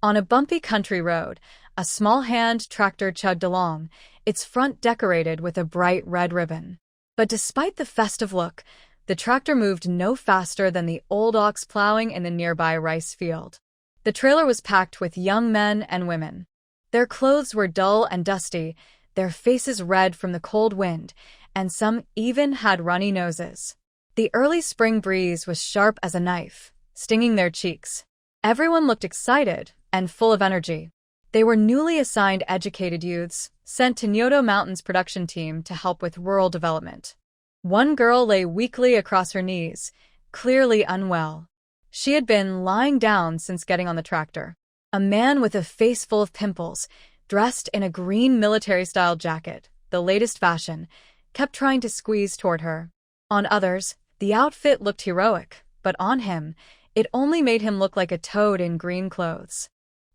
On a bumpy country road, a small hand tractor chugged along, its front decorated with a bright red ribbon. But despite the festive look, the tractor moved no faster than the old ox plowing in the nearby rice field. The trailer was packed with young men and women. Their clothes were dull and dusty, their faces red from the cold wind, and some even had runny noses. The early spring breeze was sharp as a knife, stinging their cheeks. Everyone looked excited and full of energy. They were newly assigned educated youths, sent to Nyoto Mountain's production team to help with rural development. One girl lay weakly across her knees, clearly unwell. She had been lying down since getting on the tractor. A man with a face full of pimples, dressed in a green military-style jacket, the latest fashion, kept trying to squeeze toward her. On others, the outfit looked heroic, but on him, it only made him look like a toad in green clothes.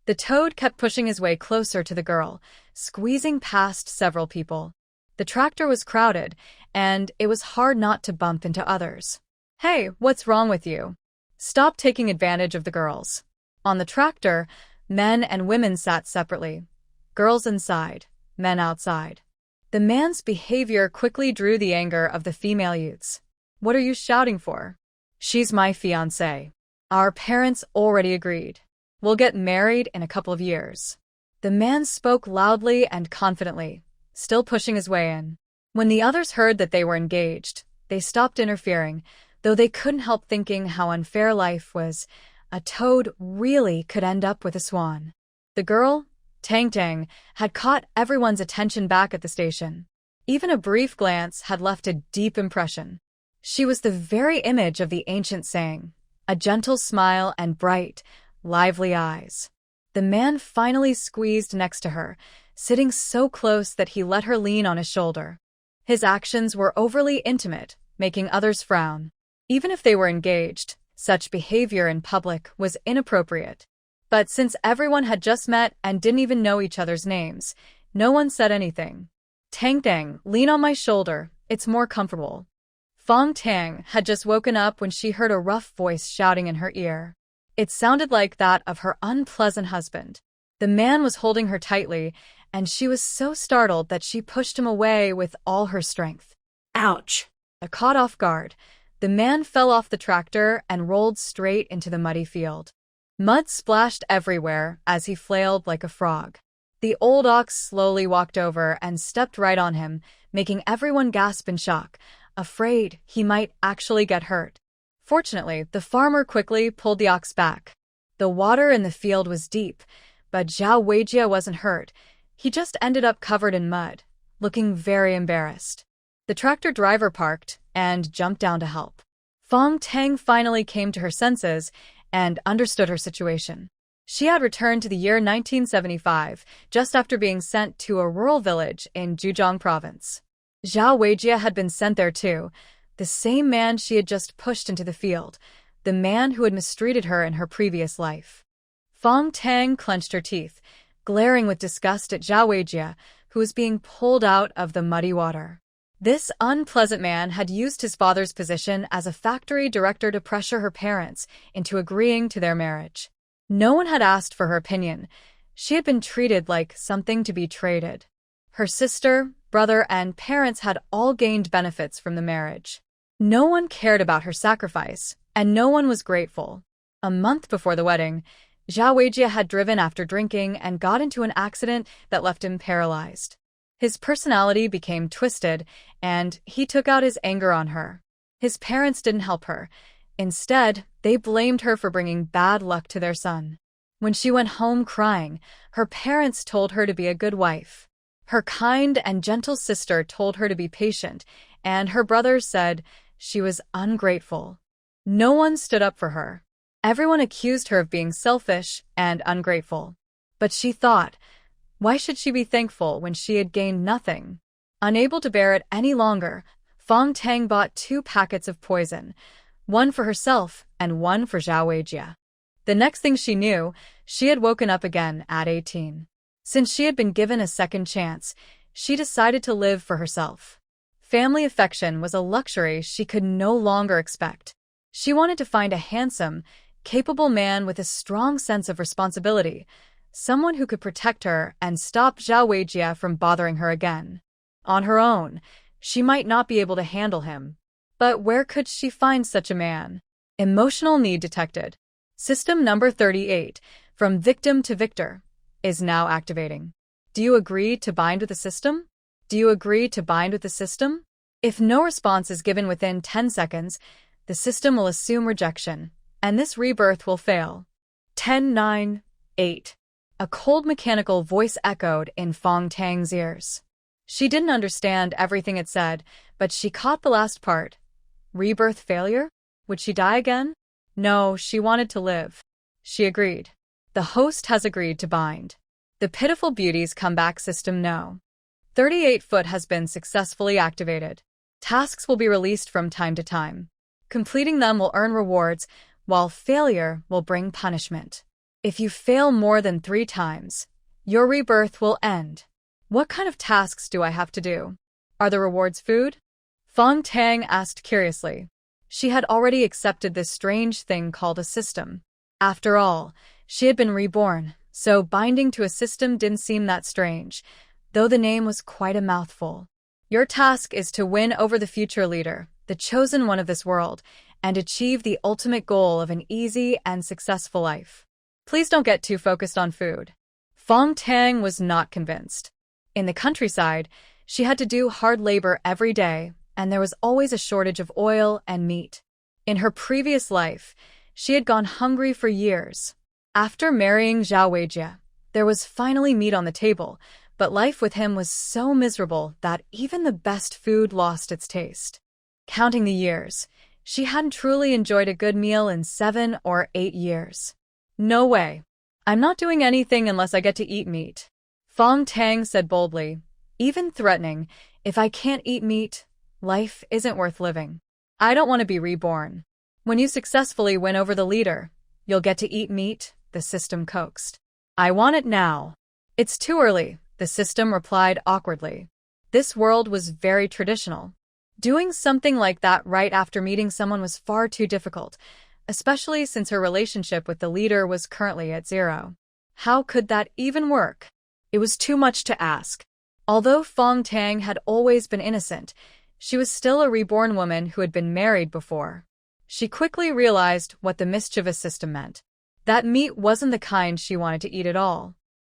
The toad kept pushing his way closer to the girl, squeezing past several people. The tractor was crowded, and it was hard not to bump into others. "Hey, what's wrong with you? Stop taking advantage of the girls." On the tractor, men and women sat separately. Girls inside, men outside. The man's behavior quickly drew the anger of the female youths. "What are you shouting for? She's my fiancée. Our parents already agreed. We'll get married in a couple of years." The man spoke loudly and confidently, still pushing his way in. When the others heard that they were engaged, they stopped interfering, though they couldn't help thinking how unfair life was. A toad really could end up with a swan. The girl, Fang Tang, had caught everyone's attention back at the station. Even a brief glance had left a deep impression. She was the very image of the ancient saying, a gentle smile and bright, lively eyes. The man finally squeezed next to her, sitting so close that he let her lean on his shoulder. His actions were overly intimate, making others frown. Even if they were engaged, such behavior in public was inappropriate. But since everyone had just met and didn't even know each other's names, no one said anything. "Fang Tang, lean on my shoulder, it's more comfortable." Fang Tang had just woken up when she heard a rough voice shouting in her ear. It sounded like that of her unpleasant husband. The man was holding her tightly, and she was so startled that she pushed him away with all her strength. Ouch! Caught off guard, the man fell off the tractor and rolled straight into the muddy field. Mud splashed everywhere as he flailed like a frog. The old ox slowly walked over and stepped right on him, making everyone gasp in shock, afraid he might actually get hurt. Fortunately, the farmer quickly pulled the ox back. The water in the field was deep, but Zhao Weijie wasn't hurt. He just ended up covered in mud, looking very embarrassed. The tractor driver parked and jumped down to help. Fang Tang finally came to her senses and understood her situation. She had returned to the year 1975, just after being sent to a rural village in Zhejiang province. Zhao Weijie had been sent there too, the same man she had just pushed into the field, the man who had mistreated her in her previous life. Fang Tang clenched her teeth, glaring with disgust at Zhao Weijie, who was being pulled out of the muddy water. This unpleasant man had used his father's position as a factory director to pressure her parents into agreeing to their marriage. No one had asked for her opinion. She had been treated like something to be traded. Her sister, brother, and parents had all gained benefits from the marriage. No one cared about her sacrifice, and no one was grateful. A month before the wedding, Zhao Weijie had driven after drinking and got into an accident that left him paralyzed. His personality became twisted, and he took out his anger on her. His parents didn't help her. Instead, they blamed her for bringing bad luck to their son. When she went home crying, her parents told her to be a good wife. Her kind and gentle sister told her to be patient, and her brothers said she was ungrateful. No one stood up for her. Everyone accused her of being selfish and ungrateful. But she thought, why should she be thankful when she had gained nothing? Unable to bear it any longer, Fang Tang bought 2 packets of poison, one for herself and one for Zhao Weijie. The next thing she knew, she had woken up again at 18. Since she had been given a second chance, she decided to live for herself. Family affection was a luxury she could no longer expect. She wanted to find a handsome, capable man with a strong sense of responsibility, someone who could protect her and stop Zhao Weijie from bothering her again. On her own, she might not be able to handle him. But where could she find such a man? Emotional need detected. System number 38, from victim to victor, is now activating. Do you agree to bind with the system? Do you agree to bind with the system? If no response is given within 10 seconds, the system will assume rejection, and this rebirth will fail. 10, 9, 8. A cold mechanical voice echoed in Fang Tang's ears. She didn't understand everything it said, but she caught the last part. Rebirth failure? Would she die again? No, she wanted to live. She agreed. The host has agreed to bind. The pitiful beauties come back system no. 38 foot has been successfully activated. Tasks will be released from time to time. Completing them will earn rewards, while failure will bring punishment. If you fail more than 3 times, your rebirth will end. What kind of tasks do I have to do? Are the rewards food? Fang Tang asked curiously. She had already accepted this strange thing called a system. After all, she had been reborn, so binding to a system didn't seem that strange, though the name was quite a mouthful. Your task is to win over the future leader, the chosen one of this world, and achieve the ultimate goal of an easy and successful life. Please don't get too focused on food. Fang Tang was not convinced. In the countryside, she had to do hard labor every day, and there was always a shortage of oil and meat. In her previous life, she had gone hungry for years. After marrying Zhao Weijie, there was finally meat on the table, but life with him was so miserable that even the best food lost its taste. Counting the years, she hadn't truly enjoyed a good meal in 7 or 8 years. No way. I'm not doing anything unless I get to eat meat. Fang Tang said boldly, even threatening, if I can't eat meat, life isn't worth living. I don't want to be reborn. When you successfully win over the leader, you'll get to eat meat, the system coaxed. I want it now. It's too early, the system replied awkwardly. This world was very traditional. Doing something like that right after meeting someone was far too difficult, especially since her relationship with the leader was currently at 0. How could that even work? It was too much to ask. Although Fang Tang had always been innocent, she was still a reborn woman who had been married before. She quickly realized what the mischievous system meant. That meat wasn't the kind she wanted to eat at all.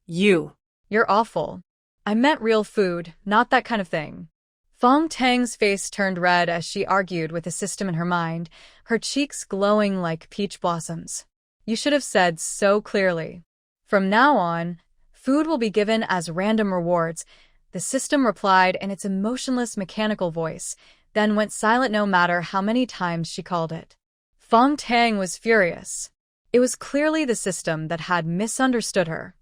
You're awful. I meant real food, not that kind of thing. Fang Tang's face turned red as she argued with the system in her mind, her cheeks glowing like peach blossoms. You should have said so clearly. From now on, food will be given as random rewards, the system replied in its emotionless mechanical voice, then went silent no matter how many times she called it. Fang Tang was furious. It was clearly the system that had misunderstood her.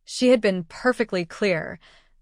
She had been perfectly clear.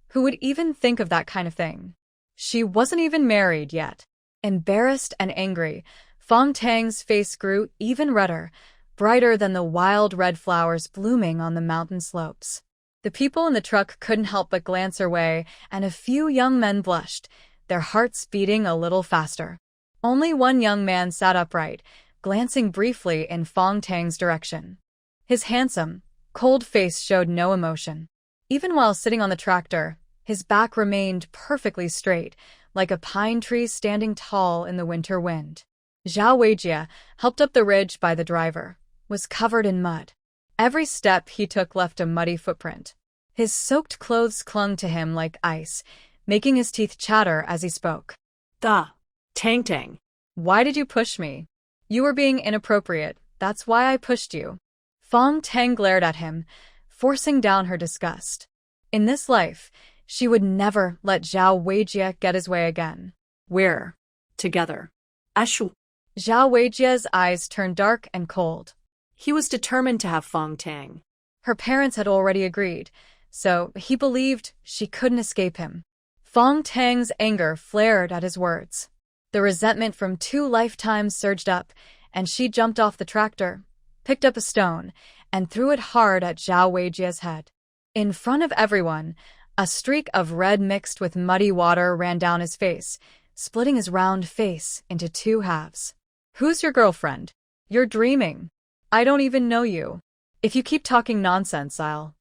Who would even think of that kind of thing? She wasn't even married yet. Embarrassed and angry, Fang Tang's face grew even redder, brighter than the wild red flowers blooming on the mountain slopes. The people in the truck couldn't help but glance her way, and a few young men blushed, their hearts beating a little faster. Only one young man sat upright, glancing briefly in Fang Tang's direction. His handsome, cold face showed no emotion. Even while sitting on the tractor, his back remained perfectly straight, like a pine tree standing tall in the winter wind. Zhao Weijie, helped up the ridge by the driver, was covered in mud. Every step he took left a muddy footprint. His soaked clothes clung to him like ice, making his teeth chatter as he spoke. Tang. Why did you push me? You were being inappropriate, that's why I pushed you. Fang Tang glared at him, forcing down her disgust. In this life, she would never let Zhao Weijie get his way again. We're together. Ashu. Zhao Weijie's eyes turned dark and cold. He was determined to have Fang Tang. Her parents had already agreed, so he believed she couldn't escape him. Fang Tang's anger flared at his words. The resentment from 2 lifetimes surged up, and she jumped off the tractor, picked up a stone, and threw it hard at Zhao Weijie's head. In front of everyone, a streak of red mixed with muddy water ran down his face, splitting his round face into 2 halves. Who's your girlfriend? You're dreaming. I don't even know you. If you keep talking nonsense, I'll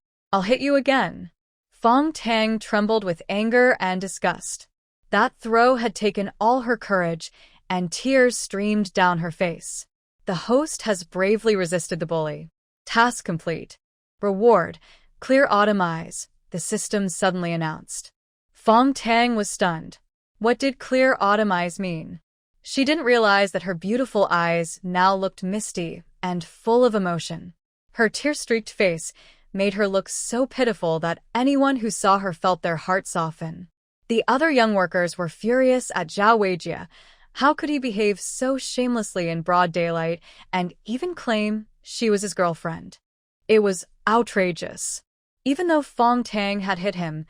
hit you again. Fang Tang trembled with anger and disgust. That throw had taken all her courage, and tears streamed down her face. The host has bravely resisted the bully. Task complete. Reward, clear autumn eyes, the system suddenly announced. Fang Tang was stunned. What did clear autumn eyes mean? She didn't realize that her beautiful eyes now looked misty and full of emotion. Her tear-streaked face made her look so pitiful that anyone who saw her felt their heart soften. The other young workers were furious at Zhao Weijie. How could he behave so shamelessly in broad daylight and even claim she was his girlfriend? It was outrageous. Even though Fang Tang had hit him,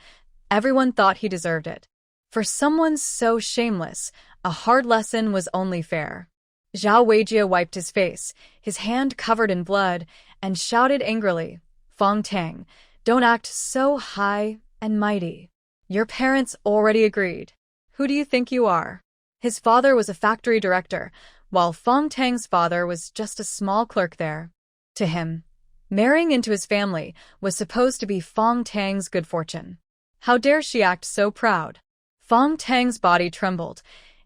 everyone thought he deserved it. For someone so shameless, a hard lesson was only fair. Zhao Weijie wiped his face, his hand covered in blood, and shouted angrily, Fang Tang, don't act so high and mighty. Your parents already agreed. Who do you think you are? His father was a factory director, while Fang Tang's father was just a small clerk there. To him, marrying into his family was supposed to be Fang Tang's good fortune. How dare she act so proud? Fang Tang's body trembled.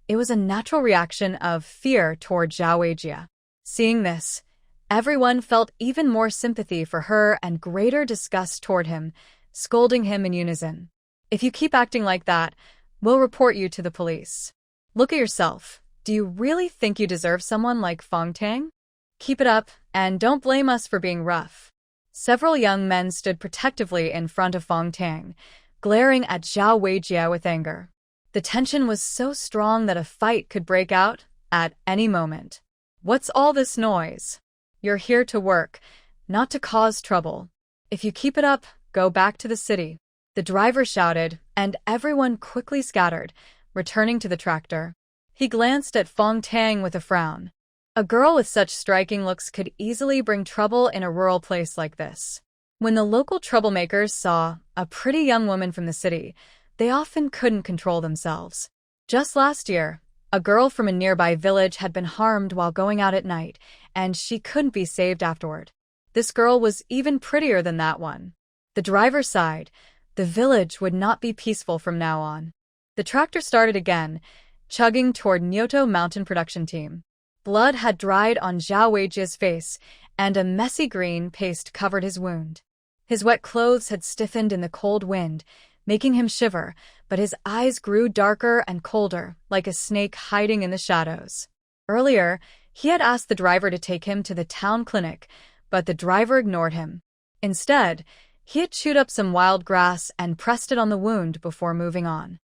It was a natural reaction of fear toward Zhao Weijie. Seeing this, everyone felt even more sympathy for her and greater disgust toward him, scolding him in unison. If you keep acting like that, we'll report you to the police. Look at yourself. Do you really think you deserve someone like Fang Tang? Keep it up, and don't blame us for being rough. Several young men stood protectively in front of Fang Tang, glaring at Zhao Weijie with anger. The tension was so strong that a fight could break out at any moment. What's all this noise? You're here to work, not to cause trouble. If you keep it up, go back to the city. The driver shouted, and everyone quickly scattered, returning to the tractor. He glanced at Fang Tang with a frown. A girl with such striking looks could easily bring trouble in a rural place like this. When the local troublemakers saw a pretty young woman from the city, they often couldn't control themselves. Just last year, a girl from a nearby village had been harmed while going out at night, and she couldn't be saved afterward. This girl was even prettier than that one. The driver sighed. The village would not be peaceful from now on. The tractor started again, chugging toward Nyoto Mountain production team. Blood had dried on Zhao Weijie's face, and a messy green paste covered his wound. His wet clothes had stiffened in the cold wind, making him shiver, but his eyes grew darker and colder, like a snake hiding in the shadows. Earlier, he had asked the driver to take him to the town clinic, but the driver ignored him. Instead, he had chewed up some wild grass and pressed it on the wound before moving on.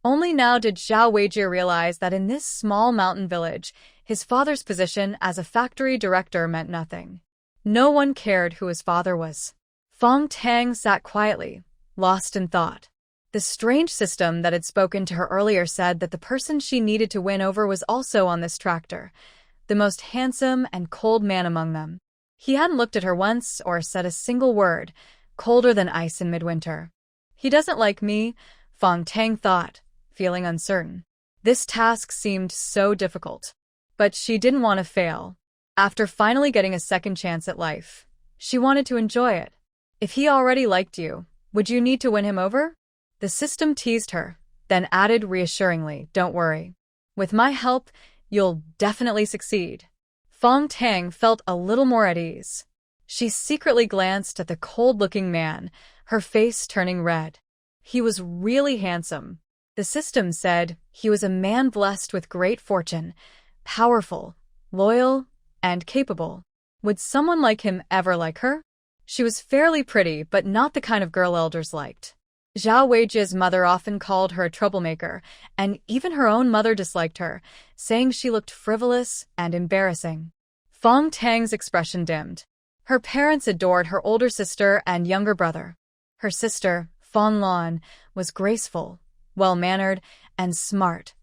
Only now did Zhao Weijie realize that in this small mountain village, his father's position as a factory director meant nothing. No one cared who his father was. Fang Tang sat quietly, lost in thought. The strange system that had spoken to her earlier said that the person she needed to win over was also on this tractor, the most handsome and cold man among them. He hadn't looked at her once or said a single word, colder than ice in midwinter. He doesn't like me, Fang Tang thought, feeling uncertain. This task seemed so difficult. But she didn't want to fail. After finally getting a second chance at life, she wanted to enjoy it. If he already liked you, would you need to win him over? The system teased her, then added reassuringly, don't worry. With my help, you'll definitely succeed. Fang Tang felt a little more at ease. She secretly glanced at the cold-looking man, her face turning red. He was really handsome. The system said he was a man blessed with great fortune, powerful, loyal, and capable. Would someone like him ever like her? She was fairly pretty, but not the kind of girl elders liked. Zhao Weijie's mother often called her a troublemaker, and even her own mother disliked her, saying she looked frivolous and embarrassing. Fang Tang's expression dimmed. Her parents adored her older sister and younger brother. Her sister, Fong Lan, was graceful, well-mannered, and smart,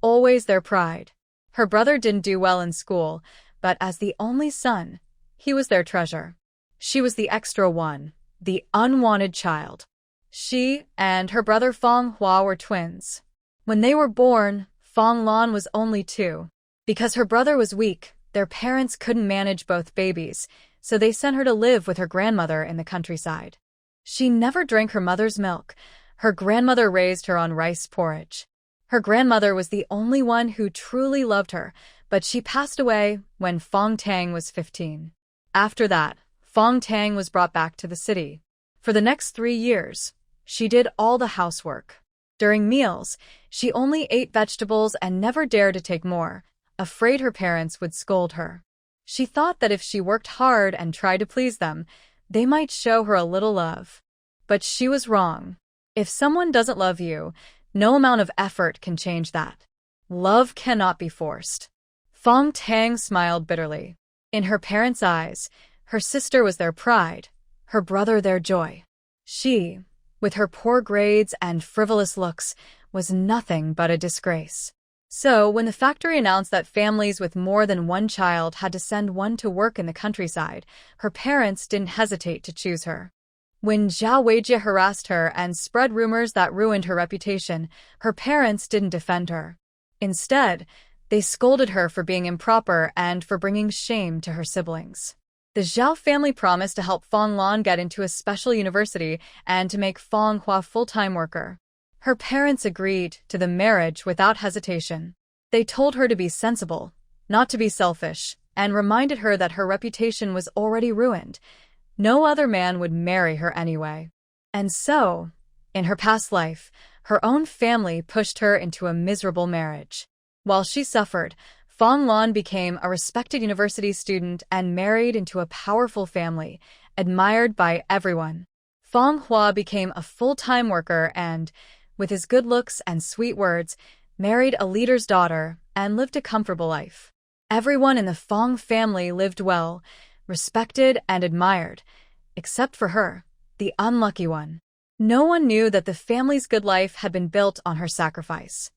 always their pride. Her brother didn't do well in school, but as the only son, he was their treasure. She was the extra one, the unwanted child. She and her brother Fong Hua were twins. When they were born, Fong Lan was only 2. Because her brother was weak, Their parents couldn't manage both babies, so they sent her to live with her grandmother in the countryside. She never drank her mother's milk. Her grandmother raised her on rice porridge. Her grandmother was the only one who truly loved her, but she passed away when Fang Tang was 15. After that, Fang Tang was brought back to the city. For the next 3 years, she did all the housework. During meals, she only ate vegetables and never dared to take more, afraid her parents would scold her. She thought that if she worked hard and tried to please them, they might show her a little love. But she was wrong. If someone doesn't love you, no amount of effort can change that. Love cannot be forced. Fang Tang smiled bitterly. In her parents' eyes, her sister was their pride, her brother their joy. She, with her poor grades and frivolous looks, was nothing but a disgrace. So, when the factory announced that families with more than one child had to send one to work in the countryside, her parents didn't hesitate to choose her. When Zhao Weijie harassed her and spread rumors that ruined her reputation, her parents didn't defend her. Instead, they scolded her for being improper and for bringing shame to her siblings. The Zhao family promised to help Fong Lan get into a special university and to make Fong Hua full-time worker. Her parents agreed to the marriage without hesitation. They told her to be sensible, not to be selfish, and reminded her that her reputation was already ruined. No other man would marry her anyway. And so, in her past life, her own family pushed her into a miserable marriage. While she suffered, Fong Lan became a respected university student and married into a powerful family, admired by everyone. Fong Hua became a full-time worker and, with his good looks and sweet words, married a leader's daughter and lived a comfortable life. Everyone in the Fong family lived well, respected and admired, except for her, the unlucky one. No one knew that the family's good life had been built on her sacrifice.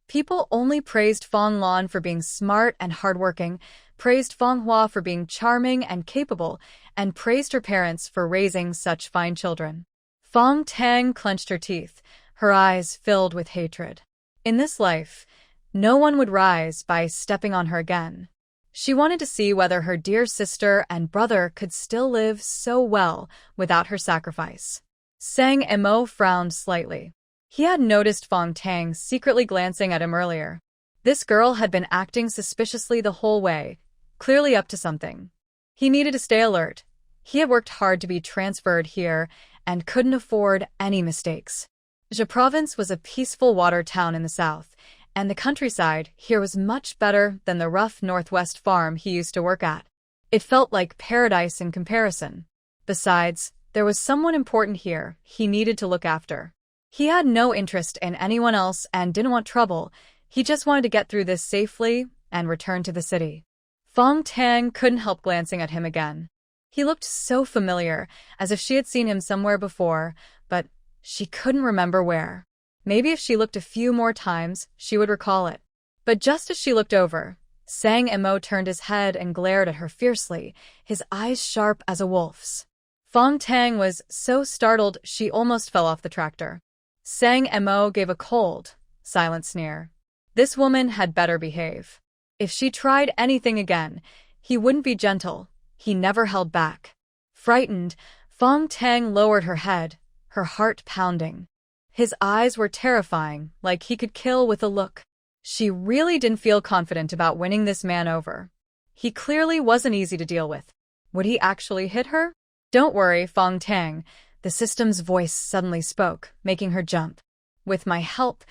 People only praised Fong Lan for being smart and hardworking, praised Fong Hua for being charming and capable, and praised her parents for raising such fine children. Fang Tang clenched her teeth, her eyes filled with hatred. In this life, no one would rise by stepping on her again. She wanted to see whether her dear sister and brother could still live so well without her sacrifice. Sang Emo frowned slightly. He had noticed Fang Tang secretly glancing at him earlier. This girl had been acting suspiciously the whole way, clearly up to something. He needed to stay alert. He had worked hard to be transferred here and couldn't afford any mistakes. Zhe Province was a peaceful water town in the south, and the countryside here was much better than the rough northwest farm he used to work at. It felt like paradise in comparison. Besides, there was someone important here he needed to look after. He had no interest in anyone else and didn't want trouble. He just wanted to get through this safely and return to the city. Fang Tang couldn't help glancing at him again. He looked so familiar, as if she had seen him somewhere before, but she couldn't remember where. Maybe if she looked a few more times, she would recall it. But just as she looked over, Sang Emo turned his head and glared at her fiercely, his eyes sharp as a wolf's. Fang Tang was so startled she almost fell off the tractor. Sang Emo gave a cold, silent sneer. This woman had better behave. If she tried anything again, he wouldn't be gentle. He never held back. Frightened, Fang Tang lowered her head, her heart pounding. His eyes were terrifying, like he could kill with a look. She really didn't feel confident about winning this man over. He clearly wasn't easy to deal with. Would he actually hit her? Don't worry, Fang Tang, the system's voice suddenly spoke, making her jump. With my help,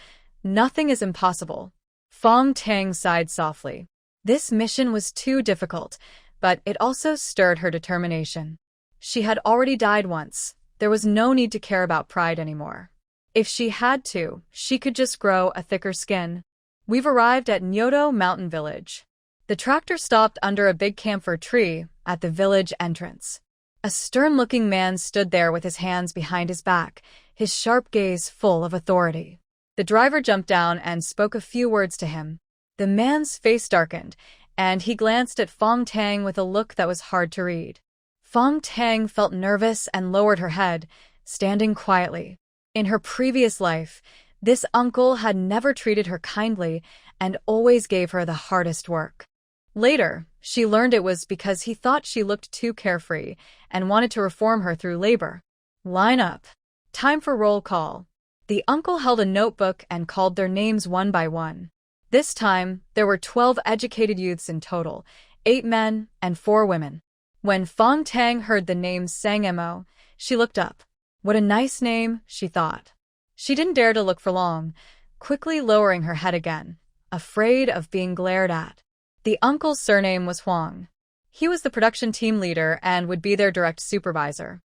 nothing is impossible. Fang Tang sighed softly. This mission was too difficult, but it also stirred her determination. She had already died once. There was no need to care about pride anymore. If she had to, she could just grow a thicker skin. We've arrived at Nyoto Mountain Village. The tractor stopped under a big camphor tree at the village entrance. A stern-looking man stood there with his hands behind his back, his sharp gaze full of authority. The driver jumped down and spoke a few words to him. The man's face darkened, and he glanced at Fang Tang with a look that was hard to read. Fang Tang felt nervous and lowered her head, standing quietly. In her previous life, this uncle had never treated her kindly and always gave her the hardest work. Later, She learned it was because he thought she looked too carefree and wanted to reform her through labor. Line up. Time for roll call. The uncle held a notebook and called their names one by one. This time, there were 12 educated youths in total, 8 men and 4 women. When Fang Tang heard the name Sangmo, she looked up. What a nice name, she thought. She didn't dare to look for long, quickly lowering her head again, afraid of being glared at. The uncle's surname was Huang. He was the production team leader and would be their direct supervisor.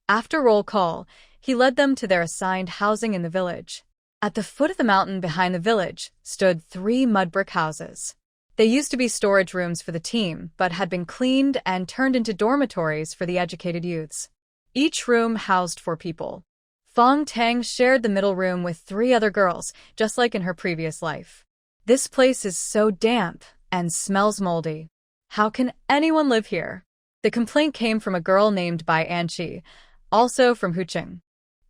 After roll call, he led them to their assigned housing in the village. At the foot of the mountain behind the village stood 3 mud brick houses. They used to be storage rooms for the team, but had been cleaned and turned into dormitories for the educated youths. Each room housed 4 people. Fang Tang shared the middle room with 3 other girls, just like in her previous life. This place is so damp and smells moldy. How can anyone live here? The complaint came from a girl named Bai Anqi, also from Huqing.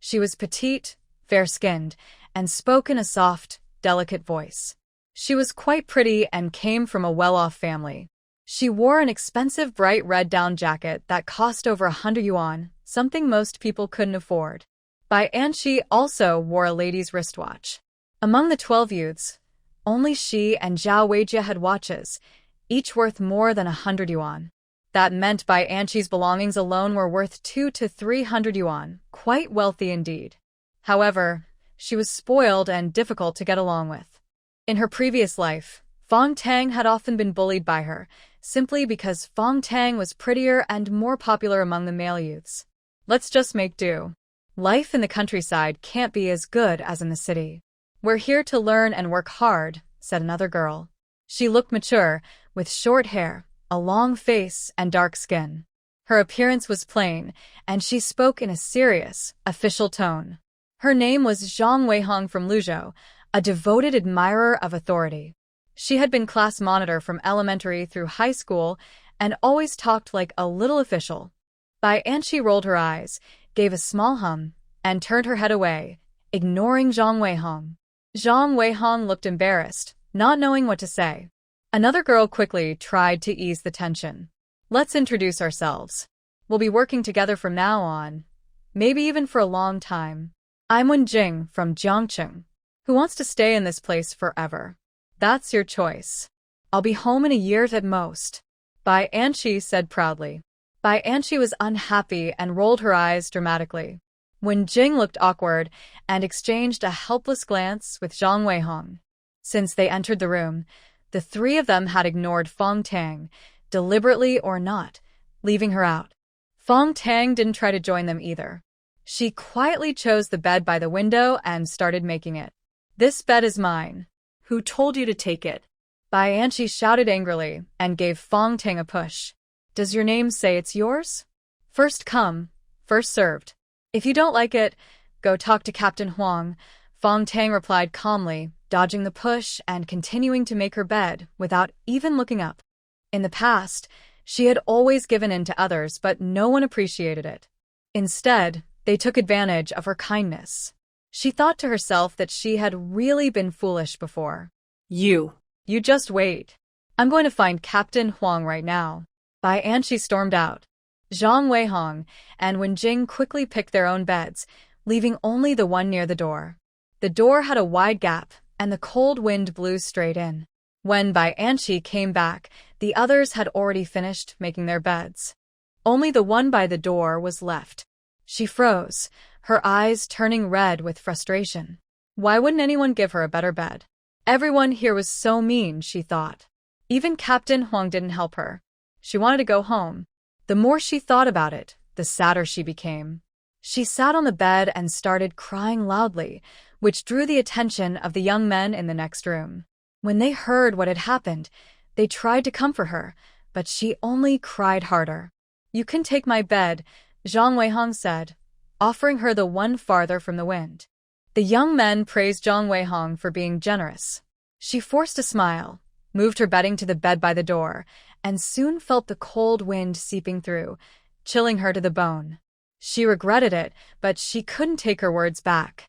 She was petite, fair-skinned, and spoke in a soft, delicate voice. She was quite pretty and came from a well-off family. She wore an expensive bright red down jacket that cost over 100 yuan, something most people couldn't afford. Bai Anqi also wore a lady's wristwatch. Among the 12 youths, only she and Zhao Weijie had watches, each worth more than 100 yuan. That meant Bai Anqi's belongings alone were worth 200 to 300 yuan, quite wealthy indeed. However, she was spoiled and difficult to get along with. In her previous life, Fang Tang had often been bullied by her, simply because Fang Tang was prettier and more popular among the male youths. Let's just make do. Life in the countryside can't be as good as in the city. We're here to learn and work hard, said another girl. She looked mature, with short hair, a long face, and dark skin. Her appearance was plain, and she spoke in a serious, official tone. Her name was Zhang Weijie from Luzhou, a devoted admirer of authority. She had been class monitor from elementary through high school and always talked like a little official. Bai Anqi rolled her eyes, gave a small hum, and turned her head away, ignoring Zhang Weijie. Zhang Weijie looked embarrassed, not knowing what to say. Another girl quickly tried to ease the tension. Let's introduce ourselves. We'll be working together from now on, maybe even for a long time. I'm Wenjing from Jiangcheng, who wants to stay in this place forever. That's your choice. I'll be home in a year at most, Bai Anqi said proudly. Bai Anqi was unhappy and rolled her eyes dramatically. Wenjing looked awkward and exchanged a helpless glance with Zhang Weijie. Since they entered the room, the 3 of them had ignored Fang Tang, deliberately or not, leaving her out. Fang Tang didn't try to join them either. She quietly chose the bed by the window and started making it. This bed is mine. Who told you to take it? Bai Anqi shouted angrily and gave Fang Tang a push. Does your name say it's yours? First come, first served. If you don't like it, go talk to Captain Huang, Fang Tang replied calmly, dodging the push and continuing to make her bed without even looking up. In the past, she had always given in to others, but no one appreciated it. Instead, they took advantage of her kindness. She thought to herself that she had really been foolish before. You just wait. I'm going to find Captain Huang right now. Bai Anqi stormed out. Zhang Weijie and Wenjing quickly picked their own beds, leaving only the one near the door. The door had a wide gap, and the cold wind blew straight in. When Bai Anqi came back, the others had already finished making their beds. Only the one by the door was left. She froze, her eyes turning red with frustration. Why wouldn't anyone give her a better bed? Everyone here was so mean, she thought. Even Captain Huang didn't help her. She wanted to go home. The more she thought about it, the sadder she became. She sat on the bed and started crying loudly, which drew the attention of the young men in the next room. When they heard what had happened, they tried to comfort her, but she only cried harder. You can take my bed, Zhang Weijie said, offering her the one farther from the wind. The young men praised Zhang Weijie for being generous. She forced a smile, moved her bedding to the bed by the door, and soon felt the cold wind seeping through, chilling her to the bone. She regretted it, but she couldn't take her words back.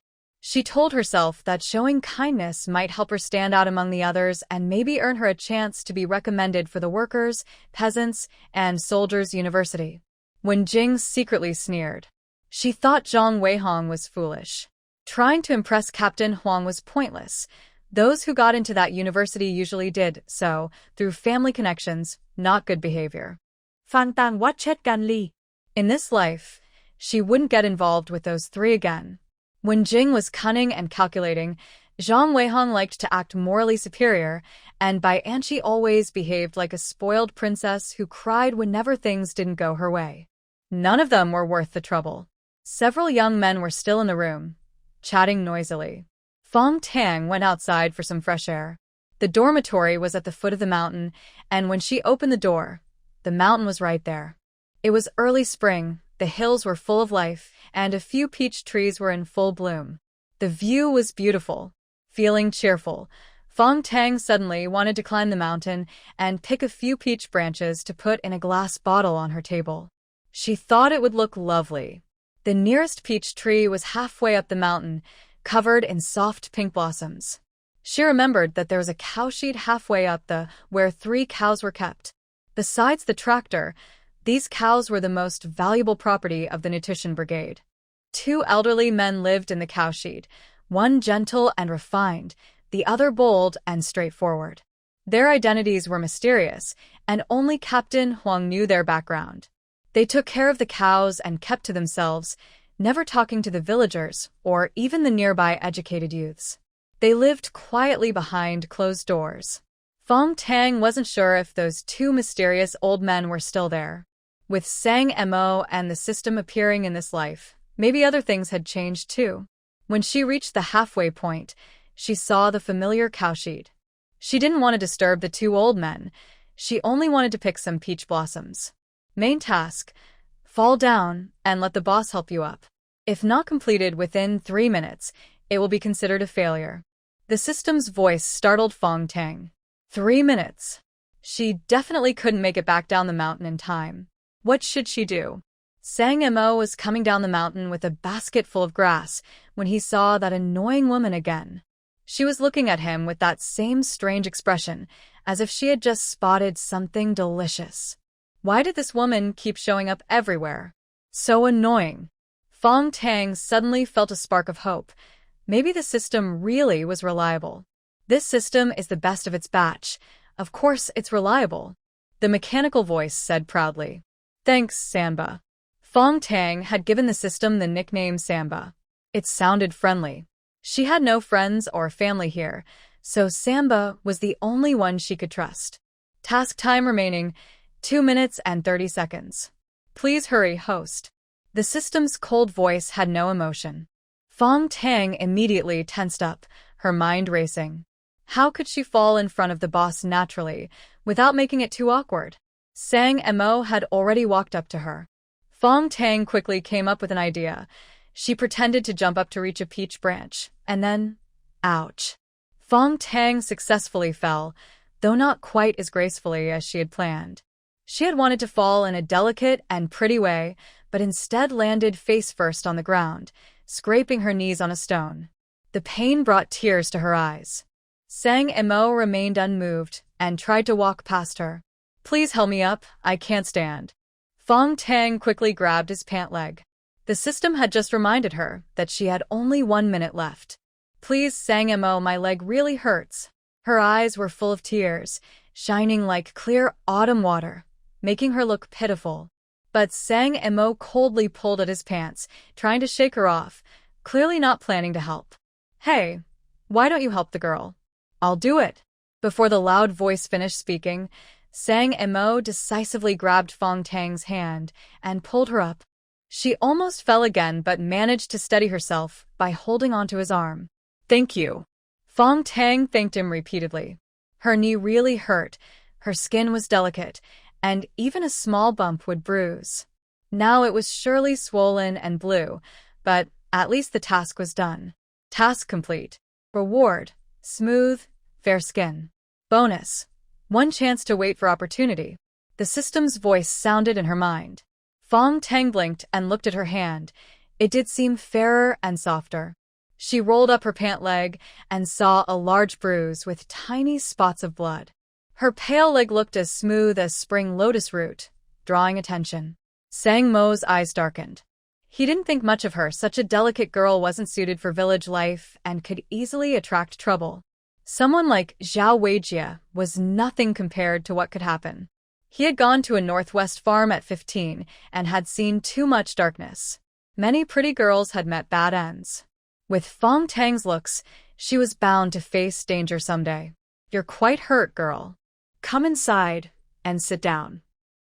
She told herself that showing kindness might help her stand out among the others and maybe earn her a chance to be recommended for the workers, peasants, and soldiers' university. When Jing secretly sneered, she thought Zhao Weijie was foolish. Trying to impress Captain Huang was pointless. Those who got into that university usually did so through family connections, not good behavior. Fang Tang what chet gan li. In this life, she wouldn't get involved with those three again. When Jing was cunning and calculating, Zhao Weijie liked to act morally superior, and by and she always behaved like a spoiled princess who cried whenever things didn't go her way. None of them were worth the trouble. Several young men were still in the room, chatting noisily. Fang Tang went outside for some fresh air. The dormitory was at the foot of the mountain, and when she opened the door, the mountain was right there. It was early spring, the hills were full of life, and a few peach trees were in full bloom. The view was beautiful. Feeling cheerful, Fang Tang suddenly wanted to climb the mountain and pick a few peach branches to put in a glass bottle on her table. She thought it would look lovely. The nearest peach tree was halfway up the mountain, covered in soft pink blossoms. She remembered that there was a cow shed halfway up where 3 cows were kept. Besides the tractor, these cows were the most valuable property of the nutrition brigade. 2 elderly men lived in the cow shed, one gentle and refined, the other bold and straightforward. Their identities were mysterious, and only Captain Huang knew their background. They took care of the cows and kept to themselves, never talking to the villagers or even the nearby educated youths. They lived quietly behind closed doors. Fang Tang wasn't sure if those 2 mysterious old men were still there. With Sang Mo and the system appearing in this life, maybe other things had changed too. When she reached the halfway point, she saw the familiar cowshed. She didn't want to disturb the 2 old men. She only wanted to pick some peach blossoms. Main task: fall down and let the boss help you up. If not completed within 3 minutes, it will be considered a failure. The system's voice startled Fang Tang. 3 minutes. She definitely couldn't make it back down the mountain in time. What should she do? Sang Mo was coming down the mountain with a basket full of grass when he saw that annoying woman again. She was looking at him with that same strange expression, as if she had just spotted something delicious. Why did this woman keep showing up everywhere? So annoying. Fang Tang suddenly felt a spark of hope. Maybe the system really was reliable. This system is the best of its batch. Of course it's reliable. The mechanical voice said proudly. Thanks, Samba. Fang Tang had given the system the nickname Samba. It sounded friendly. She had no friends or family here, so Samba was the only one she could trust. Task time remaining, 2 minutes and 30 seconds. Please hurry, host. The system's cold voice had no emotion. Fang Tang immediately tensed up, her mind racing. How could she fall in front of the boss naturally, without making it too awkward? Sang Mo had already walked up to her. Fang Tang quickly came up with an idea. She pretended to jump up to reach a peach branch, and then, ouch. Fang Tang successfully fell, though not quite as gracefully as she had planned. She had wanted to fall in a delicate and pretty way, but instead landed face first on the ground, scraping her knees on a stone. The pain brought tears to her eyes. Sang Mo remained unmoved and tried to walk past her. Please help me up, I can't stand. Fang Tang quickly grabbed his pant leg. The system had just reminded her that she had only 1 minute left. Please, Sang Mo, my leg really hurts. Her eyes were full of tears, shining like clear autumn water, making her look pitiful. But Sang Mo coldly pulled at his pants, trying to shake her off, clearly not planning to help. Hey, why don't you help the girl? I'll do it. Before the loud voice finished speaking, Sang Mo decisively grabbed Fang Tang's hand and pulled her up. She almost fell again but managed to steady herself by holding onto his arm. Thank you. Fang Tang thanked him repeatedly. Her knee really hurt, her skin was delicate, and even a small bump would bruise. Now it was surely swollen and blue, but at least the task was done. Task complete. Reward: smooth, fair skin. Bonus: 1 chance to wait for opportunity. The system's voice sounded in her mind. Fang Tang blinked and looked at her hand. It did seem fairer and softer. She rolled up her pant leg and saw a large bruise with tiny spots of blood. Her pale leg looked as smooth as spring lotus root, drawing attention. Sang Mo's eyes darkened. He didn't think much of her. Such a delicate girl wasn't suited for village life and could easily attract trouble. Someone like Zhao Weijie was nothing compared to what could happen. He had gone to a northwest farm at 15 and had seen too much darkness. Many pretty girls had met bad ends. With Fang Tang's looks, she was bound to face danger someday. You're quite hurt, girl. Come inside and sit down.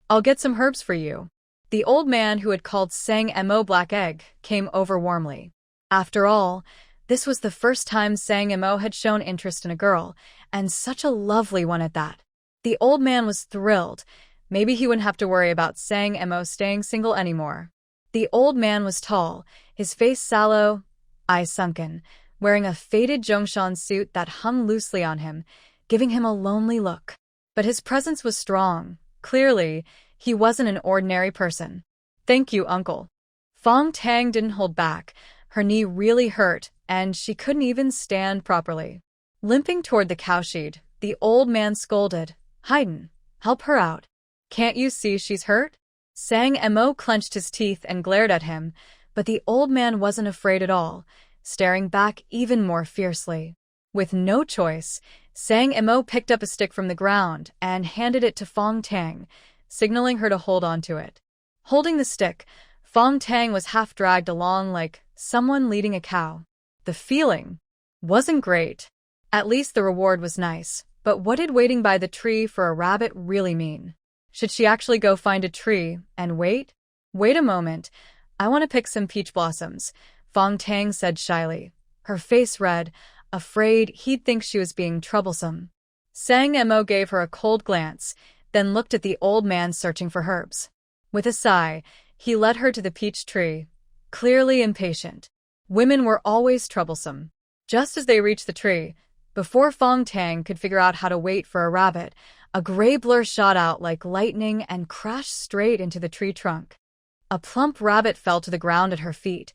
I'll get some herbs for you. The old man who had called Sang Mo Black Egg came over warmly. After all, this was the first time Sang Mo had shown interest in a girl, and such a lovely one at that. The old man was thrilled. Maybe he wouldn't have to worry about Sang Mo staying single anymore. The old man was tall, his face sallow, eyes sunken, wearing a faded Zhongshan suit that hung loosely on him, giving him a lonely look. But his presence was strong. Clearly, he wasn't an ordinary person. Thank you, uncle. Fang Tang didn't hold back. Her knee really hurt, and she couldn't even stand properly. Limping toward the cowshed, the old man scolded, Haydn, help her out. Can't you see she's hurt? Sang Mo clenched his teeth and glared at him, but the old man wasn't afraid at all, staring back even more fiercely. With no choice, Sang Mo picked up a stick from the ground and handed it to Fang Tang, signaling her to hold on to it. Holding the stick, Fang Tang was half dragged along like someone leading a cow. The feeling wasn't great. At least the reward was nice, but what did waiting by the tree for a rabbit really mean? Should she actually go find a tree and wait? Wait a moment. I want to pick some peach blossoms, Fang Tang said shyly, her face red, afraid he'd think she was being troublesome. Sang Mo gave her a cold glance, then looked at the old man searching for herbs. With a sigh, he led her to the peach tree, clearly impatient. Women were always troublesome. Just as they reached the tree, before Fang Tang could figure out how to wait for a rabbit, a gray blur shot out like lightning and crashed straight into the tree trunk. A plump rabbit fell to the ground at her feet.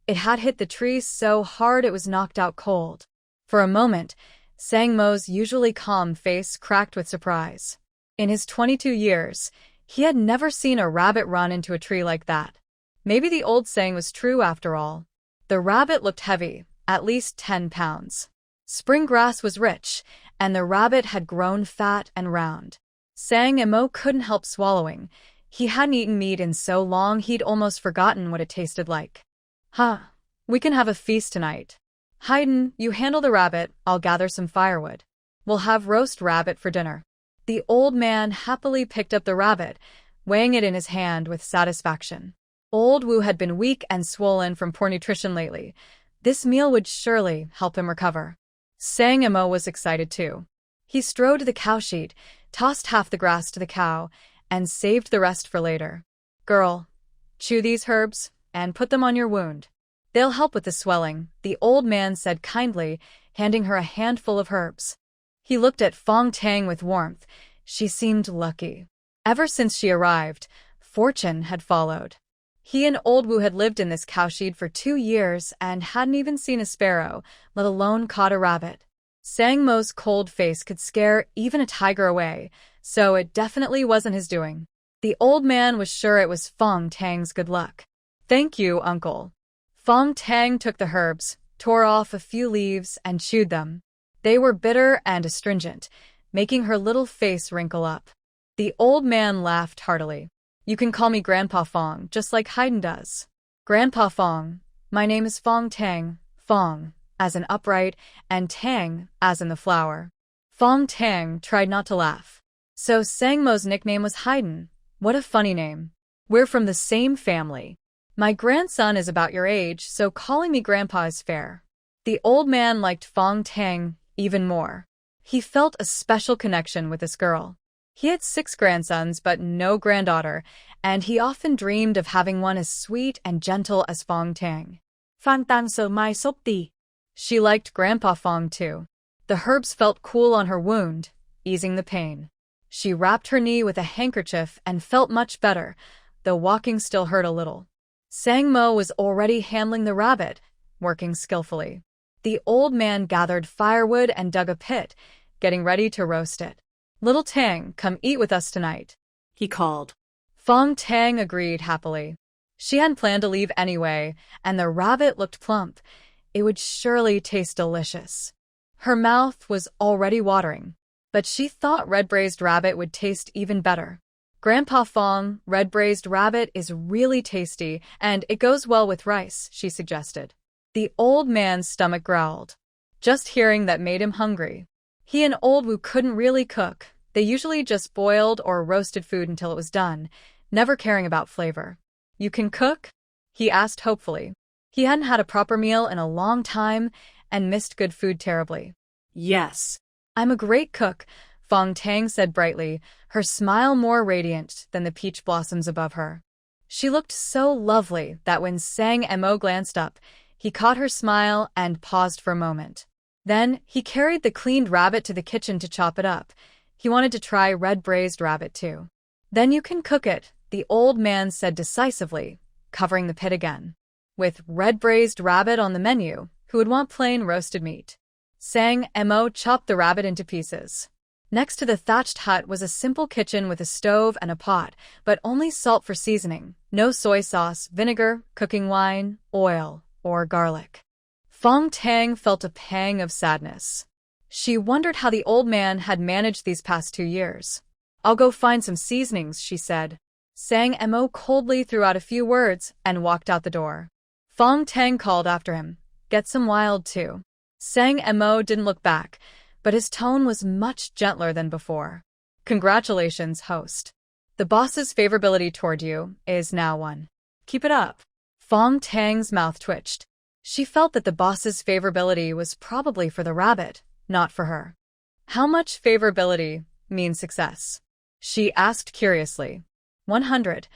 It had hit the tree so hard it was knocked out cold. For a moment, Sang Mo's usually calm face cracked with surprise. In his 22 years, he had never seen a rabbit run into a tree like that. Maybe the old saying was true after all. The rabbit looked heavy, at least 10 pounds. Spring grass was rich, and the rabbit had grown fat and round. Sang Mo couldn't help swallowing. He hadn't eaten meat in so long he'd almost forgotten what it tasted like. We can have a feast tonight. Haydn, you handle the rabbit, I'll gather some firewood. We'll have roast rabbit for dinner. The old man happily picked up the rabbit, weighing it in his hand with satisfaction. Old Wu had been weak and swollen from poor nutrition lately. This meal would surely help him recover. Sang Mo was excited too. He strode to the cowshed, tossed half the grass to the cow, and saved the rest for later. Girl, chew these herbs and put them on your wound. They'll help with the swelling, the old man said kindly, handing her a handful of herbs. He looked at Fang Tang with warmth. She seemed lucky. Ever since she arrived, fortune had followed. He and Old Wu had lived in this cowshed for 2 years and hadn't even seen a sparrow, let alone caught a rabbit. Sang Mo's cold face could scare even a tiger away, so it definitely wasn't his doing. The old man was sure it was Fang Tang's good luck. Thank you, uncle. Fang Tang took the herbs, tore off a few leaves, and chewed them. They were bitter and astringent, making her little face wrinkle up. The old man laughed heartily. You can call me Grandpa Fong, just like Haydn does. Grandpa Fong, my name is Fang Tang, Fong, as in upright, and Tang, as in the flower. Fang Tang tried not to laugh. So Sang Mo's nickname was Haydn. What a funny name. We're from the same family. My grandson is about your age, so calling me Grandpa is fair. The old man liked Fang Tang even more. He felt a special connection with this girl. He had 6 grandsons but no granddaughter, and he often dreamed of having one as sweet and gentle as Fang Tang. Fang Tang so mai sop ti. She liked Grandpa Fong too. The herbs felt cool on her wound, easing the pain. She wrapped her knee with a handkerchief and felt much better, though walking still hurt a little. Sang Mo was already handling the rabbit, working skillfully. The old man gathered firewood and dug a pit, getting ready to roast it. "Little Tang, come eat with us tonight," he called. Fang Tang agreed happily. She hadn't planned to leave anyway, and the rabbit looked plump. It would surely taste delicious. Her mouth was already watering, but she thought red braised rabbit would taste even better. "Grandpa Fong, red braised rabbit is really tasty, and it goes well with rice," she suggested. The old man's stomach growled. Just hearing that made him hungry. He and Old Wu couldn't really cook. They usually just boiled or roasted food until it was done, never caring about flavor. "You can cook?" he asked hopefully. He hadn't had a proper meal in a long time and missed good food terribly. "Yes." "I'm a great cook," Fong Tang said brightly, her smile more radiant than the peach blossoms above her. She looked so lovely that when Sang Mo glanced up, he caught her smile and paused for a moment. Then he carried the cleaned rabbit to the kitchen to chop it up. He wanted to try red braised rabbit too. "Then you can cook it," the old man said decisively, covering the pit again. With red braised rabbit on the menu, who would want plain roasted meat? Sang Mo chopped the rabbit into pieces. Next to the thatched hut was a simple kitchen with a stove and a pot, but only salt for seasoning, no soy sauce, vinegar, cooking wine, oil, or garlic. Fong Tang felt a pang of sadness. She wondered how the old man had managed these past 2 years. "I'll go find some seasonings," she said. Sang Mo coldly threw out a few words and walked out the door. Fong Tang called after him, "Get some wild too." Sang Mo didn't look back, but his tone was much gentler than before. "Congratulations, host. The boss's favorability toward you is now 1. Keep it up." Fong Tang's mouth twitched. She felt that the boss's favorability was probably for the rabbit, not for her. "How much favorability means success?" she asked curiously. 100.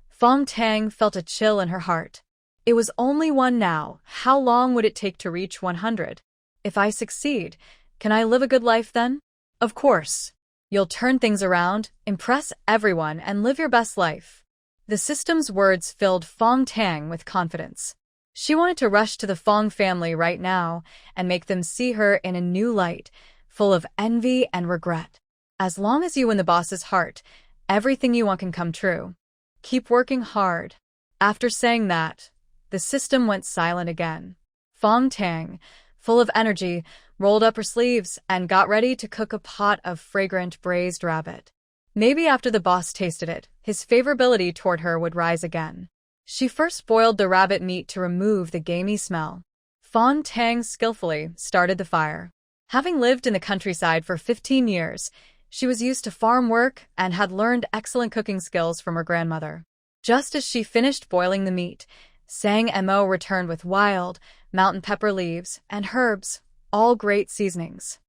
Fong Tang felt a chill in her heart. It was only 1 now. How long would it take to reach 100? "If I succeed, can I live a good life then?" "Of course. You'll turn things around, impress everyone, and live your best life." The system's words filled Fong Tang with confidence. She wanted to rush to the Fong family right now and make them see her in a new light, full of envy and regret. "As long as you win the boss's heart, everything you want can come true. Keep working hard." After saying that, the system went silent again. Fong Tang, full of energy, rolled up her sleeves and got ready to cook a pot of fragrant braised rabbit. Maybe after the boss tasted it, his favorability toward her would rise again. She first boiled the rabbit meat to remove the gamey smell. Fong Tang skillfully started the fire. Having lived in the countryside for 15 years, she was used to farm work and had learned excellent cooking skills from her grandmother. Just as she finished boiling the meat, Sang Mo returned with wild, mountain pepper leaves, and herbs, all great seasonings.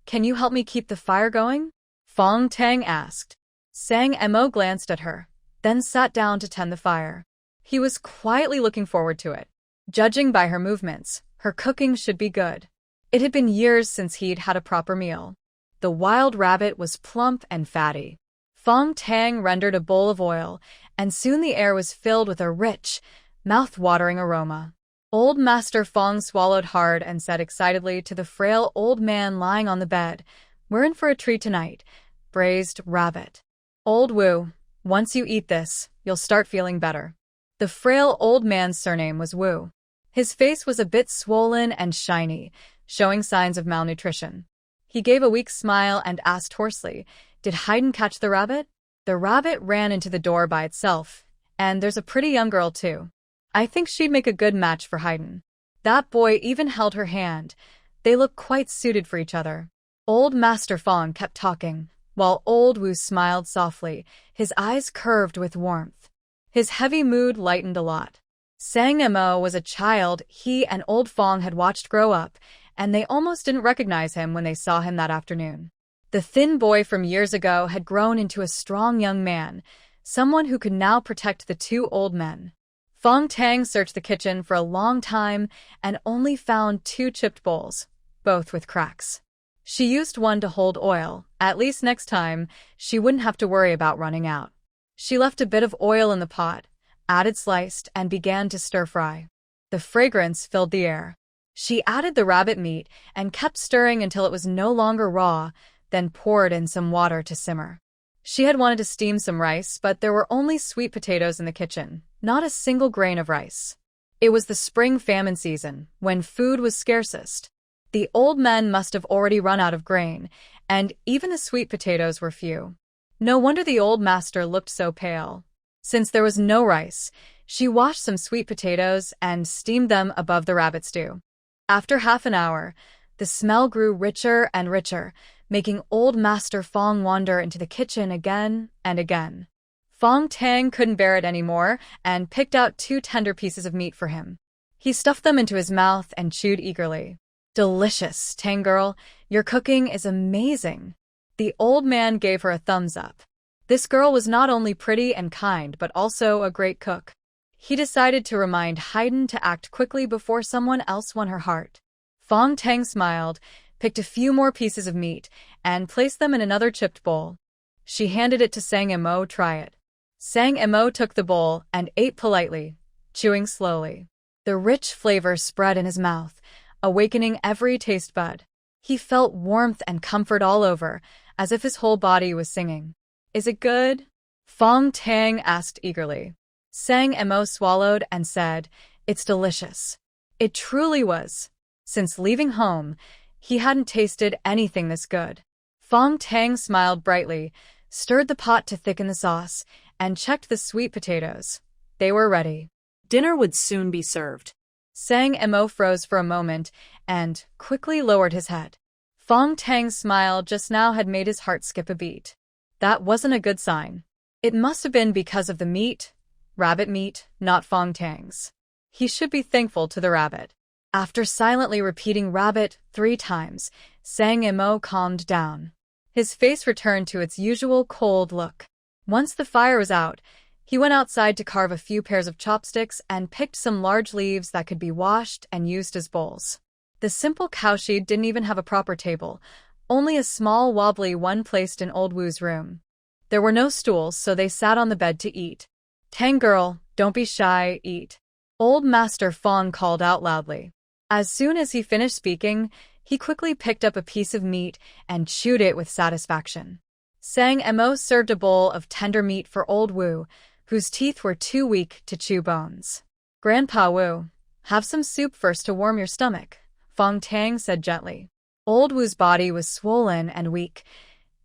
"Can you help me keep the fire going?" Fong Tang asked. Sang Mo glanced at her, then sat down to tend the fire. He was quietly looking forward to it. Judging by her movements, her cooking should be good. It had been years since he'd had a proper meal. The wild rabbit was plump and fatty. Fong Tang rendered a bowl of oil, and soon the air was filled with a rich, mouth-watering aroma. Old Master Fong swallowed hard and said excitedly to the frail old man lying on the bed, "We're in for a treat tonight. Braised rabbit. Old Wu, once you eat this, you'll start feeling better." The frail old man's surname was Wu. His face was a bit swollen and shiny, showing signs of malnutrition. He gave a weak smile and asked hoarsely, "Did Haydn catch the rabbit?" "The rabbit ran into the door by itself, and there's a pretty young girl too. I think she'd make a good match for Haydn." That boy even held her hand. They looked quite suited for each other. Old Master Fong kept talking, while Old Wu smiled softly, his eyes curved with warmth. His heavy mood lightened a lot. Sang Mo was a child he and Old Fong had watched grow up, and they almost didn't recognize him when they saw him that afternoon. The thin boy from years ago had grown into a strong young man, someone who could now protect the 2 old men. Fong Tang searched the kitchen for a long time and only found 2 chipped bowls, both with cracks. She used one to hold oil. At least next time, she wouldn't have to worry about running out. She left a bit of oil in the pot, added sliced, and began to stir-fry. The fragrance filled the air. She added the rabbit meat and kept stirring until it was no longer raw, then poured in some water to simmer. She had wanted to steam some rice, but there were only sweet potatoes in the kitchen, not a single grain of rice. It was the spring famine season, when food was scarcest. The old men must have already run out of grain, and even the sweet potatoes were few. No wonder the old master looked so pale. Since there was no rice, she washed some sweet potatoes and steamed them above the rabbit stew. After half an hour, the smell grew richer and richer, making old Master Fong wander into the kitchen again and again. Fang Tang couldn't bear it anymore and picked out 2 tender pieces of meat for him. He stuffed them into his mouth and chewed eagerly. "Delicious, Tang girl. Your cooking is amazing." The old man gave her a thumbs up. This girl was not only pretty and kind but also a great cook. He decided to remind Haydn to act quickly before someone else won her heart. Fang Tang smiled, picked a few more pieces of meat, and placed them in another chipped bowl. She handed it to Sang Mo. "Try it." Sang Mo took the bowl and ate politely, chewing slowly. The rich flavor spread in his mouth, awakening every taste bud. He felt warmth and comfort all over, as if his whole body was singing. "Is it good?" Fang Tang asked eagerly. Sang Mo swallowed and said, "It's delicious." It truly was. Since leaving home, he hadn't tasted anything this good. Fang Tang smiled brightly, stirred the pot to thicken the sauce, and checked the sweet potatoes. They were ready. Dinner would soon be served. Sang Mo froze for a moment and quickly lowered his head. Fang Tang's smile just now had made his heart skip a beat. That wasn't a good sign. It must have been because of the meat, rabbit meat, not Fang Tang's. He should be thankful to the rabbit. After silently repeating rabbit 3 times, Sang Mo calmed down. His face returned to its usual cold look. Once the fire was out, he went outside to carve a few pairs of chopsticks and picked some large leaves that could be washed and used as bowls. The simple cowshed didn't even have a proper table, only a small wobbly one placed in Old Wu's room. There were no stools, so they sat on the bed to eat. "Tang girl, don't be shy, eat." Old Master Fong called out loudly. As soon as he finished speaking, he quickly picked up a piece of meat and chewed it with satisfaction. Sang Mo served a bowl of tender meat for Old Wu, whose teeth were too weak to chew bones. "Grandpa Wu, have some soup first to warm your stomach," Fang Tang said gently. Old Wu's body was swollen and weak.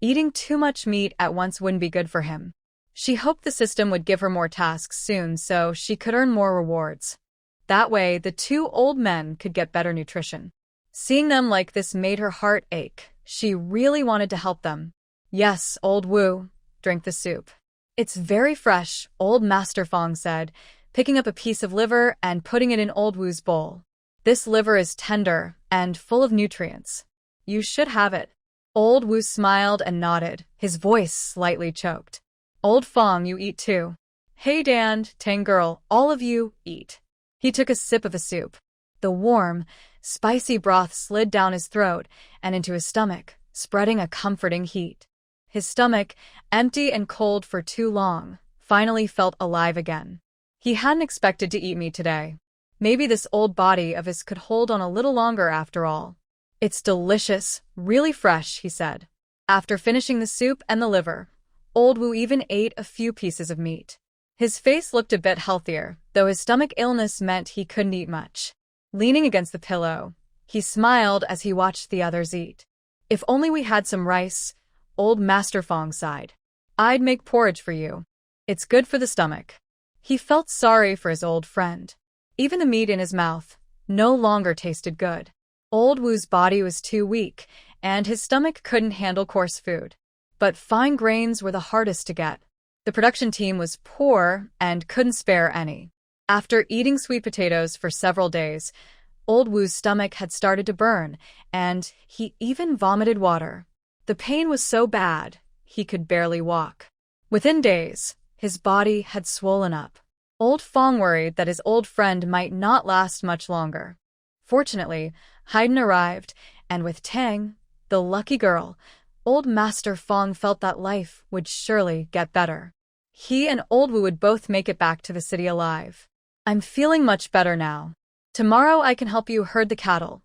Eating too much meat at once wouldn't be good for him. She hoped the system would give her more tasks soon so she could earn more rewards. That way, the 2 old men could get better nutrition. Seeing them like this made her heart ache. She really wanted to help them. "Yes, Old Wu, drink the soup." "It's very fresh," Old Master Fong said, picking up a piece of liver and putting it in Old Wu's bowl. "This liver is tender and full of nutrients. You should have it." Old Wu smiled and nodded, his voice slightly choked. "Old Fong, you eat too." "Hey Dan, Tang girl, all of you, eat." He took a sip of the soup. The warm, spicy broth slid down his throat and into his stomach, spreading a comforting heat. His stomach, empty and cold for too long, finally felt alive again. He hadn't expected to eat meat today. Maybe this old body of his could hold on a little longer after all. "It's delicious, really fresh," he said. After finishing the soup and the liver, Old Wu even ate a few pieces of meat. His face looked a bit healthier, though his stomach illness meant he couldn't eat much. Leaning against the pillow, he smiled as he watched the others eat. "If only we had some rice," Old Master Fong sighed. "I'd make porridge for you. It's good for the stomach." He felt sorry for his old friend. Even the meat in his mouth no longer tasted good. Old Wu's body was too weak, and his stomach couldn't handle coarse food. But fine grains were the hardest to get. The production team was poor and couldn't spare any. After eating sweet potatoes for several days, Old Wu's stomach had started to burn, and he even vomited water. The pain was so bad, he could barely walk. Within days, his body had swollen up. Old Fong worried that his old friend might not last much longer. Fortunately, Haydn arrived, and with Tang, the lucky girl, Old Master Fong felt that life would surely get better. He and Old Wu would both make it back to the city alive. "I'm feeling much better now," Tomorrow I can help you herd the cattle,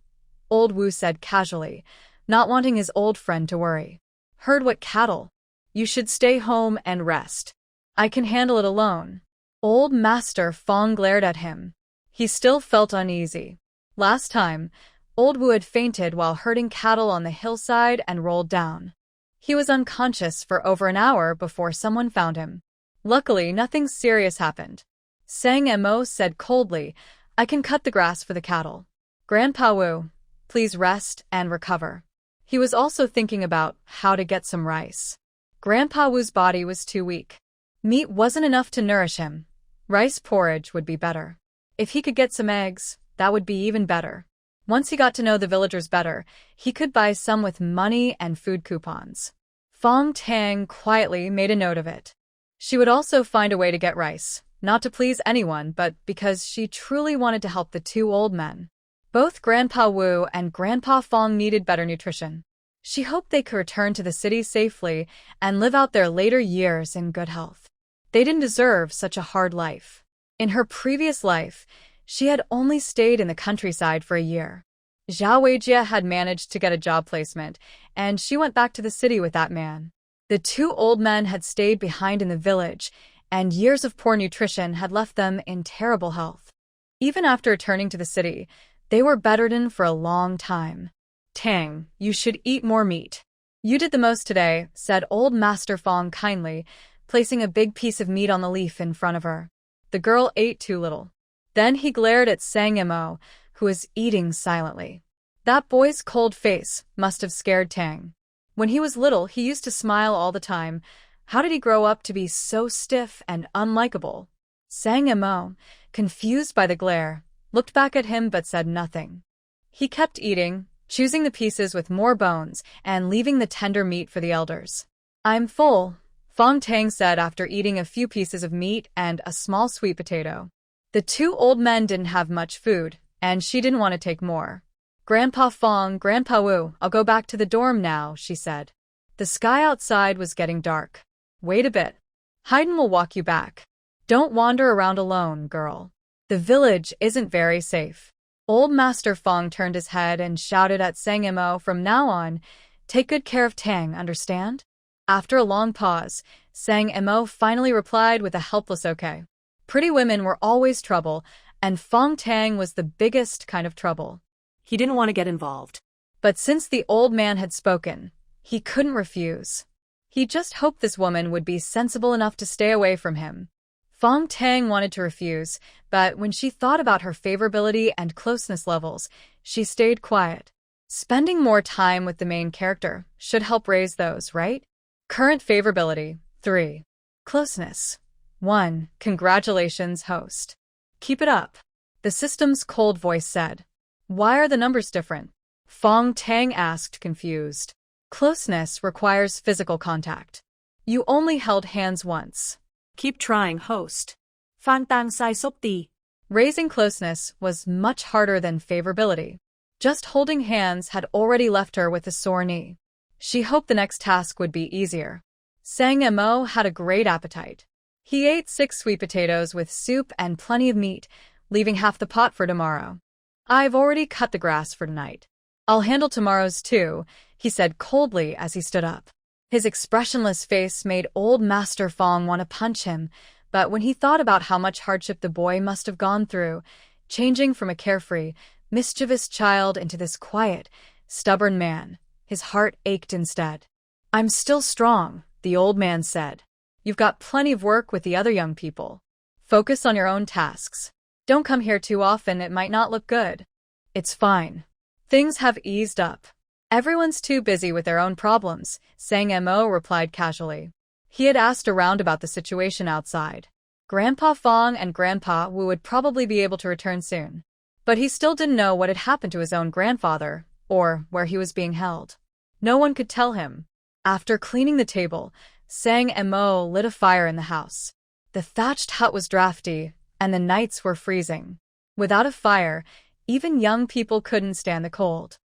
old Wu said casually, not wanting his old friend to worry. Herd what cattle? You should stay home and rest. I can handle it alone. Old Master Fong glared at him. He still felt uneasy. Last time, old Wu had fainted while herding cattle on the hillside and rolled down. He was unconscious for over an hour before someone found him. Luckily, nothing serious happened. Sang Mo said coldly, I can cut the grass for the cattle. Grandpa Wu, please rest and recover. He was also thinking about how to get some rice. Grandpa Wu's body was too weak. Meat wasn't enough to nourish him. Rice porridge would be better. If he could get some eggs, that would be even better. Once he got to know the villagers better, he could buy some with money and food coupons. Fang Tang quietly made a note of it. She would also find a way to get rice, not to please anyone but because she truly wanted to help the two old men. Both Grandpa Wu and Grandpa Fong needed better nutrition. She hoped they could return to the city safely and live out their later years in good health. They didn't deserve such a hard life. In her previous life, she had only stayed in the countryside for a year. Zhao Weijie had managed to get a job placement, and she went back to the city with that man. The two old men had stayed behind in the village, and years of poor nutrition had left them in terrible health. Even after returning to the city, they were bedridden for a long time. Tang, you should eat more meat. You did the most today, said old Master Fong kindly, placing a big piece of meat on the leaf in front of her. The girl ate too little. Then he glared at Sang Mo, who was eating silently. That boy's cold face must have scared Tang. When he was little, he used to smile all the time. How did he grow up to be so stiff and unlikable? Sang Mo, confused by the glare, looked back at him but said nothing. He kept eating, choosing the pieces with more bones and leaving the tender meat for the elders. I'm full, Fong Tang said after eating a few pieces of meat and a small sweet potato. The two old men didn't have much food, and she didn't want to take more. Grandpa Fong, Grandpa Wu, I'll go back to the dorm now, she said. The sky outside was getting dark. Wait a bit. Haydn will walk you back. Don't wander around alone, girl. The village isn't very safe. Old Master Fong turned his head and shouted at Sang Mo from now on, take good care of Tang, understand? After a long pause, Sang Mo finally replied with a helpless okay. Pretty women were always trouble, and Fong Tang was the biggest kind of trouble. He didn't want to get involved. But since the old man had spoken, he couldn't refuse. He just hoped this woman would be sensible enough to stay away from him. Fong Tang wanted to refuse, but when she thought about her favorability and closeness levels, she stayed quiet. Spending more time with the main character should help raise those, right? Current favorability, 3. Closeness, 1. Congratulations, host. Keep it up. The system's cold voice said. Why are the numbers different? Fong Tang asked, confused. Closeness requires physical contact. You only held hands once. Keep trying, host. Fang Tang sai sop ti. Raising closeness was much harder than favorability. Just holding hands had already left her with a sore knee. She hoped the next task would be easier. Sang Mo had a great appetite. He ate 6 sweet potatoes with soup and plenty of meat, leaving half the pot for tomorrow. I've already cut the grass for tonight. I'll handle tomorrow's too, he said coldly as he stood up. His expressionless face made old Master Fong want to punch him, but when he thought about how much hardship the boy must have gone through, changing from a carefree, mischievous child into this quiet, stubborn man, his heart ached instead. I'm still strong, the old man said. You've got plenty of work with the other young people. Focus on your own tasks. Don't come here too often, it might not look good. It's fine. Things have eased up. Everyone's too busy with their own problems, Sang Mo replied casually. He had asked around about the situation outside. Grandpa Fong and Grandpa Wu would probably be able to return soon. But he still didn't know what had happened to his own grandfather, or where he was being held. No one could tell him. After cleaning the table, Sang Mo lit a fire in the house. The thatched hut was drafty, and the nights were freezing. Without a fire, even young people couldn't stand the cold.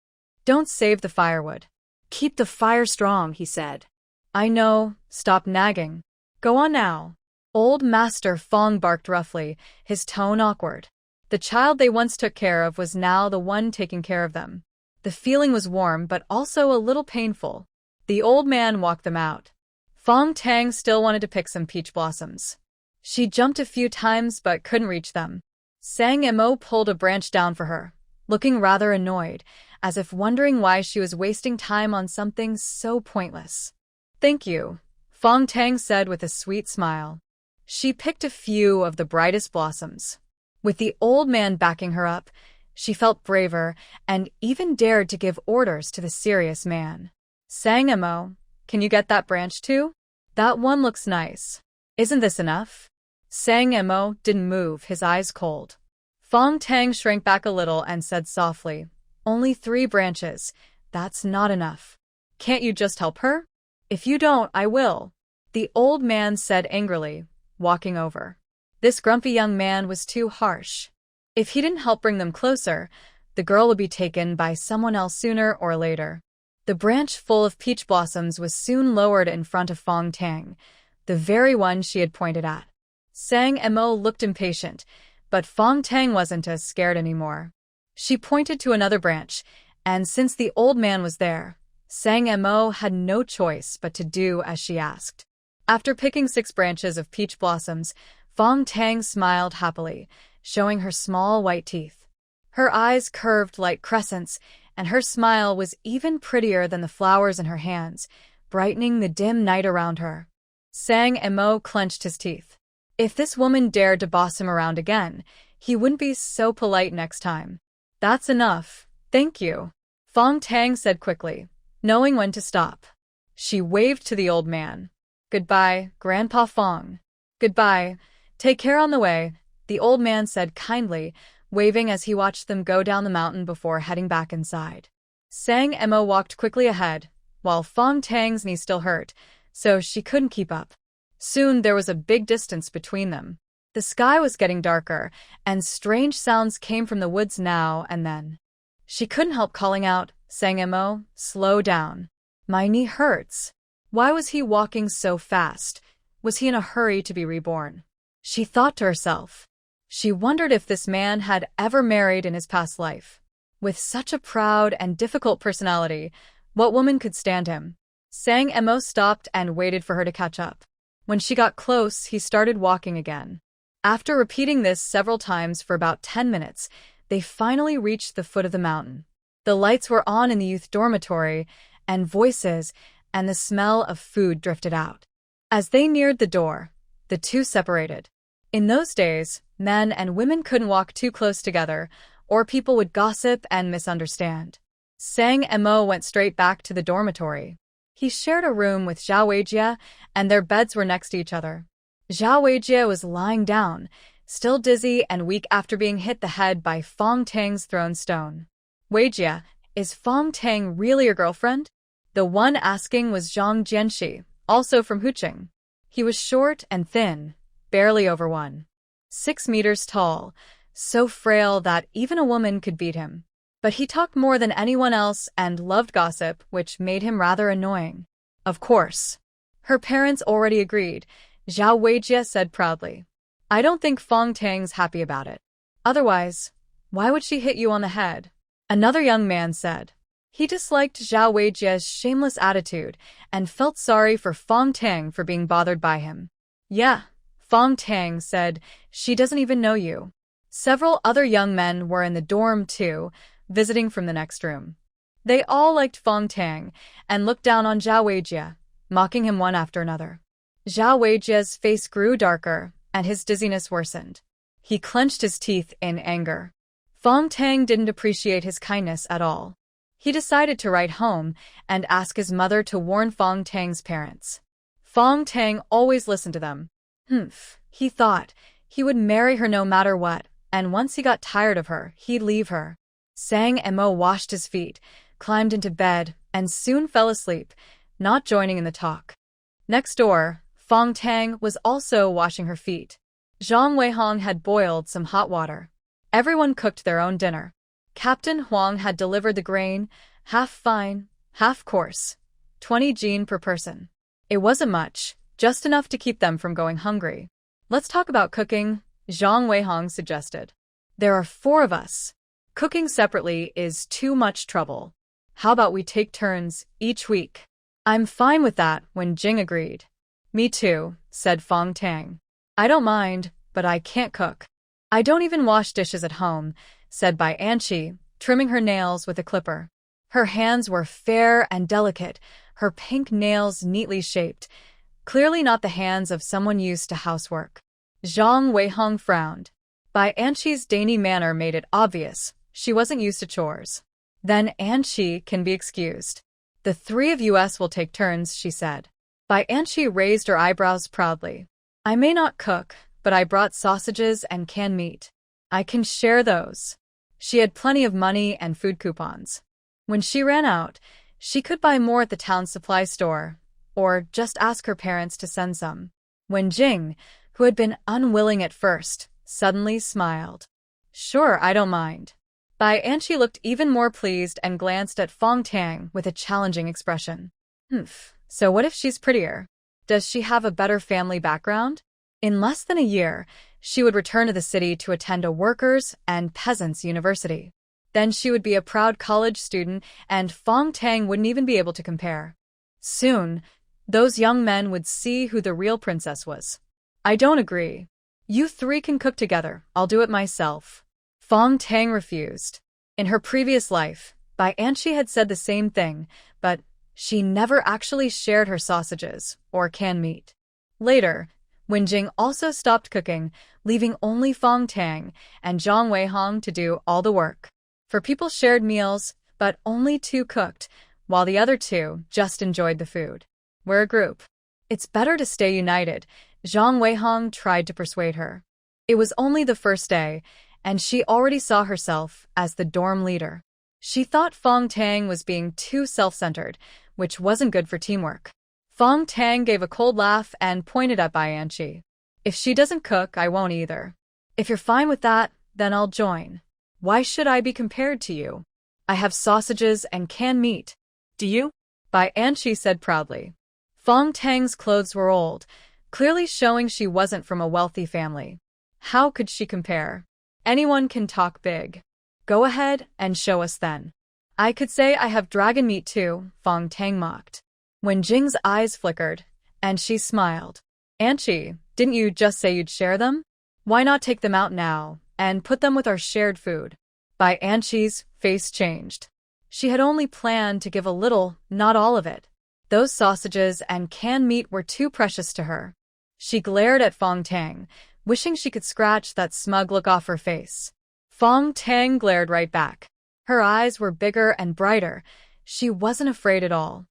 Don't save the firewood. Keep the fire strong, he said. I know, stop nagging. Go on now. Old Master Fong barked roughly, his tone awkward. The child they once took care of was now the one taking care of them. The feeling was warm but also a little painful. The old man walked them out. Fang Tang still wanted to pick some peach blossoms. She jumped a few times but couldn't reach them. Sang Mo pulled a branch down for her, looking rather annoyed, as if wondering why she was wasting time on something so pointless. "Thank you," Fang Tang said with a sweet smile. She picked a few of the brightest blossoms. With the old man backing her up, she felt braver and even dared to give orders to the serious man. "Sang Mo, can you get that branch too? That one looks nice. Isn't this enough?" Sang Mo didn't move, his eyes cold. Fang Tang shrank back a little and said softly, "Only 3 branches. That's not enough. Can't you just help her?" "If you don't, I will," the old man said angrily, walking over. This grumpy young man was too harsh. If he didn't help bring them closer, the girl would be taken by someone else sooner or later. The branch full of peach blossoms was soon lowered in front of Fang Tang, the very one she had pointed at. Sang Mo looked impatient, but Fang Tang wasn't as scared anymore. She pointed to another branch, and since the old man was there, Sang Mo had no choice but to do as she asked. After picking 6 branches of peach blossoms, Fang Tang smiled happily, showing her small white teeth. Her eyes curved like crescents, and her smile was even prettier than the flowers in her hands, brightening the dim night around her. Sang Mo clenched his teeth. If this woman dared to boss him around again, he wouldn't be so polite next time. "That's enough, thank you," Fang Tang said quickly, knowing when to stop. She waved to the old man. "Goodbye, Grandpa Fong." "Goodbye. Take care on the way," the old man said kindly, waving as he watched them go down the mountain before heading back inside. Sang Mo walked quickly ahead, while Fang Tang's knee still hurt, so she couldn't keep up. Soon there was a big distance between them. The sky was getting darker, and strange sounds came from the woods now and then. She couldn't help calling out, "Sang Mo, slow down. My knee hurts." Why was he walking so fast? Was he in a hurry to be reborn? She thought to herself. She wondered if this man had ever married in his past life. With such a proud and difficult personality, what woman could stand him? Sang Mo stopped and waited for her to catch up. When she got close, he started walking again. After repeating this several times for about 10 minutes, they finally reached the foot of the mountain. The lights were on in the youth dormitory, and voices and the smell of food drifted out. As they neared the door, the two separated. In those days, men and women couldn't walk too close together, or people would gossip and misunderstand. Sang Mo went straight back to the dormitory. He shared a room with Zhao Weijie, and their beds were next to each other. Zhao Weijie was lying down, still dizzy and weak after being hit the head by Fang Tang's thrown stone. "Weijie, is Fang Tang really your girlfriend?" The one asking was Zhang Jianxi, also from Huqing. He was short and thin, barely over 1.6 meters tall, so frail that even a woman could beat him. But he talked more than anyone else and loved gossip, which made him rather annoying. "Of course. Her parents already agreed," Zhao Weijie said proudly. "I don't think Fang Tang's happy about it. Otherwise, why would she hit you on the head?" Another young man said. He disliked Zhao Weijie's shameless attitude and felt sorry for Fang Tang for being bothered by him. "Yeah," Fang Tang said, "she doesn't even know you." Several other young men were in the dorm too, visiting from the next room. They all liked Fang Tang and looked down on Zhao Weijie, mocking him one after another. Zhao Weijie's face grew darker and his dizziness worsened. He clenched his teeth in anger. Fang Tang didn't appreciate his kindness at all. He decided to write home and ask his mother to warn Fang Tang's parents. Fang Tang always listened to them. He thought he would marry her no matter what, and once he got tired of her, he'd leave her. Sang Mo washed his feet, climbed into bed, and soon fell asleep, not joining in the talk. Next door, Fang Tang was also washing her feet. Zhang Weihong had boiled some hot water. Everyone cooked their own dinner. Captain Huang had delivered the grain, half fine, half coarse, 20 jin per person. It wasn't much, just enough to keep them from going hungry. "Let's talk about cooking," Zhang Weihong suggested. There are 4 of us. Cooking separately is too much trouble. How about we take turns each week? I'm fine with that, Wenjing agreed. Me too, said Fang Tang. I don't mind, but I can't cook. I don't even wash dishes at home, said Bai Anqi, trimming her nails with a clipper. Her hands were fair and delicate, her pink nails neatly shaped, clearly not the hands of someone used to housework. Zhao Weijie frowned. Bai Anqi's dainty manner made it obvious she wasn't used to chores. Then Anqi can be excused. The 3 of us will take turns, she said. Bai Anqi raised her eyebrows proudly. I may not cook, but I brought sausages and canned meat. I can share those. She had plenty of money and food coupons. When she ran out, she could buy more at the town supply store, or just ask her parents to send some. Wenjing, who had been unwilling at first, suddenly smiled. Sure, I don't mind. Bai Anqi looked even more pleased and glanced at Fang Tang with a challenging expression. So what if she's prettier? Does she have a better family background? In less than a year, she would return to the city to attend a workers' and peasants' university. Then she would be a proud college student, and Fang Tang wouldn't even be able to compare. Soon, those young men would see who the real princess was. I don't agree. You 3 can cook together, I'll do it myself. Fang Tang refused. In her previous life, Bai Anqi had said the same thing, but she never actually shared her sausages or canned meat. Later, Wenjing also stopped cooking, leaving only Fang Tang and Zhao Weijie to do all the work. For people shared meals, but only 2 cooked, while the other 2 just enjoyed the food. We're a group. It's better to stay united, Zhao Weijie tried to persuade her. It was only the first day, and she already saw herself as the dorm leader. She thought Fang Tang was being too self-centered, which wasn't good for teamwork. Fang Tang gave a cold laugh and pointed at Bai Anqi. If she doesn't cook, I won't either. If you're fine with that, then I'll join. Why should I be compared to you? I have sausages and canned meat. Do you? Bai Anqi said proudly. Fang Tang's clothes were old, clearly showing she wasn't from a wealthy family. How could she compare? Anyone can talk big. Go ahead and show us then. I could say I have dragon meat too, Fang Tang mocked. Wenjing's eyes flickered, and she smiled. Anqi, didn't you just say you'd share them? Why not take them out now and put them with our shared food? Bai Anqi's face changed. She had only planned to give a little, not all of it. Those sausages and canned meat were too precious to her. She glared at Fang Tang, wishing she could scratch that smug look off her face. Fang Tang glared right back. Her eyes were bigger and brighter. She wasn't afraid at all.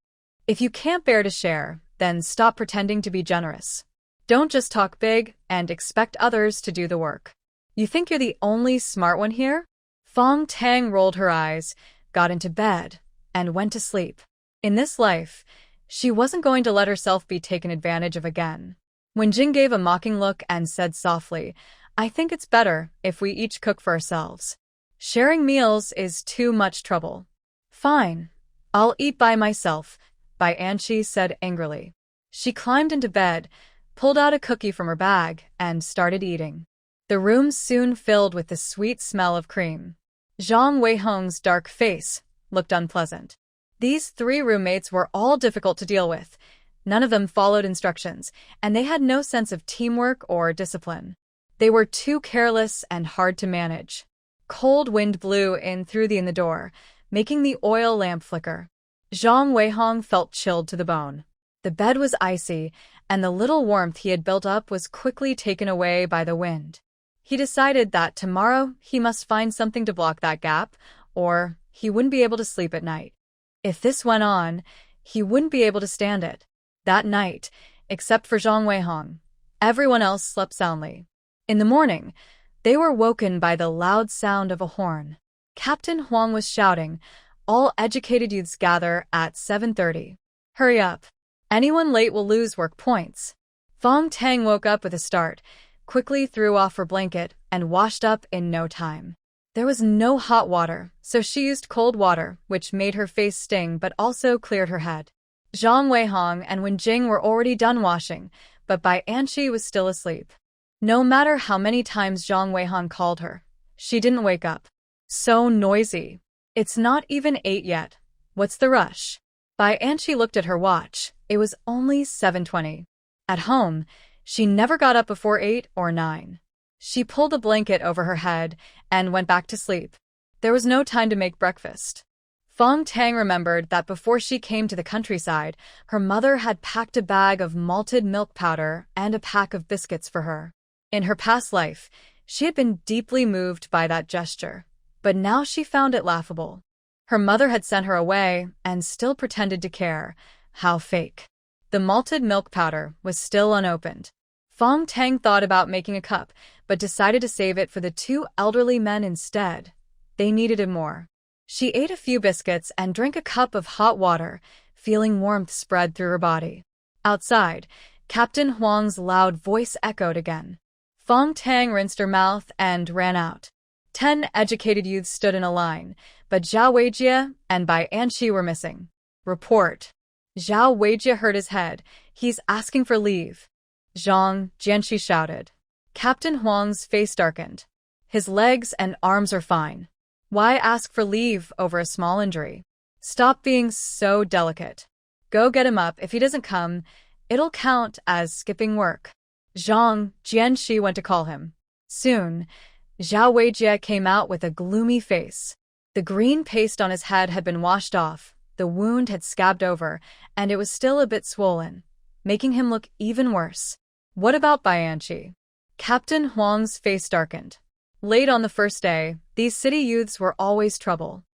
If you can't bear to share, then stop pretending to be generous. Don't just talk big and expect others to do the work. You think you're the only smart one here? Fang Tang rolled her eyes, got into bed, and went to sleep. In this life, she wasn't going to let herself be taken advantage of again. Wenjing gave a mocking look and said softly, I think it's better if we each cook for ourselves. Sharing meals is too much trouble. Fine. I'll eat by myself, Bai Anqi said angrily. She climbed into bed, pulled out a cookie from her bag, and started eating. The room soon filled with the sweet smell of cream. Zhang Weihong's dark face looked unpleasant. These 3 roommates were all difficult to deal with. None of them followed instructions, and they had no sense of teamwork or discipline. They were too careless and hard to manage. Cold wind blew in through the door, making the oil lamp flicker. Zhang Weihong felt chilled to the bone. The bed was icy, and the little warmth he had built up was quickly taken away by the wind. He decided that tomorrow he must find something to block that gap, or he wouldn't be able to sleep at night. If this went on, he wouldn't be able to stand it. That night, except for Zhang Weihong, everyone else slept soundly. In the morning, they were woken by the loud sound of a horn. Captain Huang was shouting, all educated youths gather at 7:30. Hurry up. Anyone late will lose work points. Fang Tang woke up with a start, quickly threw off her blanket, and washed up in no time. There was no hot water, so she used cold water, which made her face sting but also cleared her head. Zhang Weihong and Wenjing were already done washing, but Bai Anqi was still asleep. No matter how many times Zhang Weihong called her, She didn't wake up. So noisy. It's not even 8 yet. What's the rush? And she looked at her watch. It was only 7:20. At home, she never got up before 8 or 9. She pulled a blanket over her head and went back to sleep. There was no time to make breakfast. Fang Tang remembered that before she came to the countryside, her mother had packed a bag of malted milk powder and a pack of biscuits for her. In her past life, she had been deeply moved by that gesture, but now she found it laughable. Her mother had sent her away and still pretended to care. How fake. The malted milk powder was still unopened. Fang Tang thought about making a cup, but decided to save it for the 2 elderly men instead. They needed it more. She ate a few biscuits and drank a cup of hot water, feeling warmth spread through her body. Outside, Captain Huang's loud voice echoed again. Fang Tang rinsed her mouth and ran out. 10 educated youths stood in a line, but Zhao Weijie and Bai Anqi were missing. Report. Zhao Weijie hurt his head. He's asking for leave. Zhang, Jianxi shouted. Captain Huang's face darkened. His legs and arms are fine. Why ask for leave over a small injury? Stop being so delicate. Go get him up. If he doesn't come, it'll count as skipping work. Zhang, Jianxi went to call him. Soon, Zhao Weijie came out with a gloomy face. The green paste on his head had been washed off, the wound had scabbed over, and it was still a bit swollen, making him look even worse. What about Bai Anqi? Captain Huang's face darkened. Late on the first day, these city youths were always trouble.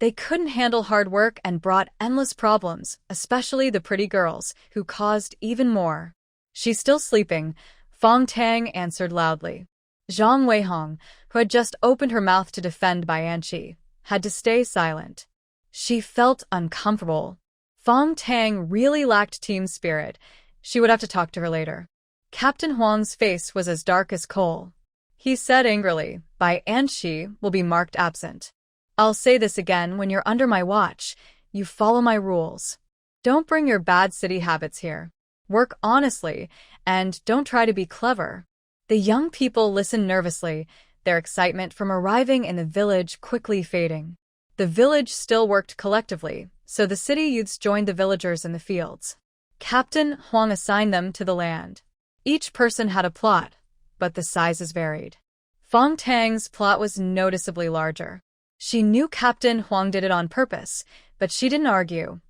They couldn't handle hard work and brought endless problems, especially the pretty girls, who caused even more. She's still sleeping, Fang Tang answered loudly. Zhang Weihong, who had just opened her mouth to defend Bai Anqi, had to stay silent. She felt uncomfortable. Fang Tang really lacked team spirit. She would have to talk to her later. Captain Huang's face was as dark as coal. He said angrily, Bai Anqi will be marked absent. I'll say this again, when you're under my watch, you follow my rules. Don't bring your bad city habits here. Work honestly, and don't try to be clever. The young people listened nervously, their excitement from arriving in the village quickly fading. The village still worked collectively, so the city youths joined the villagers in the fields. Captain Huang assigned them to the land. Each person had a plot, but the sizes varied. Fang Tang's plot was noticeably larger. She knew Captain Huang did it on purpose, but she didn't argue.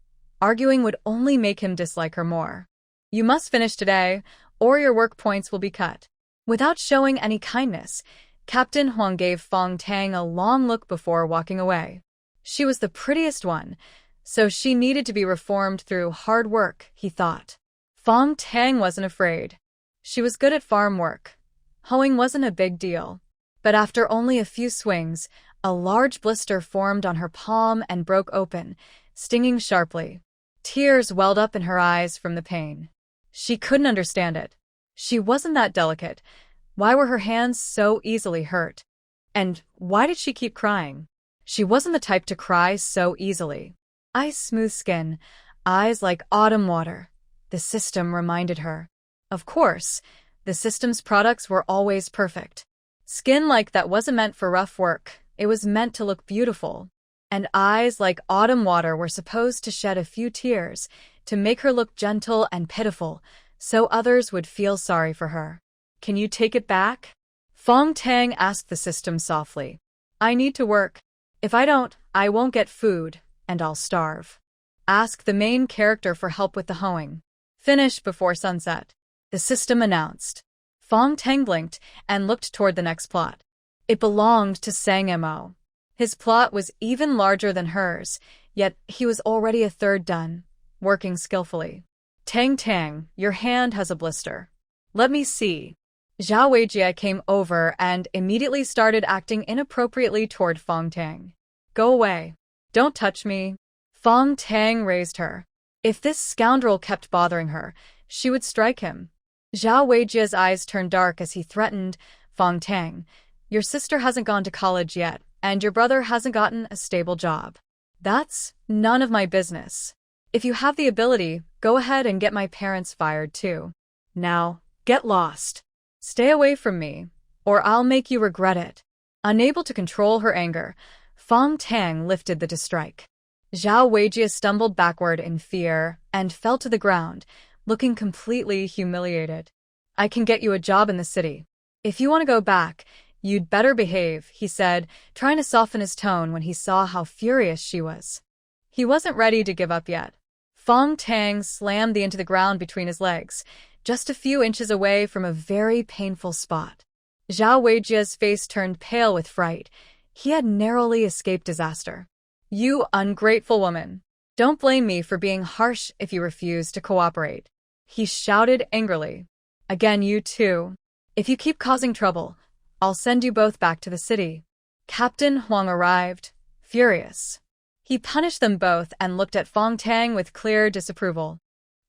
Arguing would only make him dislike her more. You must finish today, or your work points will be cut. Without showing any kindness, Captain Huang gave Fang Tang a long look before walking away. She was the prettiest one, so she needed to be reformed through hard work, he thought. Fang Tang wasn't afraid. She was good at farm work. Hoeing wasn't a big deal. But after only a few swings, a large blister formed on her palm and broke open, stinging sharply. Tears welled up in her eyes from the pain. She couldn't understand it. She wasn't that delicate. Why were her hands so easily hurt? And why did she keep crying? She wasn't the type to cry so easily. Ice-smooth skin, eyes like autumn water. The system reminded her. Of course, the system's products were always perfect. Skin like that wasn't meant for rough work. It was meant to look beautiful. And eyes like autumn water were supposed to shed a few tears to make her look gentle and pitiful, so others would feel sorry for her. Can you take it back? Fang Tang asked the system softly. I need to work. If I don't, I won't get food, and I'll starve. Ask the main character for help with the hoeing. Finish before sunset. The system announced. Fang Tang blinked and looked toward the next plot. It belonged to Sang Mo. His plot was even larger than hers, yet he was already a third done, working skillfully. Tang Tang, your hand has a blister. Let me see. Zhao Weijie came over and immediately started acting inappropriately toward Fang Tang. Go away. Don't touch me. Fang Tang raised her. If this scoundrel kept bothering her, she would strike him. Zhao Weijie's eyes turned dark as he threatened, Fang Tang, your sister hasn't gone to college yet, and your brother hasn't gotten a stable job. That's none of my business. If you have the ability, go ahead and get my parents fired too. Now, get lost. Stay away from me, or I'll make you regret it. Unable to control her anger, Fang Tang lifted the to strike. Zhao Weijie stumbled backward in fear and fell to the ground, looking completely humiliated. I can get you a job in the city. If you want to go back, you'd better behave, he said, trying to soften his tone when he saw how furious she was. He wasn't ready to give up yet. Fang Tang slammed into the ground between his legs, just a few inches away from a very painful spot. Zhao Weijie's face turned pale with fright. He had narrowly escaped disaster. You ungrateful woman. Don't blame me for being harsh if you refuse to cooperate. He shouted angrily. Again, you too. If you keep causing trouble, I'll send you both back to the city. Captain Huang arrived, furious. He punished them both and looked at Fang Tang with clear disapproval.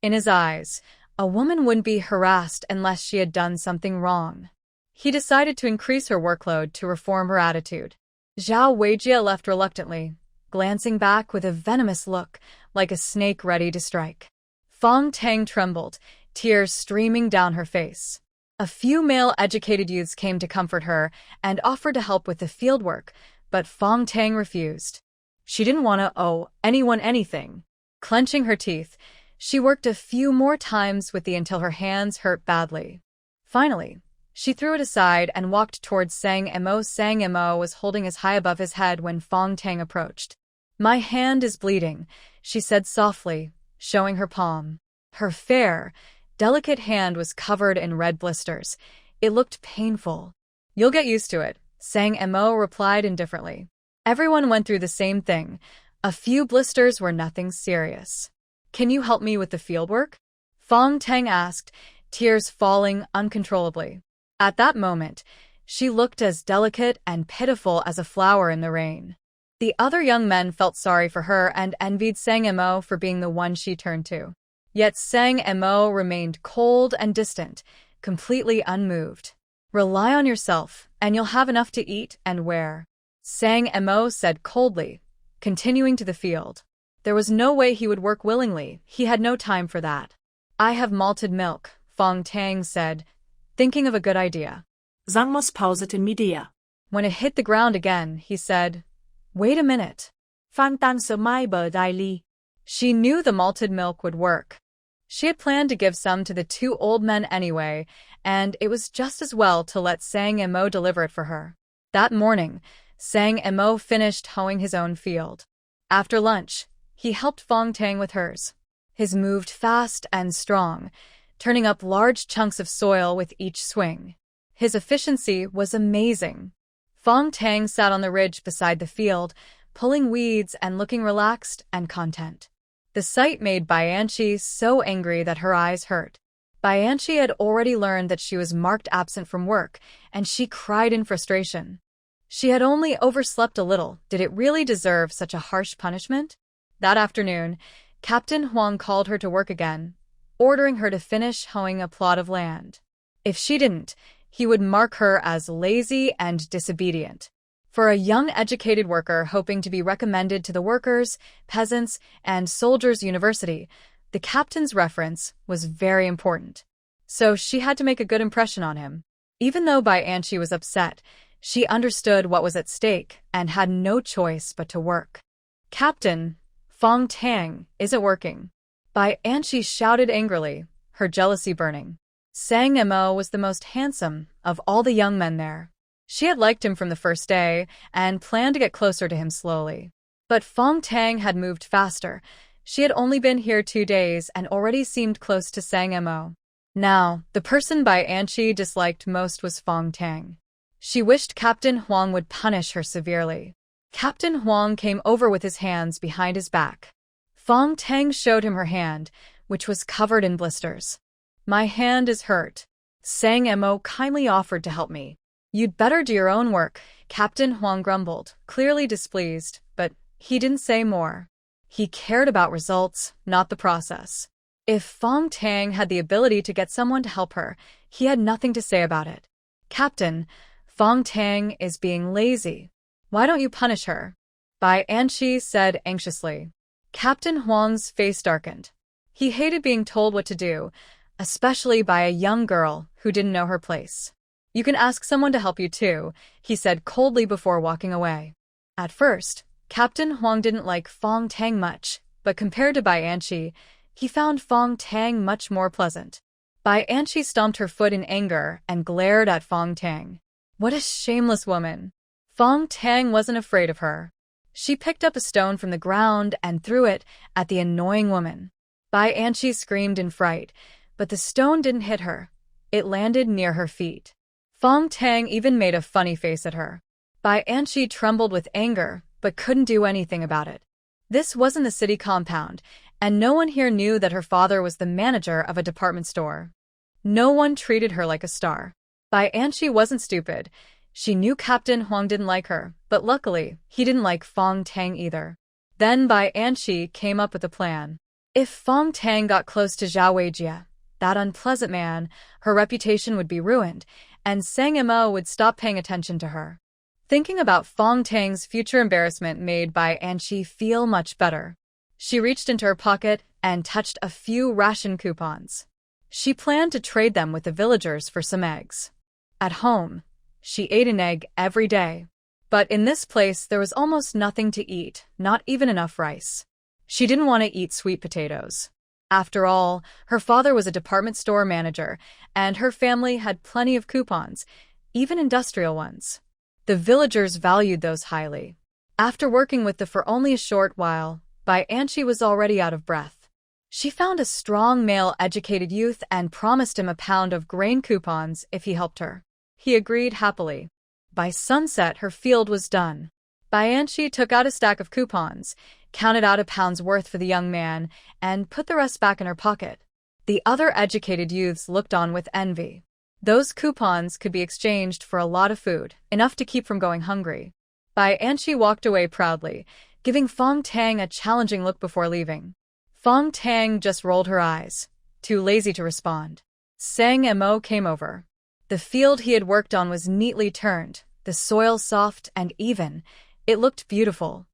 In his eyes, a woman wouldn't be harassed unless she had done something wrong. He decided to increase her workload to reform her attitude. Zhao Weijie left reluctantly, glancing back with a venomous look, like a snake ready to strike. Fang Tang trembled, tears streaming down her face. A few male-educated youths came to comfort her and offered to help with the fieldwork, but Fang Tang refused. She didn't want to owe anyone anything. Clenching her teeth, she worked a few more times with the until her hands hurt badly. Finally, she threw it aside and walked towards Sang Mo. Sang Mo was holding his high above his head when Fang Tang approached. My hand is bleeding, she said softly, showing her palm. Her fair, delicate hand was covered in red blisters. It looked painful. You'll get used to it, Sang Mo replied indifferently. Everyone went through the same thing. A few blisters were nothing serious. Can you help me with the fieldwork? Fang Tang asked, tears falling uncontrollably. At that moment, she looked as delicate and pitiful as a flower in the rain. The other young men felt sorry for her and envied Sang Mo for being the one she turned to. Yet Sang Mo remained cold and distant, completely unmoved. Rely on yourself, and you'll have enough to eat and wear, Sang Mo said coldly, continuing to the field. There was no way he would work willingly, he had no time for that. I have malted milk, Fang Tang said, thinking of a good idea. Zhang muss pauset in media. When it hit the ground again, he said, wait a minute. Fang Tang sợ mai bờ đai ly. She knew the malted milk would work. She had planned to give some to the two old men anyway, and it was just as well to let Sang Mo deliver it for her. That morning, Sang Mo finished hoeing his own field. After lunch, he helped Fang Tang with hers. His moved fast and strong, turning up large chunks of soil with each swing. His efficiency was amazing. Fang Tang sat on the ridge beside the field, pulling weeds and looking relaxed and content. The sight made Bianchi so angry that her eyes hurt. Bianchi had already learned that she was marked absent from work, and she cried in frustration. She had only overslept a little. Did it really deserve such a harsh punishment? That afternoon, Captain Huang called her to work again, ordering her to finish hoeing a plot of land. If she didn't, he would mark her as lazy and disobedient. For a young educated worker hoping to be recommended to the workers, peasants, and soldiers' university, the captain's reference was very important. So she had to make a good impression on him. Even though Bianchi was upset, she understood what was at stake and had no choice but to work. Captain, Fang Tang isn't working. Bianchi shouted angrily, her jealousy burning. Sang Mo was the most handsome of all the young men there. She had liked him from the first day and planned to get closer to him slowly. But Fang Tang had moved faster. She had only been here 2 days and already seemed close to Sang Mo. Now, the person Bianchi disliked most was Fang Tang. She wished Captain Huang would punish her severely. Captain Huang came over with his hands behind his back. Fang Tang showed him her hand, which was covered in blisters. My hand is hurt. Sang Mo kindly offered to help me. You'd better do your own work, Captain Huang grumbled, clearly displeased, but he didn't say more. He cared about results, not the process. If Fang Tang had the ability to get someone to help her, he had nothing to say about it. Captain, Fang Tang is being lazy. Why don't you punish her? Bianchi said anxiously. Captain Huang's face darkened. He hated being told what to do, especially by a young girl who didn't know her place. You can ask someone to help you too, he said coldly before walking away. At first, Captain Huang didn't like Fang Tang much, but compared to Bai Anqi, he found Fang Tang much more pleasant. Bai Anqi stomped her foot in anger and glared at Fang Tang. What a shameless woman! Fang Tang wasn't afraid of her. She picked up a stone from the ground and threw it at the annoying woman. Bai Anqi screamed in fright, but the stone didn't hit her. It landed near her feet. Fang Tang even made a funny face at her. Bai Anqi trembled with anger, but couldn't do anything about it. This wasn't the city compound, and no one here knew that her father was the manager of a department store. No one treated her like a star. Bai Anqi wasn't stupid. She knew Captain Huang didn't like her, but luckily, he didn't like Fang Tang either. Then Bai Anqi came up with a plan. If Fang Tang got close to Zhao Weijie, that unpleasant man, her reputation would be ruined, and Sang Mo would stop paying attention to her. Thinking about Fang Tang's future embarrassment made Bai Anqi feel much better. She reached into her pocket and touched a few ration coupons. She planned to trade them with the villagers for some eggs. At home, she ate an egg every day. But in this place, there was almost nothing to eat, not even enough rice. She didn't want to eat sweet potatoes. After all, her father was a department store manager, and her family had plenty of coupons, even industrial ones. The villagers valued those highly. After working with them for only a short while, Bai Anqi was already out of breath. She found a strong male educated youth and promised him a pound of grain coupons if he helped her. He agreed happily. By sunset, her field was done. Bai Anqi took out a stack of coupons, counted out a pound's worth for the young man, and put the rest back in her pocket. The other educated youths looked on with envy. Those coupons could be exchanged for a lot of food, enough to keep from going hungry. Bai Anqi walked away proudly, giving Fang Tang a challenging look before leaving. Fang Tang just rolled her eyes, too lazy to respond. Sang Mo came over. The field he had worked on was neatly turned, the soil soft and even. It looked beautiful.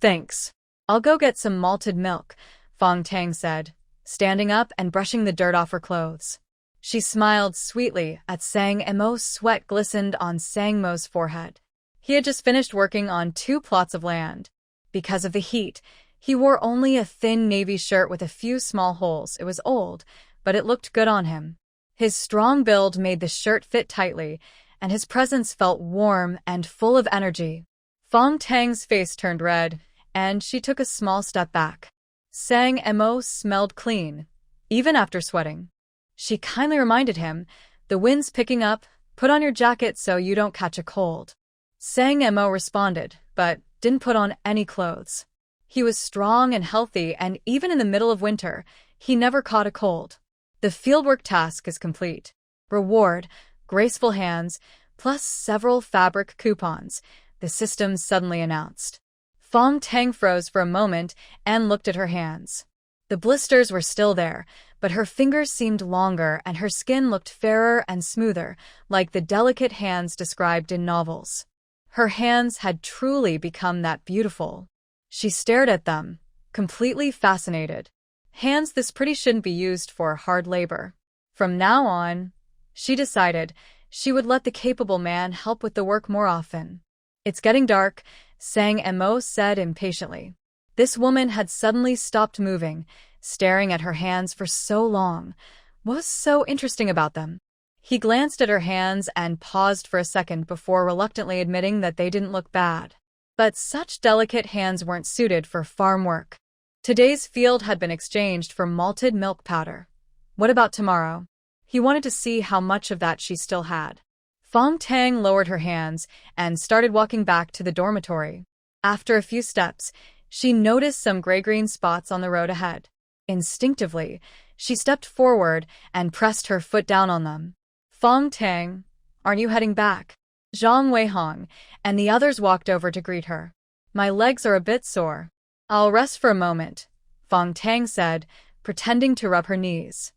Thanks. I'll go get some malted milk, Fang Tang said, standing up and brushing the dirt off her clothes. She smiled sweetly at Sang Mo's sweat glistened on Sang Mo's forehead. He had just finished working on 2 plots of land. Because of the heat, he wore only a thin navy shirt with a few small holes. It was old, but it looked good on him. His strong build made the shirt fit tightly, and his presence felt warm and full of energy. Fang Tang's face turned red, and she took a small step back. Sang Mo smelled clean, even after sweating. She kindly reminded him, "The wind's picking up, put on your jacket so you don't catch a cold." Sang Mo responded, but didn't put on any clothes. He was strong and healthy, and even in the middle of winter, he never caught a cold. The fieldwork task is complete. Reward, graceful hands, plus several fabric coupons, the system suddenly announced. Fang Tang froze for a moment and looked at her hands. The blisters were still there, but her fingers seemed longer and her skin looked fairer and smoother, like the delicate hands described in novels. Her hands had truly become that beautiful. She stared at them, completely fascinated. Hands this pretty shouldn't be used for hard labor. From now on, she decided, she would let the capable man help with the work more often. "It's getting dark," Sang Mo said impatiently. This woman had suddenly stopped moving, staring at her hands for so long. What was so interesting about them? He glanced at her hands and paused for a second before reluctantly admitting that they didn't look bad. But such delicate hands weren't suited for farm work. Today's field had been exchanged for malted milk powder. What about tomorrow? He wanted to see how much of that she still had. Fang Tang lowered her hands and started walking back to the dormitory. After a few steps, she noticed some gray-green spots on the road ahead. Instinctively, she stepped forward and pressed her foot down on them. "Fang Tang, aren't you heading back?" Zhao Weijie and the others walked over to greet her. "My legs are a bit sore. I'll rest for a moment," Fang Tang said, pretending to rub her knees.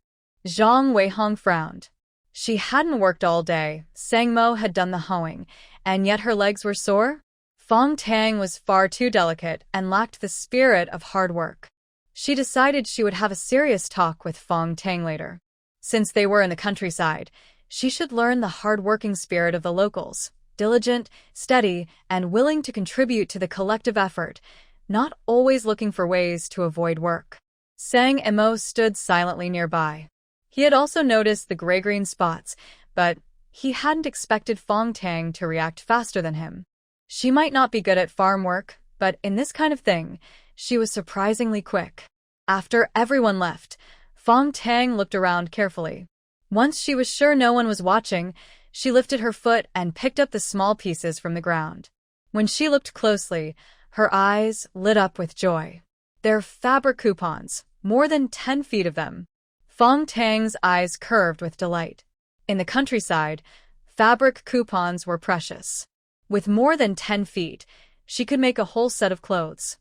Zhao Weijie frowned. She hadn't worked all day, Sang Mo had done the hoeing, and yet her legs were sore? Fang Tang was far too delicate and lacked the spirit of hard work. She decided she would have a serious talk with Fang Tang later. Since they were in the countryside, She should learn the hard-working spirit of the locals, diligent, steady, and willing to contribute to the collective effort, not always looking for ways to avoid work. Sang Emo stood silently nearby. He had also noticed the gray-green spots, but he hadn't expected Fang Tang to react faster than him. She might not be good at farm work, but in this kind of thing, she was surprisingly quick. After everyone left, Fang Tang looked around carefully. Once she was sure no one was watching, she lifted her foot and picked up the small pieces from the ground. When she looked closely, her eyes lit up with joy. They're fabric coupons, more than 10 feet of them. Fang Tang's eyes curved with delight. In the countryside, fabric coupons were precious. With more than 10 feet, she could make a whole set of clothes.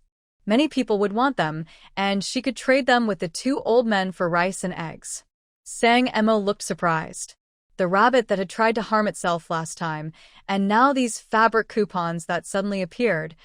Many people would want them, and she could trade them with the 2 old men for rice and eggs. Sang Emo looked surprised. The rabbit that had tried to harm itself last time, and now these fabric coupons that suddenly appeared,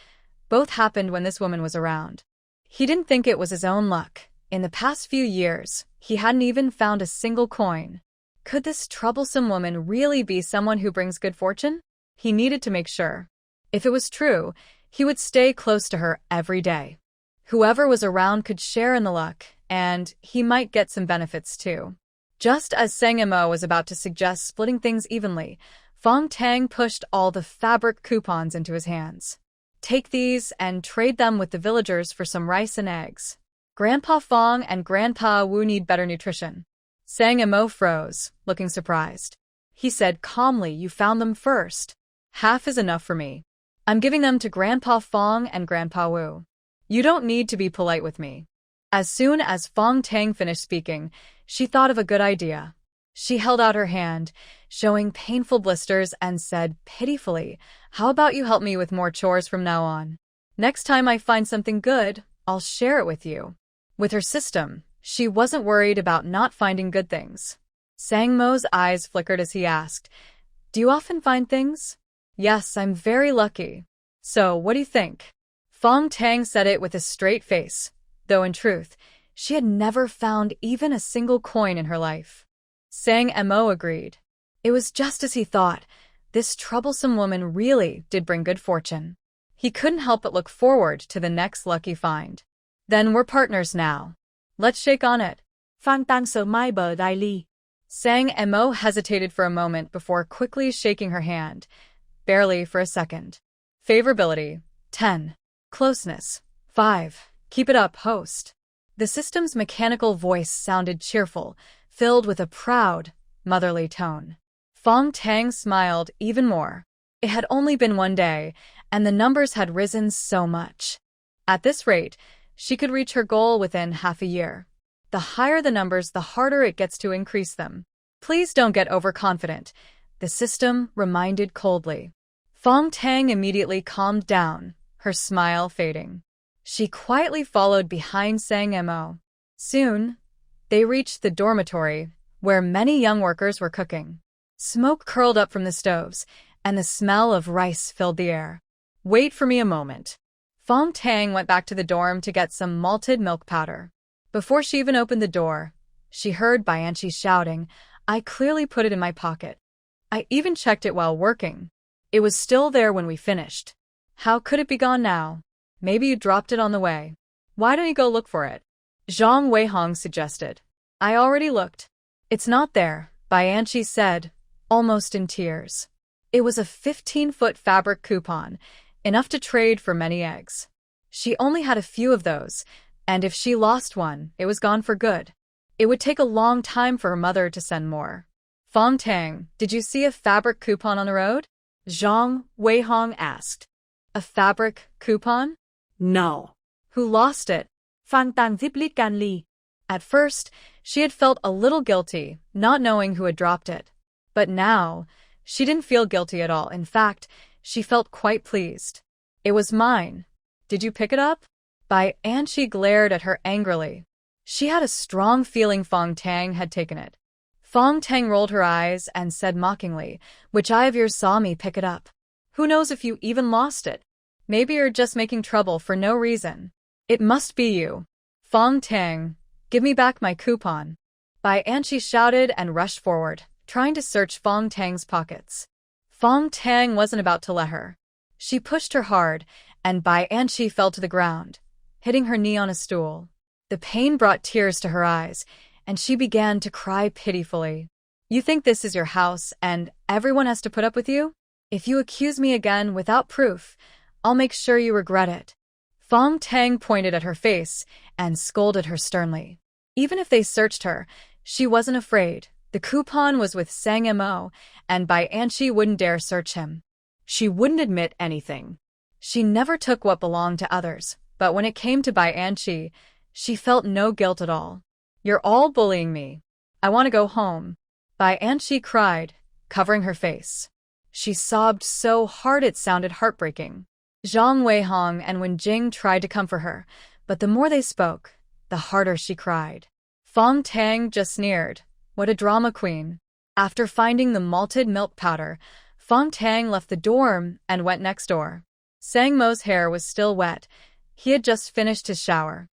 both happened when this woman was around. He didn't think it was his own luck. In the past few years, he hadn't even found a single coin. Could this troublesome woman really be someone who brings good fortune? He needed to make sure. If it was true, he would stay close to her every day. Whoever was around could share in the luck, and he might get some benefits too. Just as Sang Emo was about to suggest splitting things evenly, Fang Tang pushed all the fabric coupons into his hands. Take these and trade them with the villagers for some rice and eggs. Grandpa Fong and Grandpa Wu need better nutrition. Sang Emo froze, looking surprised. He said calmly, "You found them first. Half is enough for me. I'm giving them to Grandpa Fong and Grandpa Wu. You don't need to be polite with me." As soon as Fang Tang finished speaking, she thought of a good idea. She held out her hand, showing painful blisters, and said pitifully, "How about you help me with more chores from now on? Next time I find something good, I'll share it with you." With her system, she wasn't worried about not finding good things. Sang Mo's eyes flickered as he asked, "Do you often find things?" "Yes, I'm very lucky. So, what do you think?" Fang Tang said it with a straight face, though in truth, she had never found even a single coin in her life. Sang Emo agreed. It was just as he thought. This troublesome woman really did bring good fortune. He couldn't help but look forward to the next lucky find. "Then we're partners now. Let's shake on it." Fang Tang sờ mai bờ đai ly. Sang Emo hesitated for a moment before quickly shaking her hand, barely for a second. Favorability, 10. Closeness, 5. Keep it up, host. The system's mechanical voice sounded cheerful, filled with a proud, motherly tone. Fang Tang smiled even more. It had only been one day, and the numbers had risen so much. At this rate, she could reach her goal within half a year. The higher the numbers, the harder it gets to increase them. "Please don't get overconfident," the system reminded coldly. Fang Tang immediately calmed down, her smile fading. She quietly followed behind Sang Emo. Soon, they reached the dormitory, where many young workers were cooking. Smoke curled up from the stoves, and the smell of rice filled the air. "Wait for me a moment." Fang Tang went back to the dorm to get some malted milk powder. Before she even opened the door, she heard Bianchi shouting, "I clearly put it in my pocket. I even checked it while working. It was still there when we finished. How could it be gone now? Maybe you dropped it on the way. Why don't you go look for it?" Zhao Weijie suggested. "I already looked. It's not there," Bianchi said, almost in tears. It was a 15-foot fabric coupon, enough to trade for many eggs. She only had a few of those, and if she lost one, it was gone for good. It would take a long time for her mother to send more. "Fang Tang, did you see a fabric coupon on the road?" Zhao Weijie asked. "A fabric coupon?" No. "Who lost it?" Fang Tang ziplit can ly. At first, she had felt a little guilty, not knowing who had dropped it. But now, she didn't feel guilty at all. In fact, she felt quite pleased. "It was mine. Did you pick it up?" Bianchi glared at her angrily. She had a strong feeling Fang Tang had taken it. Fang Tang rolled her eyes and said mockingly, "Which eye of yours saw me pick it up? Who knows if you even lost it? Maybe you're just making trouble for no reason. It must be you. Fang Tang, give me back my coupon." Bianchi shouted and rushed forward, trying to search Fang Tang's pockets. Fang Tang wasn't about to let her. She pushed her hard, and Bai Anqi fell to the ground, hitting her knee on a stool. The pain brought tears to her eyes, and she began to cry pitifully. You think this is your house, and everyone has to put up with you? If you accuse me again without proof, I'll make sure you regret it. Fang Tang pointed at her face and scolded her sternly. Even if they searched her, she wasn't afraid. The coupon was with Sang Mo, and Bai Anqi wouldn't dare search him. She wouldn't admit anything. She never took what belonged to others, but when it came to Bai Anqi, she felt no guilt at all. You're all bullying me. I want to go home. Bai Anqi cried, covering her face. She sobbed so hard it sounded heartbreaking. Zhang Weijie and Wenjing tried to comfort her, but the more they spoke, the harder she cried. Fang Tang just sneered. What a drama queen. After finding the malted milk powder, Fang Tang left the dorm and went next door. Sang Mo's hair was still wet. He had just finished his shower.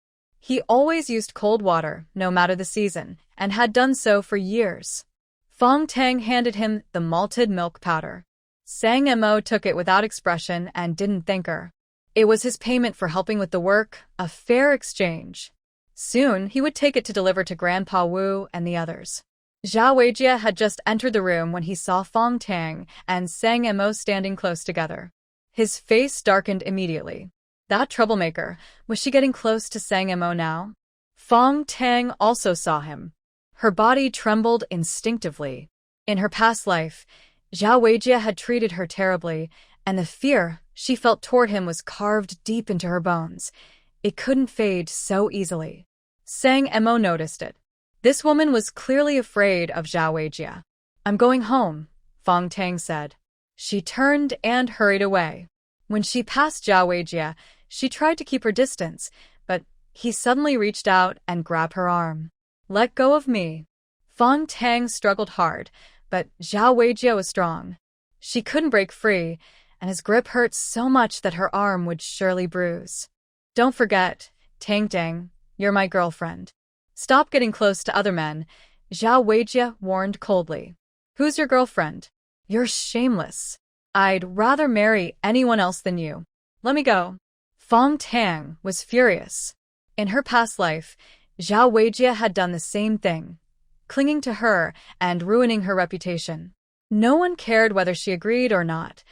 He always used cold water, no matter the season, and had done so for years. Fang Tang handed him the malted milk powder. Sang Mo took it without expression and didn't thank her. It was his payment for helping with the work, a fair exchange. Soon, he would take it to deliver to Grandpa Wu and the others. Zhao Weijie had just entered the room when he saw Fang Tang and Sang Mo standing close together. His face darkened immediately. That troublemaker, was she getting close to Sang Mo now? Fang Tang also saw him. Her body trembled instinctively. In her past life, Zhao Weijie had treated her terribly, and the fear she felt toward him was carved deep into her bones. It couldn't fade so easily. Sang Mo noticed it. This woman was clearly afraid of Zhao Weijie. I'm going home, Fang Tang said. She turned and hurried away. When she passed Zhao Weijie, she tried to keep her distance, but he suddenly reached out and grabbed her arm. Let go of me. Fang Tang struggled hard, but Zhao Weijie was strong. She couldn't break free, and his grip hurt so much that her arm would surely bruise. Don't forget, Tang Tang, you're my girlfriend. Stop getting close to other men, Zhao Weijie warned coldly. Who's your girlfriend? You're shameless. I'd rather marry anyone else than you. Let me go. Fang Tang was furious. In her past life, Zhao Weijie had done the same thing, clinging to her and ruining her reputation. No one cared whether she agreed or not.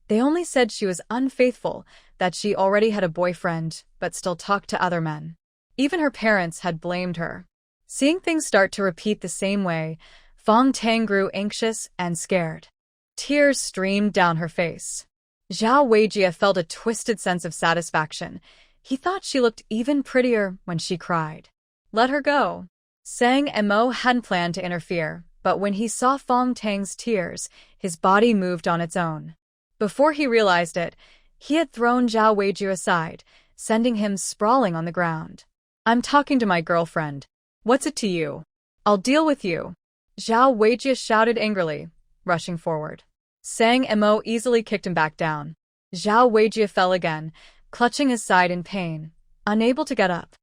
They only said she was unfaithful, that she already had a boyfriend, but still talked to other men. Even her parents had blamed her. Seeing things start to repeat the same way, Fang Tang grew anxious and scared. Tears streamed down her face. Zhao Weijie felt a twisted sense of satisfaction. He thought she looked even prettier when she cried. Let her go. Sang Mo hadn't planned to interfere, but when he saw Fang Tang's tears, his body moved on its own. Before he realized it, he had thrown Zhao Weijie aside, sending him sprawling on the ground. I'm talking to my girlfriend. What's it to you? I'll deal with you. Zhao Weijie shouted angrily, rushing forward. Sang Mo easily kicked him back down. Zhao Weijie fell again, clutching his side in pain, unable to get up.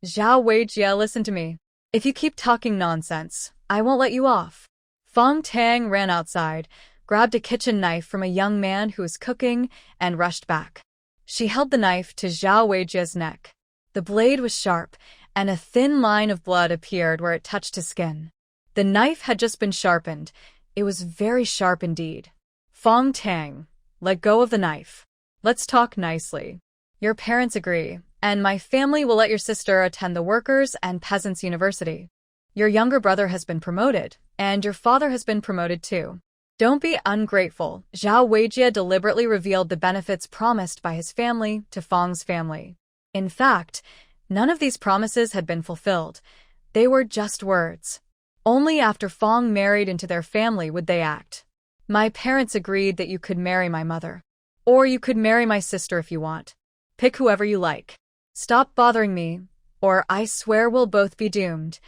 Zhao Weijie, listen to me. If you keep talking nonsense, I won't let you off. Fang Tang ran outside, grabbed a kitchen knife from a young man who was cooking, and rushed back. She held the knife to Zhao Weijie's neck. The blade was sharp, and a thin line of blood appeared where it touched his skin. The knife had just been sharpened. It was very sharp indeed. Fang Tang, let go of the knife. Let's talk nicely. Your parents agree, and my family will let your sister attend the Workers' and Peasants' University. Your younger brother has been promoted, and your father has been promoted too. Don't be ungrateful. Zhao Weijie deliberately revealed the benefits promised by his family to Fang's family. In fact, none of these promises had been fulfilled. They were just words. Only after Fang married into their family would they act. My parents agreed that you could marry my mother. Or you could marry my sister if you want. Pick whoever you like. Stop bothering me, or I swear we'll both be doomed.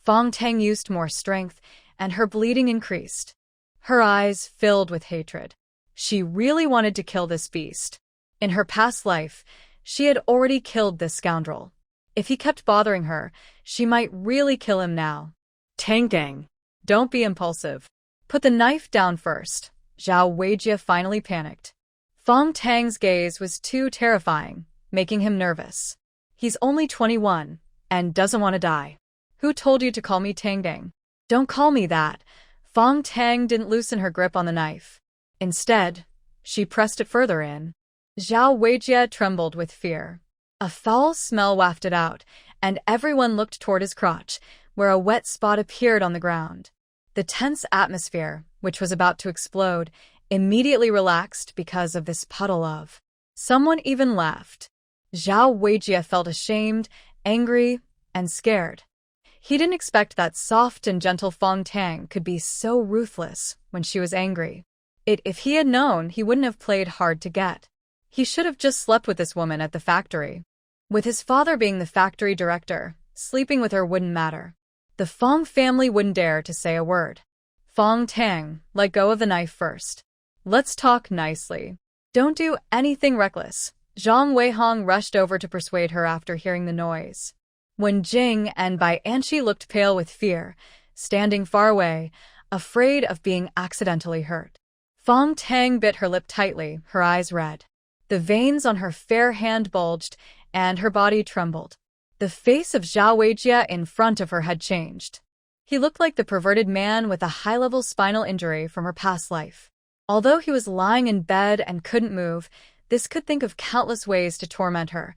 Fang Tang used more strength, and her bleeding increased. Her eyes filled with hatred. She really wanted to kill this beast. In her past life, she had already killed this scoundrel. If he kept bothering her, she might really kill him now. Tang Tang, don't be impulsive. Put the knife down first. Zhao Weijie finally panicked. Fang Tang's gaze was too terrifying, making him nervous. He's only 21 and doesn't want to die. Who told you to call me Tang Dang? Don't call me that. Fang Tang didn't loosen her grip on the knife. Instead, she pressed it further in. Zhao Weijie trembled with fear. A foul smell wafted out, and everyone looked toward his crotch, where a wet spot appeared on the ground. The tense atmosphere, which was about to explode, immediately relaxed because of this puddle of. Someone even laughed. Zhao Weijie felt ashamed, angry, and scared. He didn't expect that soft and gentle Fang Tang could be so ruthless when she was angry. If he had known, he wouldn't have played hard to get. He should have just slept with this woman at the factory. With his father being the factory director, sleeping with her wouldn't matter. The Fong family wouldn't dare to say a word. Fang Tang, let go of the knife first. Let's talk nicely. Don't do anything reckless. Zhang Weihong rushed over to persuade her after hearing the noise. When Jing and Bai Anqi looked pale with fear, standing far away, afraid of being accidentally hurt. Fang Tang bit her lip tightly, her eyes red. The veins on her fair hand bulged, and her body trembled. The face of Zhao Weijie in front of her had changed. He looked like the perverted man with a high-level spinal injury from her past life. Although he was lying in bed and couldn't move, this could think of countless ways to torment her,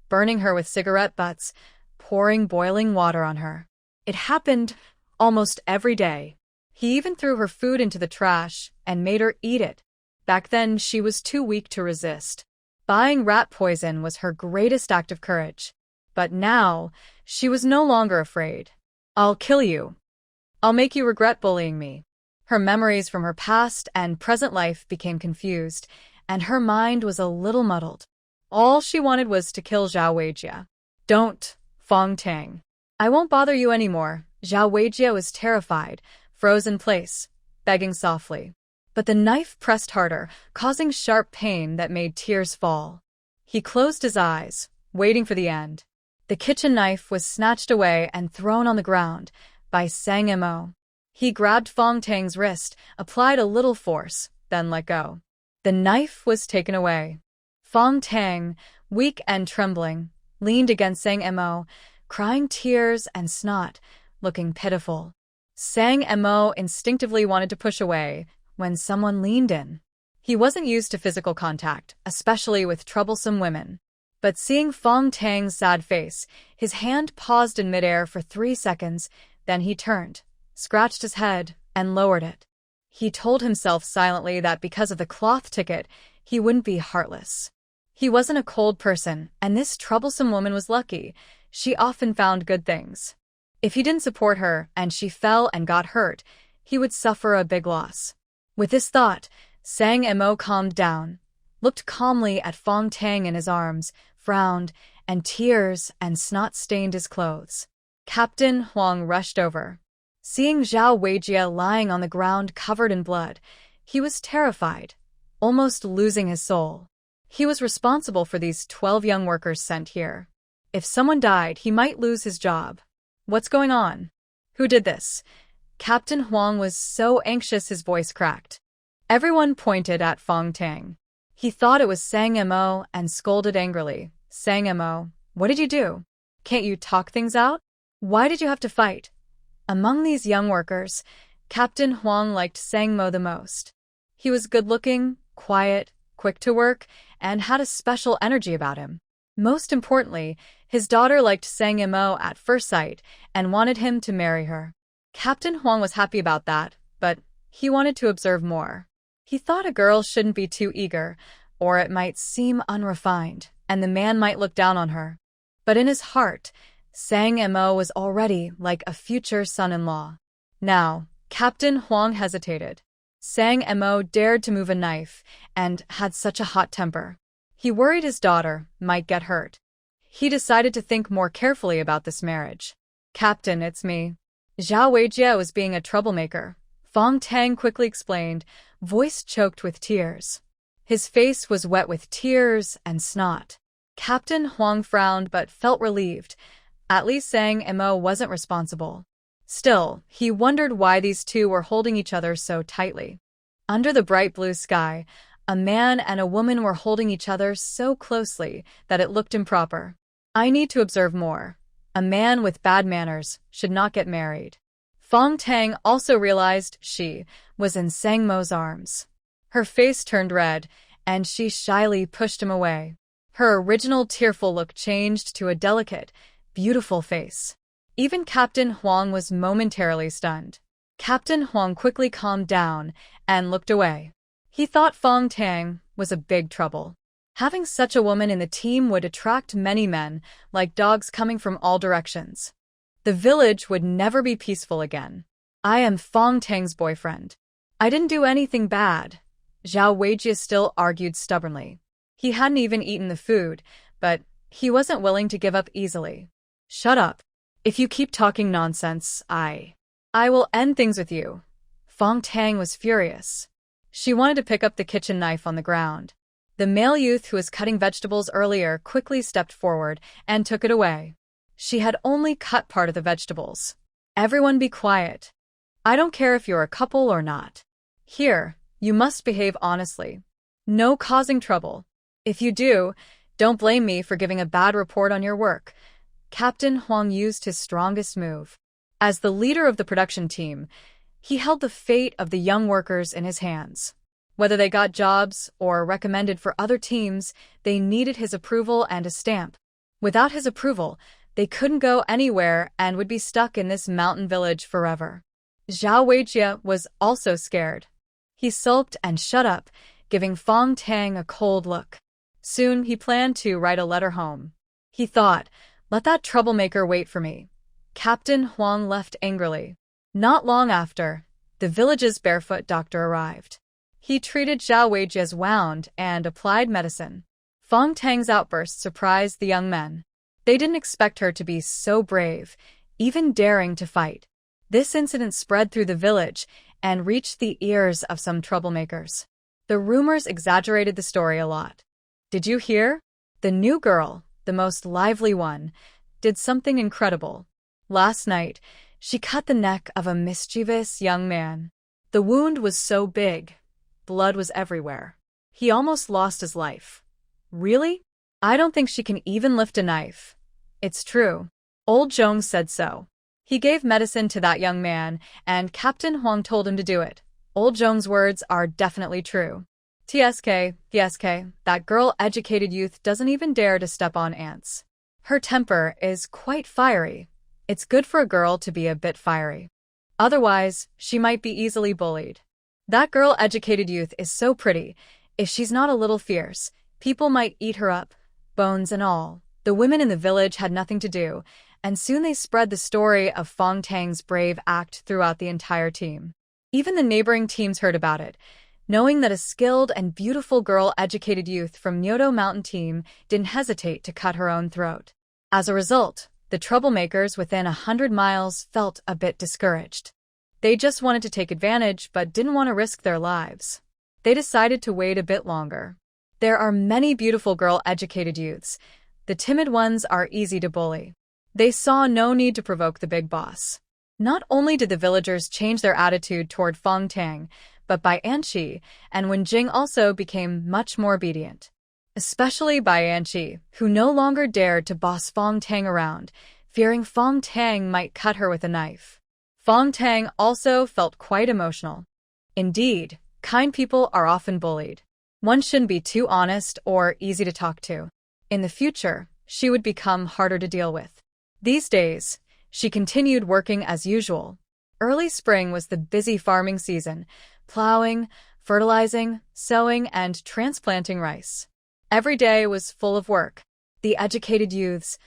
burning her with cigarette butts, pouring boiling water on her. It happened almost every day. He even threw her food into the trash and made her eat it. Back then, she was too weak to resist. Buying rat poison was her greatest act of courage. But now, she was no longer afraid. I'll kill you. I'll make you regret bullying me. Her memories from her past and present life became confused, and her mind was a little muddled. All she wanted was to kill Zhao Weijie. Don't, Fang Tang. I won't bother you anymore. Zhao Weijie was terrified, froze in place, begging softly. But the knife pressed harder, causing sharp pain that made tears fall. He closed his eyes, waiting for the end. The kitchen knife was snatched away and thrown on the ground by Sang Mo. He grabbed Fang Tang's wrist, applied a little force, then let go. The knife was taken away. Fang Tang, weak and trembling, leaned against Sang Mo, crying tears and snot, looking pitiful. Sang Mo instinctively wanted to push away when someone leaned in. He wasn't used to physical contact, especially with troublesome women. But seeing Fang Tang's sad face, his hand paused in midair for 3 seconds, then he turned, scratched his head, and lowered it. He told himself silently that because of the cloth ticket, he wouldn't be heartless. He wasn't a cold person, and this troublesome woman was lucky. She often found good things. If he didn't support her and she fell and got hurt, he would suffer a big loss. With this thought, Sang Mo calmed down, looked calmly at Fang Tang in his arms, frowned, and tears and snot stained his clothes. Captain Huang rushed over. Seeing Zhao Weijie lying on the ground covered in blood, he was terrified, almost losing his soul. He was responsible for these 12 young workers sent here. If someone died, he might lose his job. What's going on? Who did this? Captain Huang was so anxious his voice cracked. Everyone pointed at Fang Tang. He thought it was Sang Mo and scolded angrily. Sang Mo, what did you do? Can't you talk things out? Why did you have to fight? Among these young workers, Captain Huang liked Sang Mo the most. He was good-looking, quiet, quick to work, and had a special energy about him. Most importantly, his daughter liked Sang Mo at first sight and wanted him to marry her. Captain Huang was happy about that, but he wanted to observe more. He thought a girl shouldn't be too eager, or it might seem unrefined, and the man might look down on her. But in his heart, Sang Mo was already like a future son-in-law. Now, Captain Huang hesitated. Sang Mo dared to move a knife and had such a hot temper. He worried his daughter might get hurt. He decided to think more carefully about this marriage. Captain, it's me. Zhao Weijie was being a troublemaker. Fang Tang quickly explained, voice choked with tears. His face was wet with tears and snot. Captain Huang frowned but felt relieved. At least Sang Mo wasn't responsible. Still, he wondered why these two were holding each other so tightly. Under the bright blue sky, a man and a woman were holding each other so closely that it looked improper. I need to observe more. A man with bad manners should not get married. Fang Tang also realized she was in Sang Mo's arms. Her face turned red, and she shyly pushed him away. Her original tearful look changed to a delicate, beautiful face. Even Captain Huang was momentarily stunned. Captain Huang quickly calmed down and looked away. He thought Fang Tang was a big trouble. Having such a woman in the team would attract many men, like dogs coming from all directions. The village would never be peaceful again. I am Fang Tang's boyfriend. I didn't do anything bad. Zhao Weijie still argued stubbornly. He hadn't even eaten the food, but he wasn't willing to give up easily. Shut up. If you keep talking nonsense, I will end things with you. Fang Tang was furious. She wanted to pick up the kitchen knife on the ground. The male youth who was cutting vegetables earlier quickly stepped forward and took it away. She had only cut part of the vegetables. Everyone be quiet. I don't care if you're a couple or not. Here, you must behave honestly. No causing trouble. If you do, don't blame me for giving a bad report on your work. Captain Huang used his strongest move. As the leader of the production team, he held the fate of the young workers in his hands. Whether they got jobs or recommended for other teams, they needed his approval and a stamp. Without his approval, they couldn't go anywhere and would be stuck in this mountain village forever. Zhao Weijie was also scared. He sulked and shut up, giving Fang Tang a cold look. Soon he planned to write a letter home. He thought, let that troublemaker wait for me. Captain Huang left angrily. Not long after, the village's barefoot doctor arrived. He treated Zhao Weijie as wound and applied medicine. Fang Tang's outburst surprised the young men. They didn't expect her to be so brave, even daring to fight. This incident spread through the village and reached the ears of some troublemakers. The rumors exaggerated the story a lot. Did you hear? The new girl, the most lively one, did something incredible. Last night, she cut the neck of a mischievous young man. The wound was so big, blood was everywhere. He almost lost his life. Really? I don't think she can even lift a knife. It's true. Old Zhong said so. He gave medicine to that young man, and Captain Huang told him to do it. Old Zhong's words are definitely true. TSK, that girl-educated youth doesn't even dare to step on ants. Her temper is quite fiery. It's good for a girl to be a bit fiery. Otherwise, she might be easily bullied. That girl-educated youth is so pretty. If she's not a little fierce, people might eat her up, bones and all. The women in the village had nothing to do, and soon they spread the story of Fang Tang's brave act throughout the entire team. Even the neighboring teams heard about it, knowing that a skilled and beautiful girl-educated youth from Myoto Mountain team didn't hesitate to cut her own throat. As a result, the troublemakers within 100 miles felt a bit discouraged. They just wanted to take advantage but didn't want to risk their lives. They decided to wait a bit longer. There are many beautiful girl-educated youths. The timid ones are easy to bully. They saw no need to provoke the big boss. Not only did the villagers change their attitude toward Fang Tang, but Bai Anqi and Wenjing also became much more obedient. Especially Bai Anqi, who no longer dared to boss Fang Tang around, fearing Fang Tang might cut her with a knife. Fang Tang also felt quite emotional. Indeed, kind people are often bullied. One shouldn't be too honest or easy to talk to. In the future, she would become harder to deal with. These days, she continued working as usual. Early spring was the busy farming season, plowing, fertilizing, sowing, and transplanting rice. Every day was full of work. The educated youths,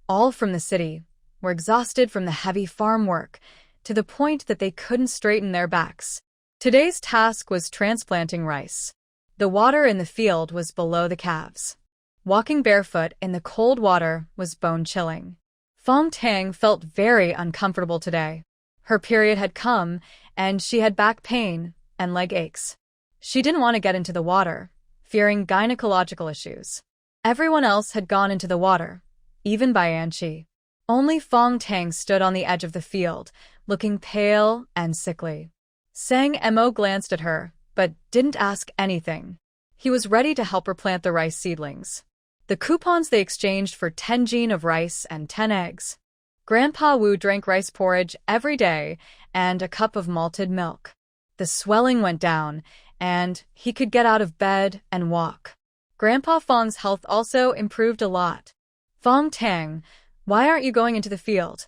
all from the city, were exhausted from the heavy farm work, to the point that they couldn't straighten their backs. Today's task was transplanting rice. The water in the field was below the calves. Walking barefoot in the cold water was bone-chilling. Fang Tang felt very uncomfortable today. Her period had come, and she had back pain and leg aches. She didn't want to get into the water, fearing gynecological issues. Everyone else had gone into the water, even Bai Anqi. Only Fang Tang stood on the edge of the field, looking pale and sickly. Sang Mo glanced at her, but didn't ask anything. He was ready to help her plant the rice seedlings. The coupons they exchanged for 10 jin of rice and 10 eggs. Grandpa Wu drank rice porridge every day and a cup of malted milk. The swelling went down, and he could get out of bed and walk. Grandpa Fong's health also improved a lot. Fang Tang, why aren't you going into the field?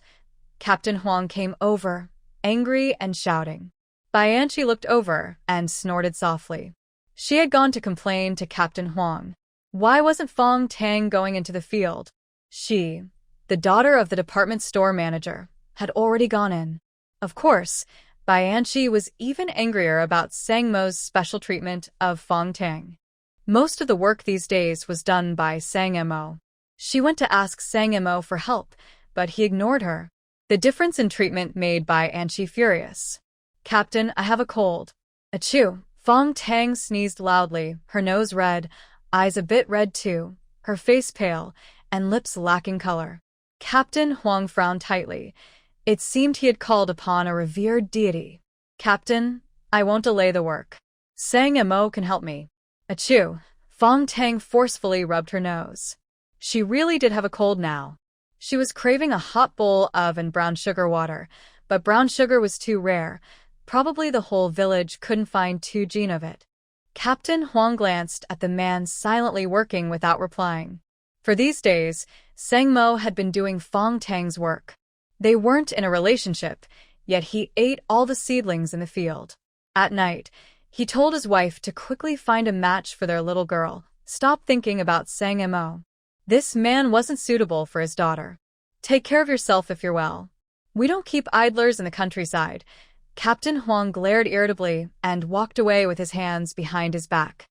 Captain Huang came over, angry and shouting. Bianchi looked over and snorted softly. She had gone to complain to Captain Huang. Why wasn't Fang Tang going into the field? She, the daughter of the department store manager, had already gone in. Of course, Bianchi was even angrier about Sang Mo's special treatment of Fang Tang. Most of the work these days was done by Sang Mo. She went to ask Sang Mo for help, but he ignored her. The difference in treatment made Bianchi furious. Captain, I have a cold. Achoo! Fang Tang sneezed loudly, her nose red, eyes a bit red too, her face pale, and lips lacking color. Captain Huang frowned tightly. It seemed he had called upon a revered deity. Captain, I won't delay the work. Sang Mo can help me. Achoo! Fang Tang forcefully rubbed her nose. She really did have a cold now. She was craving a hot bowl of brown sugar water, but brown sugar was too rare. Probably the whole village couldn't find 2 jin of it. Captain Huang glanced at the man silently working without replying. For these days, Sang Mo had been doing Fang Tang's work. They weren't in a relationship, yet he ate all the seedlings in the field. At night, he told his wife to quickly find a match for their little girl. Stop thinking about Sang Mo. This man wasn't suitable for his daughter. Take care of yourself if you're well. We don't keep idlers in the countryside. Captain Huang glared irritably and walked away with his hands behind his back.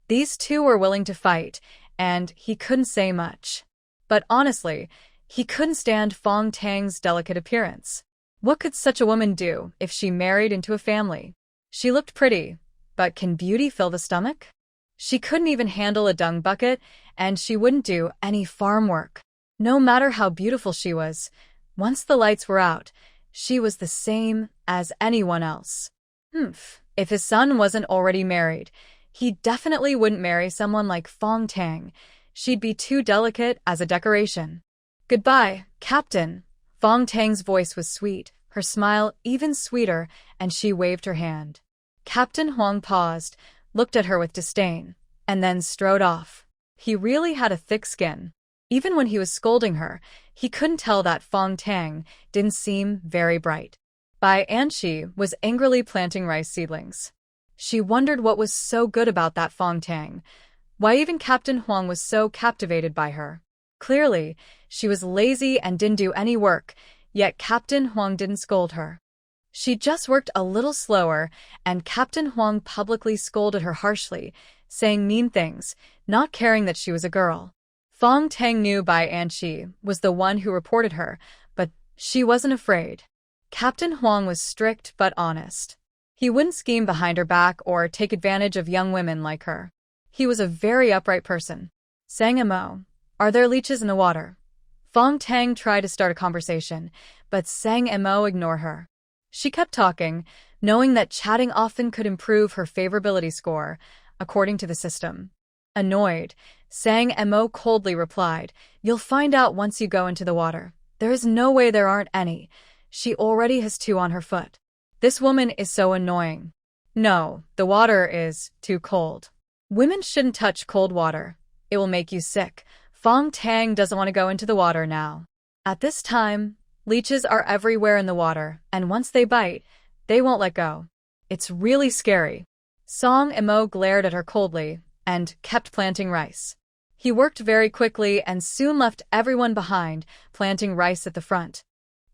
These two were willing to fight, and he couldn't say much. But honestly, he couldn't stand Fang Tang's delicate appearance. What could such a woman do if she married into a family? She looked pretty, but can beauty fill the stomach? She couldn't even handle a dung bucket, and she wouldn't do any farm work. No matter how beautiful she was, once the lights were out, she was the same as anyone else. If his son wasn't already married, he definitely wouldn't marry someone like Fang Tang. She'd be too delicate as a decoration. Goodbye, Captain. Fang Tang's voice was sweet, her smile even sweeter, and she waved her hand. Captain Huang paused, looked at her with disdain, and then strode off. He really had a thick skin. Even when he was scolding her, he couldn't tell that Fang Tang didn't seem very bright. Bianchi was angrily planting rice seedlings. She wondered what was so good about that Fang Tang. Why even Captain Huang was so captivated by her. Clearly, she was lazy and didn't do any work, yet Captain Huang didn't scold her. She just worked a little slower, and Captain Huang publicly scolded her harshly, saying mean things, not caring that she was a girl. Fang Tang knew Bianchi was the one who reported her, but she wasn't afraid. Captain Huang was strict but honest. He wouldn't scheme behind her back or take advantage of young women like her. He was a very upright person. Sang Mo, are there leeches in the water? Fang Tang tried to start a conversation, but Sang Mo ignored her. She kept talking, knowing that chatting often could improve her favorability score, according to the system. Annoyed, Sang Mo coldly replied, "You'll find out once you go into the water. There is no way there aren't any. She already has 2 on her foot. This woman is so annoying. No, the water is too cold. Women shouldn't touch cold water. It will make you sick. Fang Tang doesn't want to go into the water now. At this time, leeches are everywhere in the water, and once they bite, they won't let go. It's really scary." Sang Mo glared at her coldly and kept planting rice. He worked very quickly and soon left everyone behind, planting rice at the front.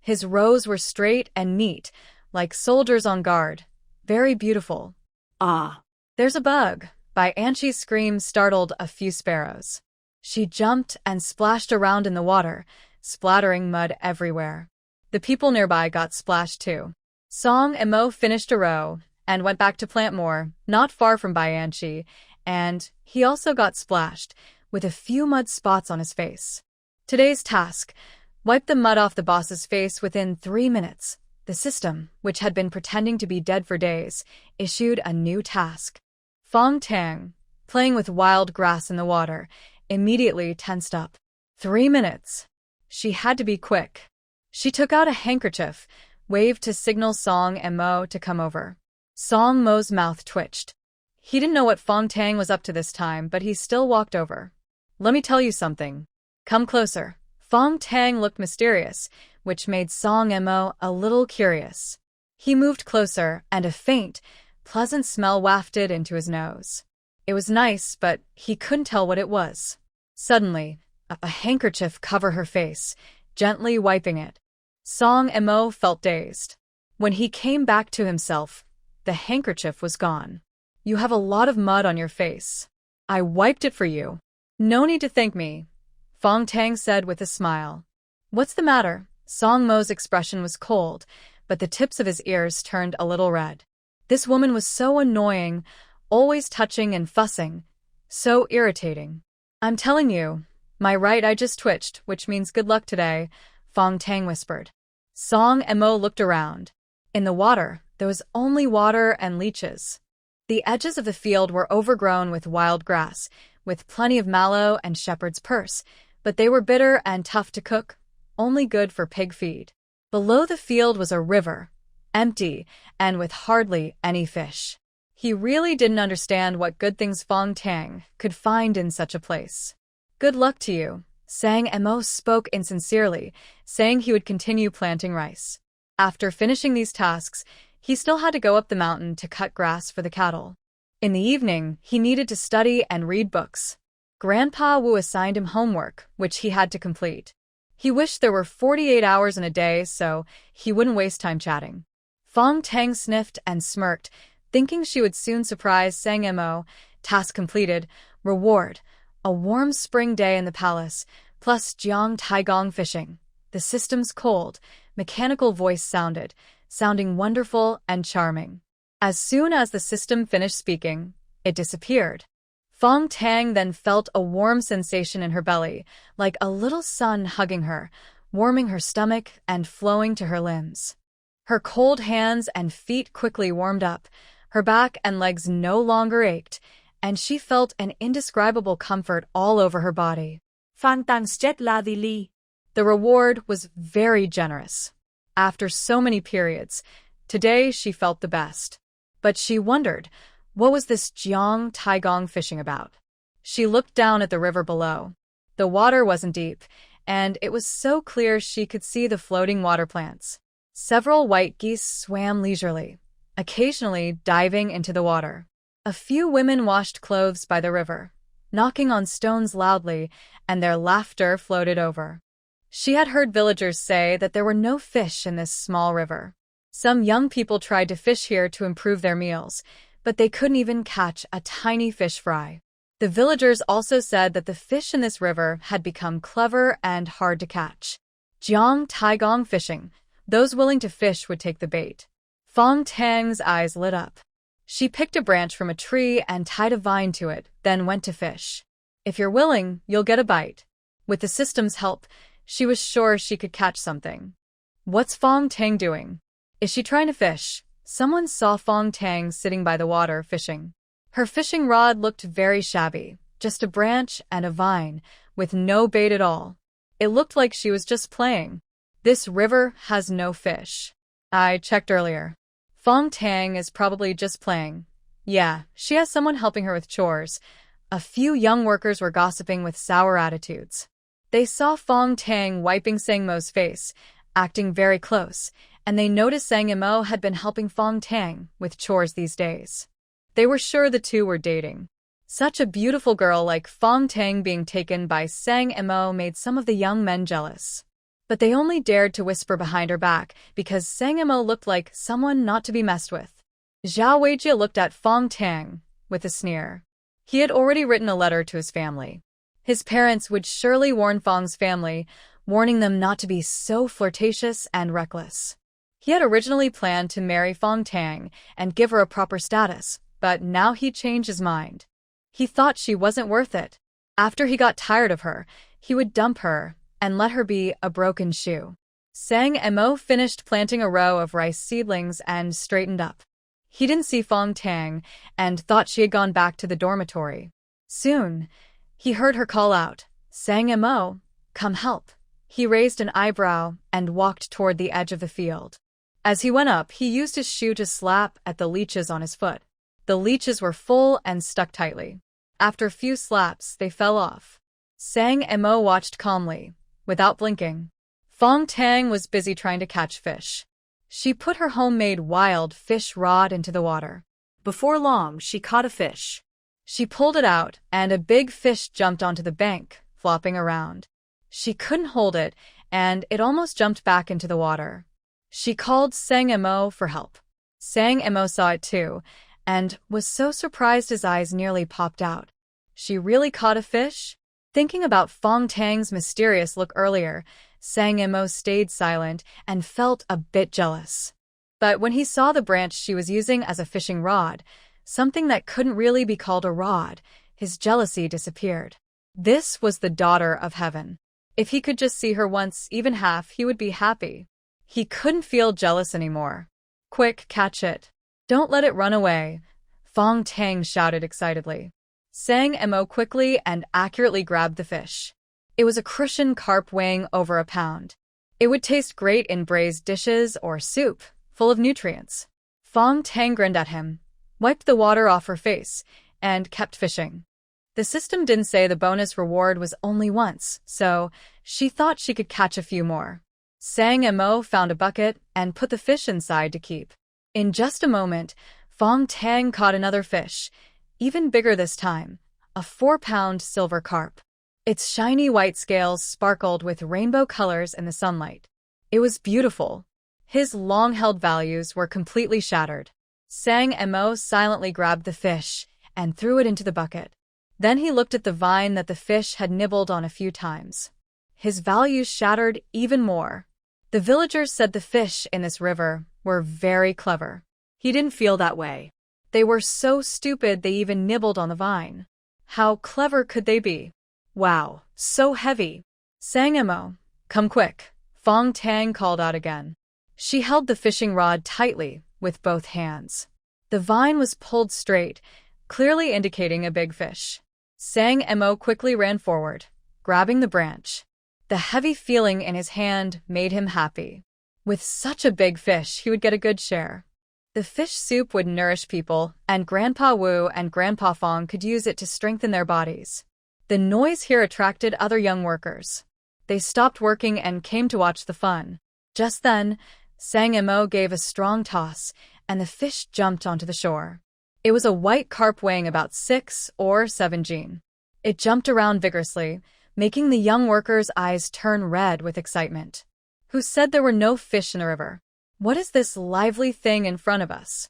His rows were straight and neat, like soldiers on guard. Very beautiful. Ah! There's a bug. Bianchi's scream startled a few sparrows. She jumped and splashed around in the water, splattering mud everywhere. The people nearby got splashed too. Sang Mo finished a row and went back to plant more, not far from Bianchi, and he also got splashed, with a few mud spots on his face. Today's task: wipe the mud off the boss's face within 3 minutes. The system, which had been pretending to be dead for days, issued a new task. Fang Tang, playing with wild grass in the water, immediately tensed up. 3 minutes. She had to be quick. She took out a handkerchief, waved to signal Song and Mo to come over. Song Mo's mouth twitched. He didn't know what Fang Tang was up to this time, but he still walked over. Let me tell you something. Come closer. Fang Tang looked mysterious, which made Song and Mo a little curious. He moved closer, and a faint, pleasant smell wafted into his nose. It was nice, but he couldn't tell what it was. Suddenly, a handkerchief covered her face, gently wiping it. Song and Mo felt dazed. When he came back to himself, the handkerchief was gone. You have a lot of mud on your face. I wiped it for you. No need to thank me, Fang Tang said with a smile. What's the matter? Song Mo's expression was cold, but the tips of his ears turned a little red. This woman was so annoying, always touching and fussing. So irritating. I'm telling you, my right eye just twitched, which means good luck today, Fang Tang whispered. Song and Mo looked around. In the water, there was only water and leeches. The edges of the field were overgrown with wild grass, with plenty of mallow and shepherd's purse, but they were bitter and tough to cook, only good for pig feed. Below the field was a river, empty and with hardly any fish. He really didn't understand what good things Fang Tang could find in such a place. Good luck to you, Sang and Mo spoke insincerely, saying he would continue planting rice. After finishing these tasks, he still had to go up the mountain to cut grass for the cattle. In the evening, he needed to study and read books. Grandpa Wu assigned him homework, which he had to complete. He wished there were 48 hours in a day so he wouldn't waste time chatting. Fang Tang sniffed and smirked, thinking she would soon surprise Sang and Mo. Task completed. Reward. A warm spring day in the palace, plus Jiang Taigong fishing. The system's cold, mechanical voice sounding wonderful and charming. As soon as the system finished speaking, it disappeared. Fang Tang then felt a warm sensation in her belly, like a little sun hugging her, warming her stomach and flowing to her limbs. Her cold hands and feet quickly warmed up, her back and legs no longer ached, and she felt an indescribable comfort all over her body. Fang Tang's jet la di li. The reward was very generous. After so many periods, today she felt the best. But she wondered, what was this Jiang Taigong fishing about? She looked down at the river below. The water wasn't deep, and it was so clear she could see the floating water plants. Several white geese swam leisurely, occasionally diving into the water. A few women washed clothes by the river, knocking on stones loudly, and their laughter floated over. She had heard villagers say that there were no fish in this small river. Some young people tried to fish here to improve their meals, but they couldn't even catch a tiny fish fry. The villagers also said that the fish in this river had become clever and hard to catch. Jiang Taigong fishing. Those willing to fish would take the bait. Fang Tang's eyes lit up. She picked a branch from a tree and tied a vine to it, then went to fish. If you're willing, you'll get a bite. With the system's help, she was sure she could catch something. What's Fang Tang doing? Is she trying to fish? Someone saw Fang Tang sitting by the water fishing. Her fishing rod looked very shabby, just a branch and a vine, with no bait at all. It looked like she was just playing. This river has no fish. I checked earlier. Fang Tang is probably just playing. Yeah, she has someone helping her with chores. A few young workers were gossiping with sour attitudes. They saw Fang Tang wiping Sang Mo's face, acting very close, and they noticed Sang and Mo had been helping Fang Tang with chores these days. They were sure the two were dating. Such a beautiful girl like Fang Tang being taken by Sang and Mo made some of the young men jealous. But they only dared to whisper behind her back because Sang and Mo looked like someone not to be messed with. Zhao Weijie looked at Fang Tang with a sneer. He had already written a letter to his family. His parents would surely warn Fang's family, warning them not to be so flirtatious and reckless. He had originally planned to marry Fang Tang and give her a proper status, but now he changed his mind. He thought she wasn't worth it. After he got tired of her, he would dump her and let her be a broken shoe. Sang Mo finished planting a row of rice seedlings and straightened up. He didn't see Fang Tang and thought she had gone back to the dormitory. Soon, he heard her call out, "Sang Mo, come help." He raised an eyebrow and walked toward the edge of the field. As he went up, he used his shoe to slap at the leeches on his foot. The leeches were full and stuck tightly. After a few slaps, they fell off. Sang Mo watched calmly, without blinking. Fang Tang was busy trying to catch fish. She put her homemade wild fish rod into the water. Before long, she caught a fish. She pulled it out, and a big fish jumped onto the bank, flopping around. She couldn't hold it, and it almost jumped back into the water. She called Sang Mo for help. Sang Mo saw it too, and was so surprised his eyes nearly popped out. She really caught a fish? Thinking about Fang Tang's mysterious look earlier, Sang Mo stayed silent and felt a bit jealous. But when he saw the branch she was using as a fishing rod, something that couldn't really be called a rod, his jealousy disappeared. This was the daughter of heaven. If he could just see her once, even half, he would be happy. He couldn't feel jealous anymore. "Quick, catch it. Don't let it run away," Fang Tang shouted excitedly. Sang Mo quickly and accurately grabbed the fish. It was a crucian carp weighing over a pound. It would taste great in braised dishes or soup, full of nutrients. Fang Tang grinned at him, wiped the water off her face, and kept fishing. The system didn't say the bonus reward was only once, so she thought she could catch a few more. Sang Mo found a bucket and put the fish inside to keep. In just a moment, Fang Tang caught another fish, even bigger this time, a 4-pound silver carp. Its shiny white scales sparkled with rainbow colors in the sunlight. It was beautiful. His long-held values were completely shattered. Sang Mo silently grabbed the fish and threw it into the bucket. Then he looked at the vine that the fish had nibbled on a few times. His values shattered even more. The villagers said the fish in this river were very clever. He didn't feel that way. They were so stupid they even nibbled on the vine. How clever could they be? Wow, so heavy. Sang Mo, come quick, Fang Tang called out again. She held the fishing rod tightly with both hands. The vine was pulled straight, clearly indicating a big fish. Sang Mo quickly ran forward, grabbing the branch. The heavy feeling in his hand made him happy. With such a big fish, he would get a good share. The fish soup would nourish people, and Grandpa Wu and Grandpa Fong could use it to strengthen their bodies. The noise here attracted other young workers. They stopped working and came to watch the fun. Just then, Sang Mo gave a strong toss, and the fish jumped onto the shore. It was a white carp weighing about 6 or 7 jin. It jumped around vigorously, making the young workers' eyes turn red with excitement. Who said there were no fish in the river? What is this lively thing in front of us?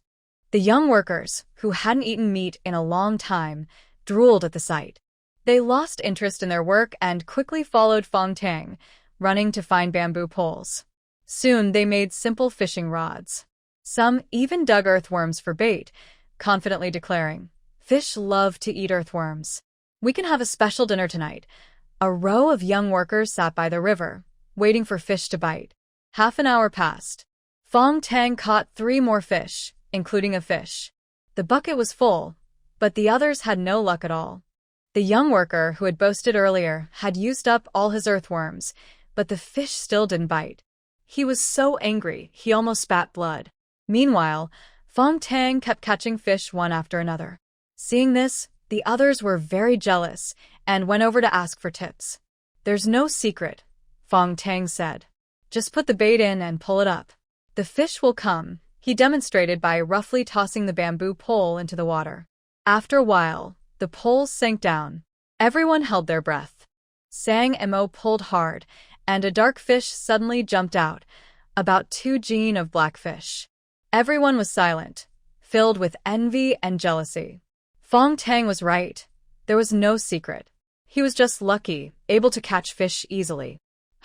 The young workers, who hadn't eaten meat in a long time, drooled at the sight. They lost interest in their work and quickly followed Fang Tang, running to find bamboo poles. Soon they made simple fishing rods. Some even dug earthworms for bait, confidently declaring, "Fish love to eat earthworms. We can have a special dinner tonight." A row of young workers sat by the river, waiting for fish to bite. Half an hour passed. Fang Tang caught 3 more fish, including a fish. The bucket was full, but the others had no luck at all. The young worker who had boasted earlier had used up all his earthworms, but the fish still didn't bite. He was so angry, he almost spat blood. Meanwhile, Fang Tang kept catching fish one after another. Seeing this, the others were very jealous and went over to ask for tips. "There's no secret," Fang Tang said. "Just put the bait in and pull it up. The fish will come," he demonstrated by roughly tossing the bamboo pole into the water. After a while, the poles sank down. Everyone held their breath. Sang Mo pulled hard, and a dark fish suddenly jumped out, about 2 jin of black fish. Everyone was silent, filled with envy and jealousy. Fang Tang was right. There was no secret. He was just lucky, able to catch fish easily.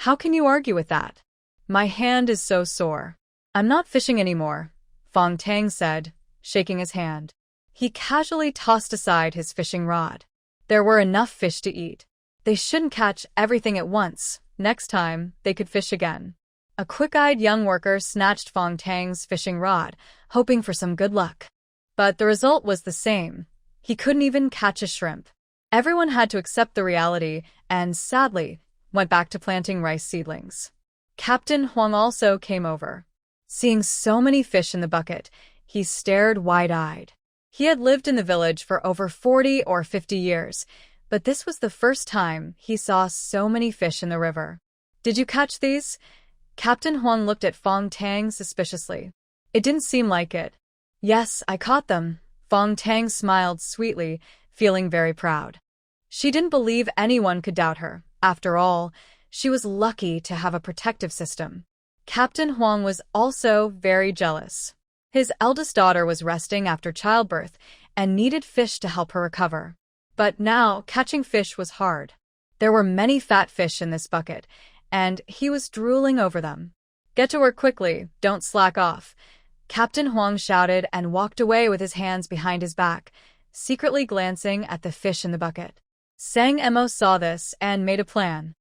How can you argue with that? "My hand is so sore. I'm not fishing anymore," Fang Tang said, shaking his hand. He casually tossed aside his fishing rod. There were enough fish to eat. They shouldn't catch everything at once. Next time, they could fish again. A quick-eyed young worker snatched Fang Tang's fishing rod, hoping for some good luck. But the result was the same. He couldn't even catch a shrimp. Everyone had to accept the reality and, sadly, went back to planting rice seedlings. Captain Huang also came over. Seeing so many fish in the bucket, he stared wide-eyed. He had lived in the village for over 40 or 50 years, but this was the first time he saw so many fish in the river. "Did you catch these?" Captain Huang looked at Fang Tang suspiciously. It didn't seem like it. "Yes, I caught them." Fang Tang smiled sweetly, feeling very proud. She didn't believe anyone could doubt her. After all, she was lucky to have a protective system. Captain Huang was also very jealous. His eldest daughter was resting after childbirth and needed fish to help her recover. But now, catching fish was hard. There were many fat fish in this bucket, and he was drooling over them. "Get to work quickly, don't slack off," Captain Huang shouted and walked away with his hands behind his back, secretly glancing at the fish in the bucket. Sang Emo saw this and made a plan.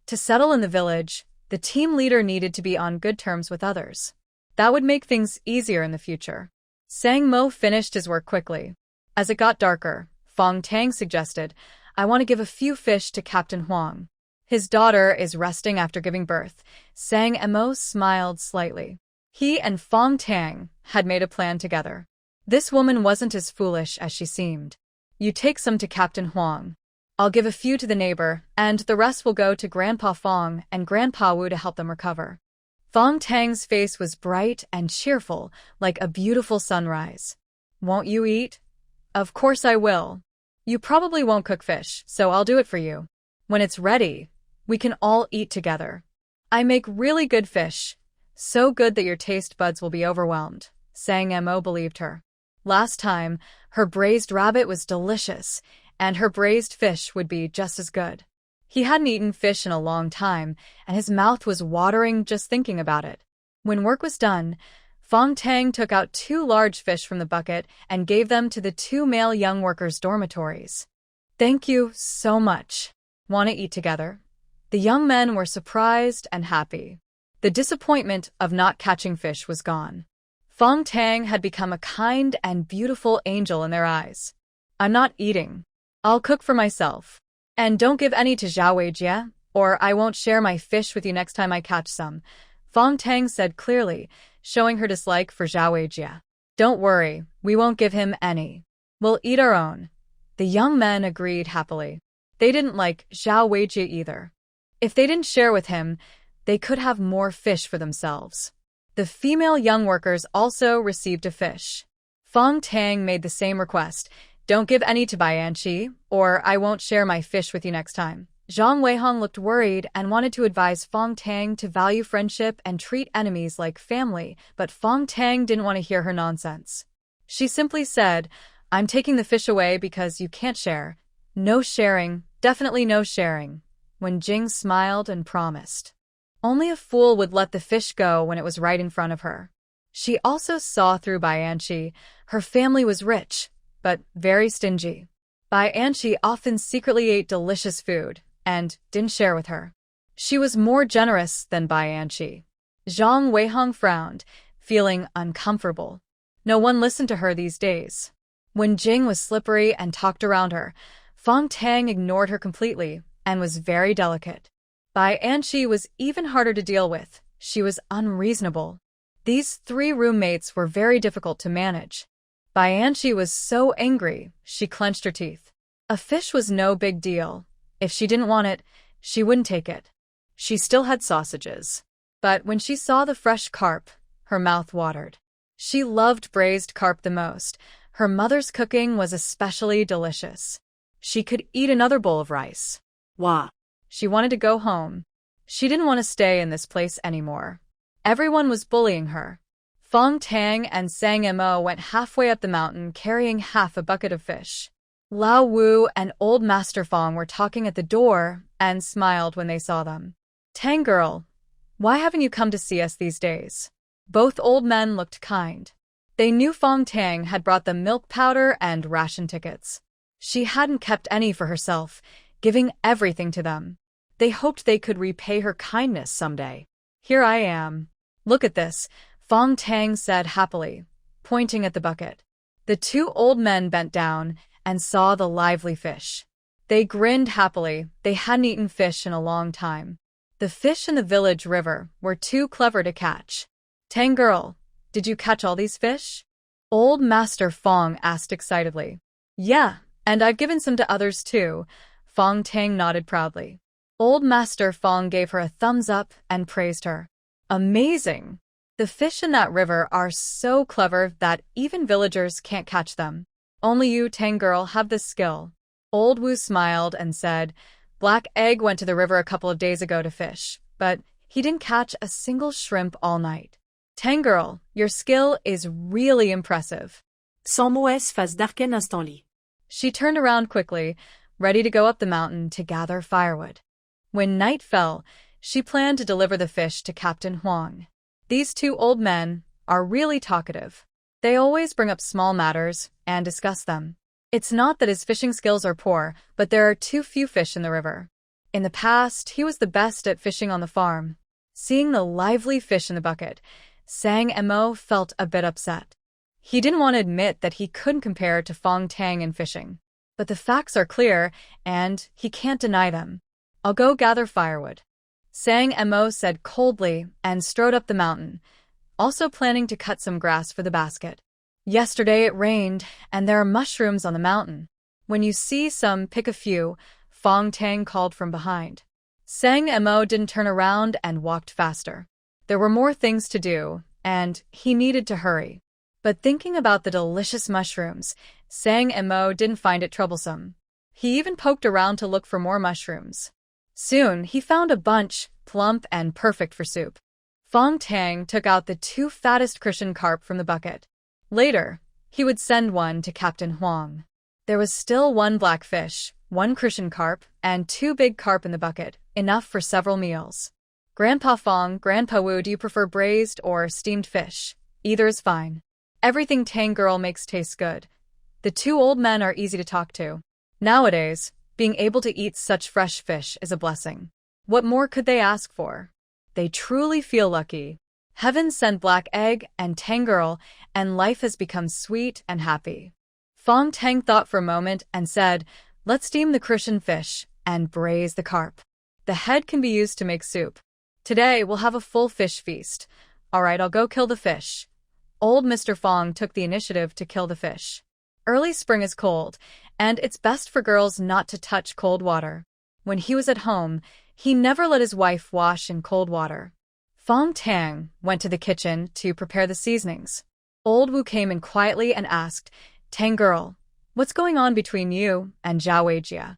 To settle in the village, the team leader needed to be on good terms with others. That would make things easier in the future. Sang Mo finished his work quickly. As it got darker, Fang Tang suggested, "I want to give a few fish to Captain Huang. His daughter is resting after giving birth." Sang Emo smiled slightly. He and Fang Tang had made a plan together. This woman wasn't as foolish as she seemed. "You take some to Captain Huang. I'll give a few to the neighbor, and the rest will go to Grandpa Fong and Grandpa Wu to help them recover." Fang Tang's face was bright and cheerful, like a beautiful sunrise. "Won't you eat?" "Of course I will. You probably won't cook fish, so I'll do it for you. When it's ready, we can all eat together. I make really good fish. So good that your taste buds will be overwhelmed." Sang Mo believed her. Last time, her braised rabbit was delicious, and her braised fish would be just as good. He hadn't eaten fish in a long time, and his mouth was watering just thinking about it. When work was done, Fang Tang took out 2 large fish from the bucket and gave them to the 2 male young workers' dormitories. "Thank you so much. Want to eat together?" The young men were surprised and happy. The disappointment of not catching fish was gone. Fang Tang had become a kind and beautiful angel in their eyes. "I'm not eating. I'll cook for myself. And don't give any to Zhao Weijie, or I won't share my fish with you next time I catch some," Fang Tang said clearly, showing her dislike for Zhao Weijie. "Don't worry, we won't give him any. We'll eat our own." The young men agreed happily. They didn't like Zhao Weijie either. If they didn't share with him, they could have more fish for themselves. The female young workers also received a fish. Fang Tang made the same request. "Don't give any to Bianchi, or I won't share my fish with you next time." Zhang Weihong looked worried and wanted to advise Fang Tang to value friendship and treat enemies like family, but Fang Tang didn't want to hear her nonsense. She simply said, "I'm taking the fish away because you can't share. No sharing, definitely no sharing." When Jing smiled and promised. Only a fool would let the fish go when it was right in front of her. She also saw through Bianchi. Her family was rich, but very stingy. Bianchi often secretly ate delicious food and didn't share with her. She was more generous than Bianchi. Zhang Weihong frowned, feeling uncomfortable. No one listened to her these days. When Jing was slippery and talked around her, Fang Tang ignored her completely and was very delicate. Bianchi was even harder to deal with. She was unreasonable. These 3 roommates were very difficult to manage. Bianchi was so angry, she clenched her teeth. A fish was no big deal. If she didn't want it, she wouldn't take it. She still had sausages. But when she saw the fresh carp, her mouth watered. She loved braised carp the most. Her mother's cooking was especially delicious. She could eat another bowl of rice. Wah! She wanted to go home. She didn't want to stay in this place anymore. Everyone was bullying her. Fang Tang and Sang Mo went halfway up the mountain carrying half a bucket of fish. Lao Wu and Old Master Fong were talking at the door and smiled when they saw them. "Tang girl, why haven't you come to see us these days?" Both old men looked kind. They knew Fang Tang had brought them milk powder and ration tickets. She hadn't kept any for herself, giving everything to them. They hoped they could repay her kindness someday. Here I am. Look at this, Fang Tang said happily, pointing at the bucket. The two old men bent down and saw the lively fish. They grinned happily. They hadn't eaten fish in a long time. The fish in the village river were too clever to catch. Tang girl, did you catch all these fish? Old Master Fong asked excitedly. Yeah, and I've given some to others too. Fong Tang nodded proudly. Old Master Fong gave her a thumbs up and praised her. Amazing! The fish in that river are so clever that even villagers can't catch them. Only you, Tang girl, have this skill. Old Wu smiled and said, Black Egg went to the river a couple of days ago to fish, but he didn't catch a single shrimp all night. Tang girl, your skill is really impressive. Sans mauvaise face d'Arken instant-ly. She turned around quickly, ready to go up the mountain to gather firewood. When night fell, she planned to deliver the fish to Captain Huang. These two old men are really talkative. They always bring up small matters and discuss them. It's not that his fishing skills are poor, but there are too few fish in the river. In the past, he was the best at fishing on the farm. Seeing the lively fish in the bucket, Sang Mo felt a bit upset. He didn't want to admit that he couldn't compare to Fong Tang in fishing. But the facts are clear, and he can't deny them. I'll go gather firewood. Sang Mo said coldly and strode up the mountain, also planning to cut some grass for the basket. Yesterday it rained, and there are mushrooms on the mountain. When you see some, pick a few, Fong Tang called from behind. Sang Mo didn't turn around and walked faster. There were more things to do, and he needed to hurry. But thinking about the delicious mushrooms, Sang Mo didn't find it troublesome. He even poked around to look for more mushrooms. Soon, he found a bunch, plump and perfect for soup. Fong Tang took out the two fattest Christian carp from the bucket. Later, he would send one to Captain Huang. There was still one black fish, one Christian carp, and two big carp in the bucket, enough for several meals. Grandpa Fong, Grandpa Wu, do you prefer braised or steamed fish? Either is fine. Everything Tang girl makes taste good. The two old men are easy to talk to. Nowadays, being able to eat such fresh fish is a blessing. What more could they ask for? They truly feel lucky. Heaven sent Black Egg and Tang girl, and life has become sweet and happy. Fong Tang thought for a moment and said, let's steam the Christian fish and braise the carp. The head can be used to make soup. Today we'll have a full fish feast. All right, I'll go kill the fish. Old Mr. Fong took the initiative to kill the fish. Early spring is cold, and it's best for girls not to touch cold water. When he was at home, he never let his wife wash in cold water. Fong Tang went to the kitchen to prepare the seasonings. Old Wu came in quietly and asked, Tang girl, what's going on between you and Zhao Weijie?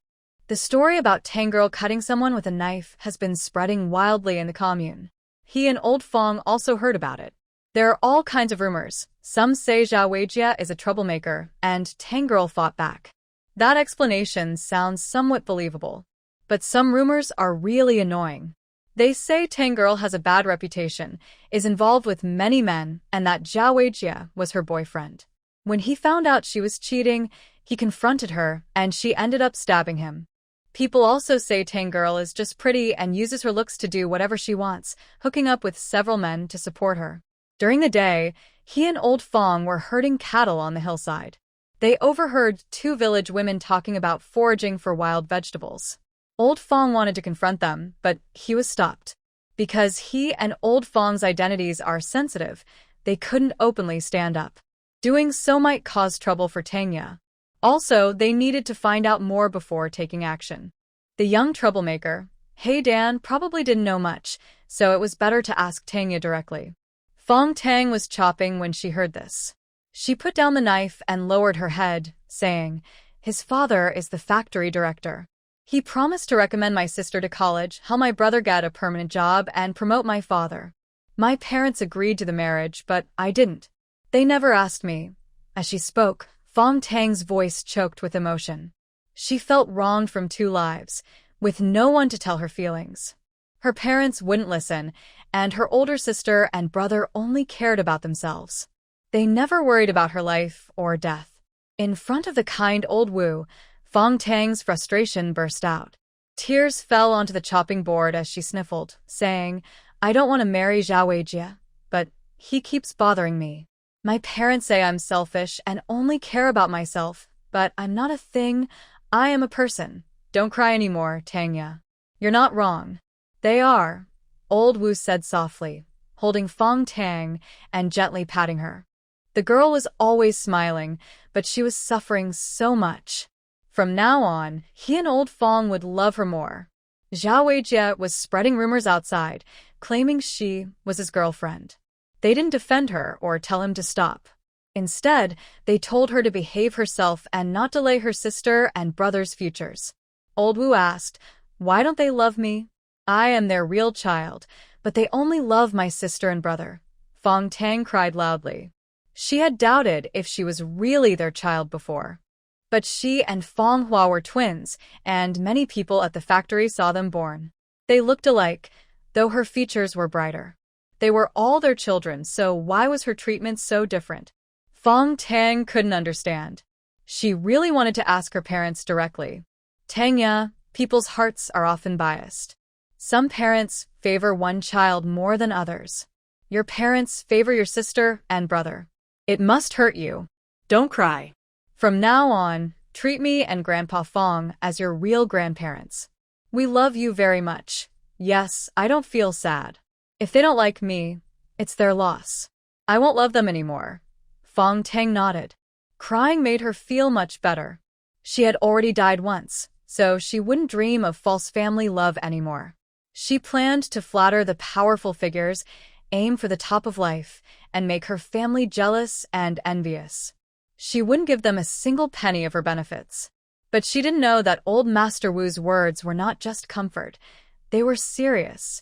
The story about Tang girl cutting someone with a knife has been spreading wildly in the commune. He and old Fong also heard about it. There are all kinds of rumors. Some say Zhao Weijie is a troublemaker, and Tang girl fought back. That explanation sounds somewhat believable. But some rumors are really annoying. They say Tang girl has a bad reputation, is involved with many men, and that Zhao Weijie was her boyfriend. When he found out she was cheating, he confronted her, and she ended up stabbing him. People also say Tang girl is just pretty and uses her looks to do whatever she wants, hooking up with several men to support her. During the day, he and old Fong were herding cattle on the hillside. They overheard two village women talking about foraging for wild vegetables. Old Fong wanted to confront them, but he was stopped. Because he and old Fong's identities are sensitive, they couldn't openly stand up. Doing so might cause trouble for Tangya. Also, they needed to find out more before taking action. The young troublemaker, Hey Dan, probably didn't know much, so it was better to ask Tangya directly. Fong Tang was chopping when she heard this. She put down the knife and lowered her head, saying, his father is the factory director. He promised to recommend my sister to college, help my brother get a permanent job, and promote my father. My parents agreed to the marriage, but I didn't. They never asked me. As she spoke, Fong Tang's voice choked with emotion. She felt wronged from two lives, with no one to tell her feelings. Her parents wouldn't listen, and her older sister and brother only cared about themselves. They never worried about her life or death. In front of the kind old Wu, Fong Tang's frustration burst out. Tears fell onto the chopping board as she sniffled, saying, I don't want to marry Zhao Weijie, but he keeps bothering me. My parents say I'm selfish and only care about myself, but I'm not a thing. I am a person. Don't cry anymore, Tanya. You're not wrong. They are, old Wu said softly, holding Fang Tang and gently patting her. The girl was always smiling, but she was suffering so much. From now on, he and old Fong would love her more. Zhao Weijie was spreading rumors outside, claiming she was his girlfriend. They didn't defend her or tell him to stop. Instead, they told her to behave herself and not delay her sister and brother's futures. Old Wu asked, "Why don't they love me? I am their real child, but they only love my sister and brother." Fang Tang cried loudly. She had doubted if she was really their child before. But she and Fong Hua were twins, and many people at the factory saw them born. They looked alike, though her features were brighter. They were all their children, so why was her treatment so different? Fang Tang couldn't understand. She really wanted to ask her parents directly. Tanya, people's hearts are often biased. Some parents favor one child more than others. Your parents favor your sister and brother. It must hurt you. Don't cry. From now on, treat me and Grandpa Fong as your real grandparents. We love you very much. Yes, I don't feel sad. If they don't like me, it's their loss. I won't love them anymore. Fang Tang nodded. Crying made her feel much better. She had already died once, so she wouldn't dream of false family love anymore. She planned to flatter the powerful figures, aim for the top of life, and make her family jealous and envious. She wouldn't give them a single penny of her benefits. But she didn't know that old Master Wu's words were not just comfort. They were serious.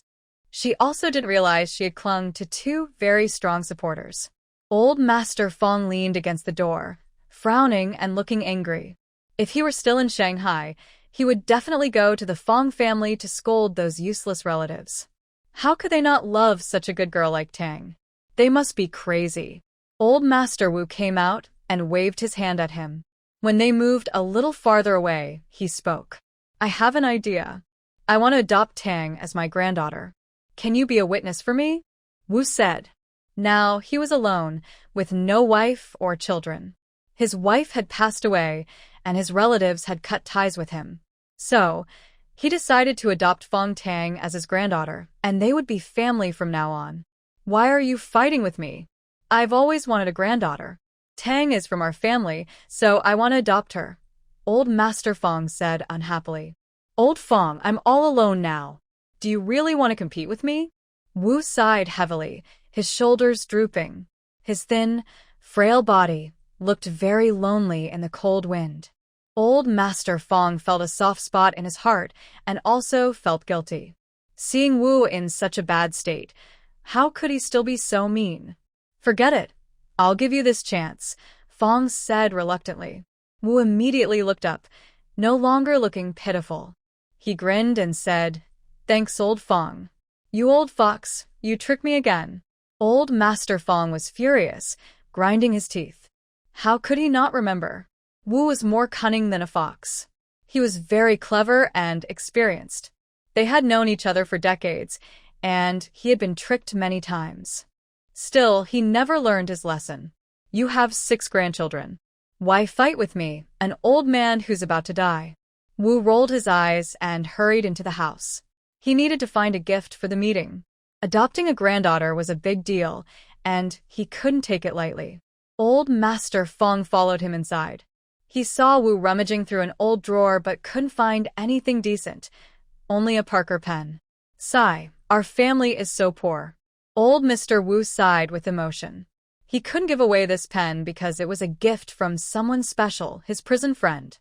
She also didn't realize she had clung to two very strong supporters. Old Master Fong leaned against the door, frowning and looking angry. If he were still in Shanghai, he would definitely go to the Fong family to scold those useless relatives. How could they not love such a good girl like Tang? They must be crazy. Old Master Wu came out and waved his hand at him. When they moved a little farther away, he spoke. I have an idea. I want to adopt Tang as my granddaughter. Can you be a witness for me? Wu said. Now he was alone, with no wife or children. His wife had passed away, and his relatives had cut ties with him. So, he decided to adopt Fang Tang as his granddaughter, and they would be family from now on. Why are you fighting with me? I've always wanted a granddaughter. Tang is from our family, so I want to adopt her. Old Master Fong said unhappily. Old Fong, I'm all alone now. Do you really want to compete with me? Wu sighed heavily, his shoulders drooping. His thin, frail body looked very lonely in the cold wind. Old Master Fong felt a soft spot in his heart and also felt guilty. Seeing Wu in such a bad state, how could he still be so mean? Forget it. I'll give you this chance, Fong said reluctantly. Wu immediately looked up, no longer looking pitiful. He grinned and said, Thanks, old Fong. You old fox, you tricked me again. Old Master Fong was furious, grinding his teeth. How could he not remember? Wu was more cunning than a fox. He was very clever and experienced. They had known each other for decades, and he had been tricked many times. Still, he never learned his lesson. You have 6 grandchildren. Why fight with me, an old man who's about to die? Wu rolled his eyes and hurried into the house. He needed to find a gift for the meeting. Adopting a granddaughter was a big deal, and he couldn't take it lightly. Old Master Fong followed him inside. He saw Wu rummaging through an old drawer but couldn't find anything decent, only a Parker pen. Sigh, our family is so poor. Old Mr. Wu sighed with emotion. He couldn't give away this pen because it was a gift from someone special, his prison friend.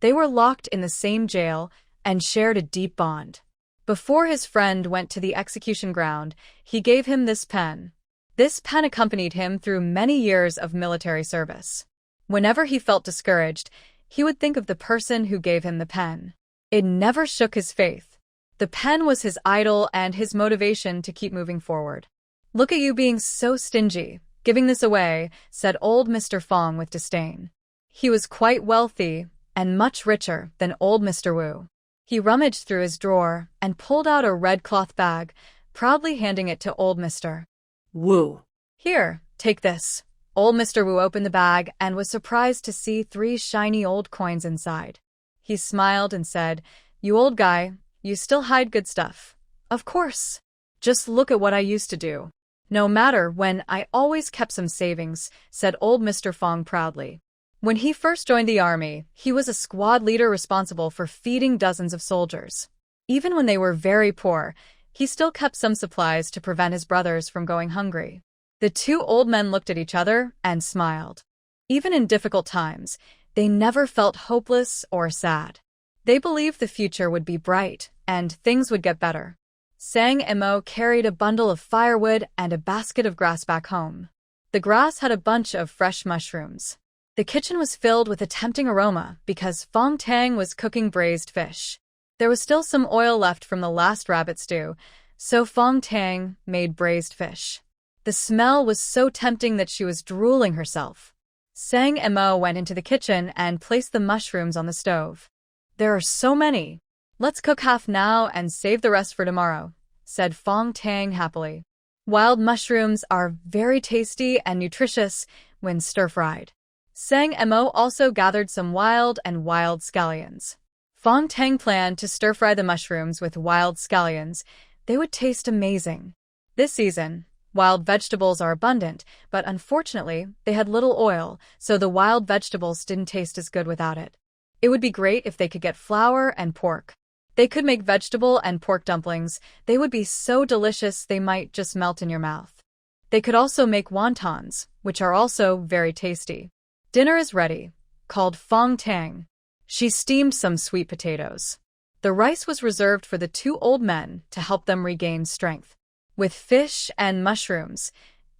They were locked in the same jail and shared a deep bond. Before his friend went to the execution ground, he gave him this pen. This pen accompanied him through many years of military service. Whenever he felt discouraged, he would think of the person who gave him the pen. It never shook his faith. The pen was his idol and his motivation to keep moving forward. Look at you being so stingy, giving this away, said old Mr. Fong with disdain. He was quite wealthy and much richer than old Mr. Wu. He rummaged through his drawer and pulled out a red cloth bag, proudly handing it to old Mr. Wu. Here, take this. Old Mr. Wu opened the bag and was surprised to see 3 shiny old coins inside. He smiled and said, "You old guy, you still hide good stuff." "Of course. Just look at what I used to do. No matter when, I always kept some savings," said old Mr. Fong proudly. When he first joined the army, he was a squad leader responsible for feeding dozens of soldiers. Even when they were very poor, he still kept some supplies to prevent his brothers from going hungry. The 2 old men looked at each other and smiled. Even in difficult times, they never felt hopeless or sad. They believed the future would be bright and things would get better. Sang Mo carried a bundle of firewood and a basket of grass back home. The grass had a bunch of fresh mushrooms. The kitchen was filled with a tempting aroma because Fang Tang was cooking braised fish. There was still some oil left from the last rabbit stew, so Fang Tang made braised fish. The smell was so tempting that she was drooling herself. Sang Mo went into the kitchen and placed the mushrooms on the stove. "There are so many. Let's cook half now and save the rest for tomorrow," said Fang Tang happily. Wild mushrooms are very tasty and nutritious when stir-fried. Sang Mo also gathered some wild scallions. Fang Tang planned to stir-fry the mushrooms with wild scallions. They would taste amazing. This season, wild vegetables are abundant, but unfortunately, they had little oil, so the wild vegetables didn't taste as good without it. It would be great if they could get flour and pork. They could make vegetable and pork dumplings. They would be so delicious they might just melt in your mouth. They could also make wontons, which are also very tasty. "Dinner is ready," called Fang Tang. She steamed some sweet potatoes. The rice was reserved for the 2 old men to help them regain strength. With fish and mushrooms,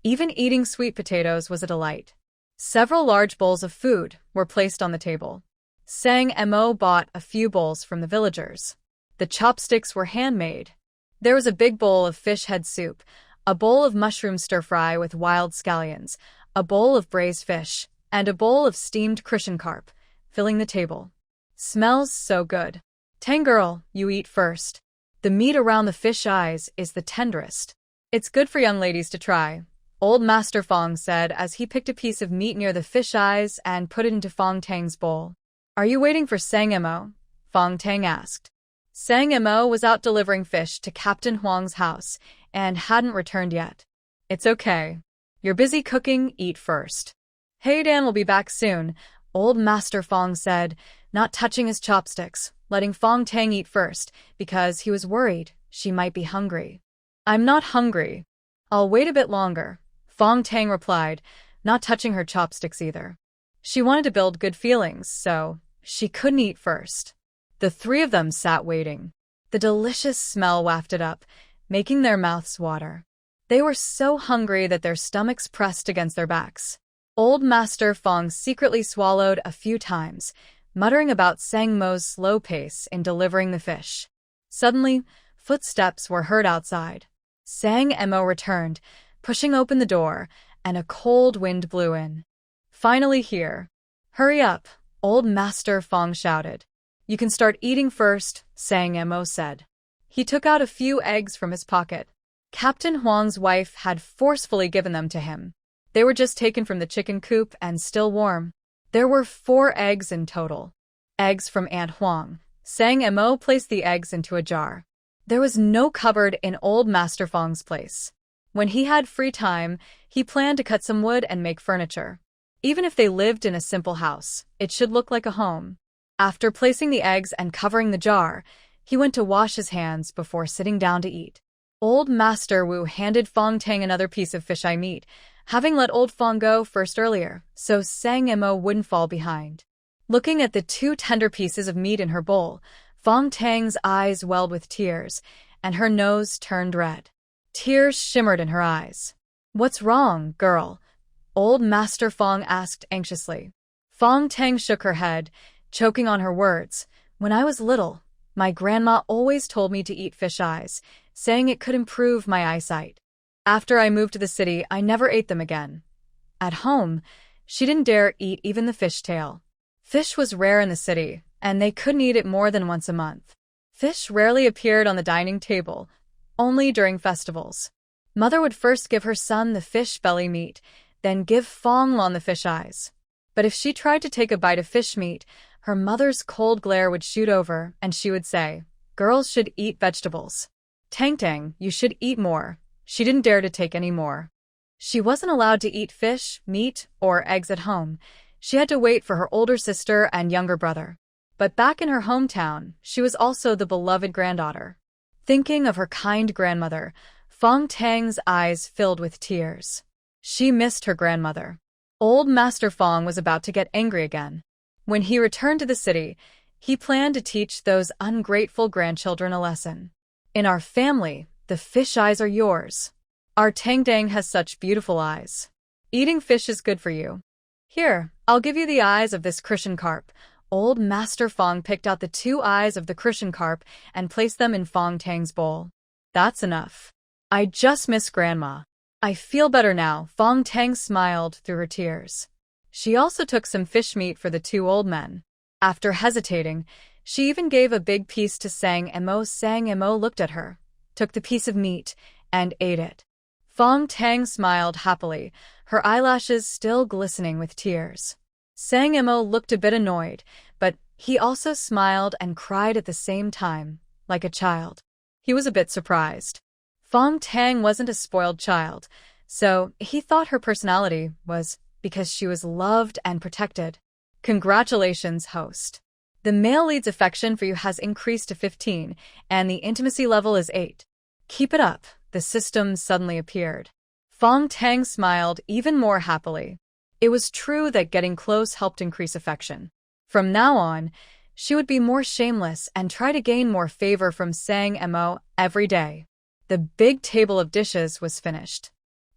even eating sweet potatoes was a delight. Several large bowls of food were placed on the table. Sang Mo bought a few bowls from the villagers. The chopsticks were handmade. There was a big bowl of fish head soup, a bowl of mushroom stir-fry with wild scallions, a bowl of braised fish, and a bowl of steamed Crucian carp, filling the table. "Smells so good. Tang girl, you eat first. The meat around the fish eyes is the tenderest. It's good for young ladies to try," old Master Fong said as he picked a piece of meat near the fish eyes and put it into Fang Tang's bowl. "Are you waiting for Sang Mo?" Fang Tang asked. Sang Mo was out delivering fish to Captain Huang's house and hadn't returned yet. "It's okay. You're busy cooking, eat first." "Hey, Dan will be back soon," old Master Fong said, not touching his chopsticks, letting Fang Tang eat first because he was worried she might be hungry. "I'm not hungry. I'll wait a bit longer," Fang Tang replied, not touching her chopsticks either. She wanted to build good feelings, so she couldn't eat first. The 3 of them sat waiting. The delicious smell wafted up, making their mouths water. They were so hungry that their stomachs pressed against their backs. Old Master Fong secretly swallowed a few times, muttering about Sang Mo's slow pace in delivering the fish. Suddenly, footsteps were heard outside. Sang Mo returned, pushing open the door, and a cold wind blew in. "Finally here." "Hurry up," old Master Fong shouted. "You can start eating first," Sang Mo said. He took out a few eggs from his pocket. Captain Huang's wife had forcefully given them to him. They were just taken from the chicken coop and still warm. There were 4 eggs in total. Eggs from Aunt Huang. Sang Mo placed the eggs into a jar. There was no cupboard in old Master Fong's place. When he had free time, he planned to cut some wood and make furniture. Even if they lived in a simple house, it should look like a home. After placing the eggs and covering the jar, he went to wash his hands before sitting down to eat. Old Master Wu handed Fang Tang another piece of fish-eye meat, having let old Fong go first earlier, so Sang Mo wouldn't fall behind. Looking at the 2 tender pieces of meat in her bowl, Fang Tang's eyes welled with tears, and her nose turned red. Tears shimmered in her eyes. "What's wrong, girl?" old Master Fong asked anxiously. Fang Tang shook her head, choking on her words. "When I was little, my grandma always told me to eat fish eyes, saying it could improve my eyesight. After I moved to the city, I never ate them again. At home, she didn't dare eat even the fish tail. Fish was rare in the city, and they couldn't eat it more than once a month. Fish rarely appeared on the dining table. only during festivals. Mother would first give her son the fish belly meat, then give Fong Lan the fish eyes. But if she tried to take a bite of fish meat, her mother's cold glare would shoot over, and she would say, "Girls should eat vegetables. Tang Tang, you should eat more." She didn't dare to take any more. She wasn't allowed to eat fish, meat, or eggs at home. She had to wait for her older sister and younger brother. But back in her hometown, she was also the beloved granddaughter. Thinking of her kind grandmother, Fang Tang's eyes filled with tears. She missed her grandmother. Old Master Fong was about to get angry again. When he returned to the city, he planned to teach those ungrateful grandchildren a lesson. "In our family, the fish eyes are yours. Our Tang Tang has such beautiful eyes. Eating fish is good for you. Here, I'll give you the eyes of this Christian carp." Old Master Fong picked out the 2 eyes of the Christian carp and placed them in Fong Tang's bowl. "That's enough. I just miss Grandma. I feel better now." Fong Tang smiled through her tears. She also took some fish meat for the 2 old men. After hesitating, she even gave a big piece to Sang Mo. Sang Mo looked at her, took the piece of meat, and ate it. Fong Tang smiled happily, her eyelashes still glistening with tears. Sang Mo looked a bit annoyed, but he also smiled and cried at the same time, like a child. He was a bit surprised. Fong Tang wasn't a spoiled child, so he thought her personality was because she was loved and protected. "Congratulations, host. The male lead's affection for you has increased to 15, and the intimacy level is 8. Keep it up." The system suddenly appeared. Fong Tang smiled even more happily. It was true that getting close helped increase affection. From now on, she would be more shameless and try to gain more favor from Sang Mo every day. The big table of dishes was finished.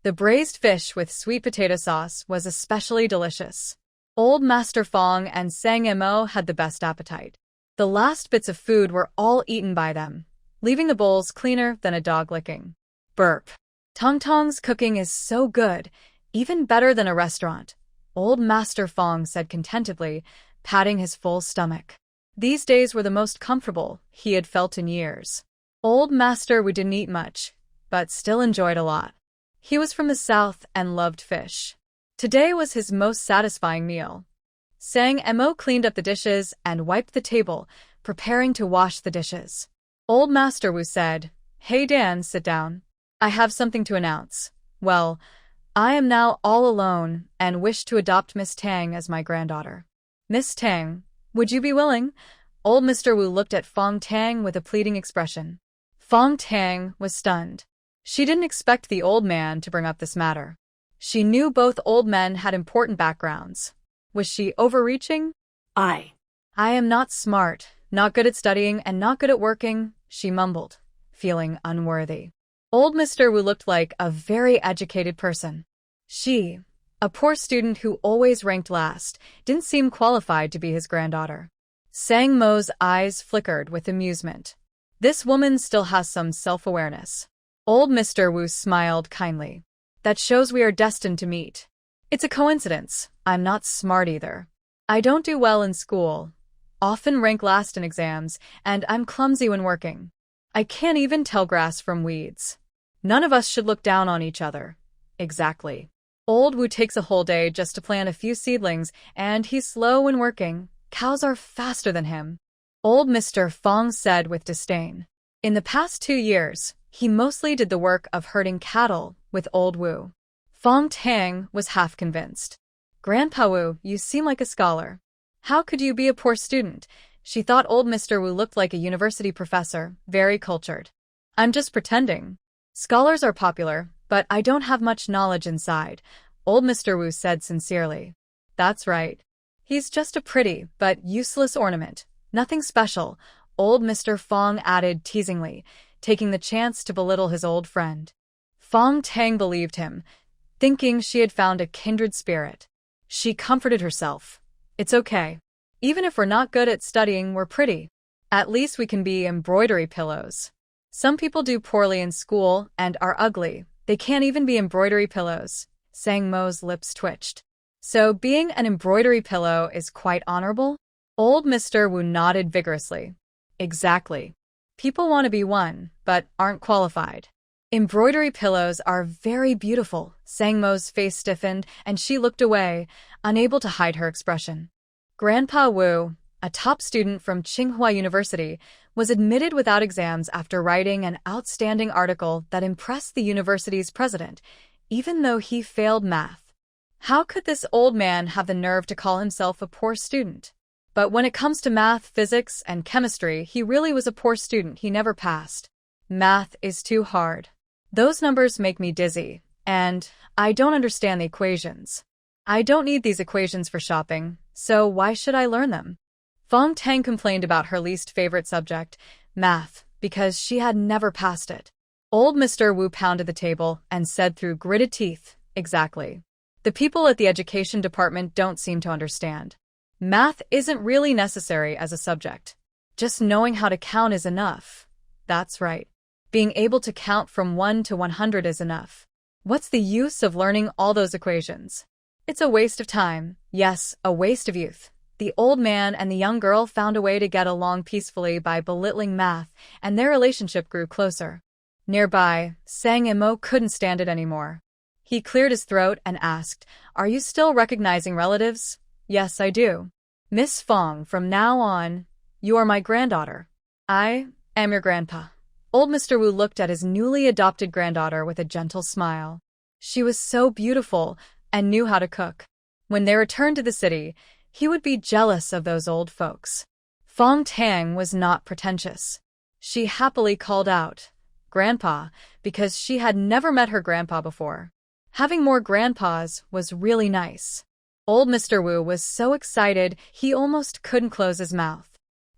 The braised fish with sweet potato sauce was especially delicious. Old Master Fong and Sang Mo had the best appetite. The last bits of food were all eaten by them, leaving the bowls cleaner than a dog licking. Burp. Tong Tong's cooking is so good, even better than a restaurant, Old Master Fong said contentedly, patting his full stomach. These days were the most comfortable he had felt in years. Old Master Wu didn't eat much, but still enjoyed a lot. He was from the south and loved fish. Today was his most satisfying meal. Sang Mo cleaned up the dishes and wiped the table, preparing to wash the dishes. Old Master Wu said, "Hey Dan, sit down. I have something to announce. Well, I am now all alone and wish to adopt Miss Tang as my granddaughter. Miss Tang, would you be willing?" Old Mr. Wu looked at Fong Tang with a pleading expression. Fong Tang was stunned. She didn't expect the old man to bring up this matter. She knew both old men had important backgrounds. Was she overreaching? I am not smart, not good at studying, and not good at working," she mumbled, feeling unworthy. Old Mr. Wu looked like a very educated person. She, a poor student who always ranked last, didn't seem qualified to be his granddaughter. Sang Mo's eyes flickered with amusement. This woman still has some self-awareness. Old Mr. Wu smiled kindly. "That shows we are destined to meet. It's a coincidence. I'm not smart either. I don't do well in school, often rank last in exams, and I'm clumsy when working. I can't even tell grass from weeds. None of us should look down on each other." Exactly. Old Wu takes a whole day just to plant a few seedlings, and he's slow when working. Cows are faster than him. Old Mr. Fong said with disdain. In the past 2 years, he mostly did the work of herding cattle with Old Wu. Fong Tang was half convinced. "Grandpa Wu, you seem like a scholar. How could you be a poor student?" She thought Old Mr. Wu looked like a university professor, very cultured. "I'm just pretending. Scholars are popular, but I don't have much knowledge inside," Old Mr. Wu said sincerely. "That's right. He's just a pretty but useless ornament. Nothing special," Old Mr. Fong added teasingly, taking the chance to belittle his old friend. Fong Tang believed him, thinking she had found a kindred spirit. She comforted herself. "It's okay. Even if we're not good at studying, we're pretty. At least we can be embroidery pillows. Some people do poorly in school and are ugly. They can't even be embroidery pillows." Sang Mo's lips twitched. "So being an embroidery pillow is quite honorable?" Old Mr. Wu nodded vigorously. "Exactly. People want to be one, but aren't qualified. Embroidery pillows are very beautiful. Sangmo's face stiffened, and she looked away, unable to hide her expression. Grandpa Wu, a top student from Tsinghua University, was admitted without exams after writing an outstanding article that impressed the university's president, even though he failed math. How could this old man have the nerve to call himself a poor student? But when it comes to math, physics, and chemistry, he really was a poor student. He never passed. Math is too hard. Those numbers make me dizzy, and I don't understand the equations. I don't need these equations for shopping, so why should I learn them? Fang Tang complained about her least favorite subject, math, because she had never passed it. Old Mr. Wu pounded the table and said through gritted teeth, exactly. The people at the education department don't seem to understand. Math isn't really necessary as a subject. Just knowing how to count is enough. That's right. Being able to count from 1 to 100 is enough. What's the use of learning all those equations? It's a waste of time. Yes, a waste of youth. The old man and the young girl found a way to get along peacefully by belittling math, and their relationship grew closer. Nearby, Sang Mo couldn't stand it anymore. He cleared his throat and asked, "Are you still recognizing relatives?" "Yes, I do. Miss Fong, from now on, you are my granddaughter." "I am your grandpa." Old Mr. Wu looked at his newly adopted granddaughter with a gentle smile. She was so beautiful and knew how to cook. When they returned to the city, he would be jealous of those old folks. Fang Tang was not pretentious. She happily called out, "Grandpa," because she had never met her grandpa before. Having more grandpas was really nice. Old Mr. Wu was so excited he almost couldn't close his mouth.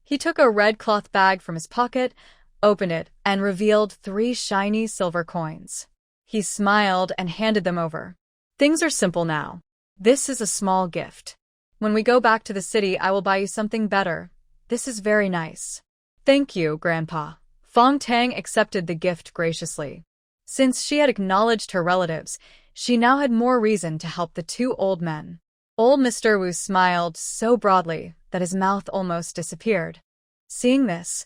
He took a red cloth bag from his pocket, opened it, and revealed 3 shiny silver coins. He smiled and handed them over. "Things are simple now. This is a small gift. When we go back to the city, I will buy you something better. This is very nice." "Thank you, Grandpa." Fang Tang accepted the gift graciously. Since she had acknowledged her relatives, she now had more reason to help the 2 old men. Old Mr. Wu smiled so broadly that his mouth almost disappeared. Seeing this,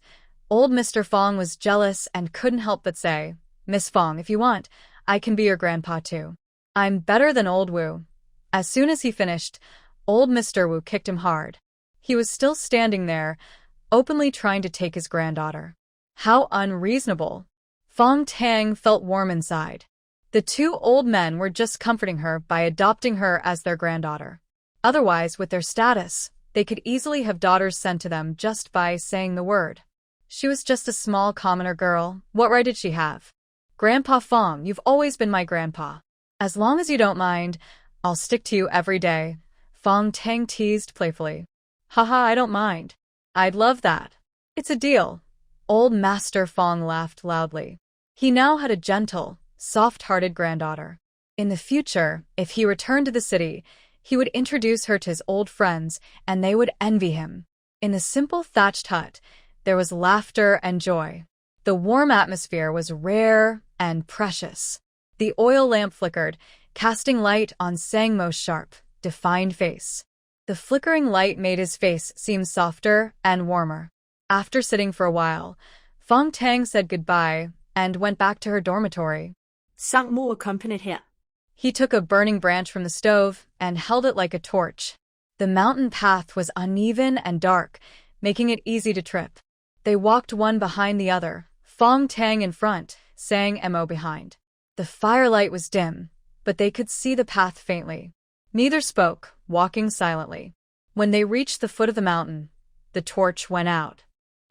old Mr. Fong was jealous and couldn't help but say, "Miss Fong, if you want, I can be your grandpa too. I'm better than old Wu." As soon as he finished, old Mr. Wu kicked him hard. He was still standing there, openly trying to take his granddaughter. How unreasonable. Fang Tang felt warm inside. The 2 old men were just comforting her by adopting her as their granddaughter. Otherwise, with their status, they could easily have daughters sent to them just by saying the word. She was just a small commoner girl. What right did she have? "Grandpa Fong, you've always been my grandpa. As long as you don't mind, I'll stick to you every day," Fang Tang teased playfully. "Haha, I don't mind. I'd love that. It's a deal." Old Master Fong laughed loudly. He now had a gentle, soft-hearted granddaughter. In the future, if he returned to the city, he would introduce her to his old friends, and they would envy him. In the simple thatched hut, there was laughter and joy. The warm atmosphere was rare and precious. The oil lamp flickered, casting light on Sangmo's sharp, defined face. The flickering light made his face seem softer and warmer. After sitting for a while, Fang Tang said goodbye and went back to her dormitory. Sangmo accompanied her. He took a burning branch from the stove and held it like a torch. The mountain path was uneven and dark, making it easy to trip. They walked one behind the other, Fang Tang in front, Sang Mo behind. The firelight was dim, but they could see the path faintly. Neither spoke, walking silently. When they reached the foot of the mountain, the torch went out.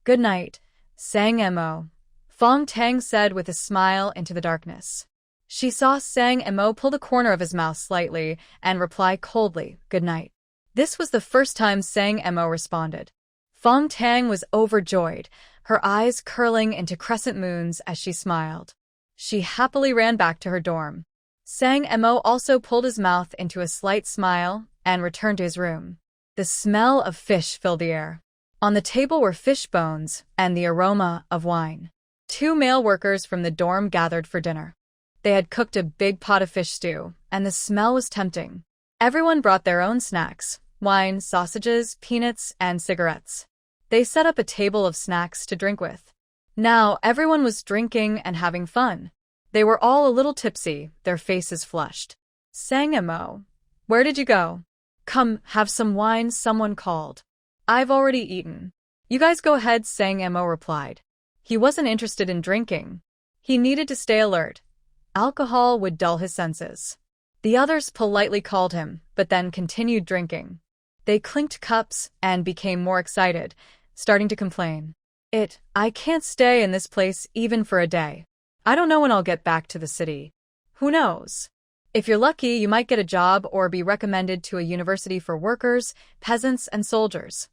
"Good night, Sang Mo," Fang Tang said with a smile into the darkness. She saw Sang Mo pull the corner of his mouth slightly and reply coldly, "Good night." This was the first time Sang Mo responded. Fang Tang was overjoyed, her eyes curling into crescent moons as she smiled. She happily ran back to her dorm. Sang Mo also pulled his mouth into a slight smile and returned to his room. The smell of fish filled the air. On the table were fish bones and the aroma of wine. 2 male workers from the dorm gathered for dinner. They had cooked a big pot of fish stew, and the smell was tempting. Everyone brought their own snacks, wine, sausages, peanuts, and cigarettes. They set up a table of snacks to drink with. Now everyone was drinking and having fun. They were all a little tipsy, their faces flushed. Sang Mo. Where did you go? Come, have some wine, someone called. I've already eaten. You guys go ahead, Sang Mo replied. He wasn't interested in drinking. He needed to stay alert. Alcohol would dull his senses. The others politely called him, but then continued drinking. They clinked cups and became more excited, starting to complain. I can't stay in this place even for a day. I don't know when I'll get back to the city. Who knows? If you're lucky, you might get a job or be recommended to a university for workers, peasants, and soldiers.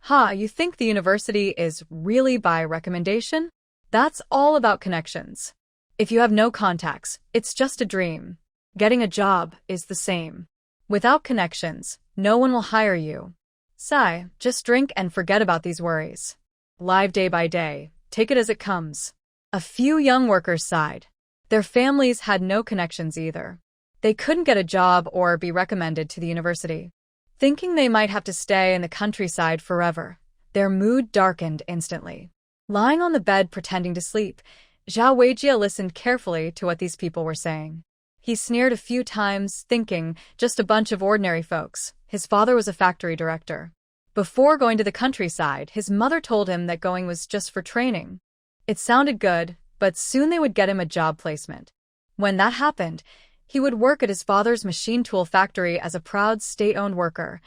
You think the university is really by recommendation? That's all about connections. If you have no contacts, it's just a dream. Getting a job is the same. Without connections, no one will hire you. Sigh, just drink and forget about these worries. Live day by day, take it as it comes. A few young workers sighed. Their families had no connections either. They couldn't get a job or be recommended to the university. Thinking they might have to stay in the countryside forever, their mood darkened instantly. Lying on the bed pretending to sleep, Zhao Weijie listened carefully to what these people were saying. He sneered a few times, thinking, just a bunch of ordinary folks. His father was a factory director. Before going to the countryside, his mother told him that going was just for training. It sounded good, but soon they would get him a job placement. When that happened, he would work at his father's machine tool factory as a proud state-owned worker,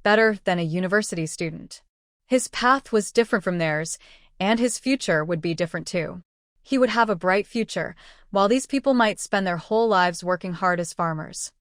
better than a university student. His path was different from theirs, and his future would be different too. He would have a bright future, while these people might spend their whole lives working hard as farmers.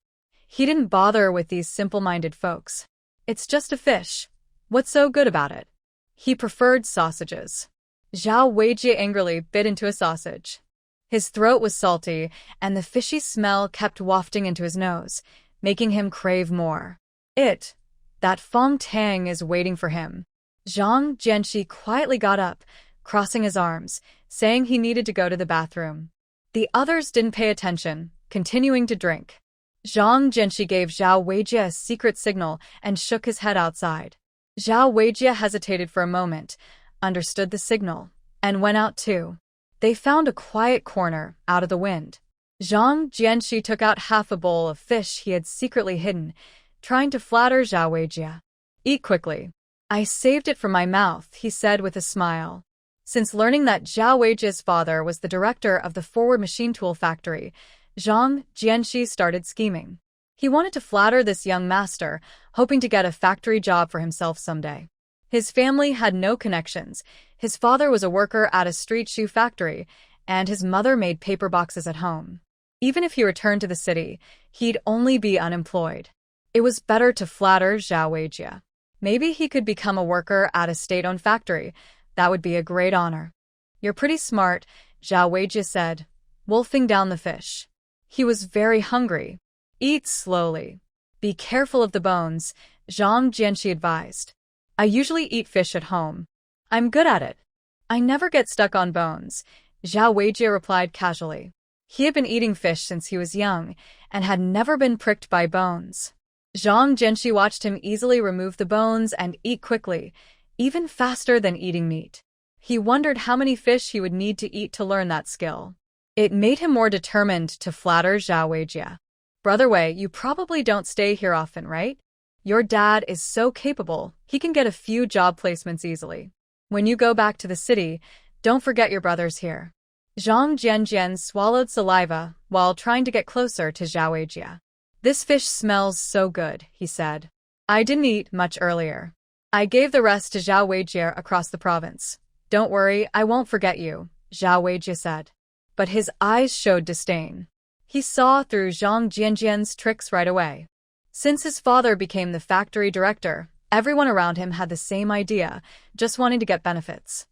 He didn't bother with these simple-minded folks. It's just a fish. What's so good about it? He preferred sausages. Zhao Weijie angrily bit into a sausage. His throat was salty, and the fishy smell kept wafting into his nose, making him crave more. That Fang Tang is waiting for him. Zhang Jianxi quietly got up, crossing his arms, saying he needed to go to the bathroom. The others didn't pay attention, continuing to drink. Zhang Jianxi gave Zhao Weijie a secret signal and shook his head outside. Zhao Weijie hesitated for a moment, understood the signal, and went out too. They found a quiet corner, out of the wind. Zhang Jianxi took out half a bowl of fish he had secretly hidden, trying to flatter Zhao Weijie. Eat quickly. I saved it from my mouth, he said with a smile. Since learning that Zhao Weijie's father was the director of the forward machine tool factory, Zhang Jianxi started scheming. He wanted to flatter this young master, hoping to get a factory job for himself someday. His family had no connections. His father was a worker at a street shoe factory, and his mother made paper boxes at home. Even if he returned to the city, he'd only be unemployed. It was better to flatter Zhao Weijie. Maybe he could become a worker at a state-owned factory. That would be a great honor. You're pretty smart, Zhao Weijie said, wolfing down the fish. He was very hungry. Eat slowly. Be careful of the bones, Zhang Jianxi advised. I usually eat fish at home. I'm good at it. I never get stuck on bones, Zhao Weijie replied casually. He had been eating fish since he was young and had never been pricked by bones. Zhang Jianxi watched him easily remove the bones and eat quickly, even faster than eating meat. He wondered how many fish he would need to eat to learn that skill. It made him more determined to flatter Zhao Weijie. Brother Wei, you probably don't stay here often, right? Your dad is so capable, he can get a few job placements easily. When you go back to the city, don't forget your brothers here. Zhang Jianjian swallowed saliva while trying to get closer to Zhao Weijie. This fish smells so good, he said. I didn't eat much earlier. I gave the rest to Zhao Weijie across the province. Don't worry, I won't forget you, Zhao Weijie said. But his eyes showed disdain. He saw through Zhang Jianjian's tricks right away. Since his father became the factory director, everyone around him had the same idea, just wanting to get benefits.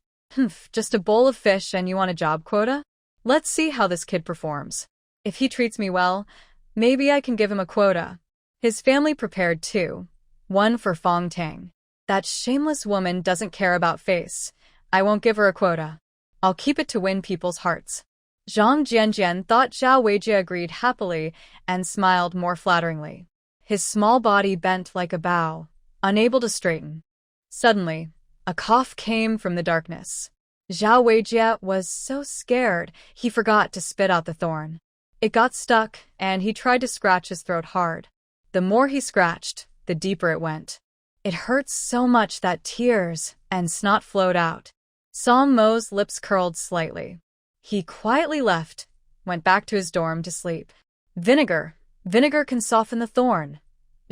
Just a bowl of fish and you want a job quota? Let's see how this kid performs. If he treats me well, maybe I can give him a quota. His family prepared two. One for Fang Tang. That shameless woman doesn't care about face. I won't give her a quota. I'll keep it to win people's hearts. Zhang Jianjian thought Zhao Weijie agreed happily and smiled more flatteringly. His small body bent like a bow, unable to straighten. Suddenly, a cough came from the darkness. Zhao Weijie was so scared he forgot to spit out the thorn. It got stuck, and he tried to scratch his throat hard. The more he scratched, the deeper it went. It hurt so much that tears and snot flowed out. Song Mo's lips curled slightly. He quietly went back to his dorm to sleep. Vinegar. Vinegar can soften the thorn.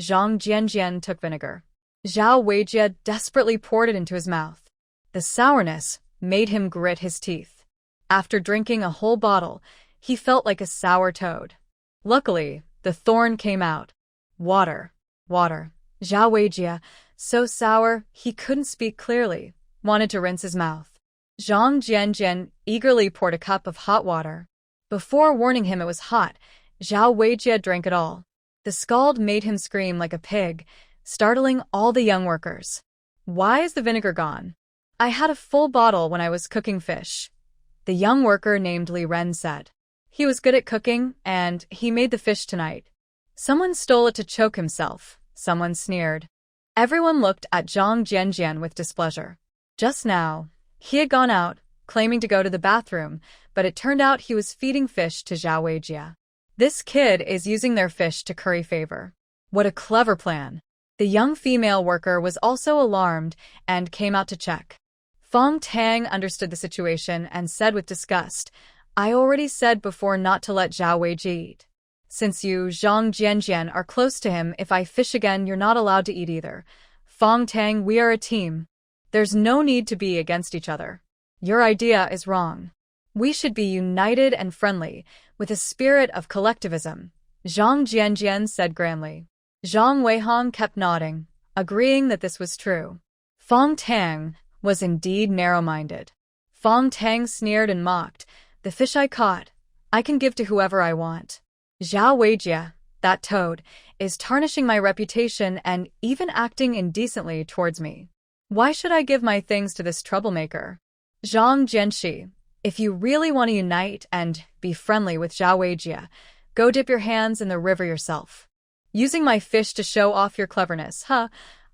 Zhang Jianjian took vinegar. Zhao Weijie desperately poured it into his mouth. The sourness made him grit his teeth. After drinking a whole bottle, he felt like a sour toad. Luckily, the thorn came out. Water. Water. Zhao Weijie, so sour he couldn't speak clearly, wanted to rinse his mouth. Zhang Jianjian eagerly poured a cup of hot water. Before warning him it was hot, Zhao Weijie drank it all. The scald made him scream like a pig, startling all the young workers. "Why is the vinegar gone?" "I had a full bottle when I was cooking fish," the young worker named Li Ren said. "He was good at cooking, and he made the fish tonight." Someone stole it to choke himself, someone sneered. Everyone looked at Zhang Jianjian with displeasure. Just now, he had gone out, claiming to go to the bathroom, but it turned out he was feeding fish to Zhao Weijie. This kid is using their fish to curry favor. What a clever plan. The young female worker was also alarmed and came out to check. Fang Tang understood the situation and said with disgust, "I already said before not to let Zhao Weijie eat. Since you, Zhang Jianjian, are close to him, if I fish again, you're not allowed to eat either. Fang Tang, we are a team. There's no need to be against each other. Your idea is wrong. We should be united and friendly, with a spirit of collectivism," Zhang Jianjian said grandly. Zhang Weihong kept nodding, agreeing that this was true. Fang Tang was indeed narrow-minded. Fang Tang sneered and mocked, "The fish I caught, I can give to whoever I want. Zhao Weijie, that toad, is tarnishing my reputation and even acting indecently towards me. Why should I give my things to this troublemaker?" Zhang Jianxi, if you really want to unite and be friendly with Zhao Weijie, go dip your hands in the river yourself. Using my fish to show off your cleverness,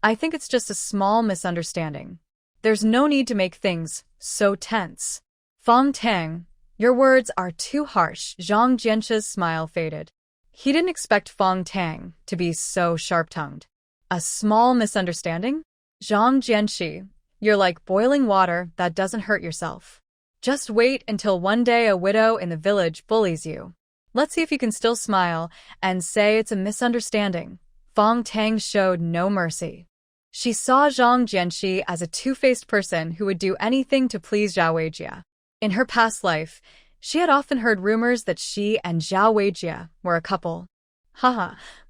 I think it's just a small misunderstanding. There's no need to make things so tense. Fang Tang, your words are too harsh. Zhang Jianxi's smile faded. He didn't expect Fang Tang to be so sharp-tongued. A small misunderstanding? Zhang Jianxi, you're like boiling water that doesn't hurt yourself. Just wait until one day a widow in the village bullies you. Let's see if you can still smile and say it's a misunderstanding. Fang Tang showed no mercy. She saw Zhang Jianxi as a two-faced person who would do anything to please Zhao Weijie. In her past life, she had often heard rumors that she and Zhao Weijie were a couple.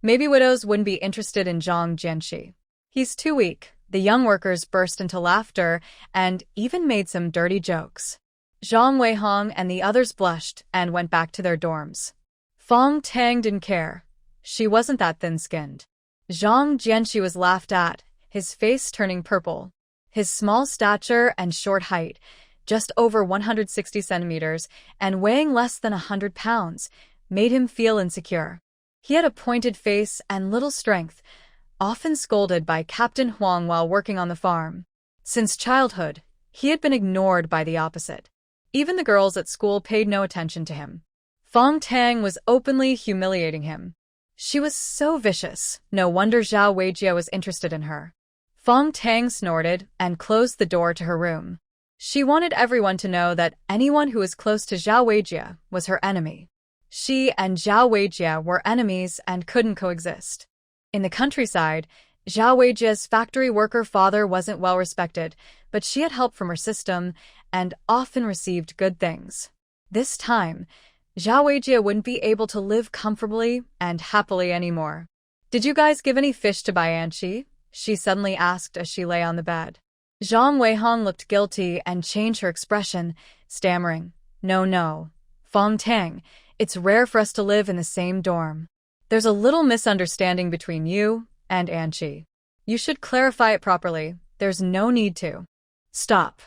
Maybe widows wouldn't be interested in Zhang Jianxi. He's too weak. The young workers burst into laughter and even made some dirty jokes. Zhang Weihong and the others blushed and went back to their dorms. Fang Tang didn't care. She wasn't that thin-skinned. Zhang Jianxi was laughed at, his face turning purple. His small stature and short height, just over 160 centimeters and weighing less than 100 pounds, made him feel insecure. He had a pointed face and little strength, often scolded by Captain Huang while working on the farm. Since childhood, he had been ignored by the opposite. Even the girls at school paid no attention to him. Fang Tang was openly humiliating him. She was so vicious, no wonder Zhao Weijie was interested in her. Fang Tang snorted and closed the door to her room. She wanted everyone to know that anyone who was close to Zhao Weijie was her enemy. She and Zhao Weijie were enemies and couldn't coexist. In the countryside, Zhao Weijie's factory worker father wasn't well respected, but she had help from her system and often received good things. This time, Zhao Weijie wouldn't be able to live comfortably and happily anymore. "Did you guys give any fish to Bianchi?" she suddenly asked as she lay on the bed. Zhang Weihong looked guilty and changed her expression, stammering, No. Fang Tang, it's rare for us to live in the same dorm. There's a little misunderstanding between you and Anchi. You should clarify it properly. There's no need to." "Stop.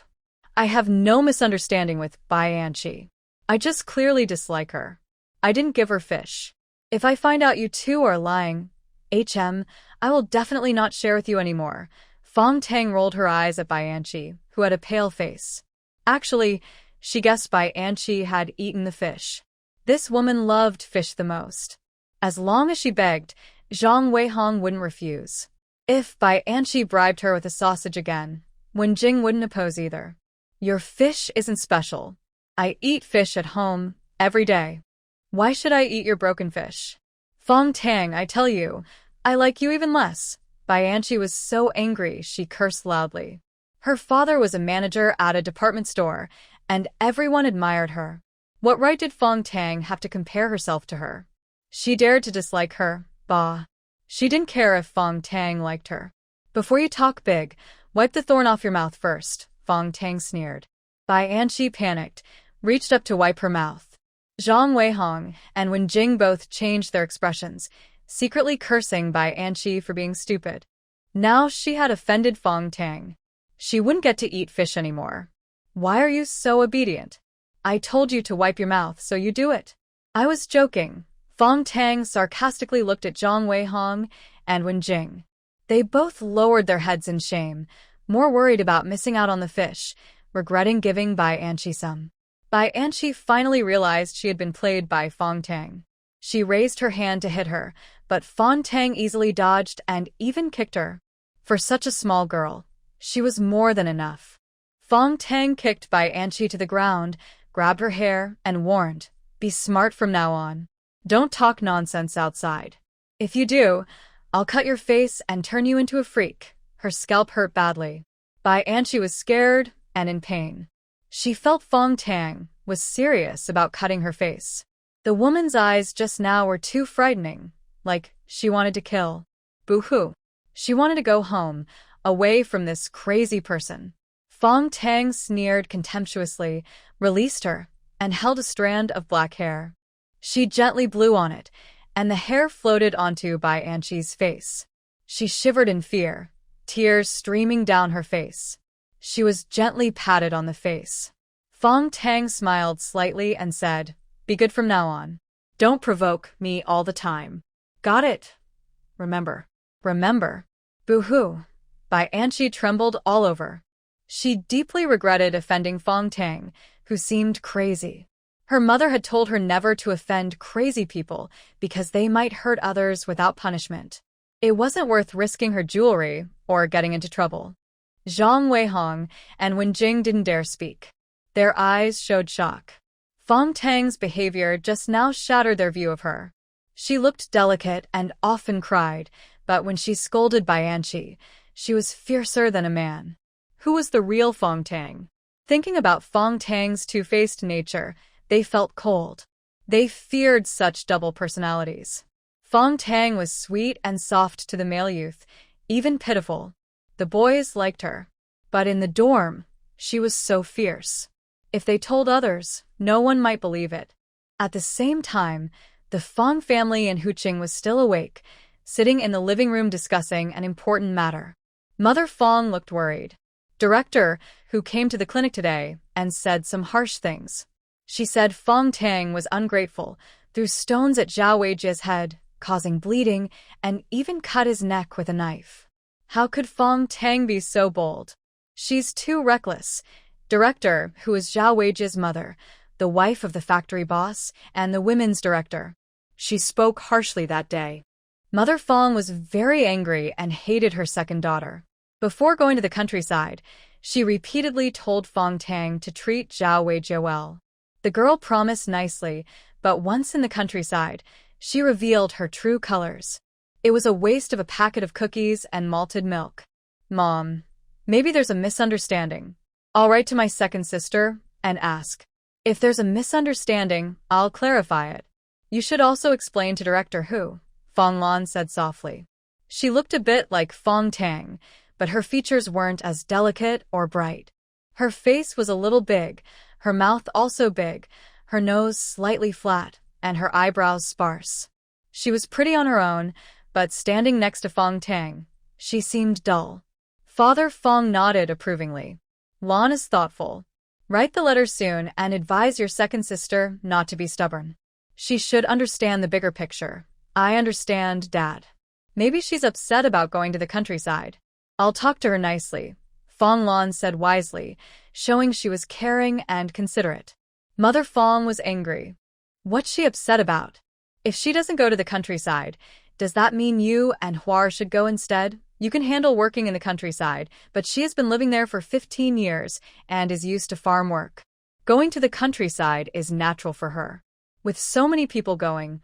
I have no misunderstanding with Bianchi. I just clearly dislike her. I didn't give her fish. If I find out you two are lying, I will definitely not share with you anymore." Fang Tang rolled her eyes at Bianchi, who had a pale face. Actually, she guessed Bai Anqi had eaten the fish. This woman loved fish the most. As long as she begged, Zhang Weihong wouldn't refuse. If Bai Anqi bribed her with a sausage again, Wen Jing wouldn't oppose either. Your fish isn't special. I eat fish at home, every day. Why should I eat your broken fish? Fang Tang, I tell you, I like you even less. Bai Anqi was so angry she cursed loudly. Her father was a manager at a department store, and everyone admired her. What right did Fang Tang have to compare herself to her? She dared to dislike her, bah. She didn't care if Fang Tang liked her. Before you talk big, wipe the thorn off your mouth first, Fang Tang sneered. Bai Anqi panicked, reached up to wipe her mouth. Zhang Weihong and Wen Jing both changed their expressions, secretly cursing Bai Anqi for being stupid. Now she had offended Fang Tang. She wouldn't get to eat fish anymore. Why are you so obedient? I told you to wipe your mouth, so you do it. I was joking. Fang Tang sarcastically looked at Zhang Weihong and Wen Jing. They both lowered their heads in shame, more worried about missing out on the fish, regretting giving Bai Anqi some. Bai Anqi finally realized she had been played by Fang Tang. She raised her hand to hit her, but Fang Tang easily dodged and even kicked her. For such a small girl, she was more than enough. Fang Tang kicked Bai Anqi to the ground, grabbed her hair, and warned, "Be smart from now on. Don't talk nonsense outside. If you do, I'll cut your face and turn you into a freak." Her scalp hurt badly. Bai Anqi was scared and in pain. She felt Fang Tang was serious about cutting her face. The woman's eyes just now were too frightening, like she wanted to kill. Boo-hoo. She wanted to go home, away from this crazy person. Fang Tang sneered contemptuously, released her, and held a strand of black hair. She gently blew on it, and the hair floated onto Bai Anqi's face. She shivered in fear, tears streaming down her face. She was gently patted on the face. Fang Tang smiled slightly and said, "Be good from now on. Don't provoke me all the time. Got it? Remember." Remember. Boo-hoo. Bai Anqi trembled all over. She deeply regretted offending Fang Tang, who seemed crazy. Her mother had told her never to offend crazy people because they might hurt others without punishment. It wasn't worth risking her jewelry or getting into trouble. Zhang Weihong and Wen Jing didn't dare speak. Their eyes showed shock. Fang Tang's behavior just now shattered their view of her. She looked delicate and often cried, but when she scolded Bai Anqi, she was fiercer than a man. Who was the real Fang Tang? Thinking about Fang Tang's two-faced nature, they felt cold. They feared such double personalities. Fang Tang was sweet and soft to the male youth, even pitiful. The boys liked her. But in the dorm, she was so fierce. If they told others, no one might believe it. At the same time, the Fang family in Huqing was still awake, sitting in the living room discussing an important matter. Mother Fang looked worried. Director, who came to the clinic today and said some harsh things. She said Fang Tang was ungrateful, threw stones at Zhao Weijie's head, causing bleeding, and even cut his neck with a knife. How could Fang Tang be so bold? She's too reckless. Director, who is Zhao Weijie's mother, the wife of the factory boss, and the women's director. She spoke harshly that day. Mother Fang was very angry and hated her second daughter. Before going to the countryside, she repeatedly told Fang Tang to treat Zhao Weijie well. The girl promised nicely, but once in the countryside, she revealed her true colors. It was a waste of a packet of cookies and malted milk. Mom, maybe there's a misunderstanding. I'll write to my second sister and ask. If there's a misunderstanding, I'll clarify it. You should also explain to Director who, Fong Lan said softly. She looked a bit like Fang Tang, but her features weren't as delicate or bright. Her face was a little big, her mouth also big, her nose slightly flat, and her eyebrows sparse. She was pretty on her own, but standing next to Fang Tang, she seemed dull. Father Fang nodded approvingly. Lan is thoughtful. Write the letter soon and advise your second sister not to be stubborn. She should understand the bigger picture. I understand, Dad. Maybe she's upset about going to the countryside. I'll talk to her nicely. Fong Lan said wisely, showing she was caring and considerate. Mother Fong was angry. What's she upset about? If she doesn't go to the countryside, does that mean you and Huar should go instead? You can handle working in the countryside, but she has been living there for 15 years and is used to farm work. Going to the countryside is natural for her. With so many people going,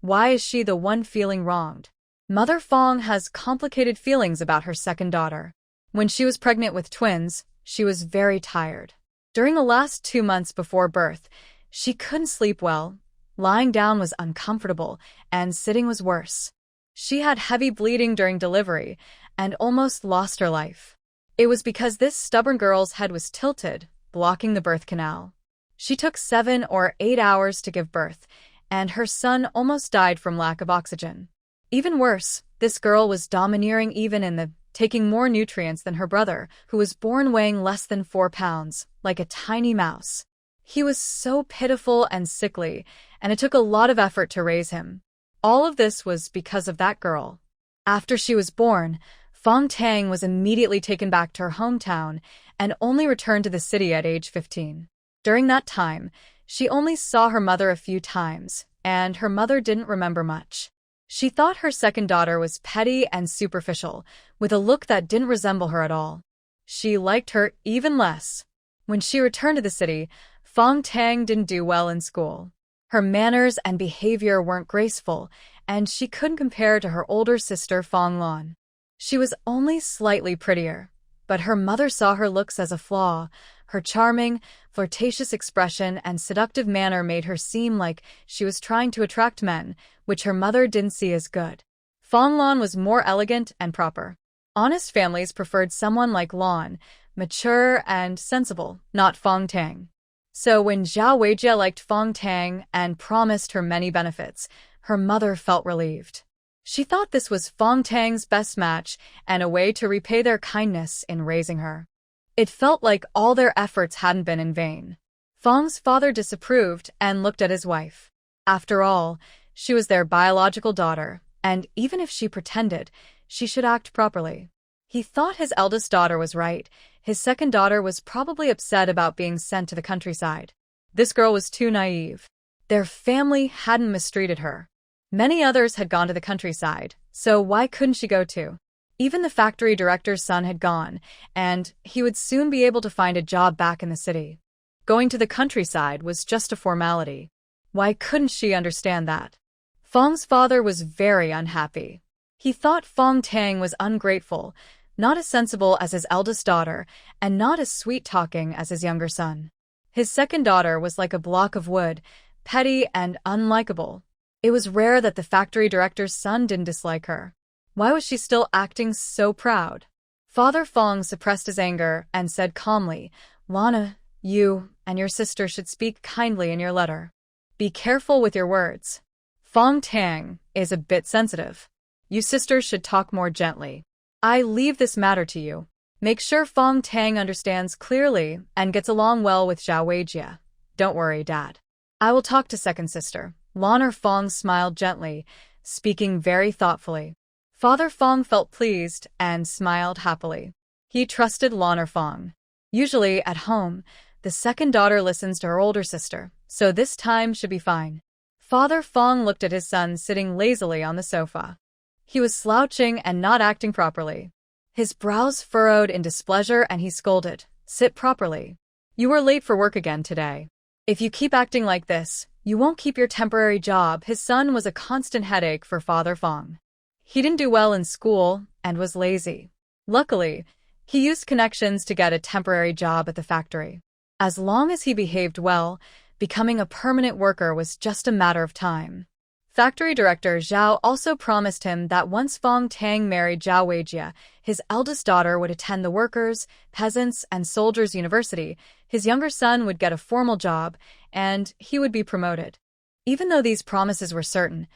why is she the one feeling wronged? Mother Fong has complicated feelings about her second daughter. When she was pregnant with twins, she was very tired. During the last 2 months before birth, she couldn't sleep well. Lying down was uncomfortable, and sitting was worse. She had heavy bleeding during delivery and almost lost her life. It was because this stubborn girl's head was tilted, blocking the birth canal. She took 7 or 8 hours to give birth, and her son almost died from lack of oxygen. Even worse, this girl was domineering even in the taking more nutrients than her brother, who was born weighing less than 4 pounds, like a tiny mouse. He was so pitiful and sickly, and it took a lot of effort to raise him. All of this was because of that girl. After she was born, Fang Tang was immediately taken back to her hometown and only returned to the city at age 15. During that time, she only saw her mother a few times, and her mother didn't remember much. She thought her second daughter was petty and superficial, with a look that didn't resemble her at all. She liked her even less. When she returned to the city, Fang Tang didn't do well in school. Her manners and behavior weren't graceful, and she couldn't compare to her older sister Fong Lan. She was only slightly prettier, but her mother saw her looks as a flaw. Her charming, flirtatious expression and seductive manner made her seem like she was trying to attract men, which her mother didn't see as good. Fong Lan was more elegant and proper. Honest families preferred someone like Lan, mature and sensible, not Fang Tang. So when Zhao Weijie liked Fang Tang and promised her many benefits, her mother felt relieved. She thought this was Fang Tang's best match and a way to repay their kindness in raising her. It felt like all their efforts hadn't been in vain. Fang's father disapproved and looked at his wife. After all, she was their biological daughter, and even if she pretended, she should act properly. He thought his eldest daughter was right. His second daughter was probably upset about being sent to the countryside. This girl was too naive. Their family hadn't mistreated her. Many others had gone to the countryside, so why couldn't she go too? Even the factory director's son had gone, and he would soon be able to find a job back in the city. Going to the countryside was just a formality. Why couldn't she understand that? Fang's father was very unhappy. He thought Fang Tang was ungrateful, not as sensible as his eldest daughter, and not as sweet-talking as his younger son. His second daughter was like a block of wood, petty and unlikable. It was rare that the factory director's son didn't dislike her. Why was she still acting so proud? Father Fong suppressed his anger and said calmly, "Lana, you and your sister should speak kindly in your letter. Be careful with your words. Fang Tang is a bit sensitive. You sisters should talk more gently. I leave this matter to you. Make sure Fang Tang understands clearly and gets along well with Zhao Weijie. Don't worry, Dad. I will talk to second sister." Lana Fong smiled gently, speaking very thoughtfully. Father Fong felt pleased and smiled happily. He trusted Lana Fong. Usually, at home, the second daughter listens to her older sister, so this time should be fine. Father Fong looked at his son sitting lazily on the sofa. He was slouching and not acting properly. His brows furrowed in displeasure and he scolded, "Sit properly. You were late for work again today. If you keep acting like this, you won't keep your temporary job." His son was a constant headache for Father Fong. He didn't do well in school and was lazy. Luckily, he used connections to get a temporary job at the factory. As long as he behaved well, becoming a permanent worker was just a matter of time. Factory director Zhao also promised him that once Fang Tang married Zhao Weijie, his eldest daughter would attend the workers', peasants', and soldiers' university, his younger son would get a formal job, and he would be promoted. Even though these promises were certain,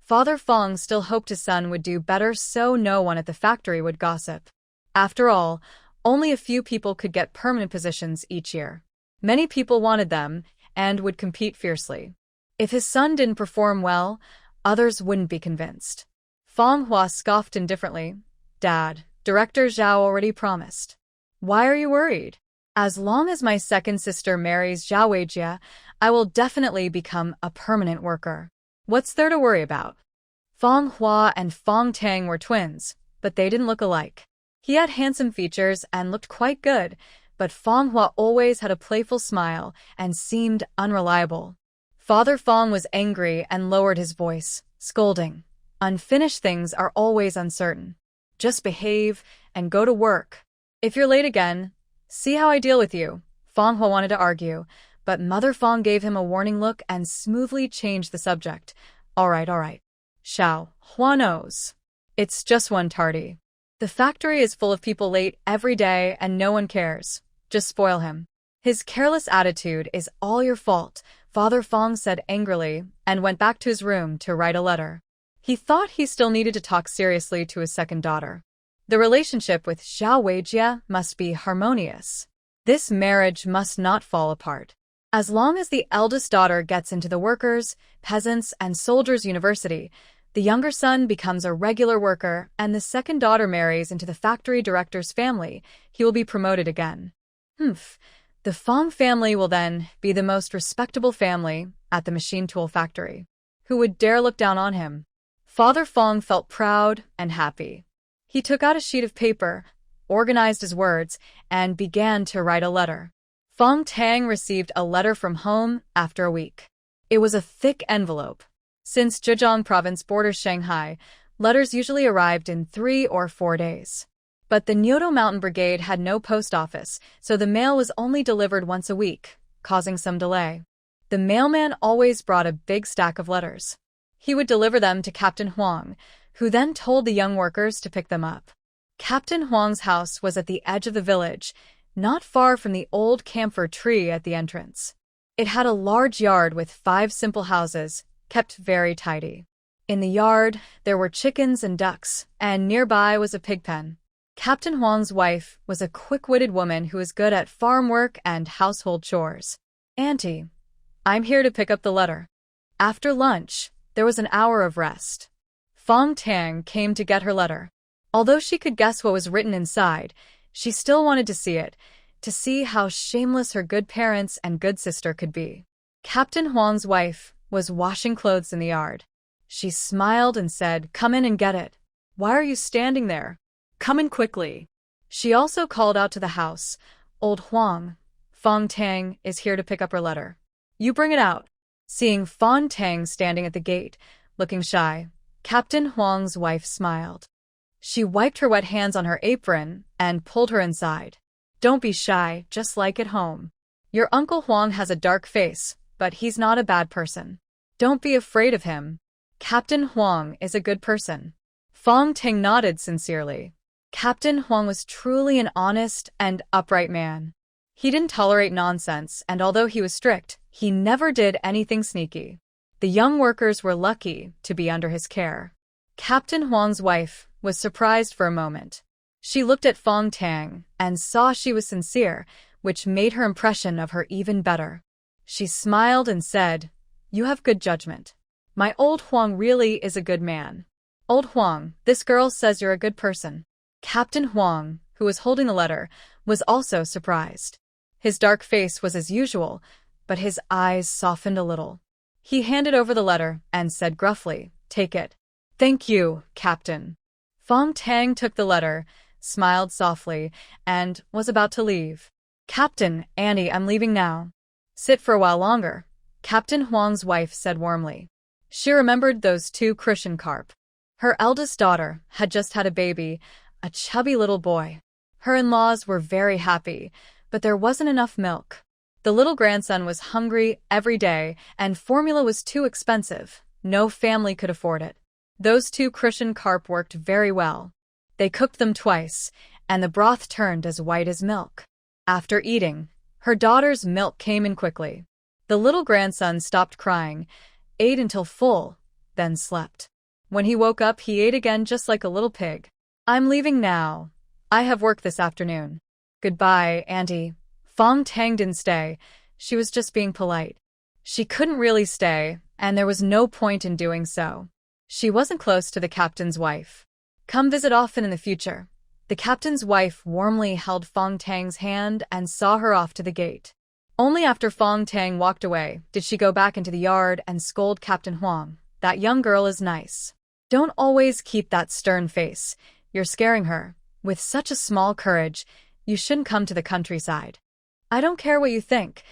Father Fong still hoped his son would do better so no one at the factory would gossip. After all, only a few people could get permanent positions each year. Many people wanted them and would compete fiercely. If his son didn't perform well, others wouldn't be convinced. Fang Hua scoffed indifferently. "Dad, Director Zhao already promised." Why are you worried? As long as my second sister marries Zhao Weijie, I will definitely become a permanent worker. What's there to worry about? Fang Hua and Fang Tang were twins, but they didn't look alike. He had handsome features and looked quite good, but Fang Hua always had a playful smile and seemed unreliable. Father Fong was angry and lowered his voice, scolding. Unfinished things are always uncertain. Just behave and go to work. If you're late again, see how I deal with you. Fang Hua wanted to argue, but Mother Fong gave him a warning look and smoothly changed the subject. All right. Zhao Hua knows. It's just one tardy. The factory is full of people late every day and no one cares. Just spoil him. His careless attitude is all your fault, Father Fong said angrily and went back to his room to write a letter. He thought he still needed to talk seriously to his second daughter. The relationship with Zhao Weijie must be harmonious. This marriage must not fall apart. As long as the eldest daughter gets into the workers, peasants, and soldiers' university, the younger son becomes a regular worker and the second daughter marries into the factory director's family, he will be promoted again. The Fong family will then be the most respectable family at the machine tool factory. Who would dare look down on him? Father Fong felt proud and happy. He took out a sheet of paper, organized his words, and began to write a letter. Fang Tang received a letter from home after a week. It was a thick envelope. Since Zhejiang province borders Shanghai, letters usually arrived in 3 or 4 days. But the Nyoto Mountain Brigade had no post office, so the mail was only delivered once a week, causing some delay. The mailman always brought a big stack of letters. He would deliver them to Captain Huang, who then told the young workers to pick them up. Captain Huang's house was at the edge of the village, not far from the old camphor tree at the entrance. It had a large yard with 5 simple houses, kept very tidy. In the yard, there were chickens and ducks, and nearby was a pig pen. Captain Huang's wife was a quick-witted woman who was good at farm work and household chores. Auntie, I'm here to pick up the letter. After lunch, there was an hour of rest. Fang Tang came to get her letter. Although she could guess what was written inside, she still wanted to see it, to see how shameless her good parents and good sister could be. Captain Huang's wife was washing clothes in the yard. She smiled and said, "Come in and get it. Why are you standing there? Come in quickly." She also called out to the house, "Old Huang, Fang Tang is here to pick up her letter. You bring it out." Seeing Fang Tang standing at the gate, looking shy, Captain Huang's wife smiled. She wiped her wet hands on her apron and pulled her inside. "Don't be shy, just like at home. Your Uncle Huang has a dark face, but he's not a bad person. Don't be afraid of him. Captain Huang is a good person." Fang Tang nodded sincerely. Captain Huang was truly an honest and upright man. He didn't tolerate nonsense, and although he was strict, he never did anything sneaky. The young workers were lucky to be under his care. Captain Huang's wife was surprised for a moment. She looked at Fang Tang and saw she was sincere, which made her impression of her even better. She smiled and said, "You have good judgment. My old Huang really is a good man. Old Huang, this girl says you're a good person." Captain Huang, who was holding the letter, was also surprised. His dark face was as usual, but his eyes softened a little. He handed over the letter and said gruffly, "Take it." "Thank you, Captain." Fang Tang took the letter, smiled softly, and was about to leave. "Captain, Annie, I'm leaving now." "Sit for a while longer," Captain Huang's wife said warmly. She remembered those 2 crucian carp. Her eldest daughter had just had a baby, a chubby little boy. Her in-laws were very happy, but there wasn't enough milk. The little grandson was hungry every day, and formula was too expensive. No family could afford it. Those 2 crucian carp worked very well. They cooked them twice, and the broth turned as white as milk. After eating, her daughter's milk came in quickly. The little grandson stopped crying, ate until full, then slept. When he woke up, he ate again just like a little pig. "I'm leaving now. I have work this afternoon." "Goodbye, Auntie." Fang Tang didn't stay. She was just being polite. She couldn't really stay, and there was no point in doing so. She wasn't close to the captain's wife. "Come visit often in the future." The captain's wife warmly held Fang Tang's hand and saw her off to the gate. Only after Fang Tang walked away did she go back into the yard and scold Captain Huang. "That young girl is nice. Don't always keep that stern face. You're scaring her. With such a small courage, you shouldn't come to the countryside." "I don't care what you think."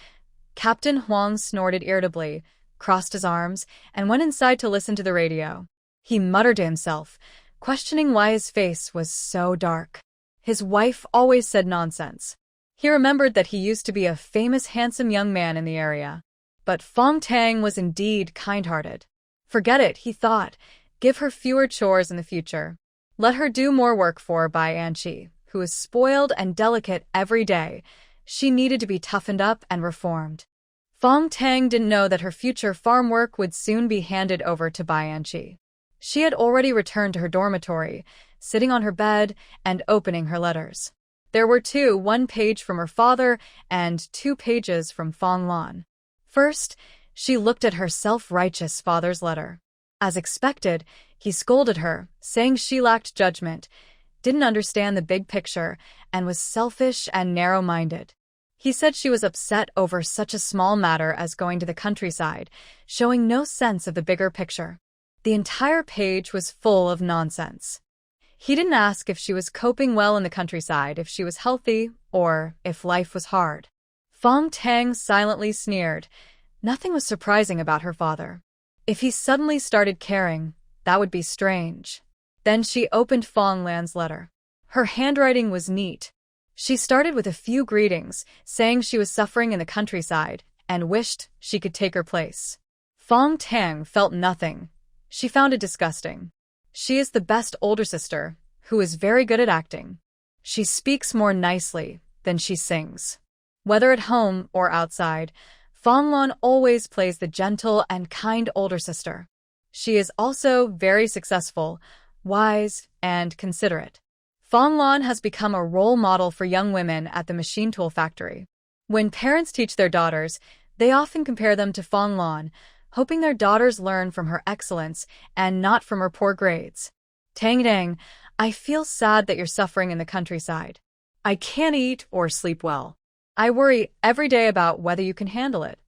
Captain Huang snorted irritably, crossed his arms, and went inside to listen to the radio. He muttered to himself, questioning why his face was so dark. His wife always said nonsense. He remembered that he used to be a famous handsome young man in the area. But Fang Tang was indeed kind-hearted. Forget it, he thought. Give her fewer chores in the future. Let her do more work for Bai Anqi, who is spoiled and delicate every day. She needed to be toughened up and reformed. Fang Tang didn't know that her future farm work would soon be handed over to Bai Anqi. She had already returned to her dormitory, sitting on her bed and opening her letters. There were two, one page from her father and 2 pages from Fong Lan. First, she looked at her self-righteous father's letter. As expected, he scolded her, saying she lacked judgment, didn't understand the big picture, and was selfish and narrow-minded. He said she was upset over such a small matter as going to the countryside, showing no sense of the bigger picture. The entire page was full of nonsense. He didn't ask if she was coping well in the countryside, if she was healthy, or if life was hard. Fang Tang silently sneered. Nothing was surprising about her father. If he suddenly started caring, that would be strange. Then she opened Fong Lan's letter. Her handwriting was neat. She started with a few greetings, saying she was suffering in the countryside and wished she could take her place. Fang Tang felt nothing. She found it disgusting. She is the best older sister, who is very good at acting. She speaks more nicely than she sings. Whether at home or outside, Fong Lan always plays the gentle and kind older sister. She is also very successful, wise, and considerate. Fong Lan has become a role model for young women at the machine tool factory. When parents teach their daughters, they often compare them to Fong Lan, hoping their daughters learn from her excellence and not from her poor grades. "Tang, I feel sad that you're suffering in the countryside. I can't eat or sleep well. I worry every day about whether you can handle it.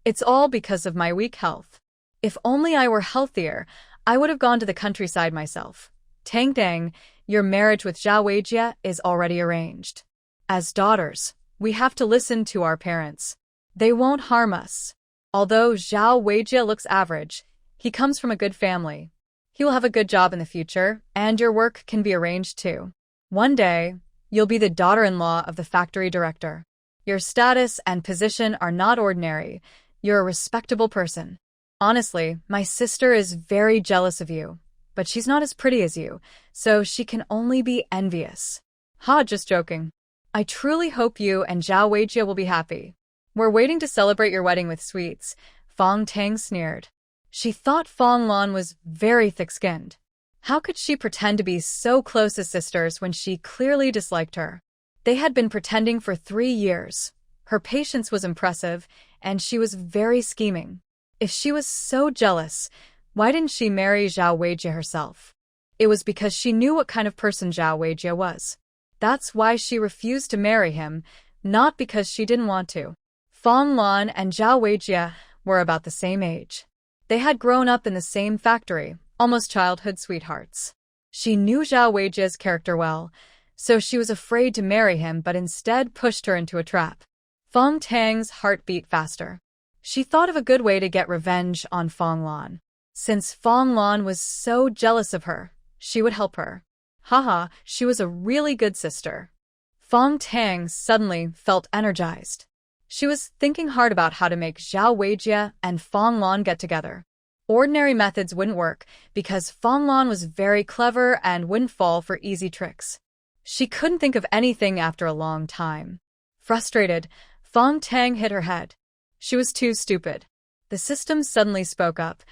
It's all because of my weak health. If only I were healthier, I would have gone to the countryside myself. Tang, your marriage with Zhao Weijie is already arranged. As daughters, we have to listen to our parents. They won't harm us. Although Zhao Weijie looks average, he comes from a good family. He will have a good job in the future, and your work can be arranged too. One day, you'll be the daughter-in-law of the factory director. Your status and position are not ordinary. You're a respectable person. Honestly, my sister is very jealous of you, but she's not as pretty as you, so she can only be envious." "Ha, just joking. I truly hope you and Zhao Weijie will be happy. We're waiting to celebrate your wedding with sweets," Fang Tang sneered. She thought Fong Lan was very thick-skinned. How could she pretend to be so close as sisters when she clearly disliked her? They had been pretending for 3 years. Her patience was impressive, and she was very scheming. If she was so jealous, why didn't she marry Zhao Weijie herself? It was because she knew what kind of person Zhao Weijie was. That's why she refused to marry him, not because she didn't want to. Fong Lan and Zhao Weijie were about the same age. They had grown up in the same factory, almost childhood sweethearts. She knew Zhao Weijie's character well, so she was afraid to marry him but instead pushed her into a trap. Fang Tang's heart beat faster. She thought of a good way to get revenge on Fong Lan. Since Fong Lan was so jealous of her, she would help her. Haha, she was a really good sister. Fang Tang suddenly felt energized. She was thinking hard about how to make Zhao Weijie and Fong Lan get together. Ordinary methods wouldn't work because Fong Lan was very clever and wouldn't fall for easy tricks. She couldn't think of anything after a long time. Frustrated, Fang Tang hit her head. She was too stupid. The system suddenly spoke up.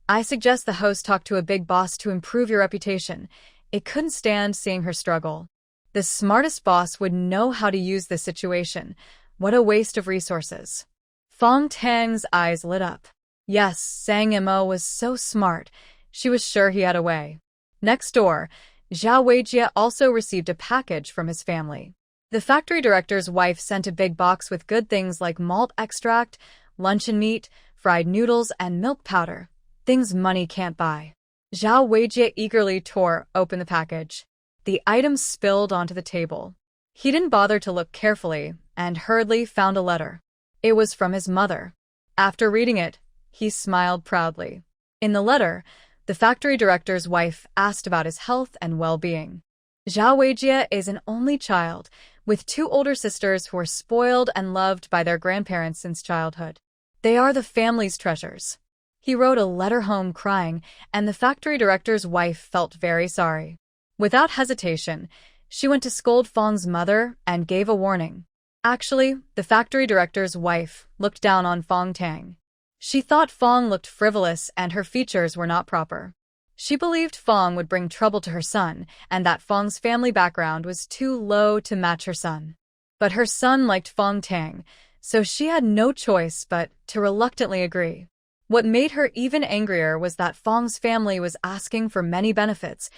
"I suggest the host talk to a big boss to improve your reputation." It couldn't stand seeing her struggle. The smartest boss would know how to use this situation. What a waste of resources. Fang Tang's eyes lit up. Yes, Sang Mo was so smart. She was sure he had a way. Next door, Zhao Weijie also received a package from his family. The factory director's wife sent a big box with good things like malt extract, luncheon meat, fried noodles, and milk powder. Things money can't buy. Zhao Weijie eagerly tore open the package. The items spilled onto the table. He didn't bother to look carefully and hurriedly found a letter. It was from his mother. After reading it, he smiled proudly. In the letter, the factory director's wife asked about his health and well-being. Zhao Weijie is an only child, with 2 older sisters who are spoiled and loved by their grandparents since childhood. They are the family's treasures. He wrote a letter home crying, and the factory director's wife felt very sorry. Without hesitation, she went to scold Fong's mother and gave a warning. Actually, the factory director's wife looked down on Fang Tang. She thought Fong looked frivolous and her features were not proper. She believed Fong would bring trouble to her son and that Fong's family background was too low to match her son. But her son liked Fang Tang, so she had no choice but to reluctantly agree. What made her even angrier was that Fong's family was asking for many benefits,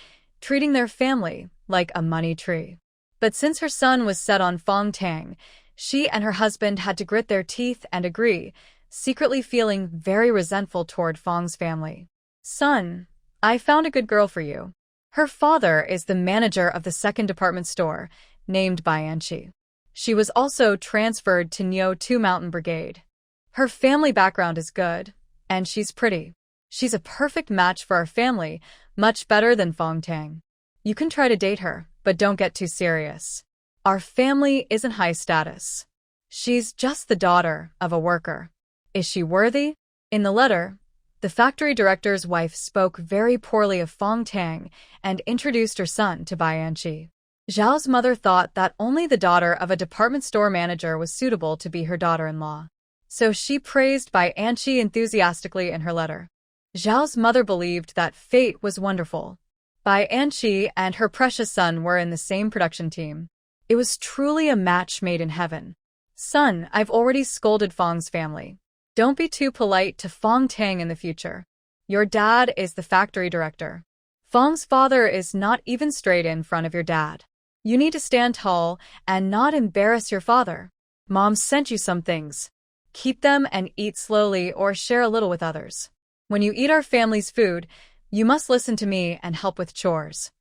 treating their family like a money tree. But since her son was set on Fang Tang, she and her husband had to grit their teeth and agree, secretly feeling very resentful toward Fong's family. "Son, I found a good girl for you. Her father is the manager of the second department store, named Bianchi. She was also transferred to Neo 2 Mountain Brigade. Her family background is good, and she's pretty. She's a perfect match for our family, much better than Fang Tang. You can try to date her, but don't get too serious. Our family isn't high status. She's just the daughter of a worker. Is she worthy?" In the letter, the factory director's wife spoke very poorly of Fang Tang and introduced her son to Bianchi. Zhao's mother thought that only the daughter of a department store manager was suitable to be her daughter-in-law. So she praised Bianchi enthusiastically in her letter. Zhao's mother believed that fate was wonderful. Bianchi and her precious son were in the same production team. It was truly a match made in heaven. "Son, I've already scolded Fong's family. Don't be too polite to Fang Tang in the future. Your dad is the factory director. Fong's father is not even straight in front of your dad. You need to stand tall and not embarrass your father. Mom sent you some things. Keep them and eat slowly or share a little with others. When you eat our family's food, you must listen to me and help with chores.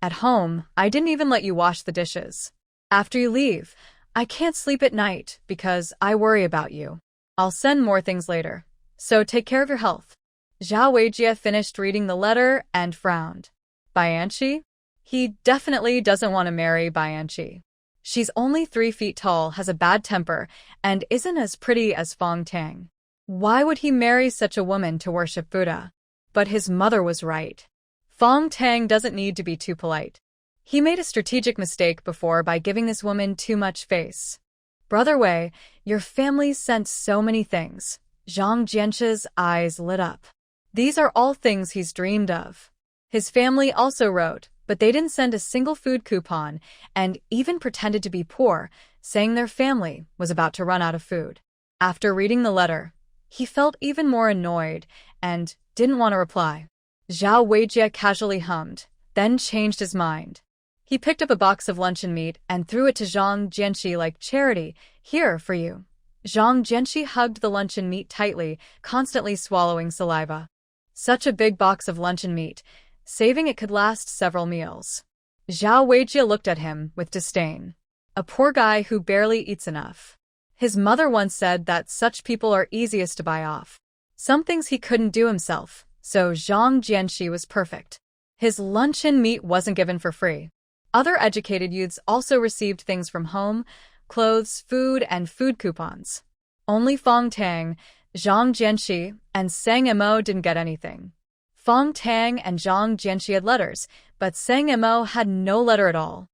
At home, I didn't even let you wash the dishes. After you leave, I can't sleep at night because I worry about you. I'll send more things later, so take care of your health." Zhao Weijie finished reading the letter and frowned. Bianchi? He definitely doesn't want to marry Bianchi. She's only 3 feet tall, has a bad temper, and isn't as pretty as Fang Tang. Why would he marry such a woman to worship Buddha? But his mother was right. Fang Tang doesn't need to be too polite. He made a strategic mistake before by giving this woman too much face. "Brother Wei, your family sent so many things." Zhang Jianxi's eyes lit up. These are all things he's dreamed of. His family also wrote, but they didn't send a single food coupon and even pretended to be poor, saying their family was about to run out of food. After reading the letter, he felt even more annoyed and didn't want to reply. Zhao Weijie casually hummed, then changed his mind. He picked up a box of luncheon meat and threw it to Zhang Jianxi like charity. "Here, for you." Zhang Jianxi hugged the luncheon meat tightly, constantly swallowing saliva. Such a big box of luncheon meat, saving it could last several meals. Zhao Weijie looked at him with disdain. A poor guy who barely eats enough. His mother once said that such people are easiest to buy off. Some things he couldn't do himself, so Zhang Jianxi was perfect. His luncheon meat wasn't given for free. Other educated youths also received things from home, clothes, food, and food coupons. Only Fang Tang, Zhang Jianxi, and Sang Mo didn't get anything. Fang Tang and Zhang Jianxi had letters, but Sang Mo had no letter at all.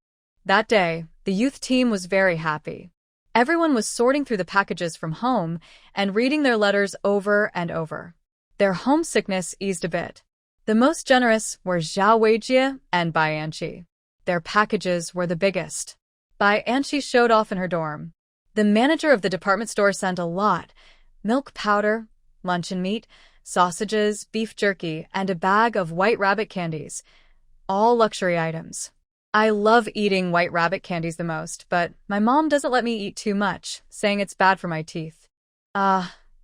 That day, the youth team was very happy. Everyone was sorting through the packages from home and reading their letters over and over. Their homesickness eased a bit. The most generous were Zhao Weijie and Bianchi. Their packages were the biggest. Bianchi showed off in her dorm. The manager of the department store sent a lot: milk powder, luncheon meat, sausages, beef jerky, and a bag of white rabbit candies. all luxury items. I love eating white rabbit candies the most, but my mom doesn't let me eat too much, saying it's bad for my teeth.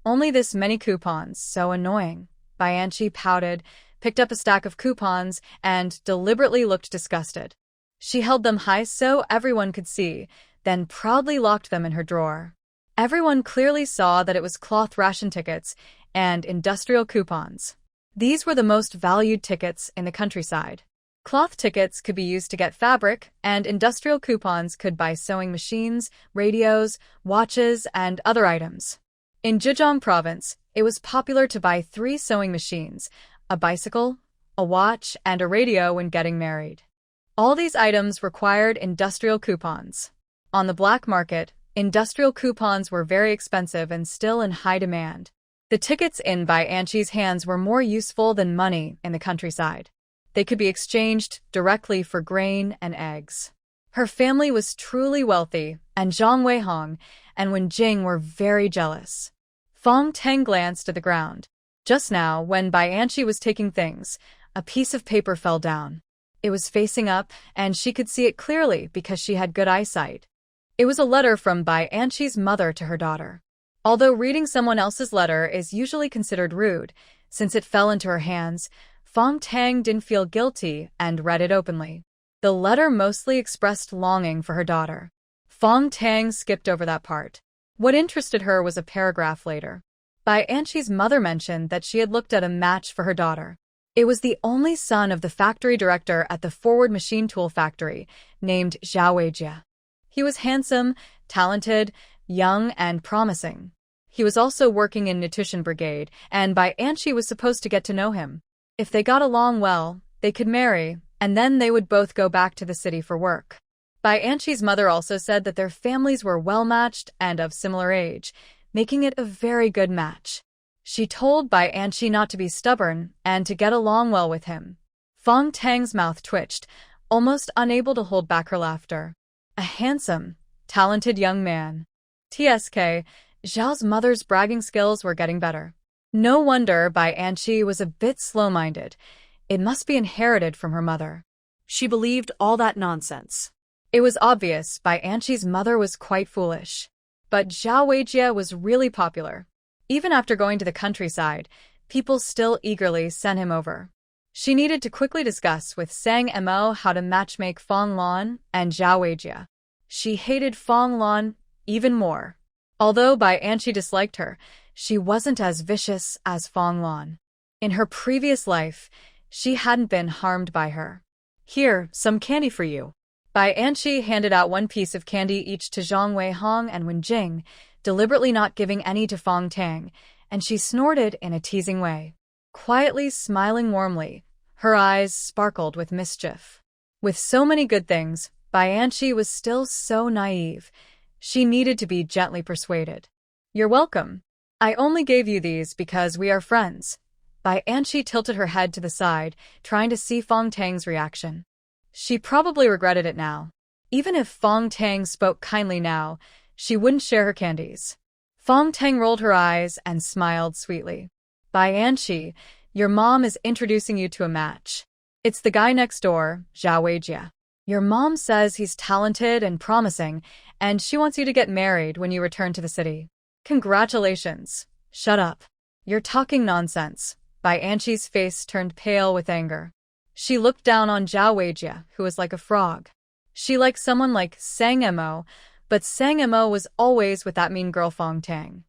Only this many coupons, so annoying. Bianchi pouted, picked up a stack of coupons, and deliberately looked disgusted. She held them high so everyone could see, then proudly locked them in her drawer. Everyone clearly saw that it was cloth ration tickets and industrial coupons. These were the most valued tickets in the countryside. Cloth tickets could be used to get fabric, and industrial coupons could buy sewing machines, radios, watches, and other items. In Zhejiang province, it was popular to buy 3 sewing machines, a bicycle, a watch, and a radio when getting married. All these items required industrial coupons. On the black market, industrial coupons were very expensive and still in high demand. The tickets in Bianchi's hands were more useful than money in the countryside. They could be exchanged directly for grain and eggs. Her family was truly wealthy, and Zhang Weijie and Wen Jing were very jealous. Fang Tang glanced at the ground. Just now, when Bianchi was taking things, a piece of paper fell down. It was facing up, and she could see it clearly because she had good eyesight. It was a letter from Bianchi's mother to her daughter. Although reading someone else's letter is usually considered rude, since it fell into her hands, Fang Tang didn't feel guilty and read it openly. The letter mostly expressed longing for her daughter. Fang Tang skipped over that part. What interested her was a paragraph later. Bianchi's mother mentioned that she had looked at a match for her daughter. It was the only son of the factory director at the Forward Machine Tool Factory, named Zhao Weijie. He was handsome, talented, young, and promising. He was also working in nutrition brigade, and Bianchi was supposed to get to know him. If they got along well, they could marry, and then they would both go back to the city for work. Bianchi's mother also said that their families were well-matched and of similar age, making it a very good match. She told Bianchi not to be stubborn and to get along well with him. Fang Tang's mouth twitched, almost unable to hold back her laughter. A handsome, talented young man. TSK, Zhao's mother's bragging skills were getting better. No wonder Bianchi was a bit slow-minded. It must be inherited from her mother. She believed all that nonsense. It was obvious Bianchi's mother was quite foolish. But Zhao Weijie was really popular. Even after going to the countryside, people still eagerly sent him over. She needed to quickly discuss with Sang Mo how to matchmake Fong Lan and Zhao Weijie. She hated Fong Lan even more. Although Bianchi disliked her, she wasn't as vicious as Fong Lan. In her previous life, she hadn't been harmed by her. Here, some candy for you. Bianchi handed out 1 piece of candy each to Zhang Weihong and Wen Jing, deliberately not giving any to Fang Tang, and she snorted in a teasing way. Quietly smiling warmly, her eyes sparkled with mischief. With so many good things, Bianchi was still so naive. She needed to be gently persuaded. You're welcome. I only gave you these because we are friends. Bianchi tilted her head to the side, trying to see Fang Tang's reaction. She probably regretted it now. Even if Fang Tang spoke kindly now, she wouldn't share her candies. Fang Tang rolled her eyes and smiled sweetly. Bianchi, your mom is introducing you to a match. It's the guy next door, Zhao Weijie. Your mom says he's talented and promising, and she wants you to get married when you return to the city. Congratulations. Shut up. You're talking nonsense. Bianchi's face turned pale with anger. She looked down on Zhao Weijie, who was like a frog. She liked someone like Sang Mo, but Sang Mo was always with that mean girl Fang Tang.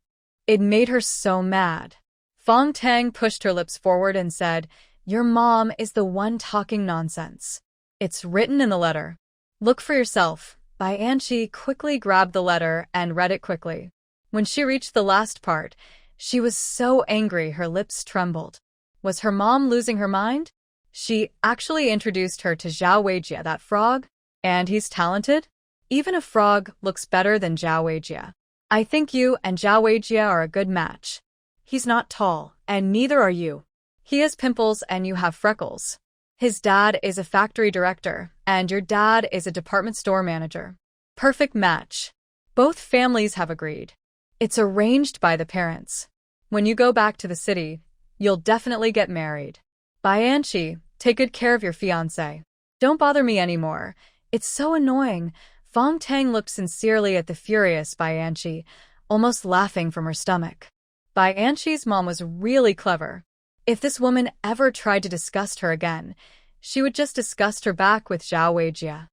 It made her so mad. Fang Tang pushed her lips forward and said, Your mom is the one talking nonsense. It's written in the letter. Look for yourself. Bianchi quickly grabbed the letter and read it quickly. When she reached the last part, she was so angry her lips trembled. Was her mom losing her mind? She actually introduced her to Zhao Weijie, that frog, and he's talented? Even a frog looks better than Zhao Weijie. I think you and Zhao Weijie are a good match. He's not tall, and neither are you. He has pimples and you have freckles. His dad is a factory director, and your dad is a department store manager. Perfect match. Both families have agreed. It's arranged by the parents. When you go back to the city, you'll definitely get married. Bianchi, Take good care of your fiancé. Don't bother me anymore. It's so annoying. Fang Tang looked sincerely at the furious Bai Anqi, almost laughing from her stomach. Bai Anqi's mom was really clever. If this woman ever tried to disgust her again, she would just disgust her back with Zhao Weijie.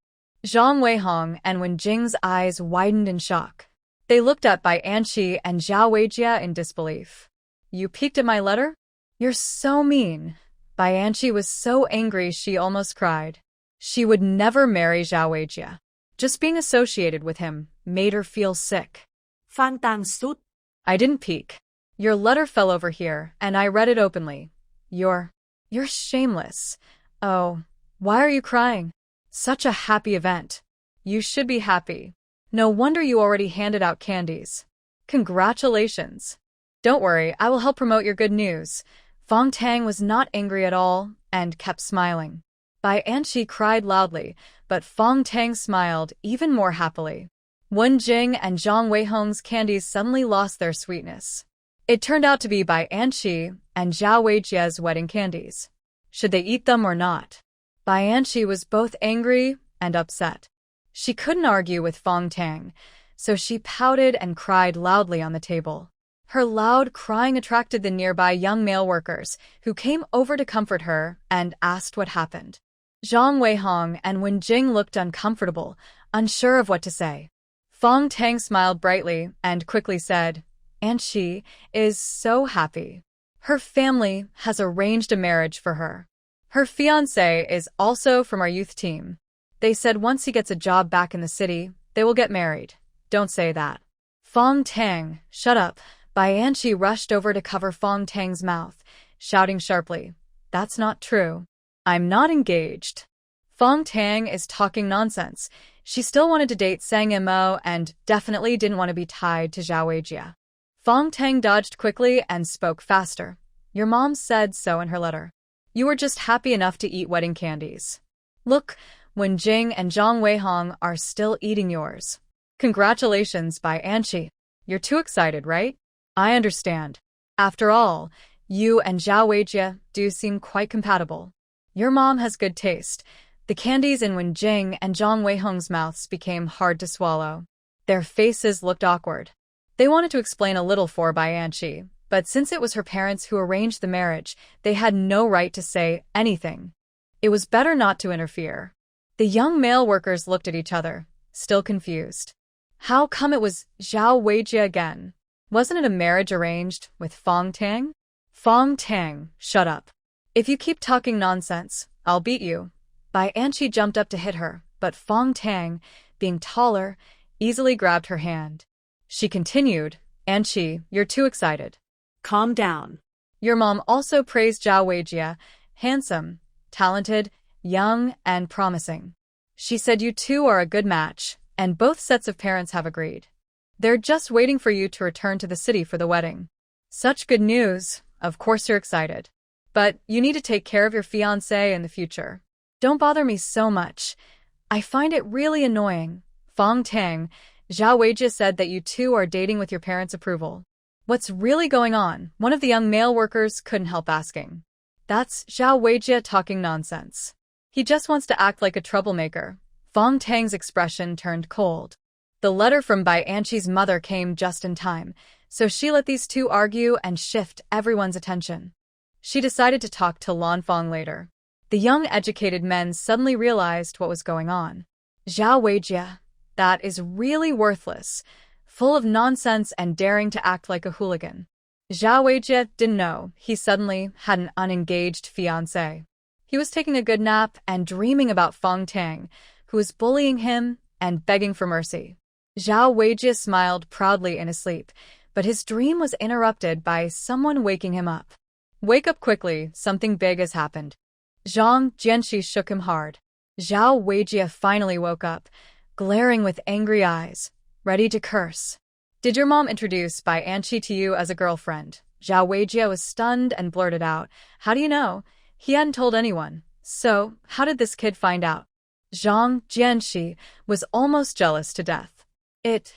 Zhang Weihong and Wen Jing's eyes widened in shock. They looked at Bai Anqi and Zhao Weijie in disbelief. You peeked at my letter? You're so mean. Bai Anqi was so angry she almost cried. She would never marry Zhao Weijie. Just being associated with him made her feel sick. Fang Tang stood. I didn't peek. Your letter fell over here, and I read it openly. You're shameless. Oh, why are you crying? Such a happy event. You should be happy. No wonder you already handed out candies. Congratulations. Don't worry, I will help promote your good news. Fang Tang was not angry at all and kept smiling. Bai Anqi cried loudly, but Fang Tang smiled even more happily. Wen Jing and Zhang Weihong's candies suddenly lost their sweetness. It turned out to be Bai Anqi and Zhao Weijie's wedding candies. Should they eat them or not? Bai Anqi was both angry and upset. She couldn't argue with Fang Tang, so she pouted and cried loudly on the table. Her loud crying attracted the nearby young male workers, who came over to comfort her and asked what happened. Zhang Weihong and Wen Jing looked uncomfortable, unsure of what to say. Fang Tang smiled brightly and quickly said, Anqi is so happy. Her family has arranged a marriage for her. Her fiancé is also from our youth team. They said once he gets a job back in the city, they will get married. Don't say that. Fang Tang, shut up. Bai Anqi rushed over to cover Fang Tang's mouth, shouting sharply, That's not true. I'm not engaged. Fang Tang is talking nonsense. She still wanted to date Sang Mo and definitely didn't want to be tied to Zhao Weijie. Fang Tang dodged quickly and spoke faster. Your mom said so in her letter. You were just happy enough to eat wedding candies. Look, Wen Jing and Zhang Weihong are still eating yours. Congratulations, Bai Anqi. You're too excited, right? I understand. After all, you and Zhao Weijie do seem quite compatible. Your mom has good taste. The candies in Wen Jing and Zhang Weihong's mouths became hard to swallow. Their faces looked awkward. They wanted to explain a little for Bai Anqi, but since it was her parents who arranged the marriage, they had no right to say anything. It was better not to interfere. The young male workers looked at each other, still confused. How come it was Zhao Weijie again? Wasn't it a marriage arranged with Fang Tang? Fang Tang, shut up. If you keep talking nonsense, I'll beat you. Bai Anqi jumped up to hit her, but Fang Tang, being taller, easily grabbed her hand. She continued, Anqi, you're too excited. Calm down. Your mom also praised Zhao Weijie, handsome, talented, young, and promising. She said you two are a good match, and both sets of parents have agreed. They're just waiting for you to return to the city for the wedding. Such good news, of course you're excited. But you need to take care of your fiancé in the future. Don't bother me so much. I find it really annoying. Fang Tang, Zhao Weijie said that you two are dating with your parents' approval. What's really going on? One of the young male workers couldn't help asking. That's Zhao Weijie talking nonsense. He just wants to act like a troublemaker. Fang Tang's expression turned cold. The letter from Bai Anqi's mother came just in time, so she let these two argue and shift everyone's attention. She decided to talk to Lan Fang later. The young educated men suddenly realized what was going on. Zhao Weijie, that is really worthless, full of nonsense and daring to act like a hooligan. Zhao Weijie didn't know he suddenly had an unengaged fiancé. He was taking a good nap and dreaming about Fang Tang, who was bullying him and begging for mercy. Zhao Weijie smiled proudly in his sleep, but his dream was interrupted by someone waking him up. Wake up quickly, something big has happened. Zhang Jianxi shook him hard. Zhao Weijie finally woke up, glaring with angry eyes, ready to curse. Did your mom introduce Bai Anqi to you as a girlfriend? Zhao Weijie was stunned and blurted out, How do you know? He hadn't told anyone. So, how did this kid find out? Zhang Jianxi was almost jealous to death. Zhao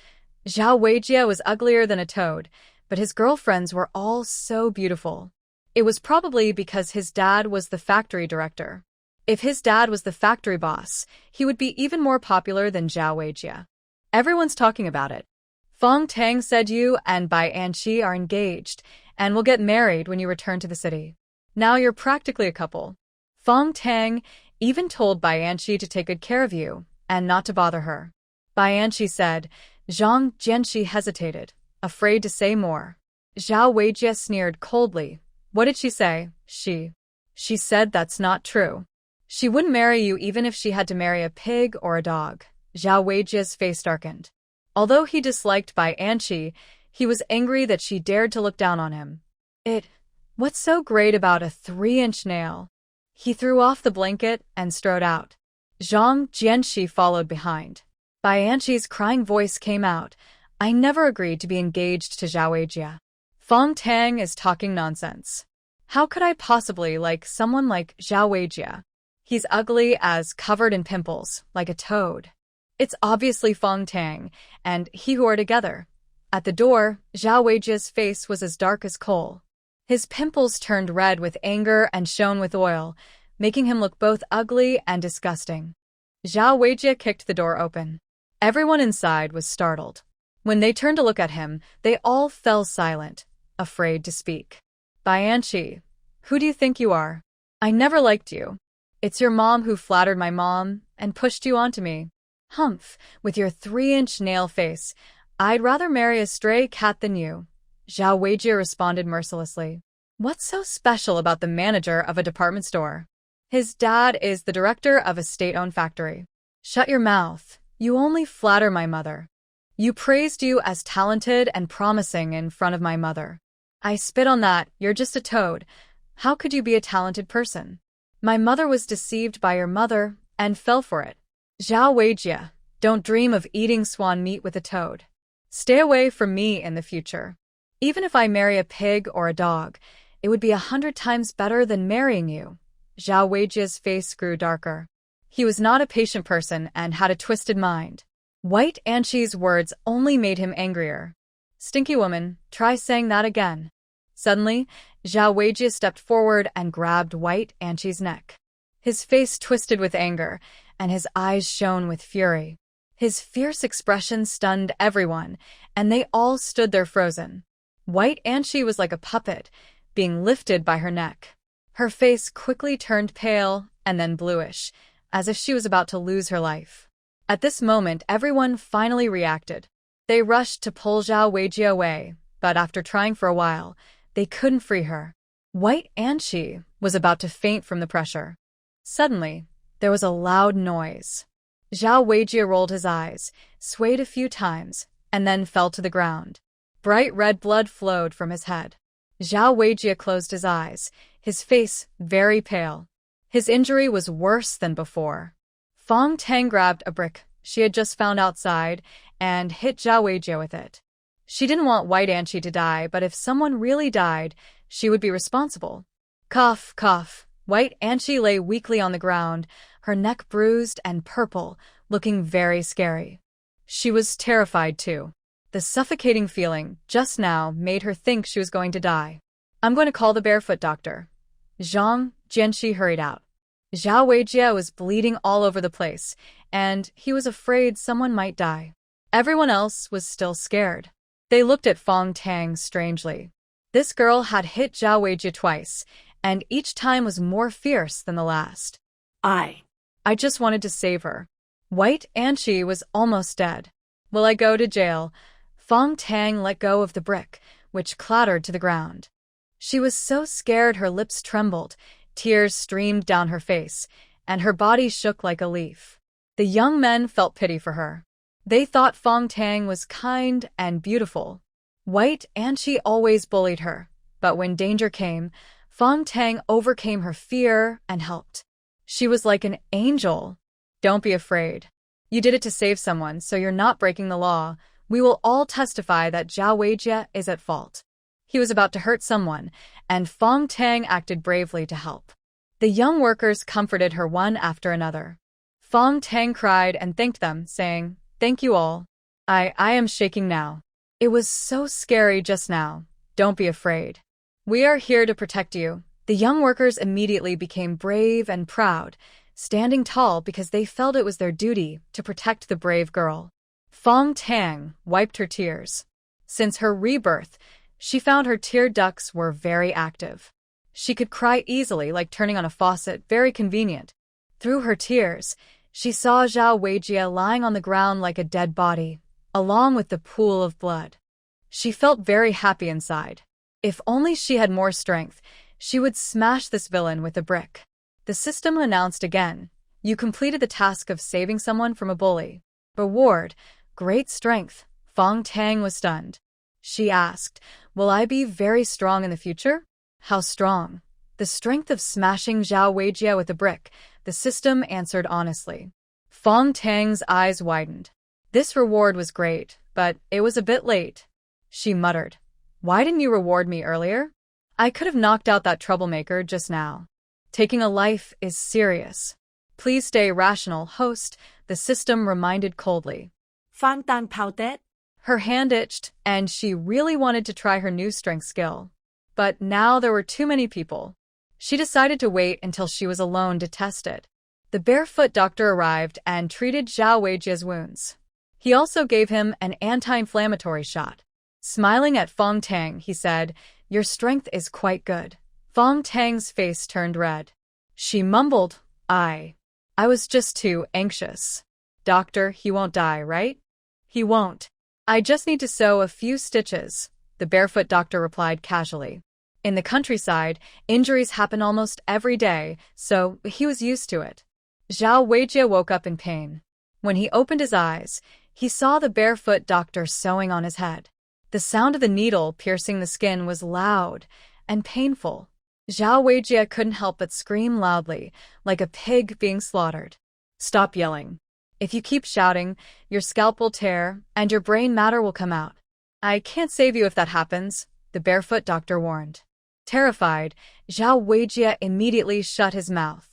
Weijie was uglier than a toad, but his girlfriends were all so beautiful. It was probably because his dad was the factory director. If his dad was the factory boss, he would be even more popular than Zhao Weijie. Everyone's talking about it. Fang Tang said you and Bai Anqi are engaged and will get married when you return to the city. Now you're practically a couple. Fang Tang even told Bai Anqi to take good care of you and not to bother her. Bai Anqi said. Zhang Jianxi hesitated, afraid to say more. Zhao Weijie sneered coldly. What did she say? She said that's not true. She wouldn't marry you even if she had to marry a pig or a dog. Zhao Weijie's face darkened. Although he disliked Bai Anqi, he was angry that she dared to look down on him. What's so great about a 3-inch nail? He threw off the blanket and strode out. Zhang Jianxi followed behind. Bai Anqi's crying voice came out. I never agreed to be engaged to Zhao Weijie. Fang Tang is talking nonsense. How could I possibly like someone like Zhao Weijie? He's ugly as covered in pimples, like a toad. It's obviously Fang Tang and he who are together. At the door, Zhao Weijie's face was as dark as coal. His pimples turned red with anger and shone with oil, making him look both ugly and disgusting. Zhao Weijie kicked the door open. Everyone inside was startled. When they turned to look at him, they all fell silent, afraid to speak. Bai Anqi, who do you think you are? I never liked you. It's your mom who flattered my mom and pushed you onto me. Humph, with your 3-inch nail face, I'd rather marry a stray cat than you. Zhao Weijie responded mercilessly. What's so special about the manager of a department store? His dad is the director of a state-owned factory. Shut your mouth. You only flatter my mother. You praised you as talented and promising in front of my mother. I spit on that, you're just a toad. How could you be a talented person? My mother was deceived by your mother and fell for it. Zhao Weijie, don't dream of eating swan meat with a toad. Stay away from me in the future. Even if I marry a pig or a dog, it would be 100 times better than marrying you. Zhao Weijie's face grew darker. He was not a patient person and had a twisted mind. White Anqi's words only made him angrier. Stinky woman, try saying that again. Suddenly, Zhao Weijie stepped forward and grabbed White Anqi's neck. His face twisted with anger, and his eyes shone with fury. His fierce expression stunned everyone, and they all stood there frozen. White Anqi was like a puppet, being lifted by her neck. Her face quickly turned pale and then bluish, as if she was about to lose her life. At this moment, everyone finally reacted. They rushed to pull Zhao Weijie away, but after trying for a while, they couldn't free her. White Anqi was about to faint from the pressure. Suddenly, there was a loud noise. Zhao Weijie rolled his eyes, swayed a few times, and then fell to the ground. Bright red blood flowed from his head. Zhao Weijie closed his eyes, his face very pale. His injury was worse than before. Fang Tang grabbed a brick she had just found outside and hit Zhao Weijie with it. She didn't want White Anqi to die, but if someone really died, she would be responsible. Cough, cough. White Anqi lay weakly on the ground, her neck bruised and purple, looking very scary. She was terrified too. The suffocating feeling just now made her think she was going to die. I'm going to call the barefoot doctor. Zhang Jianxi hurried out. Zhao Weijie was bleeding all over the place, and he was afraid someone might die. Everyone else was still scared. They looked at Fang Tang strangely. This girl had hit Zhao Weijie twice, and each time was more fierce than the last. I just wanted to save her. White Anqi was almost dead. Will I go to jail? Fang Tang let go of the brick, which clattered to the ground. She was so scared her lips trembled, tears streamed down her face, and her body shook like a leaf. The young men felt pity for her. They thought Fang Tang was kind and beautiful. White Anqi always bullied her, but when danger came, Fang Tang overcame her fear and helped. She was like an angel. Don't be afraid. You did it to save someone, so you're not breaking the law. We will all testify that Zhao Weijie is at fault. He was about to hurt someone, and Fang Tang acted bravely to help. The young workers comforted her one after another. Fang Tang cried and thanked them, saying, "Thank you all. I am shaking now. It was so scary just now. Don't be afraid." We are here to protect you. The young workers immediately became brave and proud, standing tall because they felt it was their duty to protect the brave girl. Fang Tang wiped her tears. Since her rebirth, she found her tear ducts were very active. She could cry easily, like turning on a faucet, very convenient. Through her tears, she saw Zhao Weijie lying on the ground like a dead body, along with the pool of blood. She felt very happy inside. If only she had more strength, she would smash this villain with a brick. The system announced again, you completed the task of saving someone from a bully. Reward, great strength. Fang Tang was stunned. She asked, will I be very strong in the future? How strong? The strength of smashing Zhao Weijie with a brick, the system answered honestly. Fang Tang's eyes widened. This reward was great, but it was a bit late. She muttered, why didn't you reward me earlier? I could have knocked out that troublemaker just now. Taking a life is serious. Please stay rational, host, the system reminded coldly. Fang Tang pouted. Her hand itched, and she really wanted to try her new strength skill. But now there were too many people. She decided to wait until she was alone to test it. The barefoot doctor arrived and treated Zhao Weijie's wounds. He also gave him an anti-inflammatory shot. Smiling at Fang Tang, he said, your strength is quite good. Fang Tang's face turned red. She mumbled, I was just too anxious. Doctor, he won't die, right? He won't. I just need to sew a few stitches, the barefoot doctor replied casually. In the countryside, injuries happen almost every day, so he was used to it. Zhao Weijie woke up in pain. When he opened his eyes, he saw the barefoot doctor sewing on his head. The sound of the needle piercing the skin was loud and painful. Zhao Weijie couldn't help but scream loudly, like a pig being slaughtered. Stop yelling. If you keep shouting, your scalp will tear and your brain matter will come out. I can't save you if that happens, the barefoot doctor warned. Terrified, Zhao Weijie immediately shut his mouth.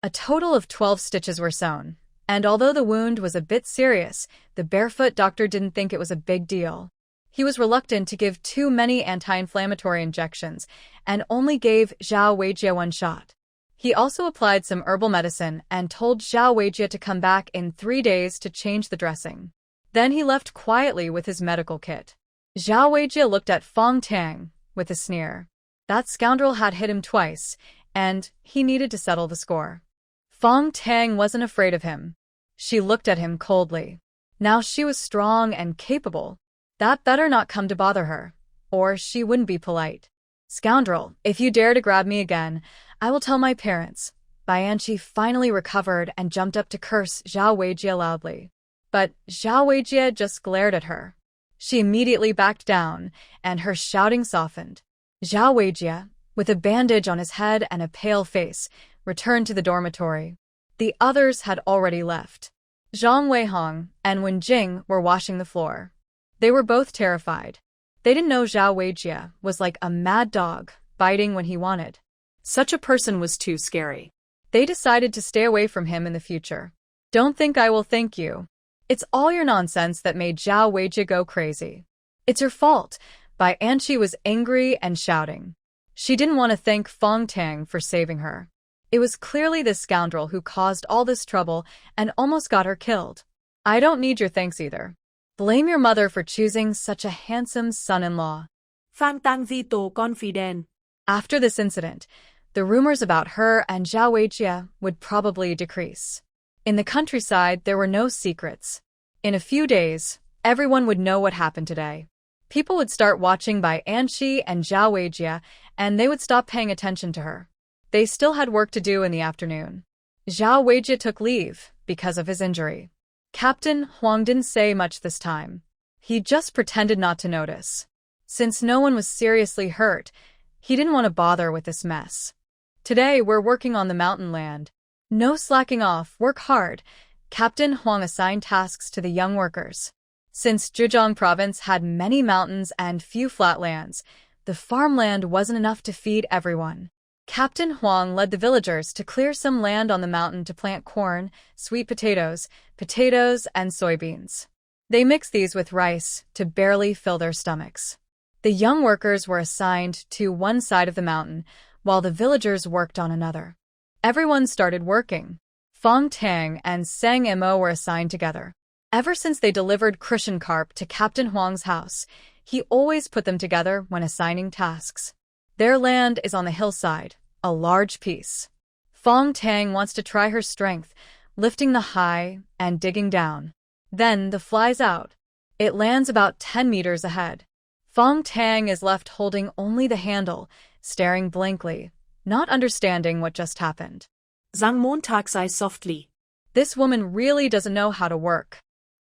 A total of 12 stitches were sewn, and although the wound was a bit serious, the barefoot doctor didn't think it was a big deal. He was reluctant to give too many anti-inflammatory injections and only gave Zhao Weijie one shot. He also applied some herbal medicine and told Zhao Weijie to come back in 3 days to change the dressing. Then he left quietly with his medical kit. Zhao Weijie looked at Fang Tang with a sneer. That scoundrel had hit him twice, and he needed to settle the score. Fang Tang wasn't afraid of him. She looked at him coldly. Now she was strong and capable. That better not come to bother her, or she wouldn't be polite. Scoundrel, if you dare to grab me again, I will tell my parents. Bianchi finally recovered and jumped up to curse Zhao Weijie loudly. But Zhao Weijie just glared at her. She immediately backed down, and her shouting softened. Zhao Weijie, with a bandage on his head and a pale face, returned to the dormitory. The others had already left. Zhang Weihong and Wen Jing were washing the floor. They were both terrified. They didn't know Zhao Weijie was like a mad dog, biting when he wanted. Such a person was too scary. They decided to stay away from him in the future. Don't think I will thank you. It's all your nonsense that made Zhao Weijie go crazy. It's your fault. Bianchi was angry and shouting. She didn't want to thank Fang Tang for saving her. It was clearly this scoundrel who caused all this trouble and almost got her killed. I don't need your thanks either. Blame your mother for choosing such a handsome son-in-law. Fang Tang veto confident. After this incident, the rumors about her and Zhao Weijie would probably decrease. In the countryside, there were no secrets. In a few days, everyone would know what happened today. People would start watching Bianchi and Zhao Weijie, and they would stop paying attention to her. They still had work to do in the afternoon. Zhao Weijie took leave because of his injury. Captain Huang didn't say much this time. He just pretended not to notice. Since no one was seriously hurt, he didn't want to bother with this mess. Today we're working on the mountain land. No slacking off, work hard. Captain Huang assigned tasks to the young workers. Since Zhejiang province had many mountains and few flatlands, the farmland wasn't enough to feed everyone. Captain Huang led the villagers to clear some land on the mountain to plant corn, sweet potatoes, and soybeans. They mixed these with rice to barely fill their stomachs. The young workers were assigned to one side of the mountain, while the villagers worked on another. Everyone started working. Fang Tang and Sang Mo were assigned together. Ever since they delivered cushion carp to Captain Huang's house, he always put them together when assigning tasks. Their land is on the hillside, a large piece. Fang Tang wants to try her strength, lifting the high and digging down. Then the flies out. It lands about 10 meters ahead. Fang Tang is left holding only the handle, staring blankly, not understanding what just happened. Zhang Montag sighed softly. This woman really doesn't know how to work.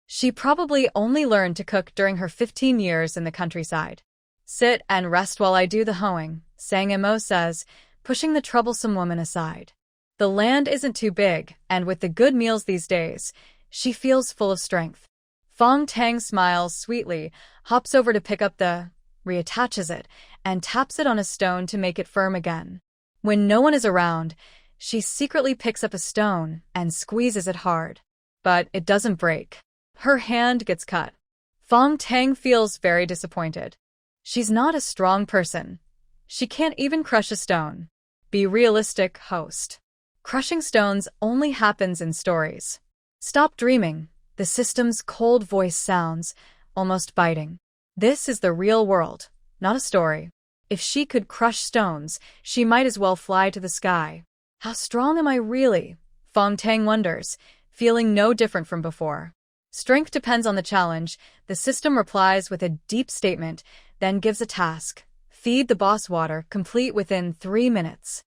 She probably only learned to cook during her 15 years in the countryside. Sit and rest while I do the hoeing, Sang Mo says, pushing the troublesome woman aside. The land isn't too big, and with the good meals these days, she feels full of strength. Fang Tang smiles sweetly, hops over to pick up reattaches it, and taps it on a stone to make it firm again. When no one is around, she secretly picks up a stone and squeezes it hard. But it doesn't break. Her hand gets cut. Fang Tang feels very disappointed. She's not a strong person. She can't even crush a stone. Be realistic, host. Crushing stones only happens in stories. Stop dreaming. The system's cold voice sounds, almost biting. This is the real world, not a story. If she could crush stones, she might as well fly to the sky. How strong am I really? Fang Tang wonders, feeling no different from before. Strength depends on the challenge. The system replies with a deep statement, then gives a task. Feed the boss water, complete within 3 minutes.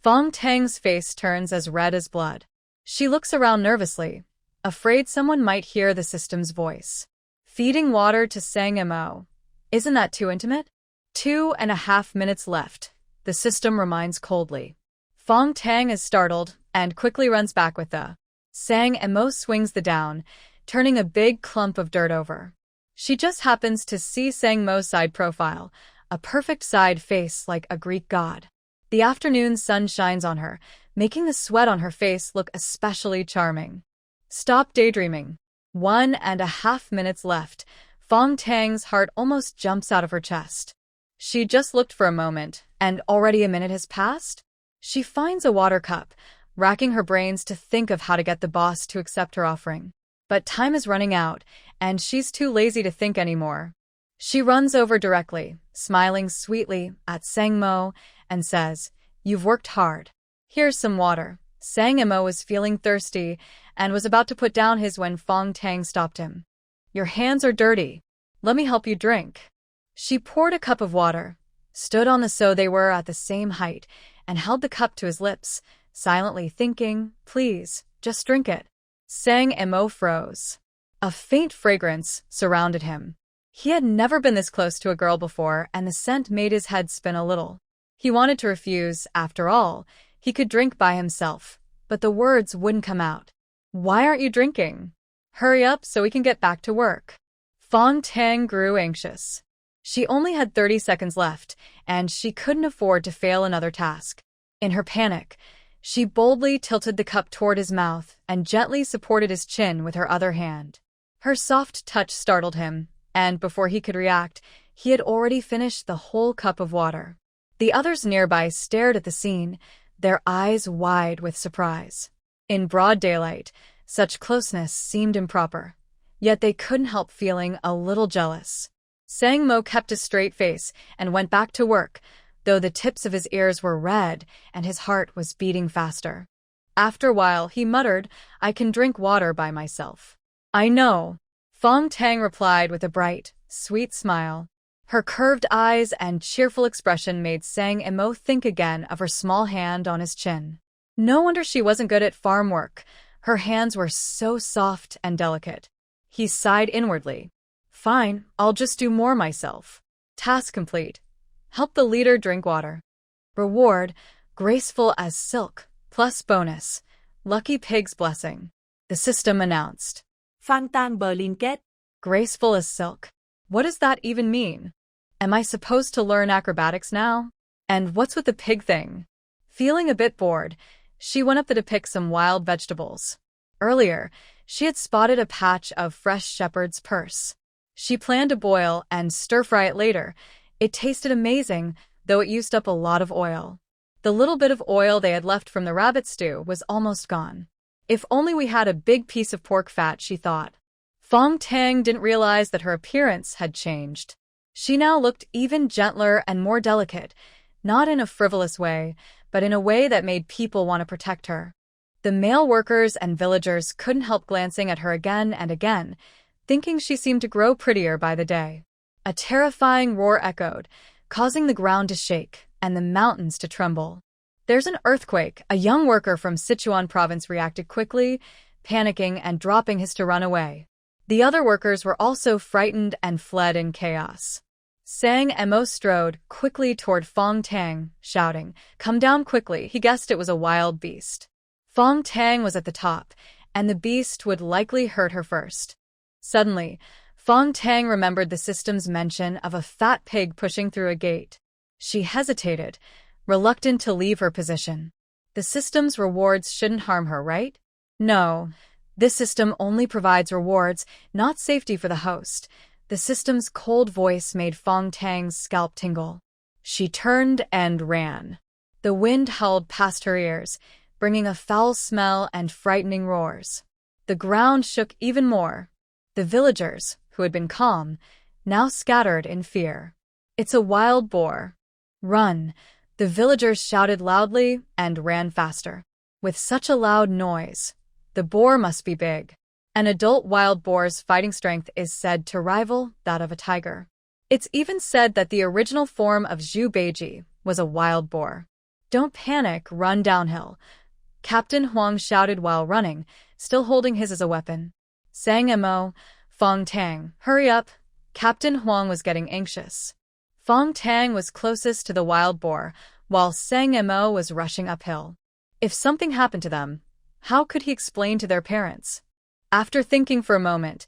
Fang Tang's face turns as red as blood. She looks around nervously, afraid someone might hear the system's voice. Feeding water to Sang Mo. Isn't that too intimate? 2.5 minutes left, the system reminds coldly. Fang Tang is startled and quickly runs back with the Sang Mo swings the down, turning a big clump of dirt over. She just happens to see Sang Mo's side profile, a perfect side face like a Greek god. The afternoon sun shines on her, making the sweat on her face look especially charming. Stop daydreaming. 1.5 minutes left. Fang Tang's heart almost jumps out of her chest. She just looked for a moment, and already a minute has passed? She finds a water cup, racking her brains to think of how to get the boss to accept her offering. But time is running out, and she's too lazy to think anymore. She runs over directly, smiling sweetly at Sang Mo, and says, "You've worked hard. Here's some water." Sang Mo was feeling thirsty and was about to put down his when Fang Tang stopped him. "Your hands are dirty. Let me help you drink." She poured a cup of water, stood on the so they were at the same height, and held the cup to his lips, silently thinking, "Please, just drink it." Sang Mo froze. A faint fragrance surrounded him. He had never been this close to a girl before, and the scent made his head spin a little. He wanted to refuse, after all. He could drink by himself, but the words wouldn't come out. "Why aren't you drinking? Hurry up so we can get back to work." Fang Tang grew anxious. She only had 30 seconds left, and she couldn't afford to fail another task. In her panic, she boldly tilted the cup toward his mouth and gently supported his chin with her other hand. Her soft touch startled him, and before he could react, he had already finished the whole cup of water. The others nearby stared at the scene, their eyes wide with surprise. In broad daylight, such closeness seemed improper, yet they couldn't help feeling a little jealous. Sang Mo kept a straight face and went back to work, though the tips of his ears were red and his heart was beating faster. After a while, he muttered, "I can drink water by myself." "I know," Fang Tang replied with a bright, sweet smile. Her curved eyes and cheerful expression made Sang Mo think again of her small hand on his chin. No wonder she wasn't good at farm work. Her hands were so soft and delicate. He sighed inwardly. "Fine, I'll just do more myself." Task complete. Help the leader drink water. Reward, graceful as silk, plus bonus, lucky pig's blessing. The system announced. Fang Tang Berlin kết. Graceful as silk. What does that even mean? Am I supposed to learn acrobatics now? And what's with the pig thing? Feeling a bit bored, she went up to pick some wild vegetables. Earlier, she had spotted a patch of fresh shepherd's purse. She planned to boil and stir-fry it later, It tasted amazing, though it used up a lot of oil. The little bit of oil they had left from the rabbit stew was almost gone. If only we had a big piece of pork fat, she thought. Fang Tang didn't realize that her appearance had changed. She now looked even gentler and more delicate, not in a frivolous way, but in a way that made people want to protect her. The male workers and villagers couldn't help glancing at her again and again, thinking she seemed to grow prettier by the day. A terrifying roar echoed, causing the ground to shake and the mountains to tremble. "There's an earthquake," a young worker from Sichuan province reacted quickly, panicking and dropping his to run away. The other workers were also frightened and fled in chaos. Sang Mo strode quickly toward Fang Tang, shouting, "Come down quickly." He guessed it was a wild beast. Fang Tang was at the top, and the beast would likely hurt her first. Suddenly, Fang Tang remembered the system's mention of a fat pig pushing through a gate. She hesitated, reluctant to leave her position. The system's rewards shouldn't harm her, right? No. This system only provides rewards, not safety for the host. The system's cold voice made Fang Tang's scalp tingle. She turned and ran. The wind howled past her ears, bringing a foul smell and frightening roars. The ground shook even more. The villagers, who had been calm, now scattered in fear. "It's a wild boar. Run!" The villagers shouted loudly and ran faster. With such a loud noise, the boar must be big. An adult wild boar's fighting strength is said to rival that of a tiger. It's even said that the original form of Zhao Weijie was a wild boar. "Don't panic, run downhill," Captain Huang shouted while running, still holding his as a weapon. Sang Mo, Fang Tang, hurry up. Captain Huang was getting anxious. Fang Tang was closest to the wild boar, while Sang Mo was rushing uphill. If something happened to them, how could he explain to their parents? After thinking for a moment,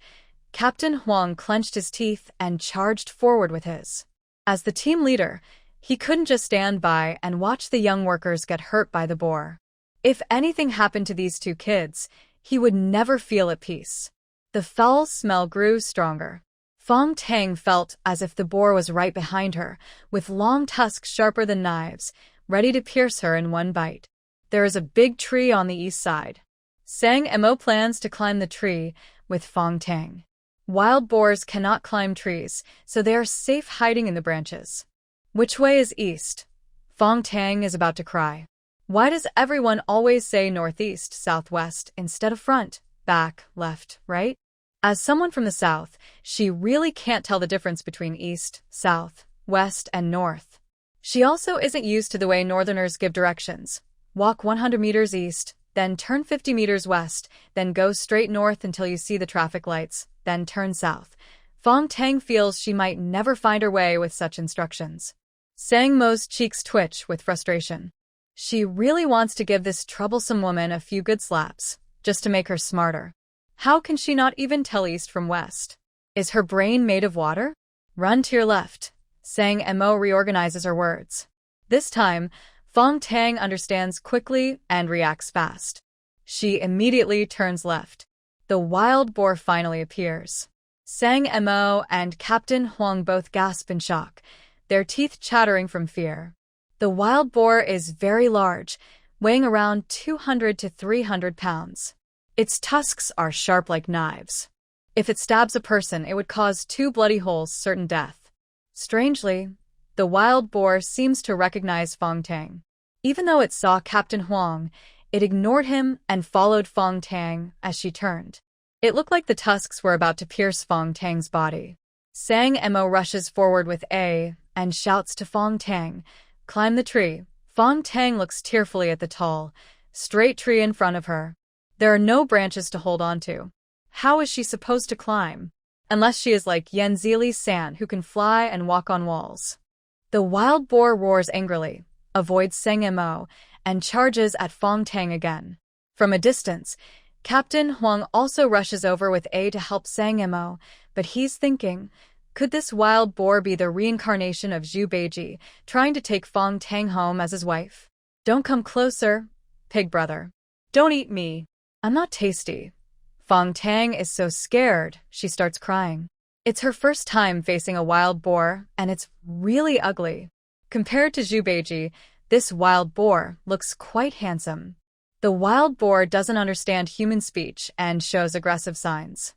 Captain Huang clenched his teeth and charged forward with his. As the team leader, he couldn't just stand by and watch the young workers get hurt by the boar. If anything happened to these two kids, he would never feel at peace. The foul smell grew stronger. Fang Tang felt as if the boar was right behind her, with long tusks sharper than knives, ready to pierce her in one bite. "There is a big tree on the east side." Sang Mo plans to climb the tree with Fang Tang. Wild boars cannot climb trees, so they are safe hiding in the branches. "Which way is east?" Fang Tang is about to cry. Why does everyone always say northeast, southwest, instead of front, back, left, right? As someone from the south, she really can't tell the difference between east, south, west, and north. She also isn't used to the way northerners give directions. Walk 100 meters east, then turn 50 meters west, then go straight north until you see the traffic lights, then turn south. Fang Tang feels she might never find her way with such instructions. Sang Mo's cheeks twitch with frustration. She really wants to give this troublesome woman a few good slaps, just to make her smarter. How can she not even tell east from west? Is her brain made of water? "Run to your left." Sang Mo reorganizes her words. This time, Fang Tang understands quickly and reacts fast. She immediately turns left. The wild boar finally appears. Sang Mo and Captain Huang both gasp in shock, their teeth chattering from fear. The wild boar is very large, weighing around 200 to 300 pounds. Its tusks are sharp like knives. If it stabs a person, it would cause 2 bloody holes, certain death. Strangely, the wild boar seems to recognize Fang Tang. Even though it saw Captain Huang, it ignored him and followed Fang Tang as she turned. It looked like the tusks were about to pierce Fang Tang's body. Sang Mo rushes forward with A and shouts to Fang Tang, "Climb the tree." Fang Tang looks tearfully at the tall, straight tree in front of her. There are no branches to hold on to. How is she supposed to climb? Unless she is like Yanzili San, who can fly and walk on walls. The wild boar roars angrily, avoids Sang Mo, and charges at Fang Tang again. From a distance, Captain Huang also rushes over with A to help Sang Mo, but he's thinking, could this wild boar be the reincarnation of Zhao Weijie, trying to take Fang Tang home as his wife? "Don't come closer, pig brother. Don't eat me. I'm not tasty." Fang Tang is so scared, she starts crying. It's her first time facing a wild boar, and it's really ugly. Compared to Zhao Weijie, this wild boar looks quite handsome. The wild boar doesn't understand human speech and shows aggressive signs.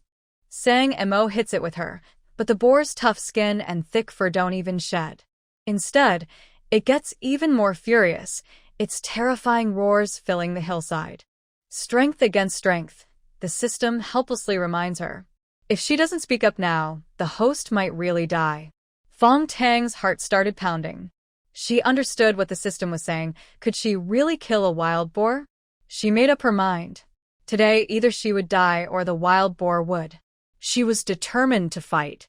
Sang Mo hits it with her, but the boar's tough skin and thick fur don't even shed. Instead, it gets even more furious, its terrifying roars filling the hillside. Strength against strength, the system helplessly reminds her. If she doesn't speak up now, the host might really die. Fang Tang's heart started pounding. She understood what the system was saying. Could she really kill a wild boar? She made up her mind. Today, either she would die or the wild boar would. She was determined to fight.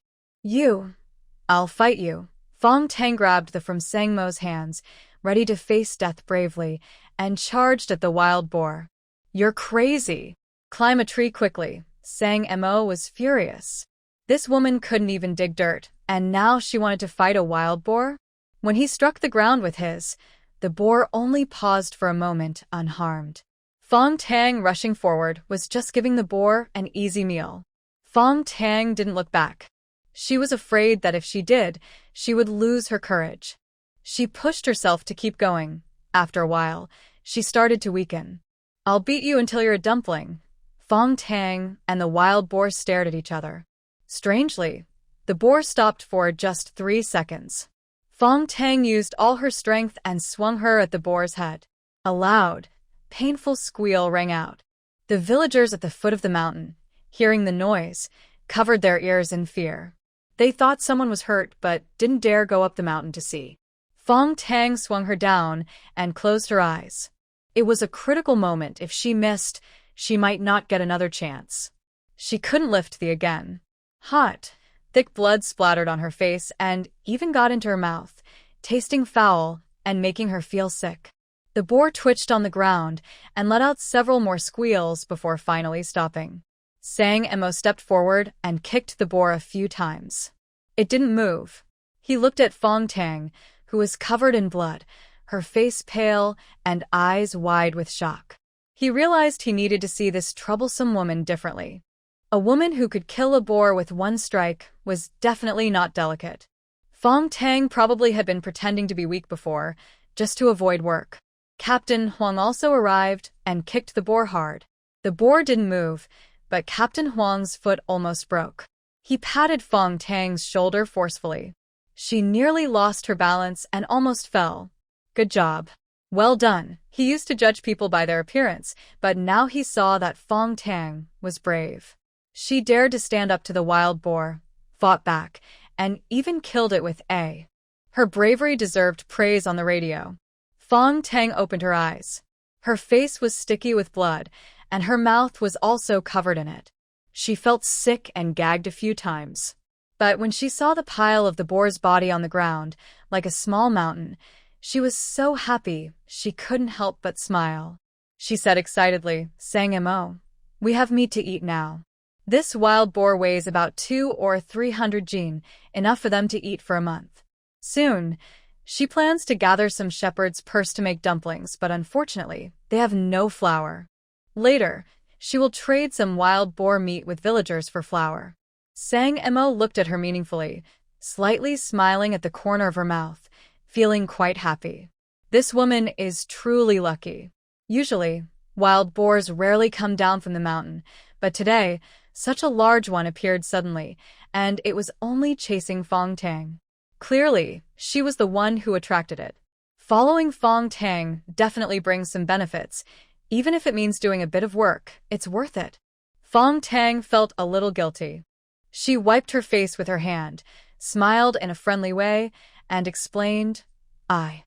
I'll fight you. Fang Tang grabbed the from Sangmo's hands, ready to face death bravely, and charged at the wild boar. You're crazy. Climb a tree quickly. Sang Mo was furious. This woman couldn't even dig dirt, and now she wanted to fight a wild boar? When he struck the ground with his, the boar only paused for a moment, unharmed. Fang Tang, rushing forward, was just giving the boar an easy meal. Fang Tang didn't look back. She was afraid that if she did, she would lose her courage. She pushed herself to keep going. After a while, she started to weaken. I'll beat you until you're a dumpling. Fang Tang and the wild boar stared at each other. Strangely, the boar stopped for just 3 seconds. Fang Tang used all her strength and swung her at the boar's head. A loud, painful squeal rang out. The villagers at the foot of the mountain, hearing the noise, covered their ears in fear. They thought someone was hurt but didn't dare go up the mountain to see. Fang Tang swung her down and closed her eyes. It was a critical moment. If she missed, she might not get another chance. She couldn't lift the again. Hot, thick blood splattered on her face and even got into her mouth, tasting foul and making her feel sick. The boar twitched on the ground and let out several more squeals before finally stopping. Sang Mo stepped forward and kicked the boar a few times. It didn't move. He looked at Fang Tang, who was covered in blood, her face pale and eyes wide with shock. He realized he needed to see this troublesome woman differently. A woman who could kill a boar with one strike was definitely not delicate. Fang Tang probably had been pretending to be weak before, just to avoid work. Captain Huang also arrived and kicked the boar hard. The boar didn't move, but Captain Huang's foot almost broke. He patted Fang Tang's shoulder forcefully. She nearly lost her balance and almost fell. Good job. Well done. He used to judge people by their appearance, but now he saw that Fang Tang was brave. She dared to stand up to the wild boar, fought back, and even killed it with a. Her bravery deserved praise on the radio. Fang Tang opened her eyes. Her face was sticky with blood, and her mouth was also covered in it. She felt sick and gagged a few times. But when she saw the pile of the boar's body on the ground, like a small mountain, she was so happy she couldn't help but smile. She said excitedly, Sang Mo, we have meat to eat now. This wild boar weighs about 200 or 300 jin, enough for them to eat for a month. Soon, she plans to gather some shepherd's purse to make dumplings, but unfortunately, they have no flour. Later, she will trade some wild boar meat with villagers for flour. Sang Mo looked at her meaningfully, slightly smiling at the corner of her mouth, feeling quite happy. This woman is truly lucky. Usually, wild boars rarely come down from the mountain, but today, such a large one appeared suddenly, and it was only chasing Fang Tang. Clearly, she was the one who attracted it. Following Fang Tang definitely brings some benefits. Even if it means doing a bit of work, it's worth it. Fang Tang felt a little guilty. She wiped her face with her hand, smiled in a friendly way, and explained, I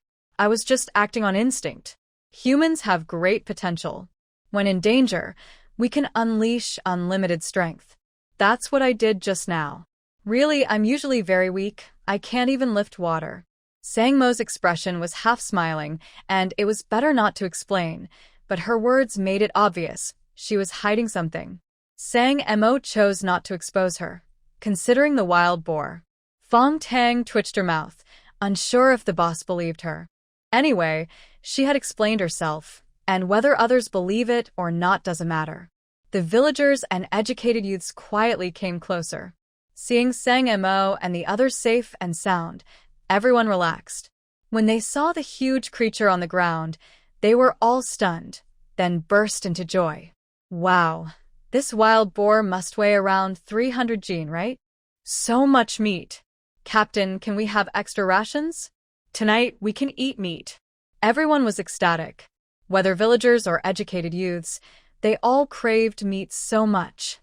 was just acting on instinct. Humans have great potential. When in danger, we can unleash unlimited strength. That's what I did just now. Really, I'm usually very weak. I can't even lift water. Sang Mo's expression was half smiling, and it was better not to explain, but her words made it obvious. She was hiding something. Sang Mo chose not to expose her, considering the wild boar. Fang Tang twitched her mouth, unsure if the boss believed her. Anyway, she had explained herself, and whether others believe it or not doesn't matter. The villagers and educated youths quietly came closer. Seeing Sang Mo and the others safe and sound, everyone relaxed. When they saw the huge creature on the ground, they were all stunned, then burst into joy. Wow, this wild boar must weigh around 300 jin, right? So much meat. Captain, can we have extra rations? Tonight, we can eat meat. Everyone was ecstatic. Whether villagers or educated youths, they all craved meat so much.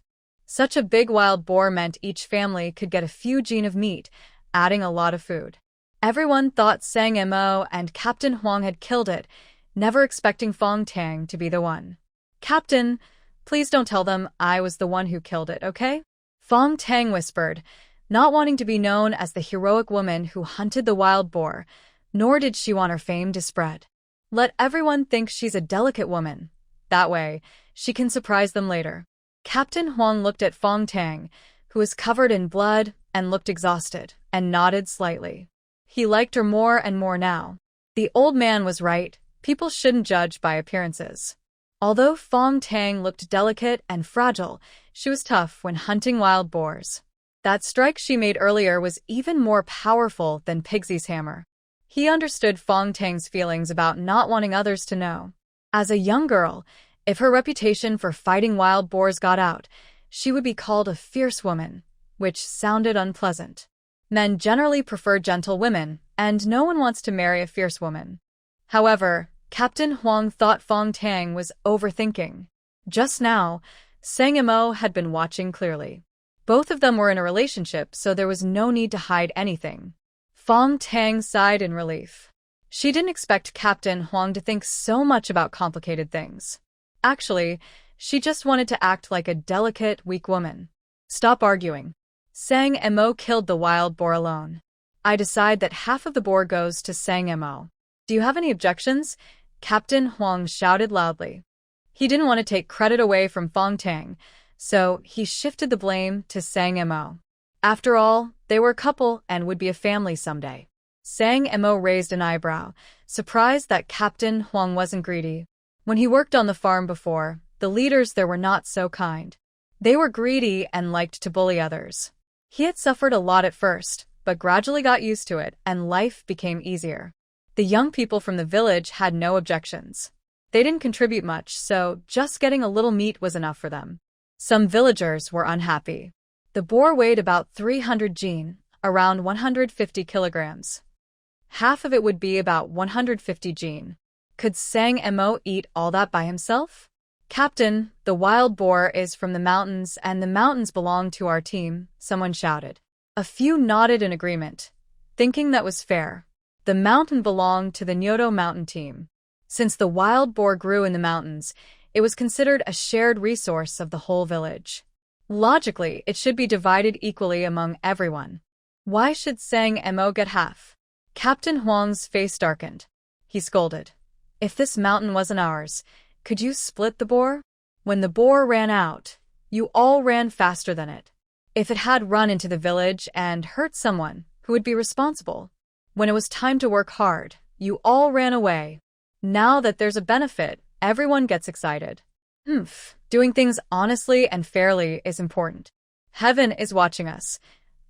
Such a big wild boar meant each family could get a few jin of meat, adding a lot of food. Everyone thought Sang Mo and Captain Huang had killed it, never expecting Fang Tang to be the one. Captain, please don't tell them I was the one who killed it, okay? Fang Tang whispered, not wanting to be known as the heroic woman who hunted the wild boar, nor did she want her fame to spread. Let everyone think she's a delicate woman. That way, she can surprise them later. Captain Huang looked at Fang Tang, who was covered in blood and looked exhausted, and nodded slightly. He liked her more and more now. The old man was right, people shouldn't judge by appearances. Although Fang Tang looked delicate and fragile, she was tough when hunting wild boars. That strike she made earlier was even more powerful than Pigsy's hammer. He understood Fang Tang's feelings about not wanting others to know. As a young girl, if her reputation for fighting wild boars got out, she would be called a fierce woman, which sounded unpleasant. Men generally prefer gentle women, and no one wants to marry a fierce woman. However, Captain Huang thought Fang Tang was overthinking. Just now, Sang Mo had been watching clearly. Both of them were in a relationship, so there was no need to hide anything. Fang Tang sighed in relief. She didn't expect Captain Huang to think so much about complicated things. Actually, she just wanted to act like a delicate, weak woman. Stop arguing. Sang Mo killed the wild boar alone. I decide that half of the boar goes to Sang Mo. Do you have any objections? Captain Huang shouted loudly. He didn't want to take credit away from Fang Tang, so he shifted the blame to Sang Mo. After all, they were a couple and would be a family someday. Sang Mo raised an eyebrow, surprised that Captain Huang wasn't greedy. When he worked on the farm before, the leaders there were not so kind. They were greedy and liked to bully others. He had suffered a lot at first, but gradually got used to it, and life became easier. The young people from the village had no objections. They didn't contribute much, so just getting a little meat was enough for them. Some villagers were unhappy. The boar weighed about 300 jin, around 150 kilograms. Half of it would be about 150 jin. Could Sang Mo eat all that by himself? Captain, the wild boar is from the mountains and the mountains belong to our team, someone shouted. A few nodded in agreement, thinking that was fair. The mountain belonged to the Nyoto mountain team. Since the wild boar grew in the mountains, it was considered a shared resource of the whole village. Logically, it should be divided equally among everyone. Why should Sang Mo get half? Captain Huang's face darkened. He scolded. If this mountain wasn't ours, could you split the boar? When the boar ran out, you all ran faster than it. If it had run into the village and hurt someone, who would be responsible? When it was time to work hard, you all ran away. Now that there's a benefit, everyone gets excited. Doing things honestly and fairly is important. Heaven is watching us.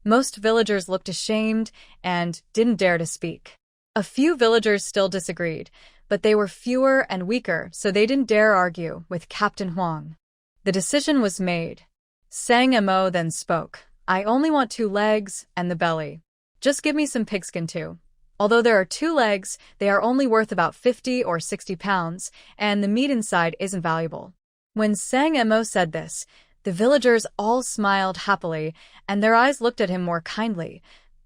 Most villagers looked ashamed and didn't dare to speak. A few villagers still disagreed, but they were fewer and weaker, so they didn't dare argue with Captain Huang. The decision was made. Sang Mo then spoke. I only want 2 legs and the belly. Just give me some pigskin too. Although there are 2 legs, they are only worth about 50 or 60 pounds, and the meat inside isn't valuable. When Sang Mo said this, the villagers all smiled happily, and their eyes looked at him more kindly,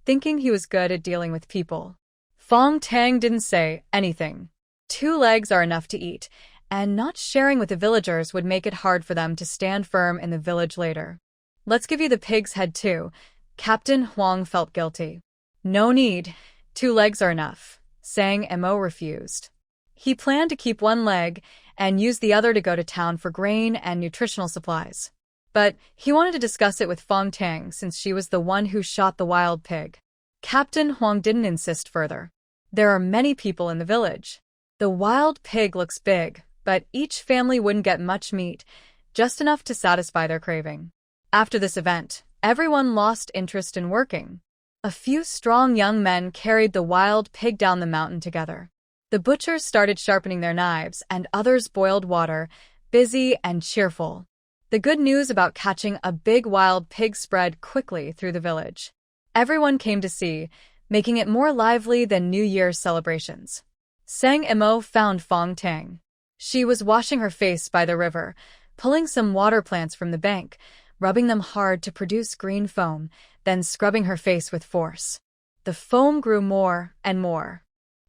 thinking he was good at dealing with people. Fang Tang didn't say anything. 2 legs are enough to eat, and not sharing with the villagers would make it hard for them to stand firm in the village later. Let's give you the pig's head too. Captain Huang felt guilty. No need. 2 legs are enough. Sang Mo refused. He planned to keep 1 leg and use the other to go to town for grain and nutritional supplies. But he wanted to discuss it with Fang Tang since she was the one who shot the wild pig. Captain Huang didn't insist further. There are many people in the village. The wild pig looks big, but each family wouldn't get much meat, just enough to satisfy their craving. After this event, Everyone lost interest in working. A few strong young men carried the wild pig down the mountain together. The butchers started sharpening their knives, and others boiled water, busy and cheerful. The good news about catching a big wild pig spread quickly through the village. Everyone came to see, making it more lively than New Year's celebrations. Sang Emo found Fang Tang. She was washing her face by the river, pulling some water plants from the bank, rubbing them hard to produce green foam, then scrubbing her face with force. The foam grew more and more.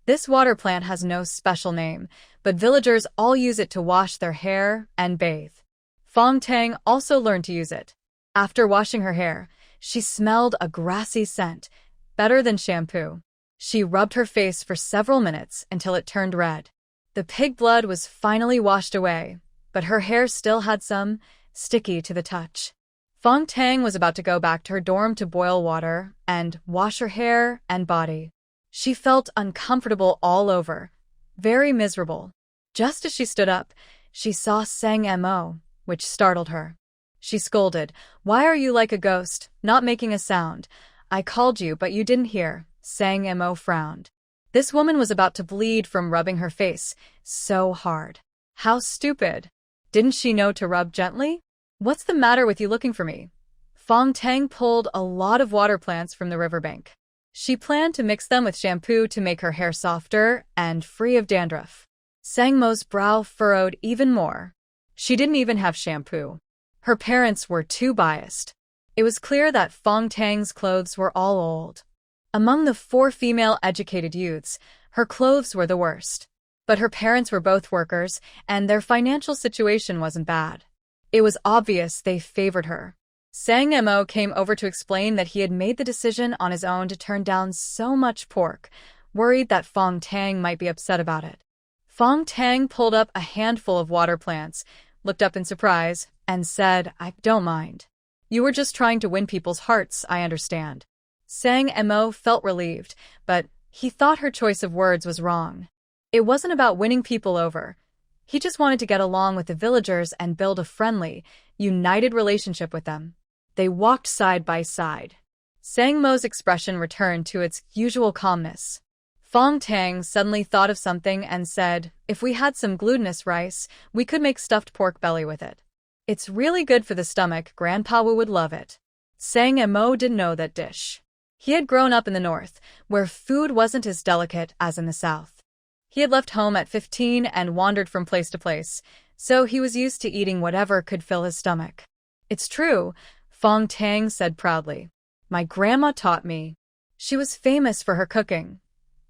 This water plant has no special name, but villagers all use it to wash their hair and bathe. Fang Tang also learned to use it. After washing her hair, she smelled a grassy scent, better than shampoo. She rubbed her face for several minutes until it turned red. The pig blood was finally washed away, but her hair still had some, sticky to the touch. Fang Tang was about to go back to her dorm to boil water and wash her hair and body. She felt uncomfortable all over, very miserable. Just as she stood up, she saw Sang Mo, which startled her. She scolded, "Why are you like a ghost, not making a sound? I called you, but you didn't hear." Sang Mo frowned. This woman was about to bleed from rubbing her face so hard. How stupid. Didn't she know to rub gently? "What's the matter with you looking for me?" Fang Tang pulled a lot of water plants from the riverbank. She planned to mix them with shampoo to make her hair softer and free of dandruff. Sang Mo's brow furrowed even more. She didn't even have shampoo. Her parents were too biased. It was clear that Fang Tang's clothes were all old. Among the 4 female educated youths, her clothes were the worst. But her parents were both workers, and their financial situation wasn't bad. It was obvious they favored her. Sang Mo came over to explain that he had made the decision on his own to turn down so much pork, worried that Fang Tang might be upset about it. Fang Tang pulled up a handful of water plants, looked up in surprise, and said, "I don't mind. You were just trying to win people's hearts, I understand." Sang Mo felt relieved, but he thought her choice of words was wrong. It wasn't about winning people over. He just wanted to get along with the villagers and build a friendly, united relationship with them. They walked side by side. Sang Mo's expression returned to its usual calmness. Fang Tang suddenly thought of something and said, "If we had some glutinous rice, we could make stuffed pork belly with it. It's really good for the stomach, Grandpa would love it." Sang Mo didn't know that dish. He had grown up in the north, where food wasn't as delicate as in the south. He had left home at 15 and wandered from place to place, so he was used to eating whatever could fill his stomach. "It's true," Fang Tang said proudly. "My grandma taught me." She was famous for her cooking.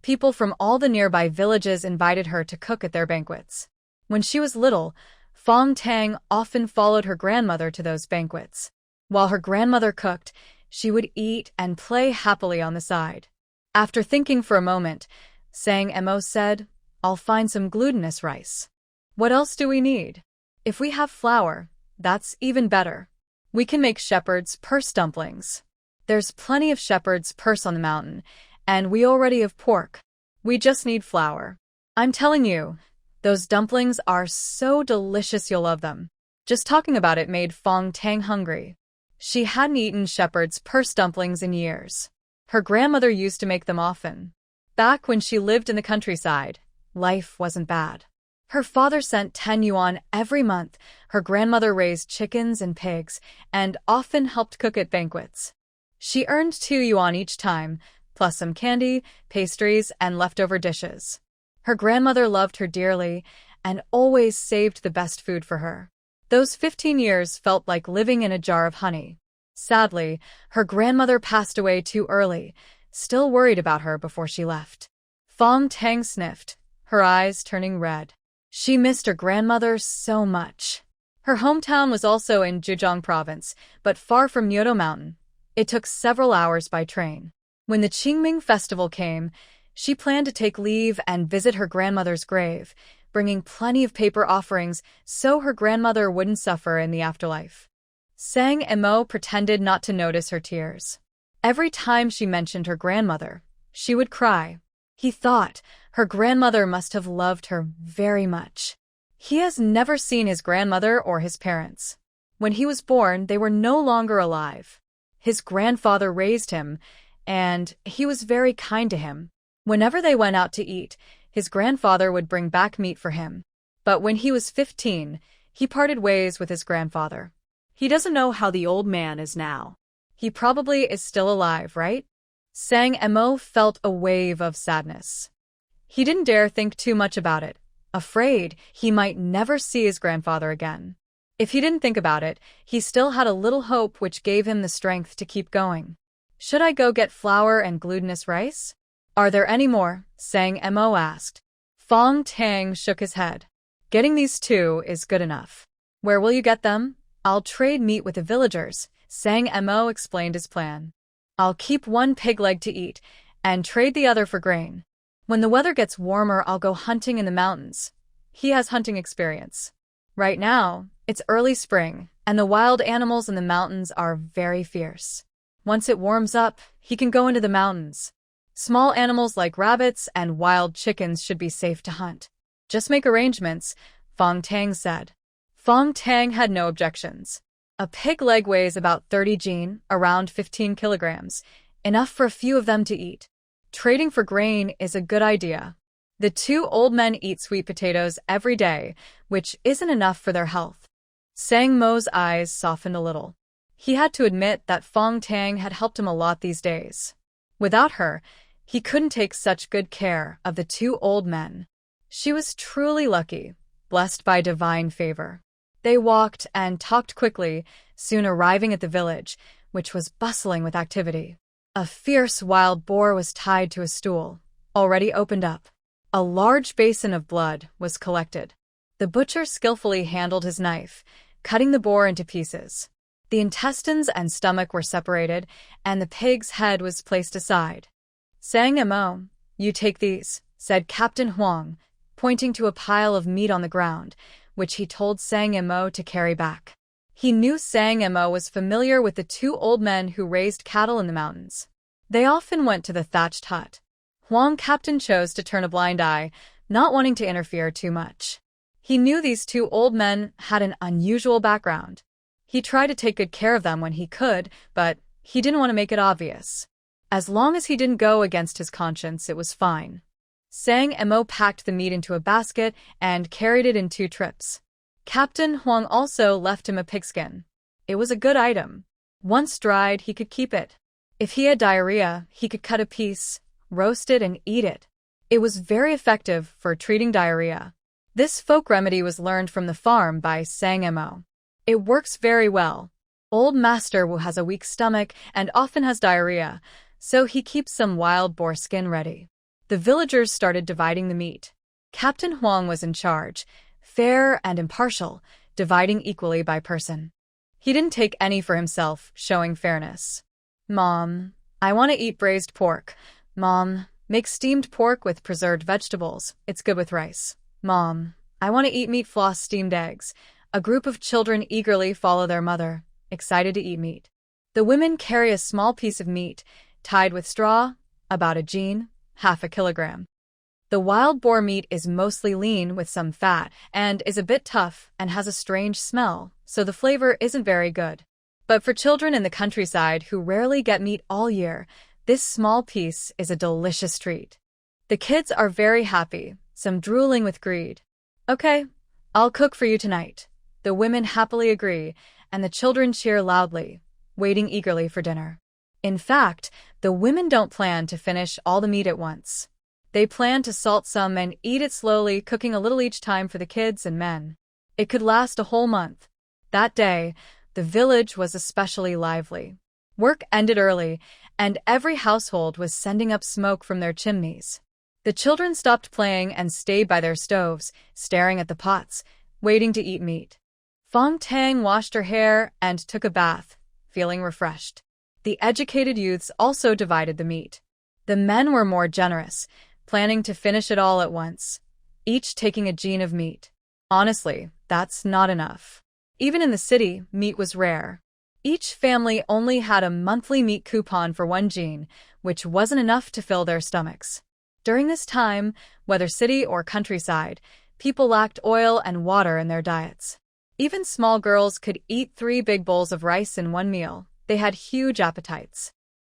People from all the nearby villages invited her to cook at their banquets. When she was little, Fang Tang often followed her grandmother to those banquets. While her grandmother cooked, she would eat and play happily on the side. After thinking for a moment, Sang Mo said, "I'll find some glutinous rice. What else do we need? If we have flour, that's even better. We can make shepherd's purse dumplings. There's plenty of shepherd's purse on the mountain, and we already have pork. We just need flour. I'm telling you, those dumplings are so delicious you'll love them." Just talking about it made Fang Tang hungry. She hadn't eaten shepherd's purse dumplings in years. Her grandmother used to make them often. Back when she lived in the countryside, life wasn't bad. Her father sent 10 yuan every month, her grandmother raised chickens and pigs, and often helped cook at banquets. She earned 2 yuan each time, plus some candy, pastries, and leftover dishes. Her grandmother loved her dearly and always saved the best food for her. Those 15 years felt like living in a jar of honey. Sadly, her grandmother passed away too early, still worried about her before she left. Fang Tang sniffed, her eyes turning red. She missed her grandmother so much. Her hometown was also in Zhejiang province, but far from Nyoto Mountain. It took several hours by train. When the Qingming festival came, she planned to take leave and visit her grandmother's grave, bringing plenty of paper offerings so her grandmother wouldn't suffer in the afterlife. Sang Mo pretended not to notice her tears. Every time she mentioned her grandmother, she would cry. He thought her grandmother must have loved her very much. He has never seen his grandmother or his parents. When he was born, they were no longer alive. His grandfather raised him, and he was very kind to him. Whenever they went out to eat, his grandfather would bring back meat for him. But when he was 15, he parted ways with his grandfather. He doesn't know how the old man is now. He probably is still alive, right? Sang Mo felt a wave of sadness. He didn't dare think too much about it, afraid he might never see his grandfather again. If he didn't think about it, he still had a little hope which gave him the strength to keep going. Should I go get flour and glutinous rice? Are there any more? Sang Mo asked. Fang Tang shook his head. Getting these two is good enough. Where will you get them? I'll trade meat with the villagers, Sang Mo explained his plan. I'll keep one pig leg to eat, and trade the other for grain. When the weather gets warmer, I'll go hunting in the mountains. He has hunting experience. Right now, it's early spring, and the wild animals in the mountains are very fierce. Once it warms up, he can go into the mountains. Small animals like rabbits and wild chickens should be safe to hunt. Just make arrangements, Fang Tang said. Fang Tang had no objections. A pig leg weighs about 30 jin, around 15 kilograms, enough for a few of them to eat. Trading for grain is a good idea. The two old men eat sweet potatoes every day, which isn't enough for their health. Sang Mo's eyes softened a little. He had to admit that Fang Tang had helped him a lot these days. Without her, he couldn't take such good care of the two old men. She was truly lucky, blessed by divine favor. They walked and talked quickly, soon arriving at the village, which was bustling with activity. A fierce wild boar was tied to a stool, already opened up. A large basin of blood was collected. The butcher skillfully handled his knife, cutting the boar into pieces. The intestines and stomach were separated, and the pig's head was placed aside. Sang Mo, you take these, said Captain Huang, pointing to a pile of meat on the ground, which he told Sang Mo to carry back. He knew Sang Mo was familiar with the two old men who raised cattle in the mountains. They often went to the thatched hut. Huang Captain chose to turn a blind eye, not wanting to interfere too much. He knew these two old men had an unusual background. He tried to take good care of them when he could, but he didn't want to make it obvious. As long as he didn't go against his conscience, it was fine. Sang Mo packed the meat into a basket and carried it in 2 trips. Captain Huang also left him a pigskin. It was a good item. Once dried, he could keep it. If he had diarrhea, he could cut a piece, roast it, and eat it. It was very effective for treating diarrhea. This folk remedy was learned from the farm by Sang Mo. It works very well. Old Master Wu has a weak stomach and often has diarrhea, so he keeps some wild boar skin ready. The villagers started dividing the meat. Captain Huang was in charge, fair and impartial, dividing equally by person. He didn't take any for himself, showing fairness. Mom, I want to eat braised pork. Mom, make steamed pork with preserved vegetables. It's good with rice. Mom, I want to eat meat floss steamed eggs. A group of children eagerly follow their mother, excited to eat meat. The women carry a small piece of meat, tied with straw, about a jin, half a kilogram. The wild boar meat is mostly lean with some fat and is a bit tough and has a strange smell, so the flavor isn't very good. But for children in the countryside who rarely get meat all year, this small piece is a delicious treat. The kids are very happy, some drooling with greed. Okay, I'll cook for you tonight. The women happily agree, and the children cheer loudly, waiting eagerly for dinner. In fact, the women don't plan to finish all the meat at once. They plan to salt some and eat it slowly, cooking a little each time for the kids and men. It could last a whole month. That day, the village was especially lively. Work ended early, and every household was sending up smoke from their chimneys. The children stopped playing and stayed by their stoves, staring at the pots, waiting to eat meat. Fang Tang washed her hair and took a bath, feeling refreshed. The educated youths also divided the meat. The men were more generous, planning to finish it all at once, each taking a jin of meat. Honestly, that's not enough. Even in the city, meat was rare. Each family only had a monthly meat coupon for 1 jin, which wasn't enough to fill their stomachs. During this time, whether city or countryside, people lacked oil and water in their diets. Even small girls could eat 3 big bowls of rice in one meal. They had huge appetites.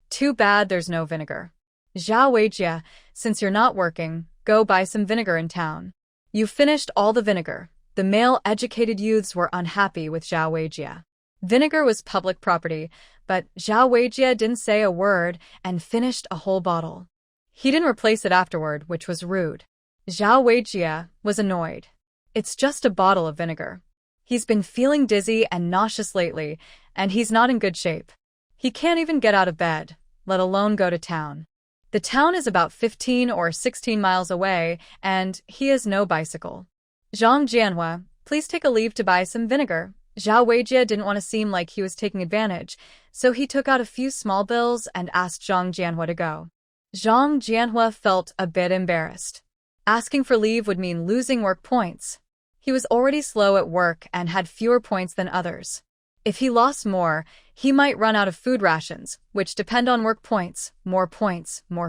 Too bad there's no vinegar. Zhao Weijie, since you're not working, go buy some vinegar in town. You finished all the vinegar. The male educated youths were unhappy with Zhao Weijie. Vinegar was public property, but Zhao Weijie didn't say a word and finished a whole bottle. He didn't replace it afterward, which was rude. Zhao Weijie was annoyed. It's just a bottle of vinegar. He's been feeling dizzy and nauseous lately, and he's not in good shape. He can't even get out of bed, let alone go to town. The town is about 15 or 16 miles away, and he has no bicycle. Zhang Jianhua, please take a leave to buy some vinegar. Zhao Weijie didn't want to seem like he was taking advantage, so he took out a few small bills and asked Zhang Jianhua to go. Zhang Jianhua felt a bit embarrassed. Asking for leave would mean losing work points. He was already slow at work and had fewer points than others. If he lost more, he might run out of food rations, which depend on work points, more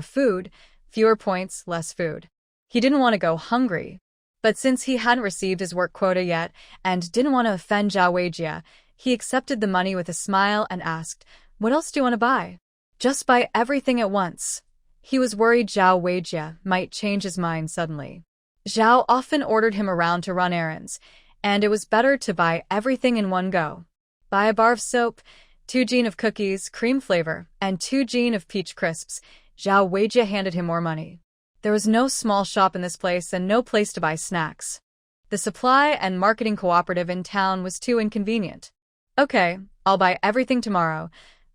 food, fewer points, less food. He didn't want to go hungry. But since he hadn't received his work quota yet and didn't want to offend Zhao Weijie, he accepted the money with a smile and asked, "What else do you want to buy?" "Just buy everything at once." He was worried Zhao Weijie might change his mind suddenly. Zhao often ordered him around to run errands, and it was better to buy everything in one go. Buy a bar of soap, 2 jean of cookies, cream flavor, and 2 jean of peach crisps. Zhao Weijie handed him more money. There was no small shop in this place and no place to buy snacks. The supply and marketing cooperative in town was too inconvenient. "Okay, I'll buy everything tomorrow."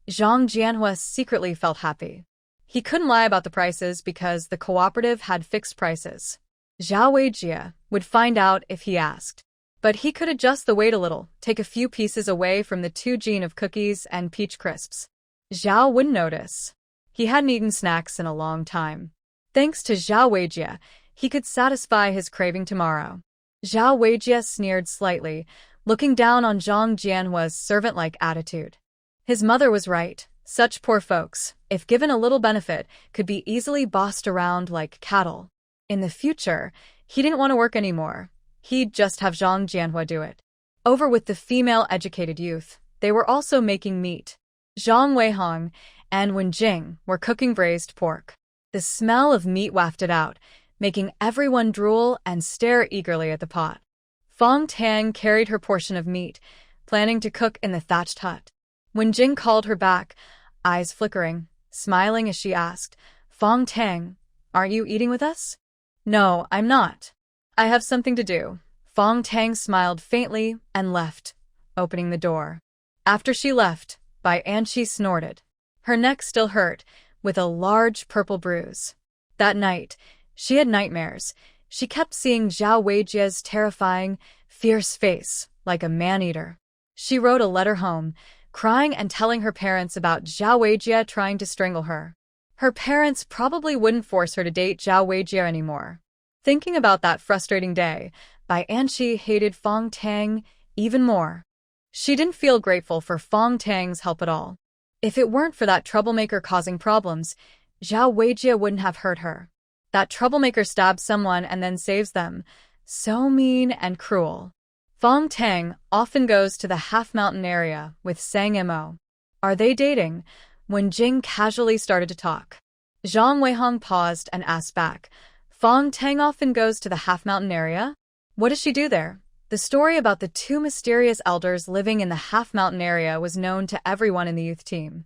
Zhang Jianhua secretly felt happy. He couldn't lie about the prices because the cooperative had fixed prices. Zhao Weijie would find out if he asked. But he could adjust the weight a little, take a few pieces away from the 2 jean of cookies and peach crisps. Zhao wouldn't notice. He hadn't eaten snacks in a long time. Thanks to Zhao Weijie, he could satisfy his craving tomorrow. Zhao Weijie sneered slightly, looking down on Zhang Jianhua's servant-like attitude. His mother was right. Such poor folks, if given a little benefit, could be easily bossed around like cattle. In the future, he didn't want to work anymore. He'd just have Zhang Jianhua do it. Over with the female educated youth. They were also making meat. Zhang Weihong and Wenjing were cooking braised pork. The smell of meat wafted out, making everyone drool and stare eagerly at the pot. Fang Tang carried her portion of meat, planning to cook in the thatched hut. Wenjing called her back, eyes flickering, smiling as she asked, "Fang Tang, aren't you eating with us?" "No, I'm not. I have something to do." Fang Tang smiled faintly and left, opening the door. After she left, Bai Anqi snorted. Her neck still hurt, with a large purple bruise. That night, she had nightmares. She kept seeing Zhao Weijie's terrifying, fierce face, like a man-eater. She wrote a letter home, crying and telling her parents about Zhao Weijie trying to strangle her. Her parents probably wouldn't force her to date Zhao Weijie anymore. Thinking about that frustrating day, Bai Anqi hated Fang Tang even more. She didn't feel grateful for Fang Tang's help at all. If it weren't for that troublemaker causing problems, Zhao Weijie wouldn't have hurt her. That troublemaker stabs someone and then saves them. So mean and cruel. Fang Tang often goes to the half-mountain area with Sang Mo. Are they dating? When Jing casually started to talk. Zhang Weihong paused and asked back, "Fang Tang often goes to the half-mountain area? What does she do there?" The story about the 2 mysterious elders living in the half-mountain area was known to everyone in the youth team.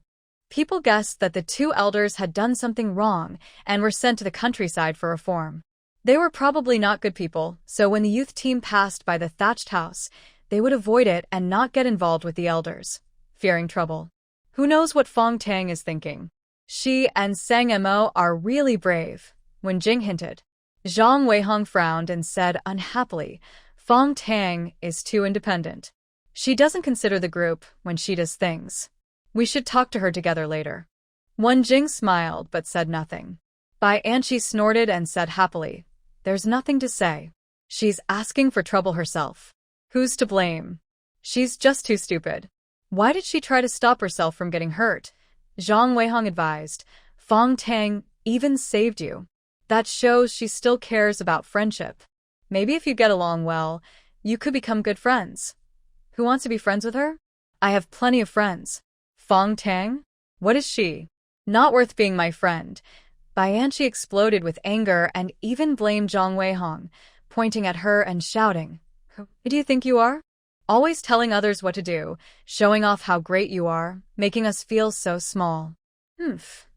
People guessed that the 2 elders had done something wrong and were sent to the countryside for reform. They were probably not good people, so when the youth team passed by the thatched house, they would avoid it and not get involved with the elders, fearing trouble. Who knows what Fang Tang is thinking? She and Sang Mo are really brave, when Jing hinted. Zhang Weihong frowned and said unhappily, "Fang Tang is too independent. She doesn't consider the group when she does things. We should talk to her together later." Wen Jing smiled but said nothing. Bai Anqi snorted and said happily, "There's nothing to say. She's asking for trouble herself. Who's to blame? She's just too stupid. Why did she try to stop herself from getting hurt?" Zhang Weihong advised, "Fang Tang even saved you. That shows she still cares about friendship. Maybe if you get along well, you could become good friends." "Who wants to be friends with her?" "I have plenty of friends." Fang Tang? What is she? Not worth being my friend. Bianchi exploded with anger and even blamed Zhao Weijie, pointing at her and shouting, "Who do you think you are? Always telling others what to do, showing off how great you are, making us feel so small.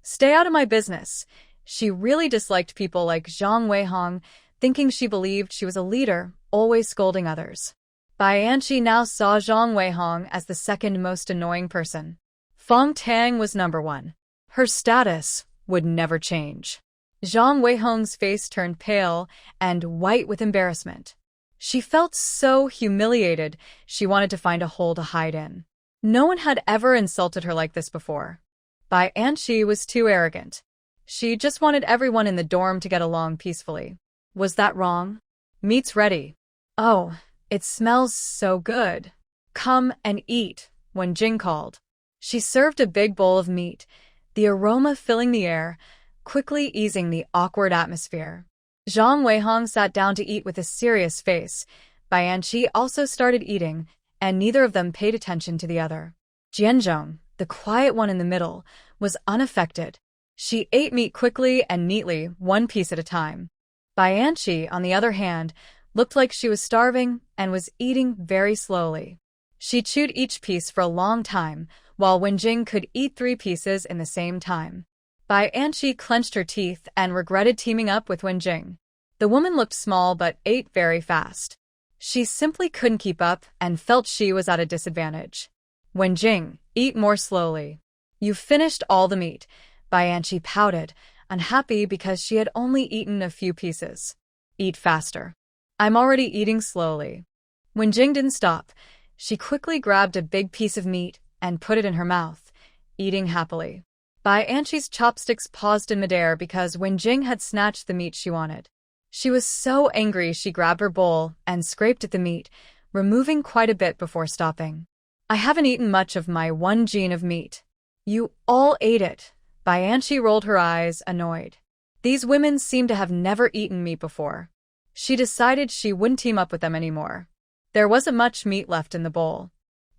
Stay out of my business." She really disliked people like Zhao Weijie, thinking she believed she was a leader, always scolding others. Bianchi now saw Zhao Weijie as the second most annoying person. Fang Tang was number one. Her status would never change. Zhao Weijie's face turned pale and white with embarrassment. She felt so humiliated, she wanted to find a hole to hide in. No one had ever insulted her like this before. Bianchi was too arrogant. She just wanted everyone in the dorm to get along peacefully. Was that wrong? Meat's ready. Oh, it smells so good. Come and eat, Wenjing called. She served a big bowl of meat, the aroma filling the air, quickly easing the awkward atmosphere. Zhao Weijie sat down to eat with a serious face. Bianchi also started eating, and neither of them paid attention to the other. Jianzhong, the quiet one in the middle, was unaffected. She ate meat quickly and neatly, one piece at a time. Bianchi, on the other hand, looked like she was starving and was eating very slowly. She chewed each piece for a long time, while Wenjing could eat 3 pieces in the same time. Bianchi clenched her teeth and regretted teaming up with Wenjing. The woman looked small but ate very fast. She simply couldn't keep up and felt she was at a disadvantage. Wenjing, eat more slowly. You finished all the meat. Bianchi pouted, unhappy because she had only eaten a few pieces. Eat faster. I'm already eating slowly. Wenjing didn't stop. She quickly grabbed a big piece of meat and put it in her mouth, eating happily. Bianchi's chopsticks paused in midair because Wenjing had snatched the meat she wanted. She was so angry she grabbed her bowl and scraped at the meat, removing quite a bit before stopping. I haven't eaten much of my 1 gene of meat. You all ate it. Bianchi rolled her eyes, annoyed. These women seemed to have never eaten meat before. She decided she wouldn't team up with them anymore. There wasn't much meat left in the bowl.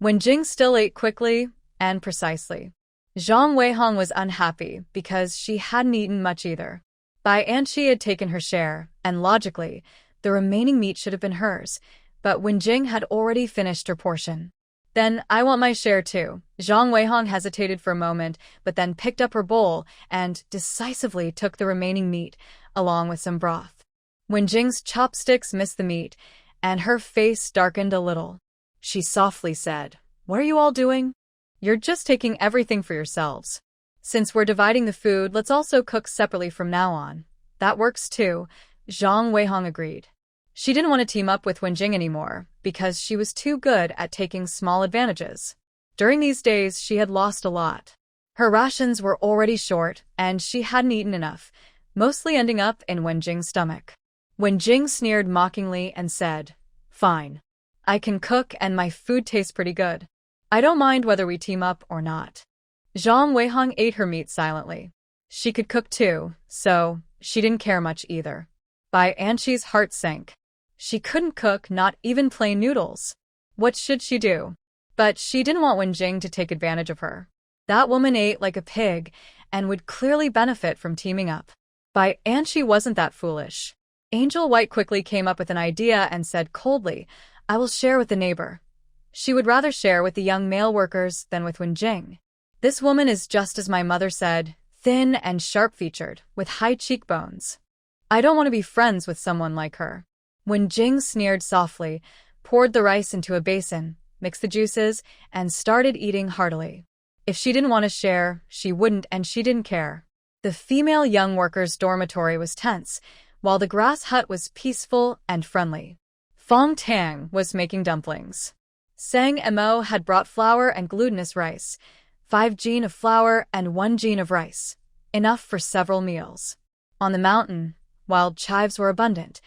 Wenjing still ate quickly and precisely. Zhao Weijie was unhappy because she hadn't eaten much either. Bianchi had taken her share, and logically, the remaining meat should have been hers, but Wenjing had already finished her portion. Then I want my share too. Zhao Weijie hesitated for a moment, but then picked up her bowl and decisively took the remaining meat, along with some broth. Wenjing's chopsticks missed the meat, and her face darkened a little. She softly said, "What are you all doing? You're just taking everything for yourselves. Since we're dividing the food, let's also cook separately from now on." That works too, Zhao Weijie agreed. She didn't want to team up with Wenjing anymore, because she was too good at taking small advantages. During these days, she had lost a lot. Her rations were already short, and she hadn't eaten enough, mostly ending up in Wenjing's stomach. Wenjing sneered mockingly and said, "Fine. I can cook and my food tastes pretty good. I don't mind whether we team up or not." Zhao Weijie ate her meat silently. She could cook too, so she didn't care much either. Bianchi's heart sank. She couldn't cook, not even plain noodles. What should she do? But she didn't want Wenjing to take advantage of her. That woman ate like a pig and would clearly benefit from teaming up. Bianchi wasn't that foolish. Angel White quickly came up with an idea and said coldly, "I will share with the neighbor." She would rather share with the young male workers than with Wenjing. This woman is just as my mother said, thin and sharp-featured, with high cheekbones. I don't want to be friends with someone like her. Wenjing sneered softly, poured the rice into a basin, mixed the juices, and started eating heartily. If she didn't want to share, she wouldn't, and she didn't care. The female young workers' dormitory was tense, while the grass hut was peaceful and friendly. Fang Tang was making dumplings. Sang Mo had brought flour and glutinous rice, 5 gene of flour and 1 gene of rice, enough for several meals. On the mountain, wild chives were abundant.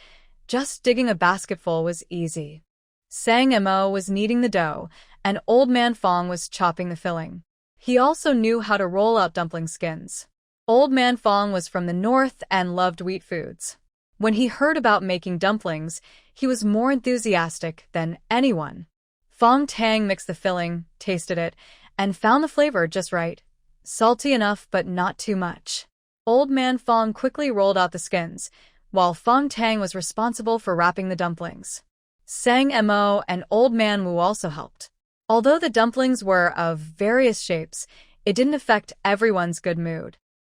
Just digging a basketful was easy. Sang Mo was kneading the dough, and Old Man Fong was chopping the filling. He also knew how to roll out dumpling skins. Old Man Fong was from the north and loved wheat foods. When he heard about making dumplings, he was more enthusiastic than anyone. Fang Tang mixed the filling, tasted it, and found the flavor just right. Salty enough, but not too much. Old Man Fong quickly rolled out the skins, while Fang Tang was responsible for wrapping the dumplings. Sang Mo and Old Man Wu also helped. Although the dumplings were of various shapes, it didn't affect everyone's good mood.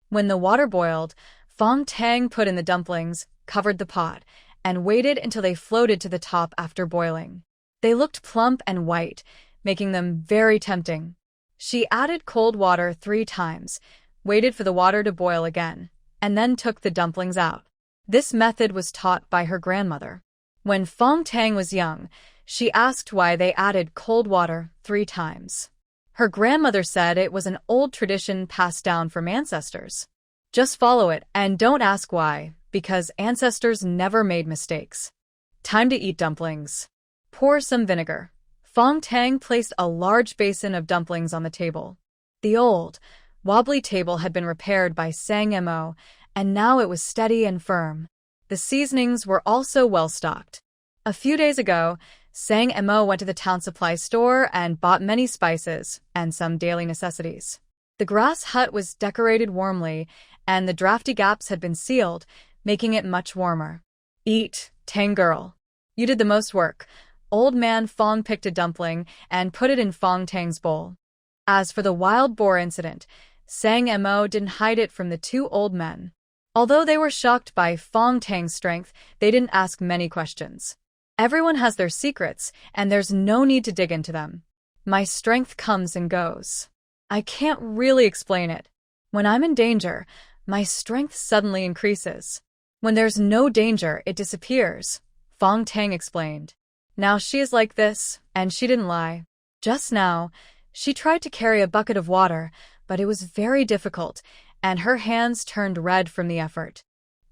When the water boiled, Fang Tang put in the dumplings, covered the pot, and waited until they floated to the top after boiling. They looked plump and white, making them very tempting. She added cold water 3 times, waited for the water to boil again, and then took the dumplings out. This method was taught by her grandmother. When Fang Tang was young, she asked why they added cold water 3 times. Her grandmother said it was an old tradition passed down from ancestors. Just follow it and don't ask why, because ancestors never made mistakes. Time to eat dumplings. Pour some vinegar. Fang Tang placed a large basin of dumplings on the table. The old, wobbly table had been repaired by Sang Mo, and now it was steady and firm. The seasonings were also well stocked. A few days ago, Sang Mo went to the town supply store and bought many spices and some daily necessities. The grass hut was decorated warmly, and the drafty gaps had been sealed, making it much warmer. Eat, Tang girl. You did the most work. Old Man Fong picked a dumpling and put it in Fang Tang's bowl. As for the wild boar incident, Sang Mo didn't hide it from the 2 old men. Although they were shocked by Fang Tang's strength, they didn't ask many questions. Everyone has their secrets, and there's no need to dig into them. My strength comes and goes. I can't really explain it. When I'm in danger, my strength suddenly increases. When there's no danger, it disappears, Fang Tang explained. Now she is like this, and she didn't lie. Just now, she tried to carry a bucket of water, but it was very difficult, and her hands turned red from the effort.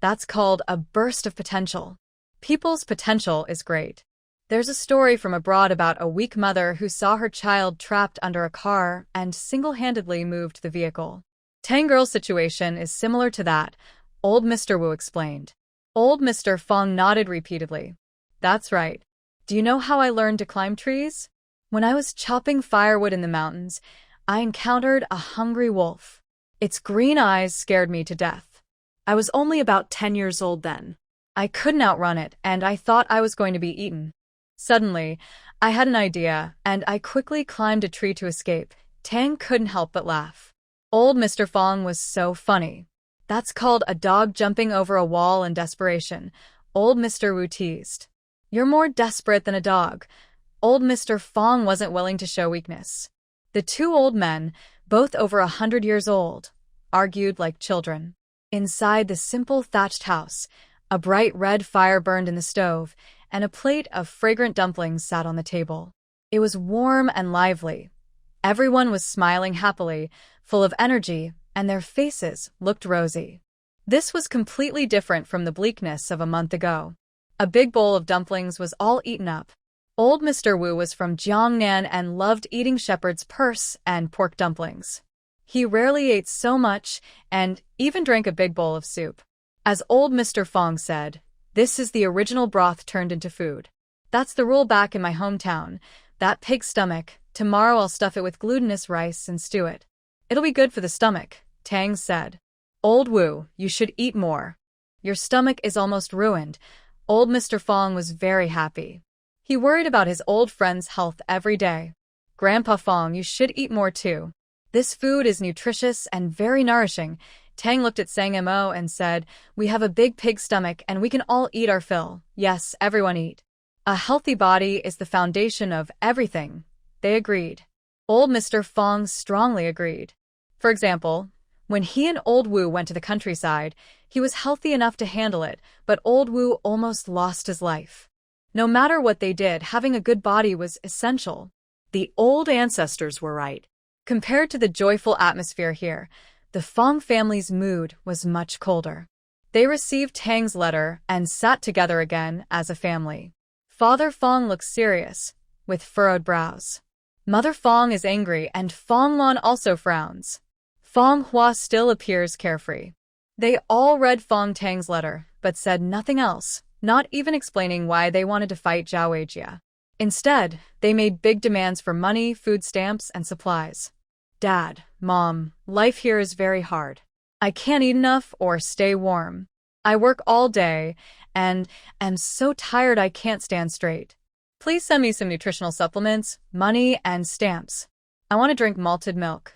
That's called a burst of potential. People's potential is great. There's a story from abroad about a weak mother who saw her child trapped under a car and single-handedly moved the vehicle. Tang girl's situation is similar to that, old Mr. Wu explained. Old Mr. Fong nodded repeatedly. That's right. Do you know how I learned to climb trees? When I was chopping firewood in the mountains, I encountered a hungry wolf. Its green eyes scared me to death. I was only about 10 years old then. I couldn't outrun it, and I thought I was going to be eaten. Suddenly, I had an idea, and I quickly climbed a tree to escape. Tang couldn't help but laugh. Old Mr. Fong was so funny. That's called a dog jumping over a wall in desperation, old Mr. Wu teased. You're more desperate than a dog. Old Mr. Fong wasn't willing to show weakness. The 2 old men, both over 100 years old, argued like children. Inside the simple thatched house, a bright red fire burned in the stove, and a plate of fragrant dumplings sat on the table. It was warm and lively. Everyone was smiling happily, full of energy, and their faces looked rosy. This was completely different from the bleakness of a month ago. A big bowl of dumplings was all eaten up. Old Mr. Wu was from Jiangnan and loved eating shepherd's purse and pork dumplings. He rarely ate so much and even drank a big bowl of soup. As old Mr. Fong said, this is the original broth turned into food. That's the rule back in my hometown. That pig's stomach, tomorrow I'll stuff it with glutinous rice and stew it. It'll be good for the stomach, Tang said. Old Wu, you should eat more. Your stomach is almost ruined. Old Mr. Fong was very happy. He worried about his old friend's health every day. Grandpa Fong, you should eat more too. This food is nutritious and very nourishing. Tang looked at Sang Mo and said, we have a big pig stomach and we can all eat our fill. Yes, everyone eat. A healthy body is the foundation of everything. They agreed. Old Mr. Fong strongly agreed. For example, when he and Old Wu went to the countryside, he was healthy enough to handle it, but Old Wu almost lost his life. No matter what they did, having a good body was essential. The old ancestors were right. Compared to the joyful atmosphere here, the Fong family's mood was much colder. They received Tang's letter and sat together again as a family. Father Fong looks serious, with furrowed brows. Mother Fong is angry and Fong Lan also frowns. Fong Hua still appears carefree. They all read Fong Tang's letter, but said nothing else, not even explaining why they wanted to fight Zhao Weijie. Instead, they made big demands for money, food stamps, and supplies. Dad, Mom, life here is very hard. I can't eat enough or stay warm. I work all day and am so tired I can't stand straight. Please send me some nutritional supplements, money, and stamps. I want to drink malted milk.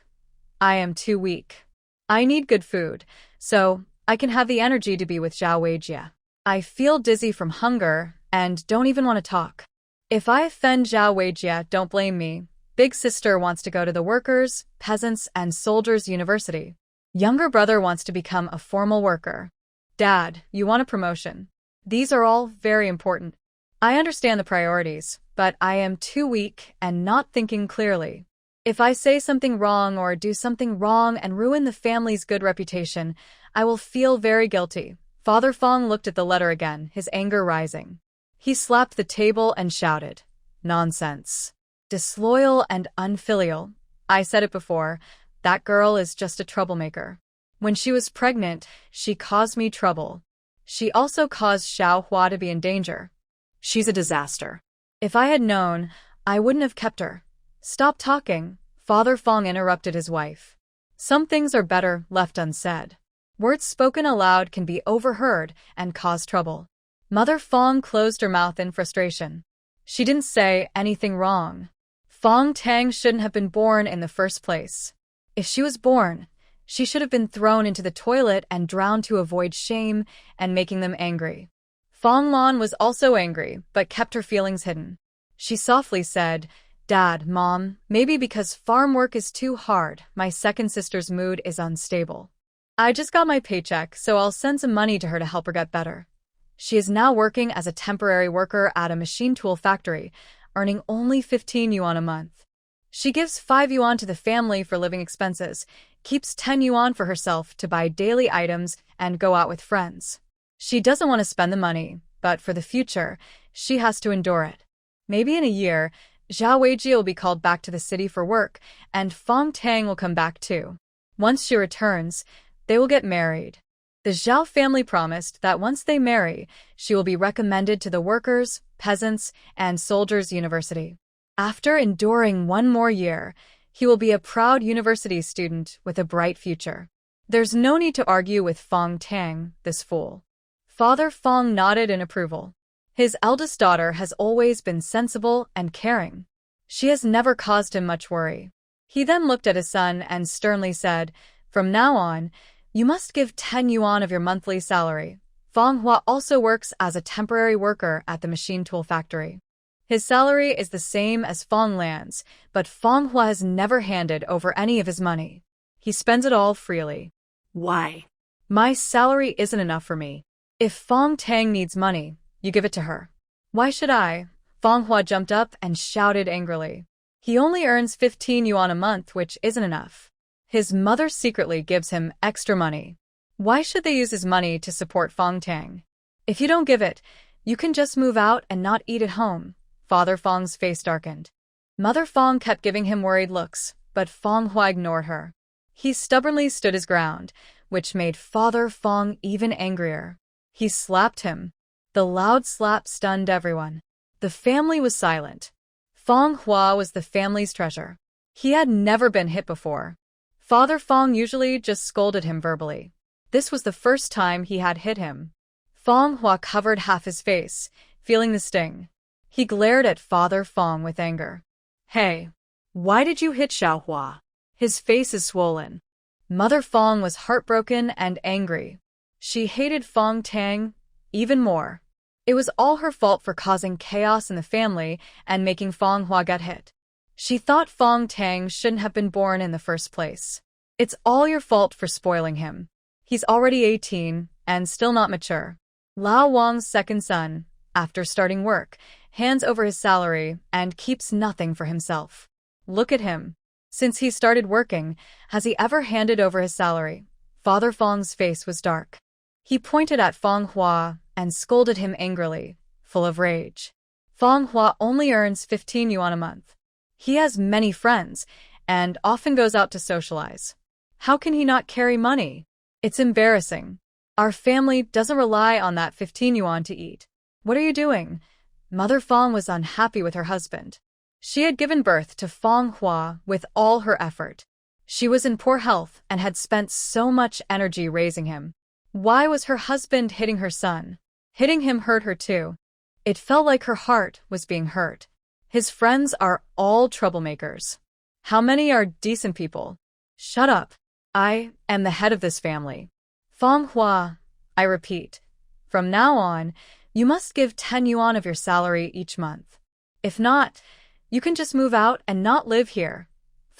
I am too weak. I need good food, so I can have the energy to be with Zhao Weijie. I feel dizzy from hunger and don't even want to talk. If I offend Zhao Weijie, don't blame me. Big sister wants to go to the workers, peasants, and soldiers' university. Younger brother wants to become a formal worker. Dad, you want a promotion. These are all very important. I understand the priorities, but I am too weak and not thinking clearly. If I say something wrong or do something wrong and ruin the family's good reputation, I will feel very guilty. Father Fong looked at the letter again, his anger rising. He slapped the table and shouted, "Nonsense. Disloyal and unfilial. I said it before, that girl is just a troublemaker. When she was pregnant, she caused me trouble. She also caused Xiao Hua to be in danger. She's a disaster. If I had known, I wouldn't have kept her." "Stop talking," Father Fong interrupted his wife. "Some things are better left unsaid. Words spoken aloud can be overheard and cause trouble." Mother Fong closed her mouth in frustration. She didn't say anything wrong. Fang Tang shouldn't have been born in the first place. If she was born, she should have been thrown into the toilet and drowned to avoid shame and making them angry. Fong Lan was also angry, but kept her feelings hidden. She softly said, "Dad, Mom, maybe because farm work is too hard, my second sister's mood is unstable. I just got my paycheck, so I'll send some money to her to help her get better." She is now working as a temporary worker at a machine tool factory, earning only 15 yuan a month. She gives 5 yuan to the family for living expenses, keeps 10 yuan for herself to buy daily items and go out with friends. She doesn't want to spend the money, but for the future, she has to endure it. Maybe in a year, Zhao Weijie will be called back to the city for work, and Fang Tang will come back too. Once she returns, they will get married. The Zhao family promised that once they marry, she will be recommended to the workers, peasants, and soldiers' university. After enduring one more year, he will be a proud university student with a bright future. There's no need to argue with Fang Tang, this fool. Father Fong nodded in approval. His eldest daughter has always been sensible and caring. She has never caused him much worry. He then looked at his son and sternly said, "From now on, you must give 10 yuan of your monthly salary." Fang Hua also works as a temporary worker at the machine tool factory. His salary is the same as Fong Lan's, but Fang Hua has never handed over any of his money. He spends it all freely. Why? "My salary isn't enough for me. If Fang Tang needs money, you give it to her." "Why should I?" Fang Hua jumped up and shouted angrily. "He only earns 15 yuan a month, which isn't enough. His mother secretly gives him extra money. Why should they use his money to support Fang Tang? If you don't give it, you can just move out and not eat at home." Father Fong's face darkened. Mother Fong kept giving him worried looks, but Fang Hua ignored her. He stubbornly stood his ground, which made Father Fong even angrier. He slapped him. The loud slap stunned everyone. The family was silent. Fang Hua was the family's treasure. He had never been hit before. Father Fong usually just scolded him verbally. This was the first time he had hit him. Fang Hua covered half his face, feeling the sting. He glared at Father Fong with anger. "Hey, why did you hit Xiao Hua? His face is swollen." Mother Fong was heartbroken and angry. She hated Fang Tang even more. It was all her fault for causing chaos in the family and making Fang Hua get hit. She thought Fang Tang shouldn't have been born in the first place. "It's all your fault for spoiling him. He's already 18 and still not mature." Lao Wang's second son, after starting work, hands over his salary and keeps nothing for himself. Look at him. Since he started working, has he ever handed over his salary? Father Fong's face was dark. He pointed at Fang Hua and scolded him angrily, full of rage. Fang Hua only earns 15 yuan a month. He has many friends and often goes out to socialize. How can he not carry money? It's embarrassing. Our family doesn't rely on that 15 yuan to eat. What are you doing? Mother Fong was unhappy with her husband. She had given birth to Fang Hua with all her effort. She was in poor health and had spent so much energy raising him. Why was her husband hitting her son? Hitting him hurt her too. It felt like her heart was being hurt. His friends are all troublemakers. How many are decent people? Shut up. I am the head of this family. Fang Hua, I repeat. From now on, you must give 10 yuan of your salary each month. If not, you can just move out and not live here.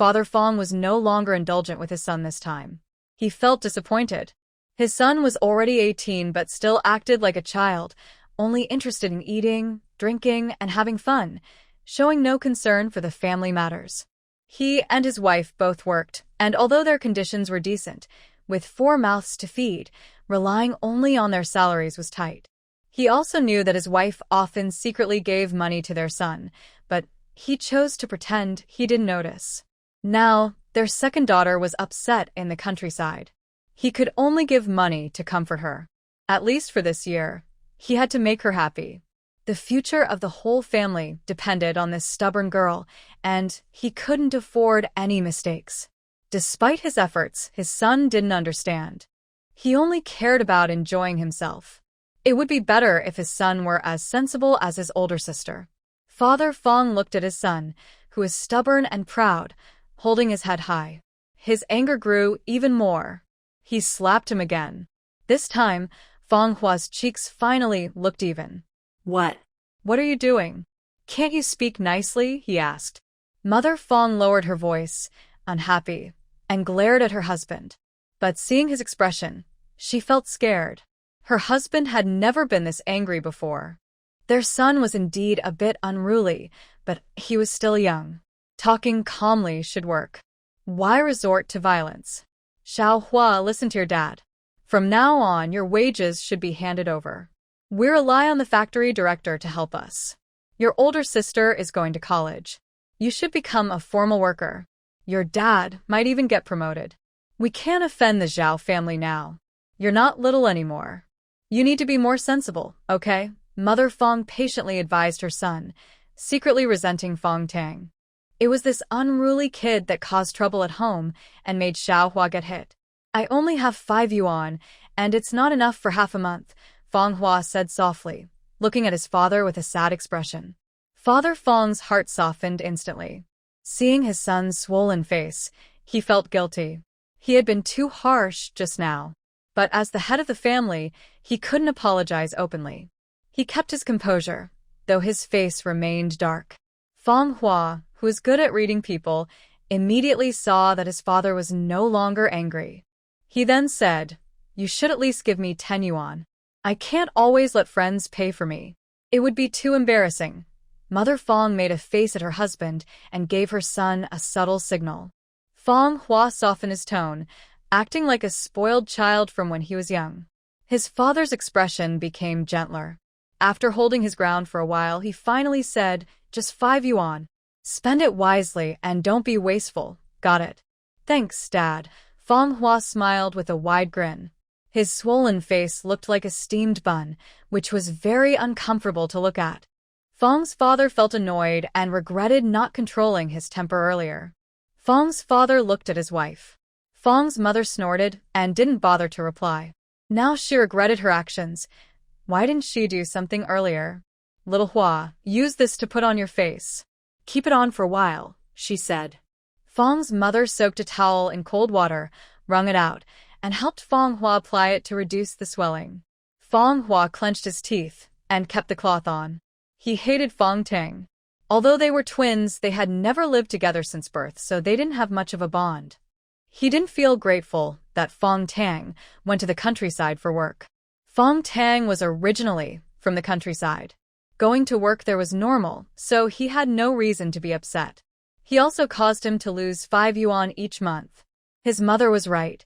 Father Fong was no longer indulgent with his son this time. He felt disappointed. His son was already 18 but still acted like a child, only interested in eating, drinking, and having fun, showing no concern for the family matters. He and his wife both worked, and although their conditions were decent, with 4 mouths to feed, relying only on their salaries was tight. He also knew that his wife often secretly gave money to their son, but he chose to pretend he didn't notice. Now, their second daughter was upset in the countryside. He could only give money to comfort her. At least for this year, he had to make her happy. The future of the whole family depended on this stubborn girl, and he couldn't afford any mistakes. Despite his efforts, his son didn't understand. He only cared about enjoying himself. It would be better if his son were as sensible as his older sister. Father Fong looked at his son, who was stubborn and proud, holding his head high. His anger grew even more. He slapped him again. This time, Fang Hua's cheeks finally looked even. What? What are you doing? Can't you speak nicely? He asked. Mother Fong lowered her voice, unhappy, and glared at her husband. But seeing his expression, she felt scared. Her husband had never been this angry before. Their son was indeed a bit unruly, but he was still young. Talking calmly should work. Why resort to violence? Zhao Hua, listen to your dad. From now on, your wages should be handed over. We rely on the factory director to help us. Your older sister is going to college. You should become a formal worker. Your dad might even get promoted. We can't offend the Zhao family now. You're not little anymore. You need to be more sensible, okay? Mother Fong patiently advised her son, secretly resenting Fang Tang. It was this unruly kid that caused trouble at home and made Zhao Hua get hit. I only have 5 yuan, and it's not enough for half a month, Fang Hua said softly, looking at his father with a sad expression. Father Fong's heart softened instantly. Seeing his son's swollen face, he felt guilty. He had been too harsh just now. But as the head of the family, he couldn't apologize openly. He kept his composure, though his face remained dark. Fang Hua, who was good at reading people, immediately saw that his father was no longer angry. He then said, You should at least give me 10 yuan. I can't always let friends pay for me. It would be too embarrassing. Mother Fong made a face at her husband and gave her son a subtle signal. Fang Hua softened his tone, acting like a spoiled child from when he was young. His father's expression became gentler. After holding his ground for a while, he finally said, Just 5 yuan. Spend it wisely and don't be wasteful. Got it? Thanks, Dad. Fang Hua smiled with a wide grin. His swollen face looked like a steamed bun, which was very uncomfortable to look at. Fang's father felt annoyed and regretted not controlling his temper earlier. Fang's father looked at his wife. Fang's mother snorted and didn't bother to reply. Now she regretted her actions. Why didn't she do something earlier? Little Hua, use this to put on your face. Keep it on for a while, she said. Fang's mother soaked a towel in cold water, wrung it out, and helped Fang Hua apply it to reduce the swelling. Fang Hua clenched his teeth and kept the cloth on. He hated Fang Tang. Although they were twins, they had never lived together since birth, so they didn't have much of a bond. He didn't feel grateful that Fang Tang went to the countryside for work. Fang Tang was originally from the countryside. Going to work there was normal, so he had no reason to be upset. He also caused him to lose 5 yuan each month. His mother was right.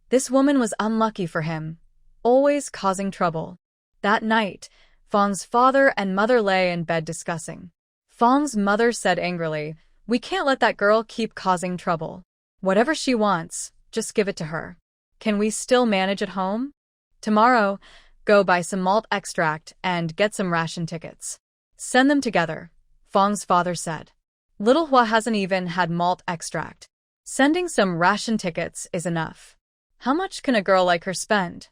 This woman was unlucky for him, always causing trouble. That night, Fang's father and mother lay in bed discussing. Fang's mother said angrily, We can't let that girl keep causing trouble. Whatever she wants, just give it to her. Can we still manage at home? Tomorrow, go buy some malt extract and get some ration tickets. Send them together, Fang's father said. Little Hua hasn't even had malt extract. Sending some ration tickets is enough. How much can a girl like her spend?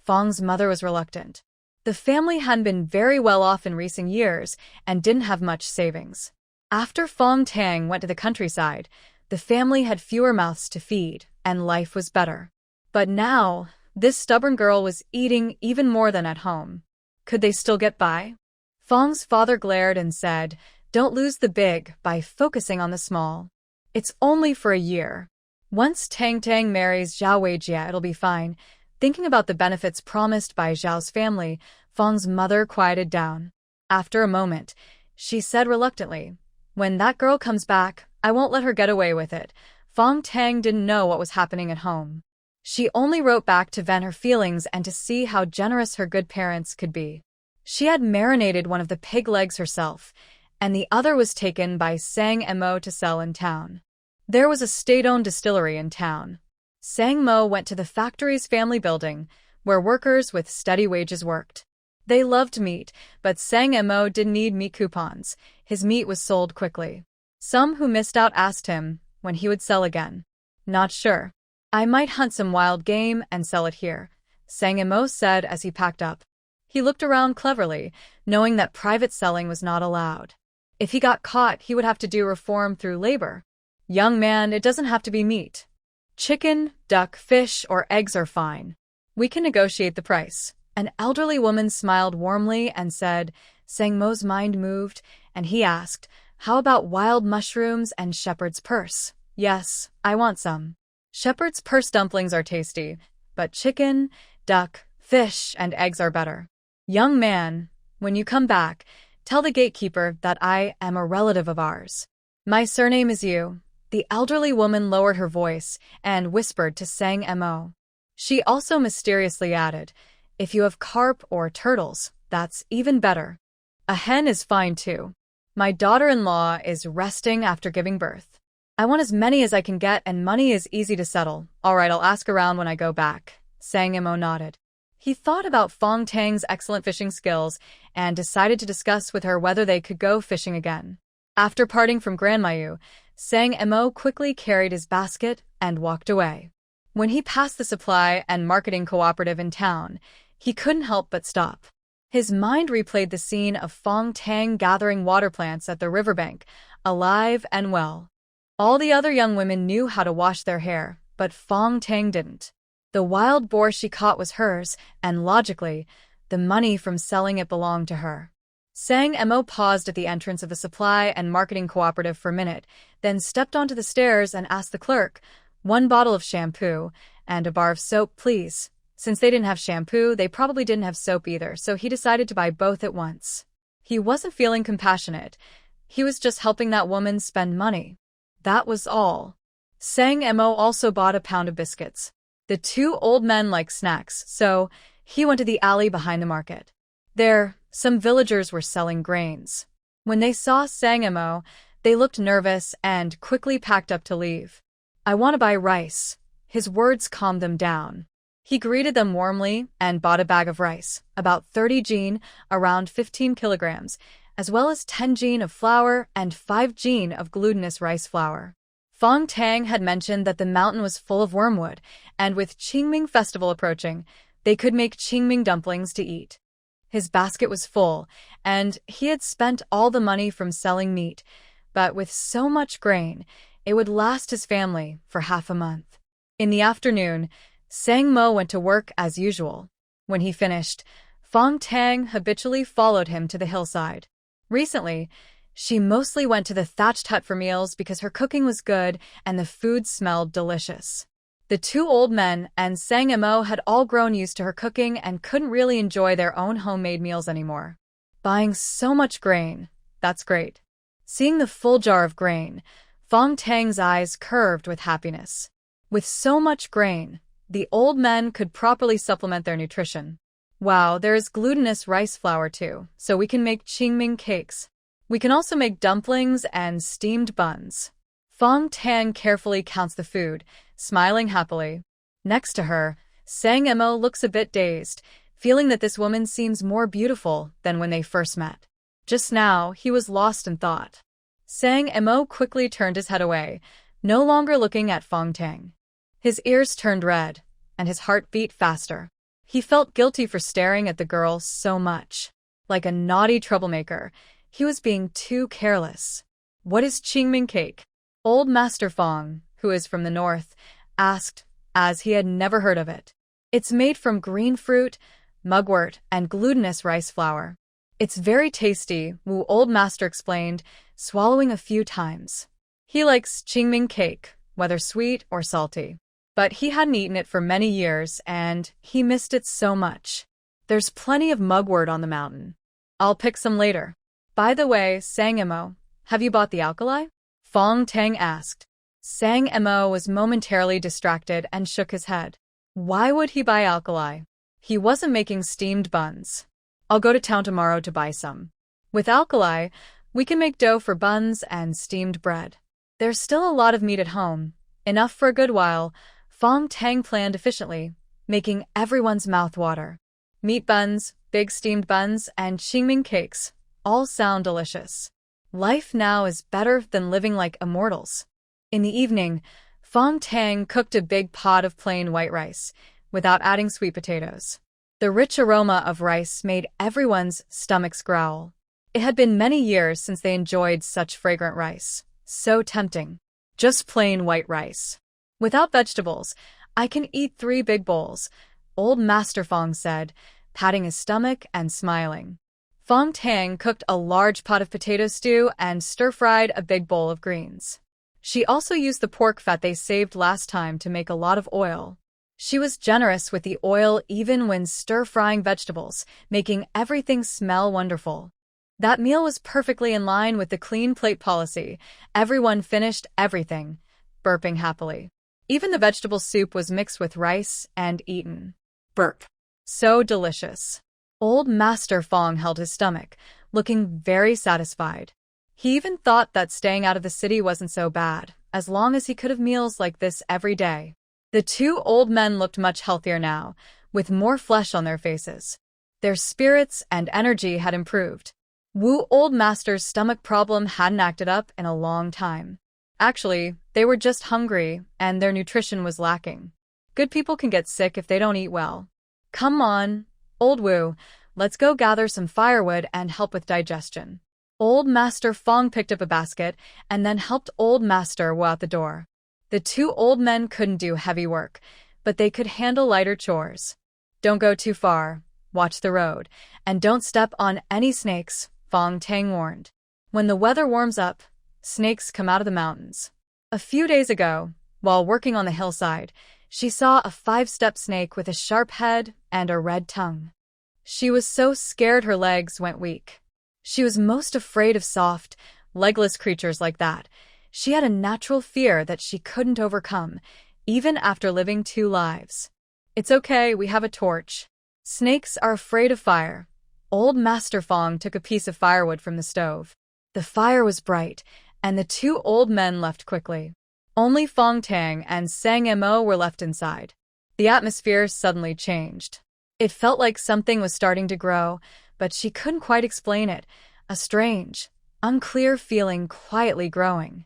Fong's mother was reluctant. The family hadn't been very well off in recent years and didn't have much savings. After Fang Tang went to the countryside, the family had fewer mouths to feed, and life was better. But now, this stubborn girl was eating even more than at home. Could they still get by? Fong's father glared and said, "Don't lose the big by focusing on the small. It's only for a year. Once Tang Tang marries Zhao Weijie, it'll be fine." Thinking about the benefits promised by Zhao's family, Fong's mother quieted down. After a moment, she said reluctantly, "When that girl comes back, I won't let her get away with it." Fang Tang didn't know what was happening at home. She only wrote back to vent her feelings and to see how generous her good parents could be. She had marinated one of the pig legs herself, and the other was taken by Sang Mo to sell in town. There was a state-owned distillery in town. Sang Mo went to the factory's family building, where workers with steady wages worked. They loved meat, but Sang Mo didn't need meat coupons. His meat was sold quickly. Some who missed out asked him when he would sell again. "Not sure. I might hunt some wild game and sell it here," Sang Mo said as he packed up. He looked around cleverly, knowing that private selling was not allowed. If he got caught, he would have to do reform through labor. "Young man, it doesn't have to be meat. Chicken, duck, fish, or eggs are fine. We can negotiate the price." An elderly woman smiled warmly and said. Sang Mo's mind moved, and he asked, "How about wild mushrooms and shepherd's purse?" "Yes, I want some. Shepherd's purse dumplings are tasty, but chicken, duck, fish, and eggs are better." "Young man, when you come back, tell the gatekeeper that I am a relative of ours. My surname is Yu." The elderly woman lowered her voice and whispered to Sang Mo. She also mysteriously added, "If you have carp or turtles, that's even better. A hen is fine too. My daughter-in-law is resting after giving birth. I want as many as I can get, and money is easy to settle." "All right, I'll ask around when I go back." Sang Mo nodded. He thought about Fang Tang's excellent fishing skills and decided to discuss with her whether they could go fishing again. After parting from Grandma Yu, Sang Mo quickly carried his basket and walked away. When he passed the supply and marketing cooperative in town, he couldn't help but stop. His mind replayed the scene of Fang Tang gathering water plants at the riverbank, alive and well. All the other young women knew how to wash their hair, but Fang Tang didn't. The wild boar she caught was hers, and logically, the money from selling it belonged to her. Sang Mo paused at the entrance of the supply and marketing cooperative for a minute, then stepped onto the stairs and asked the clerk, "1 bottle of shampoo and a bar of soap, please." Since they didn't have shampoo, they probably didn't have soap either, so he decided to buy both at once. He wasn't feeling compassionate. He was just helping that woman spend money. That was all. Sang Mo also bought a pound of biscuits. The two old men liked snacks, so he went to the alley behind the market. There, some villagers were selling grains. When they saw Sang Mo, they looked nervous and quickly packed up to leave. "I want to buy rice." His words calmed them down. He greeted them warmly and bought a bag of rice, about 30 jin, around 15 kilograms, as well as 10 jin of flour and 5 jin of glutinous rice flour. Fang Tang had mentioned that the mountain was full of wormwood, and with Qingming festival approaching, they could make Qingming dumplings to eat. His basket was full, and he had spent all the money from selling meat, but with so much grain, it would last his family for half a month. In the afternoon, Sang Mo went to work as usual. When he finished, Fang Tang habitually followed him to the hillside. Recently, she mostly went to the thatched hut for meals because her cooking was good and the food smelled delicious. The two old men and Sang Mo had all grown used to her cooking and couldn't really enjoy their own homemade meals anymore. Buying so much grain, that's great. Seeing the full jar of grain, Fang Tang's eyes curved with happiness. With so much grain, the old men could properly supplement their nutrition. Wow, there is glutinous rice flour too, so we can make Qingming cakes. We can also make dumplings and steamed buns. Fang Tang carefully counts the food, smiling happily. Next to her, Sang Mo looks a bit dazed, feeling that this woman seems more beautiful than when they first met. Just now, he was lost in thought. Sang Mo quickly turned his head away, no longer looking at Fang Tang. His ears turned red, and his heart beat faster. He felt guilty for staring at the girl so much. Like a naughty troublemaker, he was being too careless. What is Qingming cake? Old Master Fong, who is from the north, asked, as he had never heard of it. It's made from green fruit, mugwort, and glutinous rice flour. It's very tasty, Wu Old Master explained, swallowing a few times. He likes Qingming cake, whether sweet or salty. But he hadn't eaten it for many years, and he missed it so much. There's plenty of mugwort on the mountain. I'll pick some later. By the way, Sang Emo, have you bought the alkali? Fong Tang asked. Sang Emo was momentarily distracted and shook his head. Why would he buy alkali? He wasn't making steamed buns. I'll go to town tomorrow to buy some. With alkali, we can make dough for buns and steamed bread. There's still a lot of meat at home, enough for a good while. Fong Tang planned efficiently, making everyone's mouth water. Meat buns, big steamed buns, and Qingming cakes all sound delicious. Life now is better than living like immortals. In the evening, Fong Tang cooked a big pot of plain white rice, without adding sweet potatoes. The rich aroma of rice made everyone's stomachs growl. It had been many years since they enjoyed such fragrant rice. So tempting. Just plain white rice. Without vegetables, I can eat 3 big bowls, Old Master Fong said, patting his stomach and smiling. Fong Tang cooked a large pot of potato stew and stir-fried a big bowl of greens. She also used the pork fat they saved last time to make a lot of oil. She was generous with the oil even when stir-frying vegetables, making everything smell wonderful. That meal was perfectly in line with the clean plate policy. Everyone finished everything, burping happily. Even the vegetable soup was mixed with rice and eaten. Burp. So delicious. Old Master Fong held his stomach, looking very satisfied. He even thought that staying out of the city wasn't so bad, as long as he could have meals like this every day. The 2 old men looked much healthier now, with more flesh on their faces. Their spirits and energy had improved. Wu Old Master's stomach problem hadn't acted up in a long time. Actually, they were just hungry, and their nutrition was lacking. Good people can get sick if they don't eat well. Come on, Old Wu, let's go gather some firewood and help with digestion. Old Master Fong picked up a basket and then helped Old Master Wu out the door. The 2 old men couldn't do heavy work, but they could handle lighter chores. Don't go too far, watch the road, and don't step on any snakes, Fong Tang warned. When the weather warms up, snakes come out of the mountains. A few days ago, while working on the hillside, she saw a 5-step snake with a sharp head and a red tongue. She was so scared her legs went weak. She was most afraid of soft, legless creatures like that. She had a natural fear that she couldn't overcome, even after living 2 lives. It's okay, we have a torch. Snakes are afraid of fire. Old Master Fong took a piece of firewood from the stove. The fire was bright, and the 2 old men left quickly. Only Fong Tang and Sang Mo were left inside. The atmosphere suddenly changed. It felt like something was starting to grow, but she couldn't quite explain it. A strange, unclear feeling quietly growing.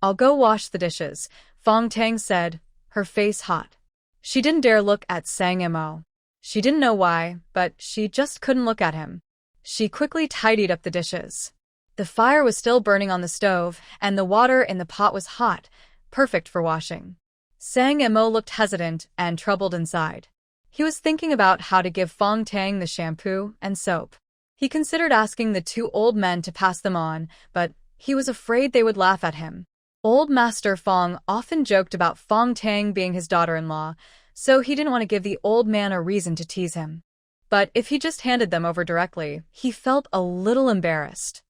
I'll go wash the dishes, Fong Tang said, her face hot. She didn't dare look at Sang Mo. She didn't know why, but she just couldn't look at him. She quickly tidied up the dishes. The fire was still burning on the stove, and the water in the pot was hot, perfect for washing. Sang Mo looked hesitant and troubled inside. He was thinking about how to give Fong Tang the shampoo and soap. He considered asking the 2 old men to pass them on, but he was afraid they would laugh at him. Old Master Fong often joked about Fong Tang being his daughter-in-law, so he didn't want to give the old man a reason to tease him. But if he just handed them over directly, he felt a little embarrassed.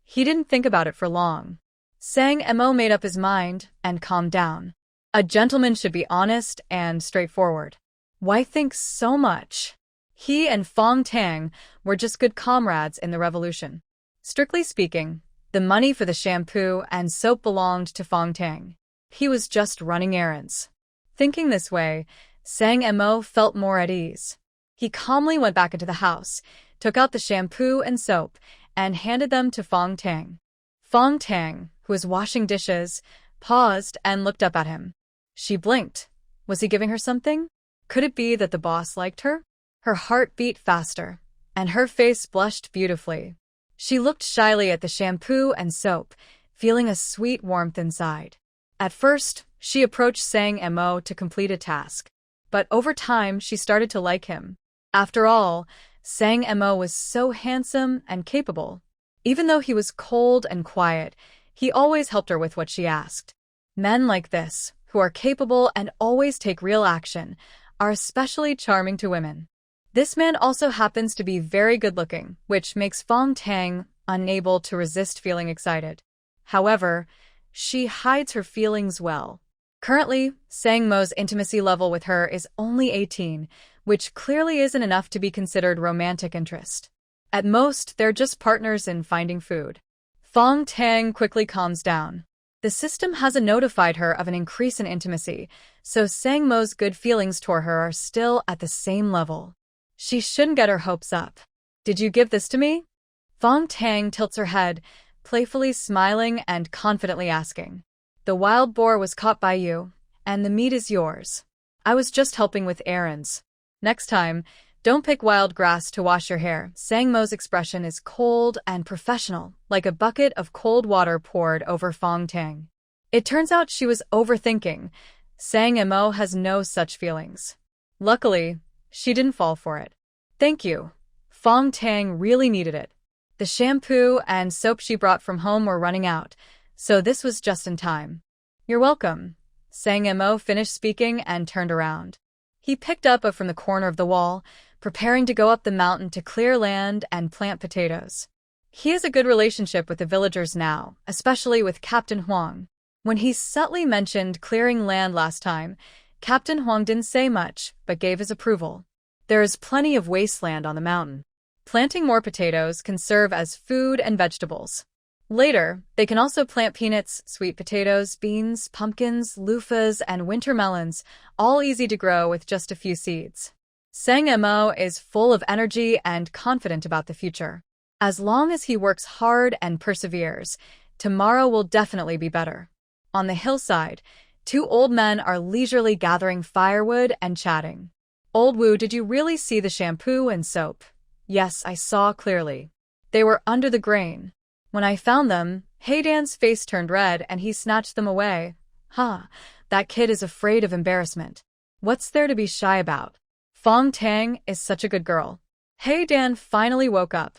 He didn't think about it for long. Sang Mo made up his mind and calmed down. A gentleman should be honest and straightforward. Why think so much? He and Fong Tang were just good comrades in the revolution. Strictly speaking, the money for the shampoo and soap belonged to Fong Tang. He was just running errands. Thinking this way, Sang Mo felt more at ease. He calmly went back into the house, took out the shampoo and soap, and handed them to Fong Tang. Fong Tang, who was washing dishes, paused and looked up at him. She blinked. Was he giving her something? Could it be that the boss liked her? Her heart beat faster, and her face blushed beautifully. She looked shyly at the shampoo and soap, feeling a sweet warmth inside. At first, she approached Sang Mo to complete a task, but over time she started to like him. After all, Sang Mo was so handsome and capable. Even though he was cold and quiet, he always helped her with what she asked. Men like this, who are capable and always take real action, are especially charming to women. This man also happens to be very good-looking, which makes Fang Tang unable to resist feeling excited. However, she hides her feelings well. Currently, Sang Mo's intimacy level with her is only 18, which clearly isn't enough to be considered romantic interest. At most, they're just partners in finding food. Fang Tang quickly calms down. The system hasn't notified her of an increase in intimacy, so Sang Mo's good feelings toward her are still at the same level. She shouldn't get her hopes up. Did you give this to me? Fang Tang tilts her head, playfully smiling and confidently asking. The wild boar was caught by you, and the meat is yours. I was just helping with errands. Next time, don't pick wild grass to wash your hair. Sang Mo's expression is cold and professional, like a bucket of cold water poured over Fang Tang. It turns out she was overthinking. Sang Mo has no such feelings. Luckily, she didn't fall for it. Thank you. Fang Tang really needed it. The shampoo and soap she brought from home were running out, so this was just in time. You're welcome. Sang Mo finished speaking and turned around. He picked up from the corner of the wall, preparing to go up the mountain to clear land and plant potatoes. He has a good relationship with the villagers now, especially with Captain Huang. When he subtly mentioned clearing land last time, Captain Huang didn't say much, but gave his approval. There is plenty of wasteland on the mountain. Planting more potatoes can serve as food and vegetables. Later, they can also plant peanuts, sweet potatoes, beans, pumpkins, loofahs, and winter melons, all easy to grow with just a few seeds. Sang Mo is full of energy and confident about the future. As long as he works hard and perseveres, tomorrow will definitely be better. On the hillside, two old men are leisurely gathering firewood and chatting. Old Wu, did you really see the shampoo and soap? Yes, I saw clearly. They were under the grain. When I found them, Heidan's face turned red and he snatched them away. That kid is afraid of embarrassment. What's there to be shy about? Fang Tang is such a good girl. Heidan finally woke up.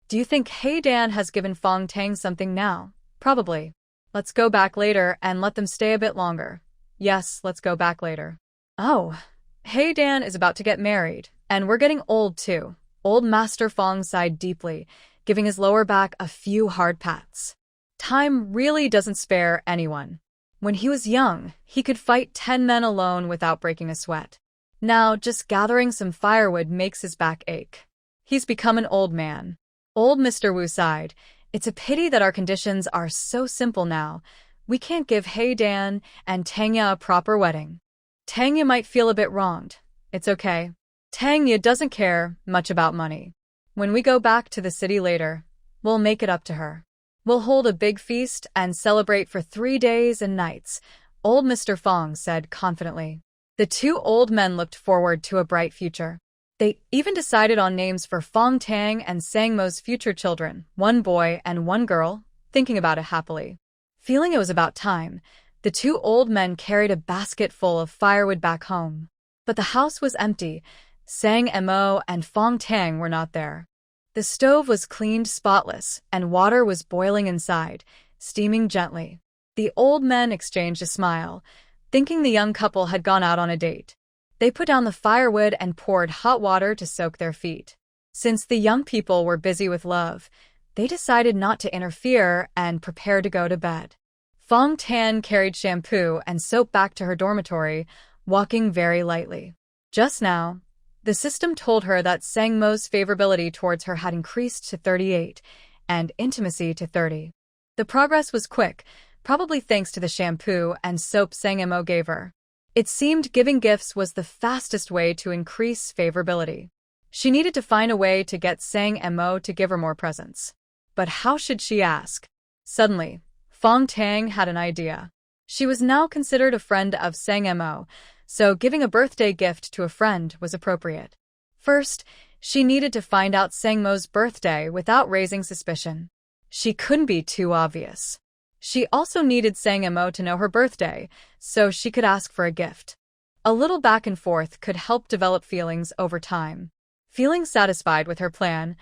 Do you think Heidan has given Fang Tang something now? Probably. Let's go back later and let them stay a bit longer. Yes, let's go back later. Oh, Heidan is about to get married, and we're getting old too. Old Master Fang sighed deeply, giving his lower back a few hard pats. Time really doesn't spare anyone. When he was young, he could fight 10 men alone without breaking a sweat. Now, just gathering some firewood makes his back ache. He's become an old man. Old Mr. Wu sighed. It's a pity that our conditions are so simple now. We can't give Heidan and Tangya a proper wedding. Tangya might feel a bit wronged. It's okay. Tangya doesn't care much about money. When we go back to the city later, we'll make it up to her. We'll hold a big feast and celebrate for 3 days and nights, old Mr. Fong said confidently. The two old men looked forward to a bright future. They even decided on names for Fang Tang and Sang Mo's future children, one boy and one girl, thinking about it happily. Feeling it was about time, the two old men carried a basket full of firewood back home. But the house was empty. Sang Mo and Fang Tang were not there. The stove was cleaned spotless, and water was boiling inside, steaming gently. The old men exchanged a smile, thinking the young couple had gone out on a date. They put down the firewood and poured hot water to soak their feet. Since the young people were busy with love, they decided not to interfere and prepared to go to bed. Fang Tang carried shampoo and soap back to her dormitory, walking very lightly. Just now, the system told her that Sang Mo's favorability towards her had increased to 38, and intimacy to 30. The progress was quick, probably thanks to the shampoo and soap Sang Mo gave her. It seemed giving gifts was the fastest way to increase favorability. She needed to find a way to get Sang Mo to give her more presents. But how should she ask? Suddenly, Fang Tang had an idea. She was now considered a friend of Sang Mo, so giving a birthday gift to a friend was appropriate. First, she needed to find out Sang Mo's birthday without raising suspicion. She couldn't be too obvious. She also needed Sang Mo to know her birthday, so she could ask for a gift. A little back and forth could help develop feelings over time. Feeling satisfied with her plan,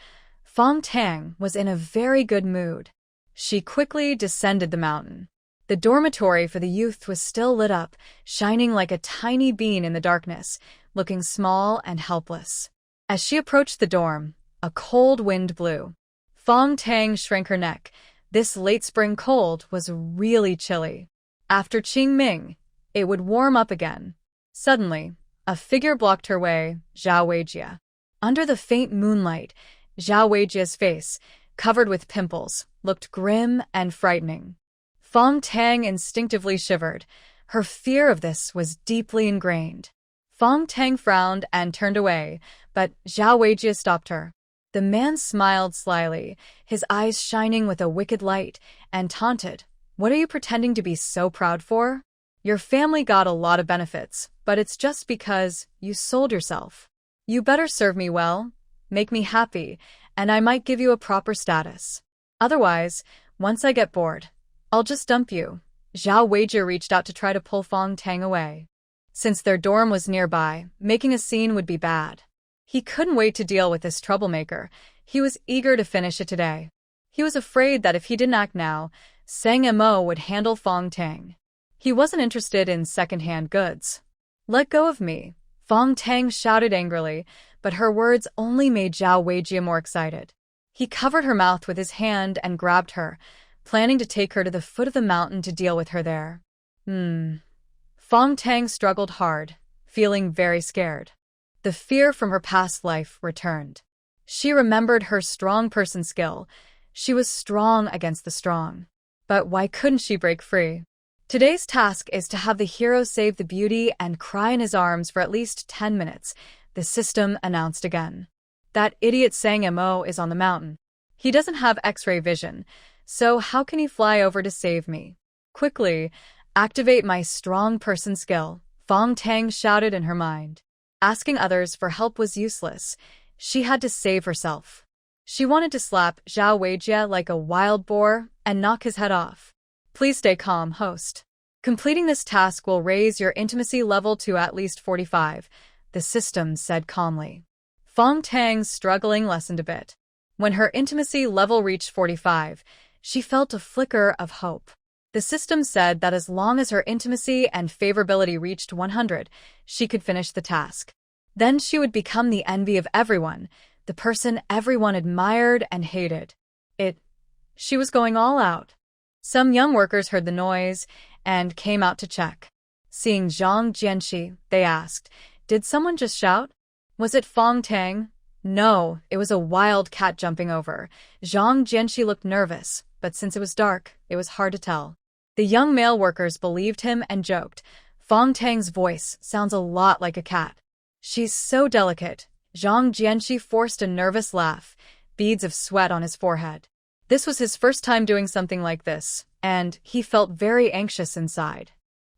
Fang Tang was in a very good mood. She quickly descended the mountain. The dormitory for the youth was still lit up, shining like a tiny bean in the darkness, looking small and helpless. As she approached the dorm, a cold wind blew. Fang Tang shrank her neck. This late spring cold was really chilly. After Qingming, it would warm up again. Suddenly, a figure blocked her way, Zhao Weijie. Under the faint moonlight, Zhao Weijie's face, covered with pimples, looked grim and frightening. Fang Tang instinctively shivered. Her fear of this was deeply ingrained. Fang Tang frowned and turned away, but Zhao Weijie stopped her. The man smiled slyly, his eyes shining with a wicked light, and taunted, "What are you pretending to be so proud for? Your family got a lot of benefits, but it's just because you sold yourself. You better serve me well, make me happy, and I might give you a proper status. Otherwise, once I get bored, I'll just dump you." Zhao Weijie reached out to try to pull Fang Tang away. Since their dorm was nearby, making a scene would be bad. He couldn't wait to deal with this troublemaker. He was eager to finish it today. He was afraid that if he didn't act now, Sang Mo would handle Fang Tang. He wasn't interested in second-hand goods. "Let go of me," Fang Tang shouted angrily, but her words only made Zhao Weijie more excited. He covered her mouth with his hand and grabbed her, planning to take her to the foot of the mountain to deal with her there. Fang Tang struggled hard, feeling very scared. The fear from her past life returned. She remembered her strong person skill. She was strong against the strong. But why couldn't she break free? Today's task is to have the hero save the beauty and cry in his arms for at least 10 minutes, the system announced again. That idiot Sang Mo is on the mountain. He doesn't have X-ray vision, so how can he fly over to save me? Quickly, activate my strong person skill, Fang Tang shouted in her mind. Asking others for help was useless. She had to save herself. She wanted to slap Zhao Weijie like a wild boar and knock his head off. "Please stay calm, host. Completing this task will raise your intimacy level to at least 45, the system said calmly. Fang Tang's struggling lessened a bit. When her intimacy level reached 45, she felt a flicker of hope. The system said that as long as her intimacy and favorability reached 100, she could finish the task. Then she would become the envy of everyone, the person everyone admired and hated. She was going all out. Some young workers heard the noise and came out to check. Seeing Zhang Jianxi, they asked, "Did someone just shout? Was it Fang Tang?" No, it was a wild cat jumping over. Zhang Jianxi looked nervous, but since it was dark, it was hard to tell. The young male workers believed him and joked, "Fang Tang's voice sounds a lot like a cat." "She's so delicate." Zhang Jianxi forced a nervous laugh, beads of sweat on his forehead. This was his first time doing something like this, and he felt very anxious inside.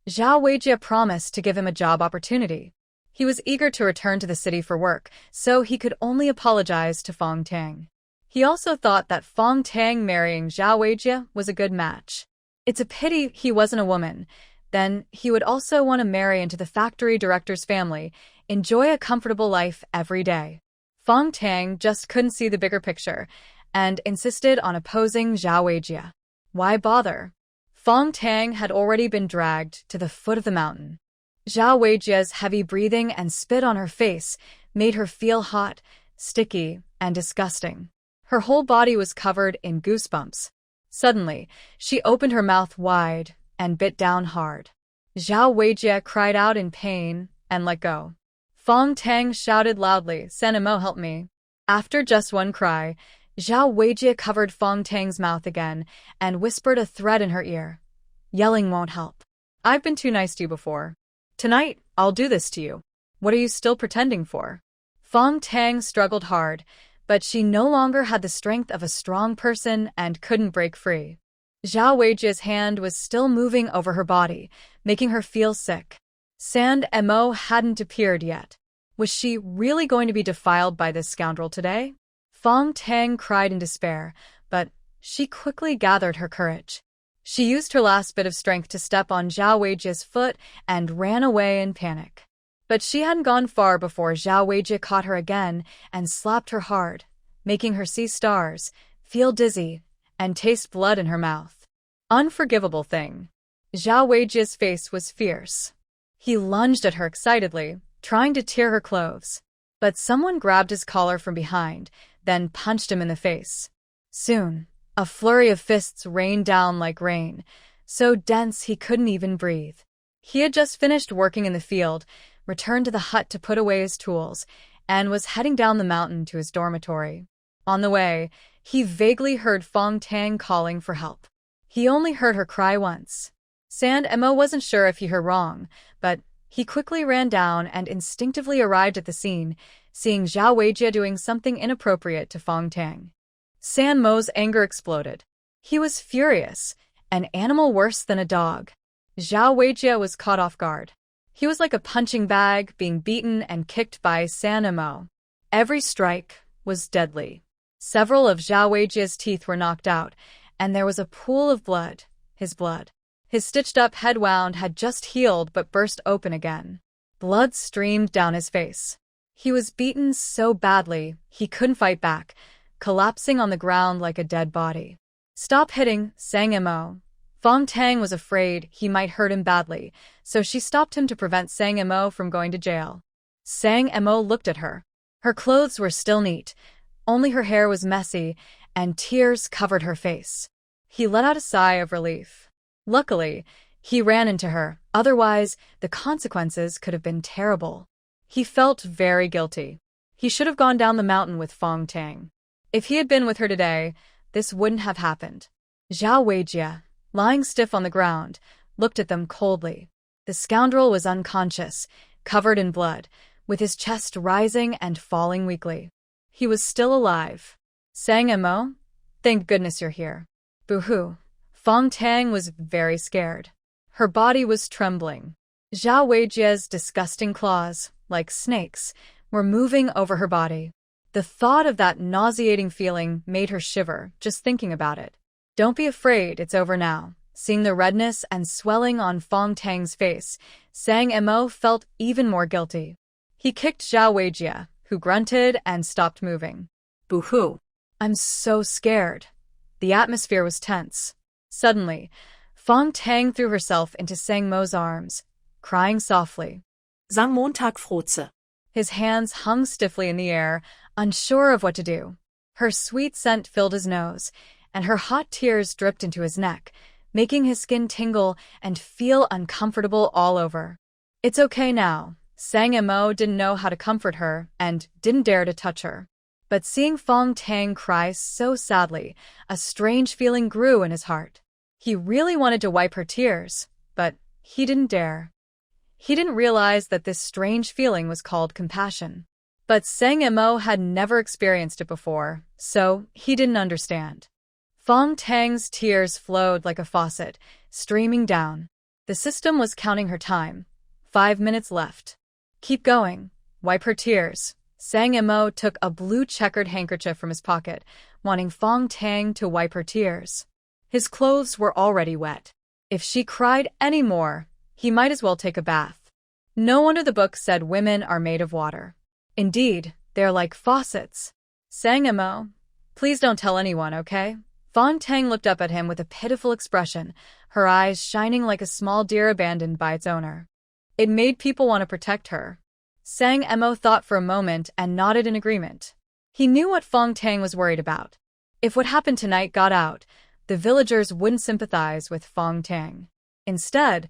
Zhao Weijie promised to give him a job opportunity. He was eager to return to the city for work, so he could only apologize to Fang Tang. He also thought that Fang Tang marrying Zhao Weijie was a good match. It's a pity he wasn't a woman. Then he would also want to marry into the factory director's family, enjoy a comfortable life every day. Fang Tang just couldn't see the bigger picture, and insisted on opposing Zhao Weijie. Why bother? Fang Tang had already been dragged to the foot of the mountain. Zhao Weijie's heavy breathing and spit on her face made her feel hot, sticky, and disgusting. Her whole body was covered in goosebumps. Suddenly, she opened her mouth wide and bit down hard. Zhao Weijie cried out in pain and let go. Fang Tang shouted loudly, "Sang Mo, help me." After just one cry, Zhao Weijie covered Fang Tang's mouth again and whispered a threat in her ear. "Yelling won't help. I've been too nice to you before. Tonight, I'll do this to you. What are you still pretending for?" Fang Tang struggled hard, but she no longer had the strength of a strong person and couldn't break free. Zhao Weijie's hand was still moving over her body, making her feel sick. Sand Mo hadn't appeared yet. Was she really going to be defiled by this scoundrel today? Fang Tang cried in despair, but she quickly gathered her courage. She used her last bit of strength to step on Zhao Weijie's foot and ran away in panic. But she hadn't gone far before Zhao Weijie caught her again and slapped her hard, making her see stars, feel dizzy, and taste blood in her mouth. Unforgivable thing. Zhao Weijie's face was fierce. He lunged at her excitedly, trying to tear her clothes. But someone grabbed his collar from behind, then punched him in the face. Soon, a flurry of fists rained down like rain, so dense he couldn't even breathe. He had just finished working in the field, returned to the hut to put away his tools, and was heading down the mountain to his dormitory. On the way, he vaguely heard Fang Tang calling for help. He only heard her cry once. Sand Mo wasn't sure if he heard wrong, but he quickly ran down and instinctively arrived at the scene, seeing Zhao Weijie doing something inappropriate to Fang Tang. San Mo's anger exploded. He was furious, an animal worse than a dog. Zhao Weijie was caught off guard. He was like a punching bag being beaten and kicked by San Mo. Every strike was deadly. Several of Zhao Weijie's teeth were knocked out, and there was a pool of blood, his blood. His stitched-up head wound had just healed but burst open again. Blood streamed down his face. He was beaten so badly he couldn't fight back, collapsing on the ground like a dead body. "Stop hitting, Sang Mo." Fang Tang was afraid he might hurt him badly, so she stopped him to prevent Sang Mo from going to jail. Sang Mo looked at her. Her clothes were still neat, only her hair was messy, and tears covered her face. He let out a sigh of relief. Luckily, he ran into her, otherwise the consequences could have been terrible. He felt very guilty. He should have gone down the mountain with Fang Tang. If he had been with her today, this wouldn't have happened. Zhao Weijie, lying stiff on the ground, looked at them coldly. The scoundrel was unconscious, covered in blood, with his chest rising and falling weakly. He was still alive. "Sang Mo? Thank goodness you're here." "Boo-hoo." Fang Tang was very scared. Her body was trembling. Zhao Weijie's disgusting claws, like snakes, were moving over her body. The thought of that nauseating feeling made her shiver just thinking about it. "Don't be afraid, it's over now." Seeing the redness and swelling on Fang Tang's face, Sang Mo felt even more guilty. He kicked Zhao Weijie, who grunted and stopped moving. "Boo-hoo." "I'm so scared." The atmosphere was tense. Suddenly, Fang Tang threw herself into Sang Mo's arms, crying softly. Sang Montag Froze. His hands hung stiffly in the air, unsure of what to do. Her sweet scent filled his nose, and her hot tears dripped into his neck, making his skin tingle and feel uncomfortable all over. "It's okay now." Sang Mo didn't know how to comfort her and didn't dare to touch her. But seeing Fang Tang cry so sadly, a strange feeling grew in his heart. He really wanted to wipe her tears, but he didn't dare. He didn't realize that this strange feeling was called compassion. But Sang Mo had never experienced it before, so he didn't understand. Fang Tang's tears flowed like a faucet, streaming down. The system was counting her time. 5 minutes left. "Keep going. Wipe her tears." Sang Mo took a blue checkered handkerchief from his pocket, wanting Fang Tang to wipe her tears. His clothes were already wet. If she cried any more, he might as well take a bath. No wonder the book said women are made of water. Indeed, they're like faucets. "Sang Mo, please don't tell anyone, okay?" Fang Tang looked up at him with a pitiful expression, her eyes shining like a small deer abandoned by its owner. It made people want to protect her. Sang Mo thought for a moment and nodded in agreement. He knew what Fang Tang was worried about. If what happened tonight got out, the villagers wouldn't sympathize with Fang Tang. Instead,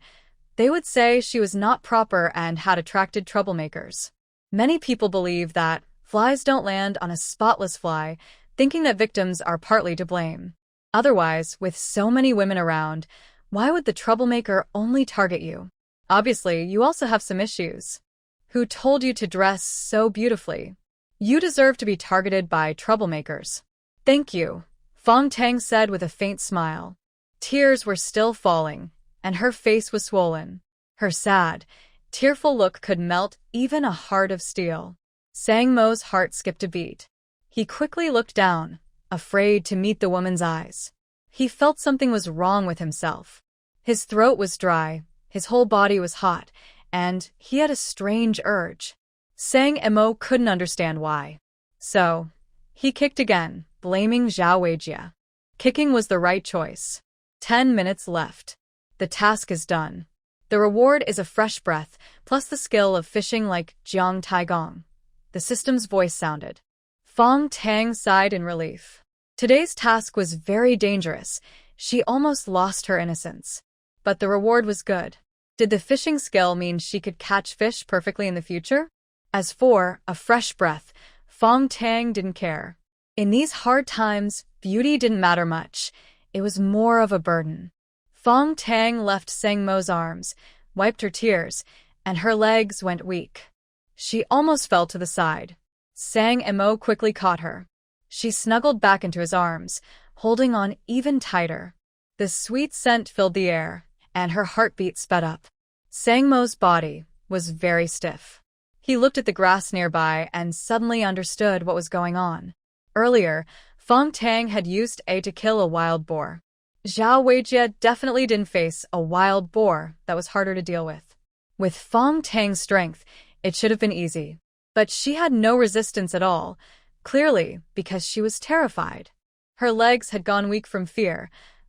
they would say she was not proper and had attracted troublemakers. Many people believe that flies don't land on a spotless fly, thinking that victims are partly to blame. Otherwise, with so many women around, why would the troublemaker only target you? Obviously, you also have some issues. Who told you to dress so beautifully? You deserve to be targeted by troublemakers. "Thank you," Fang Tang said with a faint smile. Tears were still falling, and her face was swollen. Her sad, tearful look could melt even a heart of steel. Sang Mo's heart skipped a beat. He quickly looked down, afraid to meet the woman's eyes. He felt something was wrong with himself. His throat was dry, his whole body was hot, and he had a strange urge. Sang Mo couldn't understand why. So, he kicked again, blaming Zhao Weijie. Kicking was the right choice. 10 minutes left. The task is done. The reward is a fresh breath, plus the skill of fishing like Jiang Taigong. The system's voice sounded. Fang Tang sighed in relief. Today's task was very dangerous. She almost lost her innocence. But the reward was good. Did the fishing skill mean she could catch fish perfectly in the future? As for a fresh breath, Fang Tang didn't care. In these hard times, beauty didn't matter much. It was more of a burden. Fang Tang left Sang Mo's arms, wiped her tears, and her legs went weak. She almost fell to the side. Sang Mo quickly caught her. She snuggled back into his arms, holding on even tighter. The sweet scent filled the air, and her heartbeat sped up. Sang Mo's body was very stiff. He looked at the grass nearby and suddenly understood what was going on. Earlier, Fang Tang had used A to kill a wild boar. Zhao Weijie definitely didn't face a wild boar that was harder to deal with. With Fang Tang's strength, it should have been easy. But she had no resistance at all, clearly because she was terrified. Her legs had gone weak from fear.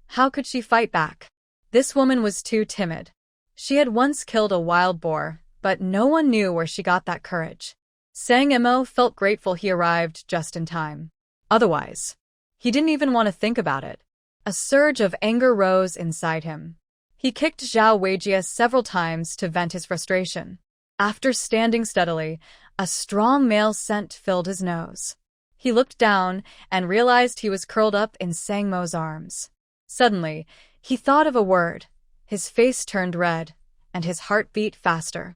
How could she fight back? This woman was too timid. She had once killed a wild boar, but no one knew where she got that courage. Sang Mo felt grateful he arrived just in time. Otherwise, he didn't even want to think about it. A surge of anger rose inside him. He kicked Zhao Weijie several times to vent his frustration. After standing steadily, a strong male scent filled his nose. He looked down and realized he was curled up in Sang Mo's arms. Suddenly, he thought of a word. His face turned red, and his heart beat faster.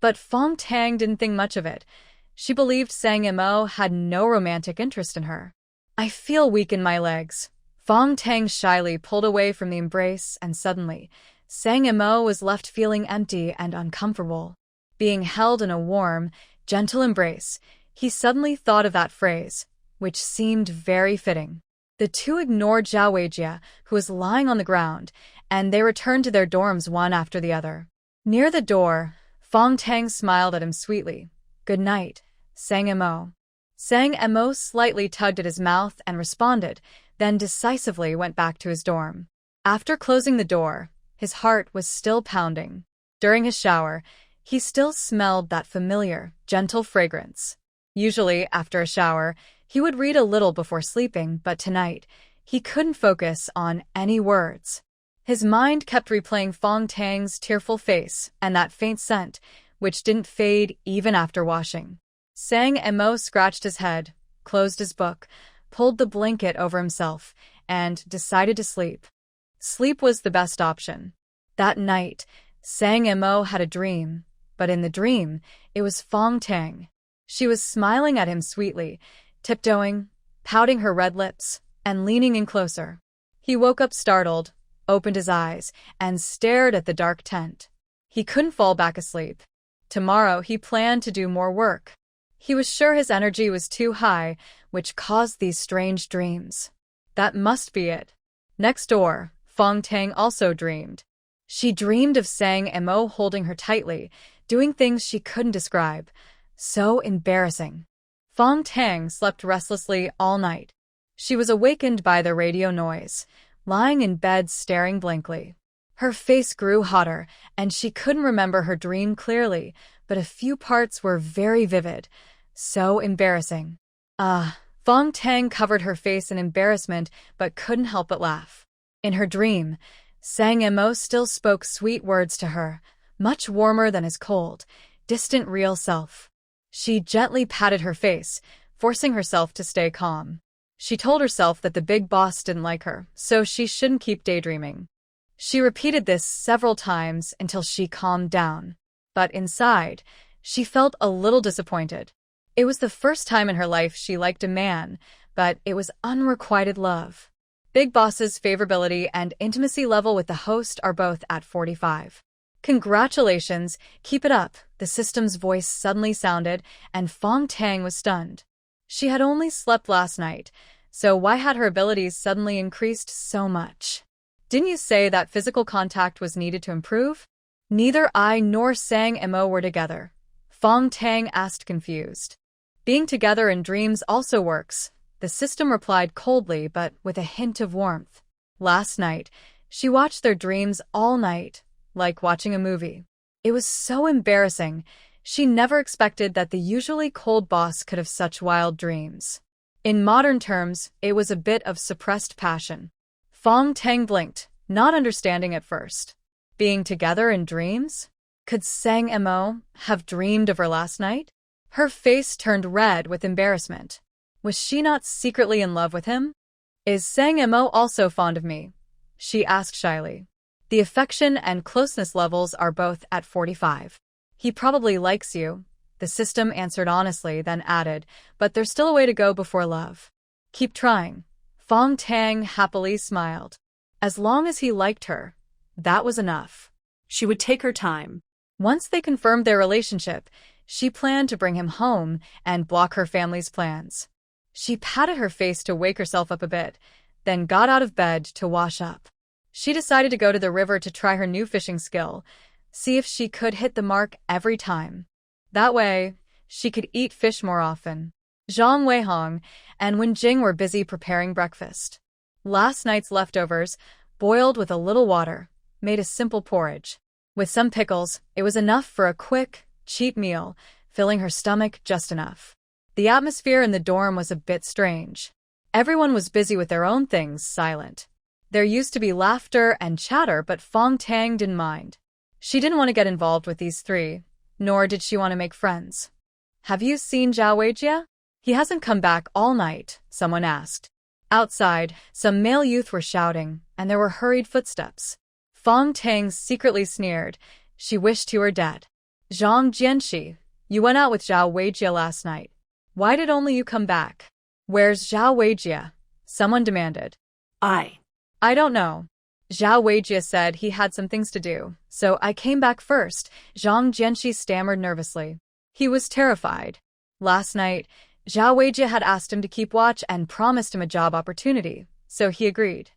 But Fang Tang didn't think much of it. She believed Sang Mo had no romantic interest in her. I feel weak in my legs. Fang Tang shyly pulled away from the embrace, and suddenly, Sang Mo was left feeling empty and uncomfortable. Being held in a warm, gentle embrace, he suddenly thought of that phrase, which seemed very fitting. The two ignored Zhao Weijie, who was lying on the ground, and they returned to their dorms one after the other. Near the door, Fang Tang smiled at him sweetly. Good night, Sang Mo. Sang Mo slightly tugged at his mouth and responded, then decisively went back to his dorm. After closing the door, his heart was still pounding. During his shower, he still smelled that familiar, gentle fragrance. Usually, after a shower, he would read a little before sleeping, but tonight, he couldn't focus on any words. His mind kept replaying Fang Tang's tearful face and that faint scent, which didn't fade even after washing. Sang Mo scratched his head, closed his book, pulled the blanket over himself, and decided to sleep. Sleep was the best option. That night, Sang Mo had a dream, but in the dream, it was Fang Tang. She was smiling at him sweetly, tiptoeing, pouting her red lips, and leaning in closer. He woke up startled, opened his eyes, and stared at the dark tent. He couldn't fall back asleep. Tomorrow he planned to do more work. He was sure his energy was too high, which caused these strange dreams. That must be it. Next door, Fang Tang also dreamed. She dreamed of Sang Mo holding her tightly, doing things she couldn't describe. So embarrassing. Fang Tang slept restlessly all night. She was awakened by the radio noise, lying in bed staring blankly. Her face grew hotter, and she couldn't remember her dream clearly, but a few parts were very vivid. So embarrassing. Fang Tang covered her face in embarrassment but couldn't help but laugh. In her dream, Sang Mo still spoke sweet words to her, much warmer than his cold, distant real self. She gently patted her face, forcing herself to stay calm. She told herself that the big boss didn't like her, so she shouldn't keep daydreaming. She repeated this several times until she calmed down. But inside, she felt a little disappointed. It was the first time in her life she liked a man, but it was unrequited love. Big Boss's favorability and intimacy level with the host are both at 45. Congratulations, keep it up, the system's voice suddenly sounded, and Fang Tang was stunned. She had only slept last night, so why had her abilities suddenly increased so much? Didn't you say that physical contact was needed to improve? Neither I nor Sang Mo were together. Fang Tang asked confused. Being together in dreams also works, the system replied coldly but with a hint of warmth. Last night, she watched their dreams all night, like watching a movie. It was so embarrassing. She never expected that the usually cold boss could have such wild dreams. In modern terms, it was a bit of suppressed passion. Fang Tang blinked, not understanding at first. Being together in dreams? Could Sang Mo have dreamed of her last night? Her face turned red with embarrassment. Was she not secretly in love with him? Is Sang Mo also fond of me? She asked shyly. The affection and closeness levels are both at 45. He probably likes you, the system answered honestly, then added, but there's still a way to go before love. Keep trying. Fang Tang happily smiled. As long as he liked her, that was enough. She would take her time. Once they confirmed their relationship, she planned to bring him home and block her family's plans. She patted her face to wake herself up a bit, then got out of bed to wash up. She decided to go to the river to try her new fishing skill, see if she could hit the mark every time. That way, she could eat fish more often. Zhao Weijie and Wenjing were busy preparing breakfast. Last night's leftovers, boiled with a little water, made a simple porridge. With some pickles, it was enough for a quick, cheap meal, filling her stomach just enough. The atmosphere in the dorm was a bit strange. Everyone was busy with their own things, silent. There used to be laughter and chatter, but Fang Tang didn't mind. She didn't want to get involved with these three, nor did she want to make friends. Have you seen Zhao Weijie? He hasn't come back all night, someone asked. Outside, some male youth were shouting, and there were hurried footsteps. Fang Tang secretly sneered. She wished he were dead. Zhang Jianxi, you went out with Zhao Weijie last night. Why did only you come back? Where's Zhao Weijie? Someone demanded. I don't know. Zhao Weijie said he had some things to do, so I came back first, Zhang Jianxi stammered nervously. He was terrified. Last night, Zhao Weijie had asked him to keep watch and promised him a job opportunity, so he agreed.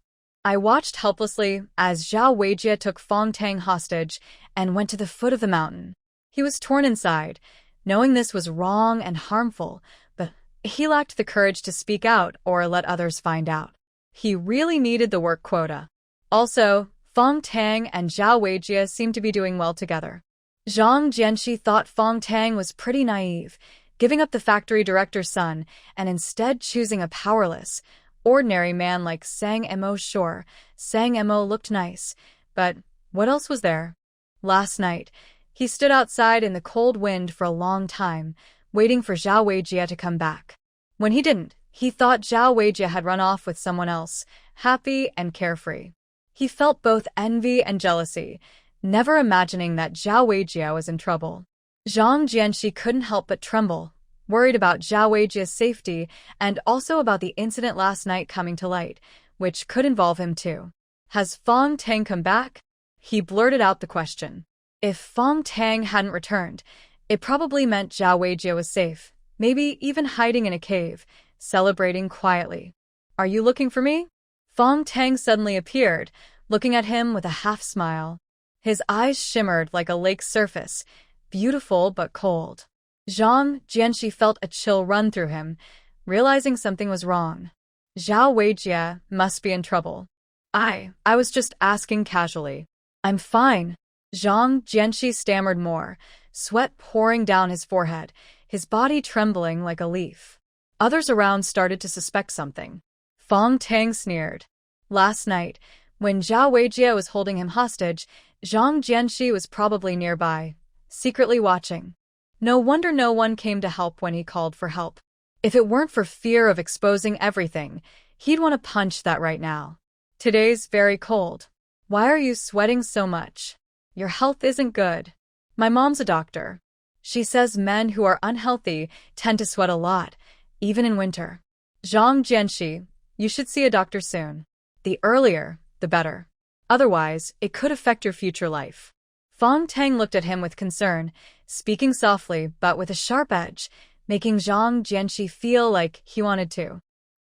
I watched helplessly as Zhao Weijie took Fang Tang hostage and went to the foot of the mountain. He was torn inside, knowing this was wrong and harmful, but he lacked the courage to speak out or let others find out. He really needed the work quota. Also, Fang Tang and Zhao Weijie seemed to be doing well together. Zhang Jianxi thought Fang Tang was pretty naive, giving up the factory director's son and instead choosing a powerless, ordinary man like Sang Mo. Sure, Sang Mo looked nice, but what else was there? Last night, he stood outside in the cold wind for a long time, waiting for Zhao Weijie to come back. When he didn't, he thought Zhao Weijie had run off with someone else, happy and carefree. He felt both envy and jealousy, never imagining that Zhao Weijie was in trouble. Zhang Jianxi couldn't help but tremble, worried about Zhao Weijie's safety and also about the incident last night coming to light, which could involve him too. Has Fang Tang come back? He blurted out the question. If Fang Tang hadn't returned, it probably meant Zhao Weijie was safe, maybe even hiding in a cave, celebrating quietly. Are you looking for me? Fang Tang suddenly appeared, looking at him with a half-smile. His eyes shimmered like a lake's surface, beautiful but cold. Zhang Jianxi felt a chill run through him, realizing something was wrong. Zhao Weijie must be in trouble. I was just asking casually. I'm fine. Zhang Jianxi stammered more, sweat pouring down his forehead, his body trembling like a leaf. Others around started to suspect something. Fang Tang sneered. Last night, when Zhao Weijie was holding him hostage, Zhang Jianxi was probably nearby, secretly watching. No wonder no one came to help when he called for help. If it weren't for fear of exposing everything, he'd want to punch that right now. Today's very cold. Why are you sweating so much? Your health isn't good. My mom's a doctor. She says men who are unhealthy tend to sweat a lot, even in winter. Zhang Jianxi, you should see a doctor soon. The earlier, the better. Otherwise, it could affect your future life. Fang Tang looked at him with concern, speaking softly but with a sharp edge, making Zhang Jianxi feel like he wanted to.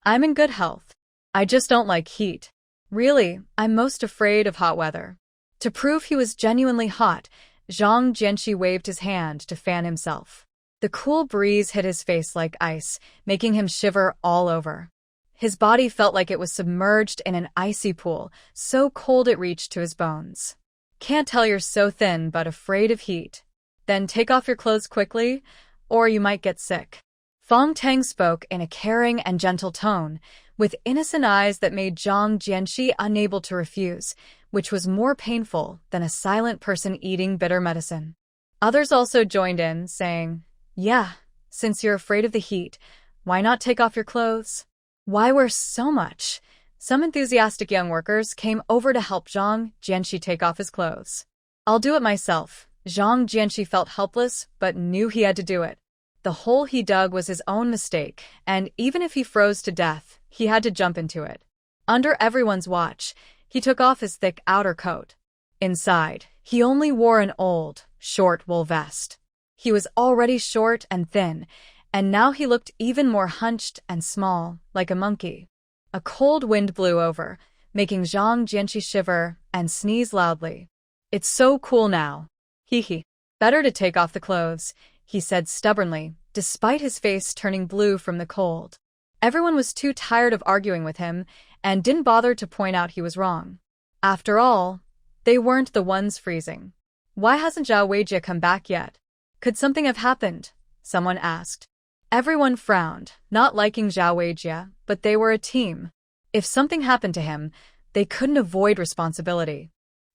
I'm in good health. I just don't like heat. Really, I'm most afraid of hot weather. To prove he was genuinely hot, Zhang Jianxi waved his hand to fan himself. The cool breeze hit his face like ice, making him shiver all over. His body felt like it was submerged in an icy pool, so cold it reached to his bones. Can't tell you're so thin but afraid of heat. Then take off your clothes quickly, or you might get sick. Fang Tang spoke in a caring and gentle tone, with innocent eyes that made Zhang Jianxi unable to refuse, which was more painful than a silent person eating bitter medicine. Others also joined in, saying, "Yeah, since you're afraid of the heat, why not take off your clothes? Why wear so much?" Some enthusiastic young workers came over to help Zhang Jianxi take off his clothes. "I'll do it myself." Zhang Jianxi felt helpless, but knew he had to do it. The hole he dug was his own mistake, and even if he froze to death, he had to jump into it. Under everyone's watch, he took off his thick outer coat. Inside, he only wore an old, short wool vest. He was already short and thin, and now he looked even more hunched and small, like a monkey. A cold wind blew over, making Zhang Jianxi shiver and sneeze loudly. "It's so cool now. Hee. Better to take off the clothes," he said stubbornly, despite his face turning blue from the cold. Everyone was too tired of arguing with him and didn't bother to point out he was wrong. After all, they weren't the ones freezing. "Why hasn't Zhao Weijie come back yet? Could something have happened?" someone asked. Everyone frowned, not liking Zhao Weijie, but they were a team. If something happened to him, they couldn't avoid responsibility.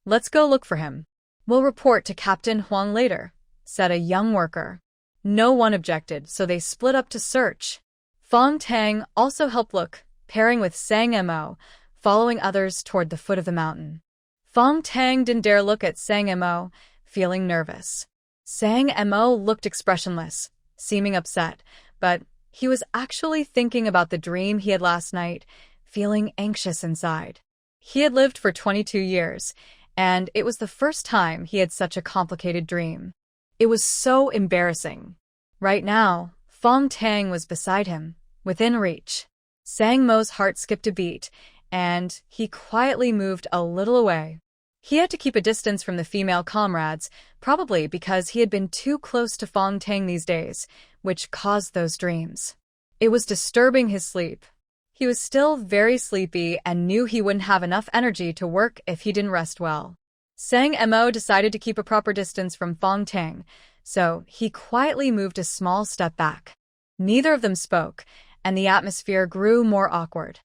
"Let's go look for him. We'll report to Captain Huang later," said a young worker. No one objected, so they split up to search. Fang Tang also helped look, pairing with Sang Mo, following others toward the foot of the mountain. Fang Tang didn't dare look at Sang Mo, feeling nervous. Sang Mo looked expressionless, seeming upset, but he was actually thinking about the dream he had last night, feeling anxious inside. He had lived for 22 years, and it was the first time he had such a complicated dream. It was so embarrassing. Right now, Fang Tang was beside him, within reach. Sang Mo's heart skipped a beat, and he quietly moved a little away. He had to keep a distance from the female comrades, probably because he had been too close to Fang Tang these days, which caused those dreams. It was disturbing his sleep. He was still very sleepy and knew he wouldn't have enough energy to work if he didn't rest well. Sang Mo decided to keep a proper distance from Fang Tang, so he quietly moved a small step back. Neither of them spoke, and the atmosphere grew more awkward.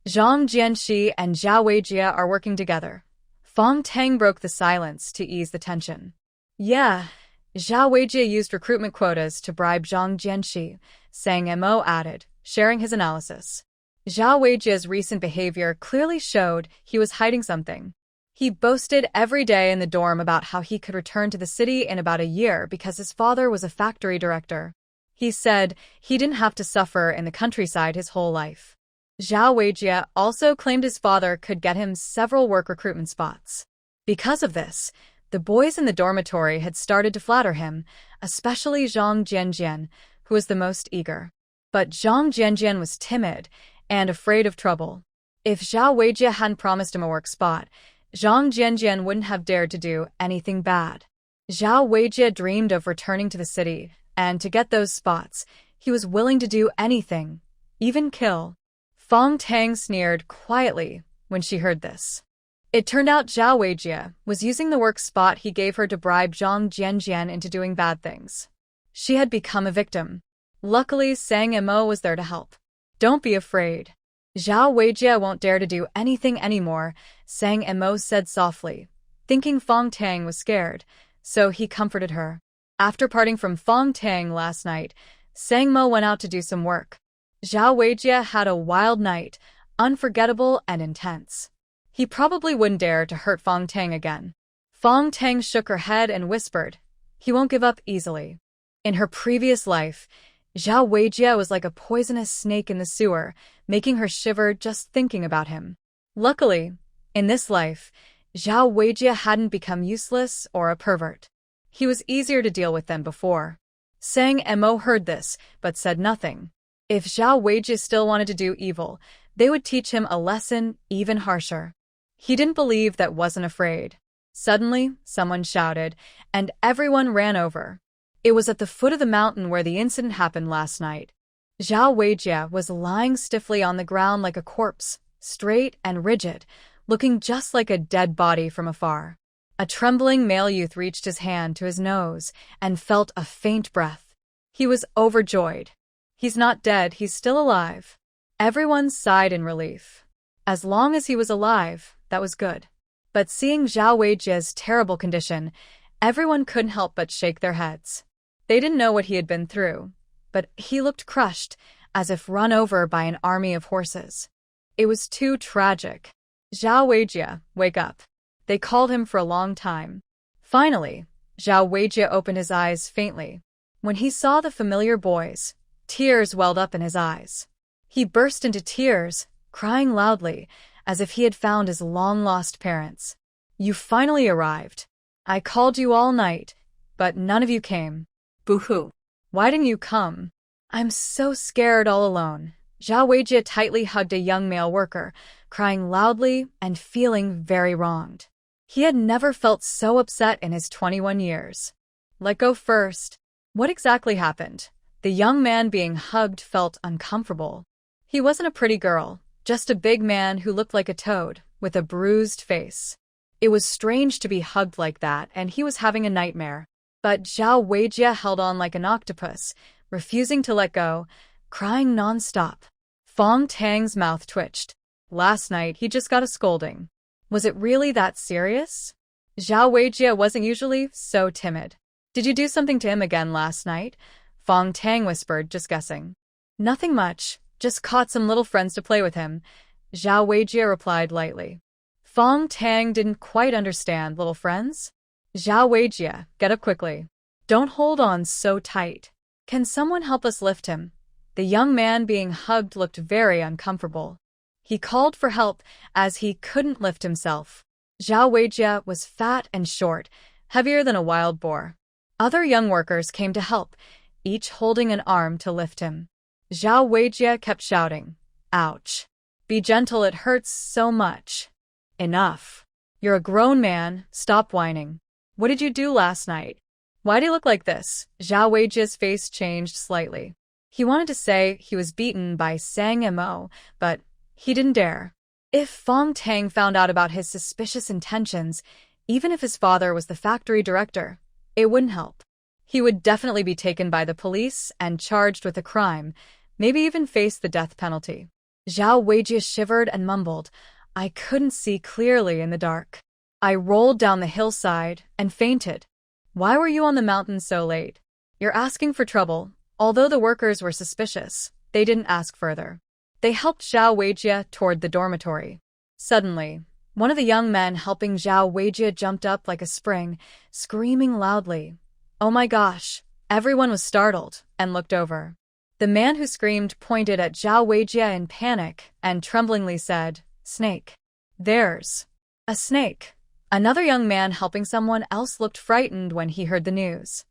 Zhang Jianxi and Zhao Weijie are working together. Fang Tang broke the silence to ease the tension. "Yeah, Zhao Weijie used recruitment quotas to bribe Zhang Jianxi," Sang Mo added, sharing his analysis. Zhao Weijie's recent behavior clearly showed he was hiding something. He boasted every day in the dorm about how he could return to the city in about a year because his father was a factory director. He said he didn't have to suffer in the countryside his whole life. Zhao Weijie also claimed his father could get him several work recruitment spots. Because of this, the boys in the dormitory had started to flatter him, especially Zhang Jianjian, who was the most eager. But Zhang Jianjian was timid and afraid of trouble. If Zhao Weijie hadn't promised him a work spot, Zhang Jianjian wouldn't have dared to do anything bad. Zhao Weijie dreamed of returning to the city, and to get those spots, he was willing to do anything, even kill. Fang Tang sneered quietly when she heard this. It turned out Zhao Weijie was using the work spot he gave her to bribe Zhang Jianjian into doing bad things. She had become a victim. Luckily, Sang Mo was there to help. "Don't be afraid. Zhao Weijie won't dare to do anything anymore," Sang Mo said softly, thinking Fang Tang was scared, so he comforted her. After parting from Fang Tang last night, Sang Mo went out to do some work. Zhao Weijie had a wild night, unforgettable and intense. He probably wouldn't dare to hurt Fang Tang again. Fang Tang shook her head and whispered, "He won't give up easily." In her previous life, Zhao Weijie was like a poisonous snake in the sewer, making her shiver just thinking about him. Luckily, in this life, Zhao Weijie hadn't become useless or a pervert. He was easier to deal with than before. Sang Mo heard this, but said nothing. If Zhao Weijie still wanted to do evil, they would teach him a lesson even harsher. He didn't believe that wasn't afraid. Suddenly, someone shouted, and everyone ran over. It was at the foot of the mountain where the incident happened last night. Zhao Weijie was lying stiffly on the ground like a corpse, straight and rigid, looking just like a dead body from afar. A trembling male youth reached his hand to his nose and felt a faint breath. He was overjoyed. He's not dead, he's still alive. Everyone sighed in relief. As long as he was alive, that was good. But seeing Zhao Weijie's terrible condition, everyone couldn't help but shake their heads. They didn't know what he had been through, but he looked crushed, as if run over by an army of horses. It was too tragic. Zhao Weijie, wake up. They called him for a long time. Finally, Zhao Weijie opened his eyes faintly. When he saw the familiar boys, tears welled up in his eyes. He burst into tears, crying loudly, as if he had found his long-lost parents. You finally arrived. I called you all night, but none of you came. Boo-hoo. Why didn't you come? I'm so scared all alone. Zhao Weijie tightly hugged a young male worker, crying loudly and feeling very wronged. He had never felt so upset in his 21 years. Let go first. What exactly happened? The young man being hugged felt uncomfortable. He wasn't a pretty girl, just a big man who looked like a toad, with a bruised face. It was strange to be hugged like that, and he was having a nightmare. But Zhao Weijie held on like an octopus, refusing to let go, crying non-stop. Fang Tang's mouth twitched. Last night, he just got a scolding. Was it really that serious? Zhao Weijie wasn't usually so timid. Did you do something to him again last night? Fang Tang whispered, just guessing. Nothing much, just caught some little friends to play with him, Zhao Weijie replied lightly. Fang Tang didn't quite understand, little friends? Zhao Weijie, get up quickly. Don't hold on so tight. Can someone help us lift him? The young man being hugged looked very uncomfortable. He called for help as he couldn't lift himself. Zhao Weijie was fat and short, heavier than a wild boar. Other young workers came to help, each holding an arm to lift him. Zhao Weijie kept shouting, ouch. Be gentle, it hurts so much. Enough. You're a grown man, stop whining. What did you do last night? Why do you look like this? Zhao Weijie's face changed slightly. He wanted to say he was beaten by Sang Mo, but he didn't dare. If Fang Tang found out about his suspicious intentions, even if his father was the factory director, it wouldn't help. He would definitely be taken by the police and charged with a crime, maybe even face the death penalty. Zhao Weijie shivered and mumbled, I couldn't see clearly in the dark. I rolled down the hillside and fainted. Why were you on the mountain so late? You're asking for trouble. Although the workers were suspicious, they didn't ask further. They helped Zhao Weijie toward the dormitory. Suddenly, one of the young men helping Zhao Weijie jumped up like a spring, screaming loudly. Oh my gosh! Everyone was startled and looked over. The man who screamed pointed at Zhao Weijie in panic and tremblingly said, Snake. There's a snake. Another young man helping someone else looked frightened when he heard the news.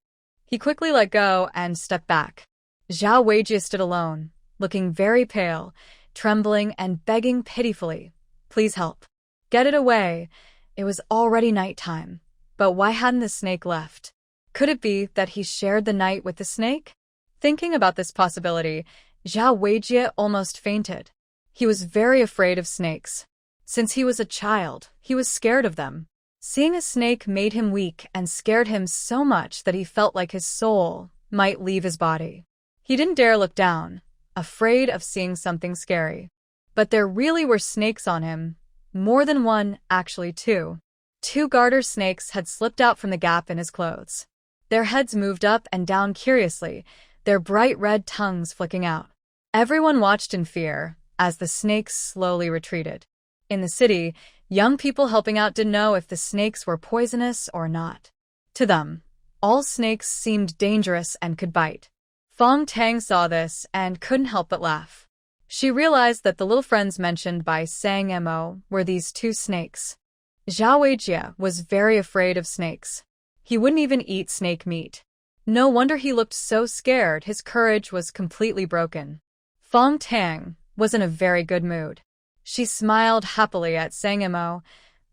He quickly let go and stepped back. Zhao Weijie stood alone, looking very pale, trembling and begging pitifully. Please help. Get it away. It was already nighttime. But why hadn't the snake left? Could it be that he shared the night with the snake? Thinking about this possibility, Zhao Weijie almost fainted. He was very afraid of snakes. Since he was a child, he was scared of them. Seeing a snake made him weak and scared him so much that he felt like his soul might leave his body. He didn't dare look down, afraid of seeing something scary. But there really were snakes on him. More than one, actually two. Two garter snakes had slipped out from the gap in his clothes. Their heads moved up and down curiously, their bright red tongues flicking out. Everyone watched in fear as the snakes slowly retreated. In the city, young people helping out didn't know if the snakes were poisonous or not. To them, all snakes seemed dangerous and could bite. Fong Tang saw this and couldn't help but laugh. She realized that the little friends mentioned by Sang Mo were these two snakes. Zhao Weijie was very afraid of snakes. He wouldn't even eat snake meat. No wonder he looked so scared. His courage was completely broken. Fang Tang was in a very good mood. She smiled happily at Sang Mo,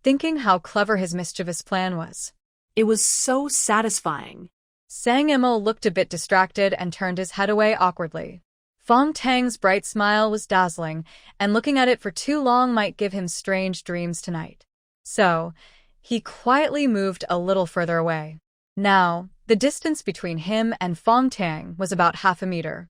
thinking how clever his mischievous plan was. It was so satisfying. Sang Mo looked a bit distracted and turned his head away awkwardly. Fang Tang's bright smile was dazzling, and looking at it for too long might give him strange dreams tonight. So, he quietly moved a little further away. Now, the distance between him and Fang Tang was about half a meter.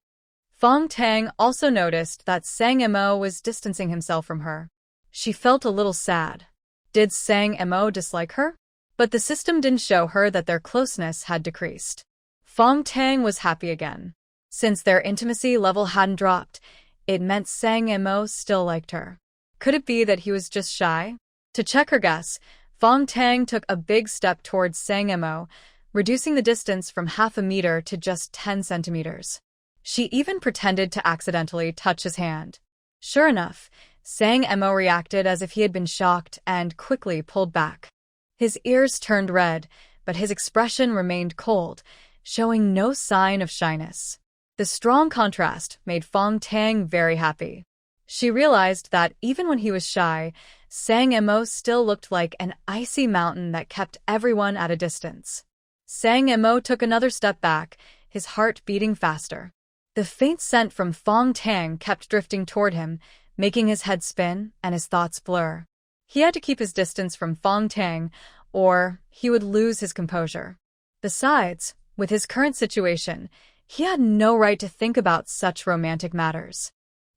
Fang Tang also noticed that Sang Mo was distancing himself from her. She felt a little sad. Did Sang Mo dislike her? But the system didn't show her that their closeness had decreased. Fang Tang was happy again. Since their intimacy level hadn't dropped, it meant Sang Mo still liked her. Could it be that he was just shy? To check her guess, Fang Tang took a big step towards Sang Mo, reducing the distance from half a meter to just 10 centimeters. She even pretended to accidentally touch his hand. Sure enough, Sang Mo reacted as if he had been shocked and quickly pulled back. His ears turned red, but his expression remained cold, showing no sign of shyness. The strong contrast made Fang Tang very happy. She realized that even when he was shy, Sang Mo still looked like an icy mountain that kept everyone at a distance. Sang Mo took another step back, his heart beating faster. The faint scent from Fang Tang kept drifting toward him, making his head spin and his thoughts blur. He had to keep his distance from Fang Tang, or he would lose his composure. Besides, with his current situation, he had no right to think about such romantic matters.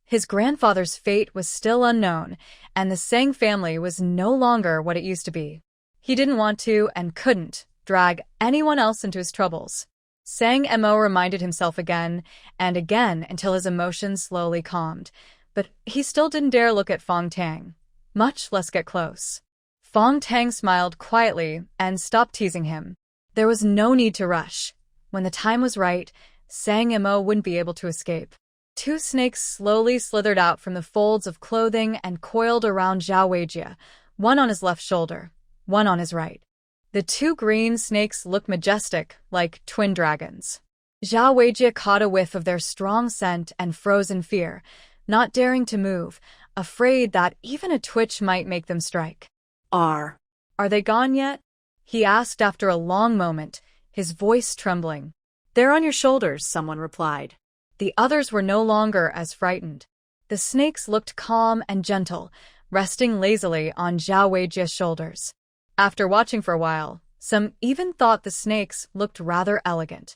His grandfather's fate was still unknown, and the Sang family was no longer what it used to be. He didn't want to and couldn't drag anyone else into his troubles. Sang Mo reminded himself again and again until his emotions slowly calmed, but he still didn't dare look at Fang Tang, much less get close. Fang Tang smiled quietly and stopped teasing him. There was no need to rush. When the time was right, Sang Mo wouldn't be able to escape. Two snakes slowly slithered out from the folds of clothing and coiled around Zhao Weijie, one on his left shoulder, one on his right. The two green snakes looked majestic, like twin dragons. Zhao Weijie caught a whiff of their strong scent and froze in fear, not daring to move, afraid that even a twitch might make them strike. Are they gone yet? He asked after a long moment, his voice trembling. They're on your shoulders, someone replied. The others were no longer as frightened. The snakes looked calm and gentle, resting lazily on Zhao Weijie's shoulders. After watching for a while, some even thought the snakes looked rather elegant.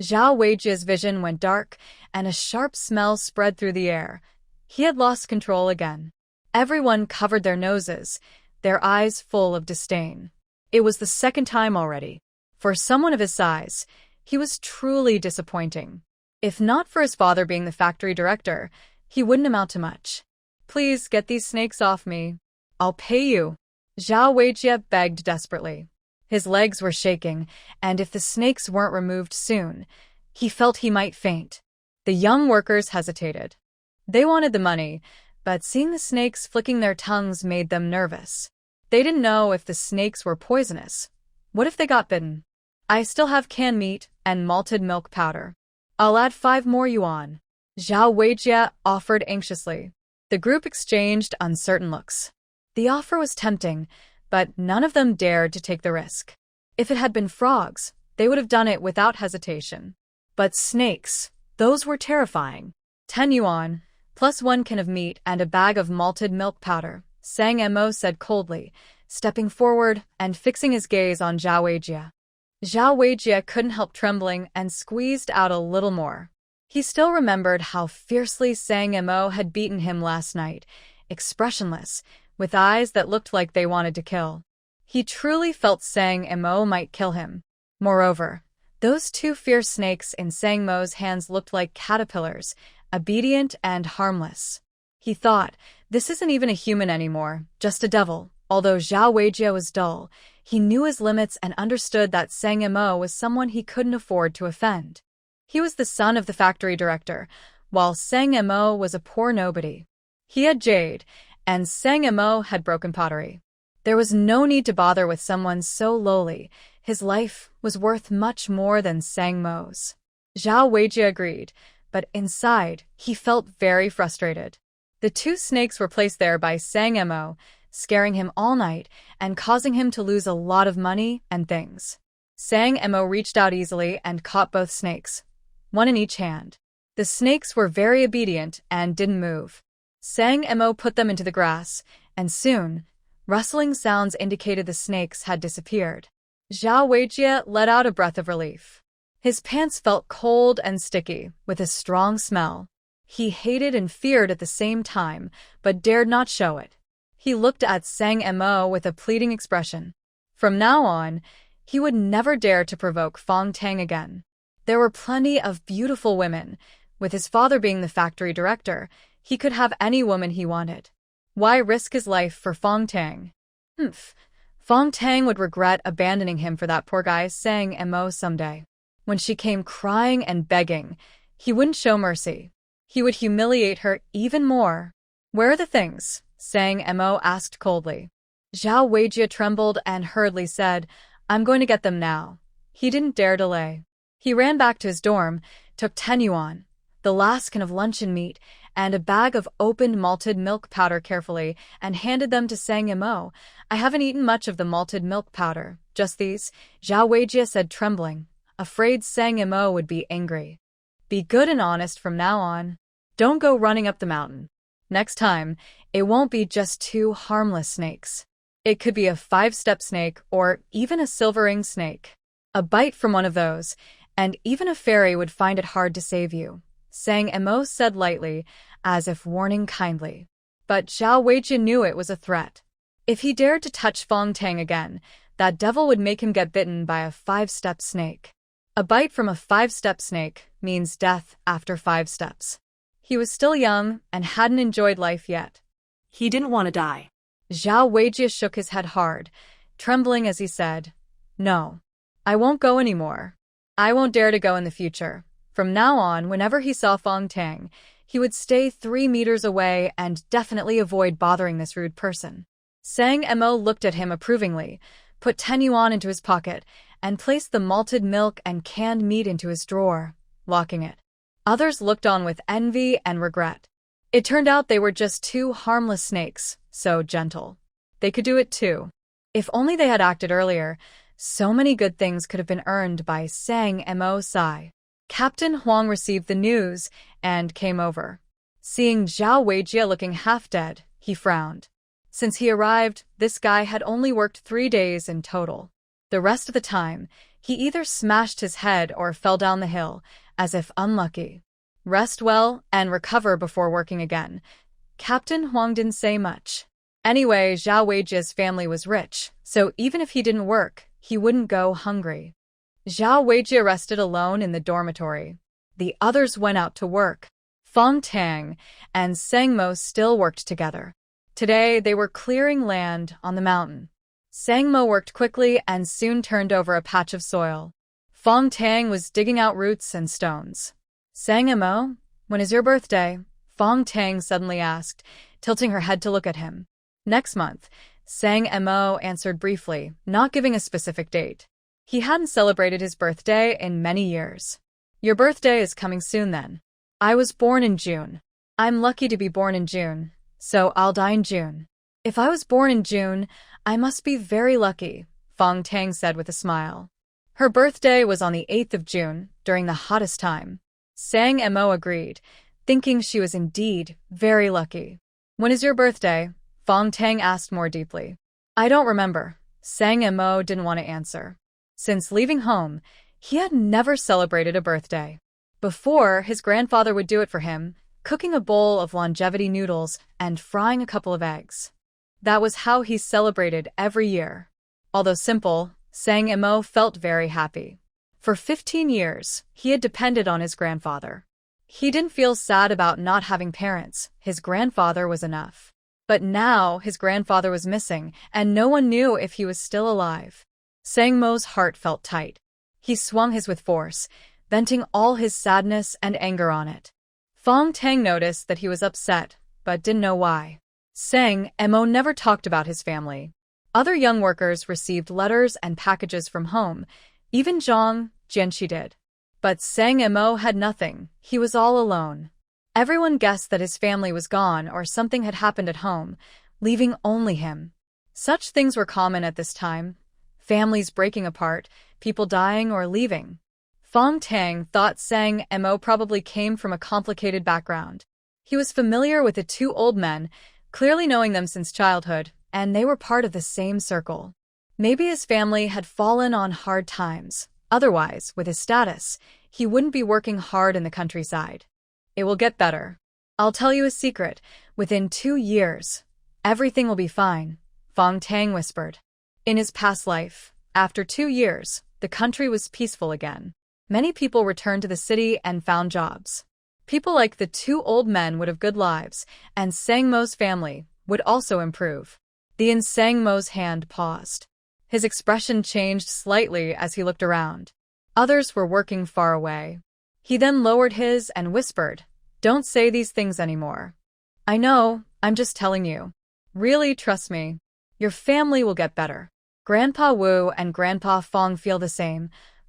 Zhao Weijie's vision went dark, and a sharp smell spread through the air. He had lost control again. Everyone covered their noses, their eyes full of disdain. It was the second time already. For someone of his size, he was truly disappointing. If not for his father being the factory director, he wouldn't amount to much. Please get these snakes off me. I'll pay you. Zhao Weijie begged desperately. His legs were shaking, and if the snakes weren't removed soon, he felt he might faint. The young workers hesitated. They wanted the money, but seeing the snakes flicking their tongues made them nervous. They didn't know if the snakes were poisonous. What if they got bitten? I still have canned meat and malted milk powder. I'll add 5 more yuan. Zhao Weijie offered anxiously. The group exchanged uncertain looks. The offer was tempting, but none of them dared to take the risk. If it had been frogs, they would have done it without hesitation. But snakes, those were terrifying. 10 yuan, plus 1 can of meat and a bag of malted milk powder, Sang Mo said coldly, stepping forward and fixing his gaze on Zhao Weijie. Zhao Weijie couldn't help trembling and squeezed out a little more. He still remembered how fiercely Sang Mo had beaten him last night, expressionless, with eyes that looked like they wanted to kill. He truly felt Sang Mo might kill him. Moreover, those 2 fierce snakes in Sang Mo's hands looked like caterpillars, obedient and harmless. He thought, this isn't even a human anymore, just a devil. Although Zhao Weijie was dull, he knew his limits and understood that Sang Mo was someone he couldn't afford to offend. He was the son of the factory director, while Sang Mo was a poor nobody. He had jade, and Sang Mo had broken pottery. There was no need to bother with someone so lowly. His life was worth much more than Sang Mo's. Zhao Weijie agreed, but inside, he felt very frustrated. The two snakes were placed there by Sang Mo, scaring him all night and causing him to lose a lot of money and things. Sang Mo reached out easily and caught both snakes, one in each hand. The snakes were very obedient and didn't move. Sang Mo put them into the grass, and soon, rustling sounds indicated the snakes had disappeared. Zhao Weijie let out a breath of relief. His pants felt cold and sticky, with a strong smell. He hated and feared at the same time, but dared not show it. He looked at Sang Mo with a pleading expression. From now on, he would never dare to provoke Fang Tang again. There were plenty of beautiful women. With his father being the factory director, he could have any woman he wanted. Why risk his life for Fang Tang? Fang Tang would regret abandoning him for that poor guy Sang Mo someday. When she came crying and begging, he wouldn't show mercy. He would humiliate her even more. Where are the things? Sang Mo asked coldly. Zhao Weijie trembled and hurriedly said, I'm going to get them now. He didn't dare delay. He ran back to his dorm, took 10 yuan, the last can of luncheon meat, and a bag of opened malted milk powder carefully, and handed them to Sang Mo. I haven't eaten much of the malted milk powder, just these, Zhao Weijie said trembling, afraid Sang Mo would be angry. Be good and honest from now on. Don't go running up the mountain. Next time, it won't be just 2 harmless snakes. It could be a 5-step snake or even a silver-ring snake. A bite from one of those, and even a fairy would find it hard to save you, Sang Mo said lightly, as if warning kindly. But Zhao Weijie knew it was a threat. If he dared to touch Fang Tang again, that devil would make him get bitten by a 5-step snake. A bite from a 5-step snake means death after 5 steps. He was still young and hadn't enjoyed life yet. He didn't want to die. Zhao Weijie shook his head hard, trembling as he said, No, I won't go anymore. I won't dare to go in the future. From now on, whenever he saw Fang Tang, he would stay 3 meters away and definitely avoid bothering this rude person. Sang Mo looked at him approvingly, put 10 yuan into his pocket, and placed the malted milk and canned meat into his drawer, locking it. Others looked on with envy and regret. It turned out they were just 2 harmless snakes, so gentle. They could do it too. If only they had acted earlier, so many good things could have been earned by Sang Mo Sai. Captain Huang received the news and came over. Seeing Zhao Weijie looking half dead, he frowned. Since he arrived, this guy had only worked 3 days in total. The rest of the time, he either smashed his head or fell down the hill, as if unlucky. Rest well and recover before working again. Captain Huang didn't say much. Anyway, Zhao Weijie's family was rich, so even if he didn't work, he wouldn't go hungry. Zhao Weijie rested alone in the dormitory. The others went out to work. Fang Tang and Sang Mo still worked together. Today, they were clearing land on the mountain. Sang Mo worked quickly and soon turned over a patch of soil. Fang Tang was digging out roots and stones. Sang Mo, when is your birthday? Fang Tang suddenly asked, tilting her head to look at him. Next month, Sang Mo answered briefly, not giving a specific date. He hadn't celebrated his birthday in many years. Your birthday is coming soon then. I was born in June. I'm lucky to be born in June, so I'll die in June. If I was born in June, I must be very lucky, Fang Tang said with a smile. Her birthday was on the 8th of June, during the hottest time. Sang Mo agreed, thinking she was indeed very lucky. When is your birthday? Fang Tang asked more deeply. I don't remember. Sang Mo didn't want to answer. Since leaving home, he had never celebrated a birthday. Before, his grandfather would do it for him, cooking a bowl of longevity noodles and frying a couple of eggs. That was how he celebrated every year. Although simple, Sang Mo felt very happy. For 15 years, he had depended on his grandfather. He didn't feel sad about not having parents. His grandfather was enough. But now his grandfather was missing, and no one knew if he was still alive. Sang Mo's heart felt tight. He swung his with force, venting all his sadness and anger on it. Fong Tang noticed that he was upset, but didn't know why. Sang Mo never talked about his family. Other young workers received letters and packages from home. Even Zhang Jianxi did. But Sang Mo had nothing. He was all alone. Everyone guessed that his family was gone or something had happened at home, leaving only him. Such things were common at this time. Families breaking apart, people dying or leaving. Fong Tang thought Sang Mo probably came from a complicated background. He was familiar with the two old men, clearly knowing them since childhood, and they were part of the same circle. Maybe his family had fallen on hard times. Otherwise, with his status, he wouldn't be working hard in the countryside. It will get better. I'll tell you a secret. Within 2 years, everything will be fine, Fong Tang whispered. In his past life, after 2 years, the country was peaceful again. Many people returned to the city and found jobs. People like the two old men would have good lives, and Sang Mo's family would also improve. The Sang Mo's hand paused. His expression changed slightly as he looked around. Others were working far away. He then lowered his and whispered, "Don't say these things anymore. I know, I'm just telling you. Really, trust me. Your family will get better." Grandpa Wu and Grandpa Fong feel the same.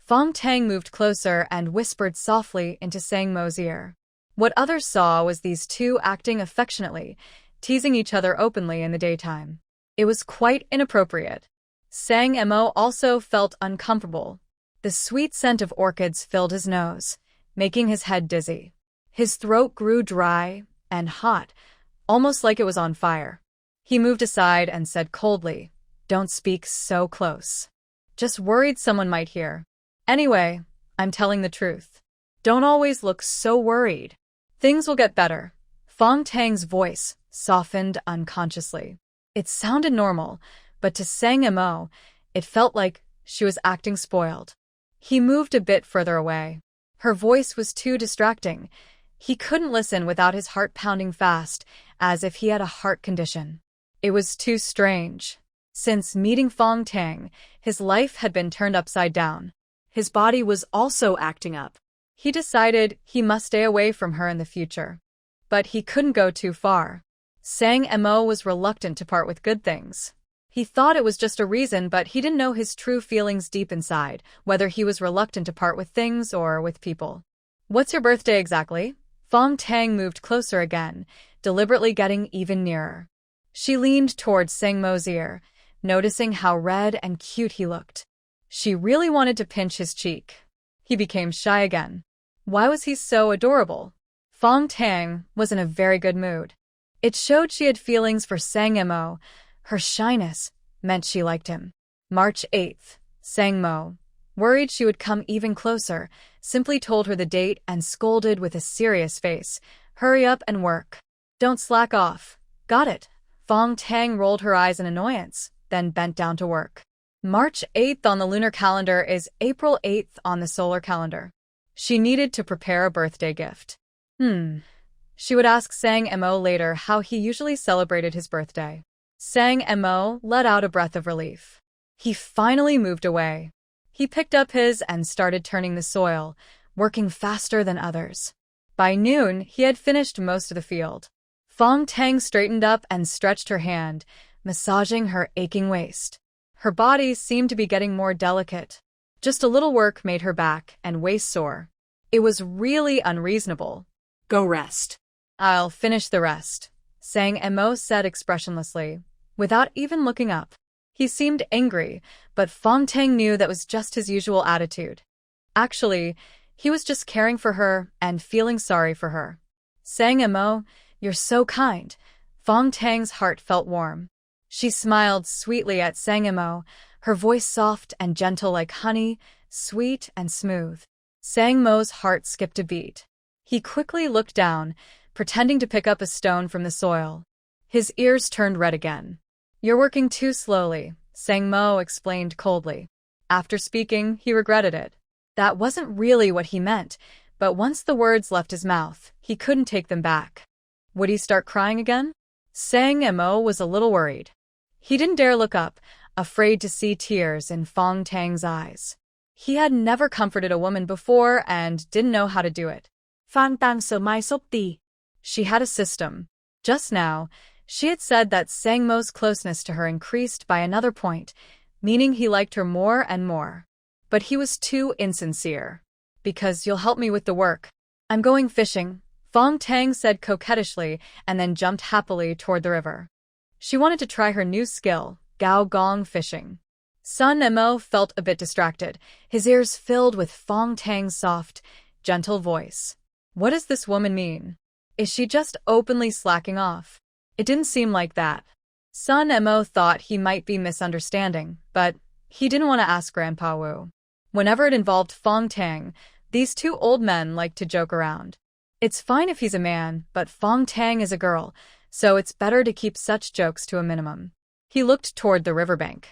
Fong Tang moved closer and whispered softly into Sang Mo's ear. What others saw was these two acting affectionately, teasing each other openly in the daytime. It was quite inappropriate. Sang Mo also felt uncomfortable. The sweet scent of orchids filled his nose, making his head dizzy. His throat grew dry and hot, almost like it was on fire. He moved aside and said coldly, "Don't speak so close. Just worried someone might hear. Anyway, I'm telling the truth. Don't always look so worried. Things will get better." Fong Tang's voice softened unconsciously. It sounded normal, but to Sang Mo, it felt like she was acting spoiled. He moved a bit further away. Her voice was too distracting. He couldn't listen without his heart pounding fast, as if he had a heart condition. It was too strange. Since meeting Fong Tang, his life had been turned upside down. His body was also acting up. He decided he must stay away from her in the future. But he couldn't go too far. Sang Mo was reluctant to part with good things. He thought it was just a reason, but he didn't know his true feelings deep inside, whether he was reluctant to part with things or with people. "What's your birthday exactly?" Fong Tang moved closer again, deliberately getting even nearer. She leaned towards Sang Mo's ear, noticing how red and cute he looked. She really wanted to pinch his cheek. He became shy again. Why was he so adorable? Fong Tang was in a very good mood. It showed she had feelings for Sang Mo. Her shyness meant she liked him. March 8th, Sang Mo, worried she would come even closer, simply told her the date and scolded with a serious face. "Hurry up and work. Don't slack off." "Got it." Fong Tang rolled her eyes in annoyance, then bent down to work. March 8th on the lunar calendar is April 8th on the solar calendar. She needed to prepare a birthday gift. She would ask Sang Mo later how he usually celebrated his birthday. Sang Mo let out a breath of relief. He finally moved away. He picked up his and started turning the soil, working faster than others. By noon, he had finished most of the field. Fong Tang straightened up and stretched her hand, massaging her aching waist. Her body seemed to be getting more delicate. Just a little work made her back and waist sore. It was really unreasonable. "Go rest." "I'll finish the rest," Sang Mo said expressionlessly, without even looking up. He seemed angry, but Fong Tang knew that was just his usual attitude. Actually, he was just caring for her and feeling sorry for her. "Sang Mo, you're so kind." Fong Tang's heart felt warm. She smiled sweetly at Sang Mo, her voice soft and gentle like honey, sweet and smooth. Sang Mo's heart skipped a beat. He quickly looked down, pretending to pick up a stone from the soil. His ears turned red again. "You're working too slowly," Sang Mo explained coldly. After speaking, he regretted it. That wasn't really what he meant, but once the words left his mouth, he couldn't take them back. Would he start crying again? Sang Mo was a little worried. He didn't dare look up, afraid to see tears in Fong Tang's eyes. He had never comforted a woman before and didn't know how to do it. Fang Tang sờ mai xốp tì. She had a system. Just now, she had said that Sang Mo's closeness to her increased by another point, meaning he liked her more and more. But he was too insincere. Because you'll help me with the work. I'm going fishing, Fong Tang said coquettishly and then jumped happily toward the river. She wanted to try her new skill, Gao Gong fishing. Sun Mo felt a bit distracted, his ears filled with Fong Tang's soft, gentle voice. What does this woman mean? Is she just openly slacking off? It didn't seem like that. Sun Mo thought he might be misunderstanding, but he didn't want to ask Grandpa Wu. Whenever it involved Fong Tang, these two old men liked to joke around. It's fine if he's a man, but Fong Tang is a girl, so it's better to keep such jokes to a minimum. He looked toward the riverbank.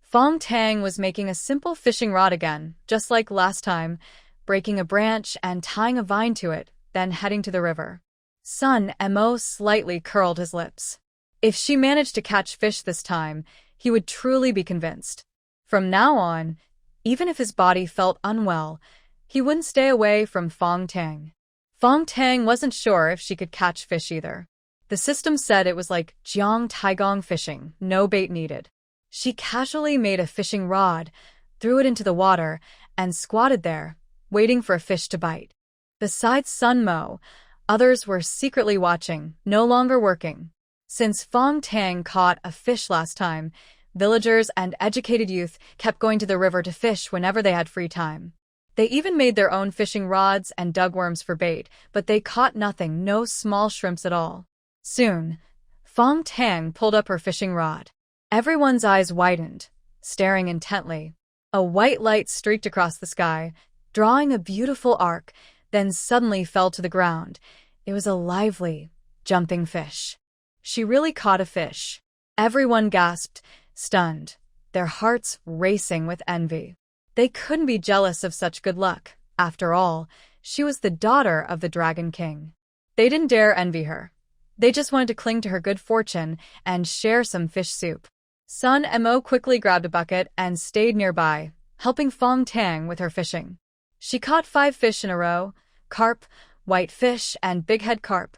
Fong Tang was making a simple fishing rod again, just like last time, breaking a branch and tying a vine to it, then heading to the river. Sun Mo slightly curled his lips. If she managed to catch fish this time, he would truly be convinced. From now on, even if his body felt unwell, he wouldn't stay away from Fong Tang. Fong Tang wasn't sure if she could catch fish either. The system said it was like Jiang Taigong fishing, no bait needed. She casually made a fishing rod, threw it into the water, and squatted there, waiting for a fish to bite. Besides Sun Mo, others were secretly watching, no longer working. Since Fong Tang caught a fish last time, villagers and educated youth kept going to the river to fish whenever they had free time. They even made their own fishing rods and dug worms for bait, but they caught nothing, no small shrimps at all. Soon, Fong Tang pulled up her fishing rod. Everyone's eyes widened, staring intently. A white light streaked across the sky, drawing a beautiful arc, then suddenly fell to the ground. It was a lively, jumping fish. She really caught a fish. Everyone gasped, stunned, their hearts racing with envy. They couldn't be jealous of such good luck. After all, she was the daughter of the Dragon King. They didn't dare envy her. They just wanted to cling to her good fortune and share some fish soup. Sun Mo quickly grabbed a bucket and stayed nearby, helping Fong Tang with her fishing. She caught 5 fish in a row, carp, white fish, and bighead carp,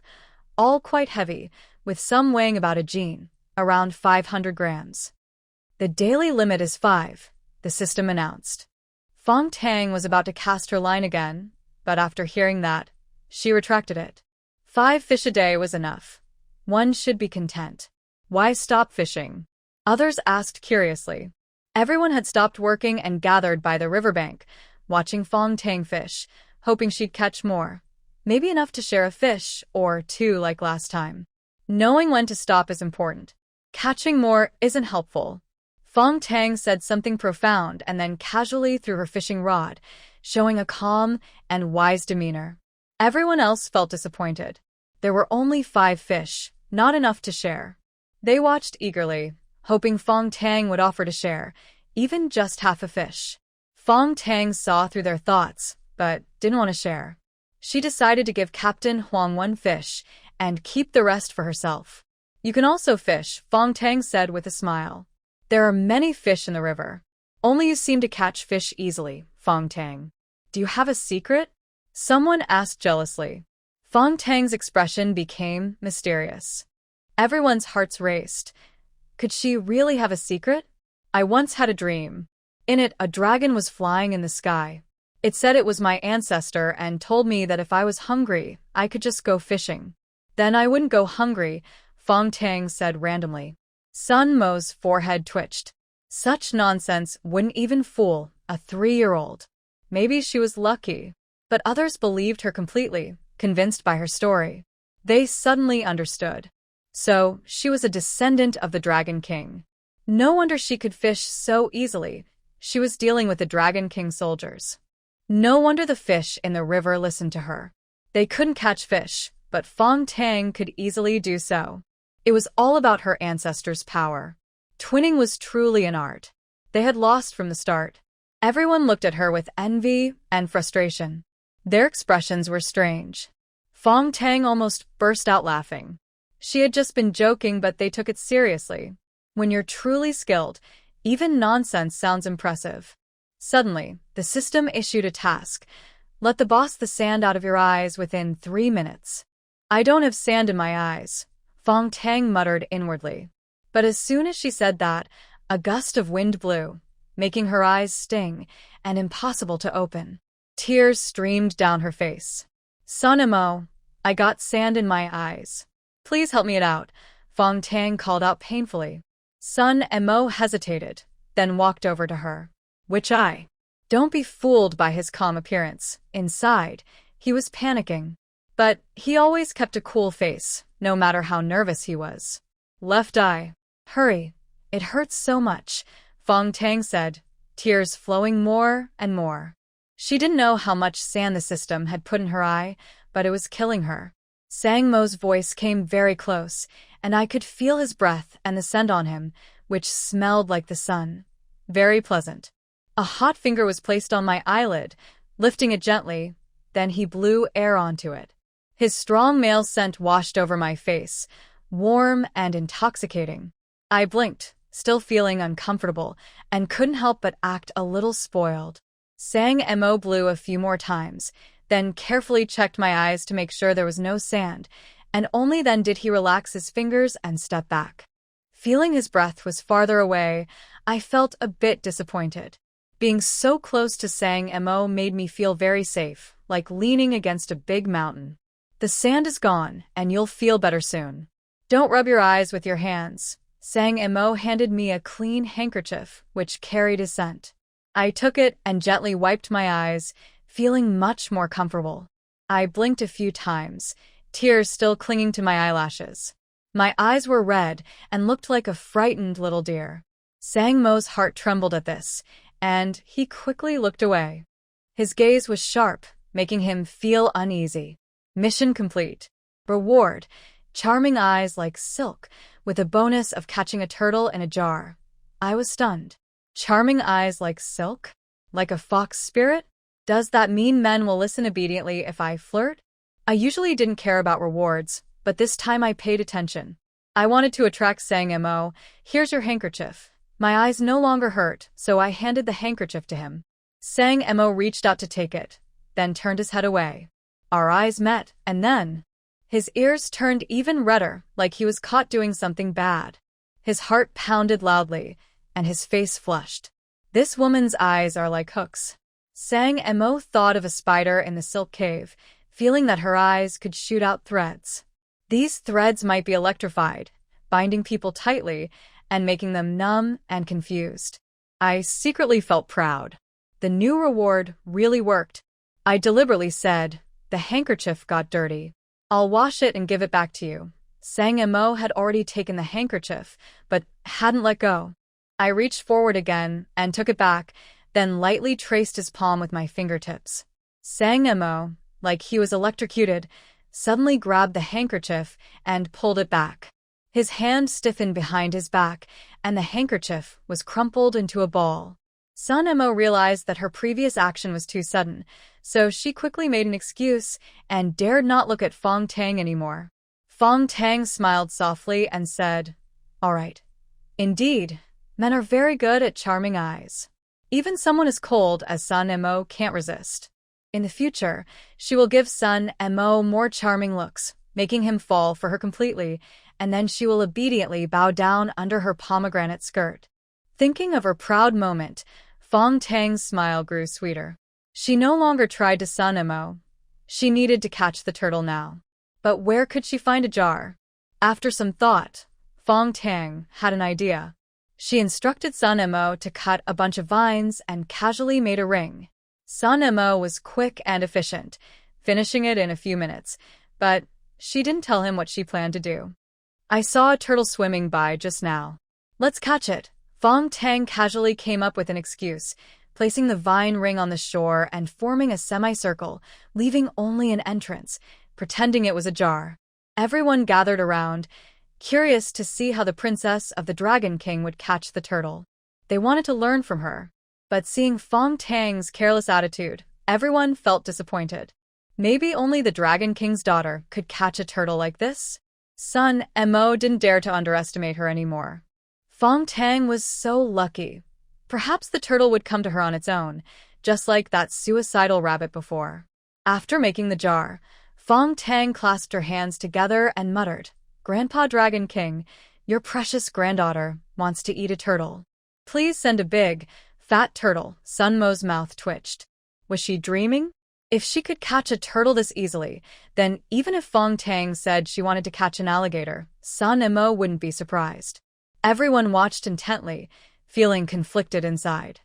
all quite heavy, with some weighing about a jin, around 500 grams. The daily limit is 5, the system announced. Fong Tang was about to cast her line again, but after hearing that, she retracted it. 5 fish a day was enough. One should be content. Why stop fishing? Others asked curiously. Everyone had stopped working and gathered by the riverbank, watching Fong Tang fish, hoping she'd catch more. Maybe enough to share a fish or 2 like last time. Knowing when to stop is important. Catching more isn't helpful. Fong Tang said something profound and then casually threw her fishing rod, showing a calm and wise demeanor. Everyone else felt disappointed. There were only 5 fish, not enough to share. They watched eagerly, hoping Fong Tang would offer to share, even just half a fish. Fong Tang saw through their thoughts, but didn't want to share. She decided to give Captain Huang 1 fish and keep the rest for herself. You can also fish, Fong Tang said with a smile. There are many fish in the river. Only you seem to catch fish easily, Fong Tang. Do you have a secret? Someone asked jealously. Fong Tang's expression became mysterious. Everyone's hearts raced. Could she really have a secret? I once had a dream. In it, a dragon was flying in the sky. It said it was my ancestor and told me that if I was hungry, I could just go fishing. Then I wouldn't go hungry, Fong Tang said randomly. Sun Mo's forehead twitched. Such nonsense wouldn't even fool a 3-year-old. Maybe she was lucky. But others believed her completely, convinced by her story. They suddenly understood. So, she was a descendant of the Dragon King. No wonder she could fish so easily. She was dealing with the Dragon King soldiers. No wonder the fish in the river listened to her. They couldn't catch fish, but Fong Tang could easily do so. It was all about her ancestors' power. Twinning was truly an art. They had lost from the start. Everyone looked at her with envy and frustration. Their expressions were strange. Fong Tang almost burst out laughing. She had just been joking, but they took it seriously. When you're truly skilled, even nonsense sounds impressive. Suddenly, the system issued a task. Let the sand out of your eyes within 3 minutes. I don't have sand in my eyes, Fang Tang muttered inwardly. But as soon as she said that, a gust of wind blew, making her eyes sting and impossible to open. Tears streamed down her face. Sun Mo, I got sand in my eyes. Please help me out, Fang Tang called out painfully. Sun Mo hesitated, then walked over to her. Which eye? Don't be fooled by his calm appearance. Inside, he was panicking. But he always kept a cool face, no matter how nervous he was. Left eye. Hurry. It hurts so much, Fang Tang said, tears flowing more and more. She didn't know how much sand the system had put in her eye, but it was killing her. Sang Mo's voice came very close, and I could feel his breath and the scent on him, which smelled like the sun. Very pleasant. A hot finger was placed on my eyelid, lifting it gently, then he blew air onto it. His strong male scent washed over my face, warm and intoxicating. I blinked, still feeling uncomfortable, and couldn't help but act a little spoiled. Sang Mo blew a few more times, then carefully checked my eyes to make sure there was no sand, and only then did he relax his fingers and step back. Feeling his breath was farther away, I felt a bit disappointed. Being so close to Sang Mo made me feel very safe, like leaning against a big mountain. The sand is gone, and you'll feel better soon. Don't rub your eyes with your hands. Sang Mo handed me a clean handkerchief, which carried his scent. I took it and gently wiped my eyes, feeling much more comfortable. I blinked a few times, tears still clinging to my eyelashes. My eyes were red and looked like a frightened little deer. Sang Mo's heart trembled at this, and he quickly looked away. His gaze was sharp, making him feel uneasy. Mission complete. Reward: charming eyes like silk, with a bonus of catching a turtle in a jar. I was stunned. Charming eyes like silk? Like a fox spirit? Does that mean men will listen obediently if I flirt? I usually didn't care about rewards, but this time I paid attention. I wanted to attract Sang Mo. Here's your handkerchief. My eyes no longer hurt, so I handed the handkerchief to him. Sang Mo reached out to take it, then turned his head away. Our eyes met, and then his ears turned even redder, like he was caught doing something bad. His heart pounded loudly, and his face flushed. This woman's eyes are like hooks. Sang Mo thought of a spider in the silk cave, feeling that her eyes could shoot out threads. These threads might be electrified, binding people tightly and making them numb and confused. I secretly felt proud. The new reward really worked. I deliberately said, the handkerchief got dirty. I'll wash it and give it back to you. Sang Mo had already taken the handkerchief, but hadn't let go. I reached forward again and took it back, then lightly traced his palm with my fingertips. Sang Mo, like he was electrocuted, suddenly grabbed the handkerchief and pulled it back. His hand stiffened behind his back, and the handkerchief was crumpled into a ball. Sun Mo realized that her previous action was too sudden, so she quickly made an excuse and dared not look at Fang Tang anymore. Fang Tang smiled softly and said, All right. Indeed, men are very good at charming eyes. Even someone as cold as Sun Mo can't resist. In the future, she will give Sun Mo more charming looks, making him fall for her completely, and then she will obediently bow down under her pomegranate skirt. Thinking of her proud moment, Fang Tang's smile grew sweeter. She no longer tried to Sun Mo. She needed to catch the turtle now. But where could she find a jar? After some thought, Fang Tang had an idea. She instructed Sun Mo to cut a bunch of vines and casually made a ring. Sun Mo was quick and efficient, finishing it in a few minutes, but she didn't tell him what she planned to do. I saw a turtle swimming by just now. Let's catch it. Fang Tang casually came up with an excuse, placing the vine ring on the shore and forming a semicircle, leaving only an entrance, pretending it was a jar. Everyone gathered around, curious to see how the princess of the Dragon King would catch the turtle. They wanted to learn from her, but seeing Fang Tang's careless attitude, everyone felt disappointed. Maybe only the Dragon King's daughter could catch a turtle like this? Sun Mo didn't dare to underestimate her anymore. Fang Tang was so lucky. Perhaps the turtle would come to her on its own, just like that suicidal rabbit before. After making the jar, Fang Tang clasped her hands together and muttered, "Grandpa Dragon King, your precious granddaughter wants to eat a turtle. Please send a big, fat turtle." Sun Mo's mouth twitched. Was she dreaming? If she could catch a turtle this easily, then even if Fang Tang said she wanted to catch an alligator, Sun Mo wouldn't be surprised. Everyone watched intently, feeling conflicted inside.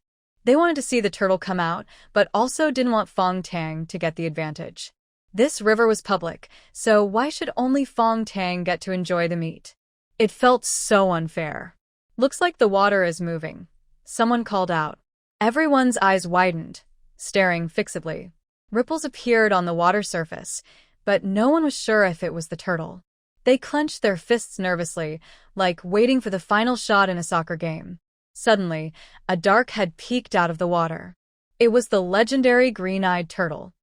They wanted to see the turtle come out, but also didn't want Fang Tang to get the advantage. This river was public, so why should only Fang Tang get to enjoy the meat? It felt so unfair. "Looks like the water is moving," someone called out. Everyone's eyes widened, staring fixedly. Ripples appeared on the water surface, but no one was sure if it was the turtle. They clenched their fists nervously, like waiting for the final shot in a soccer game. Suddenly, a dark head peeked out of the water. It was the legendary green-eyed turtle.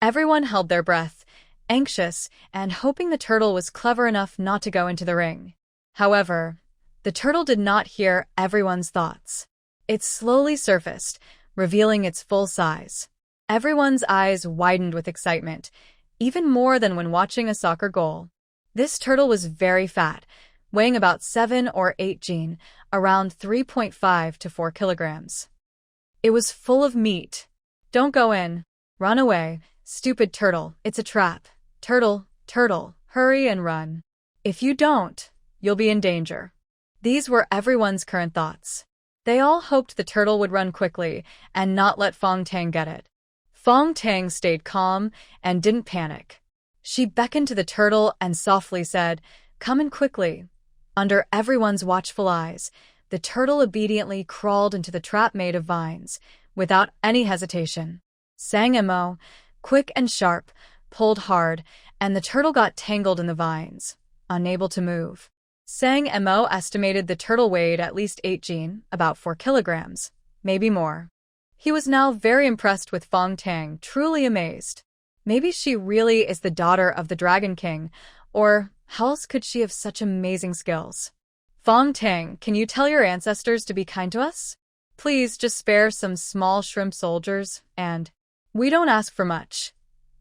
Everyone held their breath, anxious and hoping the turtle was clever enough not to go into the ring. However, the turtle did not hear everyone's thoughts. It slowly surfaced, revealing its full size. Everyone's eyes widened with excitement, even more than when watching a soccer goal. This turtle was very fat, weighing about 7 or 8 jin, around 3.5 to 4 kilograms. It was full of meat. "Don't go in. Run away, stupid turtle, it's a trap. Turtle, turtle, hurry and run. If you don't, you'll be in danger." These were everyone's current thoughts. They all hoped the turtle would run quickly and not let Fang Tang get it. Fang Tang stayed calm and didn't panic. She beckoned to the turtle and softly said, "Come in quickly." Under everyone's watchful eyes, the turtle obediently crawled into the trap made of vines, without any hesitation. Sang Mo, quick and sharp, pulled hard, and the turtle got tangled in the vines, unable to move. Sang Mo estimated the turtle weighed at least 8 jin, about 4 kilograms, maybe more. He was now very impressed with Fang Tang, truly amazed. Maybe she really is the daughter of the Dragon King, or how else could she have such amazing skills? "Fang Tang, can you tell your ancestors to be kind to us? Please just spare some small shrimp soldiers, and we don't ask for much."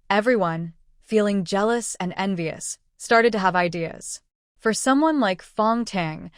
Everyone, feeling jealous and envious, started to have ideas. For someone like Fang Tang,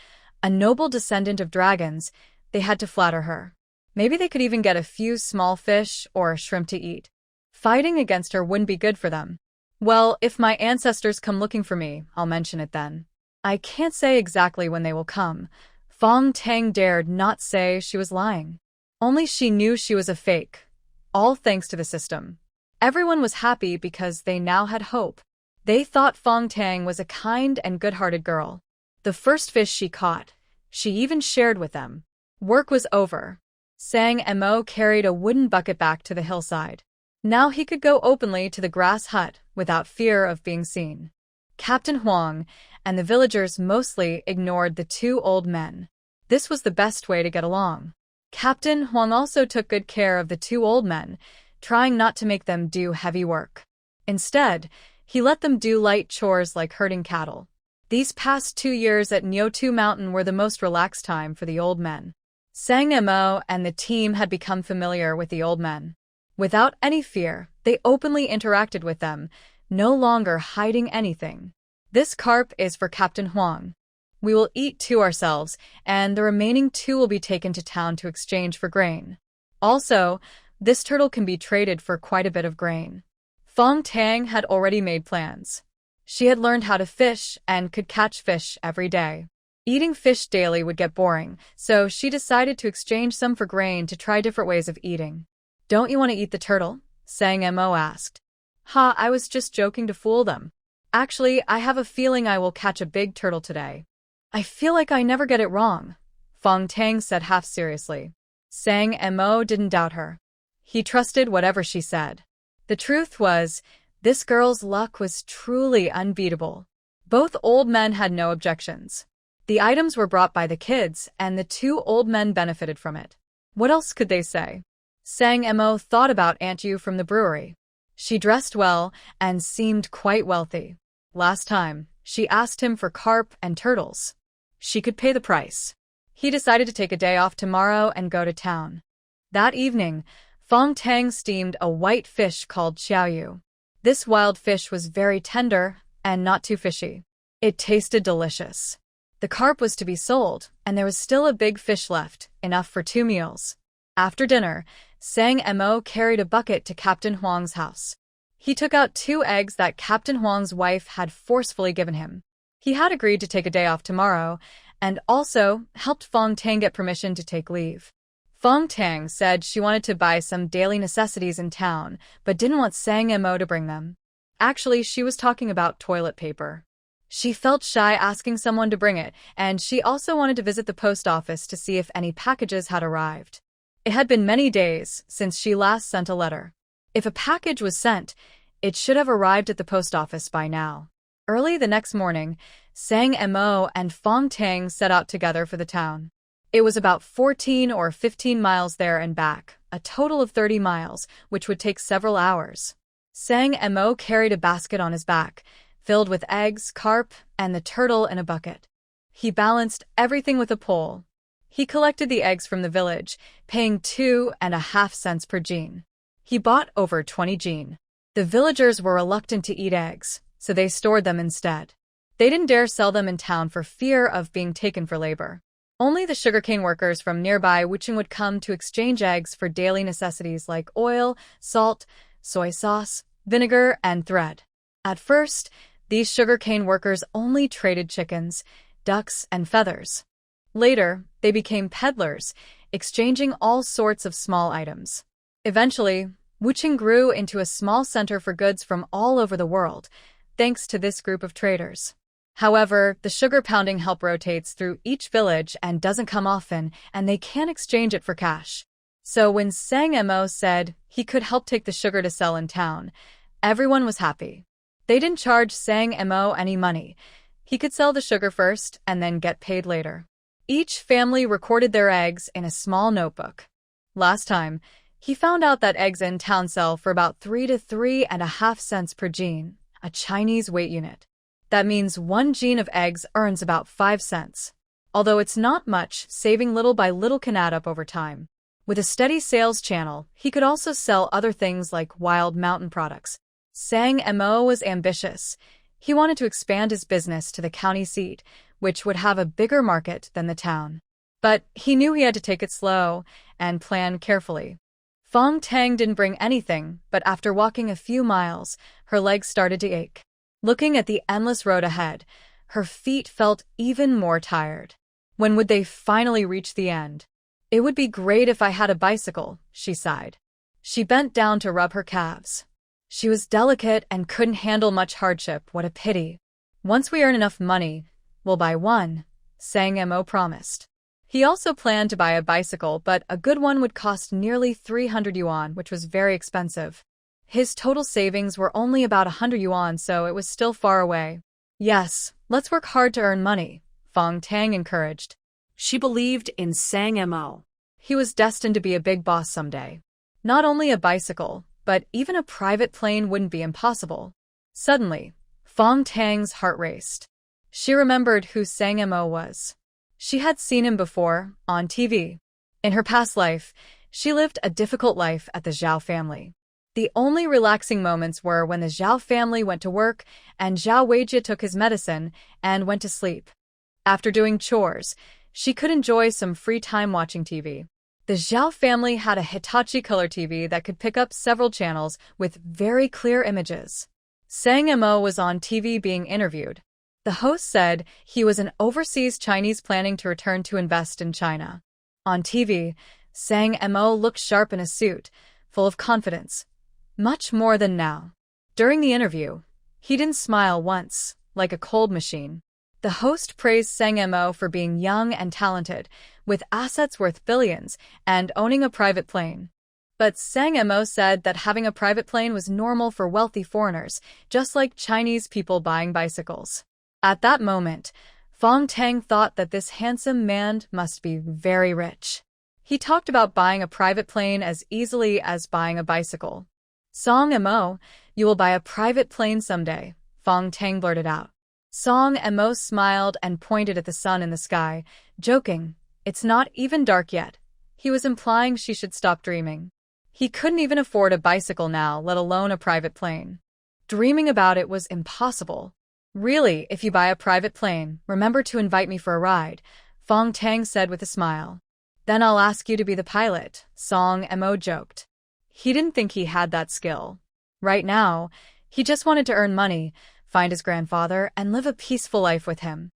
a noble descendant of dragons, they had to flatter her. Maybe they could even get a few small fish or shrimp to eat. Fighting against her wouldn't be good for them. "Well, if my ancestors come looking for me, I'll mention it then. I can't say exactly when they will come." Fang Tang dared not say she was lying. Only she knew she was a fake, all thanks to the system. Everyone was happy because they now had hope. They thought Fang Tang was a kind and good-hearted girl. The first fish she caught, she even shared with them. Work was over. Sang Mo carried a wooden bucket back to the hillside. Now he could go openly to the grass hut without fear of being seen. Captain Huang and the villagers mostly ignored the two old men. This was the best way to get along. Captain Huang also took good care of the two old men, trying not to make them do heavy work. Instead, he let them do light chores like herding cattle. These past 2 years at Nyotu Mountain were the most relaxed time for the old men. Sang Mo and the team had become familiar with the old men. Without any fear, they openly interacted with them, no longer hiding anything. "This carp is for Captain Huang. We will eat 2 ourselves, and the remaining 2 will be taken to town to exchange for grain. Also, this turtle can be traded for quite a bit of grain." Fang Tang had already made plans. She had learned how to fish and could catch fish every day. Eating fish daily would get boring, so she decided to exchange some for grain to try different ways of eating. "Don't you want to eat the turtle?" Sang Mo asked. "Ha, I was just joking to fool them. Actually, I have a feeling I will catch a big turtle today." "I feel like I never get it wrong," Fang Tang said half seriously. Sang Mo didn't doubt her. He trusted whatever she said. The truth was, this girl's luck was truly unbeatable. Both old men had no objections. The items were brought by the kids, and the 2 old men benefited from it. What else could they say? Sang Mo thought about Aunt Yu from the brewery. She dressed well and seemed quite wealthy. Last time, she asked him for carp and turtles. She could pay the price. He decided to take a day off tomorrow and go to town. That evening, Fang Tang steamed a white fish called xiaoyu. This wild fish was very tender and not too fishy. It tasted delicious. The carp was to be sold, and there was still a big fish left, enough for 2 meals. After dinner, Sang Mo carried a bucket to Captain Huang's house. He took out 2 eggs that Captain Huang's wife had forcefully given him. He had agreed to take a day off tomorrow, and also helped Fang Tang get permission to take leave. Fang Tang said she wanted to buy some daily necessities in town, but didn't want Sang Mo to bring them. Actually, she was talking about toilet paper. She felt shy asking someone to bring it, and she also wanted to visit the post office to see if any packages had arrived. It had been many days since she last sent a letter. If a package was sent, it should have arrived at the post office by now. Early the next morning, Sang Mo and Fang Tang set out together for the town. It was about 14 or 15 miles there and back, a total of 30 miles, which would take several hours. Sang Mo carried a basket on his back, filled with eggs, carp, and the turtle in a bucket. He balanced everything with a pole. He collected the eggs from the village, paying 2.5 cents per jean. He bought over 20 jean. The villagers were reluctant to eat eggs, so they stored them instead. They didn't dare sell them in town for fear of being taken for labor. Only the sugarcane workers from nearby Wucheng would come to exchange eggs for daily necessities like oil, salt, soy sauce, vinegar, and thread. At first, these sugarcane workers only traded chickens, ducks, and feathers. Later, they became peddlers, exchanging all sorts of small items. Eventually, Wucheng grew into a small center for goods from all over the world, thanks to this group of traders. However, the sugar pounding help rotates through each village and doesn't come often, and they can't exchange it for cash. So when Sang Mo said he could help take the sugar to sell in town, everyone was happy. They didn't charge Sang Mo any money. He could sell the sugar first and then get paid later. Each family recorded their eggs in a small notebook. Last time, he found out that eggs in town sell for about 3 to 3.5 cents per jean, a Chinese weight unit. That means 1 jean of eggs earns about 5 cents. Although it's not much, saving little by little can add up over time. With a steady sales channel, he could also sell other things like wild mountain products. Sang Mo was ambitious. He wanted to expand his business to the county seat, which would have a bigger market than the town. But he knew he had to take it slow and plan carefully. Fang Tang didn't bring anything, but after walking a few miles, her legs started to ache. Looking at the endless road ahead, her feet felt even more tired. When would they finally reach the end? It would be great if I had a bicycle, she sighed. She bent down to rub her calves. She was delicate and couldn't handle much hardship. What a pity. Once we earn enough money, we'll buy one, Sang Mo promised. He also planned to buy a bicycle, but a good one would cost nearly 300 yuan, which was very expensive. His total savings were only about 100 yuan, so it was still far away. Yes, let's work hard to earn money, Fang Tang encouraged. She believed in Sang Mo. He was destined to be a big boss someday. Not only a bicycle, but even a private plane wouldn't be impossible. Suddenly, Fang Tang's heart raced. She remembered who Sang Mo was. She had seen him before, on TV. In her past life, she lived a difficult life at the Zhao family. The only relaxing moments were when the Zhao family went to work and Zhao Weijie took his medicine and went to sleep. After doing chores, she could enjoy some free time watching TV. The Zhao family had a Hitachi color TV that could pick up several channels with very clear images. Sang Mo was on TV being interviewed. The host said he was an overseas Chinese planning to return to invest in China. On TV, Sang Mo looked sharp in a suit, full of confidence. Much more than now. During the interview, he didn't smile once, like a cold machine. The host praised Sang Mo for being young and talented, with assets worth billions, and owning a private plane. But Sang Mo said that having a private plane was normal for wealthy foreigners, just like Chinese people buying bicycles. At that moment, Fang Tang thought that this handsome man must be very rich. He talked about buying a private plane as easily as buying a bicycle. Sang Mo, you will buy a private plane someday, Fang Tang blurted out. Sang Mo smiled and pointed at the sun in the sky, joking, "It's not even dark yet." He was implying she should stop dreaming. He couldn't even afford a bicycle now, let alone a private plane. Dreaming about it was impossible. Really, if you buy a private plane, remember to invite me for a ride, Fang Tang said with a smile. Then I'll ask you to be the pilot, Song Mo joked. He didn't think he had that skill. Right now, he just wanted to earn money, find his grandfather, and live a peaceful life with him.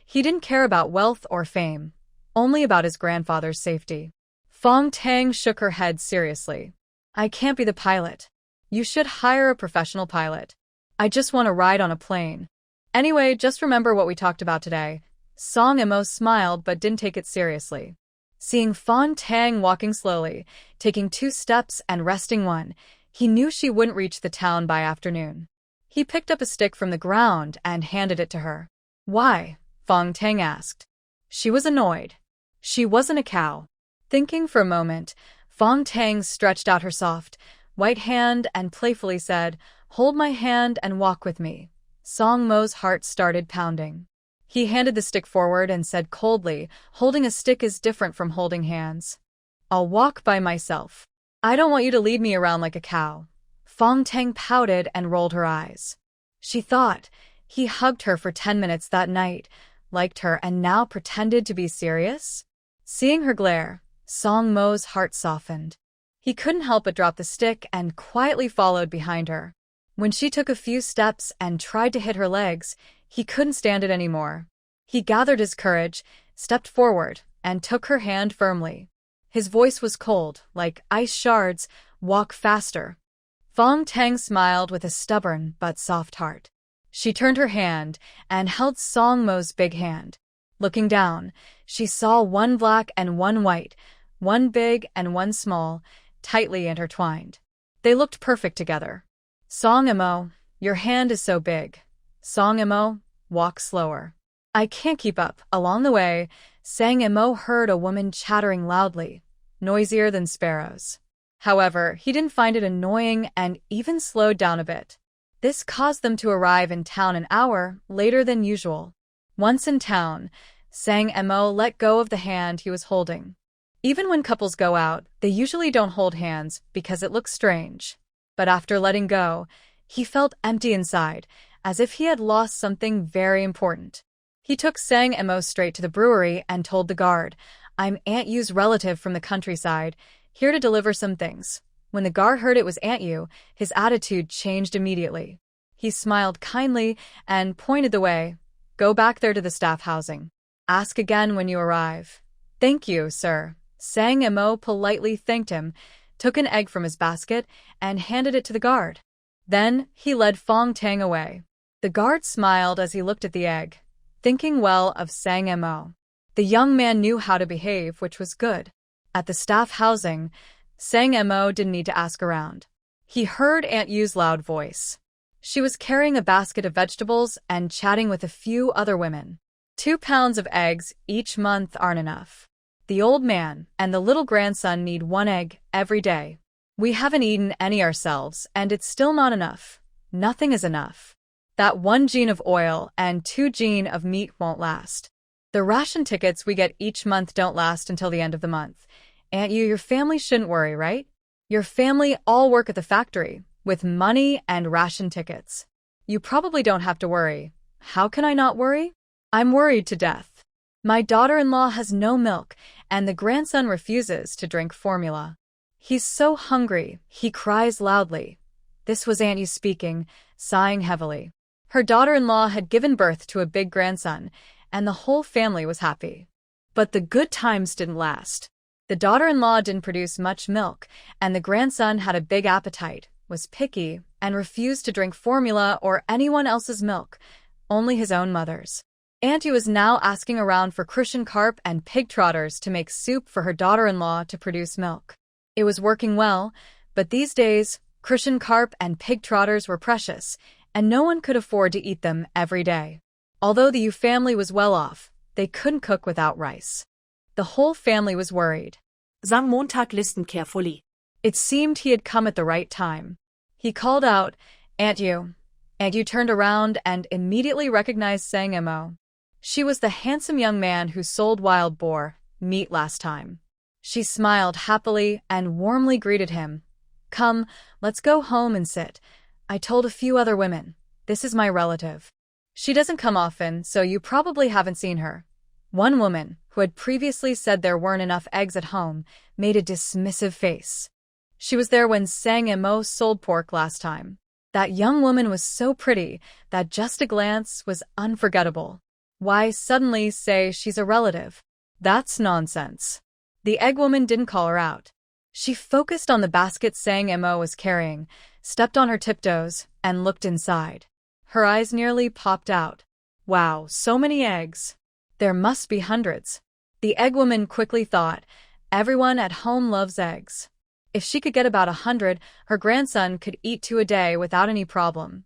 He didn't care about wealth or fame, only about his grandfather's safety. Fang Tang shook her head seriously. I can't be the pilot. You should hire a professional pilot. I just want to ride on a plane. Anyway, just remember what we talked about today. Song Mo smiled but didn't take it seriously. Seeing Fang Tang walking slowly, taking 2 steps and resting 1, he knew she wouldn't reach the town by afternoon. He picked up a stick from the ground and handed it to her. Why? Fang Tang asked. She was annoyed. She wasn't a cow. Thinking for a moment, Fang Tang stretched out her soft, white hand and playfully said, Hold my hand and walk with me. Song Mo's heart started pounding. He handed the stick forward and said coldly, Holding a stick is different from holding hands. I'll walk by myself. I don't want you to lead me around like a cow. Fang Tang pouted and rolled her eyes. She thought he hugged her for 10 minutes that night, liked her, and now pretended to be serious? Seeing her glare, Song Mo's heart softened. He couldn't help but drop the stick and quietly followed behind her. When she took a few steps and tried to hit her legs, he couldn't stand it anymore. He gathered his courage, stepped forward, and took her hand firmly. His voice was cold, like ice shards. Walk faster. Fang Tang smiled with a stubborn but soft heart. She turned her hand and held Song Mo's big hand. Looking down, she saw 1 black and 1 white, 1 big and 1 small, tightly intertwined. They looked perfect together. Song Mo, your hand is so big. Song Mo, walk slower. I can't keep up. Along the way, Sang Mo heard a woman chattering loudly, noisier than sparrows. However, he didn't find it annoying and even slowed down a bit. This caused them to arrive in town an hour later than usual. Once in town, Sang Mo let go of the hand he was holding. Even when couples go out, they usually don't hold hands because it looks strange. But after letting go, he felt empty inside, as if he had lost something very important. He took Sang Mo straight to the brewery and told the guard, I'm Aunt Yu's relative from the countryside, here to deliver some things. When the guard heard it was Aunt Yu, his attitude changed immediately. He smiled kindly and pointed the way. Go back there to the staff housing. Ask again when you arrive. Thank you, sir. Sang Mo politely thanked him, took an egg from his basket, and handed it to the guard. Then he led Fang Tang away. The guard smiled as he looked at the egg, thinking well of Sang Mo. The young man knew how to behave, which was good. At the staff housing, Sang Mo didn't need to ask around. He heard Aunt Yu's loud voice. She was carrying a basket of vegetables and chatting with a few other women. 2 pounds of eggs each month aren't enough. The old man and the little grandson need 1 egg every day. We haven't eaten any ourselves, and it's still not enough. Nothing is enough. That 1 gene of oil and 2 gene of meat won't last. The ration tickets we get each month don't last until the end of the month. Aunt Yu, your family shouldn't worry, right? Your family all work at the factory, with money and ration tickets. You probably don't have to worry. How can I not worry? I'm worried to death. My daughter-in-law has no milk, and the grandson refuses to drink formula. He's so hungry, he cries loudly. This was Aunt Yu speaking, sighing heavily. Her daughter-in-law had given birth to a big grandson, and the whole family was happy. But the good times didn't last. The daughter-in-law didn't produce much milk, and the grandson had a big appetite, was picky, and refused to drink formula or anyone else's milk, only his own mother's. Aunt Yu was now asking around for Crucian carp and pig trotters to make soup for her daughter-in-law to produce milk. It was working well, but these days, Crucian carp and pig trotters were precious, and no one could afford to eat them every day. Although the Yu family was well off, they couldn't cook without rice. The whole family was worried. Zhang Montag listened carefully. It seemed he had come at the right time. He called out, Aunt Yu. Aunt Yu turned around and immediately recognized Sang Mo. She was the handsome young man who sold wild boar meat last time. She smiled happily and warmly greeted him. Come, let's go home and sit. I told a few other women. This is my relative. She doesn't come often, so you probably haven't seen her. One woman, who had previously said there weren't enough eggs at home, made a dismissive face. She was there when Sang and Mo sold pork last time. That young woman was so pretty that just a glance was unforgettable. Why suddenly say she's a relative? That's nonsense. The egg woman didn't call her out. She focused on the basket Sang and Mo was carrying, stepped on her tiptoes, and looked inside. Her eyes nearly popped out. Wow, so many eggs. There must be hundreds. The egg woman quickly thought, everyone at home loves eggs. If she could get about 100, her grandson could eat 2 a day without any problem.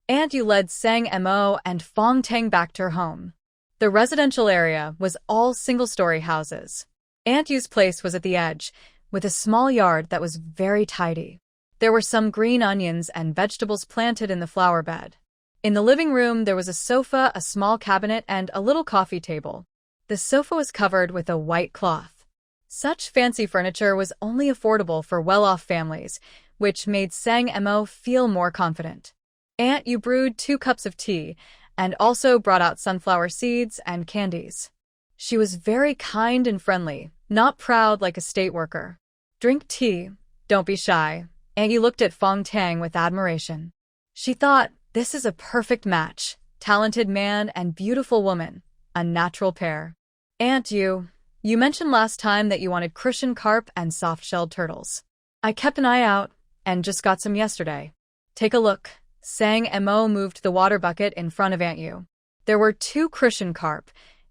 Aunt Yu led Sang Mo and Fang Tang back to her home. The residential area was all single-story houses. Aunt Yu's place was at the edge, with a small yard that was very tidy. There were some green onions and vegetables planted in the flower bed. In the living room, there was a sofa, a small cabinet, and a little coffee table. The sofa was covered with a white cloth. Such fancy furniture was only affordable for well-off families, which made Sang Mo feel more confident. Aunt Yu brewed 2 cups of tea, and also brought out sunflower seeds and candies. She was very kind and friendly, not proud like a state worker. Drink tea, don't be shy. Aunt Yu looked at Fong Tang with admiration. She thought, this is a perfect match. Talented man and beautiful woman, a natural pair. Aunt Yu, you mentioned last time that you wanted crucian carp and soft-shelled turtles. I kept an eye out and just got some yesterday. Take a look. Sang Mo moved the water bucket in front of Aunt Yu. There were 2 crucian carp,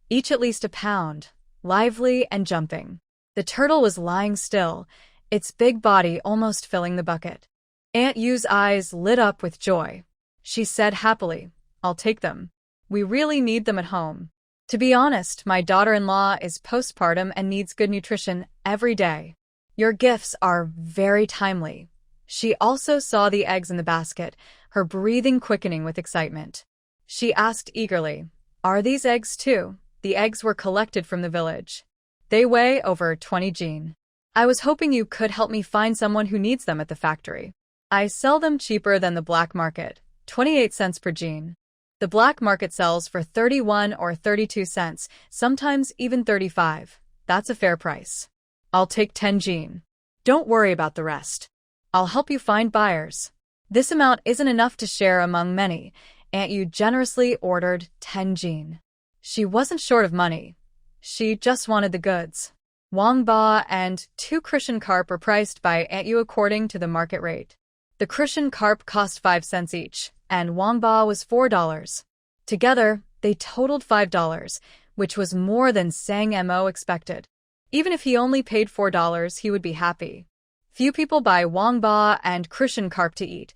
each at least a pound, lively and jumping. The turtle was lying still, its big body almost filling the bucket. Aunt Yu's eyes lit up with joy. She said happily, I'll take them. We really need them at home. To be honest, my daughter-in-law is postpartum and needs good nutrition every day. Your gifts are very timely. She also saw the eggs in the basket, her breathing quickening with excitement. She asked eagerly, are these eggs too? The eggs were collected from the village. They weigh over 20 jin. I was hoping you could help me find someone who needs them at the factory. I sell them cheaper than the black market, 28 cents per jin. The black market sells for 31 or 32 cents, sometimes even 35. That's a fair price. I'll take 10 jin. Don't worry about the rest. I'll help you find buyers. This amount isn't enough to share among many. Aunt Yu generously ordered 10 jin. She wasn't short of money. She just wanted the goods. Wang Ba and 2 crucian carp were priced by Aunt Yu according to the market rate. The crucian carp cost 5 cents each, and Wang Ba was $4. Together, they totaled $5, which was more than Sang Mo expected. Even if he only paid $4, he would be happy. Few people buy Wang Ba and crucian carp to eat.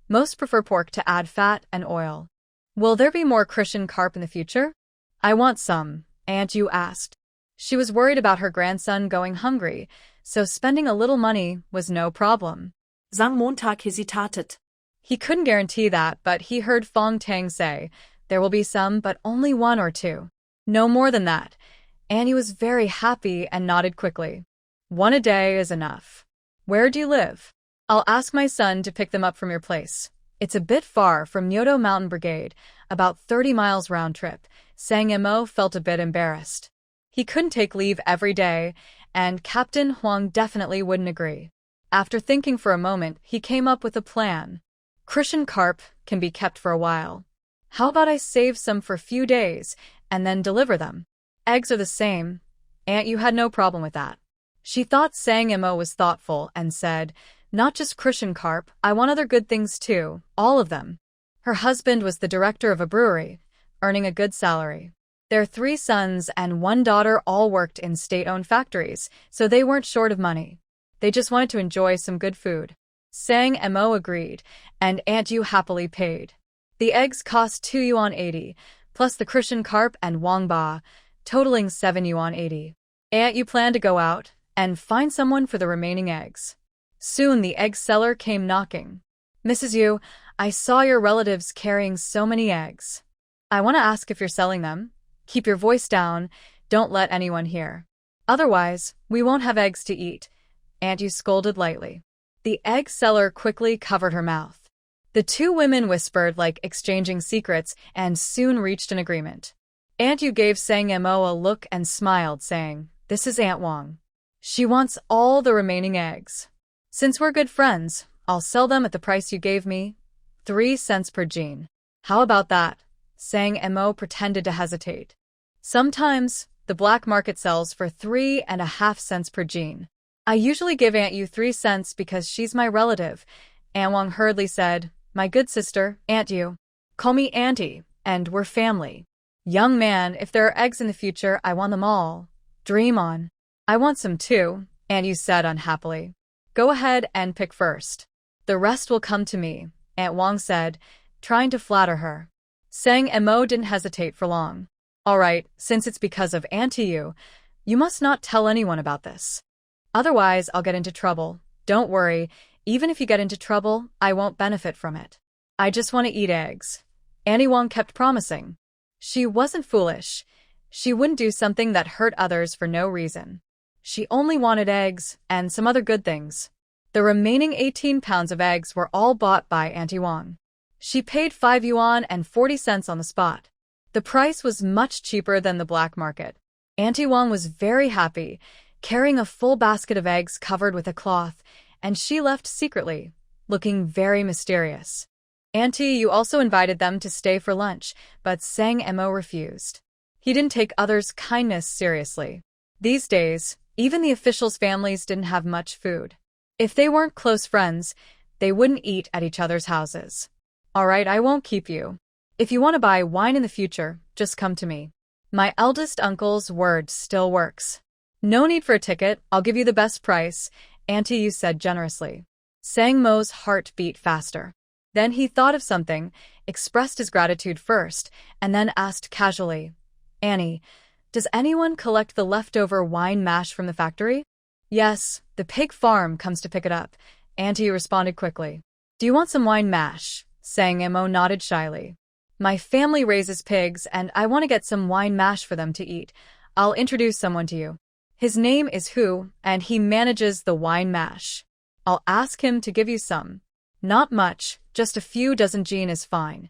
Most prefer pork to add fat and oil. Will there be more crucian carp in the future? I want some, Aunt Yu asked. She was worried about her grandson going hungry, so spending a little money was no problem. Sang Montag hesitated. He couldn't guarantee that, but he heard Fong Tang say, there will be some, but only 1 or 2. No more than that. Annie was very happy and nodded quickly. 1 a day is enough. Where do you live? I'll ask my son to pick them up from your place. It's a bit far from Nyoto Mountain Brigade, about 30 miles round trip. Sang Mo felt a bit embarrassed. He couldn't take leave every day, and Captain Huang definitely wouldn't agree. After thinking for a moment, he came up with a plan. Crucian carp can be kept for a while. How about I save some for a few days, and then deliver them? Eggs are the same. Aunt Yu had no problem with that. She thought Sang Mo was thoughtful and said, not just crucian carp, I want other good things too, all of them. Her husband was the director of a brewery, earning a good salary. Their 3 sons and 1 daughter all worked in state-owned factories, so they weren't short of money. They just wanted to enjoy some good food. Sang Mo agreed, and Aunt Yu happily paid. The eggs cost 2 yuan 80, plus the crucian carp and Wang Ba, totaling 7 yuan 80. Aunt Yu planned to go out and find someone for the remaining eggs. Soon the egg seller came knocking. Mrs. Yu, I saw your relatives carrying so many eggs. I want to ask if you're selling them. Keep your voice down. Don't let anyone hear. Otherwise, we won't have eggs to eat. Aunt Yu scolded lightly. The egg seller quickly covered her mouth. The two women whispered like exchanging secrets and soon reached an agreement. Aunt Yu gave Sang Mo a look and smiled, saying, "This is Aunt Wang. She wants all the remaining eggs. Since we're good friends, I'll sell them at the price you gave me, 3 cents per gene. How about that?" Sang Mo pretended to hesitate. "Sometimes, the black market sells for 3.5 cents per gene. I usually give Aunt Yu 3 cents because she's my relative," Aunt Wang hurriedly said. "My good sister, Aunt Yu. Call me Auntie, and we're family. Young man, if there are eggs in the future, I want them all. Dream on." "I want some too," Aunt Yu said unhappily. "Go ahead and pick first. The rest will come to me," Aunt Wang said, trying to flatter her. Sang Mo didn't hesitate for long. "All right, since it's because of Auntie Yu, you must not tell anyone about this. Otherwise, I'll get into trouble. Don't worry, even if you get into trouble, I won't benefit from it. I just want to eat eggs." Auntie Wang kept promising. She wasn't foolish. She wouldn't do something that hurt others for no reason. She only wanted eggs and some other good things. The remaining 18 pounds of eggs were all bought by Auntie Wang. She paid 5 yuan and 40 cents on the spot. The price was much cheaper than the black market. Auntie Wang was very happy, carrying a full basket of eggs covered with a cloth, and she left secretly, looking very mysterious. Auntie Yu also invited them to stay for lunch, but Sang Mo refused. He didn't take others' kindness seriously. These days, even the officials' families didn't have much food. If they weren't close friends, they wouldn't eat at each other's houses. "All right, I won't keep you. If you want to buy wine in the future, just come to me. My eldest uncle's word still works." "No need for a ticket, I'll give you the best price," Auntie Yu said generously. Sang Mo's heart beat faster. Then he thought of something, expressed his gratitude first, and then asked casually, "Annie, does anyone collect the leftover wine mash from the factory?" "Yes, the pig farm comes to pick it up," Auntie responded quickly. "Do you want some wine mash?" Sang Mo nodded shyly. "My family raises pigs, and I want to get some wine mash for them to eat. I'll introduce someone to you. His name is Hu, and he manages the wine mash. I'll ask him to give you some. Not much, just a few dozen gene is fine,"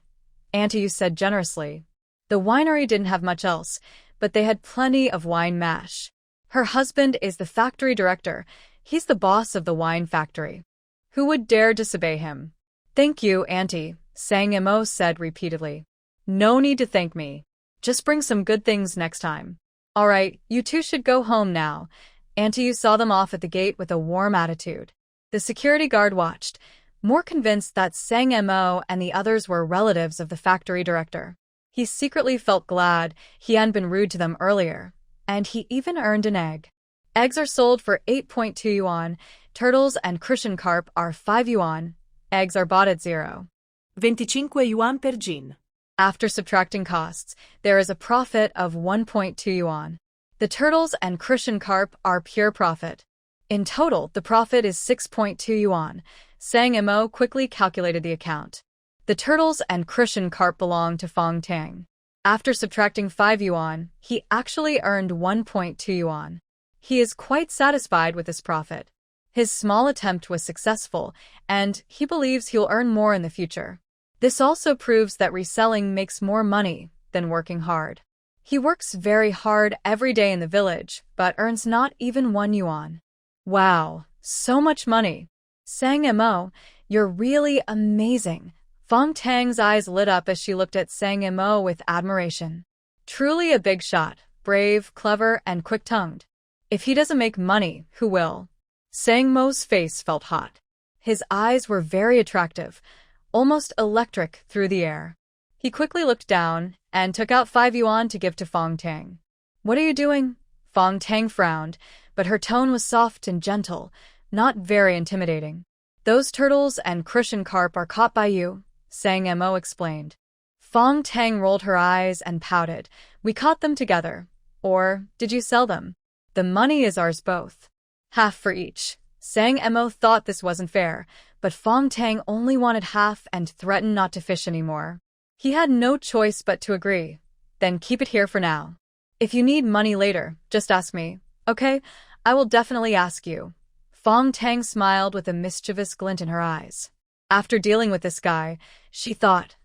Auntie Yu said generously. The winery didn't have much else, but they had plenty of wine mash. Her husband is the factory director. He's the boss of the wine factory. Who would dare disobey him? "Thank you, Auntie," Sang Mo said repeatedly. "No need to thank me. Just bring some good things next time. All right, you two should go home now." Auntie Yu saw them off at the gate with a warm attitude. The security guard watched, more convinced that Sang Mo and the others were relatives of the factory director. He secretly felt glad he hadn't been rude to them earlier, and he even earned an egg. Eggs are sold for 8.2 yuan, turtles and crucian carp are 5 yuan, eggs are bought at 25 yuan per gin. After subtracting costs, there is a profit of 1.2 yuan. The turtles and crucian carp are pure profit. In total, the profit is 6.2 yuan. Sang Mo quickly calculated the account. The turtles and crucian carp belong to Fang Tang. After subtracting 5 yuan, he actually earned 1.2 yuan. He is quite satisfied with this profit. His small attempt was successful, and he believes he'll earn more in the future. This also proves that reselling makes more money than working hard. He works very hard every day in the village, but earns not even 1 yuan. Wow, so much money. Sang Mo, you're really amazing. Fong Tang's eyes lit up as she looked at Sang Mo with admiration. Truly a big shot, brave, clever, and quick-tongued. If he doesn't make money, who will? Sang Mo's face felt hot. His eyes were very attractive, almost electric through the air. He quickly looked down and took out 5 yuan to give to Fong Tang. "What are you doing?" Fong Tang frowned, but her tone was soft and gentle, not very intimidating. "Those turtles and crucian carp are caught by you," Sang Mo explained. Fong Tang rolled her eyes and pouted. "We caught them together. Or, did you sell them? The money is ours both. Half for each." Sang Mo thought this wasn't fair, but Fong Tang only wanted half and threatened not to fish anymore. He had no choice but to agree. "Then keep it here for now. If you need money later, just ask me. Okay, I will definitely ask you." Fong Tang smiled with a mischievous glint in her eyes. After dealing with this guy, she thought,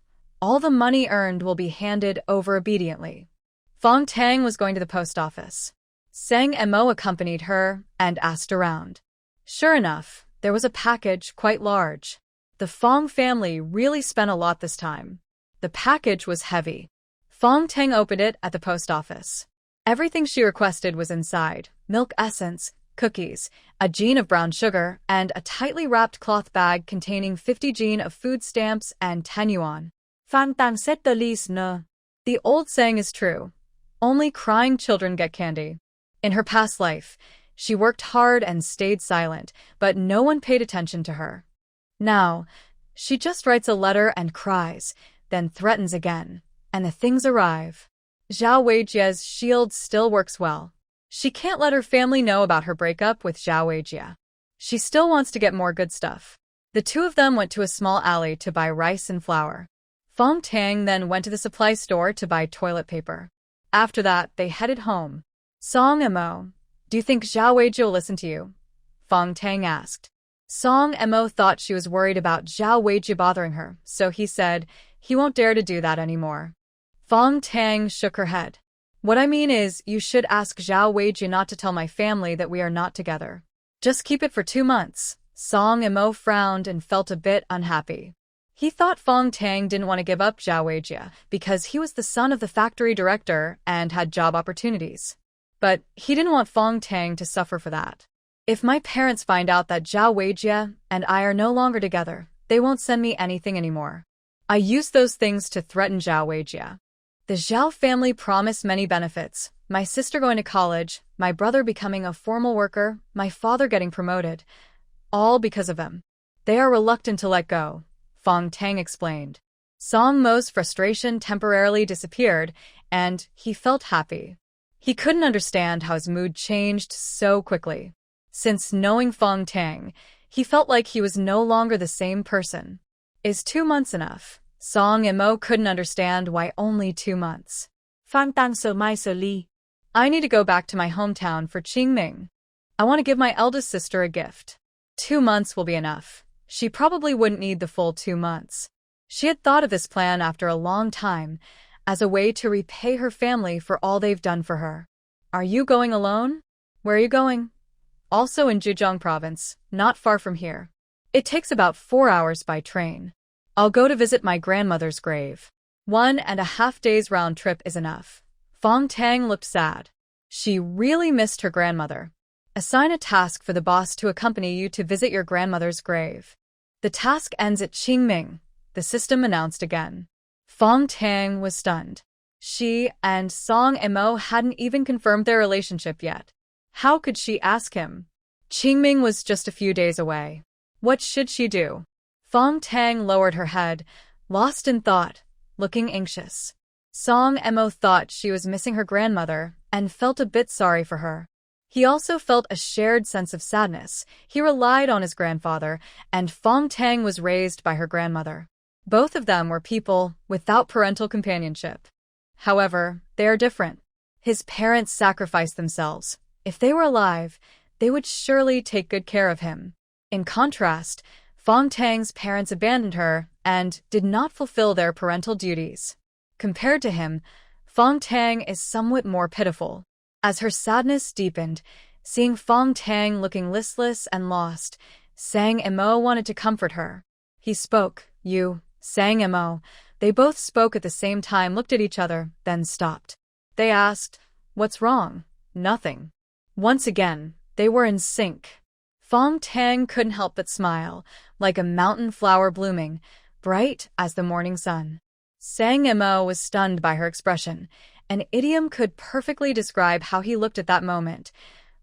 all the money earned will be handed over obediently. Fang Tang was going to the post office. Sang Mo accompanied her and asked around. Sure enough, there was a package quite large. The Fong family really spent a lot this time. The package was heavy. Fang Tang opened it at the post office. Everything she requested was inside: milk essence, cookies, a jean of brown sugar, and a tightly wrapped cloth bag containing 50 jean of food stamps and 10 yuan. Fang Tang said the least no. The old saying is true. Only crying children get candy. In her past life, she worked hard and stayed silent, but no one paid attention to her. Now, she just writes a letter and cries, then threatens again, and the things arrive. Zhao Weijie's shield still works well. She can't let her family know about her breakup with Zhao Weijie. She still wants to get more good stuff. The two of them went to a small alley to buy rice and flour. Fang Tang then went to the supply store to buy toilet paper. After that, they headed home. Song Mo, do you think Zhao Weijie will listen to you? Fang Tang asked. Song Mo thought she was worried about Zhao Weijie bothering her, so he said he won't dare to do that anymore. Fang Tang shook her head. What I mean is, you should ask Zhao Weijie not to tell my family that we are not together. Just keep it for 2 months. Song Mo frowned and felt a bit unhappy. He thought Fang Tang didn't want to give up Zhao Weijie because he was the son of the factory director and had job opportunities. But he didn't want Fang Tang to suffer for that. If my parents find out that Zhao Weijie and I are no longer together, they won't send me anything anymore. I used those things to threaten Zhao Weijie. The Zhao family promised many benefits: my sister going to college, my brother becoming a formal worker, my father getting promoted. All because of him. They are reluctant to let go, Fang Tang explained. Song Mo's frustration temporarily disappeared, and he felt happy. He couldn't understand how his mood changed so quickly. Since knowing Fang Tang, he felt like he was no longer the same person. Is 2 months enough? Song Mo couldn't understand why only 2 months. Fang Tang surmisingly. I need to go back to my hometown for Qingming. I want to give my eldest sister a gift. 2 months will be enough. She probably wouldn't need the full 2 months. She had thought of this plan after a long time, as a way to repay her family for all they've done for her. Are you going alone? Where are you going? Also in Zhejiang province, not far from here. It takes about 4 hours by train. I'll go to visit my grandmother's grave. 1.5 days round trip is enough. Fang Tang looked sad. She really missed her grandmother. Assign a task for the boss to accompany you to visit your grandmother's grave. The task ends at Qingming, the system announced again. Fang Tang was stunned. She and Song Mo hadn't even confirmed their relationship yet. How could she ask him? Qingming was just a few days away. What should she do? Fang Tang lowered her head, lost in thought, looking anxious. Song Mo thought she was missing her grandmother and felt a bit sorry for her. He also felt a shared sense of sadness. He relied on his grandfather, and Fang Tang was raised by her grandmother. Both of them were people without parental companionship. However, they are different. His parents sacrificed themselves. If they were alive, they would surely take good care of him. In contrast, Fang Tang's parents abandoned her and did not fulfill their parental duties. Compared to him, Fang Tang is somewhat more pitiful. As her sadness deepened, seeing Fang Tang looking listless and lost, Sang Mo wanted to comfort her. He spoke. You, Sang Mo. They both spoke at the same time, looked at each other, then stopped. They asked, "What's wrong?" Nothing. Once again, they were in sync. Fang Tang couldn't help but smile, like a mountain flower blooming, bright as the morning sun. Sang Mo was stunned by her expression. An idiom could perfectly describe how he looked at that moment.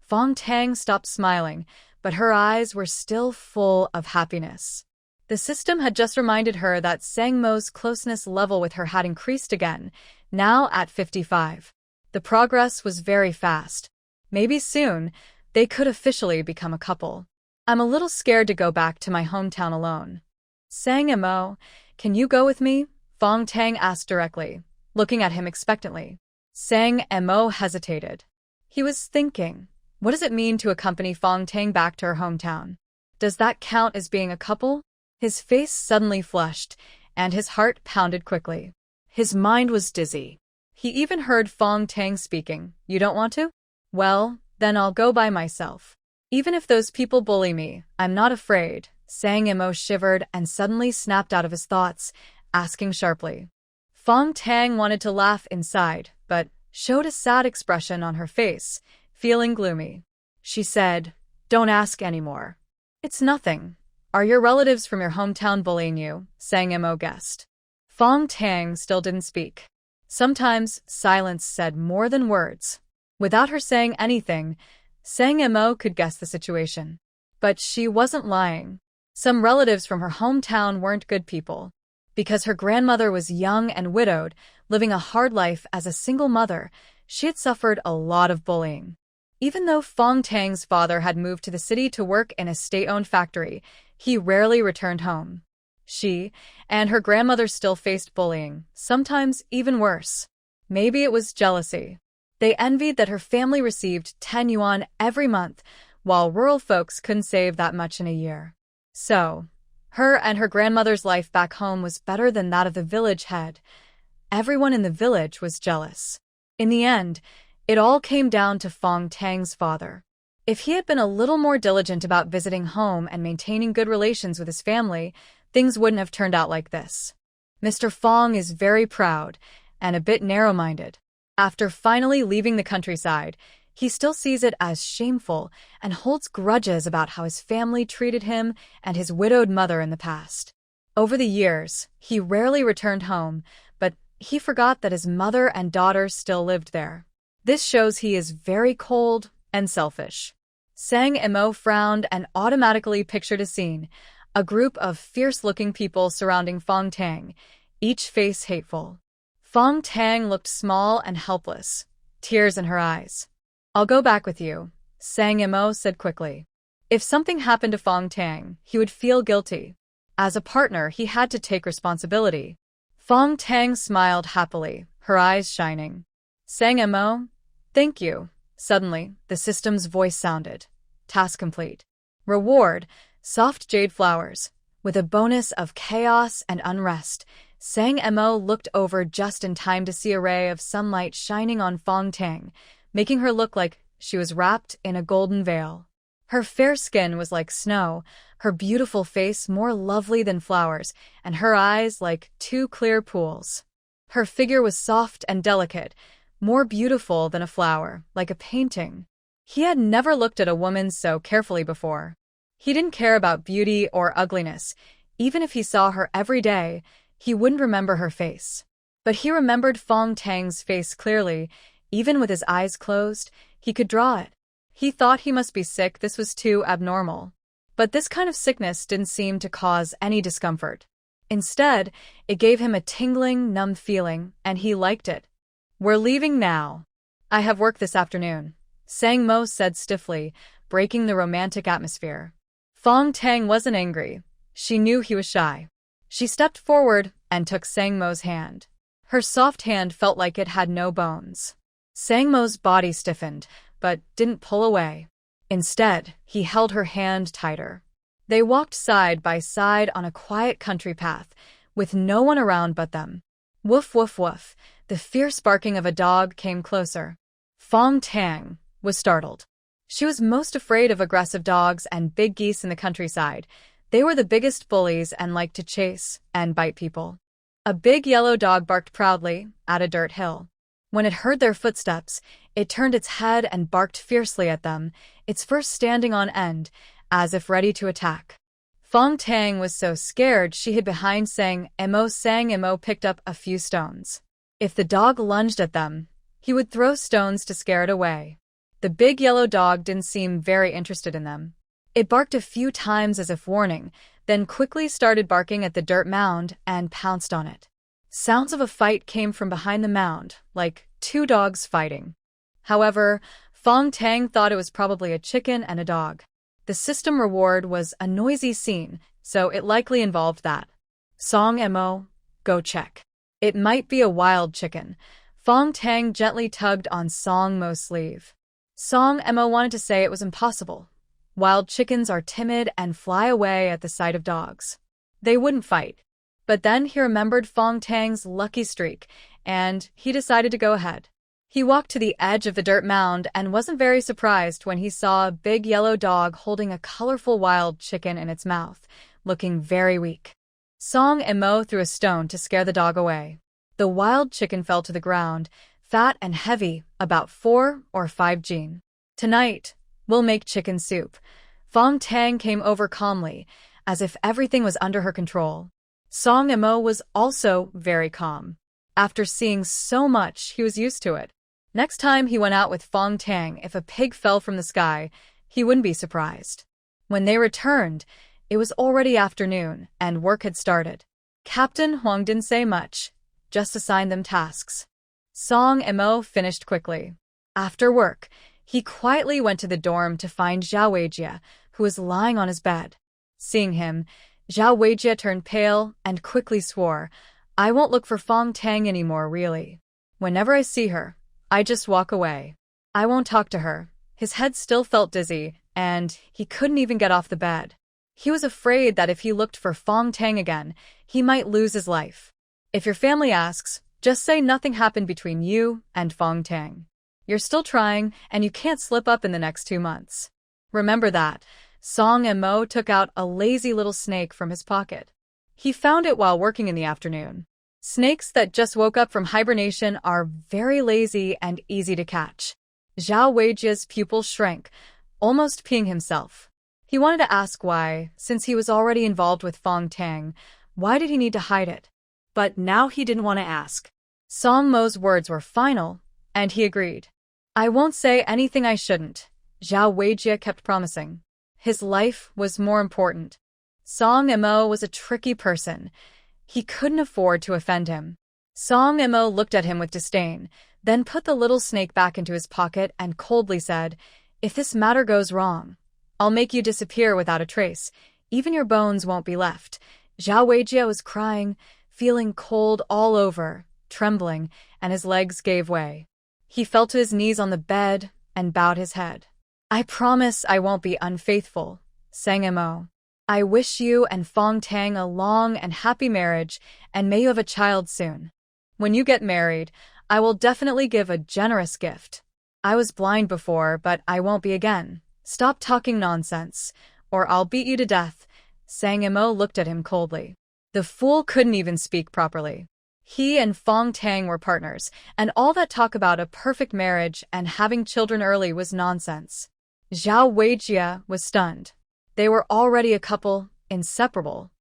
Fang Tang stopped smiling, but her eyes were still full of happiness. The system had just reminded her that Sang Mo's closeness level with her had increased again, now at 55. The progress was very fast. Maybe soon, they could officially become a couple. I'm a little scared to go back to my hometown alone. Sang Mo, can you go with me? Fang Tang asked directly, looking at him expectantly. Sang Mo hesitated. He was thinking, what does it mean to accompany Fang Tang back to her hometown? Does that count as being a couple? His face suddenly flushed, and his heart pounded quickly. His mind was dizzy. He even heard Fang Tang speaking. You don't want to? Well, then I'll go by myself. Even if those people bully me, I'm not afraid. Sang Imo shivered and suddenly snapped out of his thoughts, asking sharply. Fang Tang wanted to laugh inside, but showed a sad expression on her face, feeling gloomy. She said, Don't ask anymore. It's nothing. Are your relatives from your hometown bullying you? Sang Imo guessed. Fang Tang still didn't speak. Sometimes silence said more than words. Without her saying anything, Sang Imo could guess the situation. But she wasn't lying. Some relatives from her hometown weren't good people. Because her grandmother was young and widowed, living a hard life as a single mother, she had suffered a lot of bullying. Even though Fang Tang's father had moved to the city to work in a state-owned factory, he rarely returned home. She and her grandmother still faced bullying, sometimes even worse. Maybe it was jealousy. They envied that her family received 10 yuan every month, while rural folks couldn't save that much in a year. So, her and her grandmother's life back home was better than that of the village head. Everyone in the village was jealous. In the end, it all came down to Fang Tang's father. If he had been a little more diligent about visiting home and maintaining good relations with his family, things wouldn't have turned out like this. Mr. Fong is very proud and a bit narrow-minded. After finally leaving the countryside, he still sees it as shameful and holds grudges about how his family treated him and his widowed mother in the past. Over the years, he rarely returned home, but he forgot that his mother and daughter still lived there. This shows he is very cold and selfish. Sang Imo frowned and automatically pictured a scene, a group of fierce-looking people surrounding Fang Tang, each face hateful. Fang Tang looked small and helpless, tears in her eyes. I'll go back with you, Sang Imo said quickly. If something happened to Fang Tang, he would feel guilty. As a partner, he had to take responsibility. Fang Tang smiled happily, her eyes shining. Sang Imo, thank you. Suddenly, the system's voice sounded. Task complete. Reward, soft jade flowers. With a bonus of chaos and unrest, Sang Imo looked over just in time to see a ray of sunlight shining on Fang Tang, making her look like she was wrapped in a golden veil. Her fair skin was like snow, her beautiful face more lovely than flowers, and her eyes like two clear pools. Her figure was soft and delicate, more beautiful than a flower, like a painting. He had never looked at a woman so carefully before. He didn't care about beauty or ugliness. Even if he saw her every day, he wouldn't remember her face. But he remembered Fang Tang's face clearly. Even with his eyes closed, he could draw it. He thought he must be sick, this was too abnormal. But this kind of sickness didn't seem to cause any discomfort. Instead, it gave him a tingling, numb feeling, and he liked it. We're leaving now. I have work this afternoon, Sang Mo said stiffly, breaking the romantic atmosphere. Fang Tang wasn't angry. She knew he was shy. She stepped forward and took Sang Mo's hand. Her soft hand felt like it had no bones. Sang Mo's body stiffened, but didn't pull away. Instead, he held her hand tighter. They walked side by side on a quiet country path, with no one around but them. Woof woof woof, the fierce barking of a dog came closer. Fang Tang was startled. She was most afraid of aggressive dogs and big geese in the countryside. They were the biggest bullies and liked to chase and bite people. A big yellow dog barked proudly at a dirt hill. When it heard their footsteps, it turned its head and barked fiercely at them, its fur standing on end, as if ready to attack. Fang Tang was so scared she hid behind Sang Imo. Sang Imo picked up a few stones. If the dog lunged at them, he would throw stones to scare it away. The big yellow dog didn't seem very interested in them. It barked a few times as if warning, then quickly started barking at the dirt mound and pounced on it. Sounds of a fight came from behind the mound, like two dogs fighting. However, Fang Tang thought it was probably a chicken and a dog. The system reward was a noisy scene, so it likely involved that. Sang Imo, go check. It might be a wild chicken. Fang Tang gently tugged on Sang Mo's sleeve. Sang Imo wanted to say it was impossible. Wild chickens are timid and fly away at the sight of dogs. They wouldn't fight. But then he remembered Fang Tang's lucky streak, and he decided to go ahead. He walked to the edge of the dirt mound and wasn't very surprised when he saw a big yellow dog holding a colorful wild chicken in its mouth, looking very weak. Song and Mo threw a stone to scare the dog away. The wild chicken fell to the ground, fat and heavy, about 4 or 5 jin. Tonight, we'll make chicken soup. Fang Tang came over calmly, as if everything was under her control. Song and Mo was also very calm. After seeing so much, he was used to it. Next time he went out with Fang Tang, if a pig fell from the sky, he wouldn't be surprised. When they returned, it was already afternoon, and work had started. Captain Huang didn't say much, just assigned them tasks. Song and Mo finished quickly. After work, he quietly went to the dorm to find Zhao Weijie, who was lying on his bed. Seeing him, Zhao Weijie turned pale and quickly swore, "I won't look for Fang Tang anymore, really. Whenever I see her, I just walk away. I won't talk to her." His head still felt dizzy, and he couldn't even get off the bed. He was afraid that if he looked for Fang Tang again, he might lose his life. If your family asks, just say nothing happened between you and Fang Tang. You're still trying, and you can't slip up in the next 2 months. Remember that. Song and Mo took out a lazy little snake from his pocket. He found it while working in the afternoon. Snakes that just woke up from hibernation are very lazy and easy to catch. Zhao Weijie's pupil shrank, almost peeing himself. He wanted to ask why, since he was already involved with Fang Tang, why did he need to hide it? But now he didn't want to ask. Song Mo's words were final, and he agreed. "I won't say anything I shouldn't," Zhao Weijie kept promising. His life was more important. Song Mo was a tricky person. He couldn't afford to offend him. Song Mo looked at him with disdain, then put the little snake back into his pocket and coldly said, "If this matter goes wrong, I'll make you disappear without a trace. Even your bones won't be left." Zhao Weijie was crying, feeling cold all over, trembling, and his legs gave way. He fell to his knees on the bed and bowed his head. "I promise I won't be unfaithful," sang Mo. "I wish you and Fang Tang a long and happy marriage, and may you have a child soon. When you get married, I will definitely give a generous gift. I was blind before, but I won't be again. Stop talking nonsense, or I'll beat you to death." Sang Mo looked at him coldly. The fool couldn't even speak properly. He and Fang Tang were partners, and all that talk about a perfect marriage and having children early was nonsense. Zhao Weijie was stunned. They were already a couple, inseparable.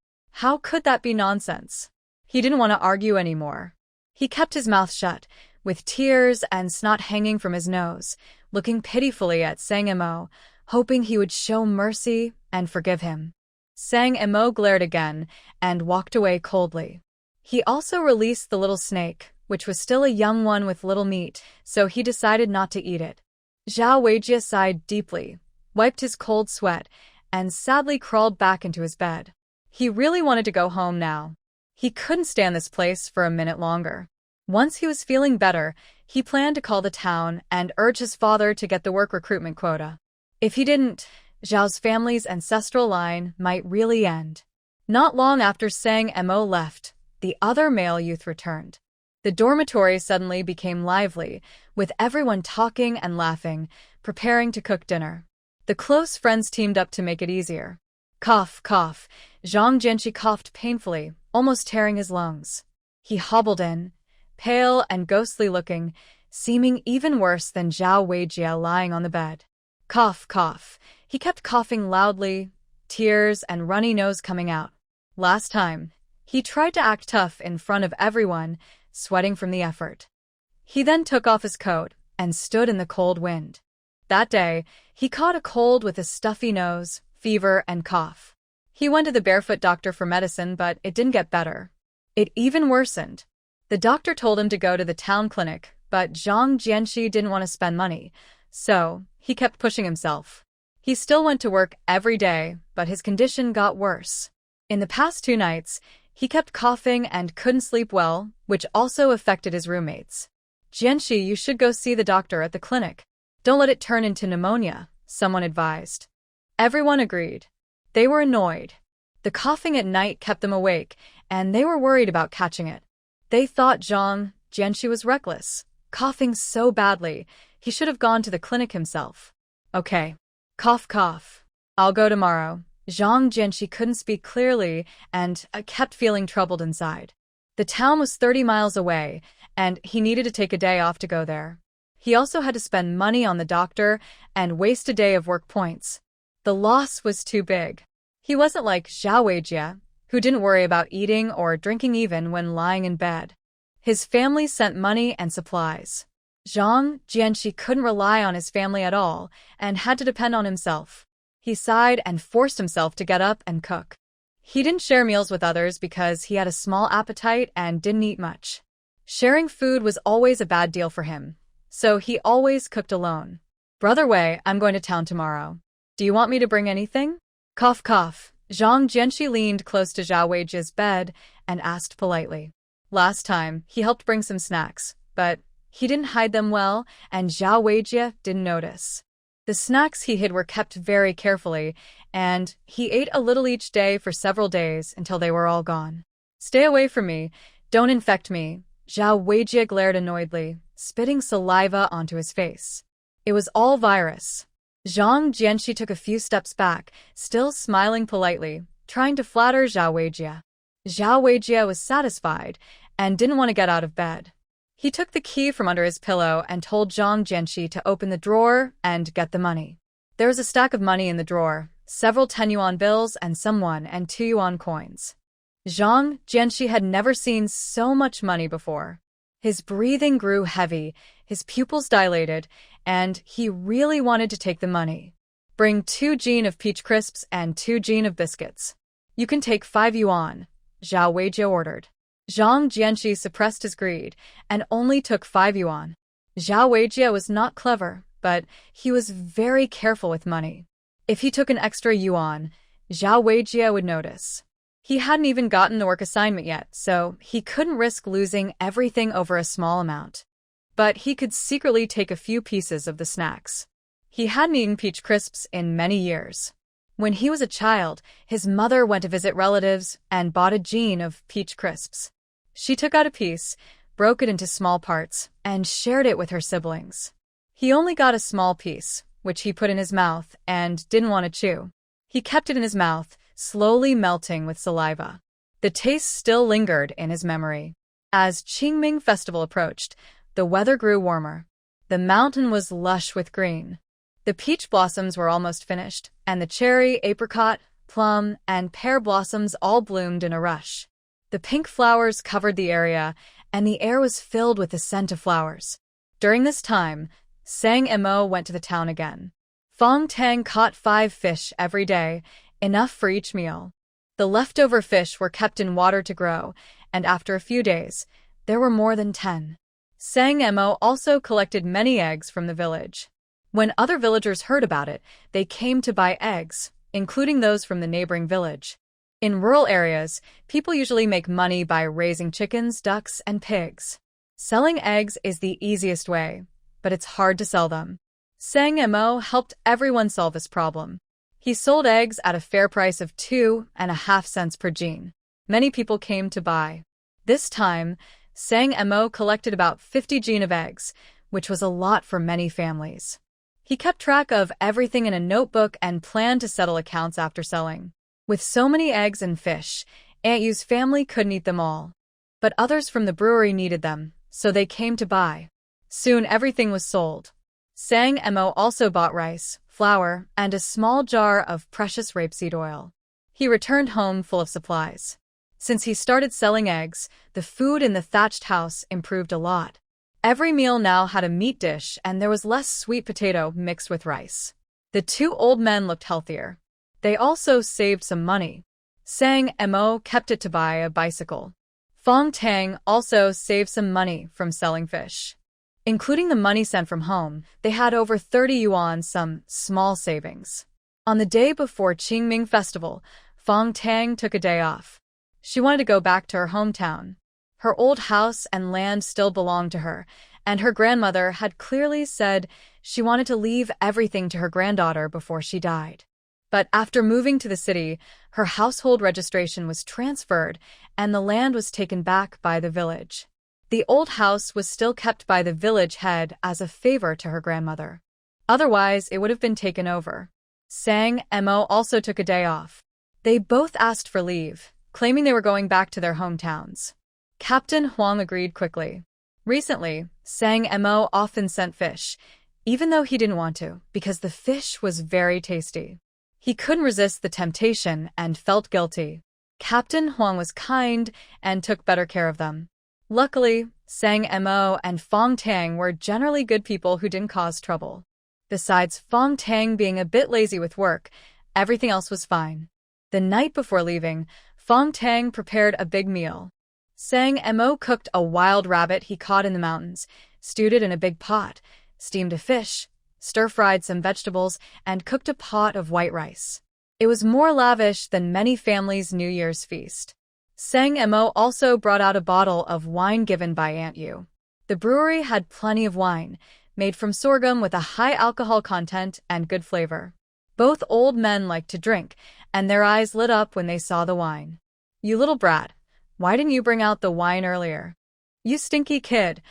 How could that be nonsense? He didn't want to argue anymore. He kept his mouth shut, with tears and snot hanging from his nose, looking pitifully at Sang Mo, hoping he would show mercy and forgive him. Sang Mo glared again and walked away coldly. He also released the little snake, which was still a young one with little meat, so he decided not to eat it. Zhao Weijie sighed deeply, wiped his cold sweat, and sadly crawled back into his bed. He really wanted to go home now. He couldn't stand this place for a minute longer. Once he was feeling better, he planned to call the town and urge his father to get the work recruitment quota. If he didn't, Zhao's family's ancestral line might really end. Not long after Sang Mo left, the other male youth returned. The dormitory suddenly became lively, with everyone talking and laughing, preparing to cook dinner. The close friends teamed up to make it easier. Cough, cough. Zhang Jianqi coughed painfully, almost tearing his lungs. He hobbled in, pale and ghostly looking, seeming even worse than Zhao Weijie lying on the bed. Cough, cough. He kept coughing loudly, tears and runny nose coming out. Last time, he tried to act tough in front of everyone, sweating from the effort. He then took off his coat and stood in the cold wind. That day, he caught a cold with a stuffy nose, fever, and cough. He went to the barefoot doctor for medicine, but it didn't get better. It even worsened. The doctor told him to go to the town clinic, but Zhang Jianqi didn't want to spend money, so he kept pushing himself. He still went to work every day, but his condition got worse. In the past 2 nights, he kept coughing and couldn't sleep well, which also affected his roommates. "Jianqi, you should go see the doctor at the clinic. Don't let it turn into pneumonia," someone advised. Everyone agreed. They were annoyed. The coughing at night kept them awake, and they were worried about catching it. They thought Zhang Jianxi was reckless, coughing so badly, he should have gone to the clinic himself. Okay. Cough, cough. I'll go tomorrow. Zhang Jianxi couldn't speak clearly and kept feeling troubled inside. The town was 30 miles away, and he needed to take a day off to go there. He also had to spend money on the doctor and waste a day of work points. The loss was too big. He wasn't like Zhao Weijie, who didn't worry about eating or drinking even when lying in bed. His family sent money and supplies. Zhang Jianxi couldn't rely on his family at all and had to depend on himself. He sighed and forced himself to get up and cook. He didn't share meals with others because he had a small appetite and didn't eat much. Sharing food was always a bad deal for him, so he always cooked alone. Brother Wei, I'm going to town tomorrow. Do you want me to bring anything? Cough, cough. Zhang Jianxi leaned close to Zhao Weijie's bed and asked politely. Last time, he helped bring some snacks, but he didn't hide them well, and Zhao Weijie didn't notice. The snacks he hid were kept very carefully, and he ate a little each day for several days until they were all gone. Stay away from me. Don't infect me. Zhao Weijie glared annoyedly, spitting saliva onto his face. It was all virus. Zhang Jianxi took a few steps back, still smiling politely, trying to flatter Zhao Weijie. Zhao Weijie was satisfied and didn't want to get out of bed. He took the key from under his pillow and told Zhang Jianxi to open the drawer and get the money. There was a stack of money in the drawer, several 10-yuan bills and some 1 and 2-yuan coins. Zhang Jianxi had never seen so much money before. His breathing grew heavy, his pupils dilated, and he really wanted to take the money. Bring 2 jin of peach crisps and 2 jin of biscuits. You can take 5 yuan, Zhao Weijie ordered. Zhang Jianxi suppressed his greed and only took 5 yuan. Zhao Weijie was not clever, but he was very careful with money. If he took an extra yuan, Zhao Weijie would notice. He hadn't even gotten the work assignment yet, so he couldn't risk losing everything over a small amount. But he could secretly take a few pieces of the snacks. He hadn't eaten peach crisps in many years. When he was a child, his mother went to visit relatives and bought a jin of peach crisps. She took out a piece, broke it into small parts, and shared it with her siblings. He only got a small piece, which he put in his mouth and didn't want to chew. He kept it in his mouth, slowly melting with saliva. The taste still lingered in his memory. As Qingming Festival approached, the weather grew warmer. The mountain was lush with green. The peach blossoms were almost finished, and the cherry, apricot, plum, and pear blossoms all bloomed in a rush. The pink flowers covered the area, and the air was filled with the scent of flowers. During this time, Sang Mo went to the town again. Fang Tang caught 5 fish every day, enough for each meal. The leftover fish were kept in water to grow, and after a few days, there were more than 10. Sang Mo also collected many eggs from the village. When other villagers heard about it, they came to buy eggs, including those from the neighboring village. In rural areas, people usually make money by raising chickens, ducks, and pigs. Selling eggs is the easiest way, but it's hard to sell them. Sang Mo helped everyone solve this problem. He sold eggs at a fair price of 2.5 cents per jin. Many people came to buy. This time, Sang Mo collected about 50 jin of eggs, which was a lot for many families. He kept track of everything in a notebook and planned to settle accounts after selling. With so many eggs and fish, Aunt Yu's family couldn't eat them all. But others from the brewery needed them, so they came to buy. Soon everything was sold. Sang Mo also bought rice, flour, and a small jar of precious rapeseed oil. He returned home full of supplies. Since he started selling eggs, the food in the thatched house improved a lot. Every meal now had a meat dish and there was less sweet potato mixed with rice. The 2 old men looked healthier. They also saved some money. Sang Mo kept it to buy a bicycle. Fang Tang also saved some money from selling fish. Including the money sent from home, they had over 30 yuan, some small savings. On the day before Qingming Festival, Fang Tang took a day off. She wanted to go back to her hometown. Her old house and land still belonged to her, and her grandmother had clearly said she wanted to leave everything to her granddaughter before she died. But after moving to the city, her household registration was transferred and the land was taken back by the village. The old house was still kept by the village head as a favor to her grandmother. Otherwise, it would have been taken over. Sang and Mo also took a day off. They both asked for leave, claiming they were going back to their hometowns. Captain Huang agreed quickly. Recently, Sang and Mo often sent fish, even though he didn't want to, because the fish was very tasty. He couldn't resist the temptation and felt guilty. Captain Huang was kind and took better care of them. Luckily, Sang and Mo and Fang Tang were generally good people who didn't cause trouble. Besides Fang Tang being a bit lazy with work, everything else was fine. The night before leaving, Fang Tang prepared a big meal. Sang and Mo cooked a wild rabbit he caught in the mountains, stewed it in a big pot, steamed a fish, stir-fried some vegetables, and cooked a pot of white rice. It was more lavish than many families' New Year's feast. Sang and Mo also brought out a bottle of wine given by Aunt Yu. The brewery had plenty of wine, made from sorghum with a high alcohol content and good flavor. Both old men liked to drink, and their eyes lit up when they saw the wine. "You little brat, why didn't you bring out the wine earlier?" "You stinky kid."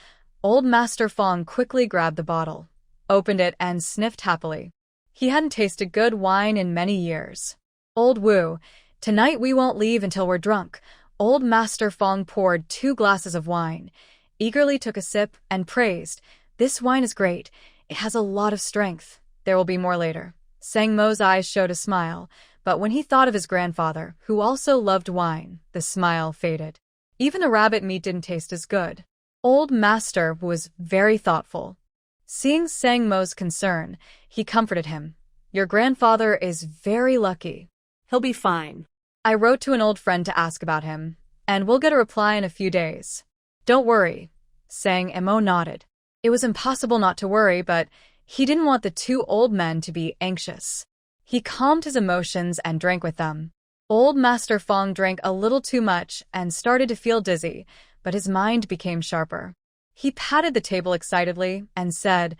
Old Master Fong quickly grabbed the bottle, opened it, and sniffed happily. He hadn't tasted good wine in many years. "Old Wu, tonight we won't leave until we're drunk." Old Master Fong poured 2 glasses of wine, eagerly took a sip, and praised, "This wine is great. It has a lot of strength. There will be more later." Sang Mo's eyes showed a smile, but when he thought of his grandfather, who also loved wine, the smile faded. Even the rabbit meat didn't taste as good. Old Master was very thoughtful. Seeing Sang Mo's concern, he comforted him. "Your grandfather is very lucky. He'll be fine. I wrote to an old friend to ask about him, and we'll get a reply in a few days." "Don't worry." Sang and Mo nodded. It was impossible not to worry, but he didn't want the 2 old men to be anxious. He calmed his emotions and drank with them. Old Master Fong drank a little too much and started to feel dizzy, but his mind became sharper. He patted the table excitedly and said,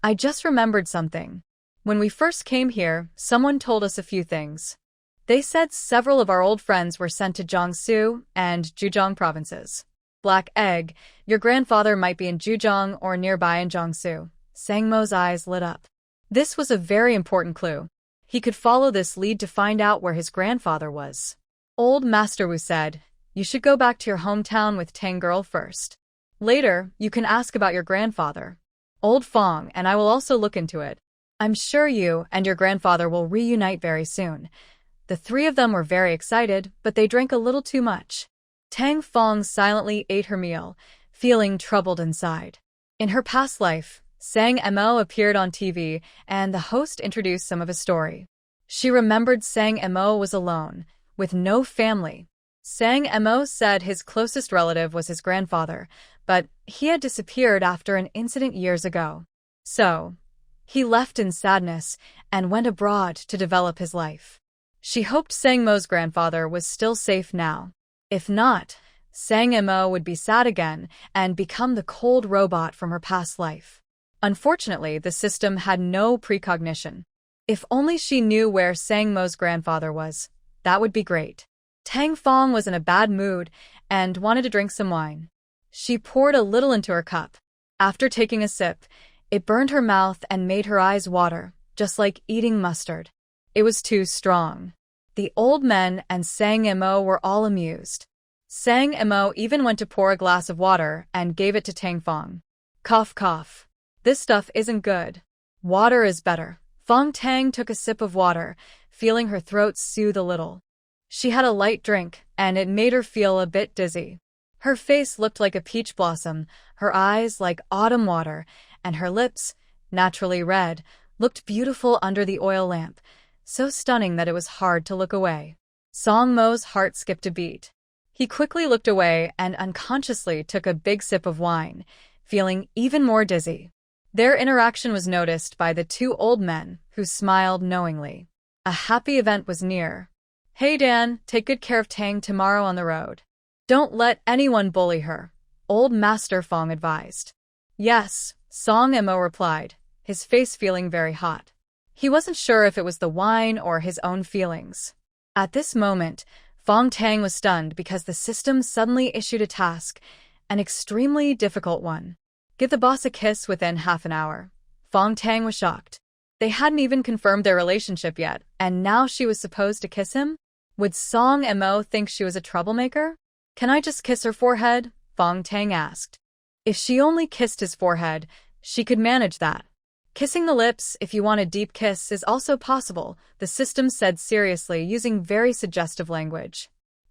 "I just remembered something. When we first came here, someone told us a few things. They said several of our old friends were sent to Jiangsu and Zhejiang provinces. Black egg, your grandfather might be in Zhejiang or nearby in Jiangsu." Sang Mo's eyes lit up. This was a very important clue. He could follow this lead to find out where his grandfather was. Old Master Wu said, "You should go back to your hometown with Tang Girl first. Later, you can ask about your grandfather. Old Fong, and I will also look into it. I'm sure you and your grandfather will reunite very soon." The 3 of them were very excited, but they drank a little too much. Tang Fong silently ate her meal, feeling troubled inside. In her past life, Sang and Mo appeared on TV, and the host introduced some of his story. She remembered Sang and Mo was alone, with no family. Sang and Mo said his closest relative was his grandfather, but he had disappeared after an incident years ago. So, he left in sadness and went abroad to develop his life. She hoped Sang Mo's grandfather was still safe now. If not, Sang and Mo would be sad again and become the cold robot from her past life. Unfortunately, the system had no precognition. If only she knew where Sang Mo's grandfather was, that would be great. Tang Fong was in a bad mood and wanted to drink some wine. She poured a little into her cup. After taking a sip, it burned her mouth and made her eyes water, just like eating mustard. It was too strong. The old men and Sang and Mo were all amused. Sang and Mo even went to pour a glass of water and gave it to Tang Fong. "Cough, cough. This stuff isn't good. Water is better." Fong Tang took a sip of water, feeling her throat soothe a little. She had a light drink, and it made her feel a bit dizzy. Her face looked like a peach blossom, her eyes like autumn water, and her lips, naturally red, looked beautiful under the oil lamp, so stunning that it was hard to look away. Sang Mo's heart skipped a beat. He quickly looked away and unconsciously took a big sip of wine, feeling even more dizzy. Their interaction was noticed by the 2 old men, who smiled knowingly. A happy event was near. "Hey Dan, take good care of Tang tomorrow on the road. Don't let anyone bully her," Old Master Fong advised. "Yes," Sang and Mo replied, his face feeling very hot. He wasn't sure if it was the wine or his own feelings. At this moment, Fang Tang was stunned because the system suddenly issued a task, an extremely difficult one. Give the boss a kiss within half an hour. Fang Tang was shocked. They hadn't even confirmed their relationship yet, and now she was supposed to kiss him? Would Song Mo think she was a troublemaker? Can I just kiss her forehead? Fang Tang asked. If she only kissed his forehead, she could manage that. Kissing the lips, if you want a deep kiss, is also possible, the system said seriously, using very suggestive language.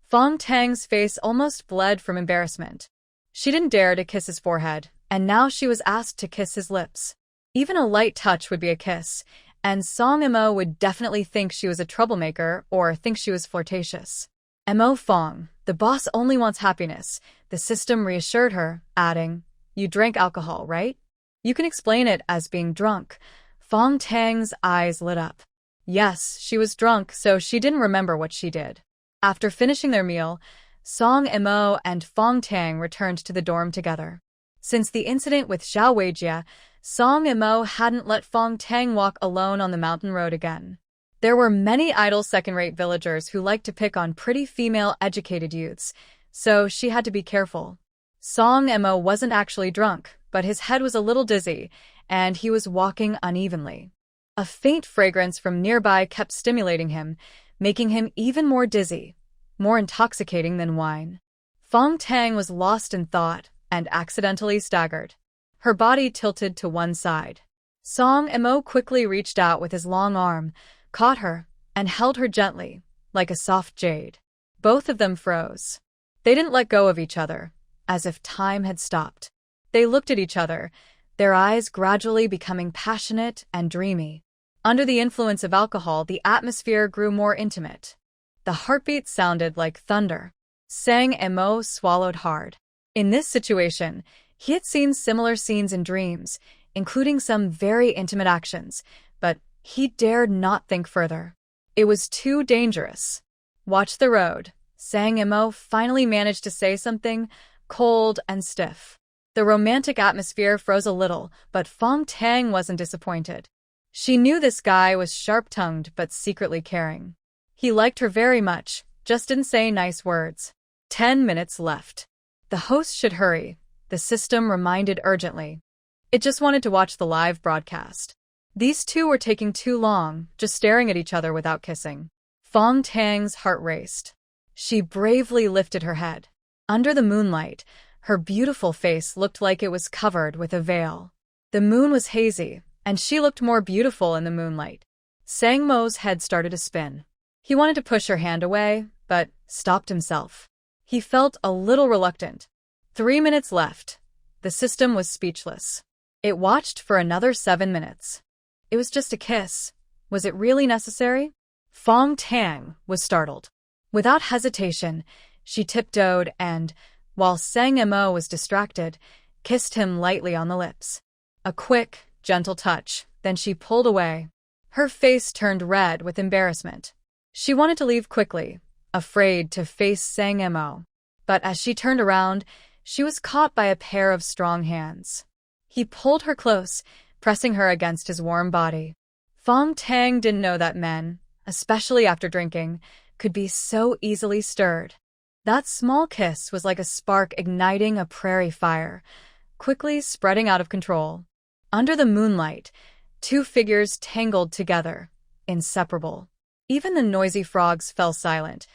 Fang Tang's face almost bled from embarrassment. She didn't dare to kiss his forehead, and now she was asked to kiss his lips. Even a light touch would be a kiss, and Song Mo would definitely think she was a troublemaker or think she was flirtatious. Mo Fong, the boss only wants happiness, the system reassured her, adding, You drank alcohol, right? You can explain it as being drunk. Fang Tang's eyes lit up. Yes, she was drunk, so she didn't remember what she did. After finishing their meal, Song Mo and Fang Tang returned to the dorm together. Since the incident with Zhao Weijie, Song Mo hadn't let Fang Tang walk alone on the mountain road again. There were many idle second-rate villagers who liked to pick on pretty female educated youths, so she had to be careful. Song Mo wasn't actually drunk, but his head was a little dizzy, and he was walking unevenly. A faint fragrance from nearby kept stimulating him, making him even more dizzy, more intoxicating than wine. Fang Tang was lost in thought and accidentally staggered. Her body tilted to one side. Song Mo quickly reached out with his long arm, caught her, and held her gently, like a soft jade. Both of them froze. They didn't let go of each other, as if time had stopped. They looked at each other, their eyes gradually becoming passionate and dreamy. Under the influence of alcohol, the atmosphere grew more intimate. The heartbeat sounded like thunder. Sang Mo swallowed hard. In this situation, he had seen similar scenes in dreams, including some very intimate actions, but he dared not think further. It was too dangerous. Watch the road. Sang Mo finally managed to say something, cold and stiff. The romantic atmosphere froze a little, but Fang Tang wasn't disappointed. She knew this guy was sharp-tongued but secretly caring. He liked her very much, just didn't say nice words. 10 minutes left. The host should hurry, the system reminded urgently. It just wanted to watch the live broadcast. These two were taking too long, just staring at each other without kissing. Fang Tang's heart raced. She bravely lifted her head. Under the moonlight, her beautiful face looked like it was covered with a veil. The moon was hazy, and she looked more beautiful in the moonlight. Sang Mo's head started to spin. He wanted to push her hand away, but stopped himself. He felt a little reluctant. 3 minutes left. The system was speechless. It watched for another 7 minutes. It was just a kiss. Was it really necessary? Fang Tang was startled. Without hesitation, she tiptoed and, while Sang Mo was distracted, kissed him lightly on the lips. A quick, gentle touch, then she pulled away. Her face turned red with embarrassment. She wanted to leave quickly, afraid to face Sang Mo. But as she turned around, she was caught by a pair of strong hands. He pulled her close, pressing her against his warm body. Fang Tang didn't know that men, especially after drinking, could be so easily stirred. That small kiss was like a spark igniting a prairie fire, quickly spreading out of control. Under the moonlight, two figures tangled together, inseparable. Even the noisy frogs fell silent,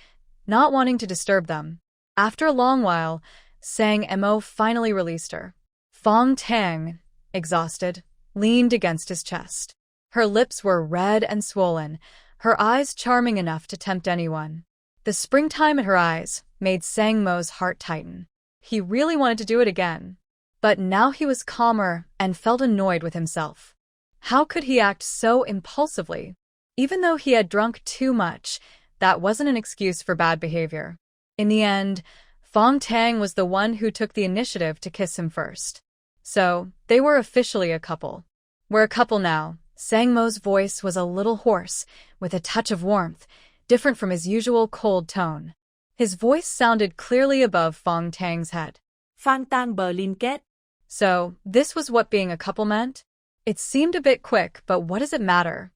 not wanting to disturb them. After a long while, Sang Mo finally released her. Fang Tang, exhausted, leaned against his chest. Her lips were red and swollen, her eyes charming enough to tempt anyone. The springtime in her eyes made Sang Mo's heart tighten. He really wanted to do it again. But now he was calmer and felt annoyed with himself. How could he act so impulsively? Even though he had drunk too much, that wasn't an excuse for bad behavior. In the end, Fang Tang was the one who took the initiative to kiss him first. So, they were officially a couple. We're a couple now. Sang Mo's voice was a little hoarse, with a touch of warmth, different from his usual cold tone. His voice sounded clearly above Fang Tang's head. Fang Tang Berlin kết. So, this was what being a couple meant? It seemed a bit quick, but what does it matter?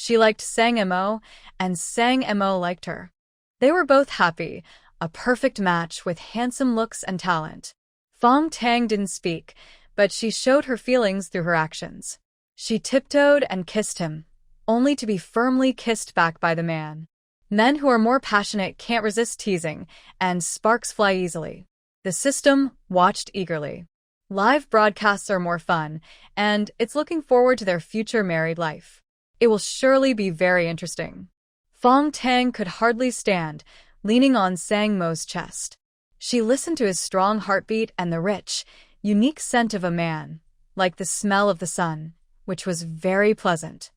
She liked Sang Mo, and Sang Mo liked her. They were both happy, a perfect match with handsome looks and talent. Fang Tang didn't speak, but she showed her feelings through her actions. She tiptoed and kissed him, only to be firmly kissed back by the man. Men who are more passionate can't resist teasing, and sparks fly easily. The system watched eagerly. Live broadcasts are more fun, and it's looking forward to their future married life. It will surely be very interesting. Fang Tang could hardly stand, leaning on Sang Mo's chest. She listened to his strong heartbeat and the rich, unique scent of a man, like the smell of the sun, which was very pleasant.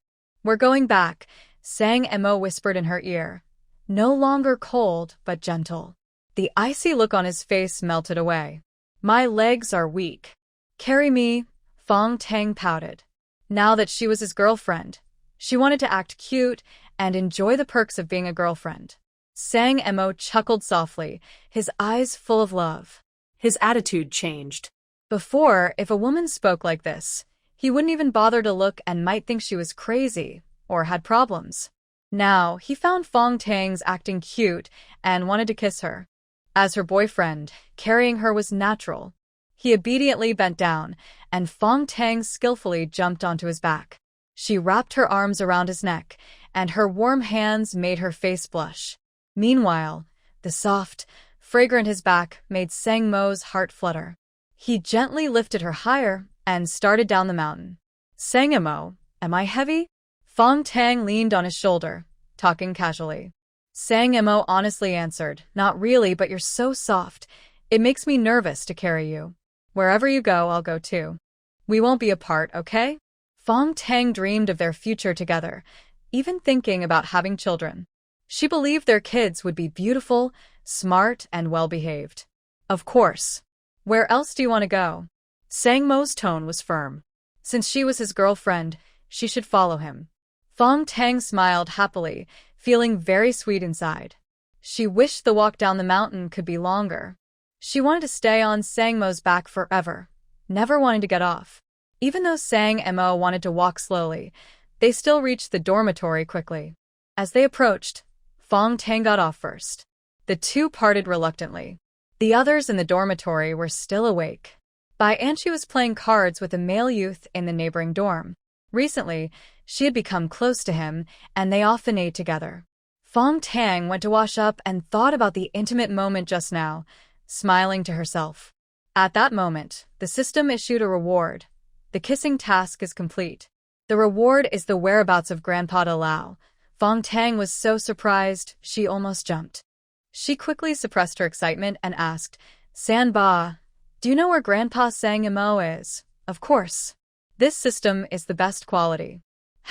"We're going back," Sang Mo whispered in her ear. No longer cold, but gentle. The icy look on his face melted away. "My legs are weak. Carry me," Fang Tang pouted. Now that she was his girlfriend, she wanted to act cute and enjoy the perks of being a girlfriend. Sang Mo chuckled softly, his eyes full of love. His attitude changed. Before, if a woman spoke like this, he wouldn't even bother to look and might think she was crazy or had problems. Now, he found Fang Tang's acting cute and wanted to kiss her. As her boyfriend, carrying her was natural. He obediently bent down, and Fang Tang skillfully jumped onto his back. She wrapped her arms around his neck, and her warm hands made her face blush. Meanwhile, the soft, fragrant his back made Sang Mo's heart flutter. He gently lifted her higher and started down the mountain. "Sang Mo, am I heavy?" Fang Tang leaned on his shoulder, talking casually. Sang Mo honestly answered, "Not really, but you're so soft. It makes me nervous to carry you. Wherever you go, I'll go too. We won't be apart, okay?" Fang Tang dreamed of their future together, even thinking about having children. She believed their kids would be beautiful, smart, and well-behaved. "Of course. Where else do you want to go?" Sang Mo's tone was firm. Since she was his girlfriend, she should follow him. Fang Tang smiled happily, feeling very sweet inside. She wished the walk down the mountain could be longer. She wanted to stay on Sang Mo's back forever, never wanting to get off. Even though Sang Mo wanted to walk slowly, they still reached the dormitory quickly. As they approached, Fang Tang got off first. The two parted reluctantly. The others in the dormitory were still awake. Bai Anchi was playing cards with a male youth in the neighboring dorm. Recently, she had become close to him, and they often ate together. Fang Tang went to wash up and thought about the intimate moment just now, smiling to herself. At that moment, the system issued a reward. The kissing task is complete. The reward is the whereabouts of Grandpa Lao. Fang Tang was so surprised, she almost jumped. She quickly suppressed her excitement and asked, "San Ba, do you know where Grandpa Sang Mo is?" "Of course. This system is the best quality."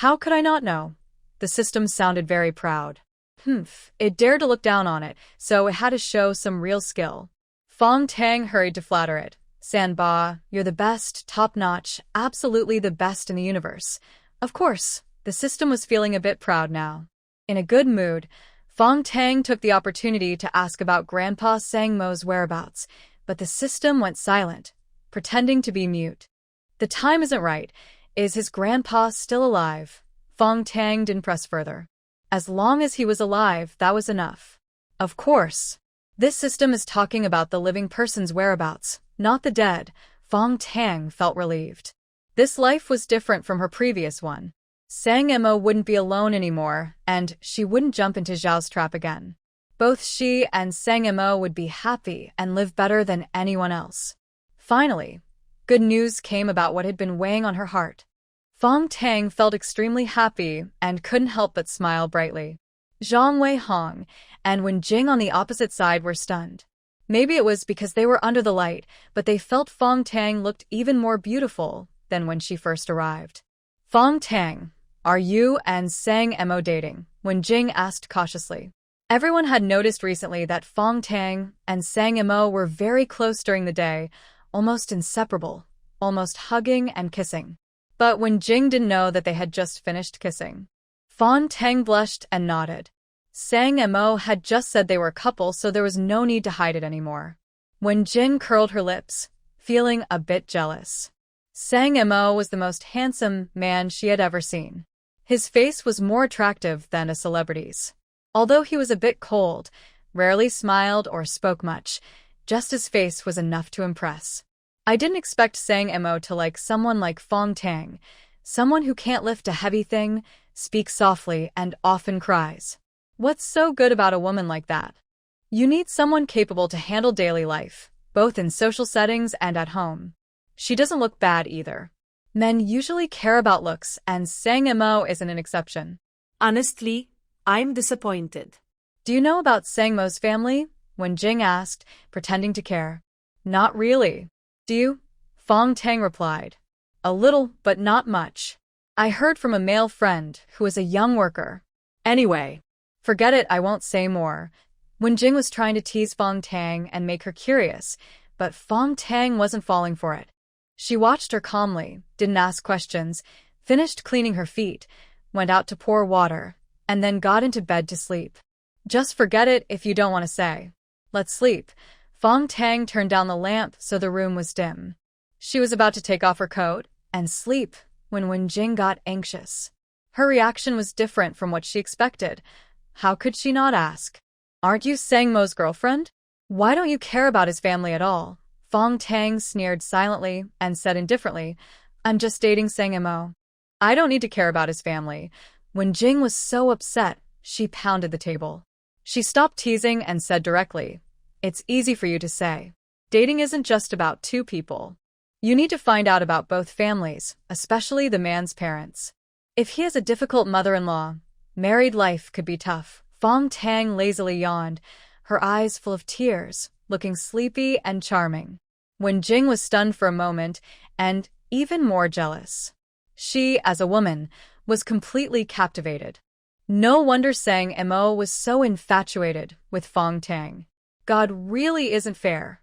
"How could I not know?" The system sounded very proud. It dared to look down on it, so it had to show some real skill. Fang Tang hurried to flatter it. "San Ba, you're the best, top-notch, absolutely the best in the universe." Of course, the system was feeling a bit proud now. In a good mood, Fang Tang took the opportunity to ask about Grandpa Sang Mo's whereabouts, but the system went silent, pretending to be mute. "The time isn't right. Is his grandpa still alive?" Fang Tang didn't press further. As long as he was alive, that was enough. Of course. This system is talking about the living person's whereabouts, not the dead. Fang Tang felt relieved. This life was different from her previous one. Sang Mo wouldn't be alone anymore, and she wouldn't jump into Zhao's trap again. Both she and Sang Mo would be happy and live better than anyone else. Finally, good news came about what had been weighing on her heart. Fang Tang felt extremely happy and couldn't help but smile brightly. Zhang Weijie and Wen Jing on the opposite side were stunned. Maybe it was because they were under the light, but they felt Fang Tang looked even more beautiful than when she first arrived. "Fang Tang, are you and Sang Mo dating?" Wen Jing asked cautiously. Everyone had noticed recently that Fang Tang and Sang Mo were very close during the day, almost inseparable, almost hugging and kissing. But Wen Jing didn't know that they had just finished kissing. Fang Tang blushed and nodded. Sang Mo had just said they were a couple, so there was no need to hide it anymore. Wen Jing curled her lips, feeling a bit jealous. Sang Mo was the most handsome man she had ever seen. His face was more attractive than a celebrity's. Although he was a bit cold, rarely smiled or spoke much, just his face was enough to impress. I didn't expect Sang Mo to like someone like Fang Tang, someone who can't lift a heavy thing, speaks softly, and often cries. What's so good about a woman like that? You need someone capable to handle daily life, both in social settings and at home. She doesn't look bad either. Men usually care about looks, and Sang Mo isn't an exception. Honestly, I'm disappointed. Do you know about Sang Mo's family? Wenjing asked, pretending to care. Not really. Do you? Fong Tang replied. A little, but not much. I heard from a male friend who is a young worker. Anyway, forget it, I won't say more. Wenjing was trying to tease Fong Tang and make her curious, but Fong Tang wasn't falling for it. She watched her calmly, didn't ask questions, finished cleaning her feet, went out to pour water, and then got into bed to sleep. Just forget it if you don't want to say. Let's sleep. Fong Tang turned down the lamp so the room was dim. She was about to take off her coat and sleep when Wenjing got anxious. Her reaction was different from what she expected. How could she not ask? Aren't you Sang Mo's girlfriend? Why don't you care about his family at all? Fong Tang sneered silently and said indifferently, I'm just dating Sang Mo. I don't need to care about his family. Wenjing was so upset, she pounded the table. She stopped teasing and said directly, It's easy for you to say. Dating isn't just about two people. You need to find out about both families, especially the man's parents. If he has a difficult mother-in-law, married life could be tough. Fong Tang lazily yawned, her eyes full of tears, looking sleepy and charming. Wenjing was stunned for a moment and even more jealous. She, as a woman, was completely captivated. No wonder Sang Mo was so infatuated with Fong Tang. God really isn't fair.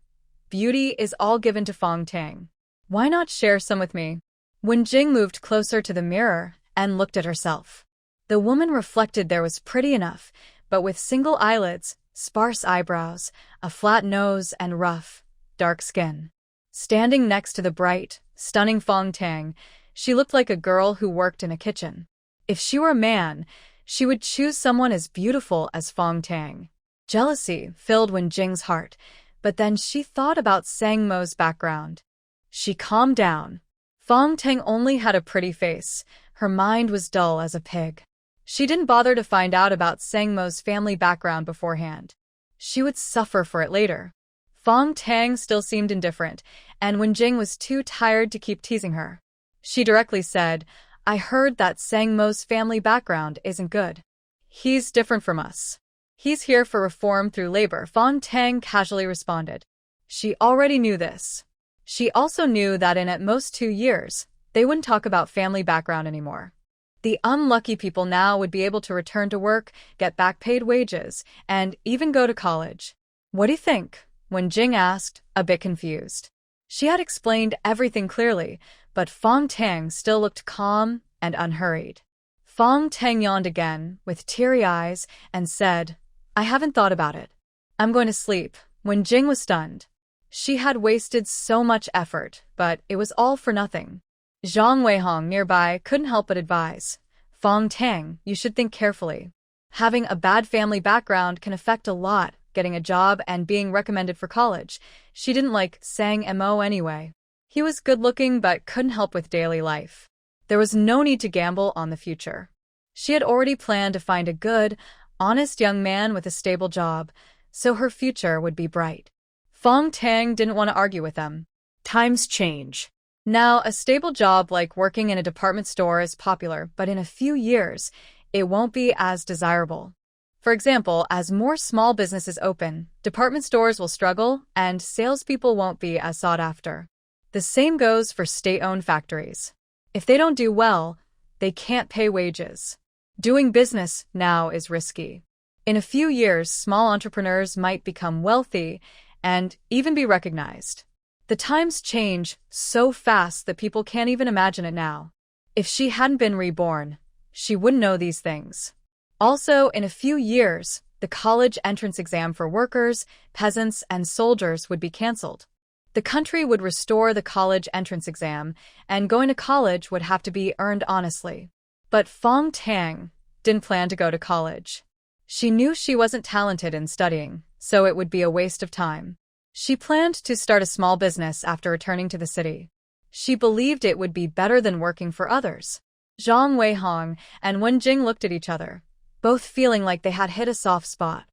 Beauty is all given to Fong Tang. Why not share some with me? Wenjing moved closer to the mirror and looked at herself. The woman reflected there was pretty enough, but with single eyelids, sparse eyebrows, a flat nose, and rough, dark skin. Standing next to the bright, stunning Fong Tang, she looked like a girl who worked in a kitchen. If she were a man, she would choose someone as beautiful as Fong Tang. Jealousy filled Wenjing's heart, but then she thought about Sang Mo's background. She calmed down. Fong Tang only had a pretty face. Her mind was dull as a pig. She didn't bother to find out about Sang Mo's family background beforehand. She would suffer for it later. Fong Tang still seemed indifferent, and Wenjing was too tired to keep teasing her. She directly said, I heard that Sang Mo's family background isn't good. He's different from us. He's here for reform through labor, Fong Tang casually responded. She already knew this. She also knew that in at most 2 years, they wouldn't talk about family background anymore. The unlucky people now would be able to return to work, get back paid wages, and even go to college. What do you think? Wenjing asked, a bit confused. She had explained everything clearly, but Fong Tang still looked calm and unhurried. Fong Tang yawned again, with teary eyes, and said, I haven't thought about it. I'm going to sleep. Wenjing was stunned. She had wasted so much effort, but it was all for nothing. Zhang Weijie nearby couldn't help but advise. Fong Tang, you should think carefully. Having a bad family background can affect a lot, getting a job and being recommended for college. She didn't like Sang Mo anyway. He was good-looking but couldn't help with daily life. There was no need to gamble on the future. She had already planned to find a good, honest young man with a stable job, so her future would be bright. Fong Tang didn't want to argue with them. Times change. Now, a stable job like working in a department store is popular, but in a few years, it won't be as desirable. For example, as more small businesses open, department stores will struggle and salespeople won't be as sought after. The same goes for state-owned factories. If they don't do well, they can't pay wages. Doing business now is risky. In a few years, small entrepreneurs might become wealthy and even be recognized. The times change so fast that people can't even imagine it now. If she hadn't been reborn, she wouldn't know these things. Also, in a few years, the college entrance exam for workers, peasants, and soldiers would be canceled. The country would restore the college entrance exam, and going to college would have to be earned honestly. But Fang Tang didn't plan to go to college. She knew she wasn't talented in studying, so it would be a waste of time. She planned to start a small business after returning to the city. She believed it would be better than working for others. Zhao Weijie and Wen Jing looked at each other, both feeling like they had hit a soft spot.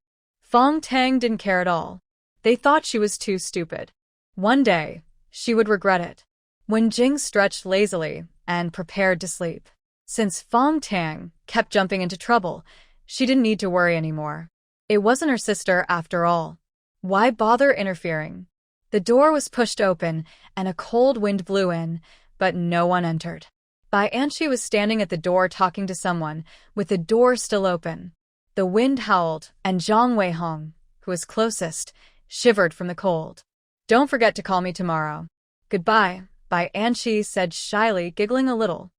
Fang Tang didn't care at all. They thought she was too stupid. One day, she would regret it. Wen Jing stretched lazily and prepared to sleep. Since Fang Tang kept jumping into trouble, she didn't need to worry anymore. It wasn't her sister after all. Why bother interfering? The door was pushed open and a cold wind blew in, but no one entered. Bai Anqi was standing at the door talking to someone, with the door still open. The wind howled, and Zhang Weihong, who was closest, shivered from the cold. "Don't forget to call me tomorrow." "Goodbye," Bai Anqi said shyly, giggling a little.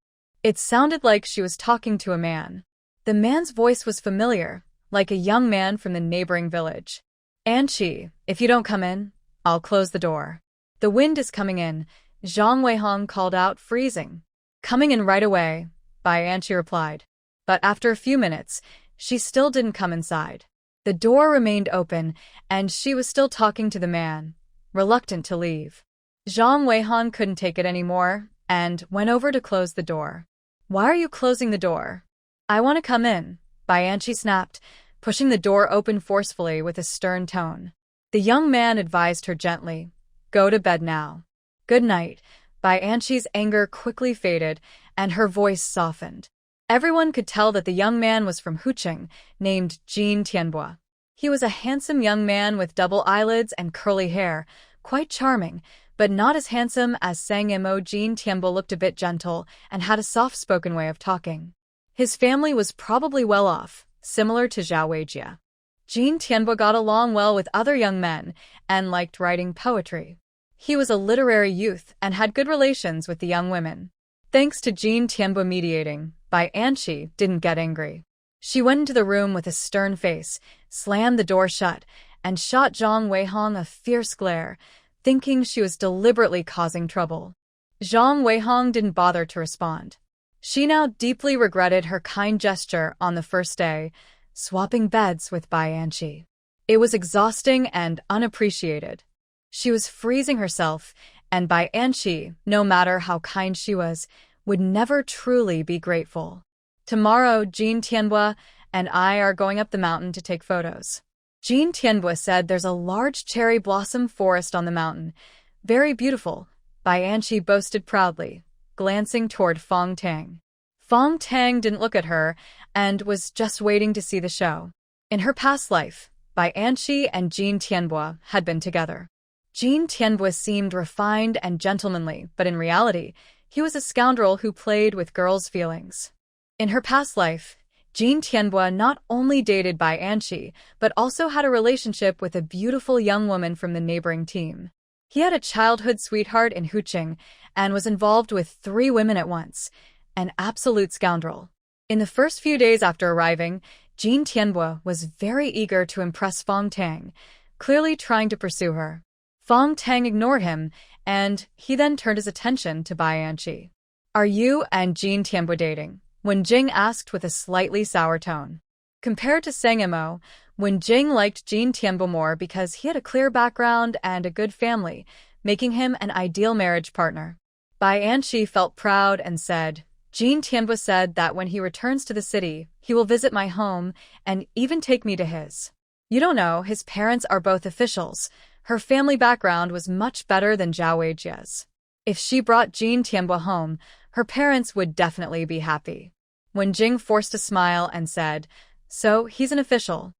It sounded like she was talking to a man. The man's voice was familiar, like a young man from the neighboring village. "Anqi, if you don't come in, I'll close the door." "The wind is coming in," Zhang Weihong called out, freezing. "Coming in right away," Bai Anqi replied. But after a few minutes, she still didn't come inside. The door remained open, and she was still talking to the man, reluctant to leave. Zhang Weihong couldn't take it anymore, and went over to close the door. "Why are you closing the door?" "I want to come in," Bai Anqi snapped, pushing the door open forcefully with a stern tone. The young man advised her gently, "Go to bed now." "Good night." Bai Anqi's anger quickly faded, and her voice softened. Everyone could tell that the young man was from Huqing, named Jin Tianbo. He was a handsome young man with double eyelids and curly hair, quite charming, but not as handsome as Sang Imo. Jin Tianbo looked a bit gentle and had a soft-spoken way of talking. His family was probably well off, similar to Zhao Weijie. Jin Tianbo got along well with other young men and liked writing poetry. He was a literary youth and had good relations with the young women. Thanks to Jin Tianbo mediating, Bai Anqi didn't get angry. She went into the room with a stern face, slammed the door shut, and shot Zhang Weihong a fierce glare, thinking she was deliberately causing trouble. Zhang Weihong didn't bother to respond. She now deeply regretted her kind gesture on the first day, swapping beds with Bai Anqi. It was exhausting and unappreciated. She was freezing herself, and Bai Anqi, no matter how kind she was, would never truly be grateful. "Tomorrow, Jin Tianbo and I are going up the mountain to take photos." Jin Tianbo said there's a large cherry blossom forest on the mountain. "Very beautiful," Bai Anqi boasted proudly, glancing toward Fang Tang. Fang Tang didn't look at her and was just waiting to see the show. In her past life, Bai Anqi and Jin Tianbo had been together. Jin Tianbo seemed refined and gentlemanly, but in reality, he was a scoundrel who played with girls' feelings. In her past life, Jin Tianbo not only dated Bai Anqi, but also had a relationship with a beautiful young woman from the neighboring team. He had a childhood sweetheart in Huqing and was involved with 3 women at once, an absolute scoundrel. In the first few days after arriving, Jin Tianbo was very eager to impress Fang Tang, clearly trying to pursue her. Fang Tang ignored him, and he then turned his attention to Bai Anqi. "Are you and Jin Tianbo dating?" Wen Jing asked with a slightly sour tone. Compared to Sang Imo, Wen Jing liked Jin Tianbo more because he had a clear background and a good family, making him an ideal marriage partner. Bai Anqi felt proud and said, "Jin Tianbo said that when he returns to the city, he will visit my home and even take me to his. You don't know, his parents are both officials." Her family background was much better than Zhao Weijie's. If she brought Jin Tianbo home, her parents would definitely be happy. Wen Jing forced a smile and said, "So he's an official.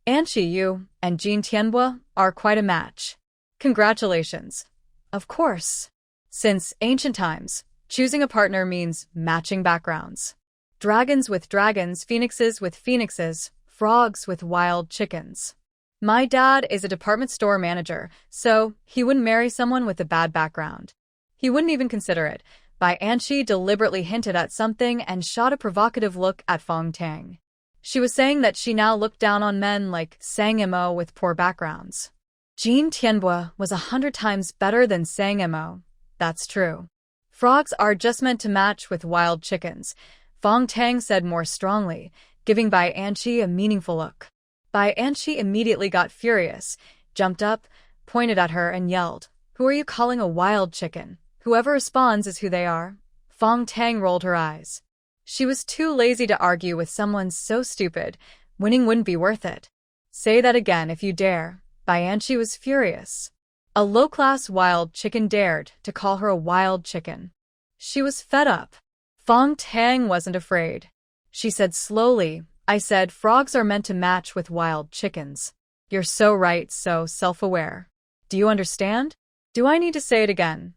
Anqi, you and Jin Tianbo are quite a match." "Congratulations." "Of course. Since ancient times, choosing a partner means matching backgrounds. Dragons with dragons, phoenixes with phoenixes, frogs with wild chickens. My dad is a department store manager, so he wouldn't marry someone with a bad background. He wouldn't even consider it." Bai Anqi deliberately hinted at something and shot a provocative look at Fang Tang. She was saying that she now looked down on men like Sang Imo with poor backgrounds. Jin Tianbo was 100 times better than Sang Imo. That's true. Frogs are just meant to match with wild chickens, Fang Tang said more strongly, giving Bai Anqi a meaningful look. Bai Anqi immediately got furious, jumped up, pointed at her, and yelled, "Who are you calling a wild chicken? Whoever responds is who they are." Fang Tang rolled her eyes. She was too lazy to argue with someone so stupid. Winning wouldn't be worth it. "Say that again if you dare." Bai Anqi was furious. A low-class wild chicken dared to call her a wild chicken. She was fed up. Fang Tang wasn't afraid. She said slowly, "I said frogs are meant to match with wild chickens. You're so right, so self-aware. Do you understand? Do I need to say it again?"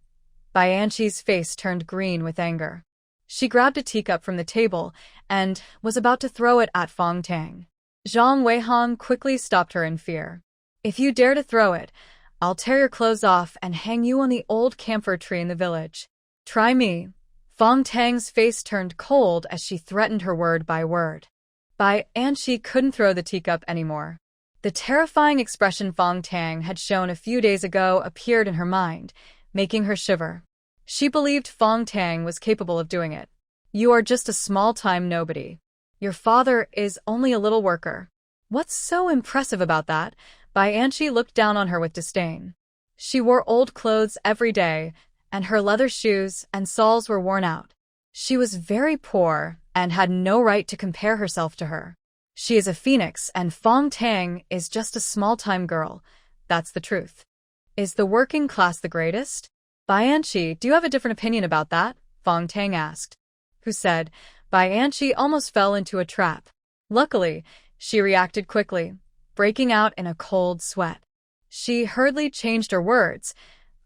Bai Anqi's face turned green with anger. She grabbed a teacup from the table and was about to throw it at Fang Tang. Zhao Weijie quickly stopped her in fear. "If you dare to throw it, I'll tear your clothes off and hang you on the old camphor tree in the village. Try me." Fang Tang's face turned cold as she threatened her word by word. Bai Anqi couldn't throw the teacup anymore. The terrifying expression Fang Tang had shown a few days ago appeared in her mind, making her shiver. She believed Fang Tang was capable of doing it. "You are just a small-time nobody. Your father is only a little worker." "What's so impressive about that?" Bai Anqi looked down on her with disdain. She wore old clothes every day, and her leather shoes and soles were worn out. She was very poor and had no right to compare herself to her. She is a phoenix, and Fang Tang is just a small-time girl. That's the truth. Is the working class the greatest? "Bai Anqi, do you have a different opinion about that?" Fang Tang asked. "Who said?" Bai Anqi almost fell into a trap. Luckily, she reacted quickly, breaking out in a cold sweat. She hurriedly changed her words.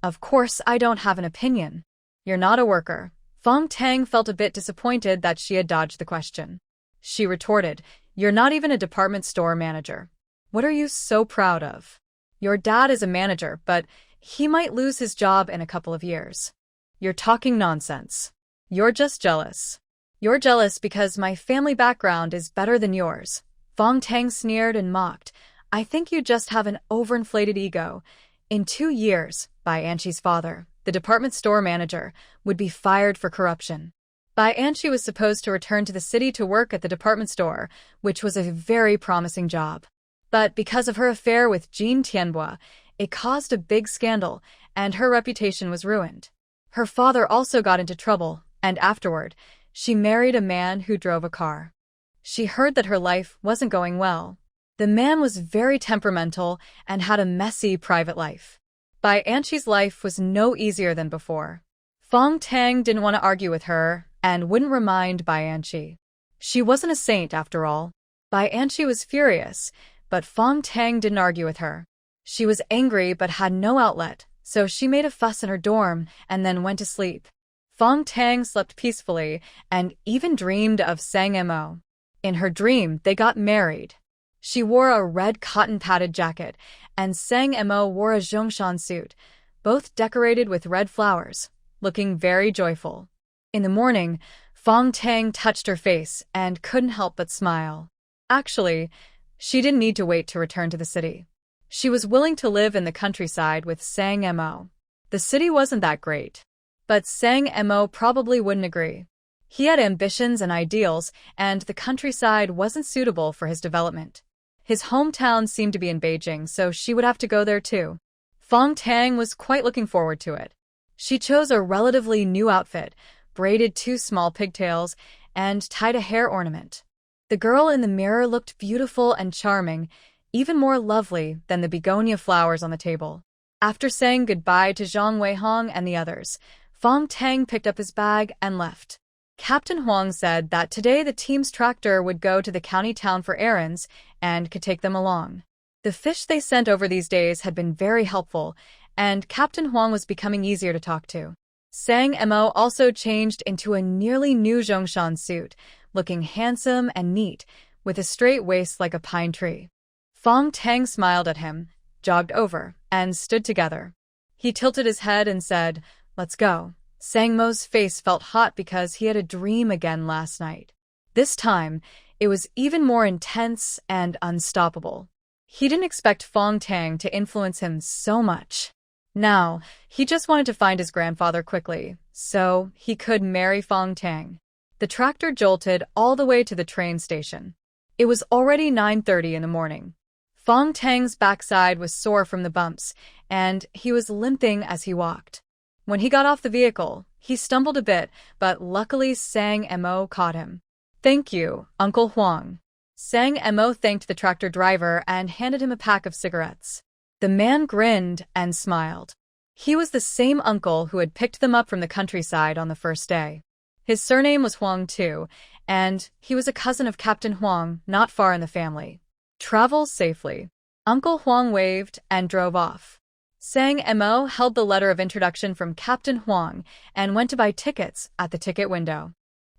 "Of course I don't have an opinion. You're not a worker." Fang Tang felt a bit disappointed that she had dodged the question. She retorted, "You're not even a department store manager. What are you so proud of? Your dad is a manager, but he might lose his job in a couple of years. You're talking nonsense. You're just jealous. You're jealous because my family background is better than yours." Fang Tang sneered and mocked. "I think you just have an overinflated ego. In 2 years, Bai Anqi's father, the department store manager, would be fired for corruption." Bai Anqi was supposed to return to the city to work at the department store, which was a very promising job. But because of her affair with Jean Tianbois, it caused a big scandal, and her reputation was ruined. Her father also got into trouble, and afterward, she married a man who drove a car. She heard that her life wasn't going well. The man was very temperamental and had a messy private life. Bai Anqi's life was no easier than before. Fang Tang didn't want to argue with her and wouldn't remind Bai Anqi. She wasn't a saint after all. Bai Anqi was furious, but Fang Tang didn't argue with her. She was angry but had no outlet, so she made a fuss in her dorm and then went to sleep. Fang Tang slept peacefully and even dreamed of Sang Mo. In her dream, they got married. She wore a red cotton-padded jacket, and Sang Mo wore a zhongshan suit, both decorated with red flowers, looking very joyful. In the morning, Fang Tang touched her face and couldn't help but smile. Actually, she didn't need to wait to return to the city. She was willing to live in the countryside with Sang Mo. The city wasn't that great. But Sang Mo probably wouldn't agree. He had ambitions and ideals, and the countryside wasn't suitable for his development. His hometown seemed to be in Beijing, so she would have to go there too. Fang Tang was quite looking forward to it. She chose a relatively new outfit, braided 2 small pigtails, and tied a hair ornament. The girl in the mirror looked beautiful and charming, even more lovely than the begonia flowers on the table. After saying goodbye to Zhao Weijie and the others, Fang Tang picked up his bag and left. Captain Huang said that today the team's tractor would go to the county town for errands and could take them along. The fish they sent over these days had been very helpful, and Captain Huang was becoming easier to talk to. Sang Mo also changed into a nearly new zhongshan suit, looking handsome and neat, with a straight waist like a pine tree. Fang Tang smiled at him, jogged over, and stood together. He tilted his head and said, "Let's go." Sang Mo's face felt hot because he had a dream again last night. This time, it was even more intense and unstoppable. He didn't expect Fang Tang to influence him so much. Now, he just wanted to find his grandfather quickly, so he could marry Fang Tang. The tractor jolted all the way to the train station. It was already 9:30 in the morning. Fang Tang's backside was sore from the bumps, and he was limping as he walked. When he got off the vehicle, he stumbled a bit, but luckily Sang Mo caught him. "Thank you, Uncle Huang." Sang Mo thanked the tractor driver and handed him a pack of cigarettes. The man grinned and smiled. He was the same uncle who had picked them up from the countryside on the first day. His surname was Huang too, and he was a cousin of Captain Huang, not far in the family. "Travel safely." Uncle Huang waved and drove off. Sang Mo held the letter of introduction from Captain Huang and went to buy tickets at the ticket window.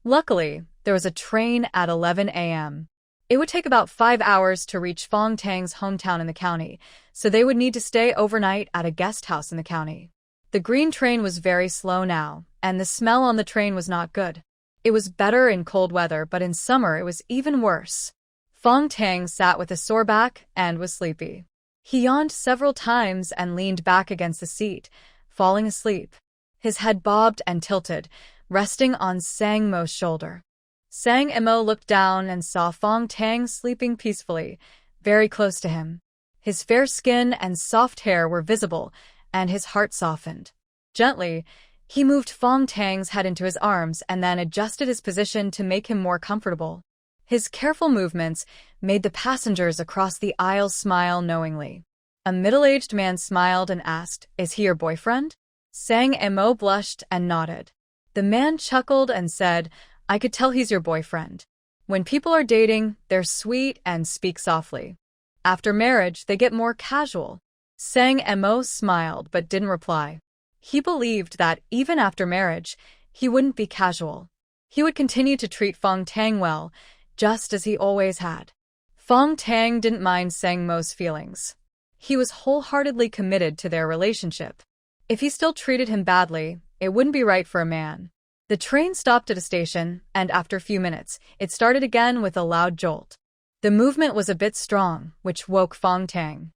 Luckily, there was a train at 11 a.m. It would take about 5 hours to reach Fang Tang's hometown in the county, so they would need to stay overnight at a guest house in the county. The green train was very slow now, and the smell on the train was not good. It was better in cold weather, but in summer it was even worse. Fang Tang sat with a sore back and was sleepy. He yawned several times and leaned back against the seat, falling asleep. His head bobbed and tilted, resting on Sang Mo's shoulder. Sang Mo looked down and saw Fang Tang sleeping peacefully, very close to him. His fair skin and soft hair were visible, and his heart softened. Gently, he moved Fang Tang's head into his arms and then adjusted his position to make him more comfortable. His careful movements made the passengers across the aisle smile knowingly. A middle-aged man smiled and asked, "Is he your boyfriend?" Sang Mo blushed and nodded. The man chuckled and said, "I could tell he's your boyfriend. When people are dating, they're sweet and speak softly. After marriage, they get more casual." Sang Mo smiled but didn't reply. He believed that even after marriage, he wouldn't be casual. He would continue to treat Fang Tang well, just as he always had. Fang Tang didn't mind Sang Mo's feelings. He was wholeheartedly committed to their relationship. If he still treated him badly, it wouldn't be right for a man. The train stopped at a station, and after a few minutes, it started again with a loud jolt. The movement was a bit strong, which woke Fang Tang.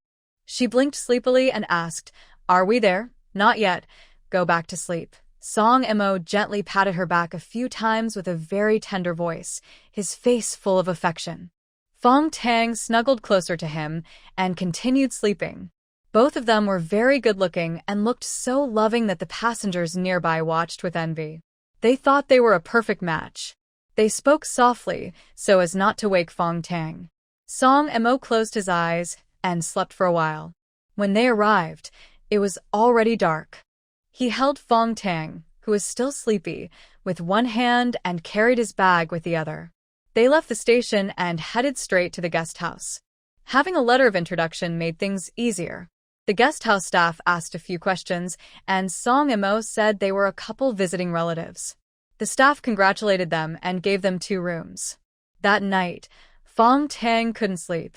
She blinked sleepily and asked, "Are we there?" "Not yet. Go back to sleep." Sang Mo gently patted her back a few times with a very tender voice, his face full of affection. Fang Tang snuggled closer to him and continued sleeping. Both of them were very good-looking and looked so loving that the passengers nearby watched with envy. They thought they were a perfect match. They spoke softly so as not to wake Fang Tang. Sang Mo closed his eyes and slept for a while. When they arrived, it was already dark. He held Fang Tang, who was still sleepy, with one hand and carried his bag with the other. They left the station and headed straight to the guest house. Having a letter of introduction made things easier. The guest house staff asked a few questions, and Sang Mo said they were a couple visiting relatives. The staff congratulated them and gave them 2 rooms. That night, Fang Tang couldn't sleep.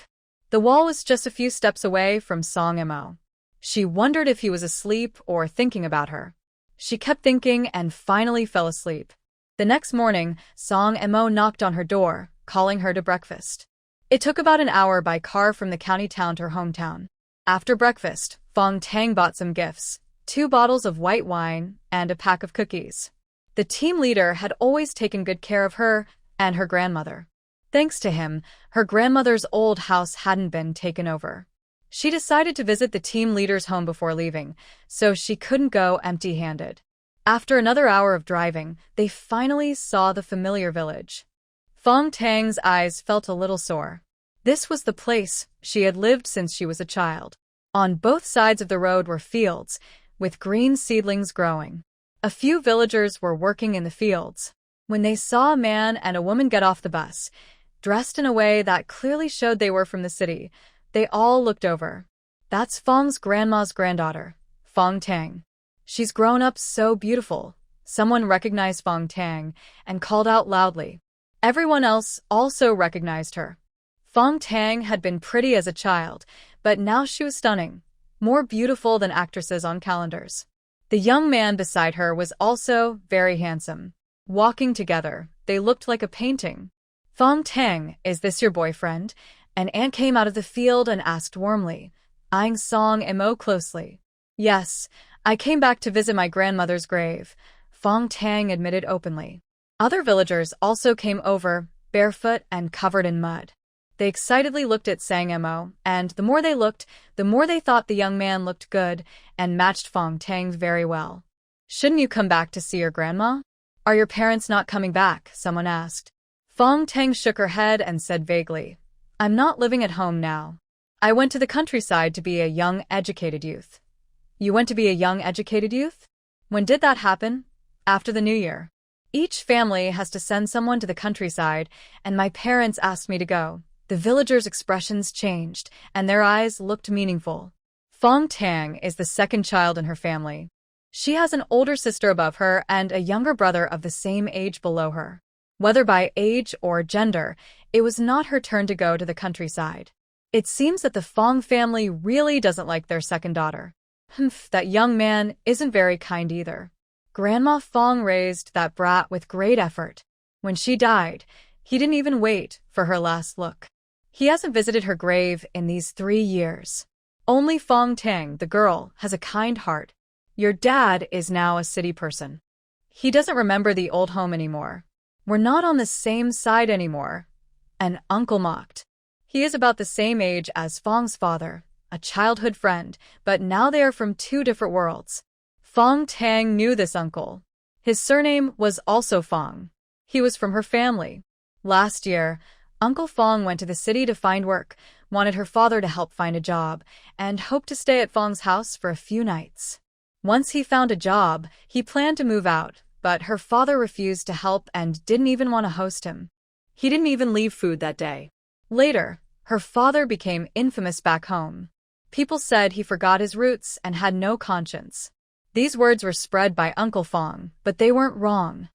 The wall was just a few steps away from Sang Mo. She wondered if he was asleep or thinking about her. She kept thinking and finally fell asleep. The next morning, Sang Mo knocked on her door, calling her to breakfast. It took about an hour by car from the county town to her hometown. After breakfast, Fang Tang bought some gifts, 2 bottles of white wine and a pack of cookies. The team leader had always taken good care of her and her grandmother. Thanks to him, her grandmother's old house hadn't been taken over. She decided to visit the team leader's home before leaving, so she couldn't go empty-handed. After another hour of driving, they finally saw the familiar village. Fang Tang's eyes felt a little sore. This was the place she had lived since she was a child. On both sides of the road were fields, with green seedlings growing. A few villagers were working in the fields. When they saw a man and a woman get off the bus, dressed in a way that clearly showed they were from the city, they all looked over. "That's Fang's grandma's granddaughter, Fang Tang. She's grown up so beautiful." Someone recognized Fang Tang and called out loudly. Everyone else also recognized her. Fang Tang had been pretty as a child, but now she was stunning, more beautiful than actresses on calendars. The young man beside her was also very handsome. Walking together, they looked like a painting. "Fang Tang, is this your boyfriend?" An aunt came out of the field and asked warmly, eyeing Sang Mo closely. "Yes, I came back to visit my grandmother's grave," Fang Tang admitted openly. Other villagers also came over, barefoot and covered in mud. They excitedly looked at Sang Mo, and the more they looked, the more they thought the young man looked good and matched Fang Tang very well. "Shouldn't you come back to see your grandma? Are your parents not coming back?" someone asked. Fang Tang shook her head and said vaguely, "I'm not living at home now. I went to the countryside to be a young, educated youth." "You went to be a young, educated youth? When did that happen?" "After the New Year. Each family has to send someone to the countryside, and my parents asked me to go." The villagers' expressions changed, and their eyes looked meaningful. Fang Tang is the second child in her family. She has an older sister above her and a younger brother of the same age below her. Whether by age or gender, it was not her turn to go to the countryside. It seems that the Fong family really doesn't like their second daughter. That young man isn't very kind either. Grandma Fong raised that brat with great effort. When she died, he didn't even wait for her last look. He hasn't visited her grave in these 3 years. Only Fong Tang, the girl, has a kind heart. Your dad is now a city person. He doesn't remember the old home anymore. We're not on the same side anymore. An uncle mocked. He is about the same age as Fong's father, a childhood friend, but now they are from 2 different worlds. Fong Tang knew this uncle. His surname was also Fong. He was from her family. Last year, Uncle Fong went to the city to find work, wanted her father to help find a job, and hoped to stay at Fong's house for a few nights. Once he found a job, he planned to move out, but her father refused to help and didn't even want to host him. He didn't even leave food that day. Later, her father became infamous back home. People said he forgot his roots and had no conscience. These words were spread by Uncle Fong, but they weren't wrong.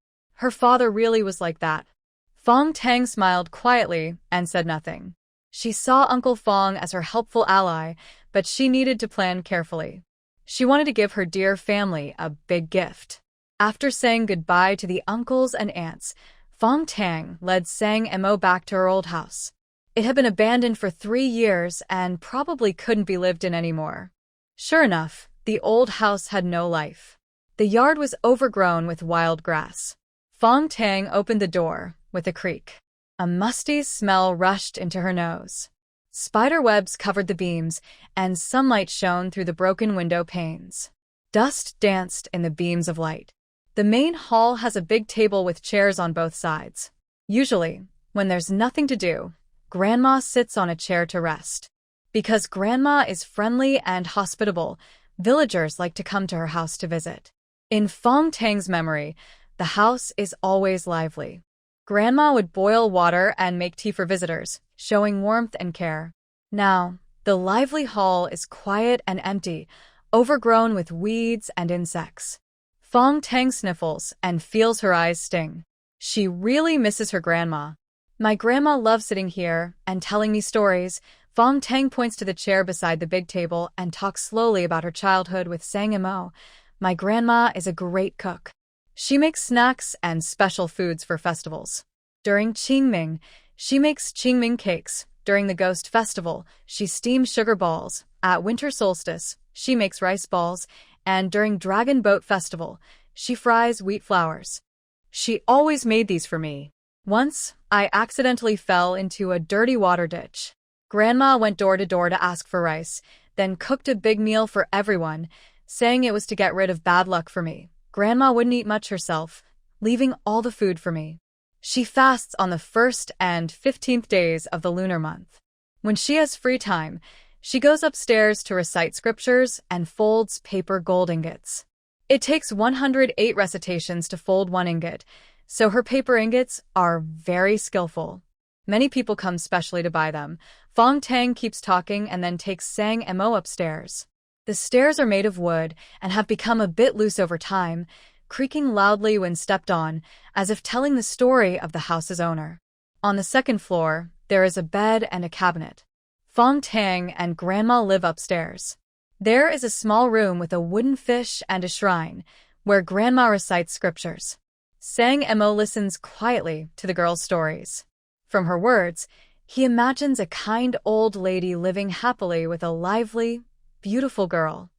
Her father really was like that. Fong Tang smiled quietly and said nothing. She saw Uncle Fong as her helpful ally, but she needed to plan carefully. She wanted to give her dear family a big gift. After saying goodbye to the uncles and aunts, Fong Tang led Sang Mo back to her old house. It had been abandoned for 3 years and probably couldn't be lived in anymore. Sure enough, the old house had no life. The yard was overgrown with wild grass. Fong Tang opened the door with a creak. A musty smell rushed into her nose. Spider webs covered the beams, and sunlight shone through the broken window panes. Dust danced in the beams of light. The main hall has a big table with chairs on both sides. Usually, when there's nothing to do, Grandma sits on a chair to rest. Because Grandma is friendly and hospitable, villagers like to come to her house to visit. In Fong Tang's memory, the house is always lively. Grandma would boil water and make tea for visitors, showing warmth and care. Now, the lively hall is quiet and empty, overgrown with weeds and insects. Fong Tang sniffles and feels her eyes sting. She really misses her grandma. My grandma loves sitting here and telling me stories. Fong Tang points to the chair beside the big table and talks slowly about her childhood with Sang Mo. My grandma is a great cook. She makes snacks and special foods for festivals. During Qingming, she makes Qingming cakes. During the Ghost Festival, she steams sugar balls. At winter solstice, she makes rice balls. And during Dragon Boat Festival, she fries wheat flowers. She always made these for me. Once, I accidentally fell into a dirty water ditch. Grandma went door to door to ask for rice, then cooked a big meal for everyone, saying it was to get rid of bad luck for me. Grandma wouldn't eat much herself, leaving all the food for me. She fasts on the 1st and 15th days of the lunar month. When she has free time, she goes upstairs to recite scriptures and folds paper gold ingots. It takes 108 recitations to fold 1 ingot, so her paper ingots are very skillful. Many people come specially to buy them. Fong Tang keeps talking and then takes Sang Mo upstairs. The stairs are made of wood and have become a bit loose over time, creaking loudly when stepped on, as if telling the story of the house's owner. On the 2nd floor, there is a bed and a cabinet. Fong Tang and Grandma live upstairs. There is a small room with a wooden fish and a shrine, where Grandma recites scriptures. Sang Mo listens quietly to the girl's stories. From her words, he imagines a kind old lady living happily with a lively, beautiful girl.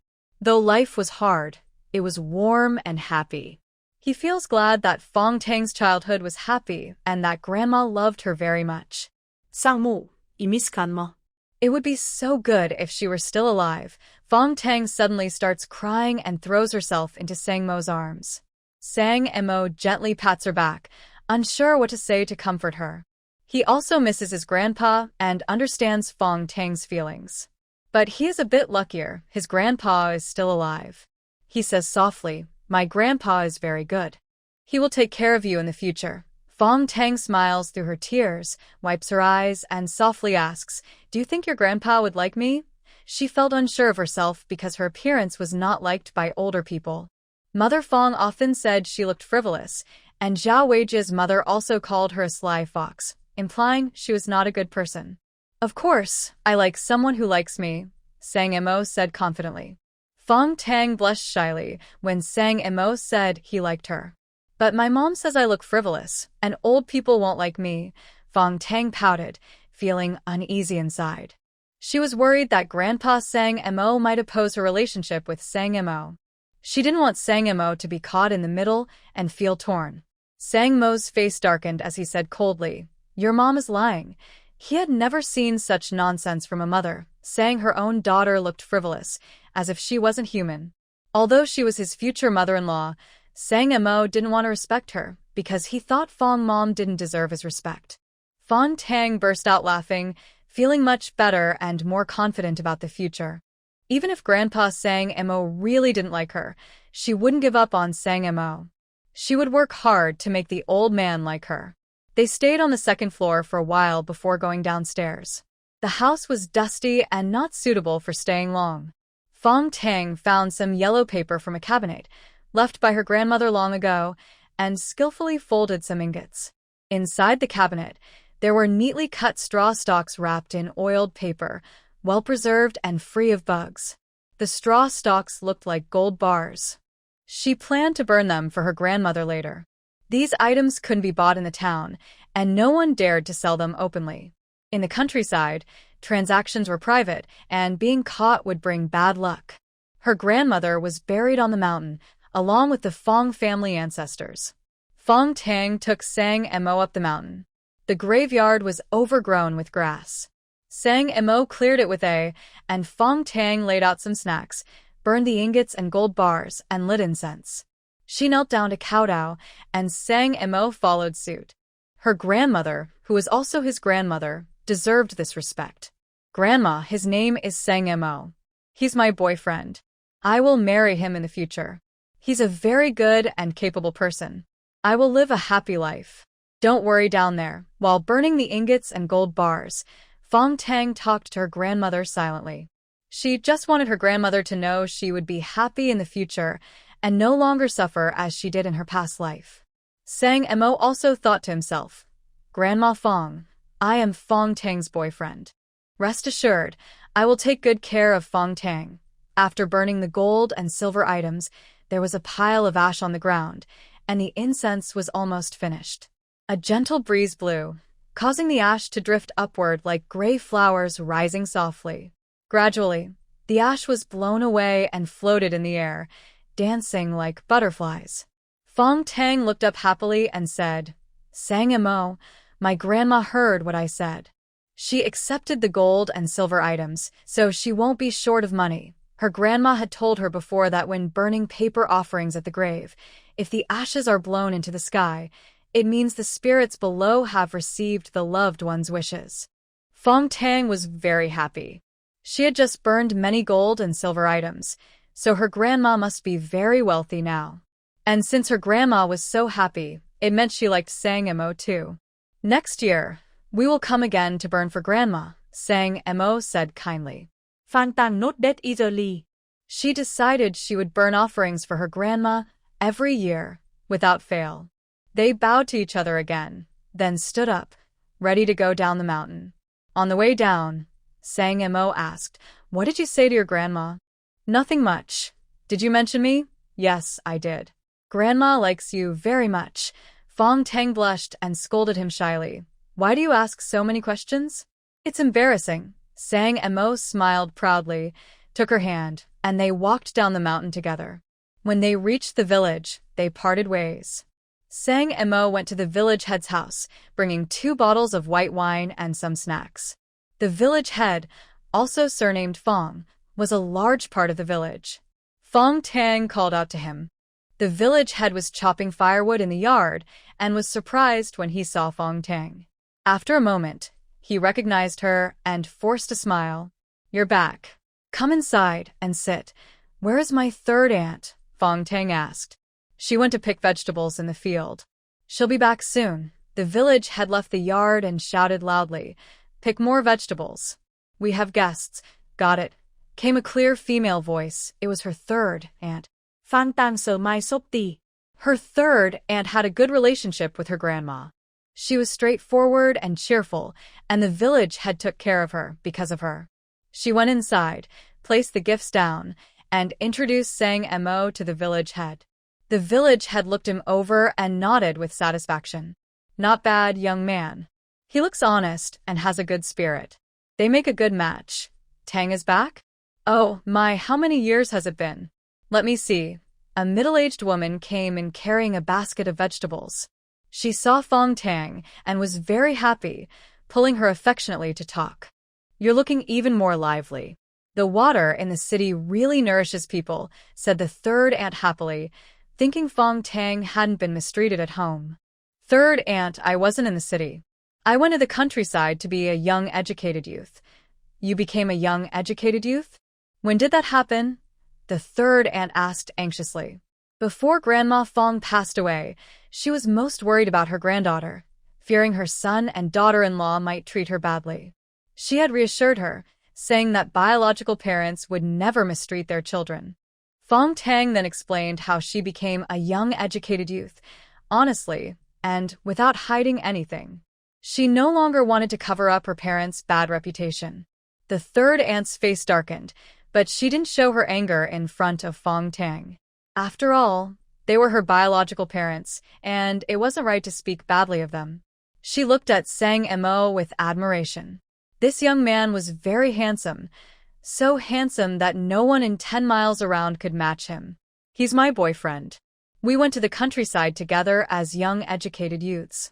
Though life was hard, it was warm and happy. He feels glad that Fang Tang's childhood was happy and that Grandma loved her very much. Sangmu, I miss Grandma. It would be so good if she were still alive. Fang Tang suddenly starts crying and throws herself into Sangmo's arms. Sangmo gently pats her back, unsure what to say to comfort her. He also misses his grandpa and understands Fang Tang's feelings. But he is a bit luckier. His grandpa is still alive. He says softly, "My grandpa is very good. He will take care of you in the future." Fang Tang smiles through her tears, wipes her eyes, and softly asks, "Do you think your grandpa would like me?" She felt unsure of herself because her appearance was not liked by older people. Mother Fang often said she looked frivolous, and Zhao Weijie's mother also called her a sly fox, implying she was not a good person. "Of course, I like someone who likes me," Sangmo said confidently. Fang Tang blushed shyly when Sangmo said he liked her. "But my mom says I look frivolous, and old people won't like me." Fang Tang pouted, feeling uneasy inside. She was worried that Grandpa Sangmo might oppose her relationship with Sangmo. She didn't want Sangmo to be caught in the middle and feel torn. Sangmo's face darkened as he said coldly, "Your mom is lying." He had never seen such nonsense from a mother, saying her own daughter looked frivolous, as if she wasn't human. Although she was his future mother-in-law, Sangmo didn't want to respect her because he thought Fang Mom didn't deserve his respect. Fang Tang burst out laughing, feeling much better and more confident about the future. Even if Grandpa Sangmo really didn't like her, she wouldn't give up on Sangmo. She would work hard to make the old man like her. They stayed on the second floor for a while before going downstairs. The house was dusty and not suitable for staying long. Fang Tang found some yellow paper from a cabinet, left by her grandmother long ago, and skillfully folded some ingots. Inside the cabinet, there were neatly cut straw stalks wrapped in oiled paper, well-preserved and free of bugs. The straw stalks looked like gold bars. She planned to burn them for her grandmother later. These items couldn't be bought in the town, and no one dared to sell them openly. In the countryside, transactions were private, and being caught would bring bad luck. Her grandmother was buried on the mountain, along with the Fong family ancestors. Fang Tang took Sangmo up the mountain. The graveyard was overgrown with grass. Sangmo cleared it with and Fang Tang laid out some snacks, burned the ingots and gold bars, and lit incense. She knelt down to kowtow, and Sangmo followed suit. Her grandmother, who was also his grandmother, deserved this respect. "Grandma, his name is Sangmo. He's my boyfriend. I will marry him in the future. He's a very good and capable person. I will live a happy life. Don't worry down there." While burning the ingots and gold bars, Fang Tang talked to her grandmother silently. She just wanted her grandmother to know she would be happy in the future and no longer suffer as she did in her past life. Sangmo also thought to himself, "Grandma Fang, I am Fang Tang's boyfriend. Rest assured, I will take good care of Fang Tang." After burning the gold and silver items, there was a pile of ash on the ground, and the incense was almost finished. A gentle breeze blew, causing the ash to drift upward like gray flowers rising softly. Gradually, the ash was blown away and floated in the air, dancing like butterflies. Fang Tang looked up happily and said, "Sangmo, my grandma heard what I said. She accepted the gold and silver items, so she won't be short of money." Her grandma had told her before that when burning paper offerings at the grave, if the ashes are blown into the sky, it means the spirits below have received the loved one's wishes. Fang Tang was very happy. She had just burned many gold and silver items, so her grandma must be very wealthy now. And since her grandma was so happy, it meant she liked Sangmo too. "Next year, we will come again to burn for grandma," Sangmo said kindly. Fang Tang nodded that eagerly. She decided she would burn offerings for her grandma every year, without fail. They bowed to each other again, then stood up, ready to go down the mountain. On the way down, Sangmo asked, "What did you say to your grandma?" "Nothing much. Did you mention me?" "Yes, I did." "Grandma likes you very much." Fang Tang blushed and scolded him shyly. "Why do you ask so many questions?" "It's embarrassing." Sangmo smiled proudly, took her hand, and they walked down the mountain together. When they reached the village, they parted ways. Sang and Mo went to the village head's house, bringing 2 bottles of white wine and some snacks. The village head, also surnamed Fong, was a large part of the village. Fong Tang called out to him. The village head was chopping firewood in the yard and was surprised when he saw Fong Tang. After a moment, he recognized her and forced a smile. "You're back. Come inside and sit. Where is my third aunt?" Fong Tang asked. "She went to pick vegetables in the field. She'll be back soon." The village had left the yard and shouted loudly, "Pick more vegetables. We have guests." "Got it," came a clear female voice. It was her third aunt. Fang Tang sờ mai xốp tỉ. Her third aunt had a good relationship with her grandma. She was straightforward and cheerful, and the village head took care of her because of her. She went inside, placed the gifts down, and introduced Sang and Mo to the village head. The village head looked him over and nodded with satisfaction. "Not bad, young man. He looks honest and has a good spirit. They make a good match. Tang is back? Oh, my, how many years has it been? Let me see." A middle-aged woman came in carrying a basket of vegetables. She saw Fong Tang and was very happy, pulling her affectionately to talk. "You're looking even more lively. The water in the city really nourishes people," said the third aunt happily, thinking Fong Tang hadn't been mistreated at home. "Third aunt, I wasn't in the city. I went to the countryside to be a young educated youth." "You became a young educated youth? When did that happen?" the third aunt asked anxiously. Before Grandma Fong passed away, she was most worried about her granddaughter, fearing her son and daughter-in-law might treat her badly. She had reassured her, saying that biological parents would never mistreat their children. Fong Tang then explained how she became a young educated youth, honestly, and without hiding anything. She no longer wanted to cover up her parents' bad reputation. The third aunt's face darkened, but she didn't show her anger in front of Fong Tang. After all, they were her biological parents, and it wasn't right to speak badly of them. She looked at Sang and Mo with admiration. This young man was very handsome, so handsome that no one in 10 miles around could match him. "He's my boyfriend. We went to the countryside together as young educated youths."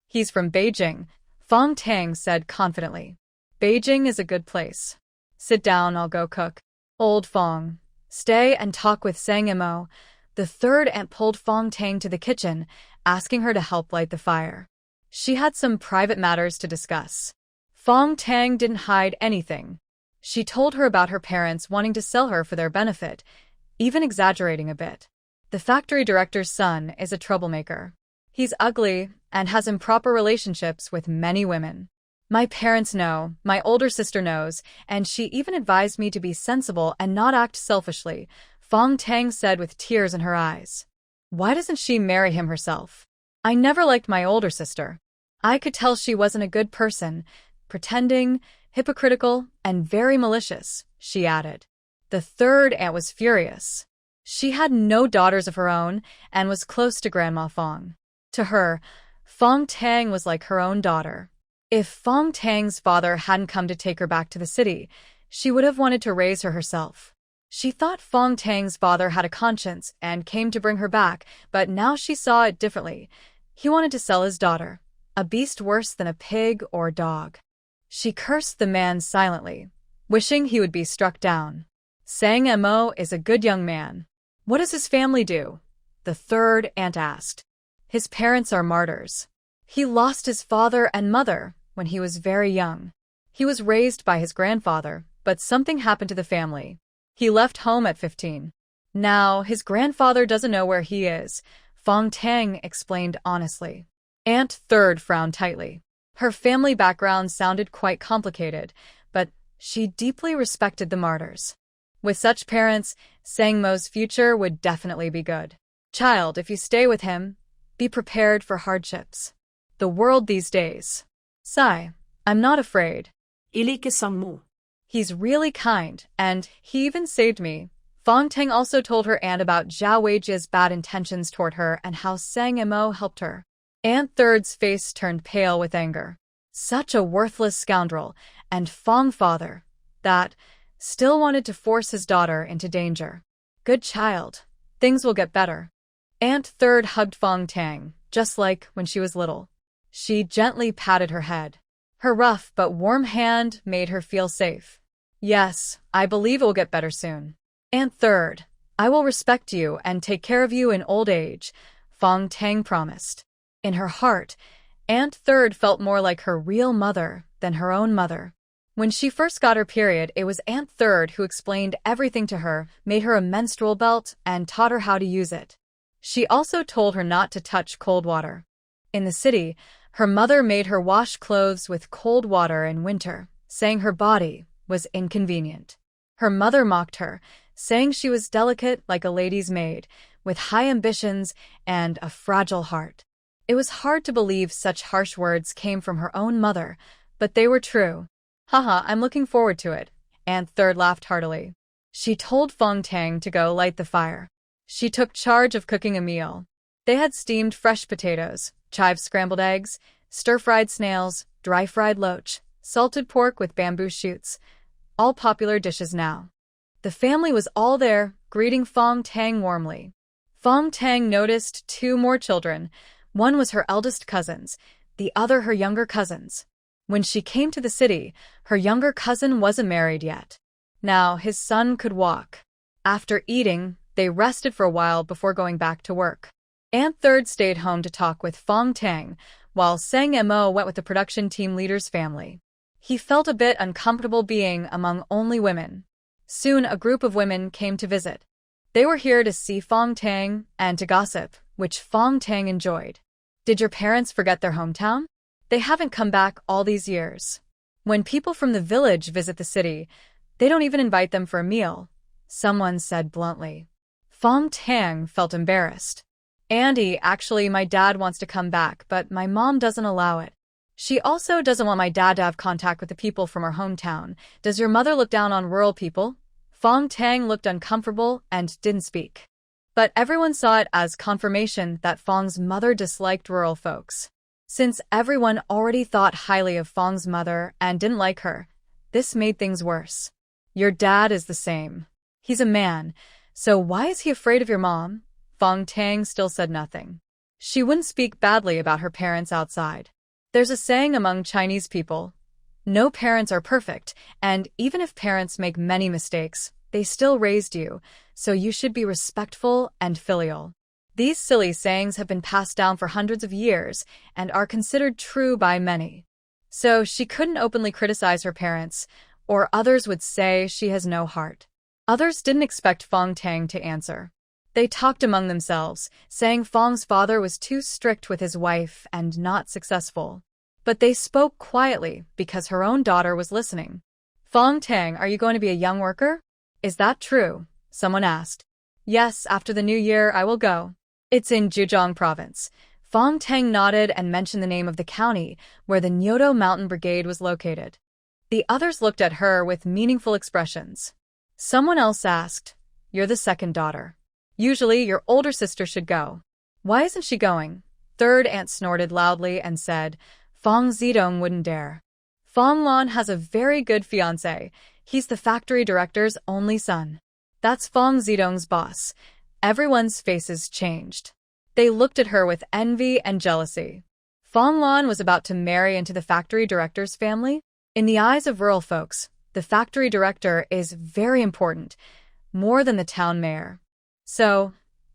"He's from Beijing," Fong Tang said confidently. "Beijing is a good place. Sit down, I'll go cook." "Old Fong, stay and talk with Sang and Mo." The third aunt pulled Fong Tang to the kitchen, asking her to help light the fire. She had some private matters to discuss. Fong Tang didn't hide anything. She told her about her parents wanting to sell her for their benefit, even exaggerating a bit. "The factory director's son is a troublemaker. He's ugly and has improper relationships with many women. My parents know, my older sister knows, and she even advised me to be sensible and not act selfishly," Fong Tang said with tears in her eyes. "Why doesn't she marry him herself? I never liked my older sister. I could tell she wasn't a good person, pretending, hypocritical, and very malicious," she added. The third aunt was furious. She had no daughters of her own and was close to Grandma Fong. To her, Fong Tang was like her own daughter. If Fong Tang's father hadn't come to take her back to the city, she would have wanted to raise her herself. She thought Fong Tang's father had a conscience and came to bring her back, but now she saw it differently. He wanted to sell his daughter, a beast worse than a pig or dog. She cursed the man silently, wishing he would be struck down. "Sang and Mo is a good young man. What does his family do?" the third aunt asked. "His parents are martyrs. He lost his father and mother when he was very young. He was raised by his grandfather, but something happened to the family. He left home at 15. Now, his grandfather doesn't know where he is," Fong Tang explained honestly. Aunt Third frowned tightly. Her family background sounded quite complicated, but she deeply respected the martyrs. With such parents, Sang Mo's future would definitely be good. "Child, if you stay with him, be prepared for hardships. The world these days. Sigh, I'm not afraid. Ilike sang mo. He's really kind, and he even saved me." Fong Tang also told her aunt about Zhao Weijie's bad intentions toward her and how Sang and Mo helped her. Aunt Third's face turned pale with anger. Such a worthless scoundrel, and Fong father, that, still wanted to force his daughter into danger. "Good child. Things will get better. Aunt Third hugged Fang Tang, just like when she was little. She gently patted her head. Her rough but warm hand made her feel safe. Yes, I believe it will get better soon. Aunt Third, I will respect you and take care of you in old age, Fang Tang promised. In her heart, Aunt Third felt more like her real mother than her own mother. When she first got her period, it was Aunt Third who explained everything to her, made her a menstrual belt, and taught her how to use it. She also told her not to touch cold water. In the city, her mother made her wash clothes with cold water in winter, saying her body was inconvenient. Her mother mocked her, saying she was delicate like a lady's maid, with high ambitions and a fragile heart. It was hard to believe such harsh words came from her own mother, but they were true. Haha, I'm looking forward to it, Aunt Third laughed heartily. She told Fang Tang to go light the fire. She took charge of cooking a meal. They had steamed fresh potatoes, chive scrambled eggs, stir-fried snails, dry-fried loach, salted pork with bamboo shoots, all popular dishes now. The family was all there, greeting Fang Tang warmly. Fang Tang noticed 2 more children. One was her eldest cousin's, the other her younger cousin's. When she came to the city, her younger cousin wasn't married yet. Now his son could walk. After eating, they rested for a while before going back to work. Aunt Third stayed home to talk with Fang Tang, while Sang Mo went with the production team leader's family. He felt a bit uncomfortable being among only women. Soon a group of women came to visit. They were here to see Fang Tang and to gossip, which Fang Tang enjoyed. Did your parents forget their hometown? They haven't come back all these years. When people from the village visit the city, they don't even invite them for a meal, someone said bluntly. Fang Tang felt embarrassed. Andy, actually, my dad wants to come back, but my mom doesn't allow it. She also doesn't want my dad to have contact with the people from her hometown. Does your mother look down on rural people? Fang Tang looked uncomfortable and didn't speak. But everyone saw it as confirmation that Fang's mother disliked rural folks. Since everyone already thought highly of Fang's mother and didn't like her, this made things worse. Your dad is the same. He's a man, so why is he afraid of your mom? Fang Tang still said nothing. She wouldn't speak badly about her parents outside. There's a saying among Chinese people, no parents are perfect, and even if parents make many mistakes, they still raised you, so you should be respectful and filial. These silly sayings have been passed down for hundreds of years and are considered true by many. So she couldn't openly criticize her parents, or others would say she has no heart. Others didn't expect Fang Tang to answer. They talked among themselves, saying Fang's father was too strict with his wife and not successful. But they spoke quietly because her own daughter was listening. Fang Tang, are you going to be a young worker? Is that true? Someone asked. Yes, after the new year I will go. It's in Zhejiang province. Fang Tang nodded and mentioned the name of the county where the Nyoto Mountain Brigade was located. The others looked at her with meaningful expressions. Someone else asked, you're the second daughter. Usually your older sister should go. Why isn't she going? Third aunt snorted loudly and said, Fang Zidong wouldn't dare. Fong Lan has a very good fiancé. He's the factory director's only son. That's Fang Zidong's boss. Everyone's faces changed. They looked at her with envy and jealousy. Fong Lan was about to marry into the factory director's family. In the eyes of rural folks, the factory director is very important, more than the town mayor. So,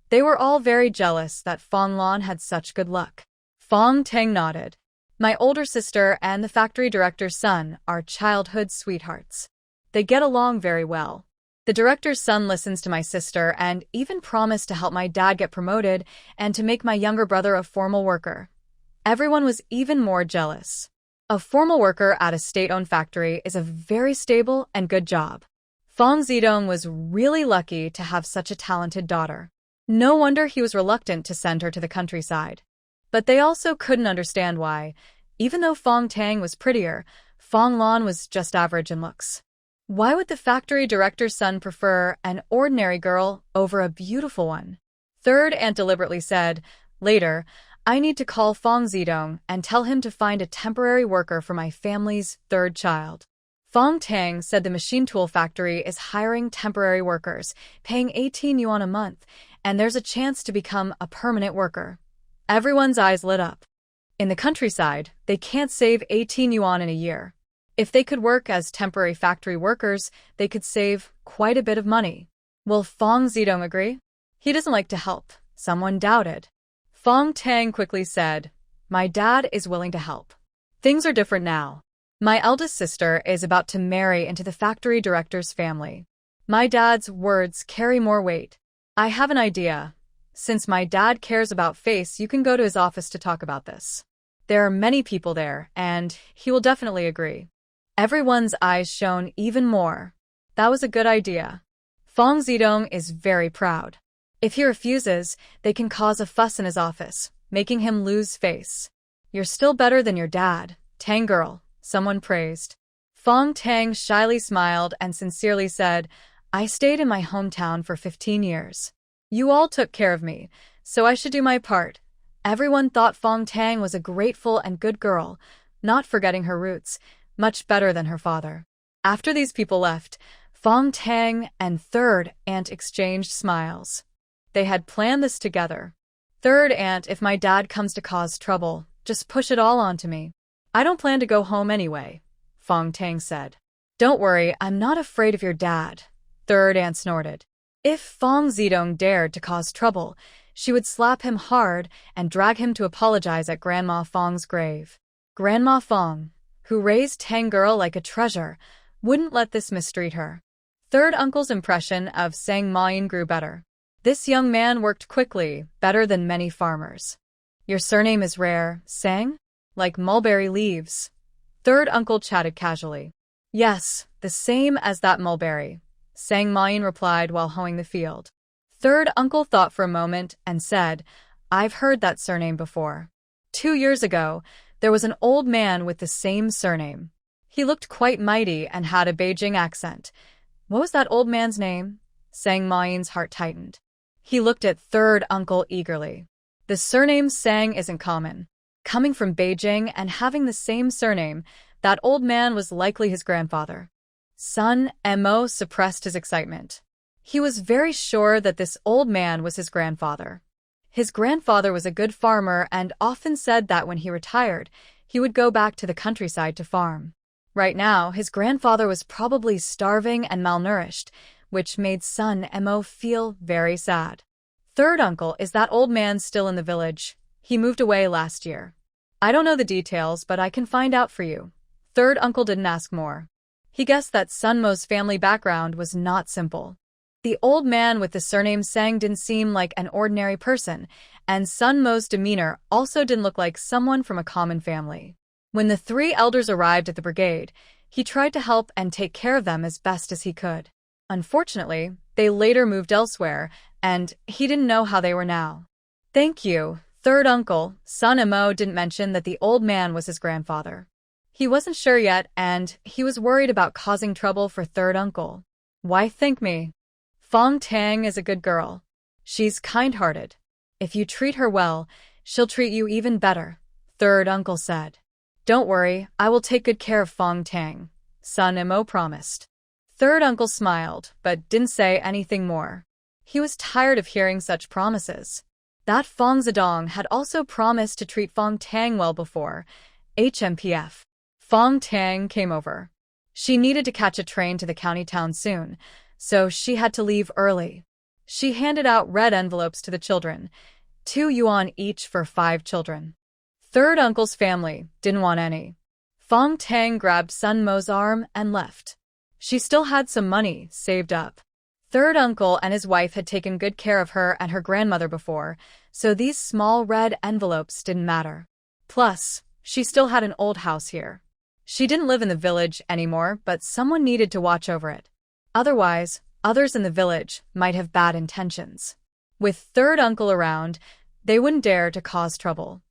they were all very jealous that Fong Lan had such good luck. Fang Tang nodded. My older sister and the factory director's son are childhood sweethearts. They get along very well. The director's son listens to my sister and even promised to help my dad get promoted and to make my younger brother a formal worker. Everyone was even more jealous. A formal worker at a state-owned factory is a very stable and good job. Fang Zidong was really lucky to have such a talented daughter. No wonder he was reluctant to send her to the countryside. But they also couldn't understand why. Even though Fang Tang was prettier, Fong Lan was just average in looks. Why would the factory director's son prefer an ordinary girl over a beautiful one? Third aunt deliberately said, later, I need to call Fang Zidong and tell him to find a temporary worker for my family's third child. Fang Tang said the machine tool factory is hiring temporary workers, paying 18 yuan a month, and there's a chance to become a permanent worker. Everyone's eyes lit up. In the countryside, they can't save 18 yuan in a year. If they could work as temporary factory workers, they could save quite a bit of money. Will Fang Zidong agree? He doesn't like to help. Someone doubted. Fang Tang quickly said, "My dad is willing to help. Things are different now. My eldest sister is about to marry into the factory director's family. My dad's words carry more weight. I have an idea. Since my dad cares about face, you can go to his office to talk about this. There are many people there, and he will definitely agree." Everyone's eyes shone even more. That was a good idea. Fang Zidong is very proud. If he refuses, they can cause a fuss in his office, making him lose face. "You're still better than your dad, Tang girl," someone praised. Fang Tang shyly smiled and sincerely said, "I stayed in my hometown for 15 years. You all took care of me, so I should do my part." Everyone thought Fang Tang was a grateful and good girl, not forgetting her roots, much better than her father. After these people left, Fang Tang and Third Aunt exchanged smiles. They had planned this together. "Third Aunt, if my dad comes to cause trouble, just push it all onto me. I don't plan to go home anyway," Fang Tang said. "Don't worry, I'm not afraid of your dad," Third Aunt snorted. If Fang Zidong dared to cause trouble, she would slap him hard and drag him to apologize at Grandma Fang's grave. Grandma Fang, who raised Tang girl like a treasure, wouldn't let this mistreat her. Third uncle's impression of Sang Mayin grew better. This young man worked quickly, better than many farmers. "Your surname is rare, Sang? Like mulberry leaves?" Third uncle chatted casually. "Yes, the same as that mulberry," Sang Mayin replied while hoeing the field. Third uncle thought for a moment and said, "I've heard that surname before. 2 years ago, there was an old man with the same surname. He looked quite mighty and had a Beijing accent. What was that old man's name?" Sang Mayin's heart tightened. He looked at Third uncle eagerly. The surname Sang isn't common. Coming from Beijing and having the same surname, that old man was likely his grandfather. Sun Mo suppressed his excitement. He was very sure that this old man was his grandfather. His grandfather was a good farmer and often said that when he retired, he would go back to the countryside to farm. Right now, his grandfather was probably starving and malnourished, which made Sun Mo feel very sad. "Third uncle, is that old man still in the village? He moved away last year." "I don't know the details, but I can find out for you." Third uncle didn't ask more. He guessed that Sun Mo's family background was not simple. The old man with the surname Sang didn't seem like an ordinary person, and Sun Mo's demeanor also didn't look like someone from a common family. When the 3 elders arrived at the brigade, he tried to help and take care of them as best as he could. Unfortunately, they later moved elsewhere, and he didn't know how they were now. "Thank you, Third uncle." Sun Mo didn't mention that the old man was his grandfather. He wasn't sure yet, and he was worried about causing trouble for Third uncle. "Why thank me? Fang Tang is a good girl. She's kind-hearted. If you treat her well, she'll treat you even better," Third uncle said. "Don't worry, I will take good care of Fang Tang," Sun Mo promised. Third uncle smiled, but didn't say anything more. He was tired of hearing such promises. That Fang Zidong had also promised to treat Fang Tang well before. HMPF. Fang Tang came over. She needed to catch a train to the county town soon, so she had to leave early. She handed out red envelopes to the children, 2 yuan each for 5 children. Third uncle's family didn't want any. Fang Tang grabbed Sun Mo's arm and left. She still had some money saved up. Third uncle and his wife had taken good care of her and her grandmother before, so these small red envelopes didn't matter. Plus, she still had an old house here. She didn't live in the village anymore, but someone needed to watch over it. Otherwise, others in the village might have bad intentions. With Third uncle around, they wouldn't dare to cause trouble.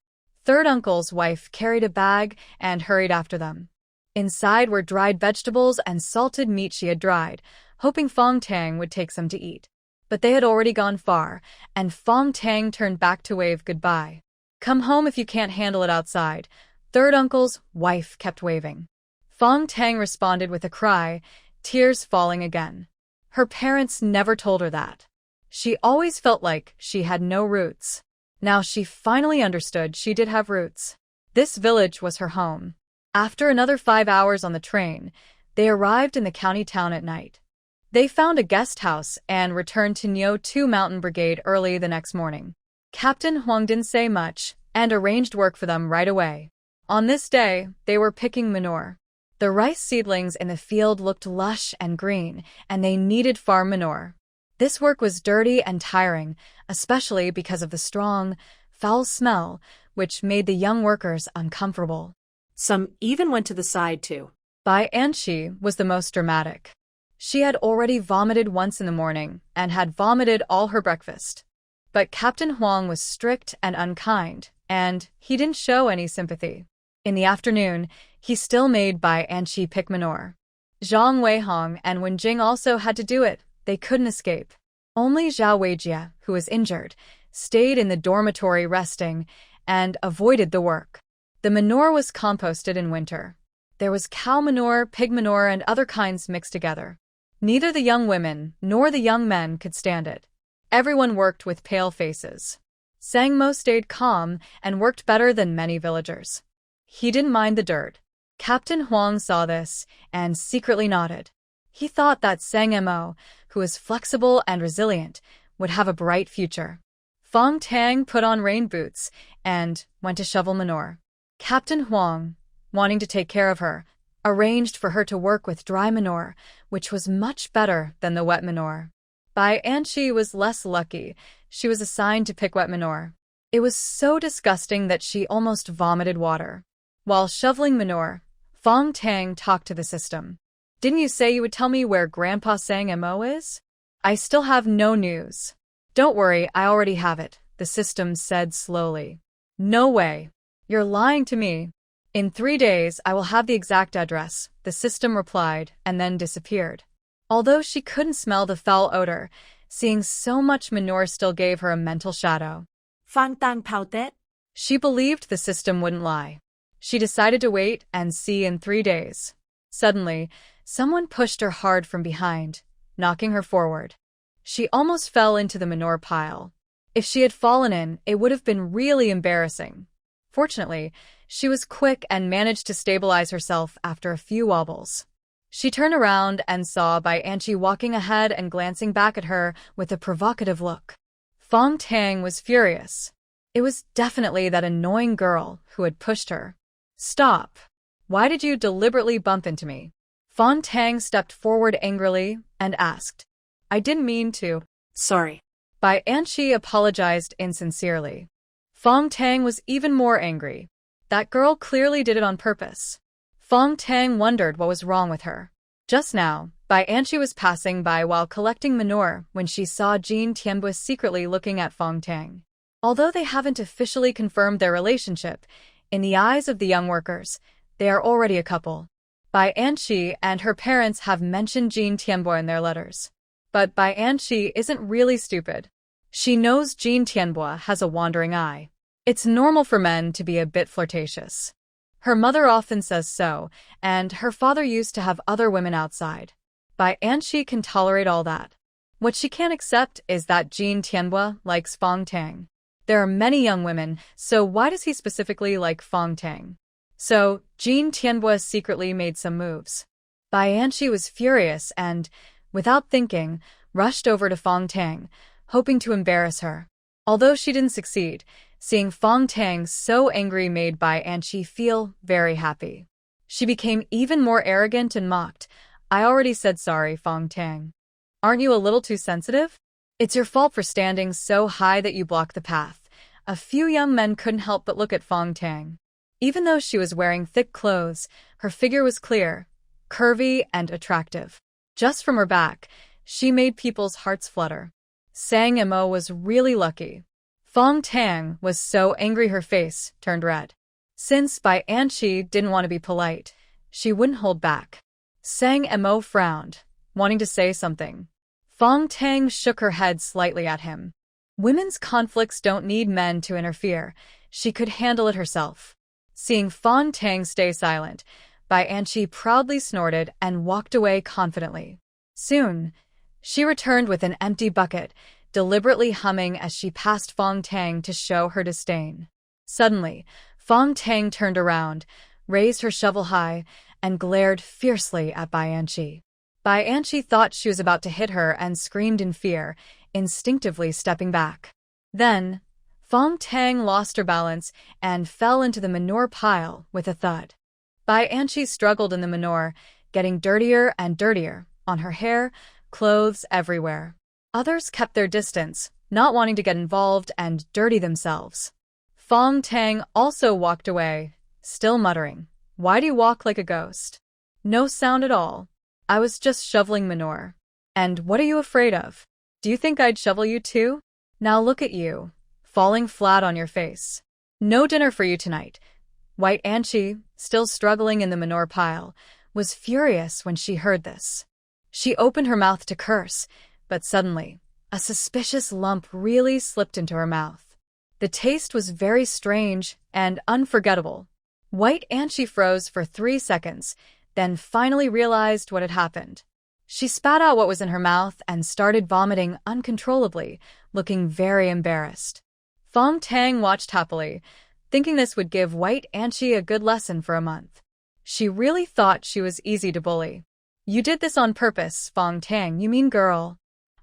Third uncle's wife carried a bag and hurried after them. Inside were dried vegetables and salted meat she had dried, hoping Fang Tang would take some to eat. But they had already gone far, and Fang Tang turned back to wave goodbye. "Come home if you can't handle it outside," Third uncle's wife kept waving. Fang Tang responded with a cry, tears falling again. Her parents never told her that. She always felt like she had no roots. Now she finally understood she did have roots. This village was her home. After another 5 hours on the train, they arrived in the county town at night. They found a guest house and returned to Nyo 2 Mountain Brigade early the next morning. Captain Huang didn't say much and arranged work for them right away. On this day, they were picking manure. The rice seedlings in the field looked lush and green, and they needed farm manure. This work was dirty and tiring, especially because of the strong, foul smell, which made the young workers uncomfortable. Some even went to the side too. Bai Anqi was the most dramatic. She had already vomited once in the morning and had vomited all her breakfast. But Captain Huang was strict and unkind, and he didn't show any sympathy. In the afternoon, he still made Bai Anqi pick manure. Zhang Weihong and Wenjing also had to do it. They couldn't escape. Only Zhao Weijie, who was injured, stayed in the dormitory resting and avoided the work. The manure was composted in winter. There was cow manure, pig manure, and other kinds mixed together. Neither the young women nor the young men could stand it. Everyone worked with pale faces. Sangmo stayed calm and worked better than many villagers. He didn't mind the dirt. Captain Huang saw this and secretly nodded. He thought that Sangmo, who was flexible and resilient, would have a bright future. Fang Tang put on rain boots and went to shovel manure. Captain Huang, wanting to take care of her, arranged for her to work with dry manure, which was much better than the wet manure. Bai Anqi was less lucky. She was assigned to pick wet manure. It was so disgusting that she almost vomited water. While shoveling manure, Fang Tang talked to the system. "Didn't you say you would tell me where Grandpa Sangmo is? I still have no news." "Don't worry, I already have it," the system said slowly. "No way. You're lying to me." "In 3 days, I will have the exact address," the system replied, and then disappeared. Although she couldn't smell the foul odor, seeing so much manure still gave her a mental shadow. Fang Tang pouted. She believed the system wouldn't lie. She decided to wait and see in 3 days. Suddenly, someone pushed her hard from behind, knocking her forward. She almost fell into the manure pile. If she had fallen in, it would have been really embarrassing. Fortunately, she was quick and managed to stabilize herself after a few wobbles. She turned around and saw Bai Anqi walking ahead and glancing back at her with a provocative look. Fang Tang was furious. It was definitely that annoying girl who had pushed her. "Stop. Why did you deliberately bump into me?" Fang Tang stepped forward angrily and asked. "I didn't mean to." "Sorry." Bai Anqi apologized insincerely. Fang Tang was even more angry. That girl clearly did it on purpose. Fang Tang wondered what was wrong with her. Just now, Bai Anqi was passing by while collecting manure when she saw Jean Tianbui secretly looking at Fang Tang. Although they haven't officially confirmed their relationship, in the eyes of the young workers, they are already a couple. Bai Anqi and her parents have mentioned Jean Tianbui in their letters. But Bai Anqi isn't really stupid. She knows Jean Tianbui has a wandering eye. It's normal for men to be a bit flirtatious. Her mother often says so, and her father used to have other women outside. Bai Anqi can tolerate all that. What she can't accept is that Jean Tianbui likes Fang Tang. There are many young women, so why does he specifically like Fang Tang? So, Jean Tianbui secretly made some moves. Bai Anqi was furious and, without thinking, rushed over to Fang Tang, hoping to embarrass her. Although she didn't succeed, seeing Fang Tang so angry made Bai Anqi feel very happy. She became even more arrogant and mocked. "I already said sorry, Fang Tang. Aren't you a little too sensitive? It's your fault for standing so high that you blocked the path." A few young men couldn't help but look at Fang Tang. Even though she was wearing thick clothes, her figure was clear, curvy, and attractive. Just from her back, she made people's hearts flutter. Sangmo was really lucky. Fang Tang was so angry her face turned red. Since Bai Anqi didn't want to be polite, she wouldn't hold back. Sangmo frowned, wanting to say something. Fang Tang shook her head slightly at him. Women's conflicts don't need men to interfere. She could handle it herself. Seeing Fang Tang stay silent, Bai Anqi proudly snorted and walked away confidently. Soon, she returned with an empty bucket, deliberately humming as she passed Fang Tang to show her disdain. Suddenly, Fang Tang turned around, raised her shovel high, and glared fiercely at Bai Anqi. Bai Anqi thought she was about to hit her and screamed in fear, instinctively stepping back. Then, Fang Tang lost her balance and fell into the manure pile with a thud. Bai Anqi struggled in the manure, getting dirtier and dirtier, on her hair, clothes everywhere. Others kept their distance, not wanting to get involved and dirty themselves. Fang Tang also walked away, still muttering, "Why do you walk like a ghost?" No sound at all. "I was just shoveling manure." "And what are you afraid of? Do you think I'd shovel you too? Now look at you, falling flat on your face. No dinner for you tonight." White Anqi, still struggling in the manure pile, was furious when she heard this. She opened her mouth to curse, but suddenly, a suspicious lump really slipped into her mouth. The taste was very strange and unforgettable. White Anqi froze for 3 seconds, then finally realized what had happened. She spat out what was in her mouth and started vomiting uncontrollably, looking very embarrassed. Fang Tang watched happily, thinking this would give White Anqi a good lesson for a month. She really thought she was easy to bully. "You did this on purpose, Fang Tang, you mean girl.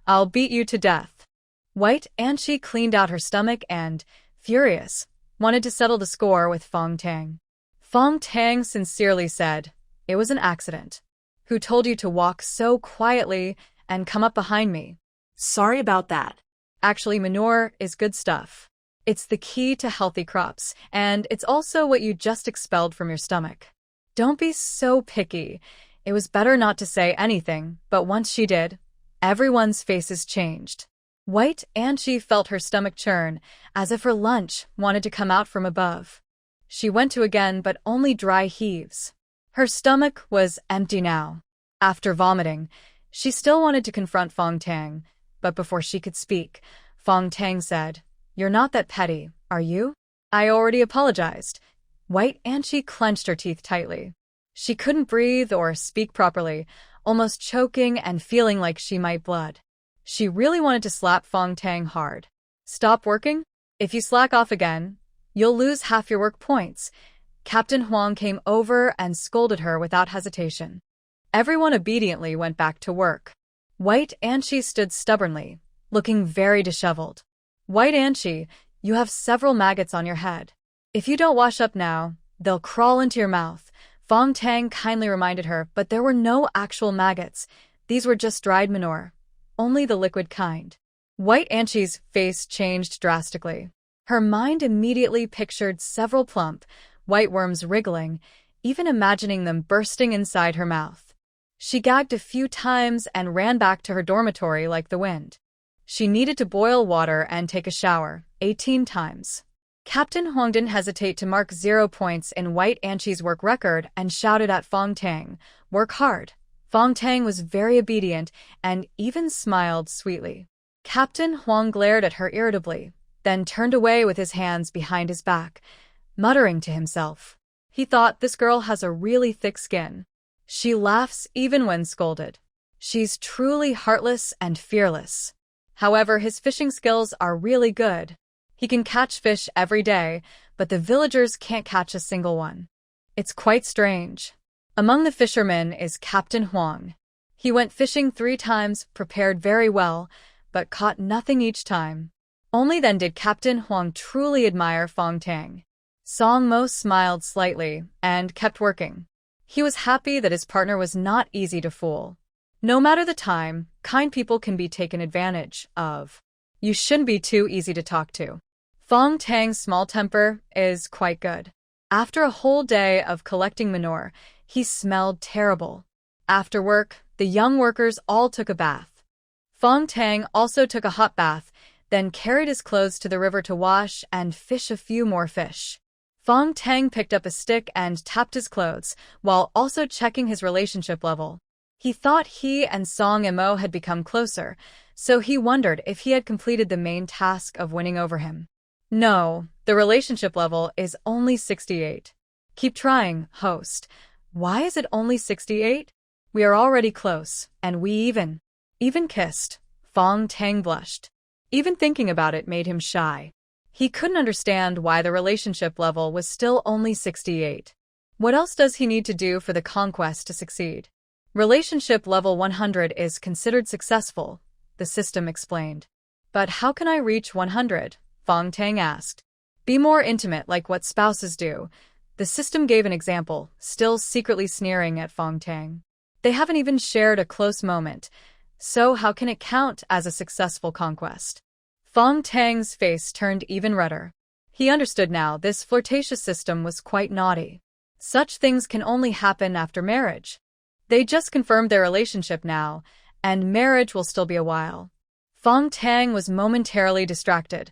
I'll beat you to death." White Anqi cleaned out her stomach and, furious, wanted to settle the score with Fang Tang. Fang Tang sincerely said, "It was an accident. Who told you to walk so quietly and come up behind me?" Sorry about that. Actually, manure is good stuff. It's the key to healthy crops, and it's also what you just expelled from your stomach. Don't be so picky. It was better not to say anything, but once she did, everyone's faces changed. White Anqi felt her stomach churn, as if her lunch wanted to come out from above. She went to again, but only dry heaves. Her stomach was empty now. After vomiting, she still wanted to confront Fang Tang, but before she could speak, Fang Tang said, "You're not that petty, are you?" "I already apologized." White Anqi clenched her teeth tightly. She couldn't breathe or speak properly, almost choking and feeling like she might blood. She really wanted to slap Fang Tang hard. "Stop working? If you slack off again, you'll lose half your work points." Captain Huang came over and scolded her without hesitation. Everyone obediently went back to work. White Anqi stood stubbornly, looking very disheveled. "White Anqi, you have several maggots on your head. If you don't wash up now, they'll crawl into your mouth." Fang Tang kindly reminded her, but there were no actual maggots. These were just dried manure. Only the liquid kind. White Anqi's face changed drastically. Her mind immediately pictured several plump, white worms wriggling, even imagining them bursting inside her mouth. She gagged a few times and ran back to her dormitory like the wind. She needed to boil water and take a shower, 18 times. Captain Huang didn't hesitate to mark 0 points in White Anqi's work record and shouted at Fang Tang, "Work hard." Fang Tang was very obedient and even smiled sweetly. Captain Huang glared at her irritably, then turned away with his hands behind his back, muttering to himself. He thought, "This girl has a really thick skin. She laughs even when scolded. She's truly heartless and fearless." However, his fishing skills are really good. He can catch fish every day, but the villagers can't catch a single one. It's quite strange. Among the fishermen is Captain Huang. He went fishing 3 times, prepared very well, but caught nothing each time. Only then did Captain Huang truly admire Fang Tang. Song Mo smiled slightly and kept working. He was happy that his partner was not easy to fool. No matter the time, kind people can be taken advantage of. You shouldn't be too easy to talk to. Fang Tang's small temper is quite good. After a whole day of collecting manure, he smelled terrible. After work, the young workers all took a bath. Fang Tang also took a hot bath, then carried his clothes to the river to wash and fish a few more fish. Fang Tang picked up a stick and tapped his clothes, while also checking his relationship level. He thought he and Song Mo had become closer, so he wondered if he had completed the main task of winning over him. No, the relationship level is only 68. Keep trying, host. Why is it only 68? We are already close, and we even kissed. Fang Tang blushed. Even thinking about it made him shy. He couldn't understand why the relationship level was still only 68. What else does he need to do for the conquest to succeed? Relationship level 100 is considered successful, the system explained. But how can I reach 100? Fang Tang asked. Be more intimate like what spouses do. The system gave an example, still secretly sneering at Fang Tang. They haven't even shared a close moment, so how can it count as a successful conquest? Fang Tang's face turned even redder. He understood now this flirtatious system was quite naughty. Such things can only happen after marriage. They just confirmed their relationship now, and marriage will still be a while. Fang Tang was momentarily distracted,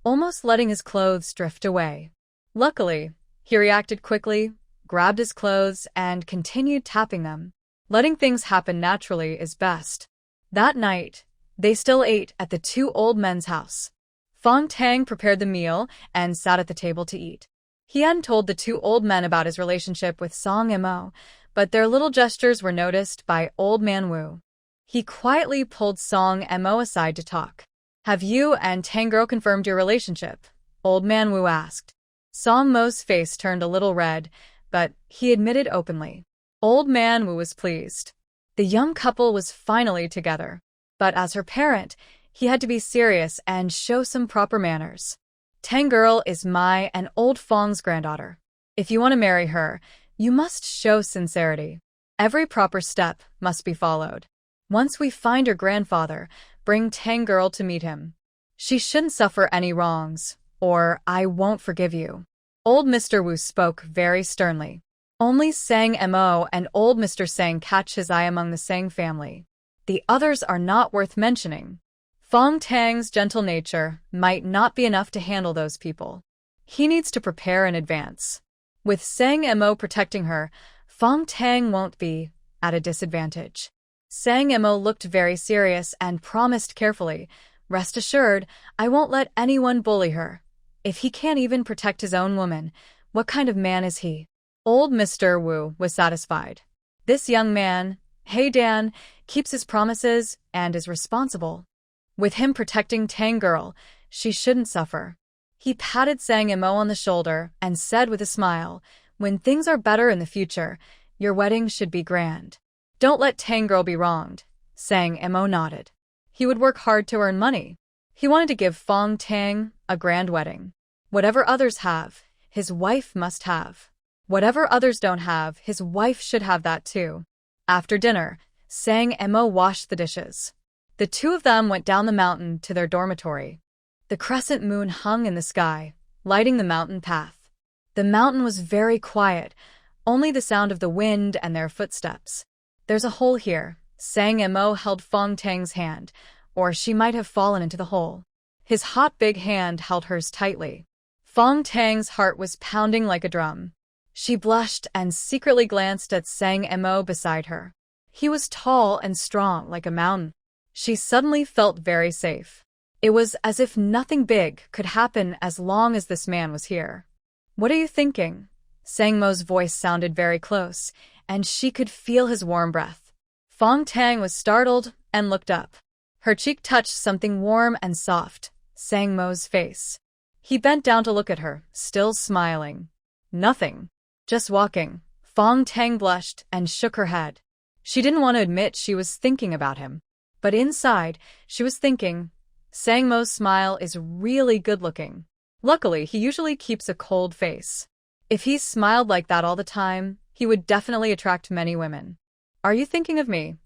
almost letting his clothes drift away. Luckily, he reacted quickly, grabbed his clothes, and continued tapping them. Letting things happen naturally is best. That night, they still ate at the two old men's house. Fang Tang prepared the meal and sat at the table to eat. He hadn't told the two old men about his relationship with Song Mo, but their little gestures were noticed by Old Man Wu. He quietly pulled Song Mo aside to talk. Have you and Tang girl confirmed your relationship? Old Man Wu asked. Song Mo's face turned a little red, but he admitted openly. Old Man Wu was pleased. The young couple was finally together. But as her parent, he had to be serious and show some proper manners. Tang girl is my and old Fong's granddaughter. If you want to marry her, you must show sincerity. Every proper step must be followed. Once we find your grandfather, bring Tang girl to meet him. She shouldn't suffer any wrongs, or I won't forgive you. Old Mr. Wu spoke very sternly. Only Sang Mo and old Mr. Sang catch his eye among the Sang family. The others are not worth mentioning. Fang Tang's gentle nature might not be enough to handle those people. He needs to prepare in advance. With Sang Mo protecting her, Fang Tang won't be at a disadvantage. Sang Mo looked very serious and promised carefully, rest assured, I won't let anyone bully her. If he can't even protect his own woman, what kind of man is he? Old Mr. Wu was satisfied. This young man, Hey Dan, keeps his promises and is responsible. With him protecting Tang girl, she shouldn't suffer. He patted Sang Mo on the shoulder and said with a smile, when things are better in the future, your wedding should be grand. Don't let Tang girl be wronged. Sang Mo nodded. He would work hard to earn money. He wanted to give Fang Tang a grand wedding. Whatever others have, his wife must have. Whatever others don't have, his wife should have that too. After dinner, Sang Mo washed the dishes. The two of them went down the mountain to their dormitory. The crescent moon hung in the sky, lighting the mountain path. The mountain was very quiet, only the sound of the wind and their footsteps. There's a hole here. Sang Mo held Fang Tang's hand, or she might have fallen into the hole. His hot big hand held hers tightly. Fang Tang's heart was pounding like a drum. She blushed and secretly glanced at Sang Mo beside her. He was tall and strong like a mountain. She suddenly felt very safe. It was as if nothing big could happen as long as this man was here. What are you thinking? Sang Mo's voice sounded very close, and she could feel his warm breath. Fang Tang was startled and looked up. Her cheek touched something warm and soft, Sang Mo's face. He bent down to look at her, still smiling. Nothing. Just walking. Fang Tang blushed and shook her head. She didn't want to admit she was thinking about him. But inside, she was thinking, Sang Mo's smile is really good-looking. Luckily, he usually keeps a cold face. If he smiled like that all the time, he would definitely attract many women. Are you thinking of me?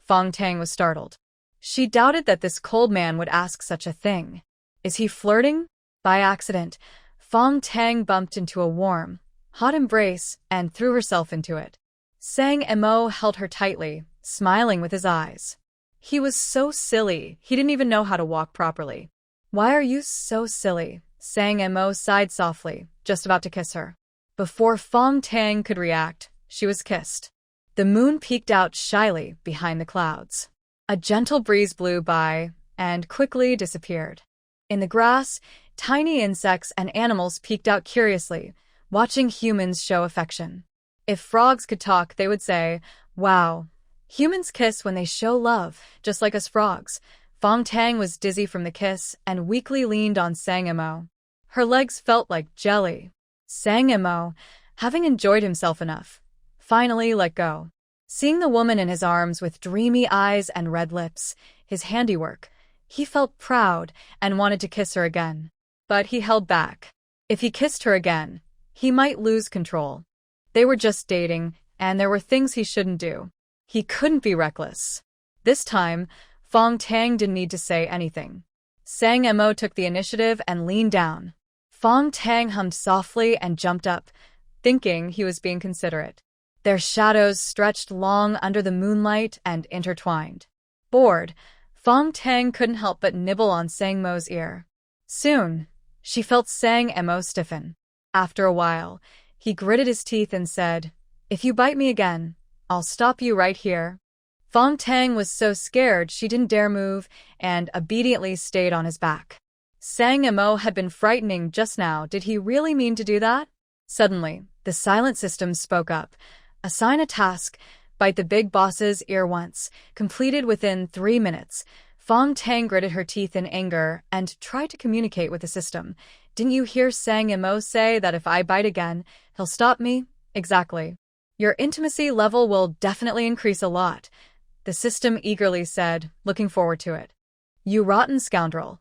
Fang Tang was startled. She doubted that this cold man would ask such a thing. Is he flirting? By accident, Fang Tang bumped into a warm, hot embrace and threw herself into it. Sang Mo held her tightly, smiling with his eyes. He was so silly, he didn't even know how to walk properly. Why are you so silly? Sang Mo sighed softly, just about to kiss her. Before Fang Tang could react, she was kissed. The moon peeked out shyly behind the clouds. A gentle breeze blew by and quickly disappeared. In the grass, tiny insects and animals peeked out curiously, watching humans show affection. If frogs could talk, they would say, wow. Humans kiss when they show love, just like us frogs. Fang Tang was dizzy from the kiss and weakly leaned on Sang Emo. Her legs felt like jelly. Sang Emo, having enjoyed himself enough, finally let go. Seeing the woman in his arms with dreamy eyes and red lips, his handiwork, he felt proud and wanted to kiss her again. But he held back. If he kissed her again, he might lose control. They were just dating, and there were things he shouldn't do. He couldn't be reckless. This time, Fang Tang didn't need to say anything. Sang Emo took the initiative and leaned down. Fang Tang hummed softly and jumped up, thinking he was being considerate. Their shadows stretched long under the moonlight and intertwined. Bored, Fang Tang couldn't help but nibble on Sang Mo's ear. Soon, she felt Sang Emo stiffen. After a while, he gritted his teeth and said, "If you bite me again, I'll stop you right here." Fang Tang was so scared she didn't dare move and obediently stayed on his back. Sang Emo had been frightening just now. Did he really mean to do that? Suddenly, the silent system spoke up. Assign a task. Bite the big boss's ear once. Completed within 3 minutes. Fang Tang gritted her teeth in anger and tried to communicate with the system. Didn't you hear Sang Emo say that if I bite again, he'll stop me? Exactly. Your intimacy level will definitely increase a lot, the system eagerly said, looking forward to it. You rotten scoundrel.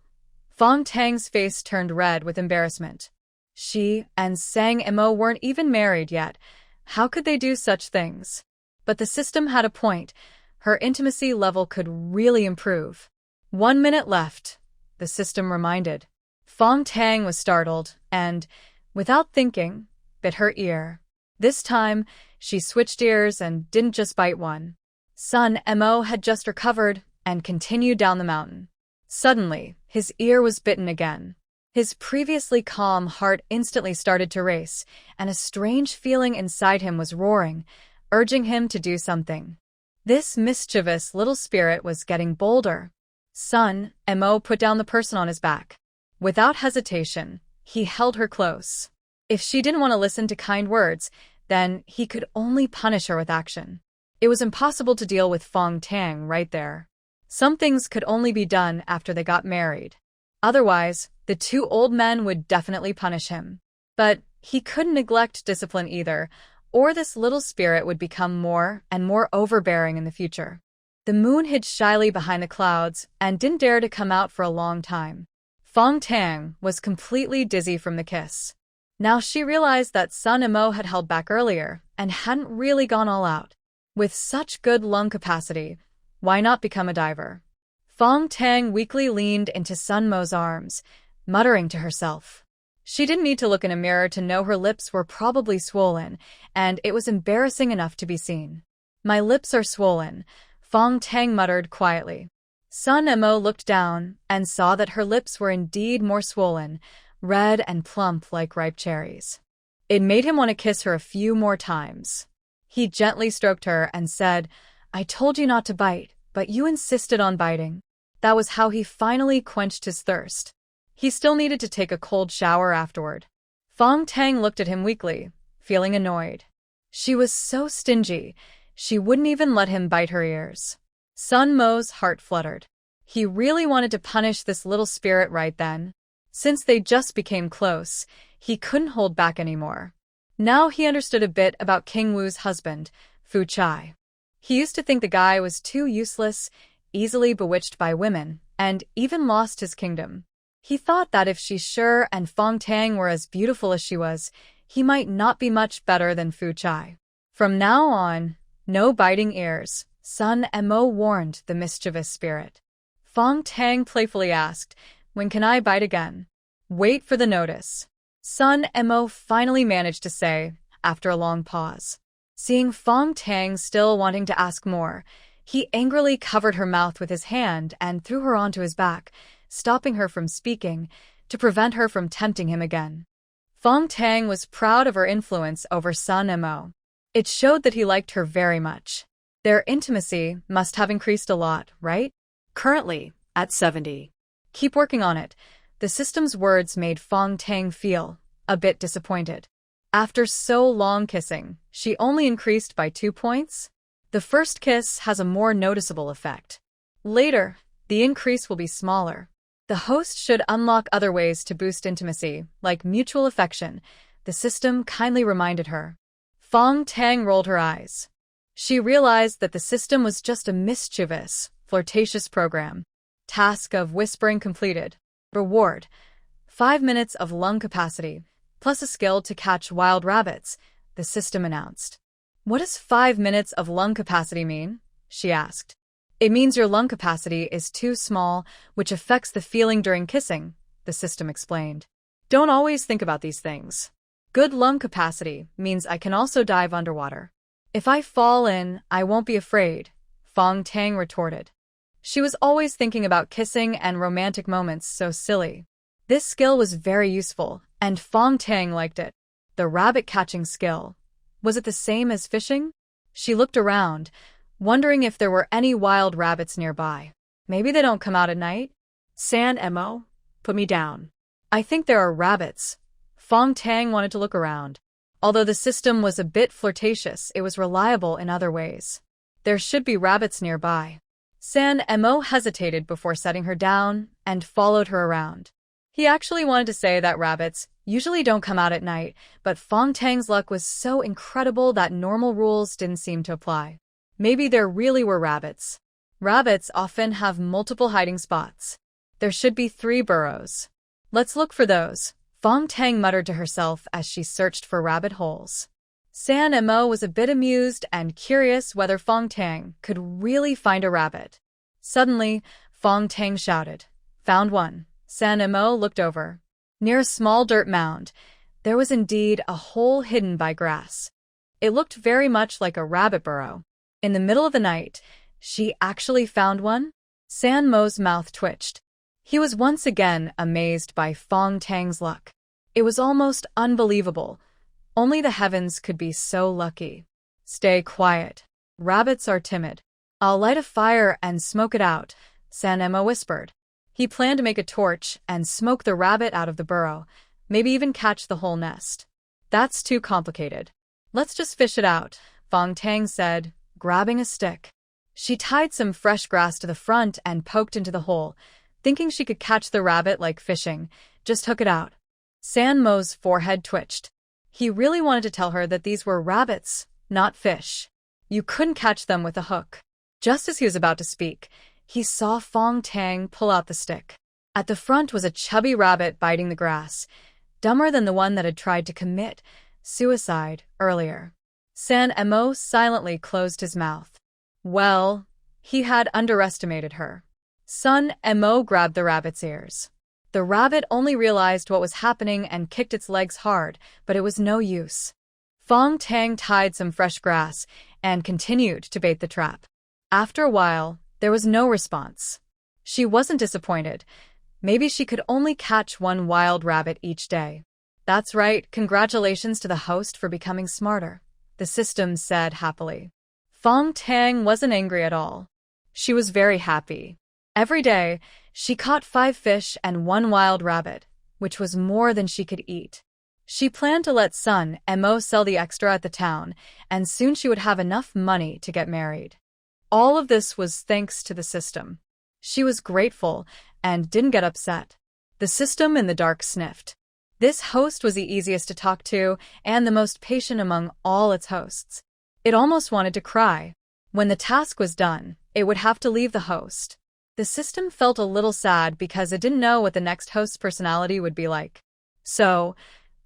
Fang Tang's face turned red with embarrassment. She and Sang Emo weren't even married yet. How could they do such things? But the system had a point. Her intimacy level could really improve. 1 minute left, the system reminded. Fang Tang was startled and, without thinking, bit her ear. This time, she switched ears and didn't just bite one. Sun Emo had just recovered and continued down the mountain. Suddenly, his ear was bitten again. His previously calm heart instantly started to race, and a strange feeling inside him was roaring, urging him to do something. This mischievous little spirit was getting bolder. Sun Emo put down the person on his back. Without hesitation, he held her close. If she didn't want to listen to kind words, then he could only punish her with action. It was impossible to deal with Fang Tang right there. Some things could only be done after they got married. Otherwise, the two old men would definitely punish him. But he couldn't neglect discipline either, or this little spirit would become more and more overbearing in the future. The moon hid shyly behind the clouds and didn't dare to come out for a long time. Fang Tang was completely dizzy from the kiss. Now she realized that Sun Emo had held back earlier and hadn't really gone all out. With such good lung capacity, why not become a diver? Fang Tang weakly leaned into Sun Mo's arms, muttering to herself. She didn't need to look in a mirror to know her lips were probably swollen, and it was embarrassing enough to be seen. My lips are swollen, Fang Tang muttered quietly. Sun Emo looked down and saw that her lips were indeed more swollen, red and plump like ripe cherries. It made him want to kiss her a few more times. He gently stroked her and said, "I told you not to bite, but you insisted on biting." That was how he finally quenched his thirst. He still needed to take a cold shower afterward. Fang Tang looked at him weakly, feeling annoyed. She was so stingy, she wouldn't even let him bite her ears. Sun Mo's heart fluttered. He really wanted to punish this little spirit right then. Since they just became close, he couldn't hold back anymore. Now he understood a bit about King Wu's husband, Fu Chai. He used to think the guy was too useless, easily bewitched by women, and even lost his kingdom. He thought that if Shi Shi and Fang Tang were as beautiful as she was, he might not be much better than Fu Chai. From now on, no biting ears, Sun Emo warned the mischievous spirit. Fang Tang playfully asked, "When can I bite again?" "Wait for the notice," Sun Emo finally managed to say, after a long pause. Seeing Fang Tang still wanting to ask more, he angrily covered her mouth with his hand and threw her onto his back, stopping her from speaking, to prevent her from tempting him again. Fang Tang was proud of her influence over Sun Emo. It showed that he liked her very much. Their intimacy must have increased a lot, right? Currently, at 70. Keep working on it. The system's words made Fang Tang feel a bit disappointed. After so long kissing, she only increased by 2 points? The first kiss has a more noticeable effect. Later, the increase will be smaller. The host should unlock other ways to boost intimacy, like mutual affection, the system kindly reminded her. Fang Tang rolled her eyes. She realized that the system was just a mischievous, flirtatious program. Task of whispering completed. Reward: 5 minutes of lung capacity, plus a skill to catch wild rabbits, the system announced. What does 5 minutes of lung capacity mean? She asked. It means your lung capacity is too small, which affects the feeling during kissing, the system explained. Don't always think about these things. Good lung capacity means I can also dive underwater. If I fall in, I won't be afraid, Fong Tang retorted. She was always thinking about kissing and romantic moments, so silly. This skill was very useful, and Fong Tang liked it. The rabbit-catching skill. Was it the same as fishing? She looked around, wondering if there were any wild rabbits nearby. Maybe they don't come out at night? San Mo, put me down. I think there are rabbits. Fong Tang wanted to look around. Although the system was a bit flirtatious, it was reliable in other ways. There should be rabbits nearby. San Mo hesitated before setting her down and followed her around. He actually wanted to say that rabbits usually don't come out at night, but Fong Tang's luck was so incredible that normal rules didn't seem to apply. Maybe there really were rabbits. Rabbits often have multiple hiding spots. There should be 3 burrows. Let's look for those, Fong Tang muttered to herself as she searched for rabbit holes. San Mo was a bit amused and curious whether Fong Tang could really find a rabbit. Suddenly, Fong Tang shouted, "Found one." San Mo looked over. Near a small dirt mound, there was indeed a hole hidden by grass. It looked very much like a rabbit burrow. In the middle of the night, she actually found one? San Mo's mouth twitched. He was once again amazed by Fong Tang's luck. It was almost unbelievable. Only the heavens could be so lucky. Stay quiet. Rabbits are timid. I'll light a fire and smoke it out, San Mo whispered. He planned to make a torch and smoke the rabbit out of the burrow, maybe even catch the whole nest. That's too complicated. Let's just fish it out, Fong Tang said, grabbing a stick. She tied some fresh grass to the front and poked into the hole, thinking she could catch the rabbit like fishing. Just hook it out. San Mo's forehead twitched. He really wanted to tell her that these were rabbits, not fish. You couldn't catch them with a hook. Just as he was about to speak, he saw Fong Tang pull out the stick. At the front was a chubby rabbit biting the grass, dumber than the one that had tried to commit suicide earlier. San Mo silently closed his mouth. Well, he had underestimated her. San Mo grabbed the rabbit's ears. The rabbit only realized what was happening and kicked its legs hard, but it was no use. Fong Tang tied some fresh grass and continued to bait the trap. After a while, there was no response. She wasn't disappointed. Maybe she could only catch one wild rabbit each day. That's right, congratulations to the host for becoming smarter, the system said happily. Fong Tang wasn't angry at all. She was very happy. Every day, she caught 5 fish and 1 wild rabbit, which was more than she could eat. She planned to let San Mo sell the extra at the town, and soon she would have enough money to get married. All of this was thanks to the system. She was grateful and didn't get upset. The system in the dark sniffed. This host was the easiest to talk to and the most patient among all its hosts. It almost wanted to cry. When the task was done, it would have to leave the host. The system felt a little sad because it didn't know what the next host's personality would be like. So,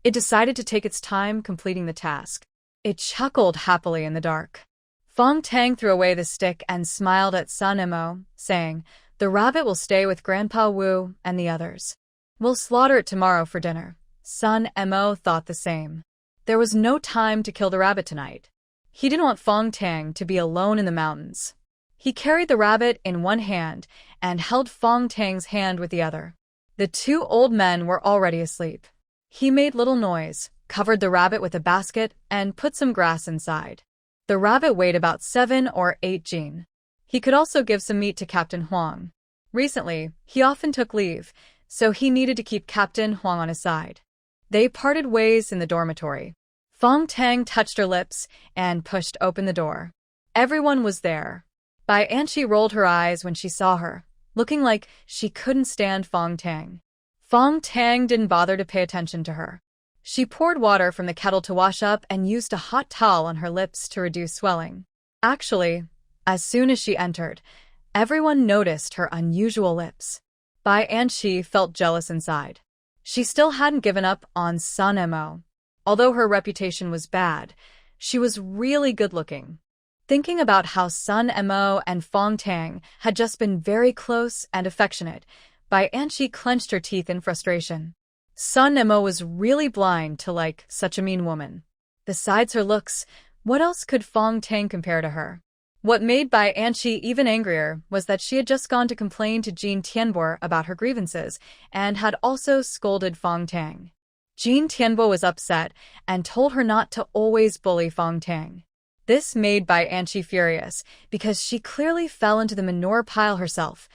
it decided to take its time completing the task. It chuckled happily in the dark. Fong Tang threw away the stick and smiled at San Mo, saying, "The rabbit will stay with Grandpa Wu and the others. We'll slaughter it tomorrow for dinner." San Mo thought the same. There was no time to kill the rabbit tonight. He didn't want Fong Tang to be alone in the mountains. He carried the rabbit in one hand and held Fong Tang's hand with the other. The 2 old men were already asleep. He made little noise, covered the rabbit with a basket, and put some grass inside. The rabbit weighed about 7 or 8 jin. He could also give some meat to Captain Huang. Recently, he often took leave, so he needed to keep Captain Huang on his side. They parted ways in the dormitory. Fong Tang touched her lips and pushed open the door. Everyone was there. Bai Anchi rolled her eyes when she saw her, looking like she couldn't stand Fang Tang. Fang Tang didn't bother to pay attention to her. She poured water from the kettle to wash up and used a hot towel on her lips to reduce swelling. Actually, as soon as she entered, everyone noticed her unusual lips. Bai Anqi felt jealous inside. She still hadn't given up on Sun Mo. Although her reputation was bad, she was really good-looking. Thinking about how Sun Mo and Fang Tang had just been very close and affectionate, Bai Anqi clenched her teeth in frustration. Sun Mo was really blind to like such a mean woman. Besides her looks, what else could Fang Tang compare to her? What made Bai Anqi even angrier was that she had just gone to complain to Jean Tianbo about her grievances and had also scolded Fang Tang. Jean Tianbo was upset and told her not to always bully Fang Tang. This made Bai Anqi furious because she clearly fell into the manure pile herself.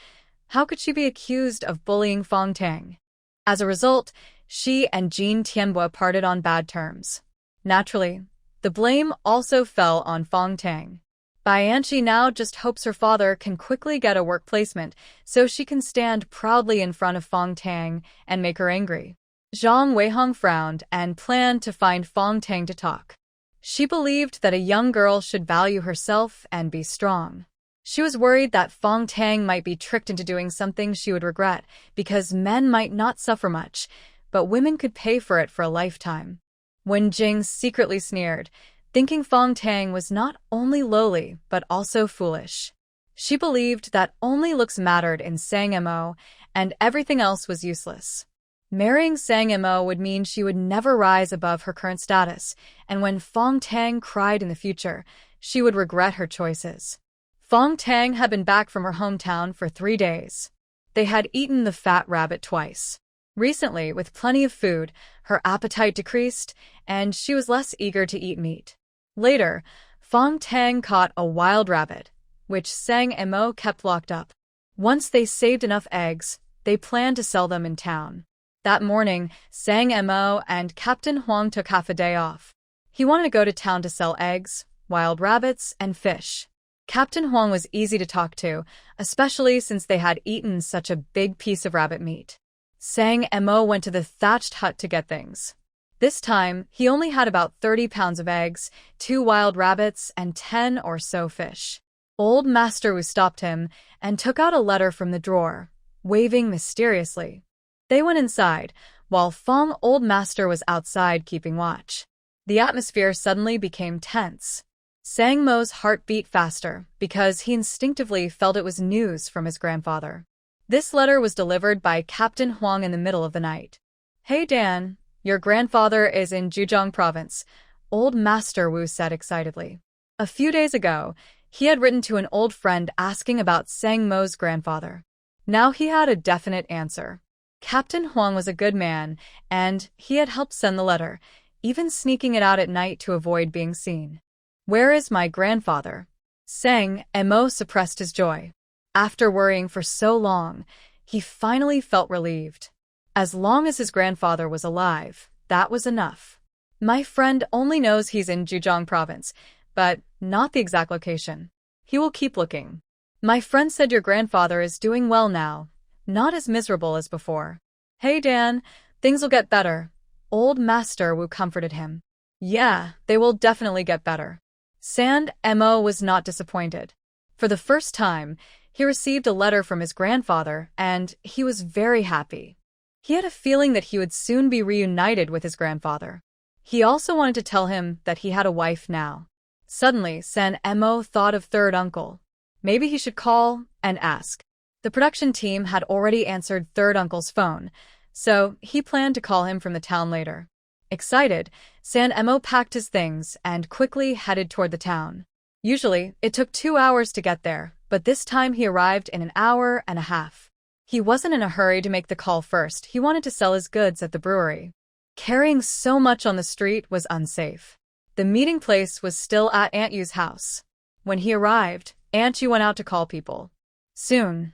How could she be accused of bullying Fang Tang? As a result, she and Jean Tianbo parted on bad terms. Naturally, the blame also fell on Fang Tang. Bai Anqi now just hopes her father can quickly get a work placement so she can stand proudly in front of Fang Tang and make her angry. Zhao Weijie frowned and planned to find Fang Tang to talk. She believed that a young girl should value herself and be strong. She was worried that Fang Tang might be tricked into doing something she would regret because men might not suffer much, but women could pay for it for a lifetime. Wen Jing secretly sneered, thinking Fang Tang was not only lowly but also foolish. She believed that only looks mattered in Sang Mo and everything else was useless. Marrying Sang Mo would mean she would never rise above her current status, and when Fang Tang cried in the future, she would regret her choices. Fang Tang had been back from her hometown for 3 days. They had eaten the fat rabbit twice. Recently, with plenty of food, her appetite decreased, and she was less eager to eat meat. Later, Fang Tang caught a wild rabbit, which Sang Mo kept locked up. Once they saved enough eggs, they planned to sell them in town. That morning, Sang Mo and Captain Huang took half a day off. He wanted to go to town to sell eggs, wild rabbits, and fish. Captain Huang was easy to talk to, especially since they had eaten such a big piece of rabbit meat. Sang Mo went to the thatched hut to get things. This time, he only had about 30 pounds of eggs, 2 wild rabbits, and 10 or so fish. Old Master Wu stopped him and took out a letter from the drawer, waving mysteriously. They went inside, while Fong Old Master was outside keeping watch. The atmosphere suddenly became tense. Sang Mo's heart beat faster because he instinctively felt it was news from his grandfather. This letter was delivered by Captain Huang in the middle of the night. "Hey Dan, your grandfather is in Zhejiang province," Old Master Wu said excitedly. A few days ago, he had written to an old friend asking about Sang Mo's grandfather. Now he had a definite answer. Captain Huang was a good man, and he had helped send the letter, even sneaking it out at night to avoid being seen. "Where is my grandfather?" Sang Mo suppressed his joy. After worrying for so long, he finally felt relieved. As long as his grandfather was alive, that was enough. "My friend only knows he's in Zhejiang province, but not the exact location. He will keep looking. My friend said your grandfather is doing well now, not as miserable as before." "Hey Dan, things will get better," Old Master Wu comforted him. "Yeah, they will definitely get better." Sang Mo was not disappointed. For the first time, he received a letter from his grandfather, and he was very happy. He had a feeling that he would soon be reunited with his grandfather. He also wanted to tell him that he had a wife now. Suddenly, Sang Mo thought of third uncle. Maybe he should call and ask. The production team had already answered third uncle's phone, so he planned to call him from the town later. Excited, Sang Mo packed his things and quickly headed toward the town. Usually, it took 2 hours to get there, but this time he arrived in an hour and a half. He wasn't in a hurry to make the call first. He wanted to sell his goods at the brewery. Carrying so much on the street was unsafe. The meeting place was still at Aunt Yu's house. When he arrived, Aunt Yu went out to call people. Soon,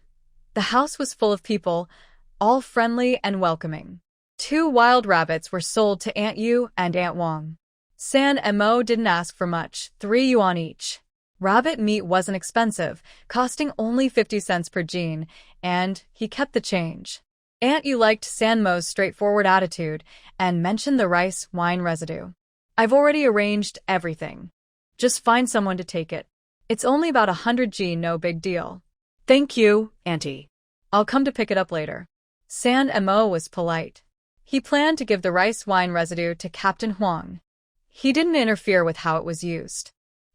the house was full of people, all friendly and welcoming. 2 wild rabbits were sold to Aunt Yu and Aunt Wang. Sang Mo didn't ask for much, 3 yuan each. Rabbit meat wasn't expensive, costing only 50 cents per jean, and he kept the change. Aunt Yu liked Sanmo's straightforward attitude and mentioned the rice wine residue. I've already arranged everything. Just find someone to take it. It's only about 100 jean, no big deal. Thank you, Auntie. I'll come to pick it up later. San Mo was polite. He planned to give the rice wine residue to Captain Huang. He didn't interfere with how it was used.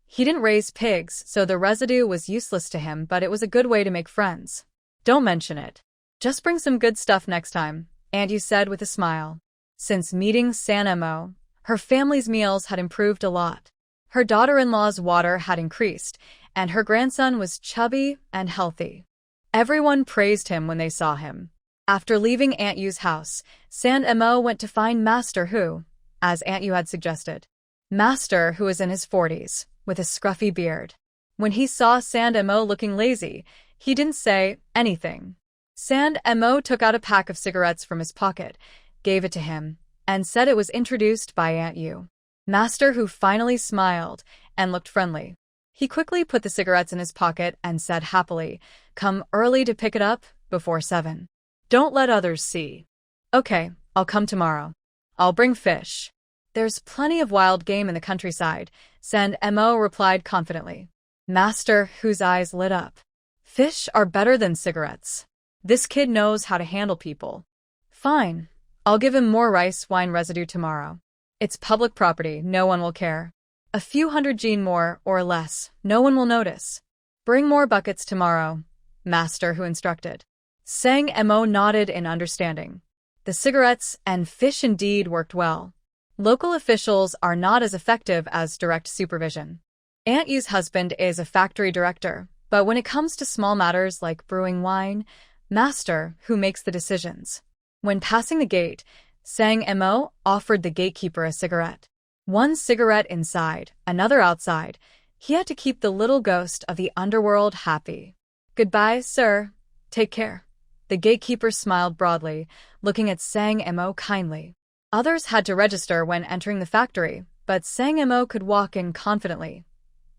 He didn't raise pigs, so the residue was useless to him, but it was a good way to make friends. Don't mention it. Just bring some good stuff next time, Aunt Yu said with a smile. Since meeting San Mo, her family's meals had improved a lot. Her daughter-in-law's water had increased, and her grandson was chubby and healthy. Everyone praised him when they saw him. After leaving Aunt Yu's house, San Mo went to find Master Hu, as Aunt Yu had suggested. Master, who was in his 40s, with a scruffy beard. When he saw San Mo looking lazy, he didn't say anything. San Mo took out a pack of cigarettes from his pocket, gave it to him, and said it was introduced by Aunt Yu. Master Hu finally smiled and looked friendly. He quickly put the cigarettes in his pocket and said happily, "Come early to pick it up, before 7. Don't let others see." "Okay, I'll come tomorrow. I'll bring fish." "There's plenty of wild game in the countryside," San Mo replied confidently. Master Hu's eyes lit up. "Fish are better than cigarettes. This kid knows how to handle people." "Fine. I'll give him more rice wine residue tomorrow. It's public property, no one will care. A few hundred jean more or less, no one will notice. Bring more buckets tomorrow," Master Hu instructed. Sang Mo nodded in understanding. The cigarettes and fish indeed worked well. Local officials are not as effective as direct supervision. Aunt Yu's husband is a factory director, but when it comes to small matters like brewing wine, Master Hu makes the decisions. When passing the gate, Sang Mo offered the gatekeeper a cigarette. One cigarette inside, another outside. He had to keep the little ghost of the underworld happy. "Goodbye, sir. Take care." The gatekeeper smiled broadly, looking at Sang Mo kindly. Others had to register when entering the factory, but Sang Mo could walk in confidently,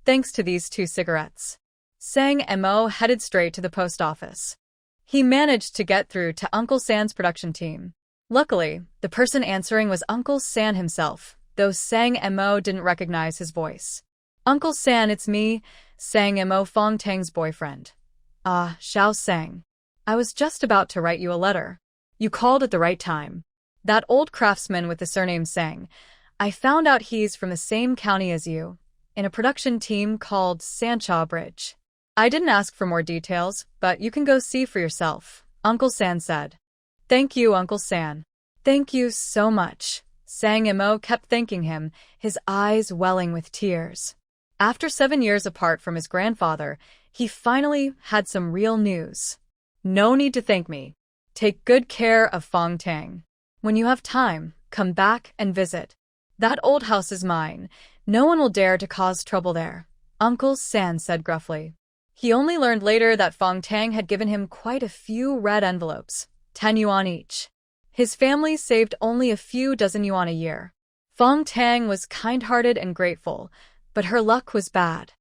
thanks to these 2 cigarettes. Sang Mo headed straight to the post office. He managed to get through to Uncle San's production team. Luckily, the person answering was Uncle San himself, though Sang Mo didn't recognize his voice. "Uncle San, it's me, Sang Mo, Fang Tang's boyfriend." "Ah, Xiao Sang. I was just about to write you a letter. You called at the right time. That old craftsman with the surname Sang. I found out he's from the same county as you, in a production team called Sancha Bridge. I didn't ask for more details, but you can go see for yourself," Uncle San said. "Thank you, Uncle San." "Thank you so much." Sang Mo kept thanking him, his eyes welling with tears. After 7 years apart from his grandfather, he finally had some real news. "No need to thank me. Take good care of Fang Tang. When you have time, come back and visit. That old house is mine. No one will dare to cause trouble there," Uncle San said gruffly. He only learned later that Fang Tang had given him quite a few red envelopes, 10 yuan each. His family saved only a few dozen yuan a year. Fang Tang was kind-hearted and grateful, but her luck was bad.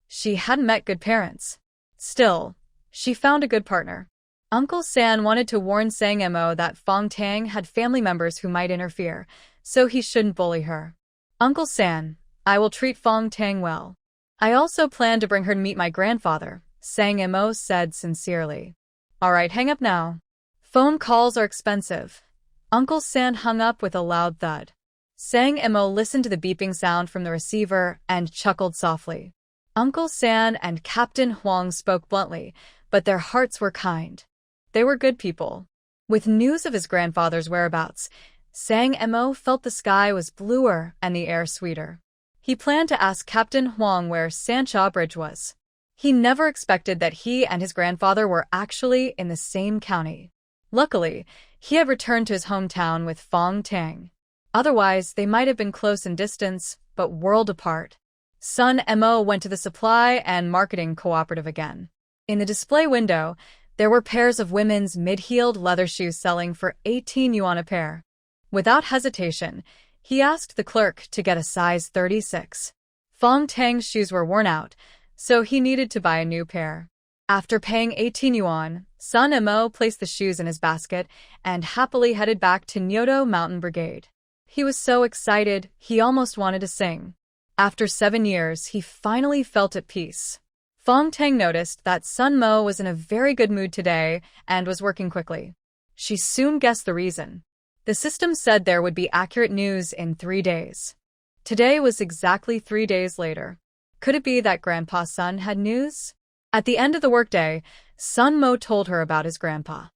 She hadn't met good parents. Still, she found a good partner. Uncle San wanted to warn Sang Mo that Fang Tang had family members who might interfere, so he shouldn't bully her. "Uncle San, I will treat Fang Tang well. I also plan to bring her to meet my grandfather," Sang Mo said sincerely. "All right, hang up now. Phone calls are expensive." Uncle San hung up with a loud thud. Sang Mo listened to the beeping sound from the receiver and chuckled softly. Uncle San and Captain Huang spoke bluntly, but their hearts were kind. They were good people. With news of his grandfather's whereabouts, Sang Mo felt the sky was bluer and the air sweeter. He planned to ask Captain Huang where Sancha Bridge was. He never expected that he and his grandfather were actually in the same county. Luckily, he had returned to his hometown with Fang Tang. Otherwise, they might have been close in distance, but world apart. Sun Mo went to the supply and marketing cooperative again. In the display window, there were pairs of women's mid-heeled leather shoes selling for 18 yuan a pair. Without hesitation, he asked the clerk to get a size 36. Fang Tang's shoes were worn out, so he needed to buy a new pair. After paying 18 yuan, Sun Mo placed the shoes in his basket and happily headed back to Nyoto Mountain Brigade. He was so excited, he almost wanted to sing. After 7 years, he finally felt at peace. Fang Tang noticed that Sun Mo was in a very good mood today and was working quickly. She soon guessed the reason. The system said there would be accurate news in 3 days. Today was exactly 3 days later. Could it be that Grandpa's son had news? At the end of the workday, Sun Mo told her about his grandpa.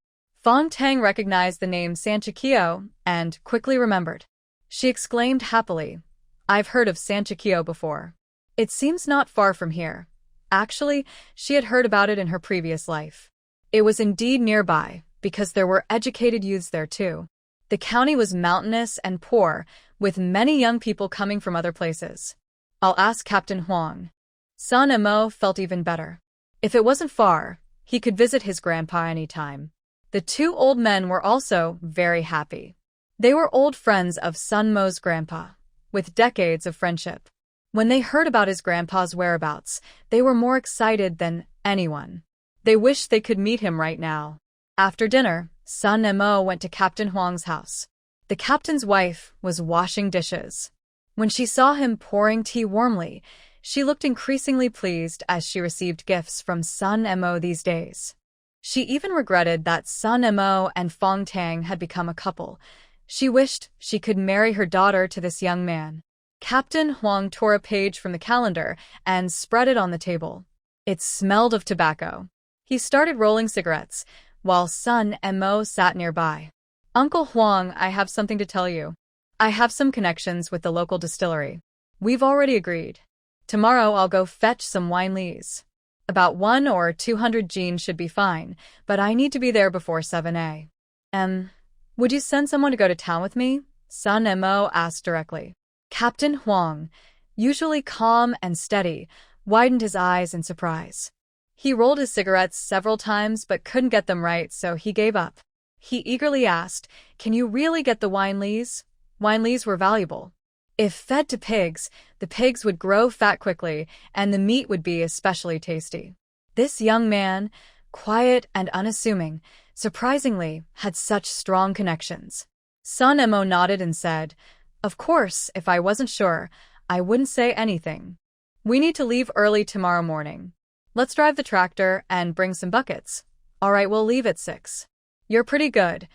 Fang Tang recognized the name Sanchikyo and quickly remembered. She exclaimed happily, "I've heard of Sanchikyo before. It seems not far from here." Actually, she had heard about it in her previous life. It was indeed nearby, because there were educated youths there too. The county was mountainous and poor, with many young people coming from other places. "I'll ask Captain Huang." Sun Mo felt even better. If it wasn't far, he could visit his grandpa anytime. The 2 old men were also very happy. They were old friends of Sun Mo's grandpa, with decades of friendship. When they heard about his grandpa's whereabouts, they were more excited than anyone. They wished they could meet him right now. After dinner, Sun Mo went to Captain Huang's house. The captain's wife was washing dishes. When she saw him pouring tea warmly, she looked increasingly pleased as she received gifts from Sun Mo these days. She even regretted that Sun Mo and Fang Tang had become a couple. She wished she could marry her daughter to this young man. Captain Huang tore a page from the calendar and spread it on the table. It smelled of tobacco. He started rolling cigarettes, while Sun Mo sat nearby. "Uncle Huang, I have something to tell you. I have some connections with the local distillery. We've already agreed. Tomorrow I'll go fetch some wine lees. About 100 or 200 jeans should be fine, but I need to be there before 7 a.m. Would you send someone to go to town with me?" Sun Mo asked directly. Captain Huang, usually calm and steady, widened his eyes in surprise. He rolled his cigarettes several times but couldn't get them right, so he gave up. He eagerly asked, "Can you really get the wine lees?" Wine lees were valuable. If fed to pigs, the pigs would grow fat quickly, and the meat would be especially tasty. This young man, quiet and unassuming, surprisingly had such strong connections. Sun Mo nodded and said, "Of course, if I wasn't sure, I wouldn't say anything. We need to leave early tomorrow morning. Let's drive the tractor and bring some buckets." "All right, we'll leave at 6. "You're pretty good."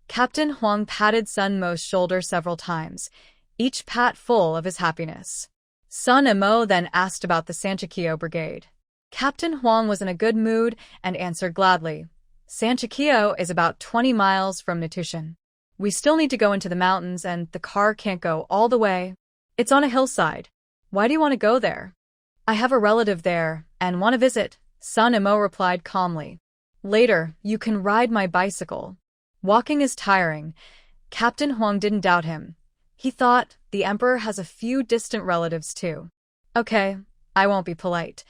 Captain Huang patted Sun Mo's shoulder several times, each pat full of his happiness. Sun Mo then asked about the Sanchikyo Brigade. Captain Huang was in a good mood and answered gladly. "Sanchikyo is about 20 miles from Natushan. We still need to go into the mountains and the car can't go all the way. It's on a hillside. Why do you want to go there?" "I have a relative there and want to visit," Sun Mo replied calmly. "Later, you can ride my bicycle. Walking is tiring." Captain Huang didn't doubt him. He thought, the emperor has a few distant relatives too. "Okay, I won't be polite."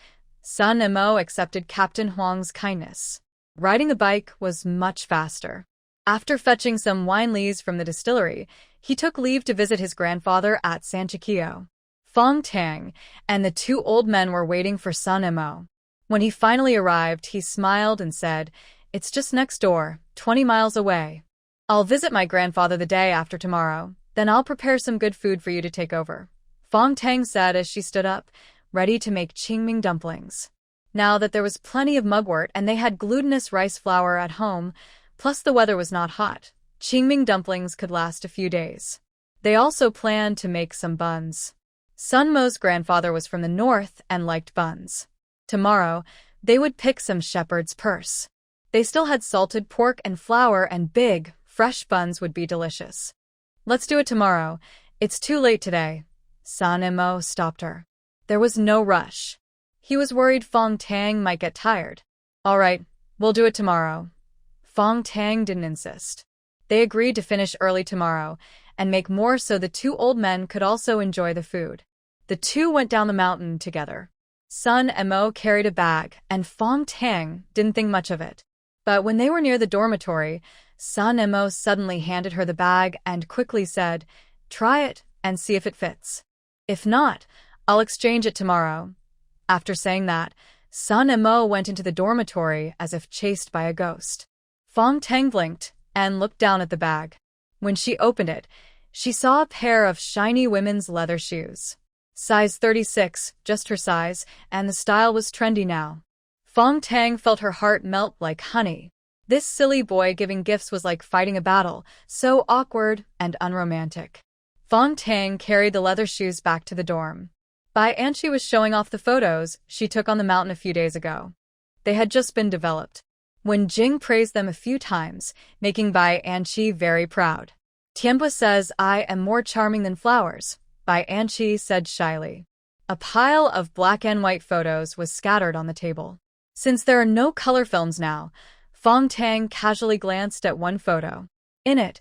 Sun Mo accepted Captain Huang's kindness. Riding the bike was much faster. After fetching some wine lees from the distillery, he took leave to visit his grandfather at Sanchikyo. Fang Tang and the 2 old men were waiting for Sun Mo. When he finally arrived, he smiled and said, "It's just next door, 20 miles away. I'll visit my grandfather the day after tomorrow, then I'll prepare some good food for you to take over," Fang Tang said as she stood up, ready to make qingming dumplings. Now that there was plenty of mugwort and they had glutinous rice flour at home, plus the weather was not hot, qingming dumplings could last a few days. They also planned to make some buns. Sun Mo's grandfather was from the north and liked buns. Tomorrow, they would pick some shepherd's purse. They still had salted pork and flour, and big, fresh buns would be delicious. "Let's do it tomorrow. It's too late today." Sun Mo stopped her. There was no rush. He was worried Fang Tang might get tired. "All right, we'll do it tomorrow." Fang Tang didn't insist. They agreed to finish early tomorrow and make more so the 2 old men could also enjoy the food. The 2 went down the mountain together. Sun Mo carried a bag, and Fang Tang didn't think much of it. But when they were near the dormitory, Sun Mo suddenly handed her the bag and quickly said, "Try it and see if it fits. If not, I'll exchange it tomorrow." After saying that, Sun and Mo went into the dormitory as if chased by a ghost. Fang Tang blinked and looked down at the bag. When she opened it, she saw a pair of shiny women's leather shoes. Size 36, just her size, and the style was trendy now. Fang Tang felt her heart melt like honey. This silly boy giving gifts was like fighting a battle, so awkward and unromantic. Fang Tang carried the leather shoes back to the dorm. Bai Anqi was showing off the photos she took on the mountain a few days ago. They had just been developed. Wen Jing praised them a few times, making Bai Anqi very proud. Tianbo says I am more charming than flowers, Bai Anqi said shyly. A pile of black and white photos was scattered on the table. Since there are no color films now, Fang Tang casually glanced at one photo. In it,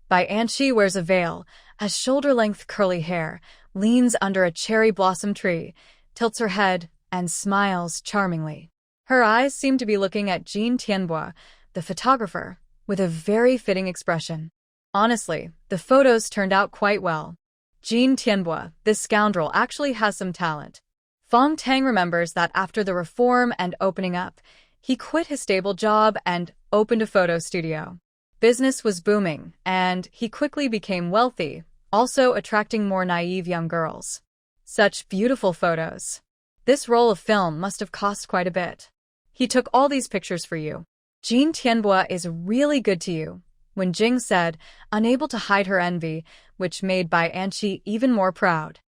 Bai Anqi wears a veil, has shoulder-length curly hair, leans under a cherry blossom tree, tilts her head, and smiles charmingly. Her eyes seem to be looking at Jean Tianbo, the photographer, with a very fitting expression. Honestly, the photos turned out quite well. Jean Tianbo, this scoundrel, actually has some talent. Fang Tang remembers that after the reform and opening up, he quit his stable job and opened a photo studio. Business was booming, and he quickly became wealthy, also attracting more naive young girls. Such beautiful photos. This roll of film must have cost quite a bit. He took all these pictures for you. Jean Tianbo is really good to you, Wen Jing said, unable to hide her envy, which made Bai Anqi even more proud.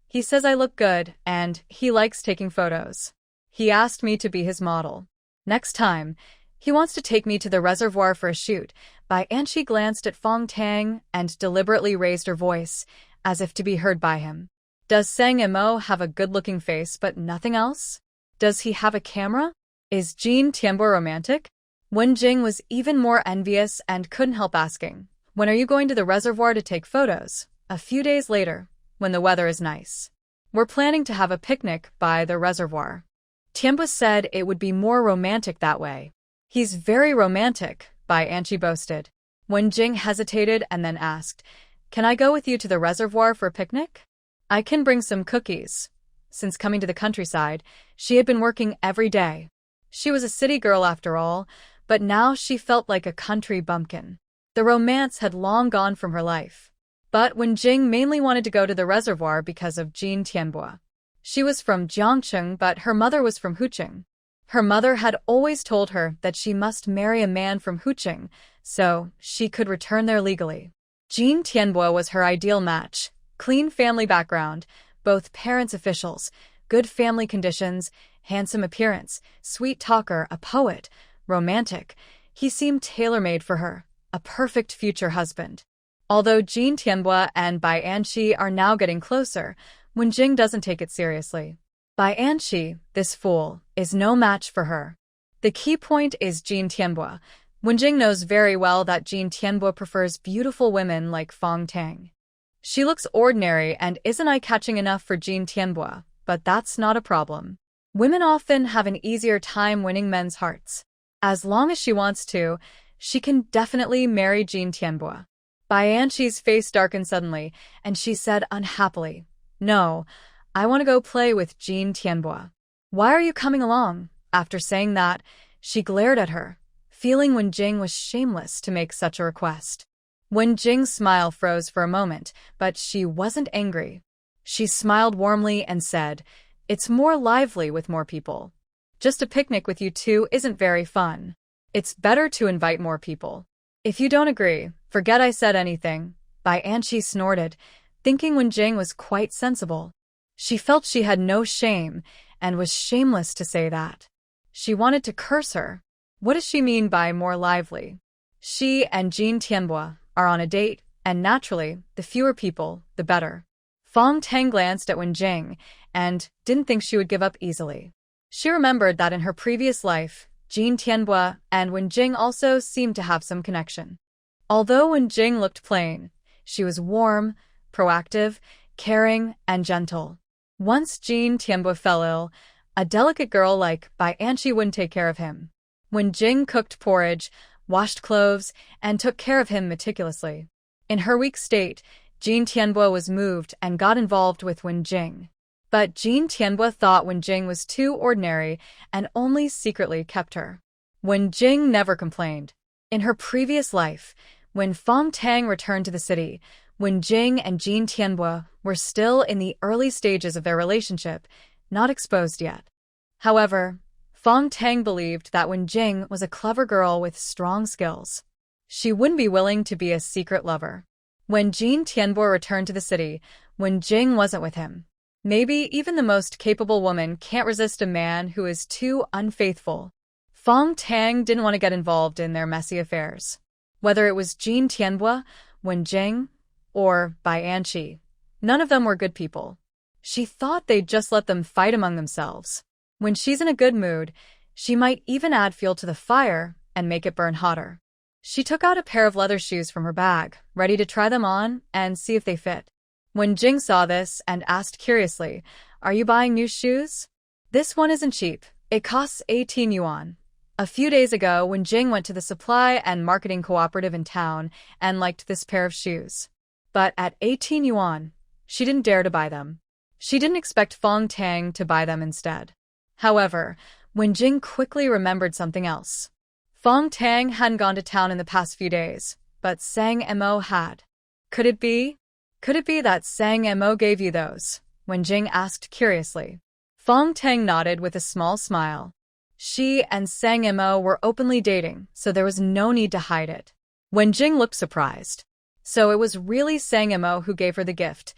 He says I look good, and he likes taking photos. He asked me to be his model. Next time, he wants to take me to the reservoir for a shoot. Bai Anqi glanced at Fang Tang and deliberately raised her voice, as if to be heard by him. Does Sang and Mo have a good-looking face but nothing else? Does he have a camera? Is Jean Tianbo romantic? Wen Jing was even more envious and couldn't help asking, when are you going to the reservoir to take photos? A few days later, when the weather is nice. We're planning to have a picnic by the reservoir. Tianbo said it would be more romantic that way. He's very romantic, Bai Anqi boasted. Wen Jing hesitated and then asked, can I go with you to the reservoir for a picnic? I can bring some cookies. Since coming to the countryside, she had been working every day. She was a city girl after all, but now she felt like a country bumpkin. The romance had long gone from her life. But Wen Jing mainly wanted to go to the reservoir because of Jean Tianbo. She was from Jiangcheng, but her mother was from Huqing. Her mother had always told her that she must marry a man from Huqing, so she could return there legally. Jean Tianbo was her ideal match. Clean family background, both parents officials, good family conditions, handsome appearance, sweet talker, a poet, romantic. He seemed tailor-made for her, a perfect future husband. Although Jean Tianbo and Bai Anqi are now getting closer, Wen Jing doesn't take it seriously. Bai Anqi, this fool, is no match for her. The key point is Jean Tianbo. Wen Jing knows very well that Jean Tianbo prefers beautiful women like Fang Tang. She looks ordinary and isn't eye-catching enough for Jean Tianbo, but that's not a problem. Women often have an easier time winning men's hearts. As long as she wants to, she can definitely marry Jean Tianbo. Bai Anqi's face darkened suddenly, and she said unhappily, no, I want to go play with Jean Tianbo. Why are you coming along? After saying that, she glared at her, feeling Wen Jing was shameless to make such a request. Wen Jing's smile froze for a moment, but she wasn't angry. She smiled warmly and said, it's more lively with more people. Just a picnic with you two isn't very fun. It's better to invite more people. If you don't agree, forget I said anything. Bai Anqi snorted, thinking Wen Jing was quite sensible. She felt she had no shame, and was shameless to say that. She wanted to curse her. What does she mean by more lively? She and Jean Tianbo are on a date, and naturally, the fewer people, the better. Fang Tang glanced at Wen Jing, and didn't think she would give up easily. She remembered that in her previous life, Jean Tianbo and Wen Jing also seemed to have some connection. Although Wen Jing looked plain, she was warm, proactive, caring, and gentle. Once Jean Tianbo fell ill, a delicate girl like Bai Anqi wouldn't take care of him. Wen Jing cooked porridge, washed clothes, and took care of him meticulously. In her weak state, Jean Tianbo was moved and got involved with Wen Jing. But Jean Tianhua thought Wenjing was too ordinary and only secretly kept her. Wenjing never complained. In her previous life, when Fang Tang returned to the city, Wenjing and Jean Tianhua were still in the early stages of their relationship, not exposed yet. However, Fang Tang believed that Wenjing was a clever girl with strong skills. She wouldn't be willing to be a secret lover. When Jean Tianhua returned to the city, Wenjing wasn't with him. Maybe even the most capable woman can't resist a man who is too unfaithful. Fang Tang didn't want to get involved in their messy affairs. Whether it was Jean Tianhua, Wenjing, or Bai Anqi, none of them were good people. She thought they'd just let them fight among themselves. When she's in a good mood, she might even add fuel to the fire and make it burn hotter. She took out a pair of leather shoes from her bag, ready to try them on and see if they fit. When Jing saw this and asked curiously, "Are you buying new shoes?" "This one isn't cheap. It costs 18 yuan. A few days ago, when Jing went to the supply and marketing cooperative in town and liked this pair of shoes. But at 18 yuan, she didn't dare to buy them. She didn't expect Fang Tang to buy them instead. However, when Jing quickly remembered something else. Fang Tang hadn't gone to town in the past few days, but Sang Mo had. Could it be that Sang Mo gave you those? When Jing asked curiously. Fang Tang nodded with a small smile. She and Sang Mo were openly dating, so there was no need to hide it. When Jing looked surprised. So it was really Sang Mo who gave her the gift,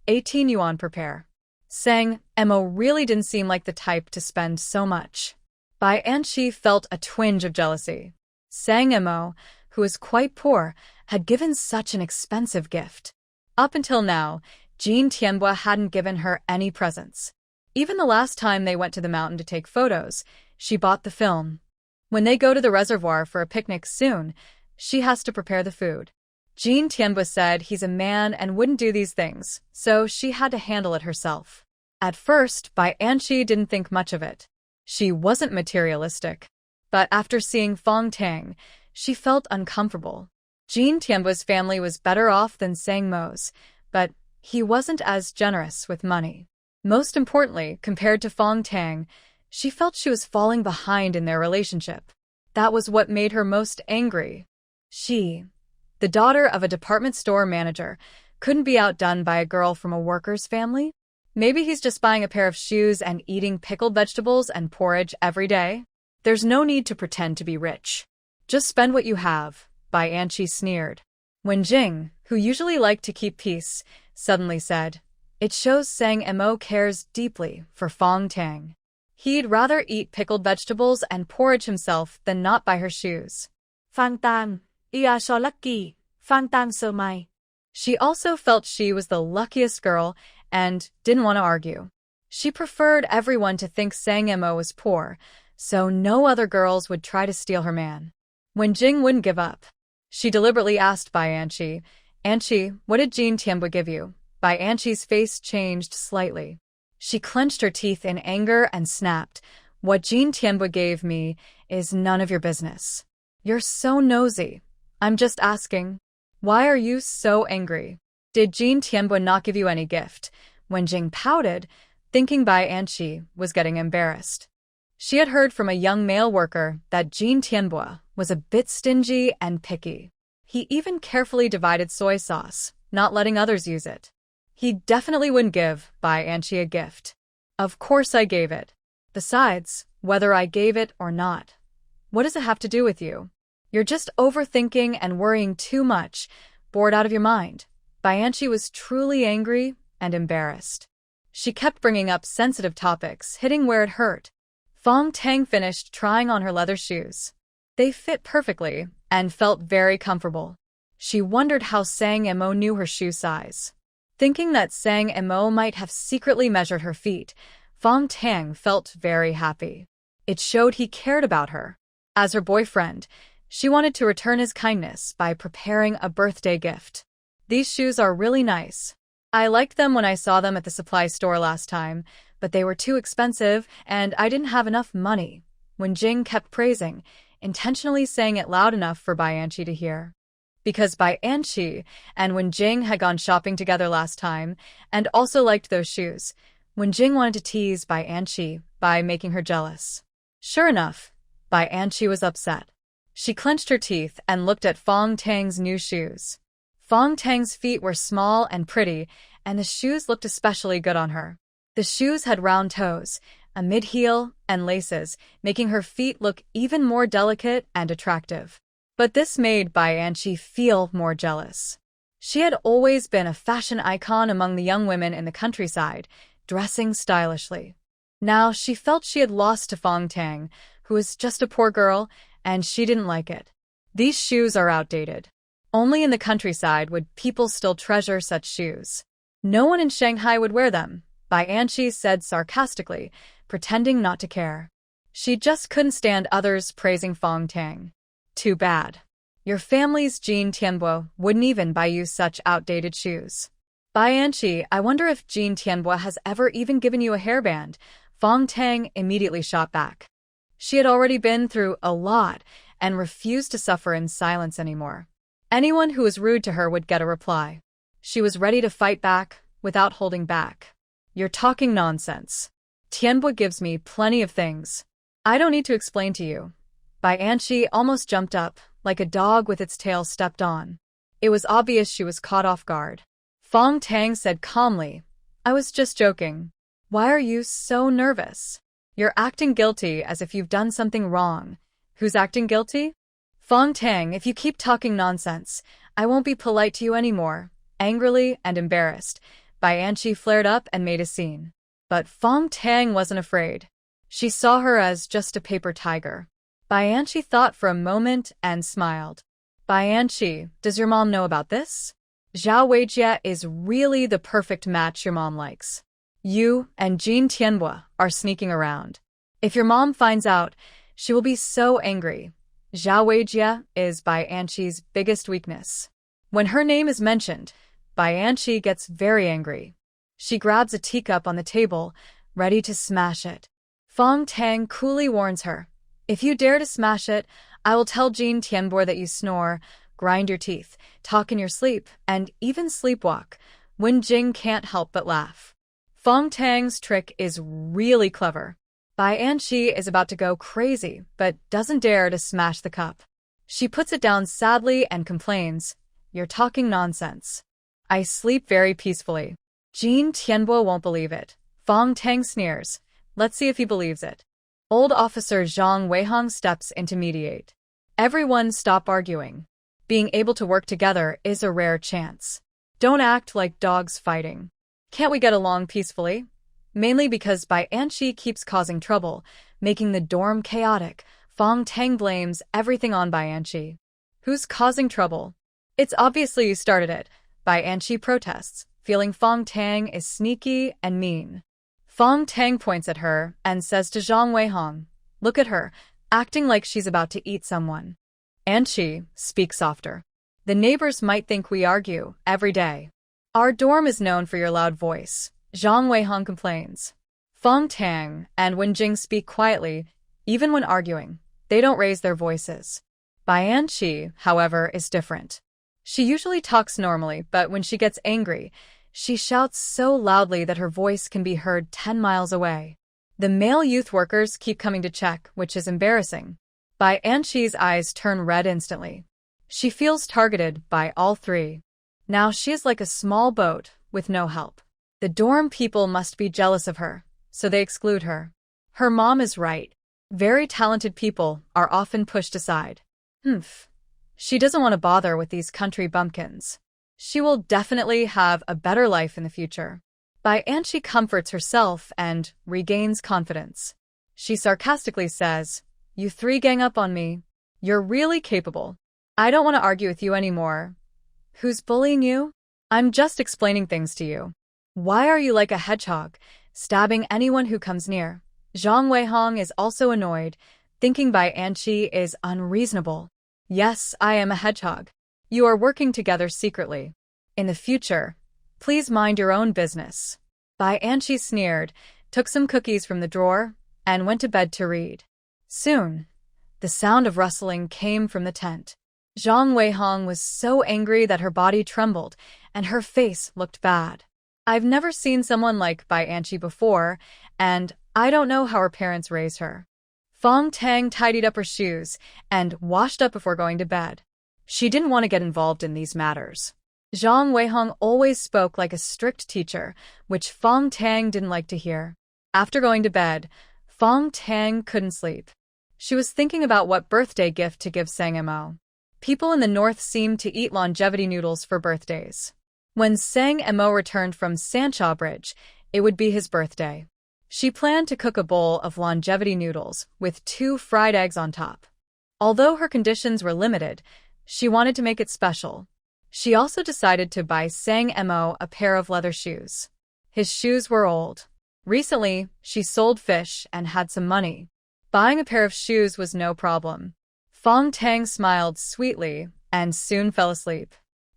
18 yuan per pair. Sang Mo really didn't seem like the type to spend so much. Bai Anqi felt a twinge of jealousy. Sang Mo, who was quite poor, had given such an expensive gift. Up until now, Jean Tianhua hadn't given her any presents. Even the last time they went to the mountain to take photos, she bought the film. When they go to the reservoir for a picnic soon, she has to prepare the food. Jean Tianhua said he's a man and wouldn't do these things, so she had to handle it herself. At first, Bai Anqi didn't think much of it. She wasn't materialistic. But after seeing Fang Tang, she felt uncomfortable. Jean Tianhua's family was better off than Sang Mo's, but he wasn't as generous with money. Most importantly, compared to Fang Tang, she felt she was falling behind in their relationship. That was what made her most angry. She, the daughter of a department store manager, couldn't be outdone by a girl from a worker's family? Maybe he's just buying a pair of shoes and eating pickled vegetables and porridge every day. There's no need to pretend to be rich. Just spend what you have, Bai Anqi sneered. When Jing, who usually liked to keep peace, suddenly said, "It shows Sang Mo cares deeply for Fang Tang. He'd rather eat pickled vegetables and porridge himself than not buy her shoes." Fang Tang, you so lucky. Fang Tang so mai. She also felt she was the luckiest girl and didn't want to argue. She preferred everyone to think Sang Mo was poor, so no other girls would try to steal her man. When Jing wouldn't give up, she deliberately asked Bai Anqi, "Anqi, what did Jean Tianhua give you?" Bai Anqi's face changed slightly. She clenched her teeth in anger and snapped, "What Jean Tianhua gave me is none of your business. You're so nosy. I'm just asking. Why are you so angry? Did Jean Tianhua not give you any gift?" When Jing pouted, thinking Bai Anqi was getting embarrassed. She had heard from a young male worker that Jean Tianhua was a bit stingy and picky. He even carefully divided soy sauce, not letting others use it. He definitely wouldn't give Bai Anqi a gift. "Of course I gave it. Besides, whether I gave it or not, what does it have to do with you? You're just overthinking and worrying too much, bored out of your mind." Bai Anqi was truly angry and embarrassed. She kept bringing up sensitive topics, hitting where it hurt. Fang Tang finished trying on her leather shoes. They fit perfectly and felt very comfortable. She wondered how Sang Mo knew her shoe size. Thinking that Sang Mo might have secretly measured her feet, Fang Tang felt very happy. It showed he cared about her. As her boyfriend, she wanted to return his kindness by preparing a birthday gift. "These shoes are really nice. I liked them when I saw them at the supply store last time, but they were too expensive and I didn't have enough money." When Jing kept praising, intentionally saying it loud enough for Bai Anqi to hear. Because Bai Anqi and when Jing had gone shopping together last time and also liked those shoes, When Jing wanted to tease Bai Anqi by making her jealous. Sure enough, Bai Anqi was upset. She clenched her teeth and looked at Fang Tang's new shoes. Fang Tang's feet were small and pretty, and the shoes looked especially good on her. The shoes had round toes, a mid-heel, and laces, making her feet look even more delicate and attractive. But this made Bai Anqi feel more jealous. She had always been a fashion icon among the young women in the countryside, dressing stylishly. Now she felt she had lost to Fang Tang, who was just a poor girl, and she didn't like it. These shoes are outdated. Only in the countryside would people still treasure such shoes. No one in Shanghai would wear them, Bai Anqi said sarcastically, pretending not to care. She just couldn't stand others praising Fang Tang. Too bad. Your family's Jean Tianbo wouldn't even buy you such outdated shoes. Bai Anqi, I wonder if Jean Tianbo has ever even given you a hairband. Fang Tang immediately shot back. She had already been through a lot and refused to suffer in silence anymore. Anyone who was rude to her would get a reply. She was ready to fight back without holding back. You're talking nonsense. Tianbo gives me plenty of things. I don't need to explain to you. Bai Anqi almost jumped up, like a dog with its tail stepped on. It was obvious she was caught off guard. Fang Tang said calmly, I was just joking. Why are you so nervous? You're acting guilty as if you've done something wrong. Who's acting guilty? Fang Tang, if you keep talking nonsense, I won't be polite to you anymore. Angrily and embarrassed, Bai Anqi flared up and made a scene. But Fang Tang wasn't afraid. She saw her as just a paper tiger. Bai Anqi thought for a moment and smiled. Bai Anqi, does your mom know about this? Zhao Weijie is really the perfect match your mom likes. You and Jean Tianbo are sneaking around. If your mom finds out, she will be so angry. Zhao Weijie is Bai Anqi's biggest weakness. When her name is mentioned, Bai Anqi gets very angry. She grabs a teacup on the table, ready to smash it. Fang Tang coolly warns her, if you dare to smash it, I will tell Jean Tianbo that you snore, grind your teeth, talk in your sleep, and even sleepwalk. Wen Jing can't help but laugh. Fang Tang's trick is really clever. Bai Anqi is about to go crazy, but doesn't dare to smash the cup. She puts it down sadly and complains, you're talking nonsense. I sleep very peacefully. Jean Tianbo won't believe it. Fang Tang sneers. Let's see if he believes it. Old officer Zhang Weihong steps in to mediate. Everyone stop arguing. Being able to work together is a rare chance. Don't act like dogs fighting. Can't we get along peacefully? Mainly because Bai Anqi keeps causing trouble, making the dorm chaotic. Fang Tang blames everything on Bai Anqi. Who's causing trouble? It's obviously you started it. Bai Anqi protests, feeling Fang Tang is sneaky and mean. Fang Tang points at her and says to Zhang Weihong, look at her, acting like she's about to eat someone. Anqi, speak softer. The neighbors might think we argue every day. Our dorm is known for your loud voice, Zhang Weihong complains. Fang Tang and Wen Jing speak quietly, even when arguing. They don't raise their voices. Bai Anqi, however, is different. She usually talks normally, but when she gets angry, she shouts so loudly that her voice can be heard 10 miles away. The male youth workers keep coming to check, which is embarrassing. Bai Anqi's eyes turn red instantly. She feels targeted by all three. Now she is like a small boat with no help. The dorm people must be jealous of her, so they exclude her. Her mom is right. Very talented people are often pushed aside. She doesn't want to bother with these country bumpkins. She will definitely have a better life in the future. Bai Anqi comforts herself and regains confidence. She sarcastically says, you three gang up on me. You're really capable. I don't want to argue with you anymore. Who's bullying you? I'm just explaining things to you. Why are you like a hedgehog, stabbing anyone who comes near? Zhang Weihong is also annoyed, thinking Bai Anqi is unreasonable. Yes, I am a hedgehog. You are working together secretly. In the future, please mind your own business. Bai Anqi sneered, took some cookies from the drawer, and went to bed to read. Soon, the sound of rustling came from the tent. Zhang Weihong was so angry that her body trembled, and her face looked bad. I've never seen someone like Bai Anchi before, and I don't know how her parents raised her. Fang Tang tidied up her shoes and washed up before going to bed. She didn't want to get involved in these matters. Zhao Weijie always spoke like a strict teacher, which Fang Tang didn't like to hear. After going to bed, Fang Tang couldn't sleep. She was thinking about what birthday gift to give Sang Mo. People in the north seemed to eat longevity noodles for birthdays. When Sang Mo returned from Sancha Bridge, it would be his birthday. She planned to cook a bowl of longevity noodles with 2 fried eggs on top. Although her conditions were limited, she wanted to make it special. She also decided to buy Sang Mo a pair of leather shoes. His shoes were old. Recently, she sold fish and had some money. Buying a pair of shoes was no problem. Fang Tang smiled sweetly and soon fell asleep.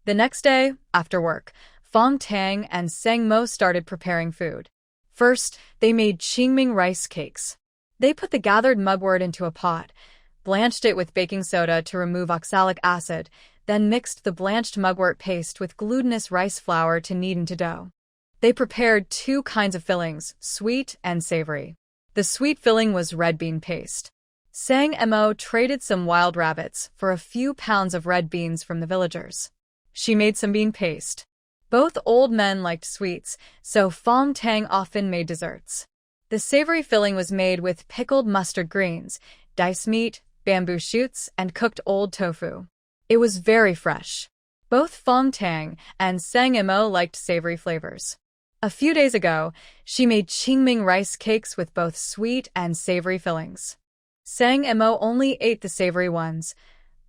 The next day, after work, Fang Tang and Sang Mo started preparing food. First, they made qingming rice cakes. They put the gathered mugwort into a pot, blanched it with baking soda to remove oxalic acid, then mixed the blanched mugwort paste with glutinous rice flour to knead into dough. They prepared 2 kinds of fillings, sweet and savory. The sweet filling was red bean paste. Sang Mo traded some wild rabbits for a few pounds of red beans from the villagers. She made some bean paste. Both old men liked sweets, so Fang Tang often made desserts. The savory filling was made with pickled mustard greens, diced meat, bamboo shoots, and cooked old tofu. It was very fresh. Both Fang Tang and Sang Mo liked savory flavors. A few days ago, she made qingming rice cakes with both sweet and savory fillings. Sang Mo only ate the savory ones.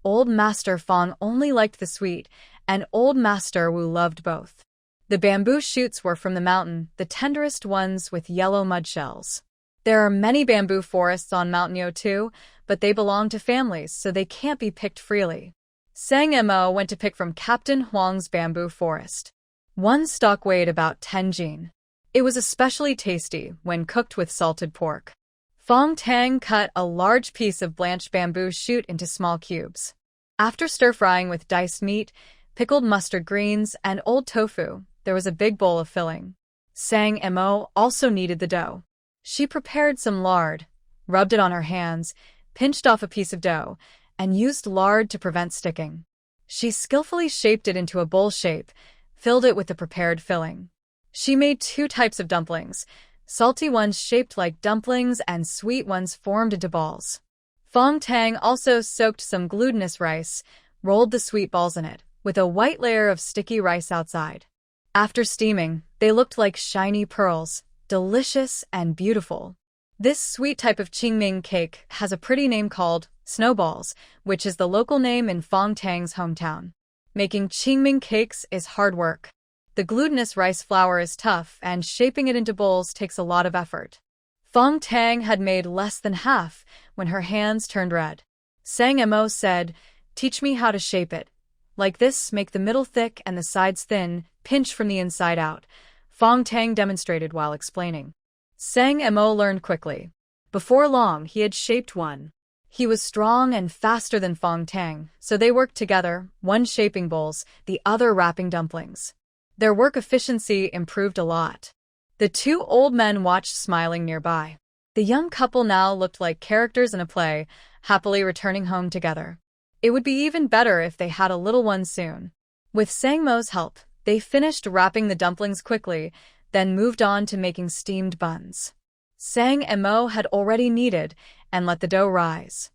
Old Master Fang only liked the sweet, and Old Master Wu loved both. The bamboo shoots were from the mountain, the tenderest ones with yellow mud shells. There are many bamboo forests on Mount Nyo too, but they belong to families, so they can't be picked freely. Sang Mo went to pick from Captain Huang's bamboo forest. One stalk weighed about 10 jin. It was especially tasty when cooked with salted pork. Fang Tang cut a large piece of blanched bamboo shoot into small cubes. After stir-frying with diced meat, pickled mustard greens, and old tofu, there was a big bowl of filling. Sang Mo also kneaded the dough. She prepared some lard, rubbed it on her hands, pinched off a piece of dough, and used lard to prevent sticking. She skillfully shaped it into a bowl shape, filled it with the prepared filling. She made 2 types of dumplings, salty ones shaped like dumplings and sweet ones formed into balls. Fang Tang also soaked some glutinous rice, rolled the sweet balls in it, with a white layer of sticky rice outside. After steaming, they looked like shiny pearls, delicious and beautiful. This sweet type of qingming cake has a pretty name called snowballs, which is the local name in Fang Tang's hometown. Making qingming cakes is hard work. The glutinous rice flour is tough, and shaping it into bowls takes a lot of effort. Fang Tang had made less than half when her hands turned red. Sang Mo said, "Teach me how to shape it. Like this, make the middle thick and the sides thin, pinch from the inside out." Fang Tang demonstrated while explaining. Sang Mo learned quickly. Before long, he had shaped one. He was strong and faster than Fang Tang, so they worked together, one shaping bowls, the other wrapping dumplings. Their work efficiency improved a lot. The 2 old men watched smiling nearby. The young couple now looked like characters in a play, happily returning home together. It would be even better if they had a little one soon. With Sang Mo's help, they finished wrapping the dumplings quickly, then moved on to making steamed buns. Sang Mo had already kneaded and let the dough rise.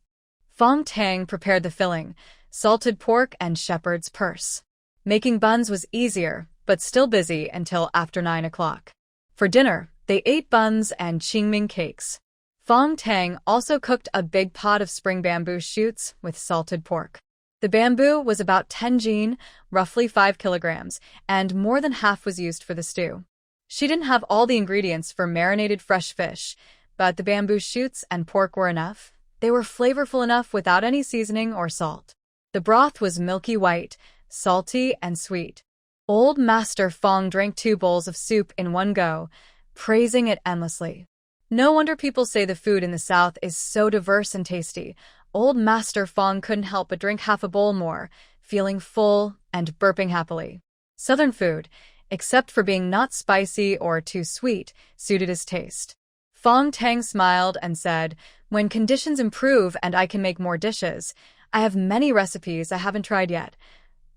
Fang Tang prepared the filling, salted pork and shepherd's purse. Making buns was easier, but still busy until after 9 o'clock. For dinner, they ate buns and qingming cakes. Fang Tang also cooked a big pot of spring bamboo shoots with salted pork. The bamboo was about 10 jin, roughly 5 kilograms, and more than half was used for the stew. She didn't have all the ingredients for marinated fresh fish, but the bamboo shoots and pork were enough. They were flavorful enough without any seasoning or salt. The broth was milky white, salty and sweet. Old Master Fang drank 2 bowls of soup in one go, praising it endlessly. No wonder people say the food in the South is so diverse and tasty. Old Master Fang couldn't help but drink half a bowl more, feeling full and burping happily. Southern food, except for being not spicy or too sweet, suited his taste. Fang Tang smiled and said, "When conditions improve and I can make more dishes, I have many recipes I haven't tried yet."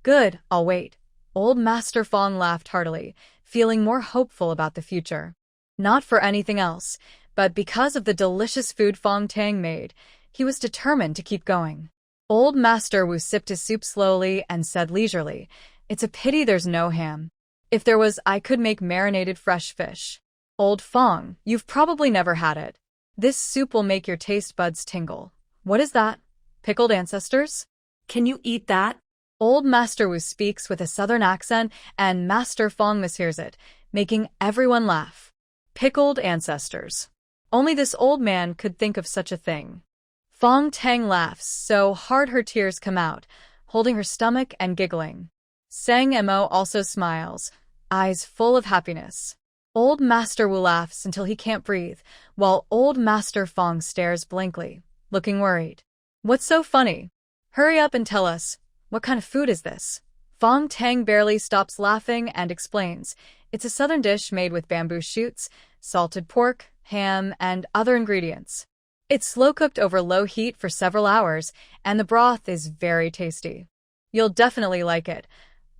"Good, I'll wait." Old Master Fong laughed heartily, feeling more hopeful about the future. Not for anything else, but because of the delicious food Fang Tang made, he was determined to keep going. Old Master Wu sipped his soup slowly and said leisurely, "It's a pity there's no ham. If there was, I could make marinated fresh fish." "Old Fong, you've probably never had it. This soup will make your taste buds tingle." "What is that? Pickled ancestors?" Can you eat that? Old Master Wu speaks with a southern accent, and Master Fong mishears it, making everyone laugh. Pickled ancestors. Only this old man could think of such a thing. Fong Tang laughs so hard her tears come out, holding her stomach and giggling. Sang Mo also smiles, eyes full of happiness. Old Master Wu laughs until he can't breathe, while Old Master Fong stares blankly, looking worried. "What's so funny? Hurry up and tell us, what kind of food is this?" Fong Tang barely stops laughing and explains, "It's a southern dish made with bamboo shoots, salted pork, ham, and other ingredients. It's slow-cooked over low heat for several hours, and the broth is very tasty. You'll definitely like it."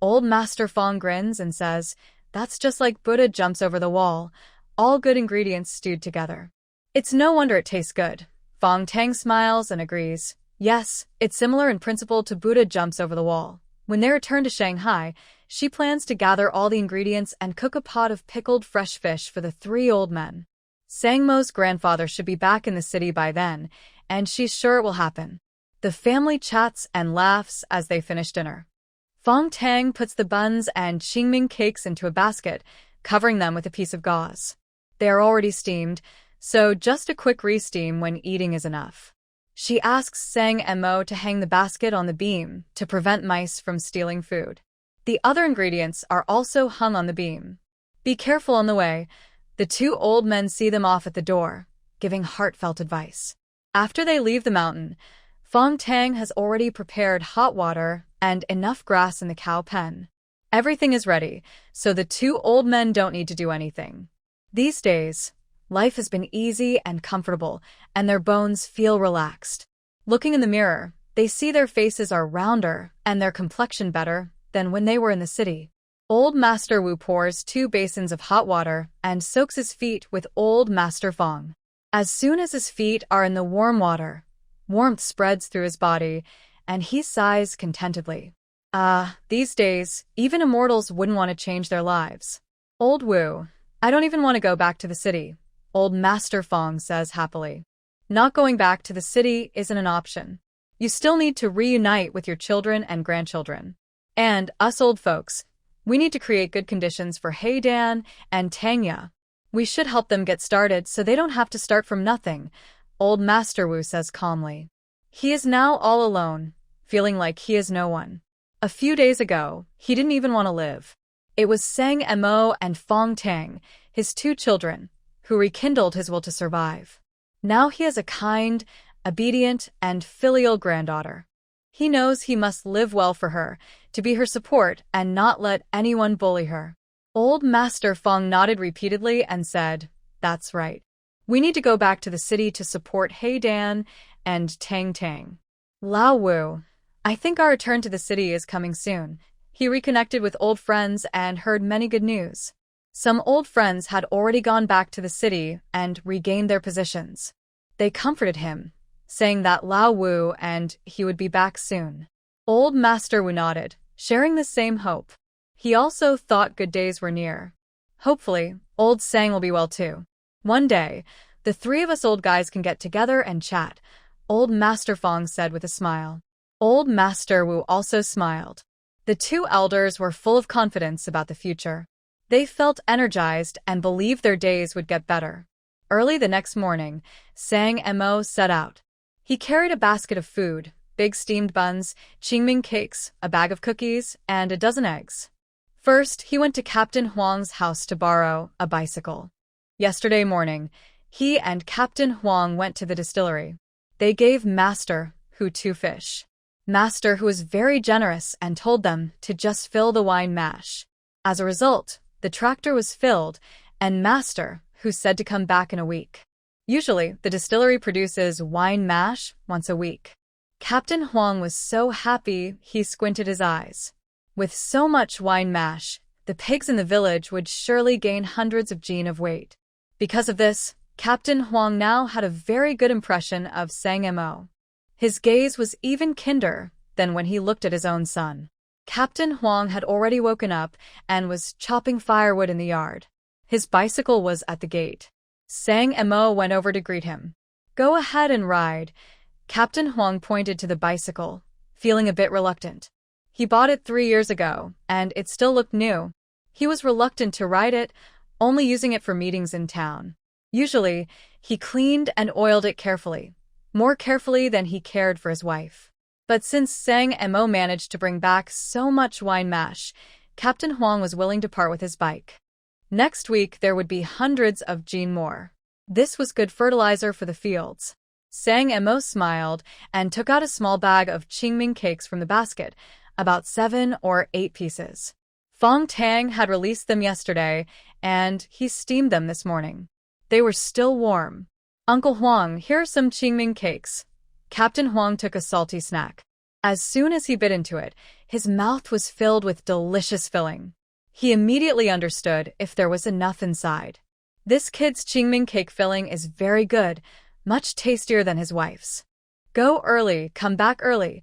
Old Master Fong grins and says, "That's just like Buddha jumps over the wall, all good ingredients stewed together." "It's no wonder it tastes good." Fong Tang smiles and agrees. Yes, it's similar in principle to Buddha jumps over the wall. When they return to Shanghai, she plans to gather all the ingredients and cook a pot of pickled fresh fish for the three old men. Sang Mo's grandfather should be back in the city by then, and she's sure it will happen. The family chats and laughs as they finish dinner. Fong Tang puts the buns and qingming cakes into a basket, covering them with a piece of gauze. They are already steamed, so just a quick re-steam when eating is enough. She asks Sang Mo to hang the basket on the beam to prevent mice from stealing food. The other ingredients are also hung on the beam. "Be careful on the way." The two old men see them off at the door, giving heartfelt advice. After they leave the mountain, Fong Tang has already prepared hot water and enough grass in the cow pen. Everything is ready, so the two old men don't need to do anything. These days, life has been easy and comfortable, and their bones feel relaxed. Looking in the mirror, they see their faces are rounder and their complexion better than when they were in the city. Old Master Wu pours 2 basins of hot water and soaks his feet with Old Master Fong. As soon as his feet are in the warm water, warmth spreads through his body, and he sighs contentedly. These days, even immortals wouldn't want to change their lives. "Old Wu, I don't even want to go back to the city," Old Master Fong says happily. "Not going back to the city isn't an option. You still need to reunite with your children and grandchildren. And us old folks, we need to create good conditions for Heidan and Tangya. We should help them get started so they don't have to start from nothing," Old Master Wu says calmly. He is now all alone, feeling like he is no one. A few days ago, he didn't even want to live. It was Sang Mo and Fong Tang, his 2 children, who rekindled his will to survive. Now he has a kind, obedient, and filial granddaughter. He knows he must live well for her, to be her support and not let anyone bully her. Old Master Fong nodded repeatedly and said, "That's right. We need to go back to the city to support Heidan and Tang Tang." Lao Wu, "I think our return to the city is coming soon." He reconnected with old friends and heard many good news. Some old friends had already gone back to the city and regained their positions. They comforted him, saying that Lao Wu and he would be back soon. Old Master Wu nodded, sharing the same hope. He also thought good days were near. Hopefully, old Sang will be well too. "One day, the 3 of us old guys can get together and chat," Old Master Fong said with a smile. Old Master Wu also smiled. The 2 elders were full of confidence about the future. They felt energized and believed their days would get better. Early the next morning, Sang Mo set out. He carried a basket of food, big steamed buns, qingming cakes, a bag of cookies, and a dozen eggs. First, he went to Captain Huang's house to borrow a bicycle. Yesterday morning, he and Captain Huang went to the distillery. They gave Master Hu 2 fish. Master Hu was very generous and told them to just fill the wine mash. As a result, the tractor was filled, and Master, who said to come back in a week. Usually, the distillery produces wine mash once a week. Captain Huang was so happy he squinted his eyes. With so much wine mash, the pigs in the village would surely gain hundreds of jin of weight. Because of this, Captain Huang now had a very good impression of Sang Mo. His gaze was even kinder than when he looked at his own son. Captain Huang had already woken up and was chopping firewood in the yard. His bicycle was at the gate. Sang Mo went over to greet him. "Go ahead and ride." Captain Huang pointed to the bicycle, feeling a bit reluctant. He bought it 3 years ago, and it still looked new. He was reluctant to ride it, only using it for meetings in town. Usually, he cleaned and oiled it carefully, more carefully than he cared for his wife. But since Sang Mo managed to bring back so much wine mash, Captain Huang was willing to part with his bike. Next week, there would be hundreds of jin more. This was good fertilizer for the fields. Sang Mo smiled and took out a small bag of qingming cakes from the basket, about 7 or 8 pieces. Fang Tang had released them yesterday, and he steamed them this morning. They were still warm. "Uncle Huang, here are some qingming cakes." Captain Huang took a salty snack. As soon as he bit into it, his mouth was filled with delicious filling. He immediately understood if there was enough inside. This kid's qingming cake filling is very good, much tastier than his wife's. "Go early, come back early."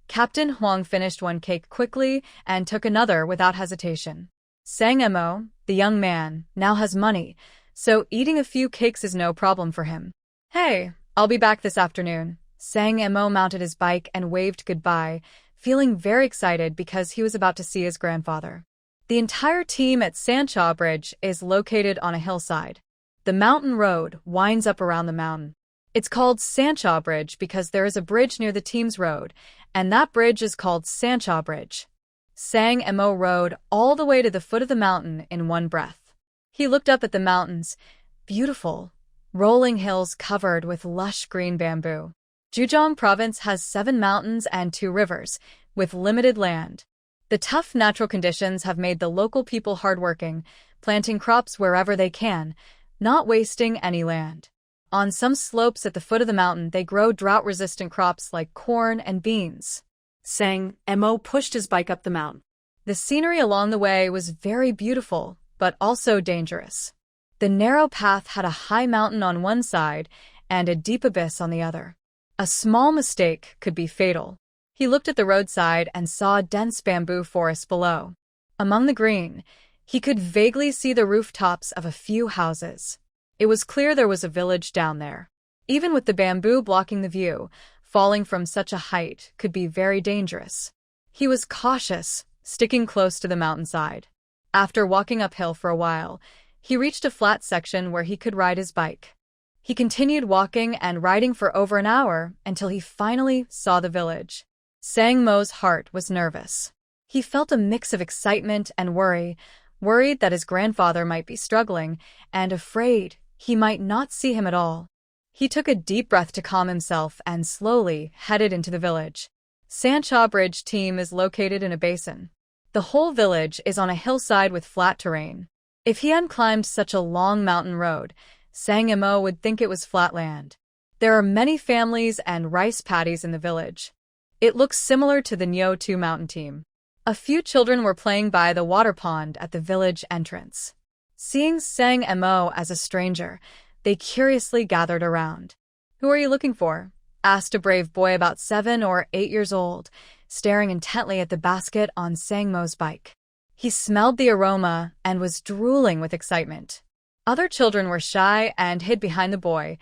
Captain Huang finished one cake quickly and took another without hesitation. Sang Mo, the young man, now has money, so eating a few cakes is no problem for him. "Hey, I'll be back this afternoon." Sang Mo mounted his bike and waved goodbye, feeling very excited because he was about to see his grandfather. The entire team at Sancha Bridge is located on a hillside. The mountain road winds up around the mountain. It's called Sancha Bridge because there is a bridge near the team's road, and that bridge is called Sancha Bridge. Sang Mo rode all the way to the foot of the mountain in one breath. He looked up at the mountains, beautiful, rolling hills covered with lush green bamboo. Zhejiang province has 7 mountains and 2 rivers, with limited land. The tough natural conditions have made the local people hardworking, planting crops wherever they can, not wasting any land. On some slopes at the foot of the mountain, they grow drought-resistant crops like corn and beans. Sang Mo pushed his bike up the mountain. The scenery along the way was very beautiful, but also dangerous. The narrow path had a high mountain on one side and a deep abyss on the other. A small mistake could be fatal. He looked at the roadside and saw a dense bamboo forest below. Among the green, he could vaguely see the rooftops of a few houses. It was clear there was a village down there. Even with the bamboo blocking the view, falling from such a height could be very dangerous. He was cautious, sticking close to the mountainside. After walking uphill for a while, he reached a flat section where he could ride his bike. He continued walking and riding for over an hour until he finally saw the village. Sang Mo's heart was nervous. He felt a mix of excitement and worry, worried that his grandfather might be struggling, and afraid he might not see him at all. He took a deep breath to calm himself and slowly headed into the village. Sancha Bridge team is located in a basin. The whole village is on a hillside with flat terrain. If he hadn't climbed such a long mountain road, Sang Mo would think it was flat land. There are many families and rice paddies in the village. It looks similar to the Nyo 2 mountain team. A few children were playing by the water pond at the village entrance. Seeing Sang Mo as a stranger, they curiously gathered around. "Who are you looking for?" asked a brave boy about 7 or 8 years old, staring intently at the basket on Sang Mo's bike. He smelled the aroma and was drooling with excitement. Other children were shy and hid behind the boy,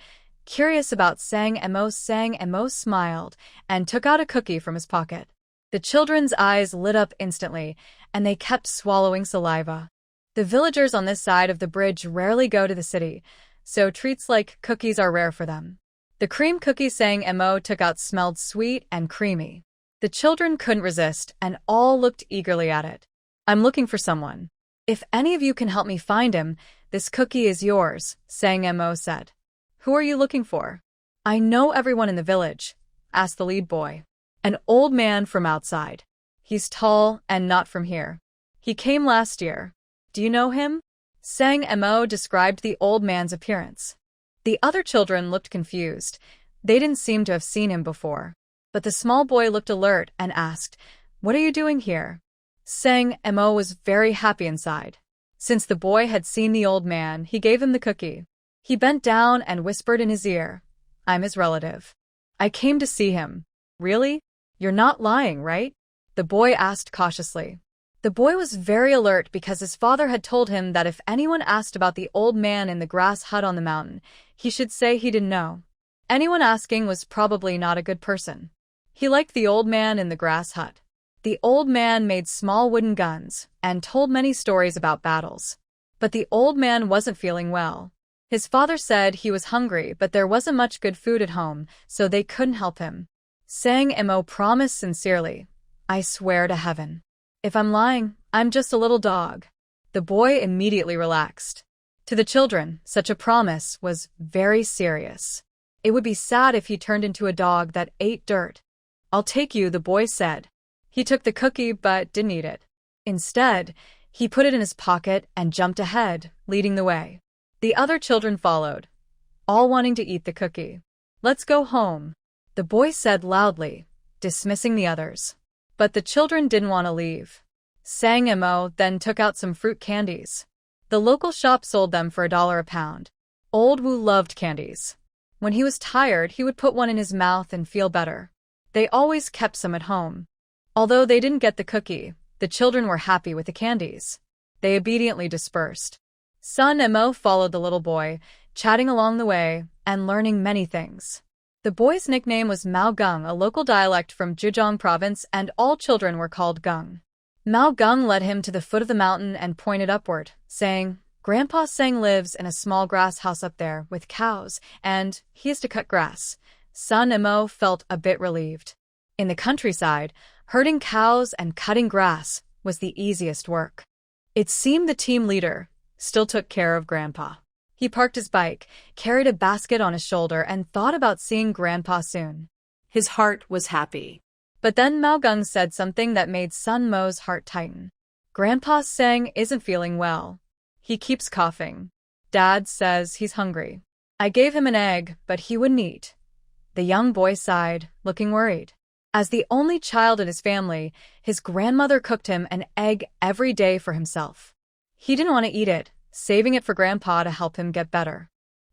curious about Sang Mo. Sang Mo smiled and took out a cookie from his pocket. The children's eyes lit up instantly, and they kept swallowing saliva. The villagers on this side of the bridge rarely go to the city, so treats like cookies are rare for them. The cream cookie Sang Mo took out smelled sweet and creamy. The children couldn't resist, and all looked eagerly at it. "I'm looking for someone. If any of you can help me find him, this cookie is yours," Sang Mo said. "Who are you looking for?" "I know everyone in the village," asked the lead boy. "An old man from outside. He's tall and not from here. He came last year. Do you know him? Sang Mo described the old man's appearance. The other children looked confused. They didn't seem to have seen him before. But the small boy looked alert and asked, "What are you doing here?" Sang Mo was very happy inside. Since the boy had seen the old man, he gave him the cookie. He bent down and whispered in his ear, "I'm his relative. I came to see him." "Really? You're not lying, right?" the boy asked cautiously. The boy was very alert because his father had told him that if anyone asked about the old man in the grass hut on the mountain, he should say he didn't know. Anyone asking was probably not a good person. He liked the old man in the grass hut. The old man made small wooden guns and told many stories about battles. But the old man wasn't feeling well. His father said he was hungry, but there wasn't much good food at home, so they couldn't help him. Sang Mo promised sincerely, "I swear to heaven. If I'm lying, I'm just a little dog." The boy immediately relaxed. To the children, such a promise was very serious. It would be sad if he turned into a dog that ate dirt. "I'll take you," the boy said. He took the cookie but didn't eat it. Instead, he put it in his pocket and jumped ahead, leading the way. The other children followed, all wanting to eat the cookie. "Let's go home," the boy said loudly, dismissing the others. But the children didn't want to leave. Sang Mo then took out some fruit candies. The local shop sold them for $1 a pound. Old Wu loved candies. When he was tired, he would put one in his mouth and feel better. They always kept some at home. Although they didn't get the cookie, the children were happy with the candies. They obediently dispersed. Sun Mo followed the little boy, chatting along the way and learning many things. The boy's nickname was Mao Gung, a local dialect from Zhejiang province, and all children were called Gung. Mao Gung led him to the foot of the mountain and pointed upward, saying, "Grandpa Sang lives in a small grass house up there with cows, and he is to cut grass." Sun Mo felt a bit relieved. In the countryside, herding cows and cutting grass was the easiest work. It seemed the team leader still took care of Grandpa. He parked his bike, carried a basket on his shoulder, and thought about seeing Grandpa soon. His heart was happy. But then Mao Gung said something that made Sun Mo's heart tighten. "Grandpa Sang isn't feeling well. He keeps coughing. Dad says he's hungry. I gave him an egg, but he wouldn't eat." The young boy sighed, looking worried. As the only child in his family, his grandmother cooked him an egg every day for himself. He didn't want to eat it, saving it for Grandpa to help him get better.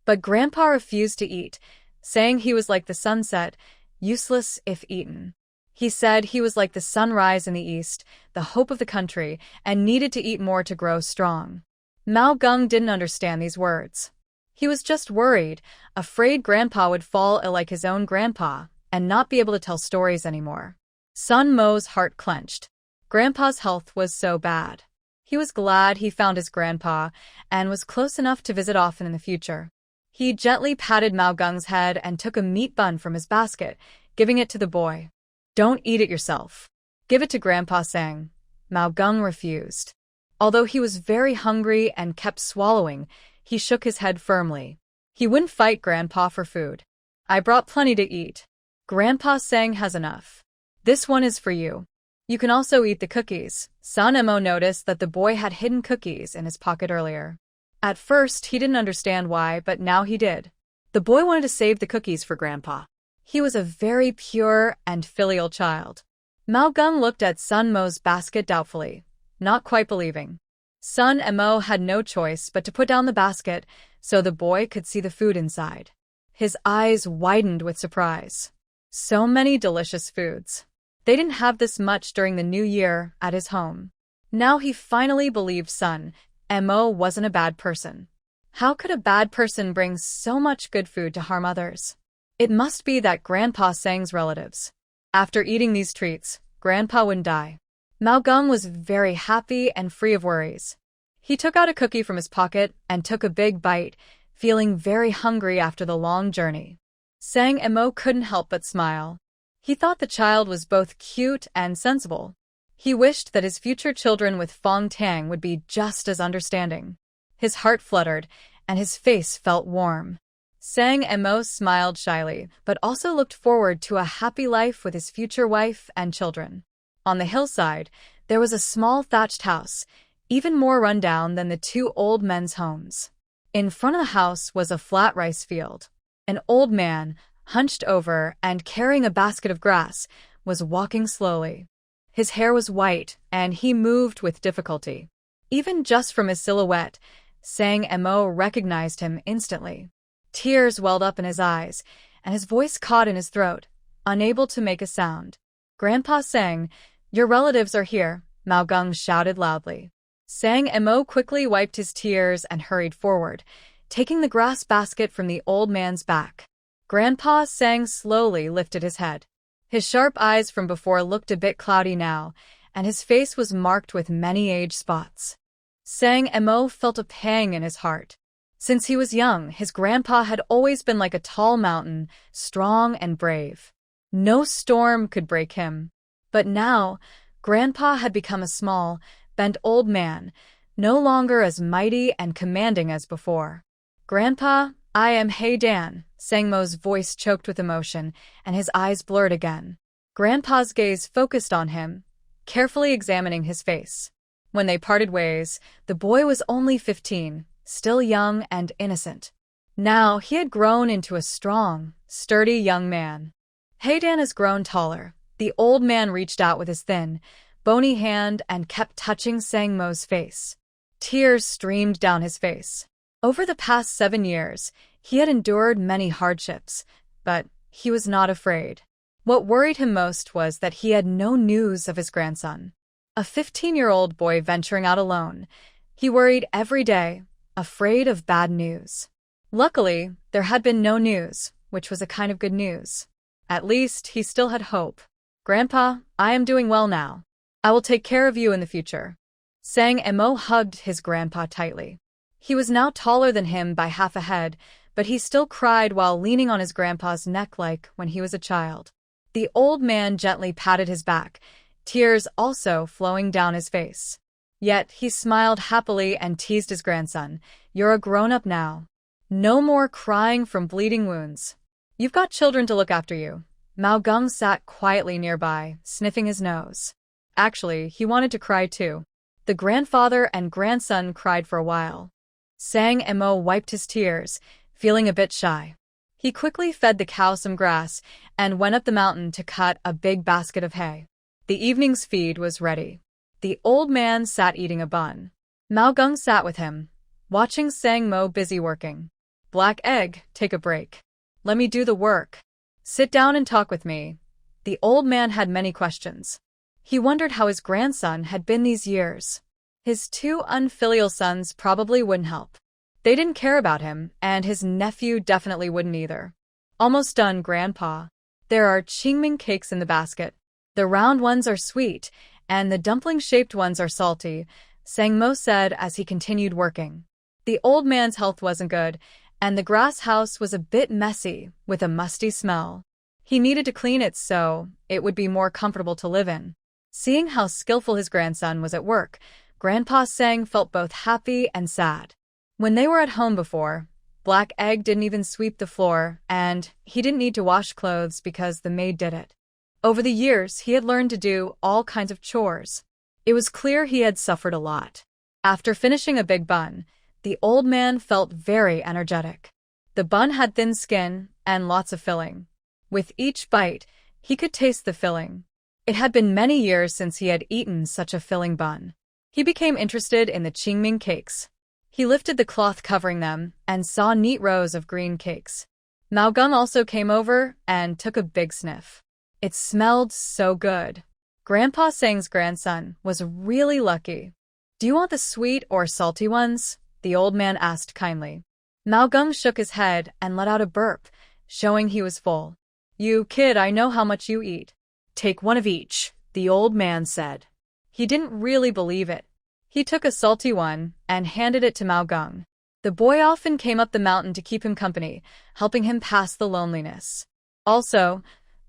But Grandpa refused to eat, saying he was like the sunset, useless if eaten. He said he was like the sunrise in the east, the hope of the country, and needed to eat more to grow strong. Mao Gung didn't understand these words. He was just worried, afraid Grandpa would fall ill like his own grandpa and not be able to tell stories anymore. Sun Mo's heart clenched. Grandpa's health was so bad. He was glad he found his grandpa and was close enough to visit often in the future. He gently patted Mao Gung's head and took a meat bun from his basket, giving it to the boy. "Don't eat it yourself. Give it to Grandpa Sang." Mao Gung refused. Although he was very hungry and kept swallowing, he shook his head firmly. He wouldn't fight Grandpa for food. "I brought plenty to eat. Grandpa Sang has enough. This one is for you. You can also eat the cookies." Sun Mo noticed that the boy had hidden cookies in his pocket earlier. At first, he didn't understand why, but now he did. The boy wanted to save the cookies for Grandpa. He was a very pure and filial child. Mao Gung looked at Sun Mo's basket doubtfully, not quite believing. Sun Mo had no choice but to put down the basket so the boy could see the food inside. His eyes widened with surprise. So many delicious foods. They didn't have this much during the New Year at his home. Now he finally believed Sun Mo wasn't a bad person. How could a bad person bring so much good food to harm others? It must be that Grandpa Sang's relatives. After eating these treats, Grandpa wouldn't die. Mao Gung was very happy and free of worries. He took out a cookie from his pocket and took a big bite, feeling very hungry after the long journey. Sang Mo couldn't help but smile. He thought the child was both cute and sensible. He wished that his future children with Fang Tang would be just as understanding. His heart fluttered, and his face felt warm. Sang Mo smiled shyly, but also looked forward to a happy life with his future wife and children. On the hillside, there was a small thatched house, even more run down than the two old men's homes. In front of the house was a flat rice field. An old man, hunched over and carrying a basket of grass, was walking slowly. His hair was white, and he moved with difficulty. Even just from his silhouette, Sang Mo recognized him instantly. Tears welled up in his eyes, and his voice caught in his throat, unable to make a sound. "Grandpa Sang, your relatives are here," Mao Gung shouted loudly. Sang Mo quickly wiped his tears and hurried forward, taking the grass basket from the old man's back. Grandpa Sang slowly lifted his head. His sharp eyes from before looked a bit cloudy now, and his face was marked with many age spots. Sang Mo felt a pang in his heart. Since he was young, his grandpa had always been like a tall mountain, strong and brave. No storm could break him. But now, Grandpa had become a small, bent old man, no longer as mighty and commanding as before. "Grandpa, I am Hey Dan," Sang Mo's voice choked with emotion, and his eyes blurred again. Grandpa's gaze focused on him, carefully examining his face. When they parted ways, the boy was only 15, still young and innocent. Now he had grown into a strong, sturdy young man. Hey Dan has grown taller. The old man reached out with his thin, bony hand and kept touching Sang Mo's face. Tears streamed down his face. Over the past 7 years, he had endured many hardships, but he was not afraid. What worried him most was that he had no news of his grandson. A 15-year-old boy venturing out alone, he worried every day, afraid of bad news. Luckily, there had been no news, which was a kind of good news. At least, he still had hope. "Grandpa, I am doing well now. I will take care of you in the future." Sang Mo hugged his grandpa tightly. He was now taller than him by half a head, but he still cried while leaning on his grandpa's neck like when he was a child. The old man gently patted his back, tears also flowing down his face. Yet he smiled happily and teased his grandson. "You're a grown-up now. No more crying from bleeding wounds. You've got children to look after you." Mao Gung sat quietly nearby, sniffing his nose. Actually, he wanted to cry too. The grandfather and grandson cried for a while. Sang Mo wiped his tears, feeling a bit shy. He quickly fed the cow some grass and went up the mountain to cut a big basket of hay. The evening's feed was ready. The old man sat eating a bun. Mao Gung sat with him, watching Sang Mo busy working. "Black egg, take a break. Let me do the work. Sit down and talk with me." The old man had many questions. He wondered how his grandson had been these years. His 2 unfilial sons probably wouldn't help. They didn't care about him, and his nephew definitely wouldn't either. "Almost done, Grandpa. There are qingming cakes in the basket. The round ones are sweet, and the dumpling-shaped ones are salty," Sang Mo said as he continued working. The old man's health wasn't good, and the grass house was a bit messy, with a musty smell. He needed to clean it so it would be more comfortable to live in. Seeing how skillful his grandson was at work, Grandpa Sang felt both happy and sad. When they were at home before, Black Egg didn't even sweep the floor, and he didn't need to wash clothes because the maid did it. Over the years, he had learned to do all kinds of chores. It was clear he had suffered a lot. After finishing a big bun, the old man felt very energetic. The bun had thin skin and lots of filling. With each bite, he could taste the filling. It had been many years since he had eaten such a filling bun. He became interested in the qingming cakes. He lifted the cloth covering them and saw neat rows of green cakes. Mao Gung also came over and took a big sniff. It smelled so good. Grandpa Sang's grandson was really lucky. "Do you want the sweet or salty ones?" the old man asked kindly. Mao Gung shook his head and let out a burp, showing he was full. "You kid, I know how much you eat. Take one of each," the old man said. He didn't really believe it. He took a salty one and handed it to Mao Gung. The boy often came up the mountain to keep him company, helping him pass the loneliness. Also,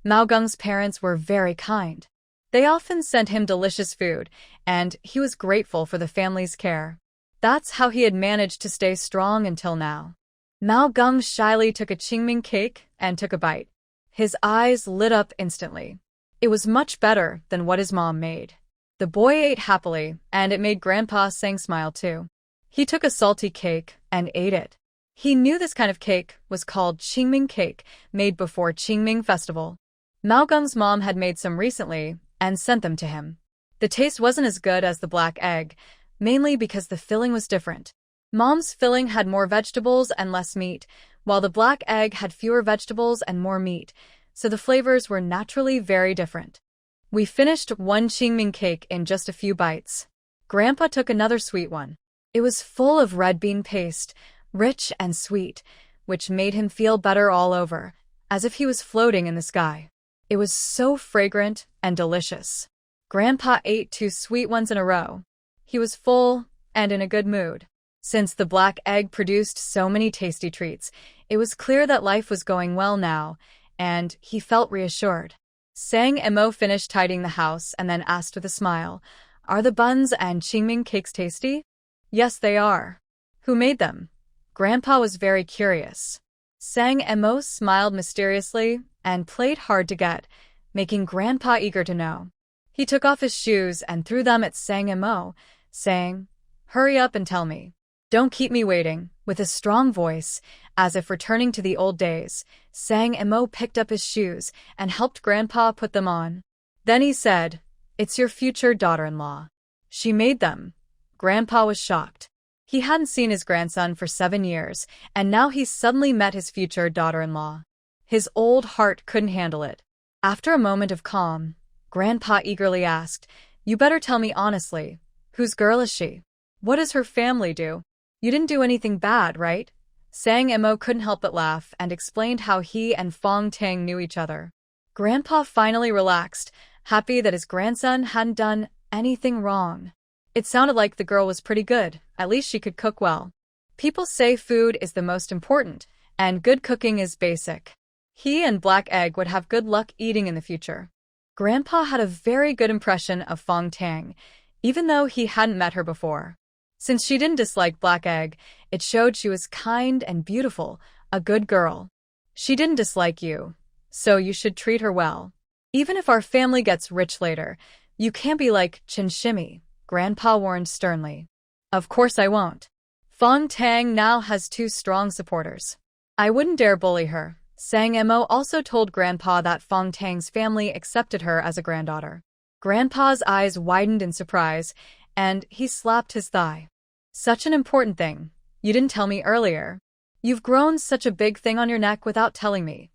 Mao Gung's parents were very kind. They often sent him delicious food, and he was grateful for the family's care. That's how he had managed to stay strong until now. Mao Gung shyly took a qingming cake and took a bite. His eyes lit up instantly. It was much better than what his mom made. The boy ate happily, and it made Grandpa Sang smile too. He took a salty cake and ate it. He knew this kind of cake was called Qingming cake, made before Qingming festival. Mao Gung's mom had made some recently and sent them to him. The taste wasn't as good as the black egg, mainly because the filling was different. Mom's filling had more vegetables and less meat, while the black egg had fewer vegetables and more meat, so the flavors were naturally very different. We finished one Qingming cake in just a few bites. Grandpa took another sweet one. It was full of red bean paste, rich and sweet, which made him feel better all over, as if he was floating in the sky. It was so fragrant and delicious. Grandpa ate 2 sweet ones in a row. He was full and in a good mood. Since the black egg produced so many tasty treats, it was clear that life was going well now, and he felt reassured. Sang Mo finished tidying the house and then asked with a smile, "Are the buns and Qingming cakes tasty?" "Yes, they are." "Who made them?" Grandpa was very curious. Sang Mo smiled mysteriously and played hard to get, making Grandpa eager to know. He took off his shoes and threw them at Sang Mo, saying, "Hurry up and tell me. Don't keep me waiting." With a strong voice, as if returning to the old days, Sang Mo picked up his shoes and helped Grandpa put them on. Then he said, "It's your future daughter-in-law. She made them." Grandpa was shocked. He hadn't seen his grandson for 7 years, and now he suddenly met his future daughter-in-law. His old heart couldn't handle it. After a moment of calm, Grandpa eagerly asked, "You better tell me honestly. Whose girl is she? What does her family do? You didn't do anything bad, right?" Sang Mo couldn't help but laugh and explained how he and Fang Tang knew each other. Grandpa finally relaxed, happy that his grandson hadn't done anything wrong. It sounded like the girl was pretty good, at least she could cook well. People say food is the most important, and good cooking is basic. He and Black Egg would have good luck eating in the future. Grandpa had a very good impression of Fang Tang, even though he hadn't met her before. Since she didn't dislike Black Egg, it showed she was kind and beautiful, a good girl. "She didn't dislike you, so you should treat her well. Even if our family gets rich later, you can't be like Chen Shimi," Grandpa warned sternly. "Of course I won't. Fang Tang now has 2 strong supporters. I wouldn't dare bully her." Sang Mo also told Grandpa that Fang Tang's family accepted her as a granddaughter. Grandpa's eyes widened in surprise, and he slapped his thigh. "Such an important thing. You didn't tell me earlier. You've grown such a big thing on your neck without telling me."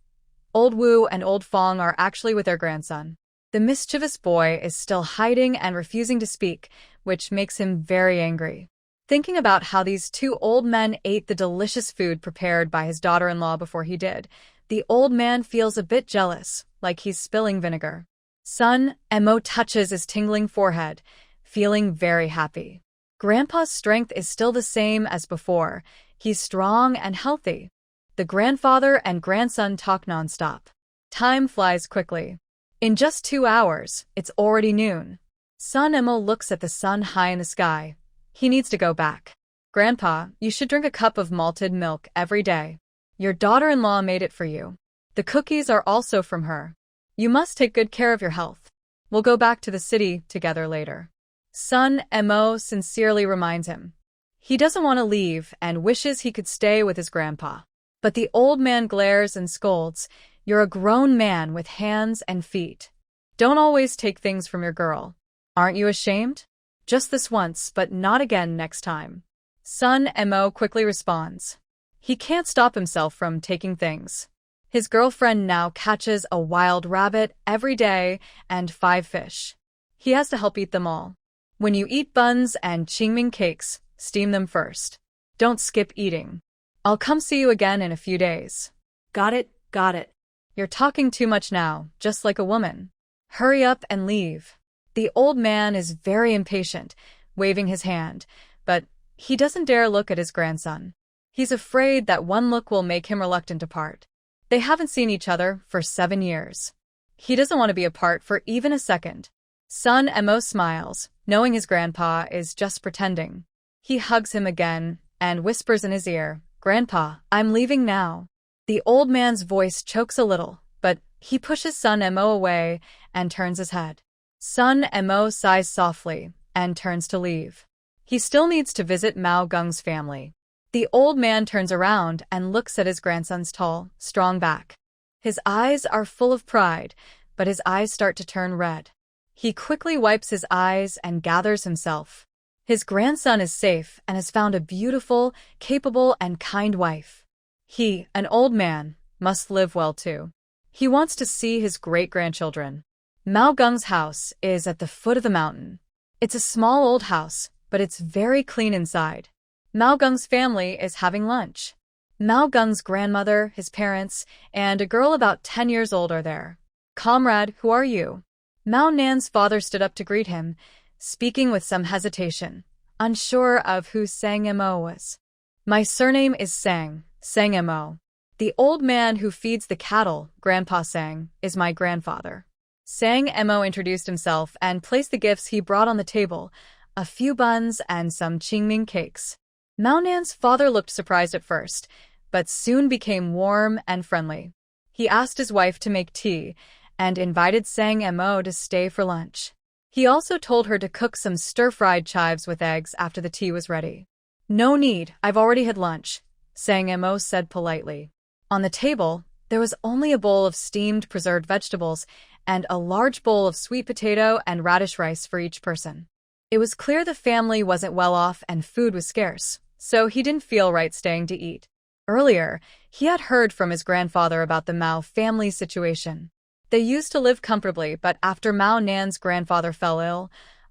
Old Wu and Old Fong are actually with their grandson. The mischievous boy is still hiding and refusing to speak, which makes him very angry. Thinking about how these 2 old men ate the delicious food prepared by his daughter-in-law before he did, the old man feels a bit jealous, like he's spilling vinegar. Son Mo touches his tingling forehead, feeling very happy. Grandpa's strength is still the same as before. He's strong and healthy. The grandfather and grandson talk nonstop. Time flies quickly. In just 2 hours, it's already noon. Son Mo looks at the sun high in the sky. He needs to go back. "Grandpa, you should drink a cup of malted milk every day. Your daughter-in-law made it for you. The cookies are also from her. You must take good care of your health. We'll go back to the city together later." Son Mo sincerely reminds him. He doesn't want to leave and wishes he could stay with his grandpa. But the old man glares and scolds, "You're a grown man with hands and feet. Don't always take things from your girl. Aren't you ashamed? Just this once, but not again next time." Son Mo quickly responds. He can't stop himself from taking things. His girlfriend now catches a wild rabbit every day and 5 fish. He has to help eat them all. "When you eat buns and Qingming cakes, steam them first. Don't skip eating. I'll come see you again in a few days." Got it, got it. "You're talking too much now, just like a woman. Hurry up and leave." The old man is very impatient, waving his hand, but he doesn't dare look at his grandson. He's afraid that one look will make him reluctant to part. They haven't seen each other for 7 years. He doesn't want to be apart for even a second. Son Mo smiles, knowing his grandpa is just pretending. He hugs him again and whispers in his ear, "Grandpa, I'm leaving now." The old man's voice chokes a little, but he pushes Son Mo away and turns his head. Sun Mo sighs softly and turns to leave. He still needs to visit Mao Gung's family. The old man turns around and looks at his grandson's tall, strong back. His eyes are full of pride, but his eyes start to turn red. He quickly wipes his eyes and gathers himself. His grandson is safe and has found a beautiful, capable, and kind wife. He, an old man, must live well too. He wants to see his great-grandchildren. Mao Gung's house is at the foot of the mountain. It's a small old house, but it's very clean inside. Mao Gung's family is having lunch. Mao Gung's grandmother, his parents, and a girl about 10 years old are there. "Comrade, who are you?" Mao Nan's father stood up to greet him, speaking with some hesitation, unsure of who Sang Mo was. "My surname is Sang Mo. The old man who feeds the cattle, Grandpa Sang, is my grandfather." Sang Mo introduced himself and placed the gifts he brought on the table, a few buns and some qingming cakes. Mao Nan's father looked surprised at first, but soon became warm and friendly. He asked his wife to make tea and invited Sang Mo to stay for lunch. He also told her to cook some stir-fried chives with eggs after the tea was ready. "No need, I've already had lunch," Sang Mo said politely. On the table, there was only a bowl of steamed preserved vegetables and a large bowl of sweet potato and radish rice for each person. It was clear the family wasn't well off and food was scarce, so he didn't feel right staying to eat. Earlier, he had heard from his grandfather about the Mao family situation. They used to live comfortably, but after Mao Nan's grandfather fell ill,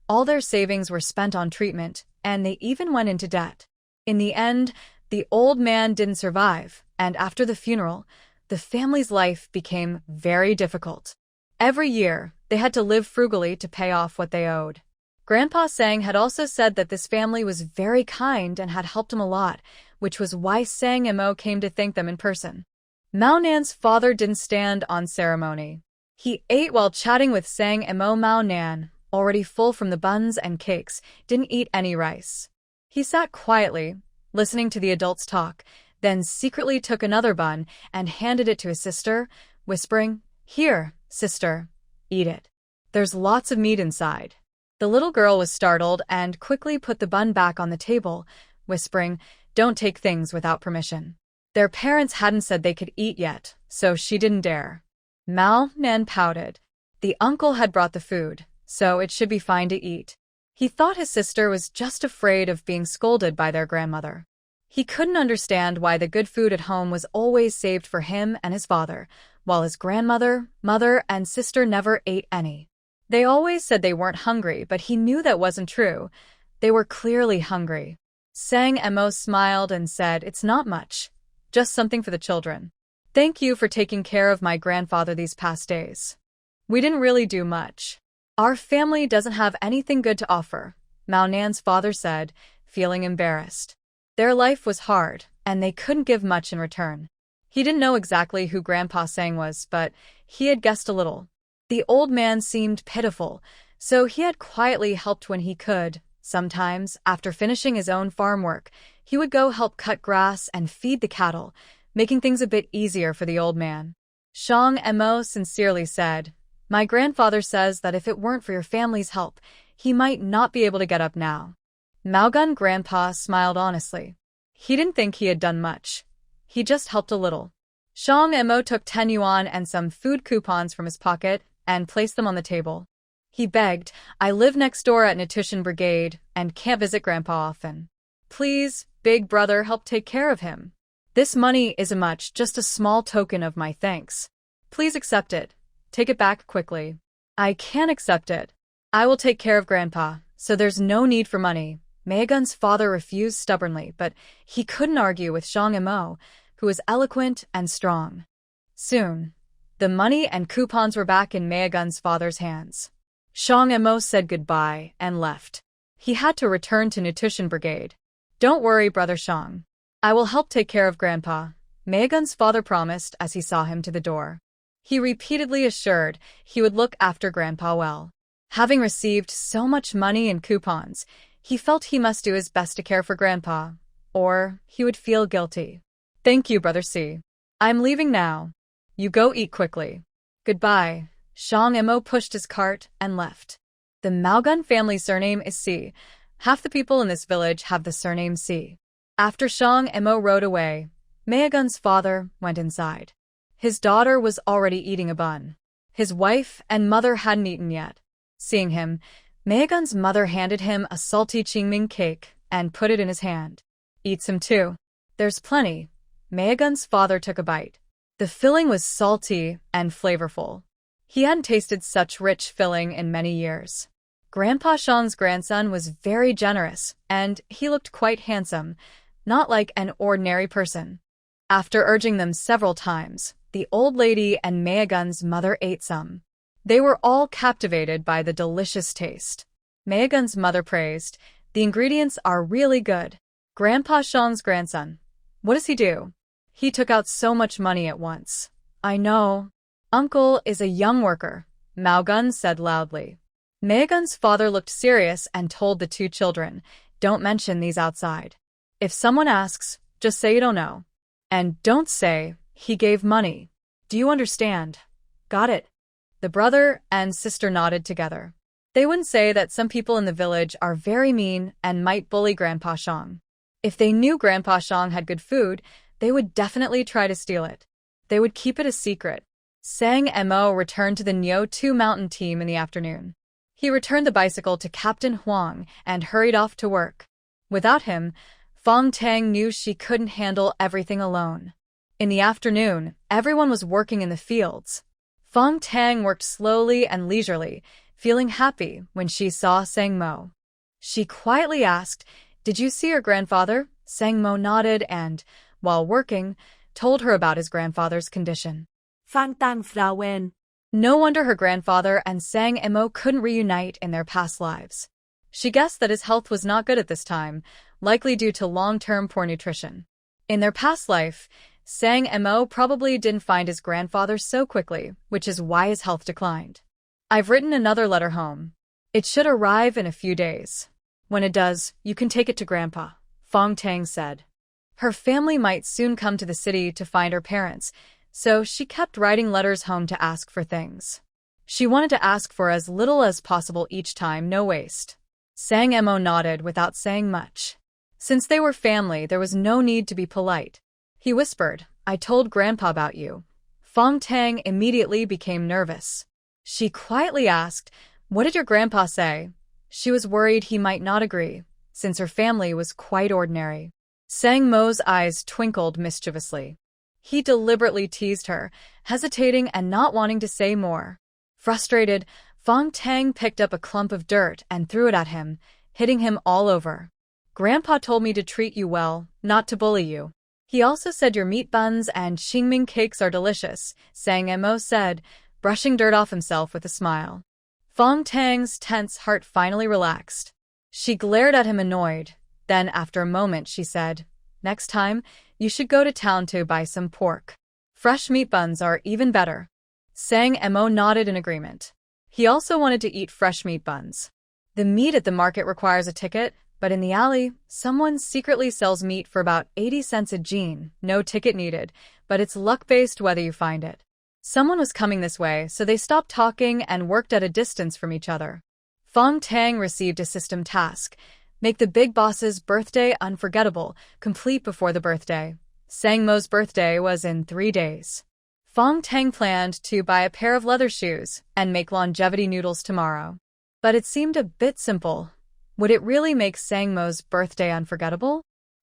all their savings were spent on treatment, and they even went into debt. In the end, the old man didn't survive, and after the funeral, the family's life became very difficult. Every year, they had to live frugally to pay off what they owed. Grandpa Sang had also said that this family was very kind and had helped him a lot, which was why Sang Mo came to thank them in person. Mao Nan's father didn't stand on ceremony. He ate while chatting with Sang Mo. Mao Nan, already full from the buns and cakes, didn't eat any rice. He sat quietly, listening to the adults talk, then secretly took another bun and handed it to his sister, whispering, "Here, sister, eat it. There's lots of meat inside." The little girl was startled and quickly put the bun back on the table, whispering, "Don't take things without permission." Their parents hadn't said they could eat yet, so she didn't dare. Mao Nan pouted. The uncle had brought the food, so it should be fine to eat. He thought his sister was just afraid of being scolded by their grandmother. He couldn't understand why the good food at home was always saved for him and his father, while his grandmother, mother, and sister never ate any. They always said they weren't hungry, but he knew that wasn't true. They were clearly hungry. Sang Mo smiled and said, "It's not much. Just something for the children. Thank you for taking care of my grandfather these past days. We didn't really do much. Our family doesn't have anything good to offer," Mao Nan's father said, feeling embarrassed. Their life was hard, and they couldn't give much in return. He didn't know exactly who Grandpa Sang was, but he had guessed a little. The old man seemed pitiful, so he had quietly helped when he could. Sometimes, after finishing his own farm work, he would go help cut grass and feed the cattle, making things a bit easier for the old man. Sang Mo sincerely said, "My grandfather says that if it weren't for your family's help, he might not be able to get up now." Mao Gun Grandpa smiled honestly. He didn't think he had done much. He just helped a little. Sang Mo took 10 yuan and some food coupons from his pocket and placed them on the table. He begged, "I live next door at Nutrition Brigade and can't visit Grandpa often. Please, big brother, help take care of him. This money isn't much, just a small token of my thanks. Please accept it. Take it back quickly." "I can't accept it. I will take care of Grandpa, so there's no need for money." Meagun's father refused stubbornly, but he couldn't argue with Sang Mo, who was eloquent and strong. Soon, the money and coupons were back in Meagun's father's hands. Sang Mo said goodbye and left. He had to return to Nutrition Brigade. "Don't worry, Brother Shang. I will help take care of Grandpa," Meagun's father promised as he saw him to the door. He repeatedly assured he would look after Grandpa well. Having received so much money and coupons, he felt he must do his best to care for Grandpa, or he would feel guilty. "Thank you, Brother C. I'm leaving now. You go eat quickly." "Goodbye," Shang Emo pushed his cart and left. The Maogun family surname is Si. Half the people in this village have the surname Si. After Shang Emo rode away, Maogun's father went inside. His daughter was already eating a bun. His wife and mother hadn't eaten yet. Seeing him, Maogun's mother handed him a salty qingming cake and put it in his hand. Eat some too. There's plenty. Maogun's father took a bite. The filling was salty and flavorful. He hadn't tasted such rich filling in many years. Grandpa Shang's grandson was very generous, and he looked quite handsome, not like an ordinary person. After urging them several times, the old lady and Maogun's mother ate some. They were all captivated by the delicious taste. Maogun's mother praised, "The ingredients are really good." Grandpa Shang's grandson. What does he do? He took out so much money at once. I know. Uncle is a young worker, Maogun said loudly. Maogun's father looked serious and told the two children, don't mention these outside. If someone asks, just say you don't know. And don't say, he gave money. Do you understand? Got it. The brother and sister nodded together. They wouldn't say that some people in the village are very mean and might bully Grandpa Shang. If they knew Grandpa Shang had good food, they would definitely try to steal it. They would keep it a secret. Sang Emo returned to the Neo 2 mountain team in the afternoon. He returned the bicycle to Captain Huang and hurried off to work. Without him, Fang Tang knew she couldn't handle everything alone. In the afternoon, everyone was working in the fields. Fang Tang worked slowly and leisurely, feeling happy when she saw Sang Mo. She quietly asked, "Did you see your grandfather?" Sang Mo nodded and, while working, told her about his grandfather's condition. Fang Tang frowned. No wonder her grandfather and Sang Emo couldn't reunite in their past lives. She guessed that his health was not good at this time, likely due to long-term poor nutrition. In their past life, Sang Emo probably didn't find his grandfather so quickly, which is why his health declined. I've written another letter home. It should arrive in a few days. When it does, you can take it to Grandpa, Fang Tang said. Her family might soon come to the city to find her parents, so she kept writing letters home to ask for things. She wanted to ask for as little as possible each time, no waste. Sang Emo nodded without saying much. Since they were family, there was no need to be polite. He whispered, I told Grandpa about you. Fang Tang immediately became nervous. She quietly asked, what did your grandpa say? She was worried he might not agree, since her family was quite ordinary. Sang Mo's eyes twinkled mischievously. He deliberately teased her, hesitating and not wanting to say more. Frustrated, Fang Tang picked up a clump of dirt and threw it at him, hitting him all over. Grandpa told me to treat you well, not to bully you. He also said your meat buns and qingming cakes are delicious, Sang Mo said, brushing dirt off himself with a smile. Fang Tang's tense heart finally relaxed. She glared at him annoyed. Then, after a moment, she said, next time, you should go to town to buy some pork. Fresh meat buns are even better. Sang Mo nodded in agreement. He also wanted to eat fresh meat buns. The meat at the market requires a ticket, but in the alley, someone secretly sells meat for about 80 cents a jean. No ticket needed, but it's luck-based whether you find it. Someone was coming this way, so they stopped talking and worked at a distance from each other. Fang Tang received a system task. Make the big boss's birthday unforgettable, complete before the birthday. Sang Mo's birthday was in 3 days. Fang Tang planned to buy a pair of leather shoes and make longevity noodles tomorrow. But it seemed a bit simple. Would it really make Sang Mo's birthday unforgettable?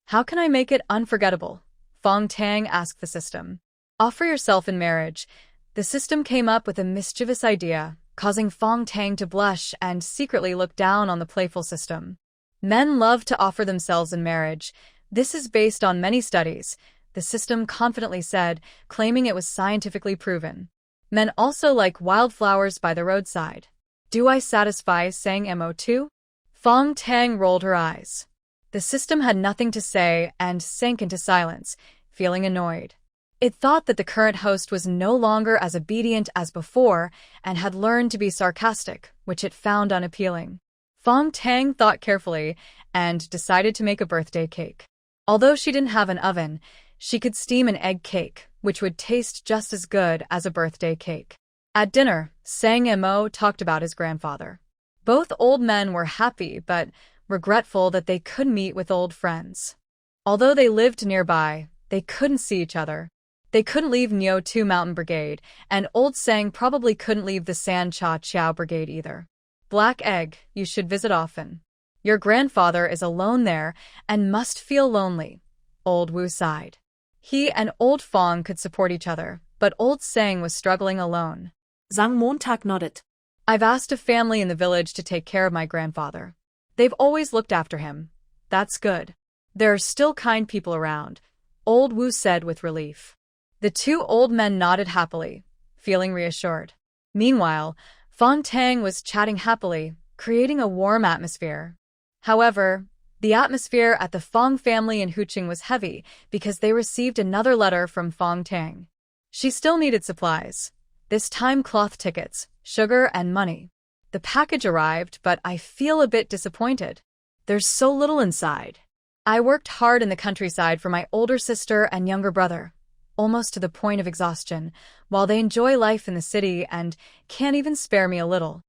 How can I make it unforgettable? Fang Tang asked the system. Offer yourself in marriage. The system came up with a mischievous idea, causing Fang Tang to blush and secretly look down on the playful system. Men love to offer themselves in marriage. This is based on many studies, the system confidently said, claiming it was scientifically proven. Men also like wildflowers by the roadside. Do I satisfy Sang Mo too? Fang Tang rolled her eyes. The system had nothing to say and sank into silence, feeling annoyed. It thought that the current host was no longer as obedient as before and had learned to be sarcastic, which it found unappealing. Fang Tang thought carefully and decided to make a birthday cake. Although she didn't have an oven, she could steam an egg cake, which would taste just as good as a birthday cake. At dinner, Sang and Mo talked about his grandfather. Both old men were happy but regretful that they couldn't meet with old friends. Although they lived nearby, they couldn't see each other. They couldn't leave Nyo 2 Mountain Brigade, and old Sang probably couldn't leave the San Cha Chiao Brigade either. Black Egg, you should visit often. Your grandfather is alone there and must feel lonely. Old Wu sighed. He and old Fong could support each other, but old Sang was struggling alone. Zhang Montag nodded. I've asked a family in the village to take care of my grandfather. They've always looked after him. That's good. There are still kind people around, old Wu said with relief. The two old men nodded happily, feeling reassured. Meanwhile, Fang Tang was chatting happily, creating a warm atmosphere. However, the atmosphere at the Fong family in Huqing was heavy because they received another letter from Fang Tang. She still needed supplies. This time cloth tickets, sugar, and money. The package arrived, but I feel a bit disappointed. There's so little inside. I worked hard in the countryside for my older sister and younger brother, almost to the point of exhaustion, while they enjoy life in the city and can't even spare me a little.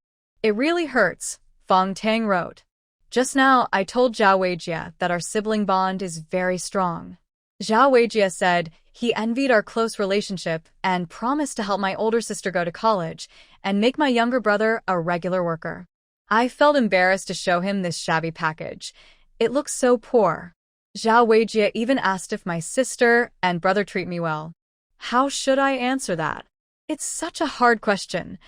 It really hurts, Fang Tang wrote. Just now, I told Zhao Weijie that our sibling bond is very strong. Zhao Weijie said he envied our close relationship and promised to help my older sister go to college and make my younger brother a regular worker. I felt embarrassed to show him this shabby package. It looks so poor. Zhao Weijie even asked if my sister and brother treat me well. How should I answer that? It's such a hard question.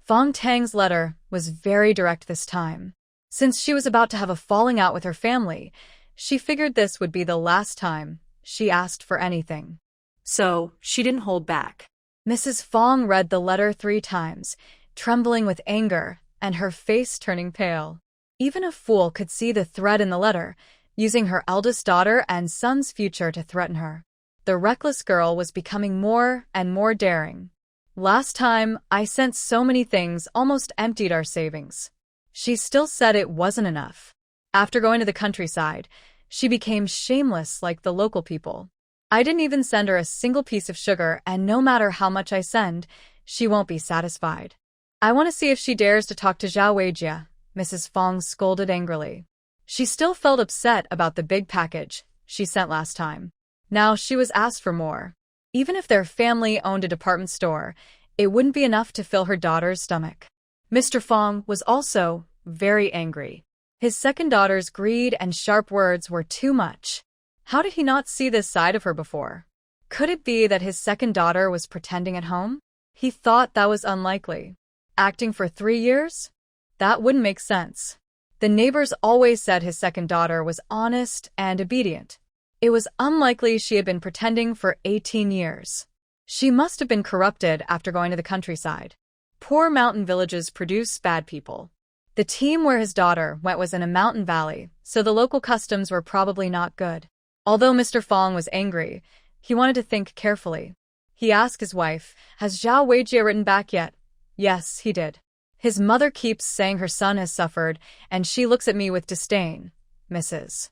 Fang Tang's letter was very direct this time. Since she was about to have a falling out with her family, she figured this would be the last time she asked for anything. So, she didn't hold back. Mrs. Fong read the letter 3 times, trembling with anger and her face turning pale. Even a fool could see the threat in the letter, using her eldest daughter and son's future to threaten her. The reckless girl was becoming more and more daring. Last time, I sent so many things almost emptied our savings. She still said it wasn't enough. After going to the countryside, she became shameless like the local people. I didn't even send her a single piece of sugar, and no matter how much I send, she won't be satisfied. I want to see if she dares to talk to Zhao Weijie, Mrs. Fong scolded angrily. She still felt upset about the big package she sent last time. Now she was asked for more. Even if their family owned a department store, it wouldn't be enough to fill her daughter's stomach. Mr. Fong was also very angry. His second daughter's greed and sharp words were too much. How did he not see this side of her before? Could it be that his second daughter was pretending at home? He thought that was unlikely. Acting for 3 years? That wouldn't make sense. The neighbors always said his second daughter was honest and obedient. It was unlikely she had been pretending for 18 years. She must have been corrupted after going to the countryside. Poor mountain villages produce bad people. The team where his daughter went was in a mountain valley, so the local customs were probably not good. Although Mr. Fong was angry, he wanted to think carefully. He asked his wife, "Has Zhao Weijie written back yet?" Yes, he did. His mother keeps saying her son has suffered, and she looks at me with disdain, Mrs.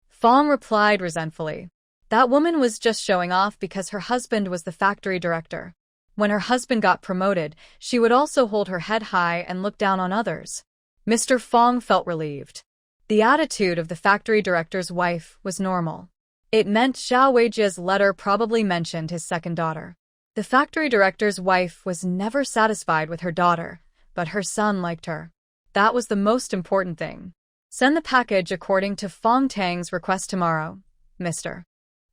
Fong replied resentfully. That woman was just showing off because her husband was the factory director. When her husband got promoted, she would also hold her head high and look down on others. Mr. Fong felt relieved. The attitude of the factory director's wife was normal. It meant Zhao Weijie's letter probably mentioned his second daughter. The factory director's wife was never satisfied with her daughter, but her son liked her. That was the most important thing. Send the package according to Fang Tang's request tomorrow, Mr.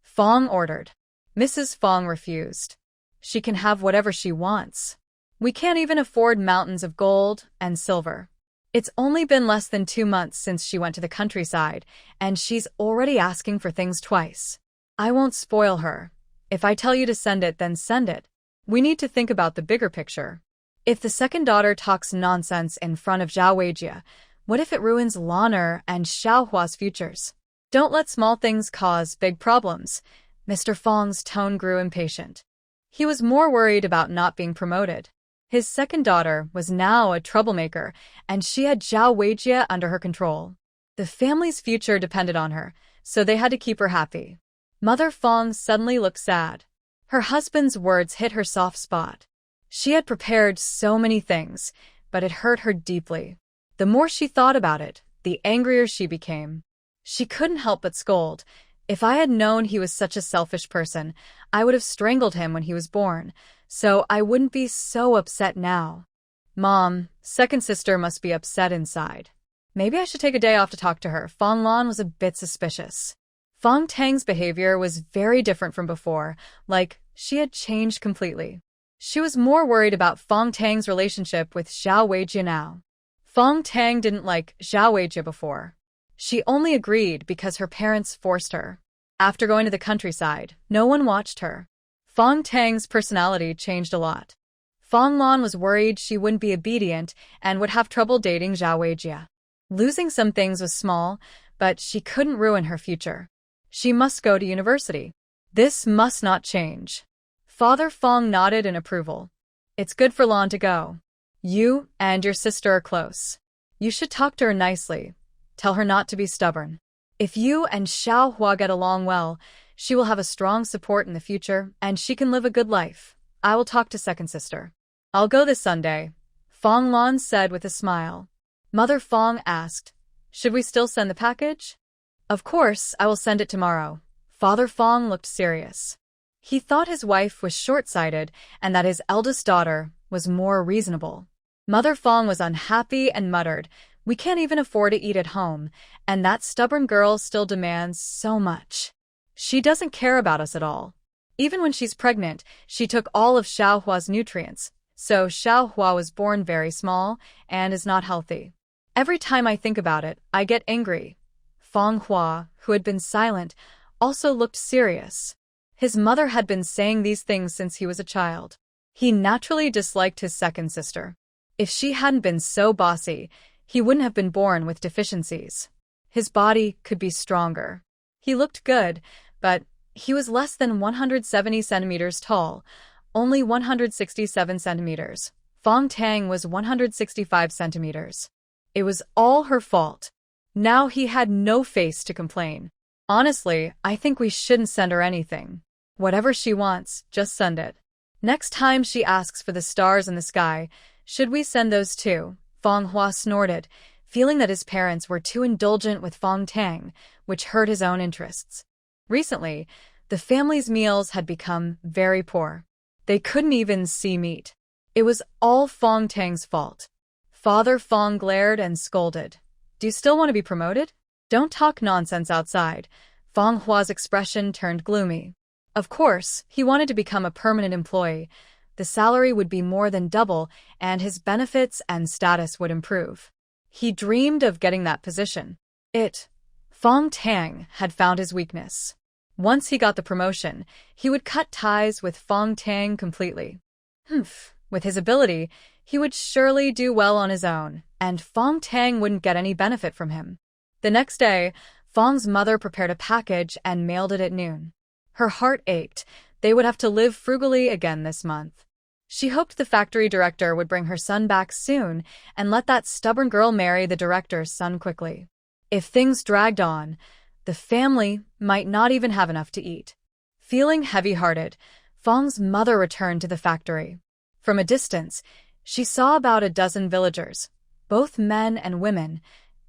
Fong ordered. Mrs. Fong refused. She can have whatever she wants. We can't even afford mountains of gold and silver. It's only been less than 2 months since she went to the countryside, and she's already asking for things twice. I won't spoil her. If I tell you to send it, then send it. We need to think about the bigger picture. If the second daughter talks nonsense in front of Zhao Weijie, what if it ruins Lan'er and Xiaohua's futures? Don't let small things cause big problems. Mr. Fong's tone grew impatient. He was more worried about not being promoted. His second daughter was now a troublemaker, and she had Zhao Weijie under her control. The family's future depended on her, so they had to keep her happy. Mother Fong suddenly looked sad. Her husband's words hit her soft spot. She had prepared so many things, but it hurt her deeply. The more she thought about it, the angrier she became. She couldn't help but scold. If I had known he was such a selfish person, I would have strangled him when he was born, so I wouldn't be so upset now. Mom, second sister must be upset inside. Maybe I should take a day off to talk to her. Fong Lan was a bit suspicious. Fang Tang's behavior was very different from before, like she had changed completely. She was more worried about Fang Tang's relationship with Zhao Weijie now. Fang Tang didn't like Zhao Weijie before. She only agreed because her parents forced her. After going to the countryside, no one watched her. Fang Tang's personality changed a lot. Fong Lan was worried she wouldn't be obedient and would have trouble dating Zhao Weijie. Losing some things was small, but she couldn't ruin her future. She must go to university. This must not change. Father Fong nodded in approval. It's good for Lan to go. You and your sister are close. You should talk to her nicely. Tell her not to be stubborn. If you and Xiao Hua get along well, she will have a strong support in the future, and she can live a good life. I will talk to second sister. I'll go this Sunday, Fong Lan said with a smile. Mother Fong asked, should we still send the package? Of course, I will send it tomorrow. Father Fong looked serious. He thought his wife was short-sighted and that his eldest daughter was more reasonable. Mother Fong was unhappy and muttered, we can't even afford to eat at home, and that stubborn girl still demands so much. She doesn't care about us at all. Even when she's pregnant, she took all of Xiao Hua's nutrients, so Xiao Hua was born very small and is not healthy. Every time I think about it, I get angry. Fong Hua, who had been silent, also looked serious. His mother had been saying these things since he was a child. He naturally disliked his second sister. If she hadn't been so bossy, he wouldn't have been born with deficiencies. His body could be stronger. He looked good, but he was less than 170 centimeters tall, only 167 centimeters. Fang Tang was 165 centimeters. It was all her fault. Now he had no face to complain. Honestly, I think we shouldn't send her anything. Whatever she wants, just send it. Next time she asks for the stars in the sky, should we send those too? Fong Hua snorted, feeling that his parents were too indulgent with Fang Tang, which hurt his own interests. Recently, the family's meals had become very poor. They couldn't even see meat. It was all Fang Tang's fault. Father Fong glared and scolded. Do you still want to be promoted? Don't talk nonsense outside. Fong Hua's expression turned gloomy. Of course, he wanted to become a permanent employee. The salary would be more than double, and his benefits and status would improve. He dreamed of getting that position. Fang Tang had found his weakness. Once he got the promotion, he would cut ties with Fang Tang completely. With his ability, he would surely do well on his own, and Fang Tang wouldn't get any benefit from him. The next day, Fang's mother prepared a package and mailed it at noon. Her heart ached. They would have to live frugally again this month. She hoped the factory director would bring her son back soon and let that stubborn girl marry the director's son quickly. If things dragged on, the family might not even have enough to eat. Feeling heavy-hearted, Fang's mother returned to the factory. From a distance, she saw about a dozen villagers, both men and women,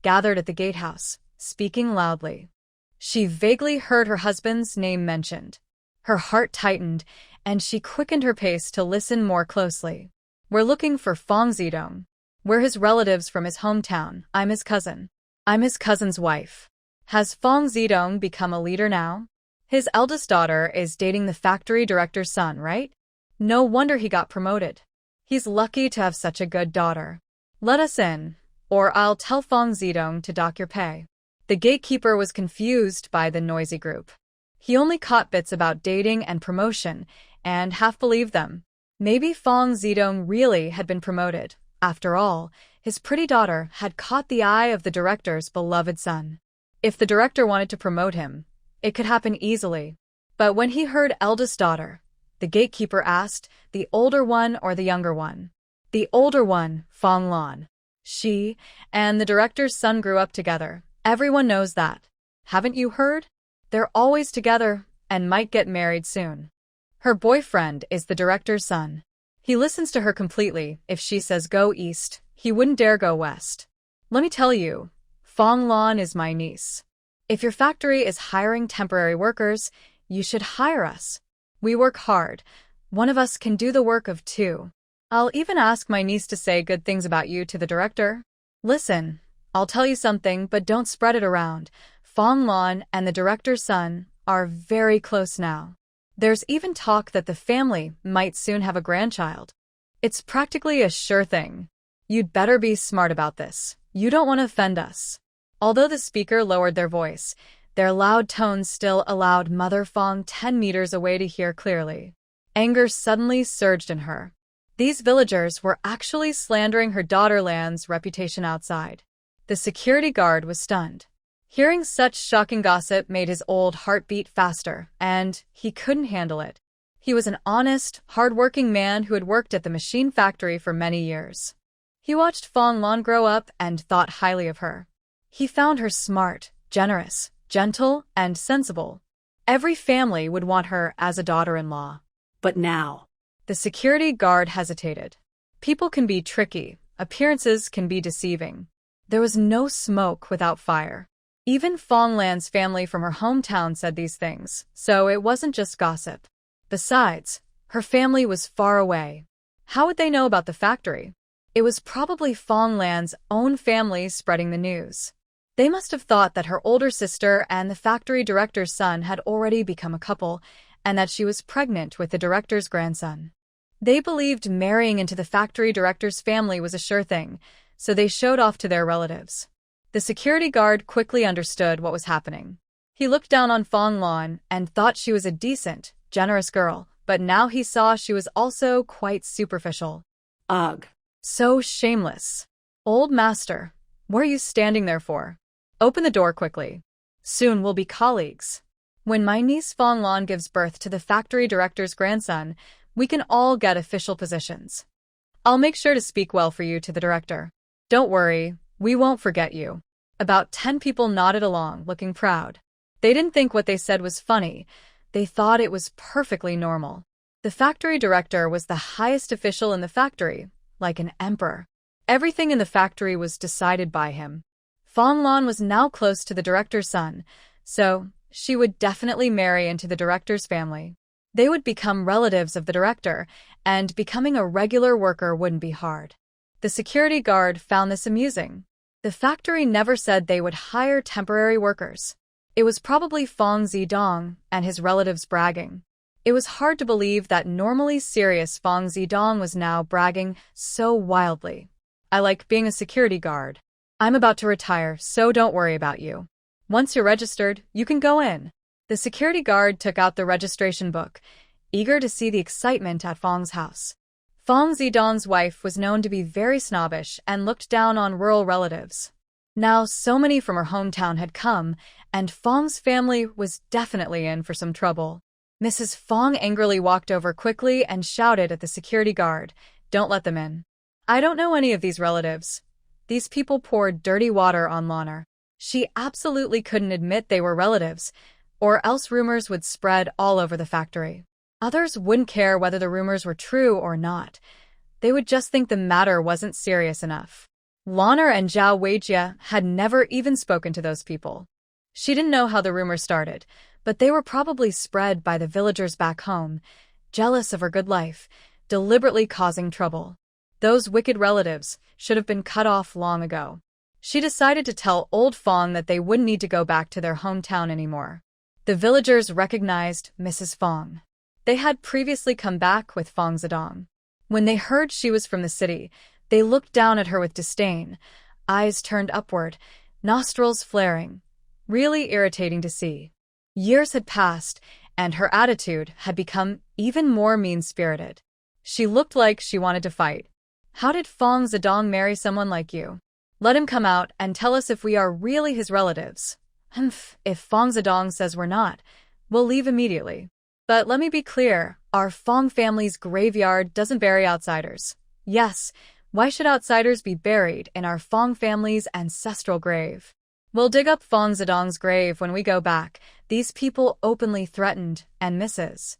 gathered at the gatehouse, speaking loudly. She vaguely heard her husband's name mentioned. Her heart tightened, and she quickened her pace to listen more closely. We're looking for Fang Zidong. We're his relatives from his hometown. I'm his cousin. I'm his cousin's wife. Has Fang Zidong become a leader now? His eldest daughter is dating the factory director's son, right? No wonder he got promoted. He's lucky to have such a good daughter. Let us in, or I'll tell Fang Zidong to dock your pay. The gatekeeper was confused by the noisy group. He only caught bits about dating and promotion, and half believed them. Maybe Fang Zidong really had been promoted. After all, his pretty daughter had caught the eye of the director's beloved son. If the director wanted to promote him, it could happen easily. But when he heard eldest daughter, the gatekeeper asked, the older one or the younger one? The older one, Fong Lan. She and the director's son grew up together. Everyone knows that. Haven't you heard? They're always together and might get married soon. Her boyfriend is the director's son. He listens to her completely. If she says go east, he wouldn't dare go west. Let me tell you, Fong Lan is my niece. If your factory is hiring temporary workers, you should hire us. We work hard. One of us can do the work of two. I'll even ask my niece to say good things about you to the director. Listen, I'll tell you something, but don't spread it around. Fong Lan and the director's son are very close now. There's even talk that the family might soon have a grandchild. It's practically a sure thing. You'd better be smart about this. You don't want to offend us. Although the speaker lowered their voice, their loud tones still allowed Mother Fong 10 meters away to hear clearly. Anger suddenly surged in her. These villagers were actually slandering her daughter Lan's reputation outside. The security guard was stunned. Hearing such shocking gossip made his old heart beat faster, and he couldn't handle it. He was an honest, hard-working man who had worked at the machine factory for many years. He watched Fong Lan grow up and thought highly of her. He found her smart, generous, gentle, and sensible. Every family would want her as a daughter-in-law. But now, the security guard hesitated. People can be tricky, appearances can be deceiving. There was no smoke without fire. Even Fong Lan's family from her hometown said these things, so it wasn't just gossip. Besides, her family was far away. How would they know about the factory? It was probably Fong Lan's own family spreading the news. They must have thought that her older sister and the factory director's son had already become a couple, and that she was pregnant with the director's grandson. They believed marrying into the factory director's family was a sure thing, so they showed off to their relatives. The security guard quickly understood what was happening. He looked down on Fong Lan and thought she was a decent, generous girl, but now he saw she was also quite superficial. Ugh. So shameless. Old master, what are you standing there for? Open the door quickly. Soon we'll be colleagues. When my niece Fong Lan gives birth to the factory director's grandson, we can all get official positions. I'll make sure to speak well for you to the director. Don't worry, we won't forget you. About 10 people nodded along, looking proud. They didn't think what they said was funny. They thought it was perfectly normal. The factory director was the highest official in the factory, like an emperor. Everything in the factory was decided by him. Fong Lan was now close to the director's son, so she would definitely marry into the director's family. They would become relatives of the director, and becoming a regular worker wouldn't be hard. The security guard found this amusing. The factory never said they would hire temporary workers. It was probably Fong Zidong and his relatives bragging. It was hard to believe that normally serious Fong Zidong was now bragging so wildly. I like being a security guard. I'm about to retire, so don't worry about you. Once you're registered, you can go in. The security guard took out the registration book, eager to see the excitement at Fong's house. Fong Zidong's wife was known to be very snobbish and looked down on rural relatives. Now so many from her hometown had come, and Fong's family was definitely in for some trouble. Mrs. Fong angrily walked over quickly and shouted at the security guard, "Don't let them in. I don't know any of these relatives. These people poured dirty water on Lanner." She absolutely couldn't admit they were relatives, or else rumors would spread all over the factory. Others wouldn't care whether the rumors were true or not. They would just think the matter wasn't serious enough. Lanner and Zhao Weijie had never even spoken to those people. She didn't know how the rumors started, but they were probably spread by the villagers back home, jealous of her good life, deliberately causing trouble. Those wicked relatives should have been cut off long ago. She decided to tell old Fong that they wouldn't need to go back to their hometown anymore. The villagers recognized Mrs. Fong. They had previously come back with Fong Zidong. When they heard she was from the city, they looked down at her with disdain, eyes turned upward, nostrils flaring. Really irritating to see. Years had passed, and her attitude had become even more mean-spirited. She looked like she wanted to fight. "How did Fong Zidong marry someone like you? Let him come out and tell us if we are really his relatives. If Fong Zidong says we're not, we'll leave immediately. But let me be clear, our Fong family's graveyard doesn't bury outsiders. Yes, why should outsiders be buried in our Fong family's ancestral grave? We'll dig up Fong Zidong's grave when we go back," these people openly threatened, and Mrs.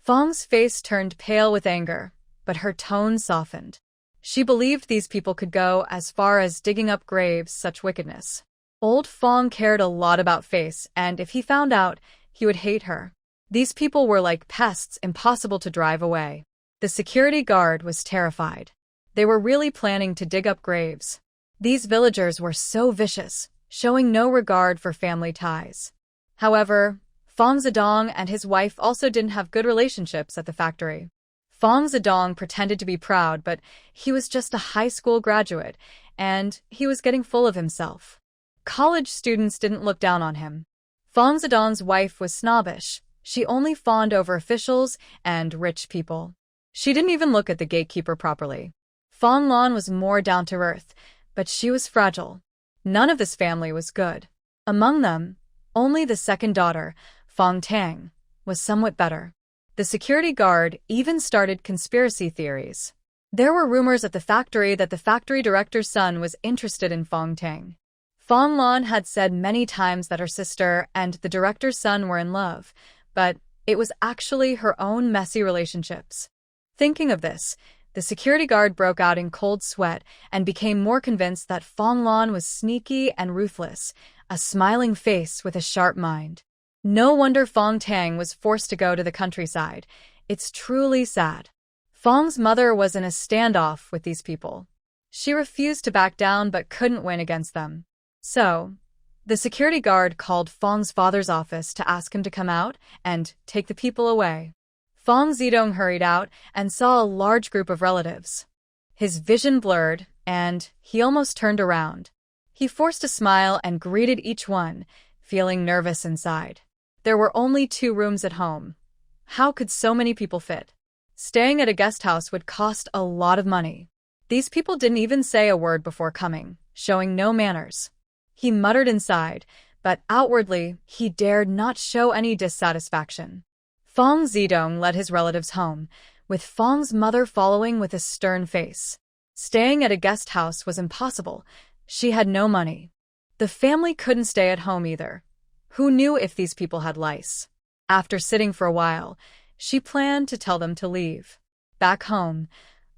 Fong's face turned pale with anger. but her tone softened. She believed these people could go as far as digging up graves, such wickedness. Old Fong cared a lot about Face, and if he found out, he would hate her. These people were like pests, impossible to drive away. The security guard was terrified. They were really planning to dig up graves. These villagers were so vicious, showing no regard for family ties. However, Fong Zedong and his wife also didn't have good relationships at the factory. Fong Zedong pretended to be proud, but he was just a high school graduate, and he was getting full of himself. College students didn't look down on him. Fong Zedong's wife was snobbish. She only fawned over officials and rich people. She didn't even look at the gatekeeper properly. Fong Lan was more down to earth, but she was fragile. None of this family was good. Among them, only the second daughter, Fang Tang, was somewhat better. The security guard even started conspiracy theories. There were rumors at the factory that the factory director's son was interested in Fang Tang. Fong Lan had said many times that her sister and the director's son were in love, but it was actually her own messy relationships. Thinking of this, the security guard broke out in cold sweat and became more convinced that Fong Lan was sneaky and ruthless, a smiling face with a sharp mind. No wonder Fang Tang was forced to go to the countryside. It's truly sad. Fong's mother was in a standoff with these people. She refused to back down but couldn't win against them. So, the security guard called Fong's father's office to ask him to come out and take the people away. Fong Zedong hurried out and saw a large group of relatives. His vision blurred, and he almost turned around. He forced a smile and greeted each one, feeling nervous inside. There were only 2 rooms at home. How could so many people fit? Staying at a guest house would cost a lot of money. These people didn't even say a word before coming, showing no manners. He muttered inside, but outwardly, he dared not show any dissatisfaction. Fong Zedong led his relatives home, with Fong's mother following with a stern face. Staying at a guest house was impossible. She had no money. The family couldn't stay at home either. Who knew if these people had lice? After sitting for a while, she planned to tell them to leave. Back home,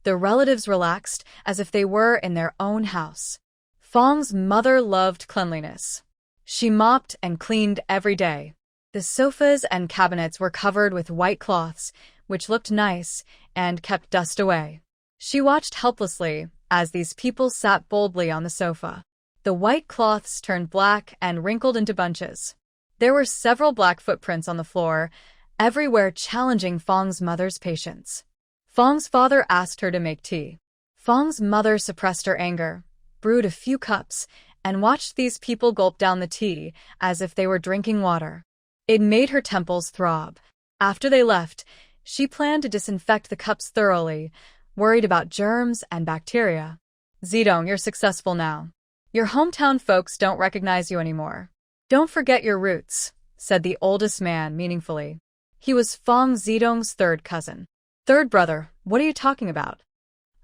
the relatives relaxed as if they were in their own house. Fong's mother loved cleanliness. She mopped and cleaned every day. The sofas and cabinets were covered with white cloths, which looked nice and kept dust away. She watched helplessly as these people sat boldly on the sofa. The white cloths turned black and wrinkled into bunches. There were several black footprints on the floor, everywhere challenging Fong's mother's patience. Fong's father asked her to make tea. Fong's mother suppressed her anger, brewed a few cups, and watched these people gulp down the tea as if they were drinking water. It made her temples throb. After they left, she planned to disinfect the cups thoroughly, worried about germs and bacteria. Zedong, you're successful now. Your hometown folks don't recognize you anymore. Don't forget your roots, said the oldest man meaningfully. He was Fong Zedong's third cousin. Third brother, what are you talking about?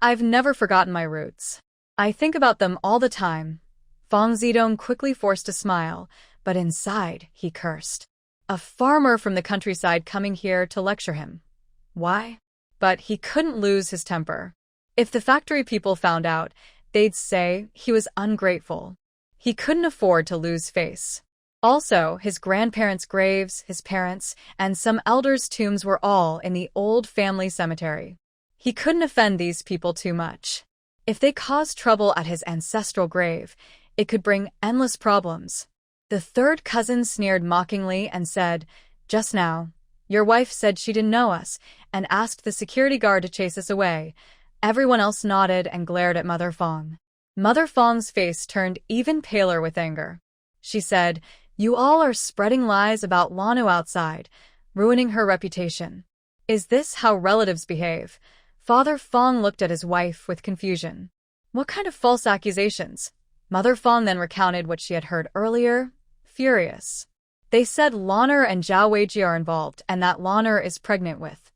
I've never forgotten my roots. I think about them all the time. Fong Zedong quickly forced a smile, but inside he cursed. A farmer from the countryside coming here to lecture him. Why? But he couldn't lose his temper. If the factory people found out, they'd say he was ungrateful. He couldn't afford to lose face. Also, his grandparents' graves, his parents', and some elders' tombs were all in the old family cemetery. He couldn't offend these people too much. If they caused trouble at his ancestral grave, it could bring endless problems. The third cousin sneered mockingly and said, "Just now, your wife said she didn't know us and asked the security guard to chase us away." Everyone else nodded and glared at Mother Fong. Mother Fong's face turned even paler with anger. She said, "You all are spreading lies about Lanu outside, ruining her reputation. Is this how relatives behave?" Father Fong looked at his wife with confusion. What kind of false accusations? Mother Fong then recounted what she had heard earlier, furious. They said Lanner and Zhao Weijie are involved and that Lanner is pregnant with.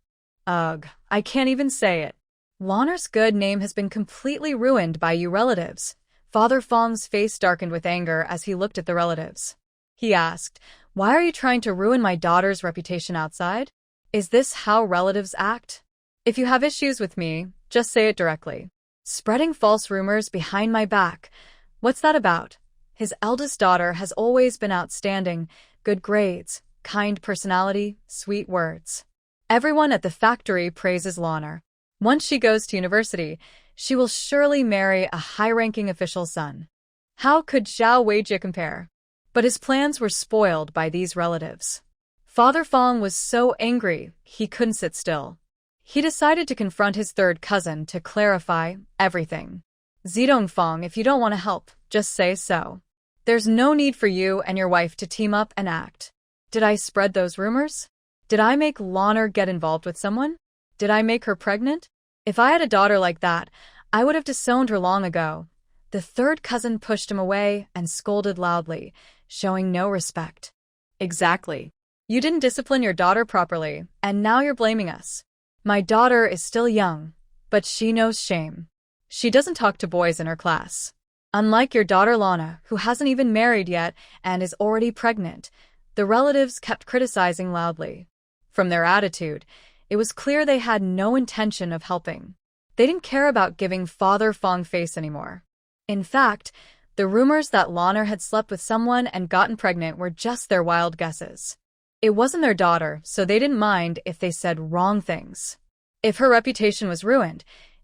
Ugh, I can't even say it. Lanner's good name has been completely ruined by you relatives. Father Fong's face darkened with anger as he looked at the relatives. He asked, "Why are you trying to ruin my daughter's reputation outside? Is this how relatives act?" If you have issues with me, just say it directly. Spreading false rumors behind my back. What's that about? His eldest daughter has always been outstanding, good grades, kind personality, sweet words. Everyone at the factory praises Lana. Once she goes to university, she will surely marry a high-ranking official's son. How could Zhao Weijie compare? But his plans were spoiled by these relatives. Father Fong was so angry, he couldn't sit still. He decided to confront his third cousin to clarify everything. Zidong Fong, if you don't want to help, just say so. There's no need for you and your wife to team up and act. Did I spread those rumors? Did I make Lana get involved with someone? Did I make her pregnant? If I had a daughter like that, I would have disowned her long ago. The third cousin pushed him away and scolded loudly, showing no respect. Exactly. You didn't discipline your daughter properly, and now you're blaming us. My daughter is still young, but she knows shame. She doesn't talk to boys in her class. Unlike your daughter Lana, who hasn't even married yet and is already pregnant, the relatives kept criticizing loudly. From their attitude, it was clear they had no intention of helping. They didn't care about giving Father Fong face anymore. In fact, the rumors that Lana had slept with someone and gotten pregnant were just their wild guesses. It wasn't their daughter, so they didn't mind if they said wrong things. If her reputation was ruined,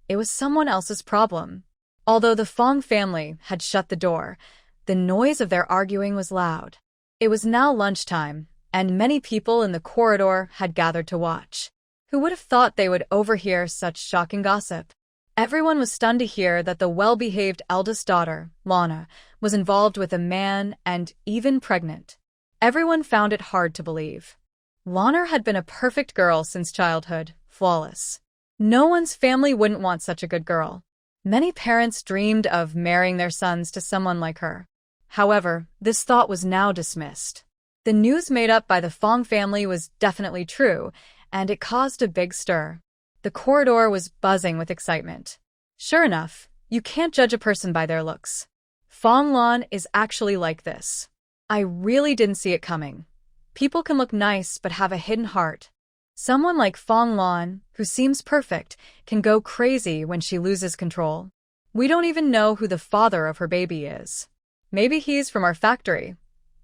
it was someone else's problem. Although the Fong family had shut the door, the noise of their arguing was loud. It was now lunchtime, and many people in the corridor had gathered to watch. Who would have thought they would overhear such shocking gossip? Everyone was stunned to hear that the well-behaved eldest daughter, Lana, was involved with a man and even pregnant. Everyone found it hard to believe. Lana had been a perfect girl since childhood, flawless. No one's family wouldn't want such a good girl. Many parents dreamed of marrying their sons to someone like her. However, this thought was now dismissed. The news made up by the Fong family was definitely true, and it caused a big stir. The corridor was buzzing with excitement. Sure enough, you can't judge a person by their looks. Fong Lan is actually like this. I really didn't see it coming. People can look nice but have a hidden heart. Someone like Fong Lan, who seems perfect, can go crazy when she loses control. We don't even know who the father of her baby is. Maybe he's from our factory.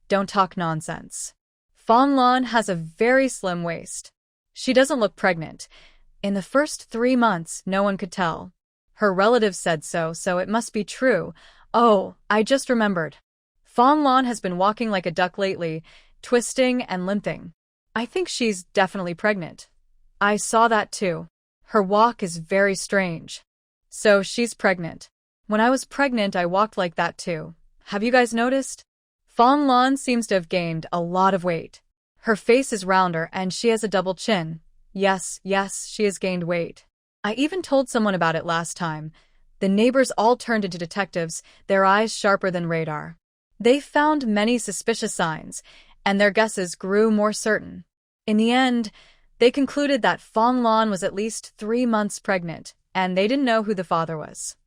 Don't talk nonsense. Fong Lan has a very slim waist. She doesn't look pregnant. In the first 3 months, no one could tell. Her relatives said so, so it must be true. Oh, I just remembered. Fong Lan has been walking like a duck lately, twisting and limping. I think she's definitely pregnant. I saw that too. Her walk is very strange. So she's pregnant. When I was pregnant, I walked like that too. Have you guys noticed? Fong Lan seems to have gained a lot of weight. Her face is rounder and she has a double chin. Yes, she has gained weight. I even told someone about it last time. The neighbors all turned into detectives, their eyes sharper than radar. They found many suspicious signs, and their guesses grew more certain. In the end, they concluded that Fong Lan was at least 3 months pregnant, and they didn't know who the father was.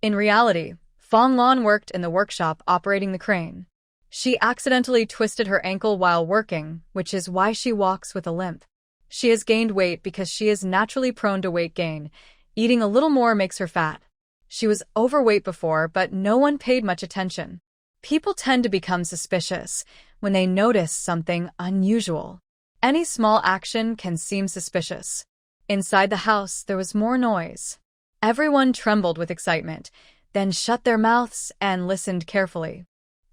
In reality, Fong Lan worked in the workshop operating the crane. She accidentally twisted her ankle while working, which is why she walks with a limp. She has gained weight because she is naturally prone to weight gain. Eating a little more makes her fat. She was overweight before, but no one paid much attention. People tend to become suspicious when they notice something unusual. Any small action can seem suspicious. Inside the house, there was more noise. Everyone trembled with excitement, then shut their mouths and listened carefully.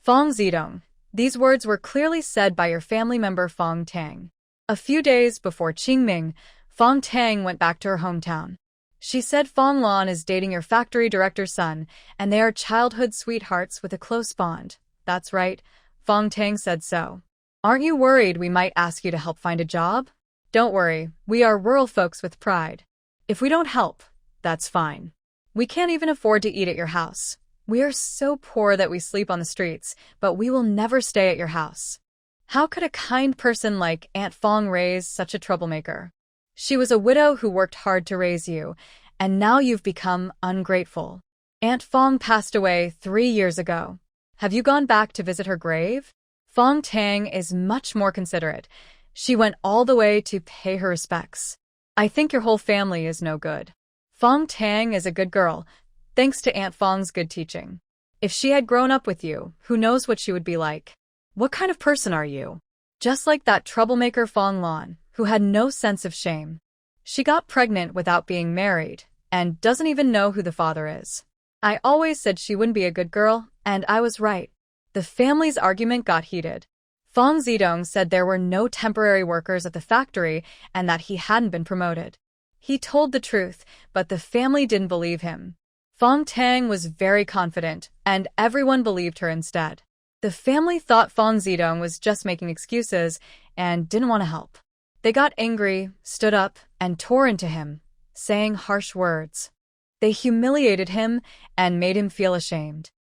Fong Zidong. These words were clearly said by your family member Fang Tang. A few days before Qingming, Fang Tang went back to her hometown. She said Fong Lan is dating your factory director's son, and they are childhood sweethearts with a close bond. That's right, Fong Tang said so. Aren't you worried we might ask you to help find a job? Don't worry, we are rural folks with pride. If we don't help, that's fine. We can't even afford to eat at your house. We are so poor that we sleep on the streets, but we will never stay at your house. How could a kind person like Aunt Fong raise such a troublemaker? She was a widow who worked hard to raise you, and now you've become ungrateful. Aunt Fong passed away 3 years ago. Have you gone back to visit her grave? Fong Tang is much more considerate. She went all the way to pay her respects. I think your whole family is no good. Fang Tang is a good girl, thanks to Aunt Fang's good teaching. If she had grown up with you, who knows what she would be like? What kind of person are you? Just like that troublemaker Fong Lan, who had no sense of shame. She got pregnant without being married, and doesn't even know who the father is. I always said she wouldn't be a good girl, and I was right. The family's argument got heated. Fong Zidong said there were no temporary workers at the factory and that he hadn't been promoted. He told the truth, but the family didn't believe him. Fang Tang was very confident, and everyone believed her instead. The family thought Fong Zidong was just making excuses and didn't want to help. They got angry, stood up, and tore into him, saying harsh words. They humiliated him and made him feel ashamed.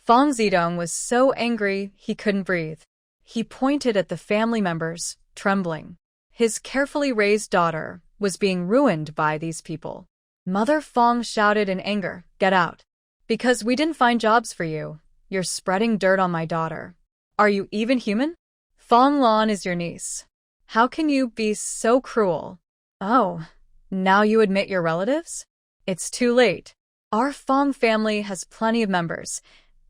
Fong Zidong was so angry he couldn't breathe. He pointed at the family members, trembling. His carefully raised daughter was being ruined by these people. Mother Fong shouted in anger, "Get out. Because we didn't find jobs for you. You're spreading dirt on my daughter. Are you even human? Fong Lan is your niece. How can you be so cruel? Oh, now you admit your relatives? It's too late. Our Fong family has plenty of members.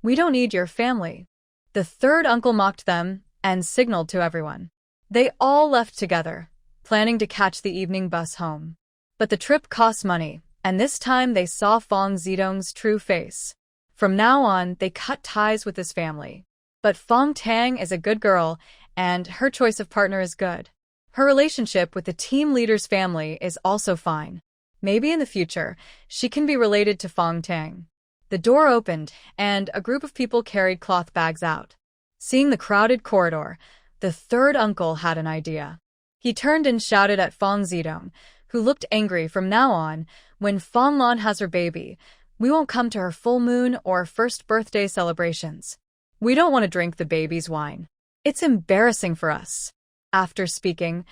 We don't need your family." The third uncle mocked them and signaled to everyone. They all left together, planning to catch the evening bus home. But the trip cost money, and this time they saw Fong Zidong's true face. From now on, they cut ties with his family. But Fang Tang is a good girl, and her choice of partner is good. Her relationship with the team leader's family is also fine. Maybe in the future, she can be related to Fang Tang. The door opened, and a group of people carried cloth bags out. Seeing the crowded corridor, the third uncle had an idea. He turned and shouted at Fong Zidong, who looked angry. "From now on, when Fong Lan has her baby, we won't come to her full moon or first birthday celebrations. We don't want to drink the baby's wine. It's embarrassing for us." After speaking,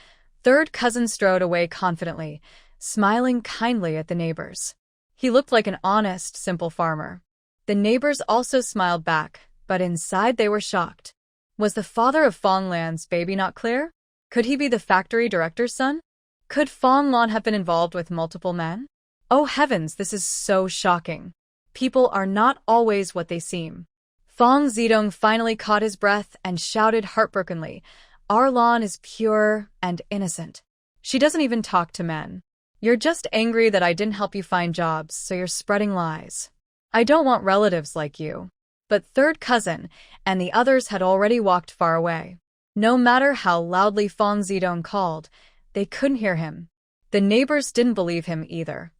third cousin strode away confidently, smiling kindly at the neighbors. He looked like an honest, simple farmer. The neighbors also smiled back, but inside they were shocked. Was the father of Fong Lan's baby not clear? Could he be the factory director's son? Could Fong Lan have been involved with multiple men? Oh heavens, this is so shocking. People are not always what they seem. Fong Zidong finally caught his breath and shouted heartbrokenly, "Our Lan is pure and innocent. She doesn't even talk to men. You're just angry that I didn't help you find jobs, so you're spreading lies. I don't want relatives like you." But third cousin and the others had already walked far away. No matter how loudly Fong Zidong called, they couldn't hear him. The neighbors didn't believe him either.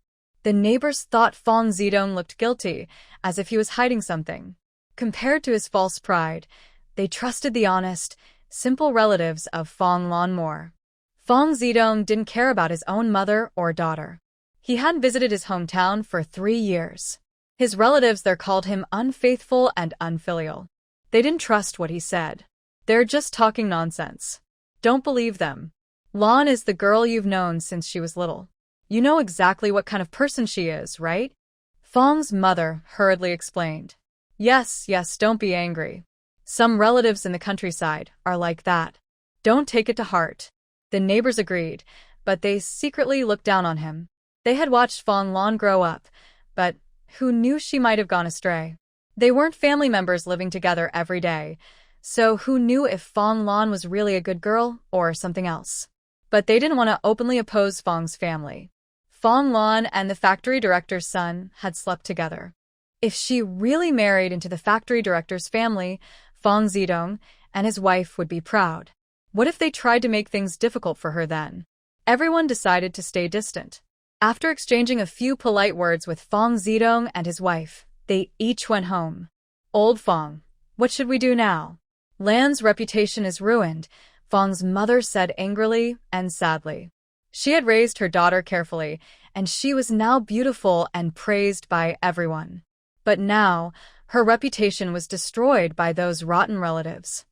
The neighbors thought Fong Zidong looked guilty, as if he was hiding something. Compared to his false pride, they trusted the honest, simple relatives of Fong Lan more. Fong Zidong didn't care about his own mother or daughter. He hadn't visited his hometown for 3 years. His relatives there called him unfaithful and unfilial. They didn't trust what he said. "They're just talking nonsense. Don't believe them. Lan is the girl you've known since she was little. You know exactly what kind of person she is, right?" Fong's mother hurriedly explained. Yes, don't be angry. Some relatives in the countryside are like that. Don't take it to heart." The neighbors agreed, but they secretly looked down on him. They had watched Fong Lan grow up, but who knew she might have gone astray? They weren't family members living together every day, so who knew if Fong Lan was really a good girl or something else? But they didn't want to openly oppose Fong's family. Fong Lan and the factory director's son had slept together. If she really married into the factory director's family, Fong Zidong and his wife would be proud. What if they tried to make things difficult for her then? Everyone decided to stay distant. After exchanging a few polite words with Fong Zidong and his wife, they each went home. "Old Fong, what should we do now? Lan's reputation is ruined," Fong's mother said angrily and sadly. She had raised her daughter carefully, and she was now beautiful and praised by everyone. But now, her reputation was destroyed by those rotten relatives.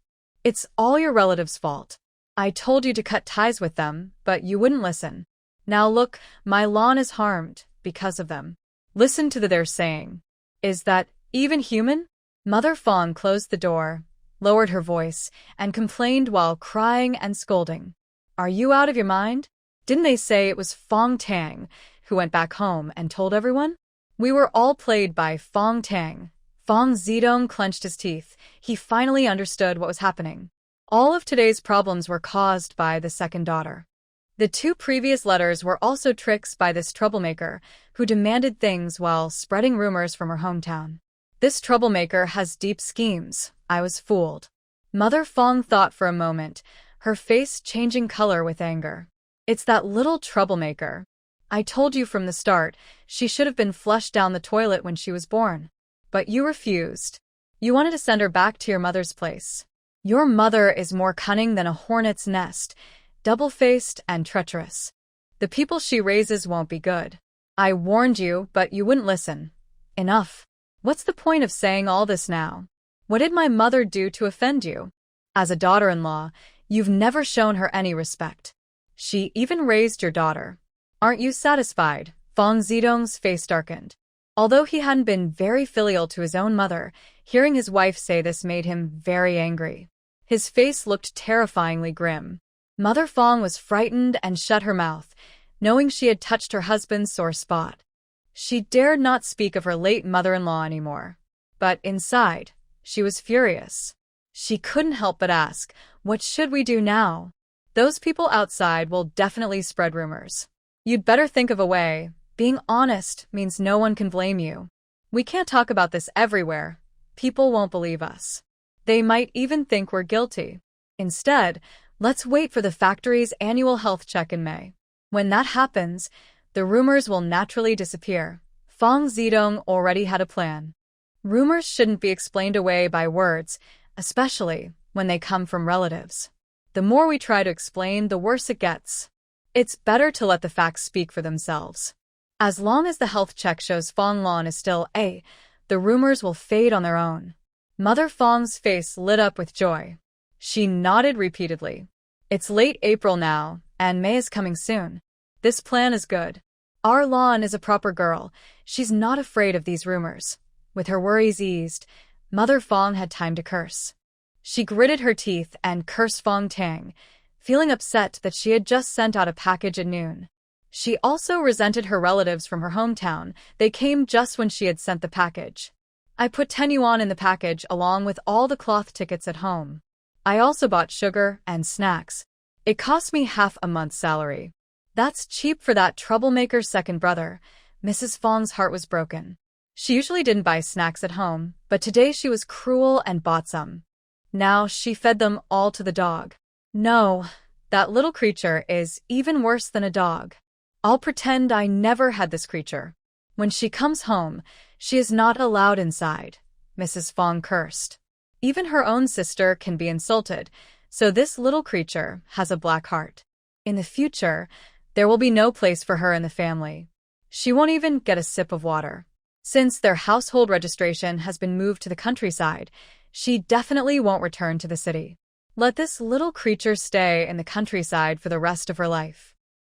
"It's all your relatives' fault. I told you to cut ties with them, but you wouldn't listen. Now look, my lawn is harmed because of them. Listen to they're saying. Is that even human?" Mother Fong closed the door, lowered her voice, and complained while crying and scolding. "Are you out of your mind? Didn't they say it was Fang Tang who went back home and told everyone? We were all played by Fang Tang. Fong Zedong clenched his teeth. He finally understood what was happening. All of today's problems were caused by the second daughter. The 2 previous letters were also tricks by this troublemaker, who demanded things while spreading rumors from her hometown. This troublemaker has deep schemes. I was fooled. Mother Fong thought for a moment, her face changing color with anger. It's that little troublemaker. I told you from the start, she should have been flushed down the toilet when she was born. But you refused. You wanted to send her back to your mother's place. Your mother is more cunning than a hornet's nest, double-faced and treacherous. The people she raises won't be good. I warned you, but you wouldn't listen. Enough. What's the point of saying all this now? What did my mother do to offend you? As a daughter-in-law, you've never shown her any respect. She even raised your daughter. Aren't you satisfied? Fong Zedong's face darkened. Although he hadn't been very filial to his own mother, hearing his wife say this made him very angry. His face looked terrifyingly grim. Mother Fong was frightened and shut her mouth, knowing she had touched her husband's sore spot. She dared not speak of her late mother-in-law anymore. But inside, she was furious. She couldn't help but ask, what should we do now? Those people outside will definitely spread rumors. You'd better think of a way. Being honest means no one can blame you. We can't talk about this everywhere. People won't believe us. They might even think we're guilty. Instead, let's wait for the factory's annual health check in May. When that happens, the rumors will naturally disappear. Fong Zedong already had a plan. Rumors shouldn't be explained away by words, especially when they come from relatives. The more we try to explain, the worse it gets. It's better to let the facts speak for themselves. As long as the health check shows Fong Lan is still A, the rumors will fade on their own. Mother Fong's face lit up with joy. She nodded repeatedly. It's late April now, and May is coming soon. This plan is good. Our Lan is a proper girl. She's not afraid of these rumors. With her worries eased, Mother Fong had time to curse. She gritted her teeth and cursed Fong Tang, feeling upset that she had just sent out a package at noon. She also resented her relatives from her hometown. They came just when she had sent the package. I put 10 yuan in the package along with all the cloth tickets at home. I also bought sugar and snacks. It cost me half a month's salary. That's cheap for that troublemaker's second brother. Mrs. Fong's heart was broken. She usually didn't buy snacks at home, but today she was cruel and bought some. Now she fed them all to the dog. No, that little creature is even worse than a dog. I'll pretend I never had this creature. When she comes home, she is not allowed inside. Mrs. Fong cursed. Even her own sister can be insulted, so this little creature has a black heart. In the future, there will be no place for her in the family. She won't even get a sip of water. Since their household registration has been moved to the countryside, she definitely won't return to the city. Let this little creature stay in the countryside for the rest of her life.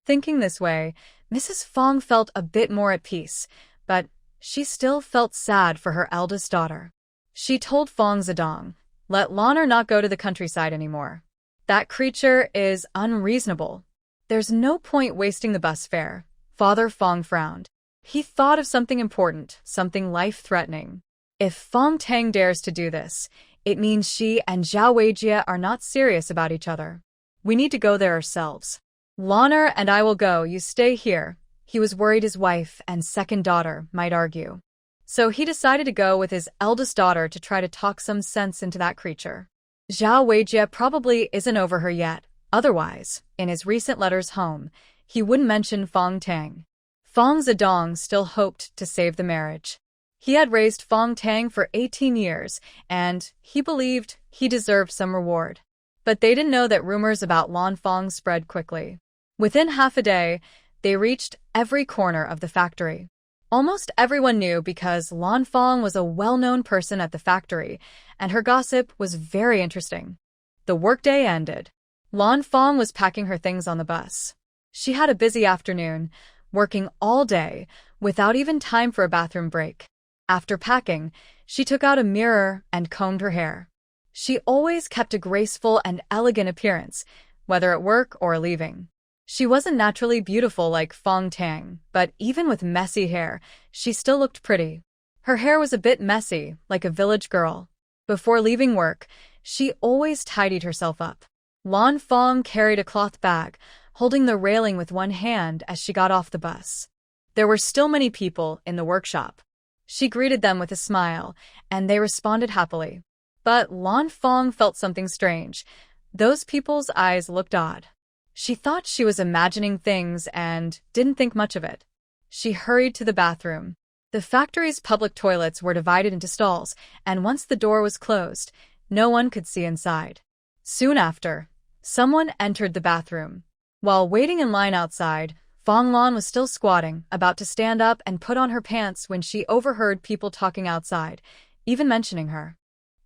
Thinking this way, Mrs. Fong felt a bit more at peace, but she still felt sad for her eldest daughter. She told Fong Zedong, let Lanner not go to the countryside anymore. That creature is unreasonable. There's no point wasting the bus fare. Father Fong frowned. He thought of something important, something life-threatening. If Fong Tang dares to do this, it means she and Zhao Weijie are not serious about each other. We need to go there ourselves. Lanner and I will go, you stay here. He was worried his wife and second daughter might argue. So he decided to go with his eldest daughter to try to talk some sense into that creature. Zhao Weijie probably isn't over her yet. Otherwise, in his recent letters home, he wouldn't mention Fong Tang. Fong Zedong still hoped to save the marriage. He had raised Fong Tang for 18 years, and he believed he deserved some reward. But they didn't know that rumors about Lan Fong spread quickly. Within half a day, they reached every corner of the factory. Almost everyone knew because Lan Fong was a well-known person at the factory, and her gossip was very interesting. The workday ended. Lan Fong was packing her things on the bus. She had a busy afternoon, working all day, without even time for a bathroom break. After packing, she took out a mirror and combed her hair. She always kept a graceful and elegant appearance, whether at work or leaving. She wasn't naturally beautiful like Fang Tang, but even with messy hair, she still looked pretty. Her hair was a bit messy, like a village girl. Before leaving work, she always tidied herself up. Lan Fong carried a cloth bag, holding the railing with one hand as she got off the bus. There were still many people in the workshop. She greeted them with a smile, and they responded happily. But Lan Fong felt something strange. Those people's eyes looked odd. She thought she was imagining things and didn't think much of it. She hurried to the bathroom. The factory's public toilets were divided into stalls, and once the door was closed, no one could see inside. Soon after, someone entered the bathroom. While waiting in line outside, Fong Lan was still squatting, about to stand up and put on her pants when she overheard people talking outside, even mentioning her.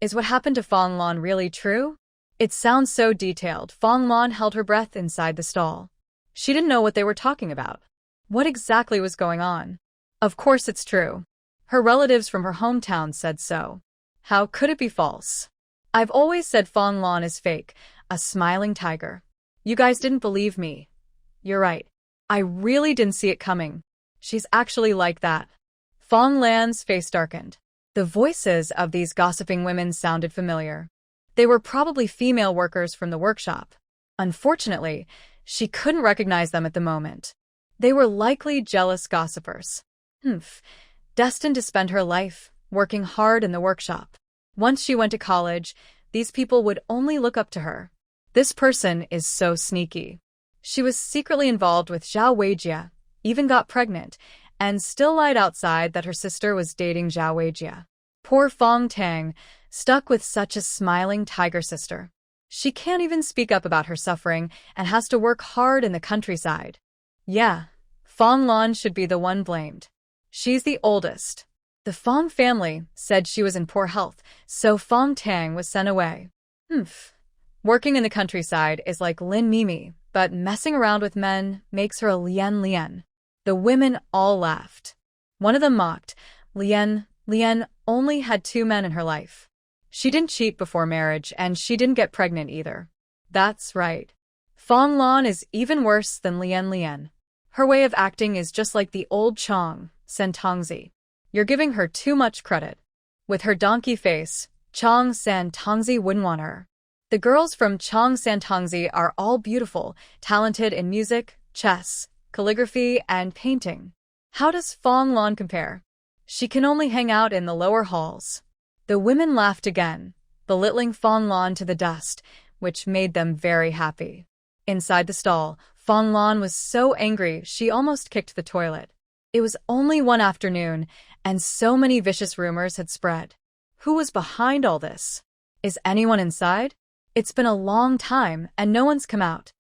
Is what happened to Fong Lan really true? It sounds so detailed. Fong Lan held her breath inside the stall. She didn't know what they were talking about. What exactly was going on? Of course it's true. Her relatives from her hometown said so. How could it be false? I've always said Fong Lan is fake, a smiling tiger. You guys didn't believe me. You're right. I really didn't see it coming. She's actually like that. Fong Lan's face darkened. The voices of these gossiping women sounded familiar. They were probably female workers from the workshop. Unfortunately, she couldn't recognize them at the moment. They were likely jealous gossipers. Destined to spend her life working hard in the workshop. Once she went to college, these people would only look up to her. This person is so sneaky. She was secretly involved with Zhao Weijie, even got pregnant, and still lied outside that her sister was dating Zhao Weijie. Poor Fang Tang, stuck with such a smiling tiger sister. She can't even speak up about her suffering and has to work hard in the countryside. Yeah, Fong Lan should be the one blamed. She's the oldest. The Fong family said she was in poor health, so Fang Tang was sent away. Working in the countryside is like Lin Mimi, but messing around with men makes her a Lian Lian. The women all laughed. One of them mocked. Lian only had 2 men in her life. She didn't cheat before marriage, and she didn't get pregnant either. That's right. Fong Lan is even worse than Lian. Her way of acting is just like the old Chong San-tongzi. You're giving her too much credit. With her donkey face, Chong San-tongzi wouldn't want her. The girls from Chong San-tongzi are all beautiful, talented in music, chess, calligraphy, and painting. How does Fong Lan compare? She can only hang out in the lower halls. The women laughed again, belittling Fong Lan to the dust, which made them very happy. Inside the stall, Fong Lan was so angry she almost kicked the toilet. It was only one afternoon, and so many vicious rumors had spread. Who was behind all this? Is anyone inside? It's been a long time, and no one's come out.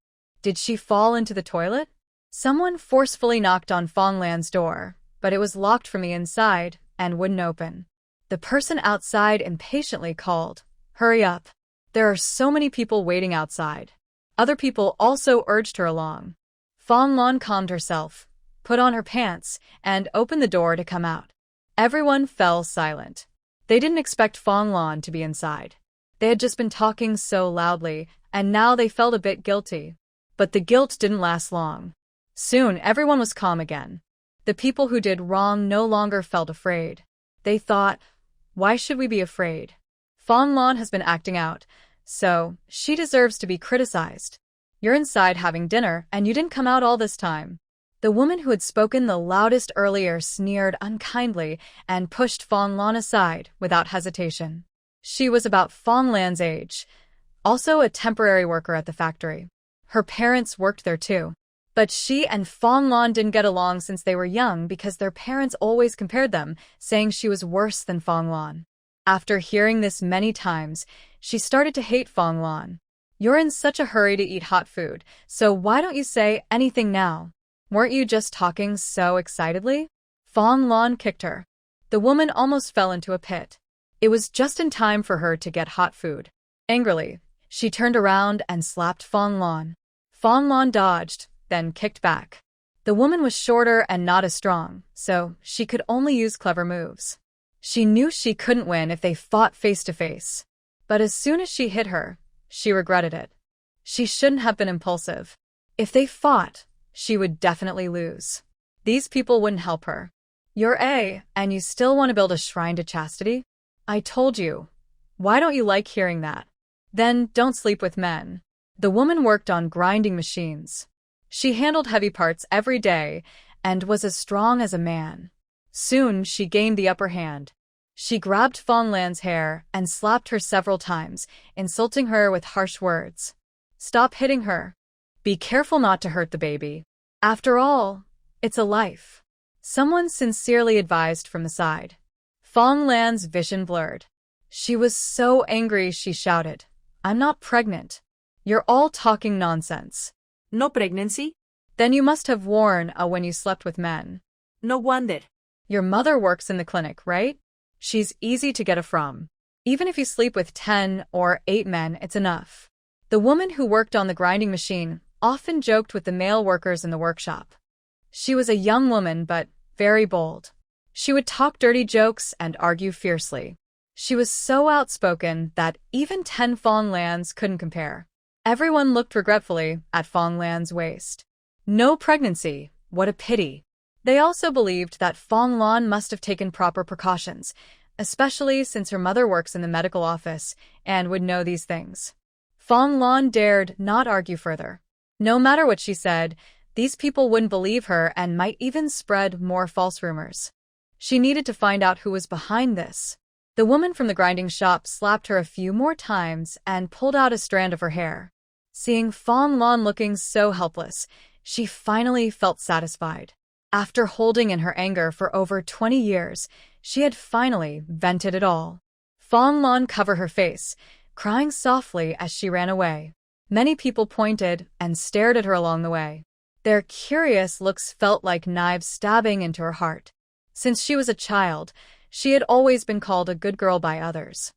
Did she fall into the toilet? Someone forcefully knocked on Fong Lan's door, but it was locked from the inside and wouldn't open. The person outside impatiently called, "Hurry up. There are so many people waiting outside." Other people also urged her along. Fong Lan calmed herself, put on her pants, and opened the door to come out. Everyone fell silent. They didn't expect Fong Lan to be inside. They had just been talking so loudly, and now they felt a bit guilty. But the guilt didn't last long. Soon, everyone was calm again. The people who did wrong no longer felt afraid. They thought, why should we be afraid? Fong Lan has been acting out, so she deserves to be criticized. You're inside having dinner, and you didn't come out all this time. The woman who had spoken the loudest earlier sneered unkindly and pushed Fong Lan aside without hesitation. She was about Fong Lan's age, also a temporary worker at the factory. Her parents worked there too. But she and Fong Lan didn't get along since they were young because their parents always compared them, saying she was worse than Fong Lan. After hearing this many times, she started to hate Fong Lan. You're in such a hurry to eat hot food, so why don't you say anything now? Weren't you just talking so excitedly? Fong Lan kicked her. The woman almost fell into a pit. It was just in time for her to get hot food. Angrily, she turned around and slapped Fong Lan. Fong Lan dodged, then kicked back. The woman was shorter and not as strong, so she could only use clever moves. She knew she couldn't win if they fought face to face. But as soon as she hit her, she regretted it. She shouldn't have been impulsive. If they fought, she would definitely lose. These people wouldn't help her. You're A, and you still want to build a shrine to chastity? I told you. Why don't you like hearing that? Then don't sleep with men. The woman worked on grinding machines. She handled heavy parts every day and was as strong as a man. Soon she gained the upper hand. She grabbed Fong Lan's hair and slapped her several times, insulting her with harsh words. Stop hitting her. Be careful not to hurt the baby. After all, it's a life. Someone sincerely advised from the side. Fong Lan's vision blurred. She was so angry she shouted, I'm not pregnant. You're all talking nonsense. No pregnancy? Then you must have worn a when you slept with men. No wonder. Your mother works in the clinic, right? She's easy to get a from. Even if you sleep with 10 or 8 men, it's enough. The woman who worked on the grinding machine often joked with the male workers in the workshop. She was a young woman, but very bold. She would talk dirty jokes and argue fiercely. She was so outspoken that even 10 Fong Lans couldn't compare. Everyone looked regretfully at Fong Lan's waist. No pregnancy, what a pity. They also believed that Fong Lan must have taken proper precautions, especially since her mother works in the medical office and would know these things. Fong Lan dared not argue further. No matter what she said, these people wouldn't believe her and might even spread more false rumors. She needed to find out who was behind this. The woman from the grinding shop slapped her a few more times and pulled out a strand of her hair. Seeing Fong Lan looking so helpless, she finally felt satisfied. After holding in her anger for over 20 years, she had finally vented it all. Fong Lan covered her face, crying softly as she ran away. Many people pointed and stared at her along the way. Their curious looks felt like knives stabbing into her heart. Since she was a child, she had always been called a good girl by others.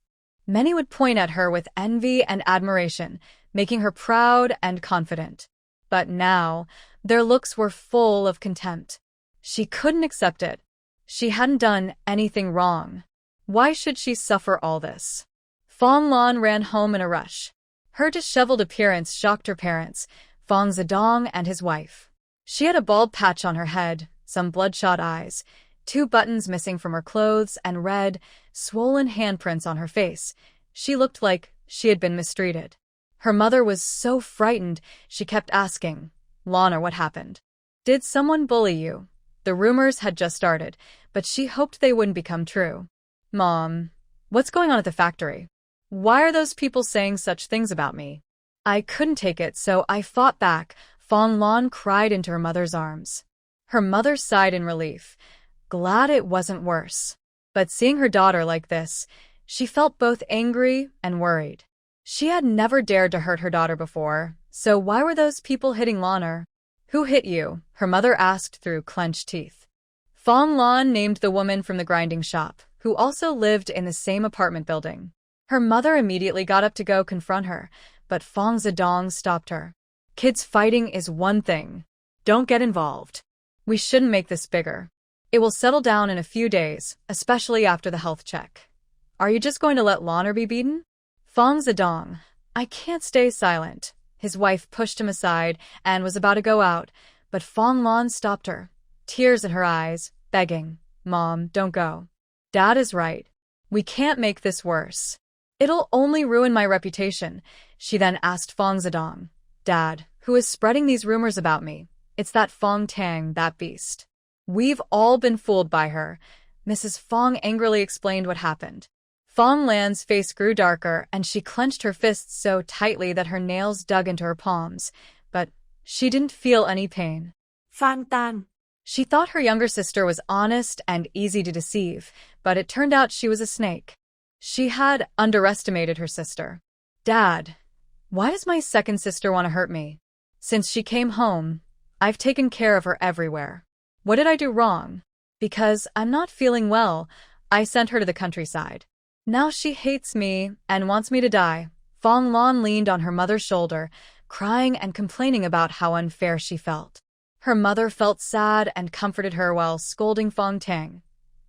Many would point at her with envy and admiration, making her proud and confident. But now, their looks were full of contempt. She couldn't accept it. She hadn't done anything wrong. Why should she suffer all this? Fong Lan ran home in a rush. Her disheveled appearance shocked her parents, Fong Zedong and his wife. She had a bald patch on her head, some bloodshot eyes, 2 buttons missing from her clothes, and red, swollen handprints on her face. She looked like she had been mistreated. Her mother was so frightened, she kept asking, Lana, what happened? Did someone bully you? The rumors had just started, but she hoped they wouldn't become true. Mom, what's going on at the factory? Why are those people saying such things about me? I couldn't take it, so I fought back. Fong Lan cried into her mother's arms. Her mother sighed in relief, glad it wasn't worse. But seeing her daughter like this, she felt both angry and worried. She had never dared to hurt her daughter before, so why were those people hitting Lana? Who hit you? Her mother asked through clenched teeth. Fong Lan named the woman from the grinding shop, who also lived in the same apartment building. Her mother immediately got up to go confront her, but Fong Zedong stopped her. Kids fighting is one thing. Don't get involved. We shouldn't make this bigger. It will settle down in a few days, especially after the health check. Are you just going to let Lana be beaten? Fong Zedong, I can't stay silent. His wife pushed him aside and was about to go out, but Fong Lan stopped her, tears in her eyes, begging, Mom, don't go. Dad is right. We can't make this worse. It'll only ruin my reputation. She then asked Fong Zedong, Dad, who is spreading these rumors about me? It's that Fang Tang, that beast. We've all been fooled by her. Mrs. Fong angrily explained what happened. Fong Lan's face grew darker and she clenched her fists so tightly that her nails dug into her palms, but she didn't feel any pain. Fang Tang. She thought her younger sister was honest and easy to deceive, but it turned out she was a snake. She had underestimated her sister. Dad, why does my second sister want to hurt me? Since she came home, I've taken care of her everywhere. What did I do wrong? Because I'm not feeling well, I sent her to the countryside. Now she hates me and wants me to die. Fong Lan leaned on her mother's shoulder, crying and complaining about how unfair she felt. Her mother felt sad and comforted her while scolding Fang Tang.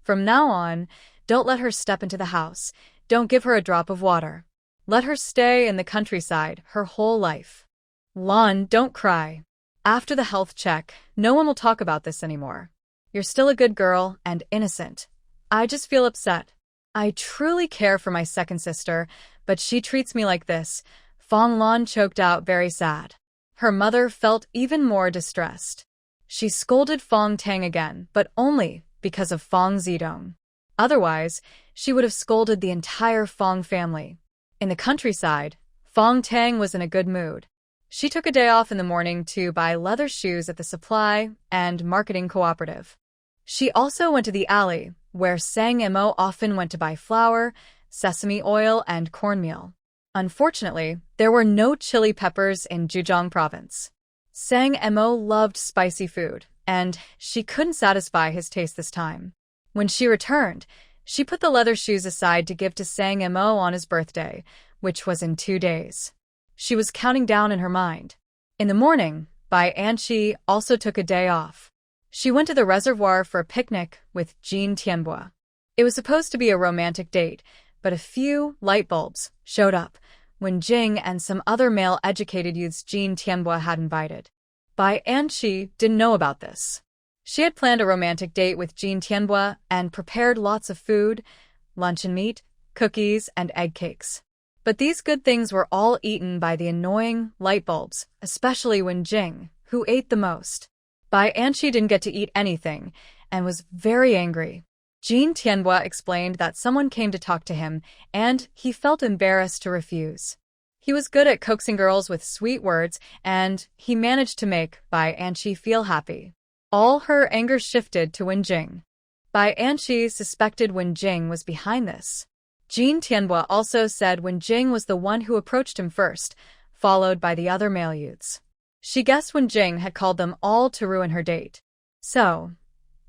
From now on, don't let her step into the house. Don't give her a drop of water. Let her stay in the countryside her whole life. Lan, don't cry. After the health check, no one will talk about this anymore. You're still a good girl and innocent. I just feel upset. I truly care for my second sister, but she treats me like this. Fong Lan choked out, very sad. Her mother felt even more distressed. She scolded Fang Tang again, but only because of Fong Zidong. Otherwise, she would have scolded the entire Fong family. In the countryside, Fang Tang was in a good mood. She took a day off in the morning to buy leather shoes at the supply and marketing cooperative. She also went to the alley, where Sang Mo often went to buy flour, sesame oil, and cornmeal. Unfortunately, there were no chili peppers in Zhejiang province. Sang Mo loved spicy food, and she couldn't satisfy his taste this time. When she returned, she put the leather shoes aside to give to Sang Mo on his birthday, which was in 2 days. She was counting down in her mind. In the morning, Bai Anqi also took a day off. She went to the reservoir for a picnic with Jean Tianbua. It was supposed to be a romantic date, but a few light bulbs showed up when Jing and some other male-educated youths Jean Tianbua had invited. Bai Anqi didn't know about this. She had planned a romantic date with Jean Tianbua and prepared lots of food, luncheon meat, cookies, and egg cakes. But these good things were all eaten by the annoying light bulbs, especially when Jing, who ate the most. Bai Anqi didn't get to eat anything and was very angry. Jean Tianbua explained that someone came to talk to him, and he felt embarrassed to refuse. He was good at coaxing girls with sweet words, and he managed to make Bai Anqi feel happy. All her anger shifted to Wen Jing. Bai Anqi suspected Wen Jing was behind this. Jean Tianbua also said Wen Jing was the one who approached him first, followed by the other male youths. She guessed Wen Jing had called them all to ruin her date. So,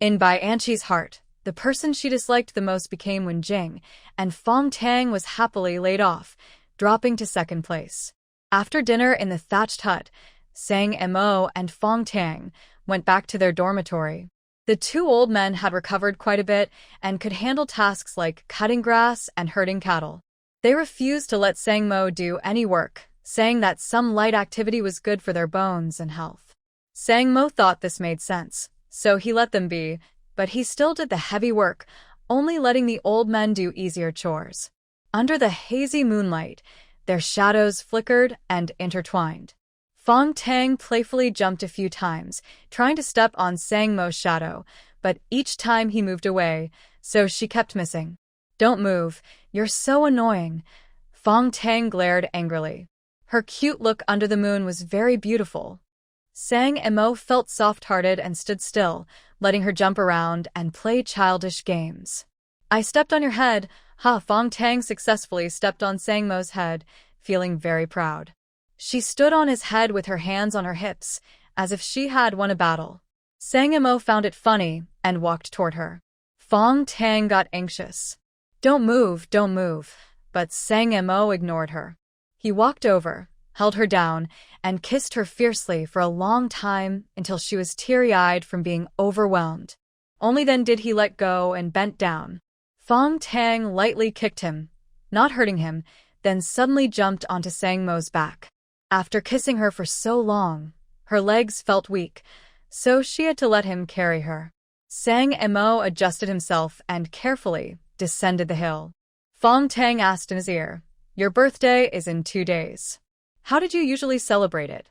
in Bai Anqi's heart, the person she disliked the most became Wen Jing, and Fang Tang was happily laid off, dropping to second place. After dinner in the thatched hut, Sang Mo and Fang Tang went back to their dormitory. The two old men had recovered quite a bit and could handle tasks like cutting grass and herding cattle. They refused to let Sang Mo do any work, saying that some light activity was good for their bones and health. Sang Mo thought this made sense, so he let them be, but he still did the heavy work, only letting the old men do easier chores. Under the hazy moonlight, their shadows flickered and intertwined. Fang Tang playfully jumped a few times, trying to step on Sang Mo's shadow, but each time he moved away, so she kept missing. "Don't move, you're so annoying." Fang Tang glared angrily. Her cute look under the moon was very beautiful. Sang Mo felt soft-hearted and stood still, letting her jump around and play childish games. "I stepped on your head." Fang Tang successfully stepped on Sang Mo's head, feeling very proud. She stood on his head with her hands on her hips, as if she had won a battle. Sang Mo found it funny and walked toward her. Fang Tang got anxious. Don't move," but Sang Mo ignored her. He walked over, held her down, and kissed her fiercely for a long time until she was teary-eyed from being overwhelmed. Only then did he let go and bent down. Fang Tang lightly kicked him, not hurting him, then suddenly jumped onto Sang Mo's back. After kissing her for so long, her legs felt weak, so she had to let him carry her. Sang Mo adjusted himself and carefully descended the hill. Fang Tang asked in his ear, "Your birthday is in 2 days. How did you usually celebrate it?"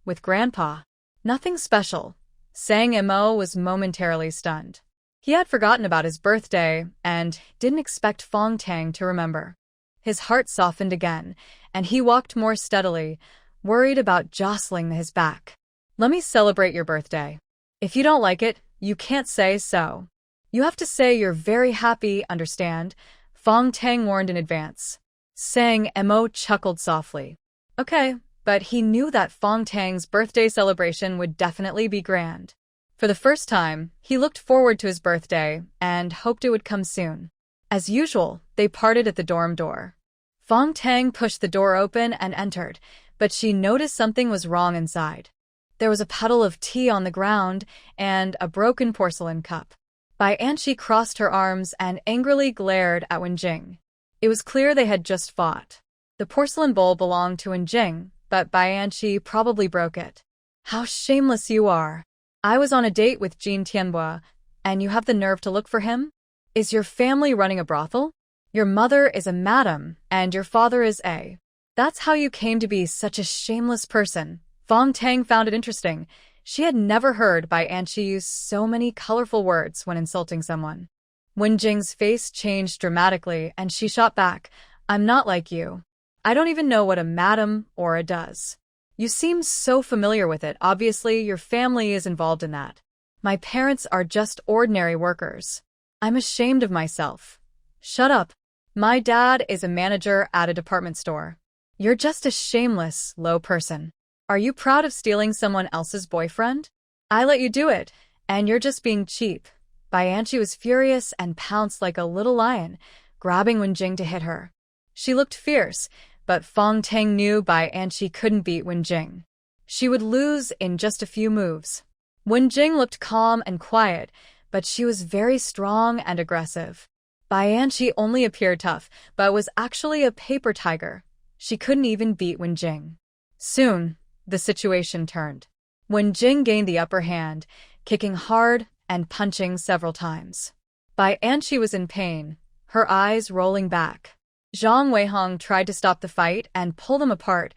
"With Grandpa." "Nothing special." Sang Mo was momentarily stunned. He had forgotten about his birthday and didn't expect Fang Tang to remember. His heart softened again, and he walked more steadily, worried about jostling his back. "Let me celebrate your birthday. If you don't like it, you can't say so. You have to say you're very happy, understand?" Fang Tang warned in advance. Sang Mo chuckled softly. Okay, but he knew that Fang Tang's birthday celebration would definitely be grand. For the first time, he looked forward to his birthday and hoped it would come soon. As usual, they parted at the dorm door. Fang Tang pushed the door open and entered, but she noticed something was wrong inside. There was a puddle of tea on the ground and a broken porcelain cup. Bai Anqi crossed her arms and angrily glared at Wen Jing. It was clear they had just fought. The porcelain bowl belonged to Wen Jing, but Bai Anqi probably broke it. How shameless you are. I was on a date with Jean Tianbua, and you have the nerve to look for him? Is your family running a brothel? Your mother is a madam, and your father is a. That's how you came to be such a shameless person. Fang Tang found it interesting. She had never heard Bai Anqi use so many colorful words when insulting someone. Wenjing's face changed dramatically, and she shot back, I'm not like you. I don't even know what a madam or a does. You seem so familiar with it. Obviously, your family is involved in that. My parents are just ordinary workers. I'm ashamed of myself. Shut up. My dad is a manager at a department store. You're just a shameless, low person. Are you proud of stealing someone else's boyfriend? I let you do it, and you're just being cheap. Bai Anqi was furious and pounced like a little lion, grabbing Wenjing to hit her. She looked fierce, but Fang Tang knew Bai Anqi couldn't beat Wenjing. She would lose in just a few moves. Wenjing looked calm and quiet, but she was very strong and aggressive. Bai Anqi only appeared tough, but was actually a paper tiger. She couldn't even beat Wenjing. Soon, the situation turned. Wenjing gained the upper hand, kicking hard and punching several times. Bai Anqi was in pain, her eyes rolling back. Zhao Weijie tried to stop the fight and pull them apart,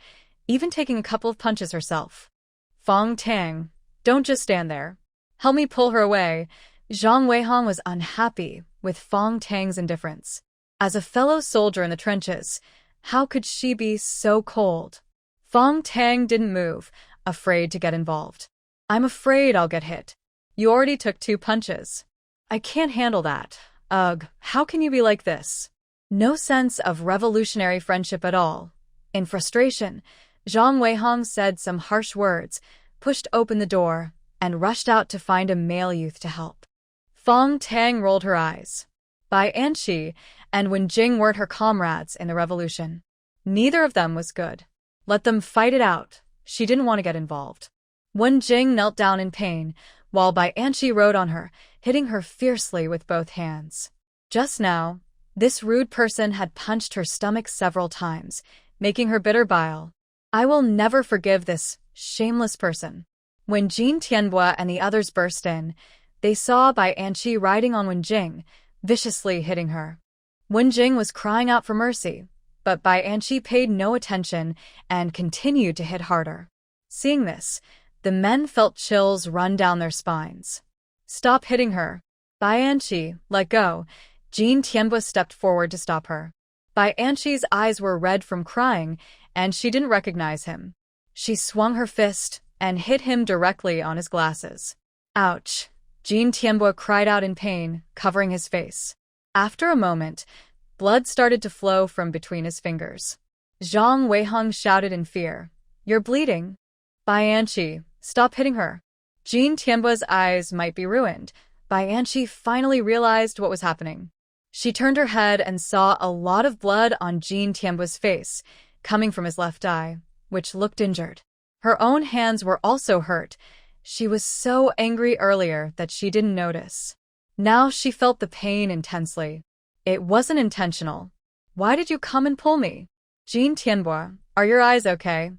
even taking a couple of punches herself. Fang Tang, don't just stand there. Help me pull her away. Zhao Weijie was unhappy with Fang Tang's indifference. As a fellow soldier in the trenches, how could she be so cold? Fang Tang didn't move, afraid to get involved. I'm afraid I'll get hit. You already took 2 punches. I can't handle that. Ugh, how can you be like this? No sense of revolutionary friendship at all. In frustration, Zhao Weijie said some harsh words, pushed open the door, and rushed out to find a male youth to help. Fang Tang rolled her eyes. Bai Anqi and Wenjing weren't her comrades in the revolution. Neither of them was good. Let them fight it out. She didn't want to get involved. Wenjing knelt down in pain, while Bai Anqi rode on her, hitting her fiercely with both hands. Just now, this rude person had punched her stomach several times, making her bitter bile. I will never forgive this shameless person. When Jean Tianbua and the others burst in, they saw Bai Anqi riding on Wenjing, viciously hitting her. Wenjing was crying out for mercy, but Bai Anqi paid no attention and continued to hit harder. Seeing this, the men felt chills run down their spines. Stop hitting her. Bai Anqi, let go. Jean Tianbua stepped forward to stop her. Bai Anqi's eyes were red from crying, and she didn't recognize him. She swung her fist and hit him directly on his glasses. Ouch! Jean Tianbua cried out in pain, covering his face. After a moment, blood started to flow from between his fingers. Zhao Weijie shouted in fear, You're bleeding. Bai Anqi, stop hitting her. Jean Tianbua's eyes might be ruined. Bai Anqi finally realized what was happening. She turned her head and saw a lot of blood on Jean Tianbua's face, coming from his left eye, which looked injured. Her own hands were also hurt. She was so angry earlier that she didn't notice. Now she felt the pain intensely. It wasn't intentional. Why did you come and pull me? Jean Tianbua, are your eyes okay?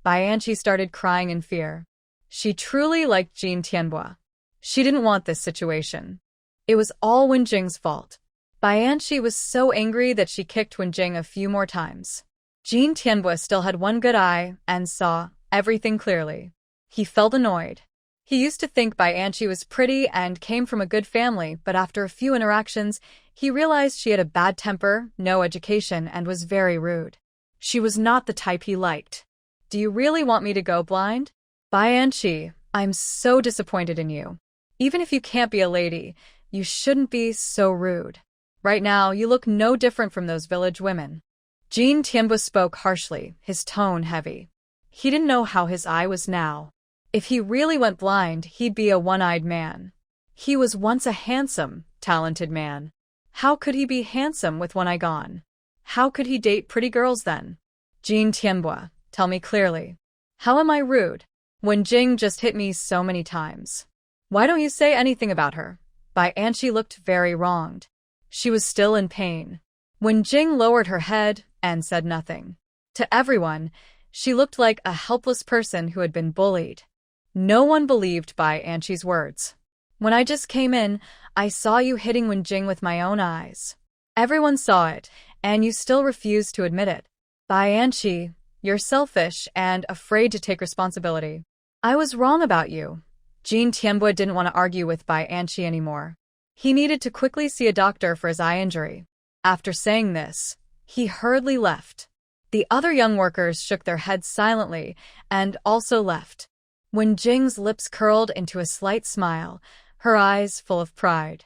Bai Anqi started crying in fear. She truly liked Jean Tianbua. She didn't want this situation. It was all Wenjing's fault. Bai Anqi was so angry that she kicked Wenjing a few more times. Jean Tianbua still had one good eye and saw everything clearly. He felt annoyed. He used to think Bai Anqi was pretty and came from a good family, but after a few interactions, he realized she had a bad temper, no education, and was very rude. She was not the type he liked. Do you really want me to go blind? Bai Anqi, I'm so disappointed in you. Even if you can't be a lady, you shouldn't be so rude. Right now, you look no different from those village women. Jean Tianbua spoke harshly, his tone heavy. He didn't know how his eye was now. If he really went blind, he'd be a one-eyed man. He was once a handsome, talented man. How could he be handsome with one eye gone? How could he date pretty girls then? Jean Tianbua, tell me clearly. How am I rude? Wenjing just hit me so many times. Why don't you say anything about her? Bai Anqi looked very wronged. She was still in pain. Wenjing lowered her head and said nothing. To everyone, she looked like a helpless person who had been bullied. No one believed Bai Anqi's words. When I just came in, I saw you hitting Wenjing with my own eyes. Everyone saw it, and you still refused to admit it. Bai Anqi, you're selfish and afraid to take responsibility. I was wrong about you. Jin Tianbo didn't want to argue with Bai Anqi anymore. He needed to quickly see a doctor for his eye injury. After saying this, he hurriedly left. The other young workers shook their heads silently and also left. Wenjing's lips curled into a slight smile, her eyes full of pride.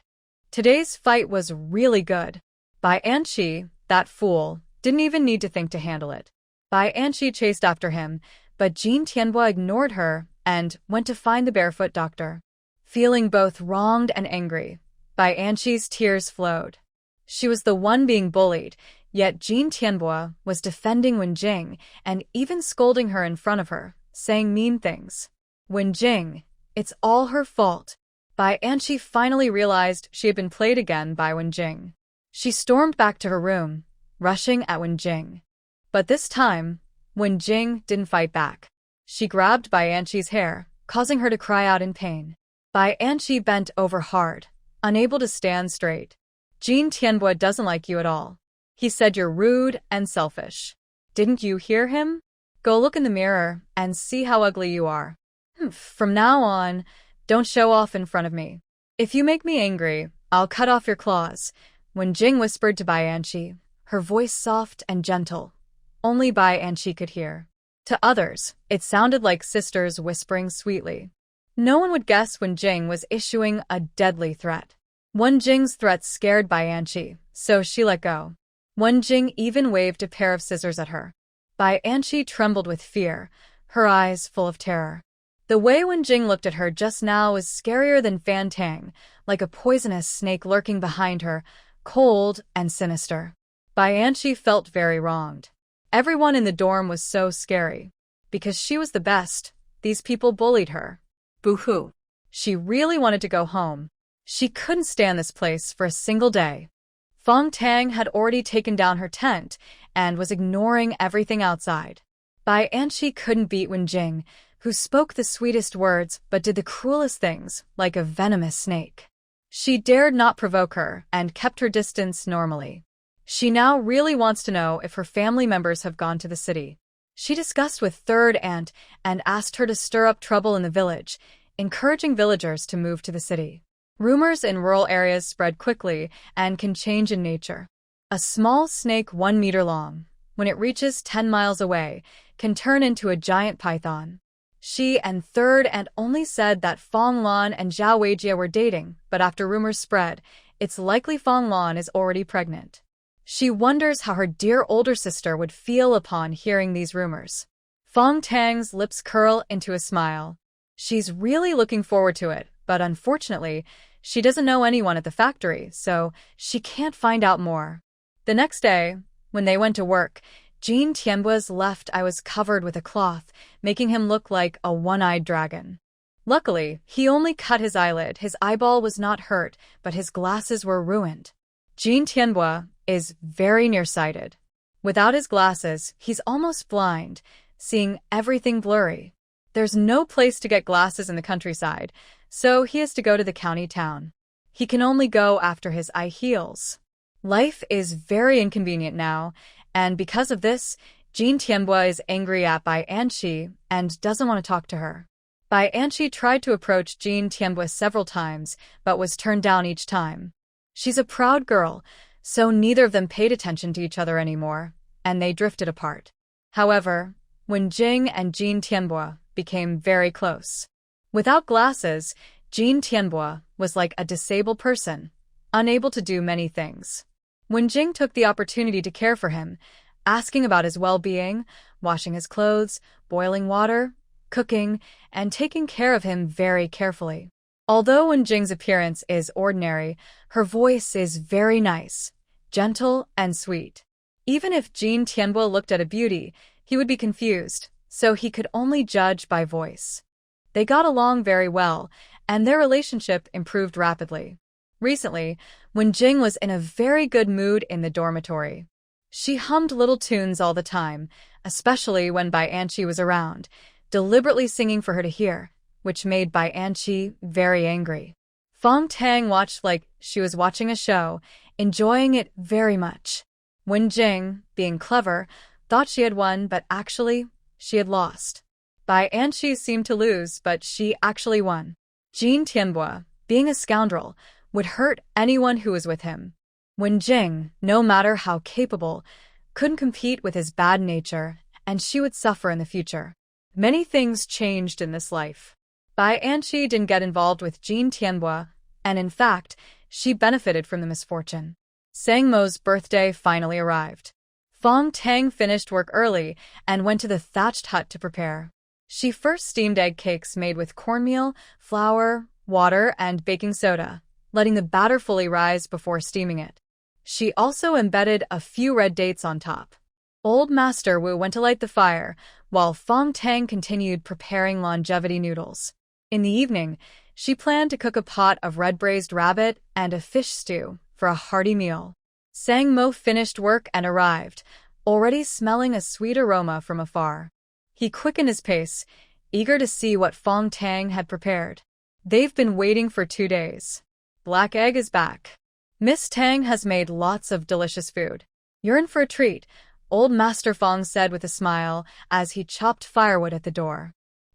Today's fight was really good. Bai Anqi, that fool, didn't even need to think to handle it. Bai Anqi chased after him, but Jin Tianbo ignored her and went to find the barefoot doctor. Feeling both wronged and angry, Bai Anqi's tears flowed. She was the one being bullied, yet Jin Tianbo was defending Wenjing and even scolding her in front of her, saying mean things. Wenjing, it's all her fault. Bai Anqi finally realized she had been played again by Wenjing. She stormed back to her room, rushing at Wenjing. But this time, Wenjing didn't fight back. She grabbed Bai Anqi's hair, causing her to cry out in pain. Bai Anqi bent over hard, unable to stand straight. Jin Tianbo doesn't like you at all. He said you're rude and selfish. Didn't you hear him? Go look in the mirror and see how ugly you are. From now on, don't show off in front of me. If you make me angry, I'll cut off your claws. Wenjing whispered to Bai Anqi, her voice soft and gentle. Only Bai Anqi could hear. To others, it sounded like sisters whispering sweetly. No one would guess Wenjing was issuing a deadly threat. Wenjing's threat scared Bai Anqi, so she let go. Wenjing even waved a pair of scissors at her. Bai Anqi trembled with fear, her eyes full of terror. The way Wenjing looked at her just now was scarier than Fang Tang, like a poisonous snake lurking behind her, cold and sinister. Bai Anqi felt very wronged. Everyone in the dorm was so scary. Because she was the best, these people bullied her. Boo-hoo. She really wanted to go home. She couldn't stand this place for a single day. Fang Tang had already taken down her tent and was ignoring everything outside. Bai Anqi couldn't beat Wenjing, who spoke the sweetest words but did the cruelest things, like a venomous snake. She dared not provoke her and kept her distance normally. She now really wants to know if her family members have gone to the city. She discussed with Third Aunt and asked her to stir up trouble in the village, encouraging villagers to move to the city. Rumors in rural areas spread quickly and can change in nature. A small snake 1 meter long, when it reaches 10 miles away, can turn into a giant python. She and Third Aunt only said that Fong Lan and Zhao Weijie were dating, but after rumors spread, it's likely Fong Lan is already pregnant. She wonders how her dear older sister would feel upon hearing these rumors. Fang Tang's lips curl into a smile. She's really looking forward to it, but unfortunately, she doesn't know anyone at the factory, so she can't find out more. The next day, when they went to work, Jin Tianbo's left eye was covered with a cloth, making him look like a one-eyed dragon. Luckily, he only cut his eyelid. His eyeball was not hurt, but his glasses were ruined. Jin Tianbo is very nearsighted. Without his glasses, he's almost blind, seeing everything blurry. There's no place to get glasses in the countryside, so he has to go to the county town. He can only go after his eye heals. Life is very inconvenient now, and because of this, Jin Tianbo is angry at Bai Anqi and doesn't want to talk to her. Bai Anqi tried to approach Jin Tianbo several times, but was turned down each time. She's a proud girl, so neither of them paid attention to each other anymore, and they drifted apart. However, Wenjing and Jin Tianbo became very close. Without glasses, Jin Tianbo was like a disabled person, unable to do many things. Wenjing took the opportunity to care for him, asking about his well-being, washing his clothes, boiling water, cooking, and taking care of him very carefully. Although Wenjing's appearance is ordinary, her voice is very nice, gentle, and sweet. Even if Jin Tianbo looked at a beauty, he would be confused, so he could only judge by voice. They got along very well, and their relationship improved rapidly. Recently, Wenjing was in a very good mood in the dormitory. She hummed little tunes all the time, especially when Bai Anqi was around, deliberately singing for her to hear, which made Bai Anqi very angry. Fang Tang watched like she was watching a show, enjoying it very much. Wen Jing, being clever, thought she had won, but actually, she had lost. Bai Anqi seemed to lose, but she actually won. Jin Tianbo, being a scoundrel, would hurt anyone who was with him. Wen Jing, no matter how capable, couldn't compete with his bad nature, and she would suffer in the future. Many things changed in this life. Bai Anqi didn't get involved with Jin Tianbo, and in fact, she benefited from the misfortune. Sang Mo's birthday finally arrived. Fang Tang finished work early and went to the thatched hut to prepare. She first steamed egg cakes made with cornmeal, flour, water, and baking soda, letting the batter fully rise before steaming it. She also embedded a few red dates on top. Old Master Wu went to light the fire, while Fang Tang continued preparing longevity noodles. In the evening, she planned to cook a pot of red braised rabbit and a fish stew for a hearty meal. Sang Mo finished work and arrived, already smelling a sweet aroma from afar. He quickened his pace, eager to see what Fang Tang had prepared. They've been waiting for 2 days. Black egg is back. Miss Tang has made lots of delicious food. You're in for a treat, Old Master Fong said with a smile as he chopped firewood at the door.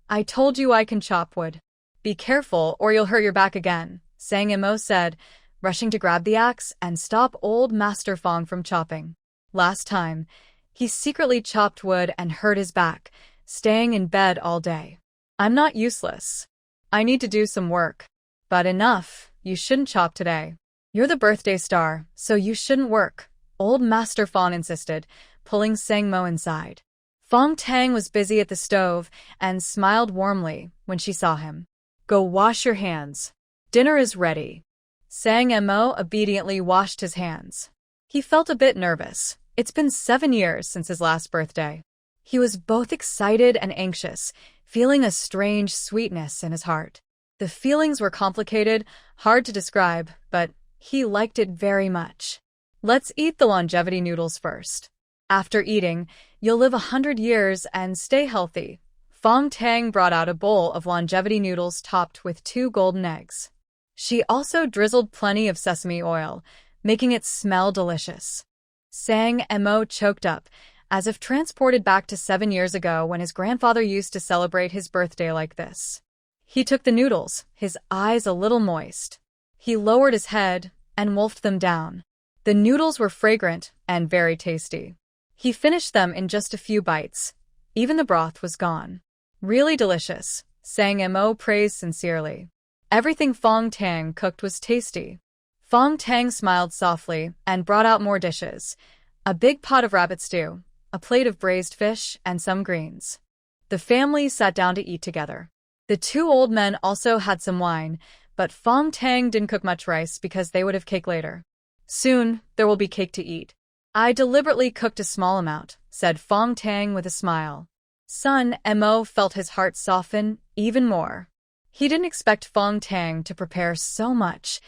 I told you I can chop wood. Be careful or you'll hurt your back again, Sang Mo said, rushing to grab the axe and stop Old Master Fong from chopping. Last time, he secretly chopped wood and hurt his back, staying in bed all day. I'm not useless. I need to do some work. But enough, you shouldn't chop today. You're the birthday star, so you shouldn't work, Old Master Fong insisted, pulling Sang Mo inside. Fang Tang was busy at the stove and smiled warmly when she saw him. Go wash your hands. Dinner is ready. Sang Mo obediently washed his hands. He felt a bit nervous. It's been 7 years since his last birthday. He was both excited and anxious, feeling a strange sweetness in his heart. The feelings were complicated, hard to describe, but he liked it very much. Let's eat the longevity noodles first. After eating, you'll live 100 years and stay healthy. Fang Tang brought out a bowl of longevity noodles topped with 2 golden eggs. She also drizzled plenty of sesame oil, making it smell delicious. Sang Mo choked up, as if transported back to 7 years ago when his grandfather used to celebrate his birthday like this. He took the noodles, his eyes a little moist. He lowered his head and wolfed them down. The noodles were fragrant and very tasty. He finished them in just a few bites. Even the broth was gone. Really delicious, Sang Mo praised sincerely. Everything Fang Tang cooked was tasty. Fang Tang smiled softly and brought out more dishes. A big pot of rabbit stew, a plate of braised fish, and some greens. The family sat down to eat together. The 2 old men also had some wine, but Fang Tang didn't cook much rice because they would have cake later. Soon, there will be cake to eat. I deliberately cooked a small amount, said Fang Tang with a smile. Son Mo felt his heart soften even more. He didn't expect Fang Tang to prepare so much,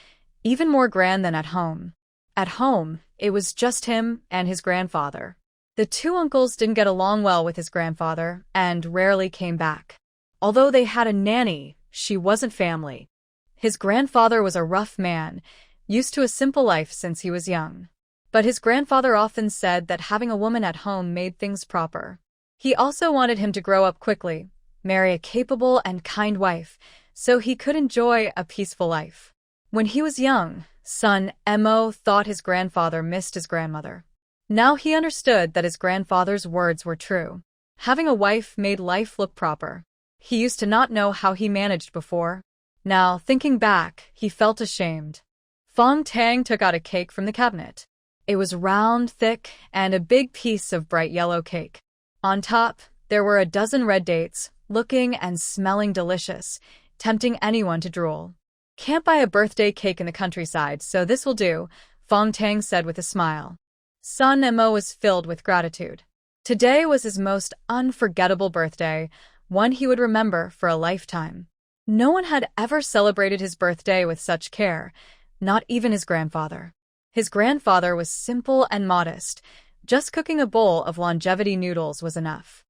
even more grand than at home. At home, it was just him and his grandfather. The 2 uncles didn't get along well with his grandfather and rarely came back. Although they had a nanny, she wasn't family. His grandfather was a rough man, used to a simple life since he was young. But his grandfather often said that having a woman at home made things proper. He also wanted him to grow up quickly, marry a capable and kind wife, so he could enjoy a peaceful life. When he was young, son Mo thought his grandfather missed his grandmother. Now he understood that his grandfather's words were true. Having a wife made life look proper. He used to not know how he managed before. Now, thinking back, he felt ashamed. Fang Tang took out a cake from the cabinet. It was round, thick, and a big piece of bright yellow cake. On top, there were a dozen red dates, looking and smelling delicious, tempting anyone to drool. Can't buy a birthday cake in the countryside, so this will do, Fang Tang said with a smile. Son Mo was filled with gratitude. Today was his most unforgettable birthday, one he would remember for a lifetime. No one had ever celebrated his birthday with such care, not even his grandfather. His grandfather was simple and modest. Just cooking a bowl of longevity noodles was enough.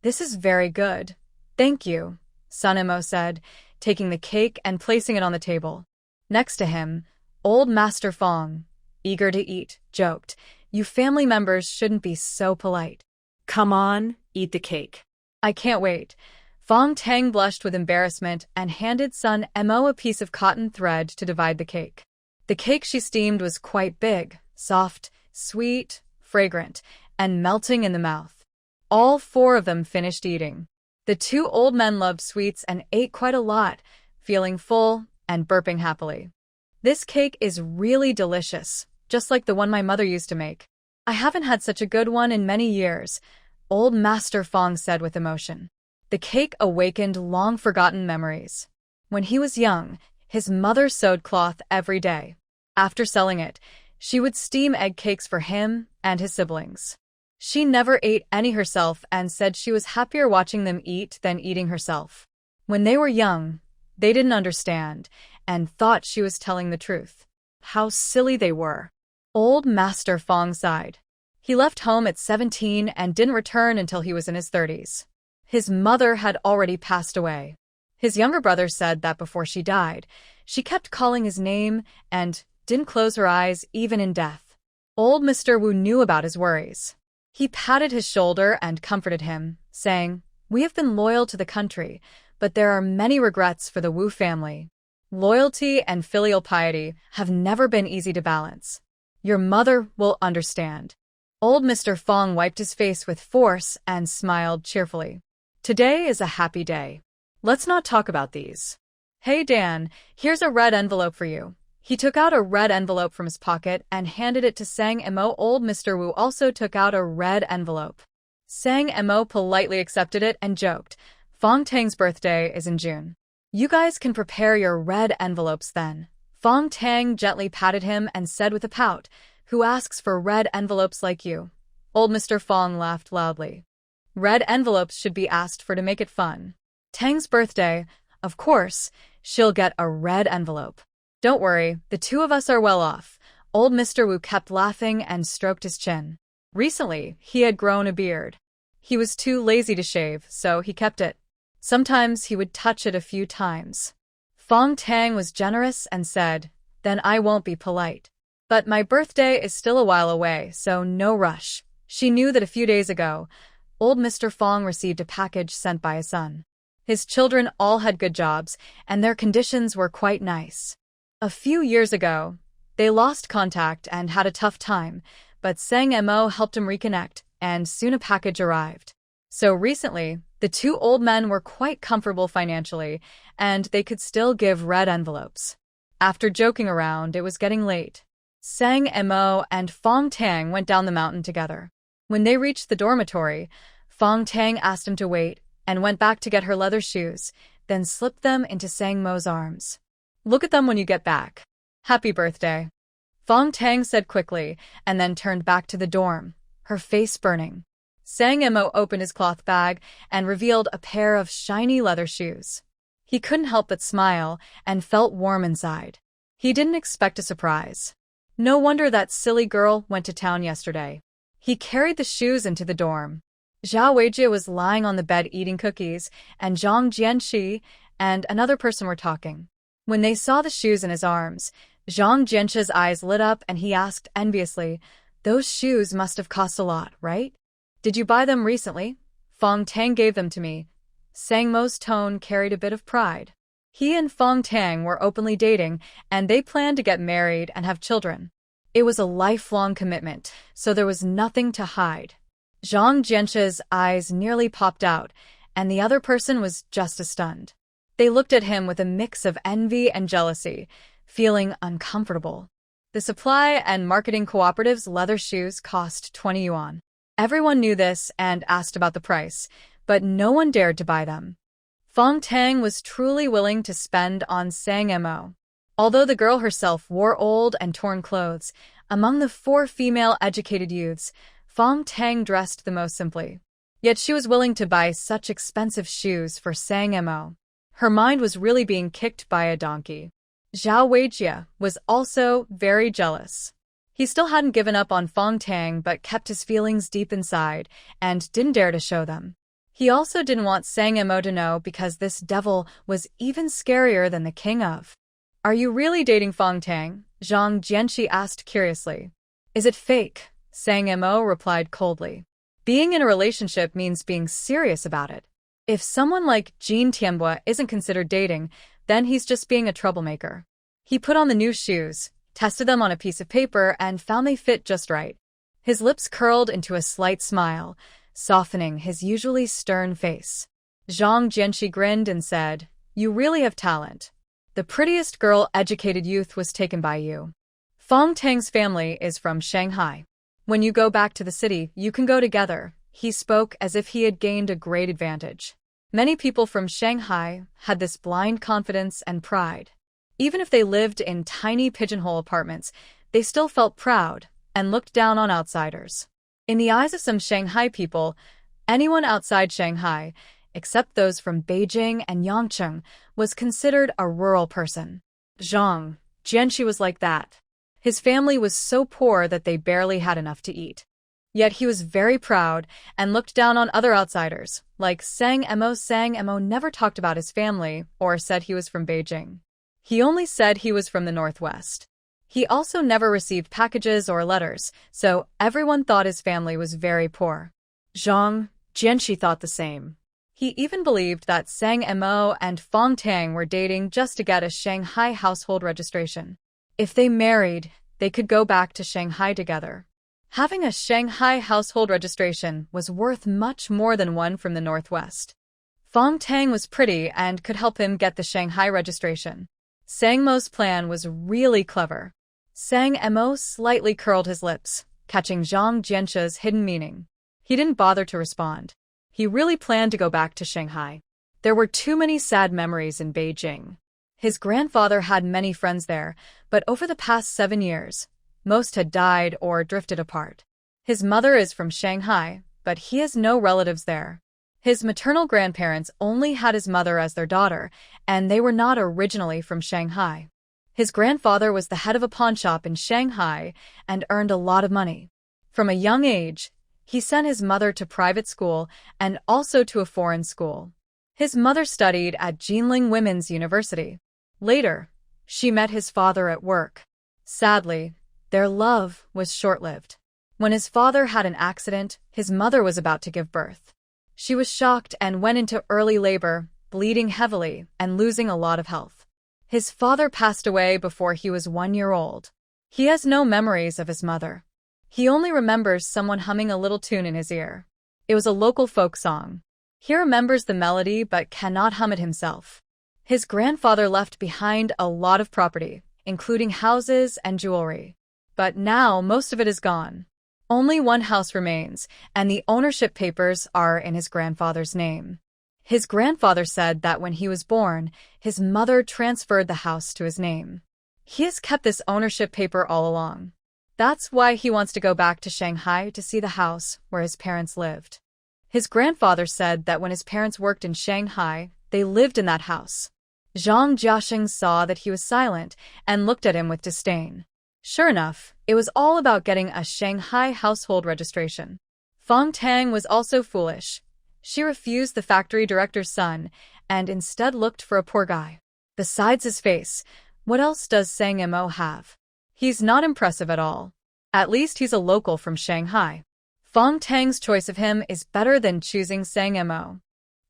This is very good. Thank you, Sun Mo said, taking the cake and placing it on the table. Next to him, old Master Fong, eager to eat, joked, "You family members shouldn't be so polite." Come on, eat the cake. I can't wait. Fang Tang blushed with embarrassment and handed Sun Mo a piece of cotton thread to divide the cake. The cake she steamed was quite big, soft, sweet, fragrant, and melting in the mouth. All four of them finished eating. The two old men loved sweets and ate quite a lot, feeling full and burping happily. This cake is really delicious, just like the one my mother used to make. I haven't had such a good one in many years, old Master Fong said with emotion. The cake awakened long-forgotten memories. When he was young, his mother sewed cloth every day. After selling it, she would steam egg cakes for him and his siblings. She never ate any herself and said she was happier watching them eat than eating herself. When they were young, they didn't understand and thought she was telling the truth. How silly they were. Old Master Fong sighed. He left home at 17 and didn't return until he was in his 30s. His mother had already passed away. His younger brother said that before she died, she kept calling his name and didn't close her eyes even in death. Old Mr. Wu knew about his worries. He patted his shoulder and comforted him, saying, "We have been loyal to the country, but there are many regrets for the Wu family. Loyalty and filial piety have never been easy to balance. Your mother will understand." Old Mr. Fong wiped his face with force and smiled cheerfully. "Today is a happy day. Let's not talk about these. Hey Dan, here's a red envelope for you." He took out a red envelope from his pocket and handed it to Sang Mo. Old Mr. Wu also took out a red envelope. Sang Mo politely accepted it and joked, "Fong Tang's birthday is in June. You guys can prepare your red envelopes then." Fong Tang gently patted him and said with a pout, "Who asks for red envelopes like you?" Old Mr. Fong laughed loudly. Red envelopes should be asked for to make it fun. Tang's birthday, of course, she'll get a red envelope. Don't worry, the two of us are well off. Old Mr. Wu kept laughing and stroked his chin. Recently, he had grown a beard. He was too lazy to shave, so he kept it. Sometimes he would touch it a few times. Fong Tang was generous and said, "Then I won't be polite. But my birthday is still a while away, so no rush." She knew that a few days ago, old Mr. Fong received a package sent by his son. His children all had good jobs, and their conditions were quite nice. A few years ago, they lost contact and had a tough time, but Sang Mo helped him reconnect, and soon a package arrived. So recently, the two old men were quite comfortable financially, and they could still give red envelopes. After joking around, it was getting late. Sang Mo and Fong Tang went down the mountain together. When they reached the dormitory, Fong Tang asked him to wait and went back to get her leather shoes, then slipped them into Sang Mo's arms. "Look at them when you get back. Happy birthday," Fong Tang said quickly, and then turned back to the dorm, her face burning. Sang Mo opened his cloth bag and revealed a pair of shiny leather shoes. He couldn't help but smile and felt warm inside. He didn't expect a surprise. No wonder that silly girl went to town yesterday. He carried the shoes into the dorm. Zhao Weijie was lying on the bed eating cookies, and Zhang Jianxi and another person were talking. When they saw the shoes in his arms, Zhang Jianxi's eyes lit up and he asked enviously, "Those shoes must have cost a lot, right? Did you buy them recently?" "Fong Tang gave them to me." Sang Mo's tone carried a bit of pride. He and Fong Tang were openly dating, and they planned to get married and have children. It was a lifelong commitment, so there was nothing to hide. Zhang Jianxi's eyes nearly popped out, and the other person was just as stunned. They looked at him with a mix of envy and jealousy, feeling uncomfortable. The supply and marketing cooperative's leather shoes cost 20 yuan. Everyone knew this and asked about the price, but no one dared to buy them. Fong Tang was truly willing to spend on Sang Mo. Although the girl herself wore old and torn clothes, among the 4 female educated youths, Fong Tang dressed the most simply. Yet she was willing to buy such expensive shoes for Sang Mo. Her mind was really being kicked by a donkey. Zhao Weijie was also very jealous. He still hadn't given up on Fong Tang but kept his feelings deep inside and didn't dare to show them. He also didn't want Sang Mo to know because this devil was even scarier than the king of. Are you really dating Fang Tang? Zhang Jianqi asked curiously. Is it fake? Sang Mo replied coldly. Being in a relationship means being serious about it. If someone like Jean Tianbua isn't considered dating, then he's just being a troublemaker. He put on the new shoes, tested them on a piece of paper, and found they fit just right. His lips curled into a slight smile, softening his usually stern face. Zhang Jianqi grinned and said, You really have talent. The prettiest girl-educated youth was taken by you. Fang Tang's family is from Shanghai. When you go back to the city, you can go together. He spoke as if he had gained a great advantage. Many people from Shanghai had this blind confidence and pride. Even if they lived in tiny pigeonhole apartments, they still felt proud and looked down on outsiders. In the eyes of some Shanghai people, anyone outside Shanghai, except those from Beijing and Yangcheng, was considered a rural person. Zhang Jianqi was like that. His family was so poor that they barely had enough to eat. Yet he was very proud and looked down on other outsiders, like Sang Mo. Sang Mo never talked about his family or said he was from Beijing. He only said he was from the Northwest. He also never received packages or letters, so everyone thought his family was very poor. Zhang Jianqi thought the same. He even believed that Sang Mo and Fang Tang were dating just to get a Shanghai household registration. If they married, they could go back to Shanghai together. Having a Shanghai household registration was worth much more than one from the Northwest. Fang Tang was pretty and could help him get the Shanghai registration. Sang Mo's plan was really clever. Sang Mo slightly curled his lips, catching Zhang Jianqi's hidden meaning. He didn't bother to respond. He really planned to go back to Shanghai. There were too many sad memories in Beijing. His grandfather had many friends there, but over the past 7 years, most had died or drifted apart. His mother is from Shanghai, but he has no relatives there. His maternal grandparents only had his mother as their daughter, and they were not originally from Shanghai. His grandfather was the head of a pawnshop in Shanghai and earned a lot of money. From a young age, he sent his mother to private school and also to a foreign school. His mother studied at Jinling Women's University. Later, she met his father at work. Sadly, their love was short-lived. When his father had an accident, his mother was about to give birth. She was shocked and went into early labor, bleeding heavily and losing a lot of health. His father passed away before he was 1 year old. He has no memories of his mother. He only remembers someone humming a little tune in his ear. It was a local folk song. He remembers the melody but cannot hum it himself. His grandfather left behind a lot of property, including houses and jewelry. But now most of it is gone. Only one house remains, and the ownership papers are in his grandfather's name. His grandfather said that when he was born, his mother transferred the house to his name. He has kept this ownership paper all along. That's why he wants to go back to Shanghai to see the house where his parents lived. His grandfather said that when his parents worked in Shanghai, they lived in that house. Zhang Jiaxing saw that he was silent and looked at him with disdain. Sure enough, it was all about getting a Shanghai household registration. Fang Tang was also foolish. She refused the factory director's son and instead looked for a poor guy. Besides his face, what else does Sang Mo have? He's not impressive at all. At least he's a local from Shanghai. Fang Tang's choice of him is better than choosing Sang Mo.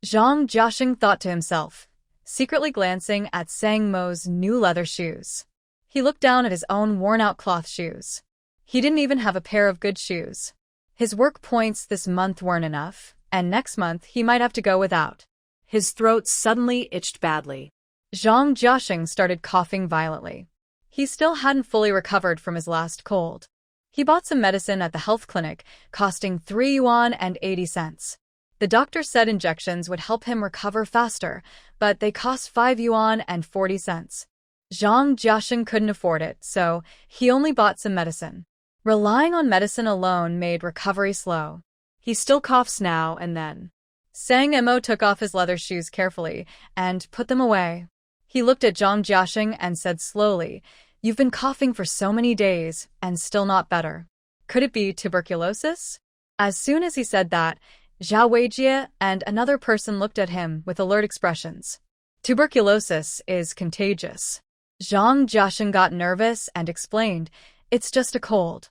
Zhang Jiaxing thought to himself, secretly glancing at Sang Mo's new leather shoes. He looked down at his own worn-out cloth shoes. He didn't even have a pair of good shoes. His work points this month weren't enough, and next month he might have to go without. His throat suddenly itched badly. Zhang Jiaxing started coughing violently. He still hadn't fully recovered from his last cold. He bought some medicine at the health clinic, costing 3 yuan and 80 cents. The doctor said injections would help him recover faster, but they cost 5 yuan and 40 cents. Zhang Jiaxing couldn't afford it, so he only bought some medicine. Relying on medicine alone made recovery slow. He still coughs now and then. Sang Mo took off his leather shoes carefully and put them away. He looked at Zhang Jiaxing and said slowly, "You've been coughing for so many days and still not better. Could it be tuberculosis?" As soon as he said that, Zhao Weijie and another person looked at him with alert expressions. Tuberculosis is contagious. Zhang Jiaxin got nervous and explained, "It's just a cold.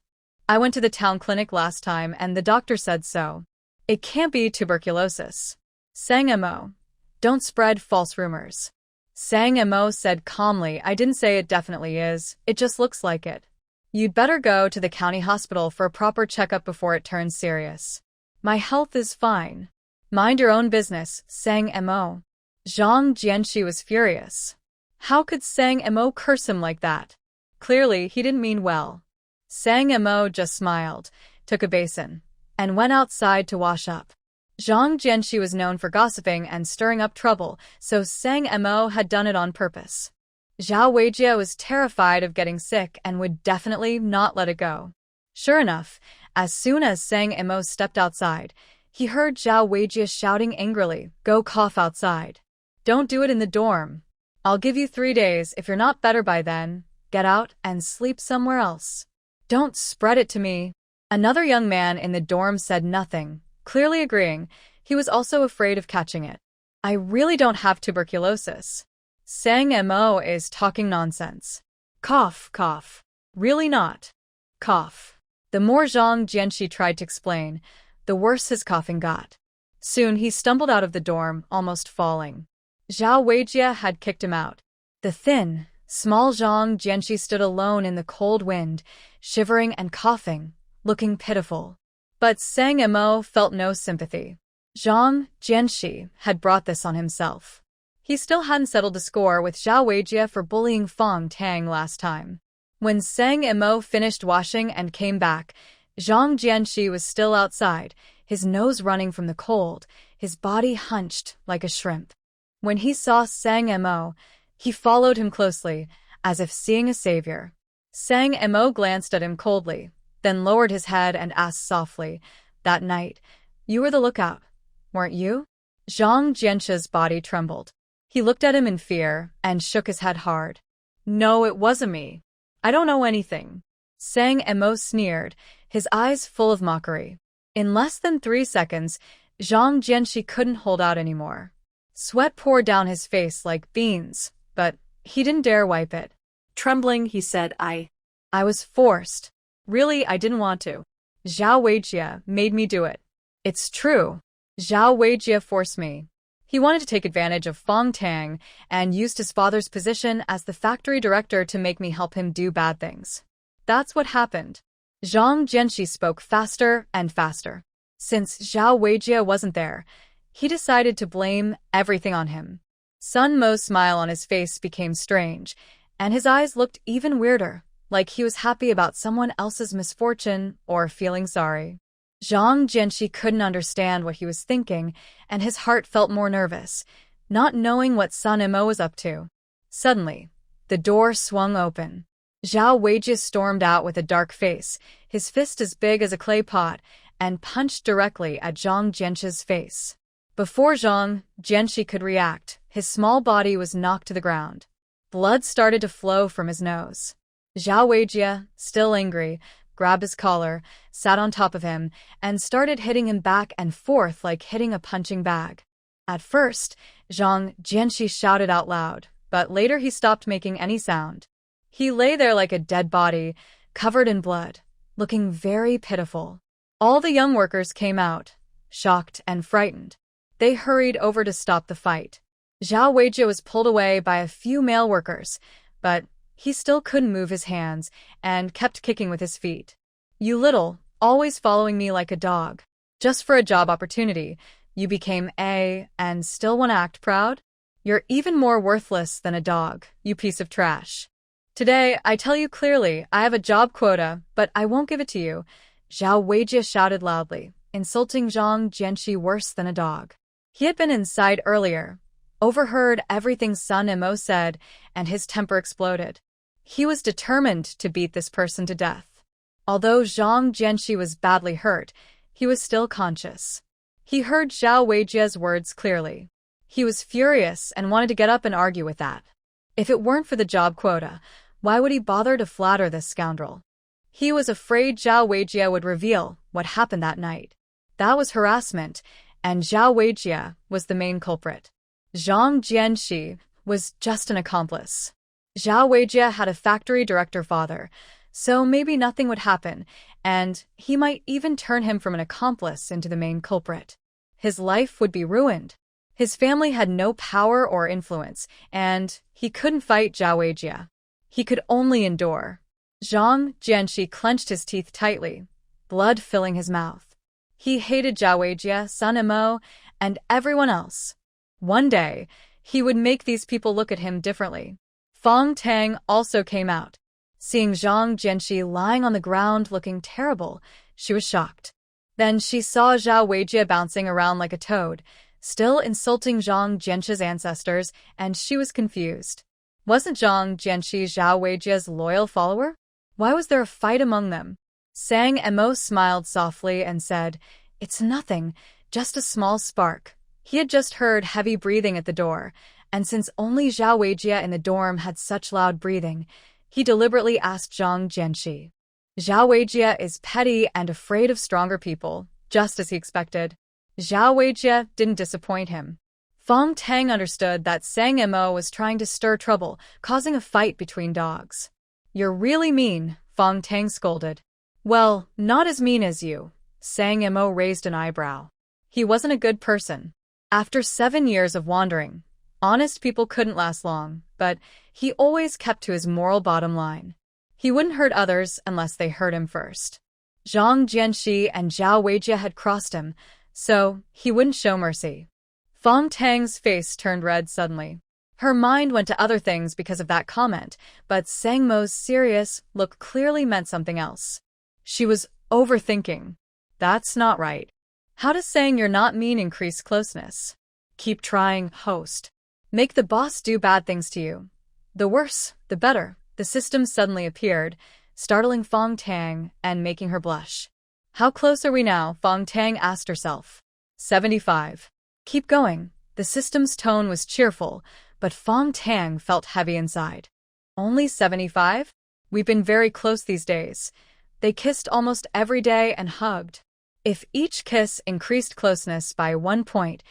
I went to the town clinic last time and the doctor said so. It can't be tuberculosis." Sang Mo, "Don't spread false rumors." Sang Mo said calmly, "I didn't say it definitely is, it just looks like it. You'd better go to the county hospital for a proper checkup before it turns serious. My health is fine. Mind your own business, Sang Mo." Zhang Jianxi was furious. How could Sang Mo curse him like that? Clearly, he didn't mean well. Sang Mo just smiled, took a basin, and went outside to wash up. Zhang Jianxi was known for gossiping and stirring up trouble, so Sang Mo had done it on purpose. Zhao Weijie was terrified of getting sick and would definitely not let it go. Sure enough, as soon as Sang Mo stepped outside, he heard Zhao Weijie shouting angrily, "Go cough outside. Don't do it in the dorm. I'll give you 3 days. If you're not better by then, get out and sleep somewhere else. Don't spread it to me." Another young man in the dorm said nothing, clearly agreeing. He was also afraid of catching it. "I really don't have tuberculosis. Sang Mo is talking nonsense. Cough, cough. Really not. Cough." The more Zhang Jianxi tried to explain, the worse his coughing got. Soon he stumbled out of the dorm, almost falling. Zhao Weijie had kicked him out. The thin, small Zhang Jianxi stood alone in the cold wind, shivering and coughing, looking pitiful. But Sang Mo felt no sympathy. Zhang Jianxi had brought this on himself. He still hadn't settled the score with Zhao Weijie for bullying Fang Tang last time. When Sang Mo finished washing and came back, Zhang Jianxi was still outside, his nose running from the cold, his body hunched like a shrimp. When he saw Sang Mo, he followed him closely, as if seeing a savior. Sang Mo glanced at him coldly, then lowered his head and asked softly, "That night, you were the lookout, weren't you?" Zhang Jianxi's body trembled. He looked at him in fear and shook his head hard. "No, it wasn't me. I don't know anything." Sang Mo sneered, his eyes full of mockery. In less than 3 seconds, Zhang Jianxi couldn't hold out anymore. Sweat poured down his face like beans, but he didn't dare wipe it. Trembling, he said, I was forced. Really, I didn't want to. Zhao Weijie made me do it. It's true. Zhao Weijie forced me. He wanted to take advantage of Fang Tang and used his father's position as the factory director to make me help him do bad things. That's what happened. Zhang Jianxi spoke faster and faster. Since Zhao Weijie wasn't there, he decided to blame everything on him. Sun Mo's smile on his face became strange, and his eyes looked even weirder, like he was happy about someone else's misfortune or feeling sorry. Zhang Jianxi couldn't understand what he was thinking, and his heart felt more nervous, not knowing what Sun Mo was up to. Suddenly, the door swung open. Zhao Weijie stormed out with a dark face, his fist as big as a clay pot, and punched directly at Zhang Jianxi's face. Before Zhang Jianxi could react, his small body was knocked to the ground. Blood started to flow from his nose. Zhao Weijie, still angry, grabbed his collar, sat on top of him, and started hitting him back and forth like hitting a punching bag. At first, Zhang Jianxi shouted out loud, but later he stopped making any sound. He lay there like a dead body, covered in blood, looking very pitiful. All the young workers came out, shocked and frightened. They hurried over to stop the fight. Zhao Weijie was pulled away by a few male workers, but he still couldn't move his hands and kept kicking with his feet. "You little, always following me like a dog. Just for a job opportunity, you became and still want to act proud? You're even more worthless than a dog, you piece of trash. Today, I tell you clearly, I have a job quota, but I won't give it to you," Zhao Weijie shouted loudly, insulting Zhang Jianxi worse than a dog. He had been inside earlier, overheard everything Sun Mo said, and his temper exploded. He was determined to beat this person to death. Although Zhang Jianxi was badly hurt, he was still conscious. He heard Zhao Weijie's words clearly. He was furious and wanted to get up and argue with that. If it weren't for the job quota, why would he bother to flatter this scoundrel? He was afraid Zhao Weijie would reveal what happened that night. That was harassment, and Zhao Weijie was the main culprit. Zhang Jianxi was just an accomplice. Zhao Weijie had a factory director father, so maybe nothing would happen, and he might even turn him from an accomplice into the main culprit. His life would be ruined. His family had no power or influence, and he couldn't fight Zhao Weijie. He could only endure. Zhang Jianxi clenched his teeth tightly, blood filling his mouth. He hated Zhao Weijie, Sun Mo, and everyone else. One day, he would make these people look at him differently. Fang Tang also came out. Seeing Zhang Jianxi lying on the ground looking terrible, she was shocked. Then she saw Zhao Weijie bouncing around like a toad, still insulting Zhang Jianxi's ancestors, and she was confused. Wasn't Zhang Jianxi Zhao Weijie's loyal follower? Why was there a fight among them? Sang Mo smiled softly and said, "It's nothing, just a small spark." He had just heard heavy breathing at the door, and since only Zhao Weijie in the dorm had such loud breathing, he deliberately asked Zhang Jianxi. Zhao Weijie is petty and afraid of stronger people, just as he expected. Zhao Weijie didn't disappoint him. Fong Tang understood that Sang Mo was trying to stir trouble, causing a fight between dogs. "You're really mean," Fong Tang scolded. "Well, not as mean as you." Sang Mo raised an eyebrow. He wasn't a good person. After 7 years of wandering, honest people couldn't last long, but he always kept to his moral bottom line. He wouldn't hurt others unless they hurt him first. Zhang Jianxi and Zhao Weijie had crossed him, so he wouldn't show mercy. Fong Tang's face turned red suddenly. Her mind went to other things because of that comment, but Sang Mo's serious look clearly meant something else. She was overthinking. That's not right. How does saying you're not mean increase closeness? Keep trying, host. Make the boss do bad things to you. The worse, the better. The system suddenly appeared, startling Fong Tang and making her blush. How close are we now? Fong Tang asked herself. 75. Keep going. The system's tone was cheerful, but Fong Tang felt heavy inside. Only 75? We've been very close these days. They kissed almost every day and hugged. If each kiss increased closeness by 1 point,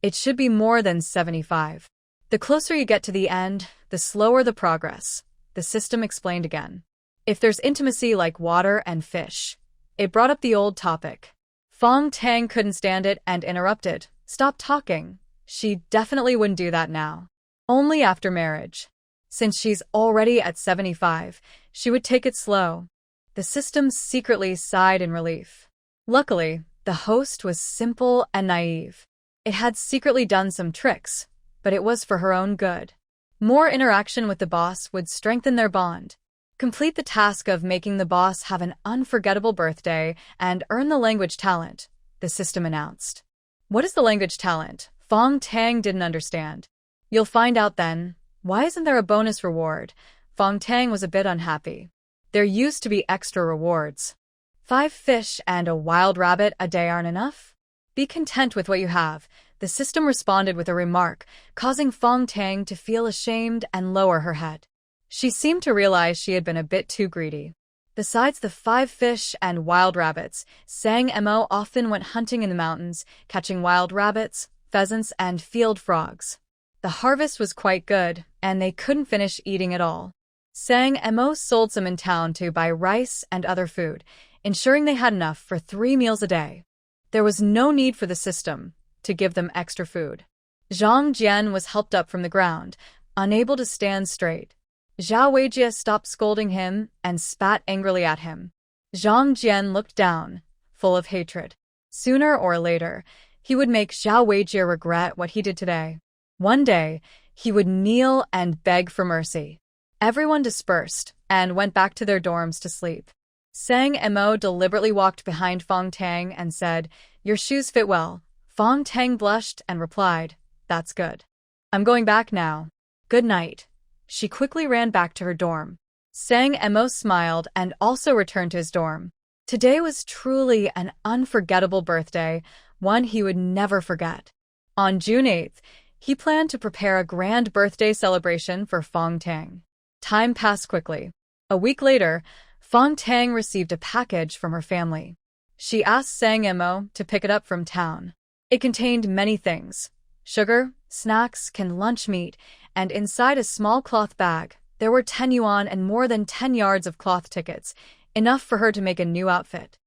it should be more than 75. The closer you get to the end, the slower the progress, the system explained again. If there's intimacy like water and fish. It brought up the old topic. Fong Tang couldn't stand it and interrupted. Stop talking. She definitely wouldn't do that now. Only after marriage. Since she's already at 75, she would take it slow. The system secretly sighed in relief. Luckily, the host was simple and naive. It had secretly done some tricks, but it was for her own good. More interaction with the boss would strengthen their bond. Complete the task of making the boss have an unforgettable birthday and earn the language talent, the system announced. What is the language talent? Fong Tang didn't understand. You'll find out then. Why isn't there a bonus reward? Fong Tang was a bit unhappy. There used to be extra rewards. 5 fish and a wild rabbit a day aren't enough? Be content with what you have, the system responded with a remark, causing Fong Tang to feel ashamed and lower her head. She seemed to realize she had been a bit too greedy. Besides the 5 fish and wild rabbits, Sang Mo often went hunting in the mountains, catching wild rabbits, pheasants, and field frogs. The harvest was quite good, and they couldn't finish eating it all. Sang Mo sold some in town to buy rice and other food, ensuring they had enough for 3 meals a day. There was no need for the system to give them extra food. Zhang Jian was helped up from the ground, unable to stand straight. Zhao Weijie stopped scolding him and spat angrily at him. Zhang Jian looked down, full of hatred. Sooner or later, he would make Zhao Weijie regret what he did today. One day, he would kneel and beg for mercy. Everyone dispersed and went back to their dorms to sleep. Sang Mo deliberately walked behind Fong Tang and said, "Your shoes fit well." Fong Tang blushed and replied, "That's good. I'm going back now. Good night." She quickly ran back to her dorm. Sang Mo smiled and also returned to his dorm. Today was truly an unforgettable birthday, one he would never forget. On June 8th, he planned to prepare a grand birthday celebration for Fong Tang. Time passed quickly. A week later, Fong Tang received a package from her family. She asked Sang Emo to pick it up from town. It contained many things: sugar, snacks, canned lunch meat, and inside a small cloth bag, there were 10 yuan and more than 10 yards of cloth tickets, enough for her to make a new outfit.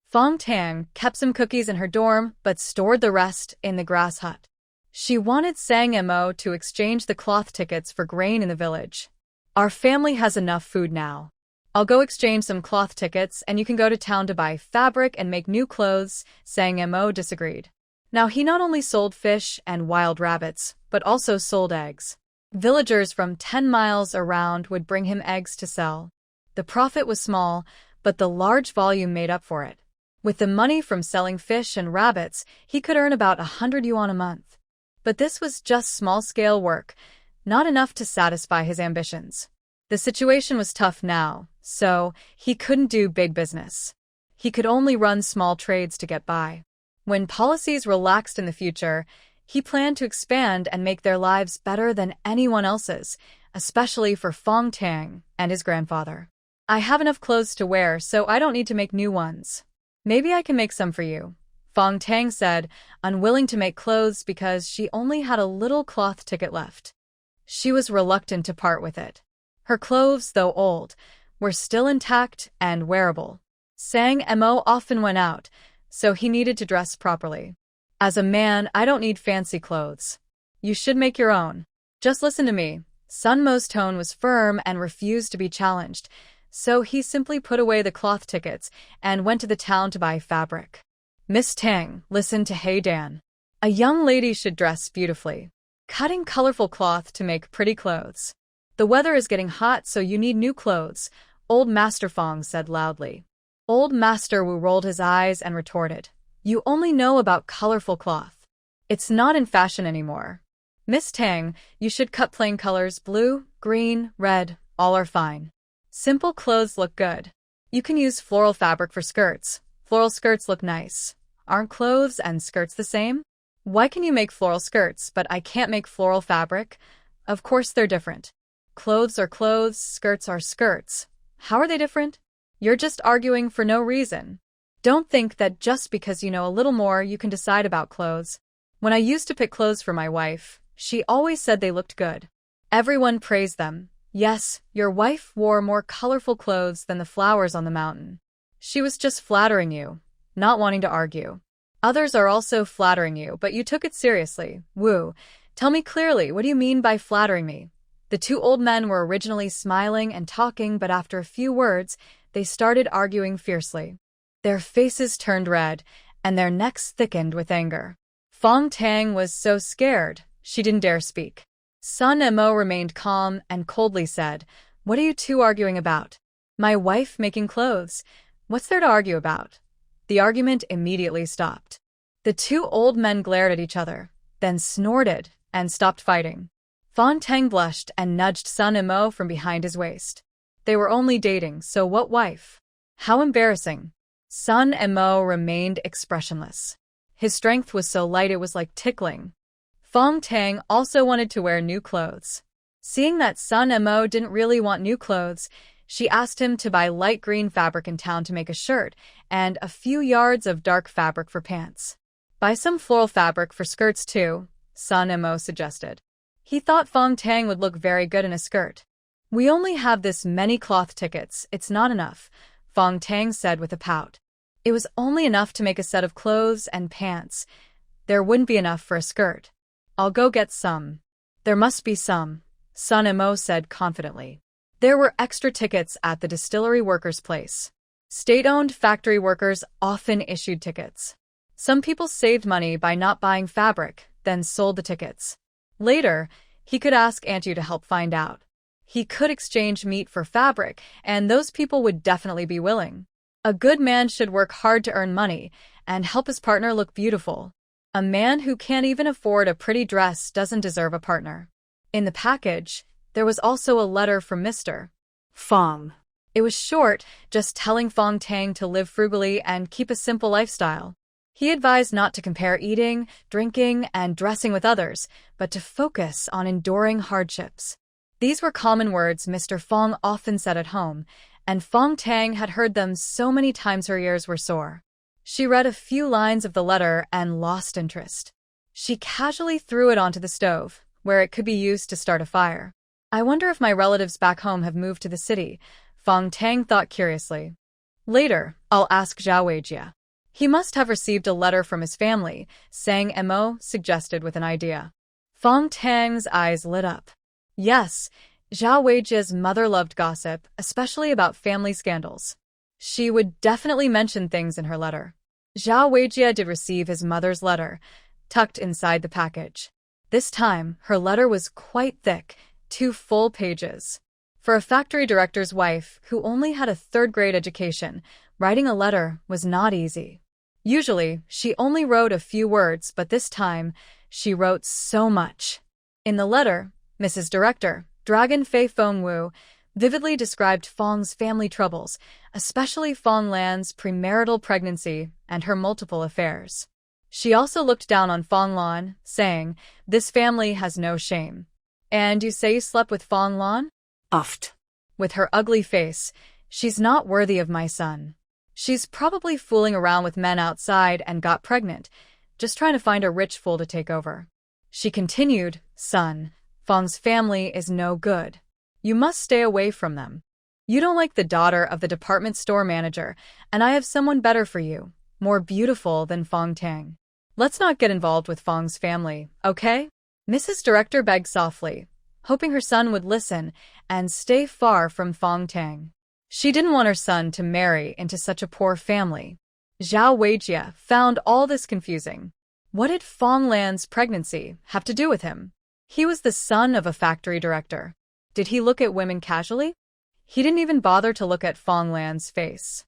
Fang Tang kept some cookies in her dorm but stored the rest in the grass hut. She wanted Sang Emo to exchange the cloth tickets for grain in the village. "Our family has enough food now. I'll go exchange some cloth tickets and you can go to town to buy fabric and make new clothes," Sang Emo disagreed. Now he not only sold fish and wild rabbits, but also sold eggs. Villagers from 10 miles around would bring him eggs to sell. The profit was small, but the large volume made up for it. With the money from selling fish and rabbits, he could earn about 100 yuan a month. But this was just small-scale work, not enough to satisfy his ambitions. The situation was tough now, so he couldn't do big business. He could only run small trades to get by. When policies relaxed in the future, he planned to expand and make their lives better than anyone else's, especially for Fang Tang and his grandfather. "I have enough clothes to wear, so I don't need to make new ones. Maybe I can make some for you," Fang Tang said, unwilling to make clothes because she only had a little cloth ticket left. She was reluctant to part with it. Her clothes, though old, were still intact and wearable. Sang Emo often went out, so he needed to dress properly. "As a man, I don't need fancy clothes. You should make your own. Just listen to me." Sun Mo's tone was firm and refused to be challenged, so he simply put away the cloth tickets and went to the town to buy fabric. "Miss Tang, listen to Hey Dan. A young lady should dress beautifully. Cutting colorful cloth to make pretty clothes. The weather is getting hot, so you need new clothes," Old Master Fong said loudly. Old Master Wu rolled his eyes and retorted, "You only know about colorful cloth. It's not in fashion anymore. Miss Tang, you should cut plain colors: blue, green, red, all are fine. Simple clothes look good. You can use floral fabric for skirts. Floral skirts look nice. Aren't clothes and skirts the same? Why can you make floral skirts, but I can't make floral fabric? Of course they're different. Clothes are clothes, skirts are skirts. How are they different? You're just arguing for no reason. Don't think that just because you know a little more you can decide about clothes. When I used to pick clothes for my wife, she always said they looked good. Everyone praised them. Yes, your wife wore more colorful clothes than the flowers on the mountain. She was just flattering you, not wanting to argue. Others are also flattering you, but you took it seriously. Wu, tell me clearly, what do you mean by flattering me?" The two old men were originally smiling and talking, but after a few words, they started arguing fiercely. Their faces turned red, and their necks thickened with anger. Fang Tang was so scared, she didn't dare speak. Sun Emo remained calm and coldly said, "What are you two arguing about?" "My wife making clothes. What's there to argue about?" The argument immediately stopped. The two old men glared at each other, then snorted and stopped fighting. Fang Tang blushed and nudged Sun Emo from behind his waist. They were only dating, so what wife? How embarrassing. Sun Emo remained expressionless. His strength was so light it was like tickling. Fang Tang also wanted to wear new clothes. Seeing that Sun Emo didn't really want new clothes, she asked him to buy light green fabric in town to make a shirt and a few yards of dark fabric for pants. "Buy some floral fabric for skirts too," Sun Emo suggested. He thought Fang Tang would look very good in a skirt. "We only have this many cloth tickets, it's not enough," Fang Tang said with a pout. It was only enough to make a set of clothes and pants. There wouldn't be enough for a skirt. "I'll go get some." "There must be some," Sun Emo said confidently. There were extra tickets at the distillery workers' place. State-owned factory workers often issued tickets. Some people saved money by not buying fabric, then sold the tickets. Later, he could ask Aunt Yu to help find out. He could exchange meat for fabric, and those people would definitely be willing. A good man should work hard to earn money and help his partner look beautiful. A man who can't even afford a pretty dress doesn't deserve a partner. In the package, there was also a letter from Mr. Fong. It was short, just telling Fang Tang to live frugally and keep a simple lifestyle. He advised not to compare eating, drinking, and dressing with others, but to focus on enduring hardships. These were common words Mr. Fong often said at home, and Fang Tang had heard them so many times her ears were sore. She read a few lines of the letter and lost interest. She casually threw it onto the stove, where it could be used to start a fire. I wonder if my relatives back home have moved to the city, Fang Tang thought curiously. Later, I'll ask Zhao Weijie. He must have received a letter from his family, Sang Mo suggested with an idea. Fang Tang's eyes lit up. Yes, Zhao Weijie's mother loved gossip, especially about family scandals. She would definitely mention things in her letter. Zhao Weijie did receive his mother's letter, tucked inside the package. This time, her letter was quite thick, 2 full pages. For a factory director's wife who only had a third-grade education, writing a letter was not easy. Usually, she only wrote a few words, but this time, she wrote so much. In the letter, Mrs. Director, Dragon Fei Fengwu, vividly described Fong's family troubles, especially Fong Lan's premarital pregnancy and her multiple affairs. She also looked down on Fong Lan, saying, "This family has no shame." "And you say you slept with Fong Lan?" Oft. With her ugly face, "She's not worthy of my son. She's probably fooling around with men outside and got pregnant, just trying to find a rich fool to take over." She continued, "Son, Fong's family is no good. You must stay away from them. You don't like the daughter of the department store manager, and I have someone better for you, more beautiful than Fang Tang. Let's not get involved with Fong's family, okay?" Mrs. Director begged softly, hoping her son would listen and stay far from Fang Tang. She didn't want her son to marry into such a poor family. Zhao Weijie found all this confusing. What did Fong Lan's pregnancy have to do with him? He was the son of a factory director. Did he look at women casually? He didn't even bother to look at Fong Lan's face.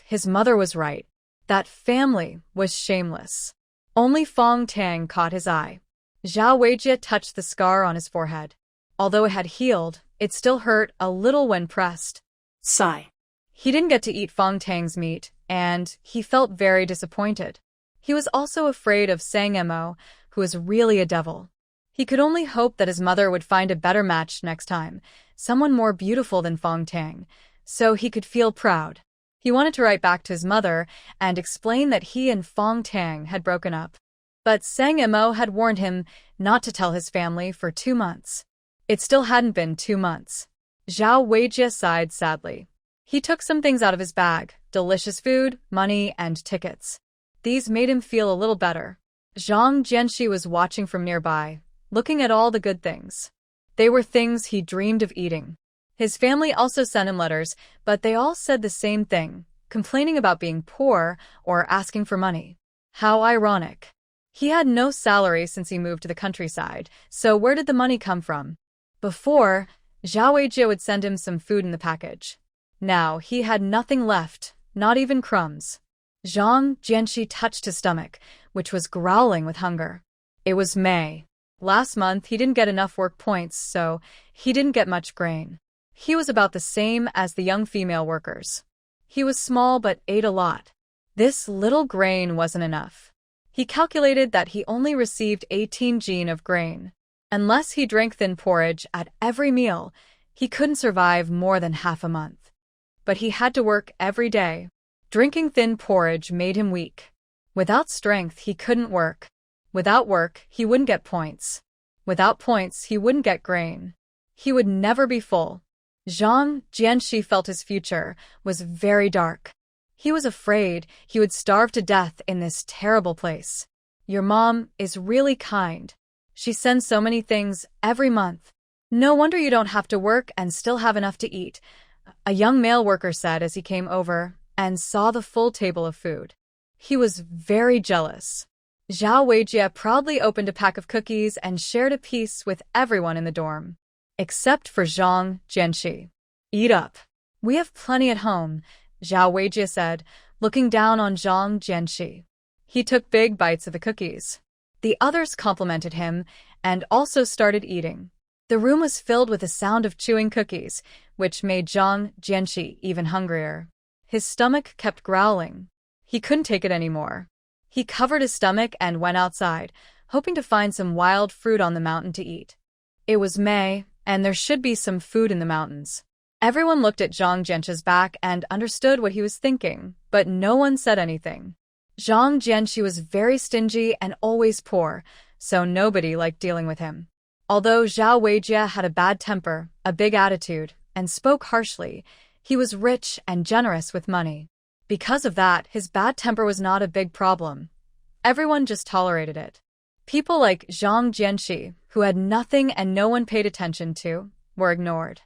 His mother was right. That family was shameless. Only Fong Tang caught his eye. Zhao Weijie touched the scar on his forehead. Although it had healed, it still hurt a little when pressed. Sigh. He didn't get to eat Fong Tang's meat, and he felt very disappointed. He was also afraid of Sang Mo, who was really a devil. He could only hope that his mother would find a better match next time, someone more beautiful than Fong Tang, so he could feel proud. He wanted to write back to his mother and explain that he and Fong Tang had broken up. But Sang Mo had warned him not to tell his family for 2 months. It still hadn't been 2 months. Zhao Weijie sighed sadly. He took some things out of his bag, delicious food, money, and tickets. These made him feel a little better. Zhang Jianxi was watching from nearby, looking at all the good things. They were things he dreamed of eating. His family also sent him letters, but they all said the same thing, complaining about being poor or asking for money. How ironic. He had no salary since he moved to the countryside, so where did the money come from? Before, Zhao Weijie would send him some food in the package. Now he had nothing left, not even crumbs. Zhang Jianxi touched his stomach, which was growling with hunger. It was May. Last month he didn't get enough work points, so he didn't get much grain. He was about the same as the young female workers. He was small but ate a lot. This little grain wasn't enough. He calculated that he only received 18 jin of grain. Unless he drank thin porridge at every meal, he couldn't survive more than half a month. But he had to work every day. Drinking thin porridge made him weak. Without strength, he couldn't work. Without work, he wouldn't get points. Without points, he wouldn't get grain. He would never be full. Zhang Jianxi felt his future was very dark. He was afraid he would starve to death in this terrible place. Your mom is really kind. She sends so many things every month. No wonder you don't have to work and still have enough to eat, a young male worker said as he came over and saw the full table of food. He was very jealous. Zhao Weijie proudly opened a pack of cookies and shared a piece with everyone in the dorm. Except for Zhang Jianxi. "Eat up. We have plenty at home," Zhao Weijie said, looking down on Zhang Jianxi. He took big bites of the cookies. The others complimented him and also started eating. The room was filled with the sound of chewing cookies, which made Zhang Jianxi even hungrier. His stomach kept growling. He couldn't take it anymore. He covered his stomach and went outside, hoping to find some wild fruit on the mountain to eat. It was May, and there should be some food in the mountains. Everyone looked at Zhang Jianxi's back and understood what he was thinking, but no one said anything. Zhang Jianxi was very stingy and always poor, so nobody liked dealing with him. Although Zhao Weijie had a bad temper, a big attitude, and spoke harshly, he was rich and generous with money. Because of that, his bad temper was not a big problem. Everyone just tolerated it. People like Zhang Jianxi, who had nothing and no one paid attention to, were ignored.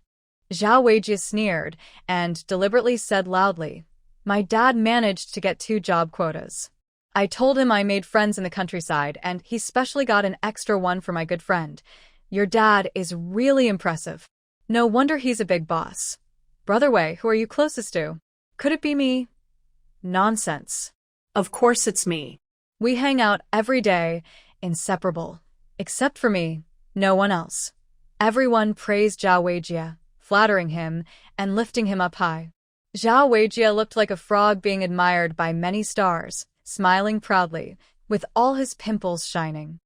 Zhao Weijie sneered and deliberately said loudly, "My dad managed to get 2 job quotas. I told him I made friends in the countryside, and he specially got an extra one for my good friend. Your dad is really impressive. No wonder he's a big boss. Brother Wei, who are you closest to? Could it be me?" Nonsense. Of course it's me. We hang out every day, inseparable. Except for me, no one else. Everyone praised Zhao Weijie, flattering him and lifting him up high. Zhao Weijie looked like a frog being admired by many stars, smiling proudly, with all his pimples shining.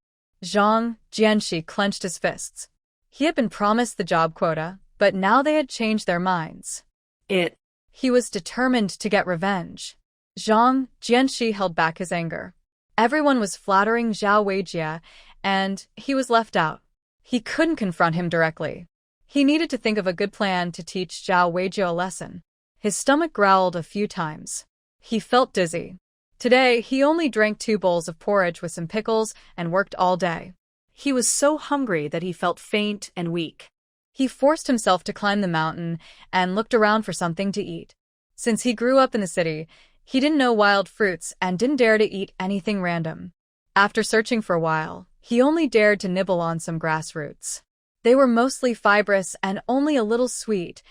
Zhang Jianxi clenched his fists. He had been promised the job quota, but now they had changed their minds. He was determined to get revenge. Zhang Jianxi held back his anger. Everyone was flattering Zhao Weijie, and he was left out. He couldn't confront him directly. He needed to think of a good plan to teach Zhao Weijie a lesson. His stomach growled a few times. He felt dizzy. Today, he only drank 2 bowls of porridge with some pickles and worked all day. He was so hungry that he felt faint and weak. He forced himself to climb the mountain and looked around for something to eat. Since he grew up in the city, he didn't know wild fruits and didn't dare to eat anything random. After searching for a while, he only dared to nibble on some grass roots. They were mostly fibrous and only a little sweet,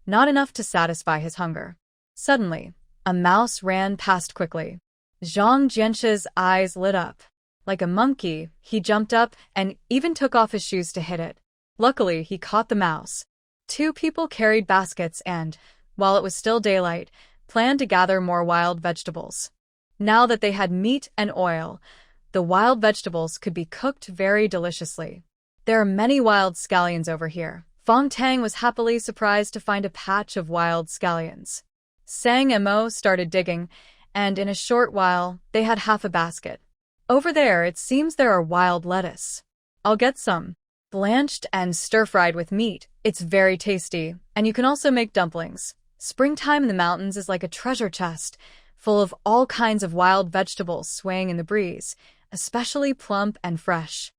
not enough to satisfy his hunger. Suddenly, a mouse ran past quickly. Zhang Jianxi's eyes lit up. Like a monkey, he jumped up and even took off his shoes to hit it. Luckily, he caught the mouse. 2 people carried baskets and, while it was still daylight, planned to gather more wild vegetables. Now that they had meat and oil, the wild vegetables could be cooked very deliciously. There are many wild scallions over here. Fang Tang was happily surprised to find a patch of wild scallions. Sang Mo started digging, and in a short while, they had half a basket. Over there, it seems there are wild lettuce. I'll get some. Blanched and stir-fried with meat, it's very tasty, and you can also make dumplings. Springtime in the mountains is like a treasure chest, full of all kinds of wild vegetables swaying in the breeze, especially plump and fresh.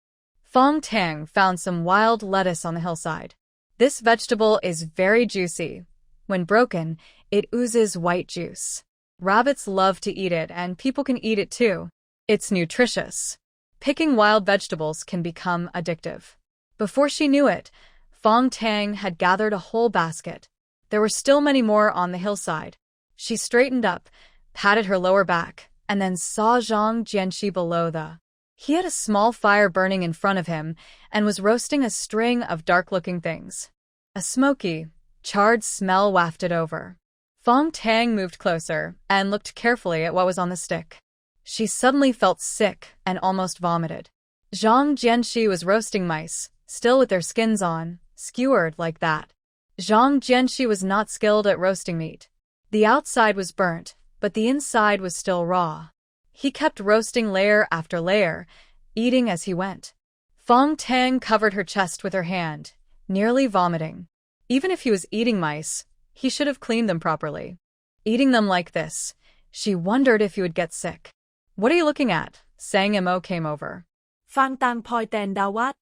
Fang Tang found some wild lettuce on the hillside. This vegetable is very juicy. When broken, it oozes white juice. Rabbits love to eat it, and people can eat it too. It's nutritious. Picking wild vegetables can become addictive. Before she knew it, Fang Tang had gathered a whole basket. There were still many more on the hillside. She straightened up, patted her lower back, and then saw Zhang Jianxi below. He had a small fire burning in front of him and was roasting a string of dark-looking things. A smoky, charred smell wafted over. Fang Tang moved closer and looked carefully at what was on the stick. She suddenly felt sick and almost vomited. Zhang Jianxi was roasting mice, still with their skins on, skewered like that. Zhang Jianxi was not skilled at roasting meat. The outside was burnt, but the inside was still raw. He kept roasting layer after layer, eating as he went. Fang Tang covered her chest with her hand, nearly vomiting. Even if he was eating mice, he should have cleaned them properly. Eating them like this, she wondered if he would get sick. "What are you looking at?" Sang Mo came over. Fang Tang pointed out.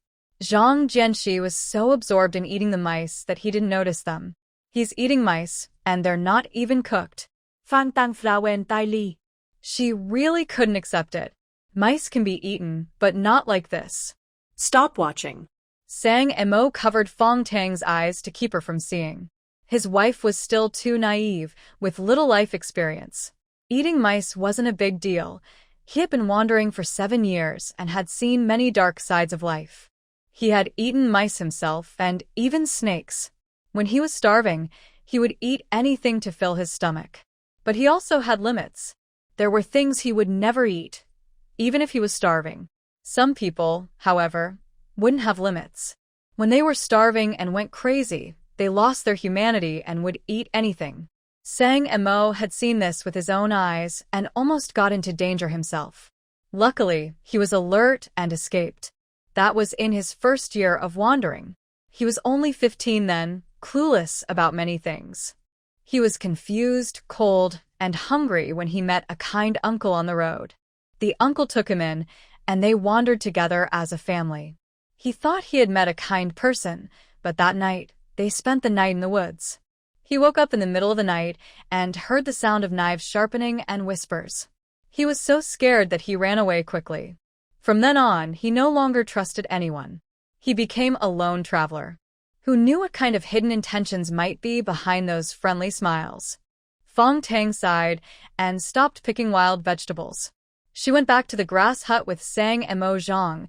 Zhang Jianxi was so absorbed in eating the mice that he didn't notice them. He's eating mice, and they're not even cooked. Fang Tang frowned daily. She really couldn't accept it. Mice can be eaten, but not like this. Stop watching. Sang Mo covered Fang Tang's eyes to keep her from seeing. His wife was still too naive, with little life experience. Eating mice wasn't a big deal. He had been wandering for 7 years and had seen many dark sides of life. He had eaten mice himself and even snakes. When he was starving, he would eat anything to fill his stomach. But he also had limits. There were things he would never eat, even if he was starving. Some people, however, wouldn't have limits. When they were starving and went crazy, They lost their humanity and would eat anything. Sang Mo had seen this with his own eyes and almost got into danger himself. Luckily, he was alert and escaped. That was in his first year of wandering. He was only 15 then, clueless about many things. He was confused, cold, and hungry when he met a kind uncle on the road. The uncle took him in, and they wandered together as a family. He thought he had met a kind person, but that night, they spent the night in the woods. He woke up in the middle of the night and heard the sound of knives sharpening and whispers. He was so scared that he ran away quickly. From then on, he no longer trusted anyone. He became a lone traveler. Who knew what kind of hidden intentions might be behind those friendly smiles? Fang Tang sighed and stopped picking wild vegetables. She went back to the grass hut with Sang Mo Zhang.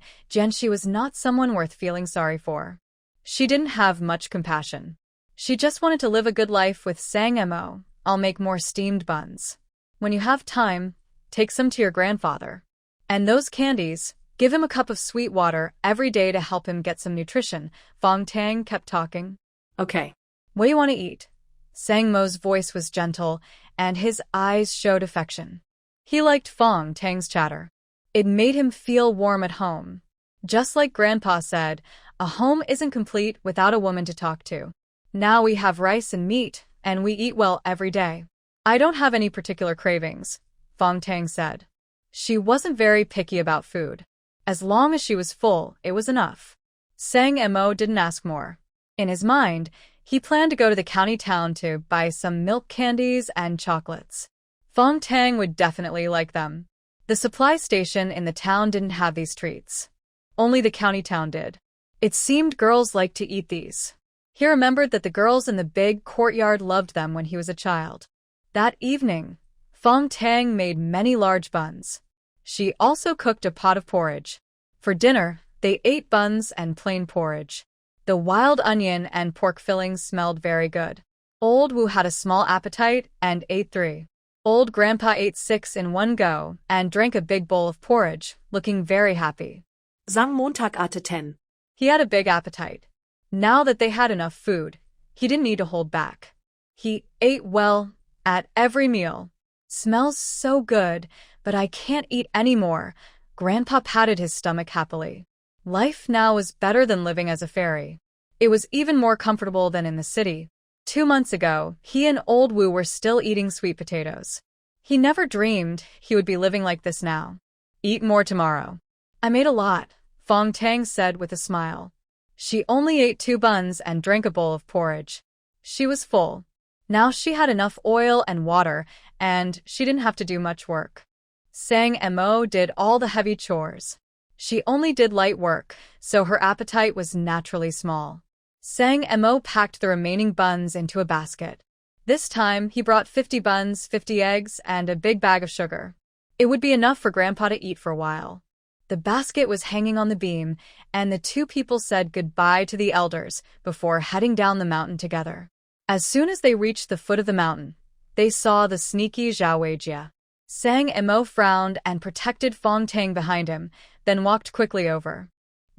She was not someone worth feeling sorry for. She didn't have much compassion. She just wanted to live a good life with Sang Mo. I'll make more steamed buns. When you have time, take some to your grandfather. And those candies, give him a cup of sweet water every day to help him get some nutrition. Fang Tang kept talking. Okay. What do you want to eat? Sang Mo's voice was gentle, and his eyes showed affection. He liked Fang Tang's chatter. It made him feel warm at home. Just like Grandpa said, a home isn't complete without a woman to talk to. Now we have rice and meat, and we eat well every day. I don't have any particular cravings, Fang Tang said. She wasn't very picky about food. As long as she was full, it was enough. Sang Mo didn't ask more. In his mind, he planned to go to the county town to buy some milk candies and chocolates. Fang Tang would definitely like them. The supply station in the town didn't have these treats. Only the county town did. It seemed girls liked to eat these. He remembered that the girls in the big courtyard loved them when he was a child. That evening, Fang Tang made many large buns. She also cooked a pot of porridge. For dinner, they ate buns and plain porridge. The wild onion and pork fillings smelled very good. Old Wu had a small appetite and ate 3. Old Grandpa ate 6 in one go and drank a big bowl of porridge, looking very happy. Sang Montag hatte 10. He had a big appetite. Now that they had enough food, he didn't need to hold back. He ate well at every meal. Smells so good, but I can't eat any more. Grandpa patted his stomach happily. Life now was better than living as a fairy. It was even more comfortable than in the city. 2 months ago, he and Old Wu were still eating sweet potatoes. He never dreamed he would be living like this now. Eat more tomorrow. I made a lot, Fang Tang said with a smile. She only ate 2 buns and drank a bowl of porridge. She was full. Now she had enough oil and water, and she didn't have to do much work. Sang Mo did all the heavy chores. She only did light work, so her appetite was naturally small. Sang Mo packed the remaining buns into a basket. This time, he brought 50 buns, 50 eggs, and a big bag of sugar. It would be enough for Grandpa to eat for a while. The basket was hanging on the beam, and the 2 people said goodbye to the elders before heading down the mountain together. As soon as they reached the foot of the mountain, they saw the sneaky Zhao Weijie. Sang Mo frowned and protected Fang Tang behind him, then walked quickly over.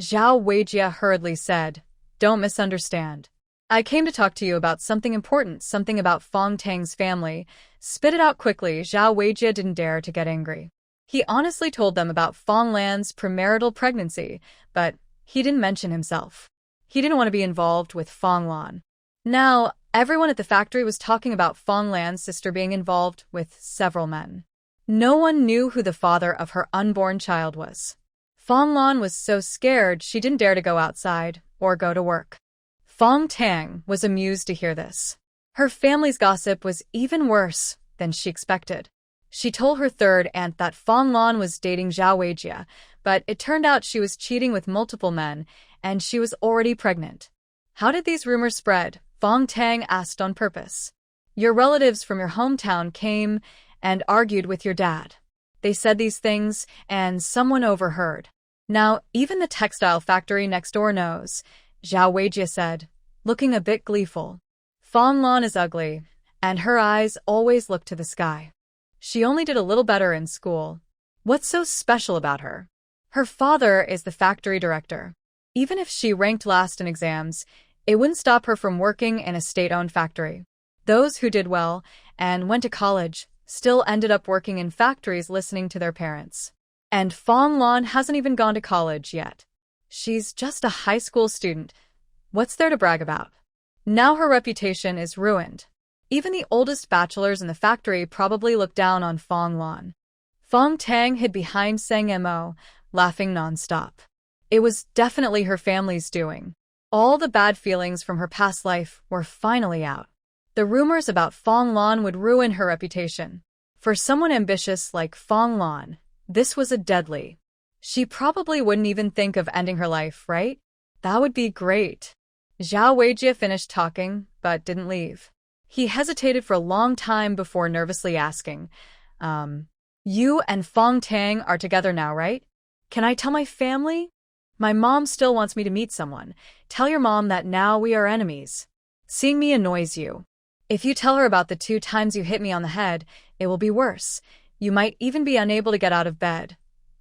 Zhao Weijie hurriedly said, "Don't misunderstand. I came to talk to you about something important, something about Fang Tang's family." Spit it out quickly. Zhao Weijie didn't dare to get angry. He honestly told them about Fong Lan's premarital pregnancy, but he didn't mention himself. He didn't want to be involved with Fong Lan. Now, everyone at the factory was talking about Fong Lan's sister being involved with several men. No one knew who the father of her unborn child was. Fong Lan was so scared she didn't dare to go outside or go to work. Fang Tang was amused to hear this. Her family's gossip was even worse than she expected. She told her third aunt that Fong Lan was dating Zhao Weijie, but it turned out she was cheating with multiple men, and she was already pregnant. How did these rumors spread? Fang Tang asked on purpose. Your relatives from your hometown came and argued with your dad. They said these things, and someone overheard. Now, even the textile factory next door knows, Zhao Weijie said, looking a bit gleeful. Fong Lan is ugly, and her eyes always look to the sky. She only did a little better in school. What's so special about her? Her father is the factory director. Even if she ranked last in exams, It wouldn't stop her from working in a state-owned factory. Those who did well and went to college still ended up working in factories listening to their parents. And Fong Lan hasn't even gone to college yet. She's just a high school student. What's there to brag about? Now her reputation is ruined. Even the oldest bachelors in the factory probably look down on Fong Lan. Fang Tang hid behind Sang Mo, laughing nonstop. It was definitely her family's doing. All the bad feelings from her past life were finally out. The rumors about Fong Lan would ruin her reputation. For someone ambitious like Fong Lan, this was a deadly. She probably wouldn't even think of ending her life, right? That would be great. Zhao Weijie finished talking, but didn't leave. He hesitated for a long time before nervously asking, You and Fang Tang are together now, right? Can I tell my family? My mom still wants me to meet someone. Tell your mom that now we are enemies. Seeing me annoys you. If you tell her about the 2 times you hit me on the head, it will be worse. You might even be unable to get out of bed.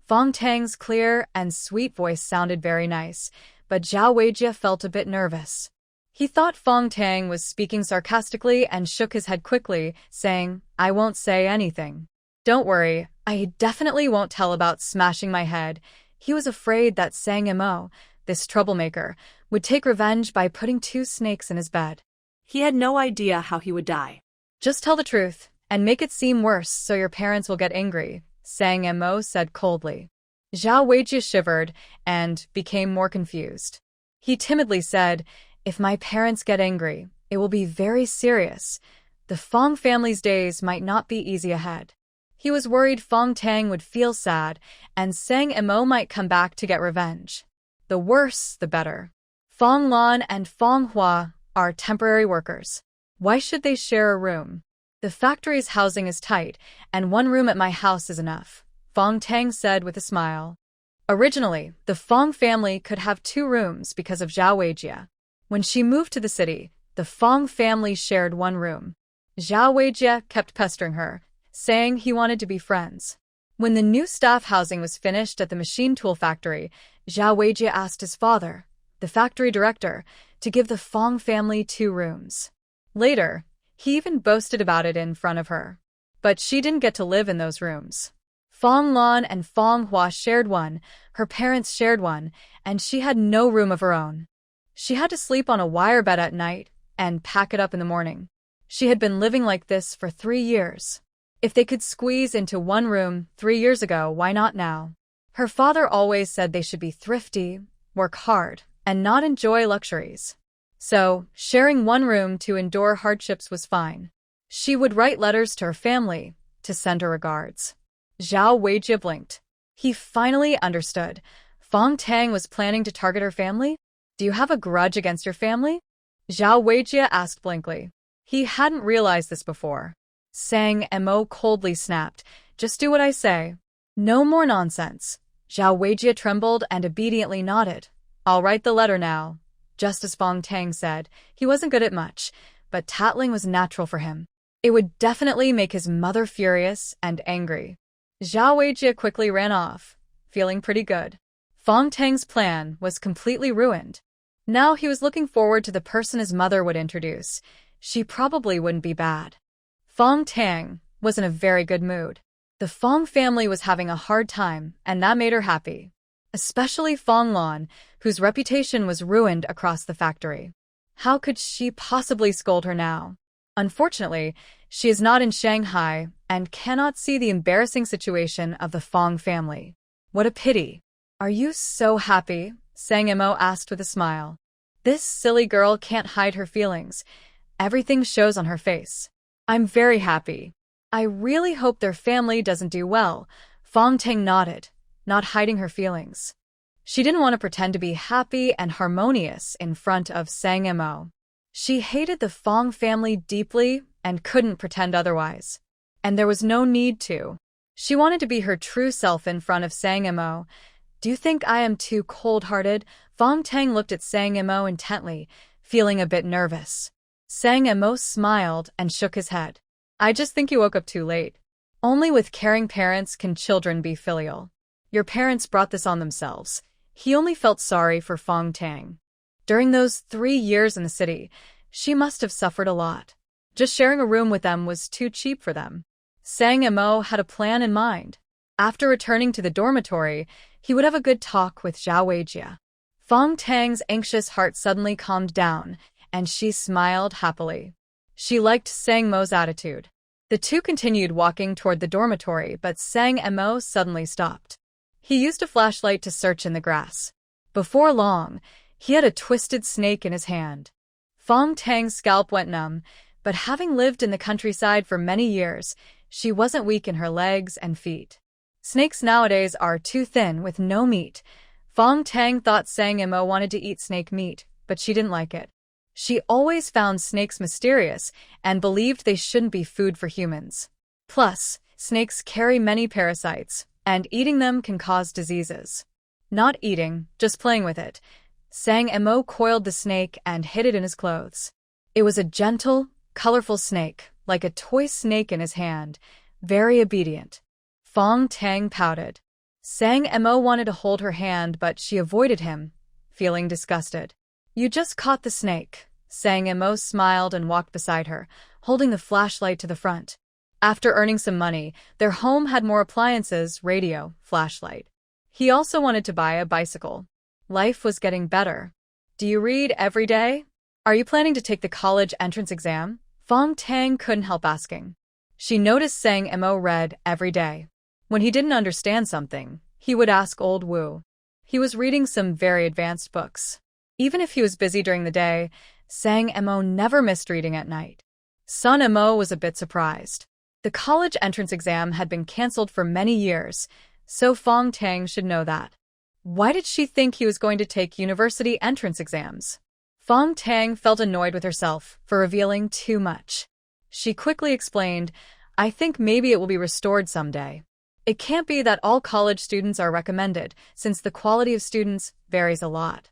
Fang Tang's clear and sweet voice sounded very nice, but Zhao Weijie felt a bit nervous. He thought Fang Tang was speaking sarcastically and shook his head quickly, saying, I won't say anything. Don't worry, I definitely won't tell about smashing my head. He was afraid that Sang Mo, this troublemaker, would take revenge by putting 2 snakes in his bed. He had no idea how he would die. Just tell the truth, and make it seem worse so your parents will get angry, Sang Mo said coldly. Zhao Weijie shivered and became more confused. He timidly said, If my parents get angry, it will be very serious. The Fong family's days might not be easy ahead. He was worried Fang Tang would feel sad, and Sang Mo might come back to get revenge. The worse, the better. Fong Lan and Fong Hua are temporary workers. Why should they share a room? The factory's housing is tight, and 1 room at my house is enough, Fang Tang said with a smile. Originally, the Fong family could have 2 rooms because of Zhao Weijie. When she moved to the city, the Fong family shared 1 room. Zhao Weijie kept pestering her, saying he wanted to be friends. When the new staff housing was finished at the machine tool factory, Zhao Weijie asked his father, the factory director, to give the Fong family 2 rooms. Later, he even boasted about it in front of her. But she didn't get to live in those rooms. Fong Lan and Fong Hua shared 1, her parents shared 1, and she had no room of her own. She had to sleep on a wire bed at night and pack it up in the morning. She had been living like this for 3 years. If they could squeeze into 1 room 3 years ago, why not now? Her father always said they should be thrifty, work hard, and not enjoy luxuries. So, sharing 1 room to endure hardships was fine. She would write letters to her family to send her regards. Zhao Weijie blinked. He finally understood. Fang Tang was planning to target her family? Do you have a grudge against your family? Zhao Weijie asked blankly. He hadn't realized this before. Sang Mo coldly snapped, Just do what I say. No more nonsense. Zhao Weijie trembled and obediently nodded. I'll write the letter now. Just as Fang Tang said, he wasn't good at much, but tattling was natural for him. It would definitely make his mother furious and angry. Zhao Weijie quickly ran off, feeling pretty good. Fang Tang's plan was completely ruined. Now he was looking forward to the person his mother would introduce. She probably wouldn't be bad. Fang Tang was in a very good mood. The Fong family was having a hard time, and that made her happy. Especially Fong Lan, whose reputation was ruined across the factory. How could she possibly scold her now? Unfortunately, she is not in Shanghai and cannot see the embarrassing situation of the Fong family. What a pity. Are you so happy? Sang Mo asked with a smile. This silly girl can't hide her feelings. Everything shows on her face. I'm very happy. I really hope their family doesn't do well. Fang Tang nodded, not hiding her feelings. She didn't want to pretend to be happy and harmonious in front of Sang Mo. She hated the Fong family deeply and couldn't pretend otherwise. And there was no need to. She wanted to be her true self in front of Sang Mo. Do you think I am too cold-hearted? Fang Tang looked at Sang Mo intently, feeling a bit nervous. Sang Mo smiled and shook his head. I just think you woke up too late. Only with caring parents can children be filial. Your parents brought this on themselves. He only felt sorry for Fang Tang. During those 3 years in the city, she must have suffered a lot. Just sharing a room with them was too cheap for them. Sang Mo had a plan in mind. After returning to the dormitory, he would have a good talk with Zhao Weijie. Fang Tang's anxious heart suddenly calmed down, and she smiled happily. She liked Sang Mo's attitude. The two continued walking toward the dormitory, but Sang Mo suddenly stopped. He used a flashlight to search in the grass. Before long, he had a twisted snake in his hand. Fang Tang's scalp went numb, but having lived in the countryside for many years, she wasn't weak in her legs and feet. Snakes nowadays are too thin with no meat. Fang Tang thought Sang Mo wanted to eat snake meat, but she didn't like it. She always found snakes mysterious and believed they shouldn't be food for humans. Plus, snakes carry many parasites, and eating them can cause diseases. Not eating, just playing with it. Sang Mo coiled the snake and hid it in his clothes. It was a gentle, colorful snake, like a toy snake in his hand, very obedient. Fang Tang pouted. Sang Mo wanted to hold her hand, but she avoided him, feeling disgusted. You just caught the snake. Sang Mo smiled and walked beside her, holding the flashlight to the front. After earning some money, their home had more appliances, radio, flashlight. He also wanted to buy a bicycle. Life was getting better. Do you read every day? Are you planning to take the college entrance exam? Fang Tang couldn't help asking. She noticed Sang Mo read every day. When he didn't understand something, he would ask Old Wu. He was reading some very advanced books. Even if he was busy during the day, Sang Mo never missed reading at night. Sun Mo was a bit surprised. The college entrance exam had been cancelled for many years, so Fang Tang should know that. Why did she think he was going to take university entrance exams? Fang Tang felt annoyed with herself for revealing too much. She quickly explained, I think maybe it will be restored someday. It can't be that all college students are recommended, since the quality of students varies a lot.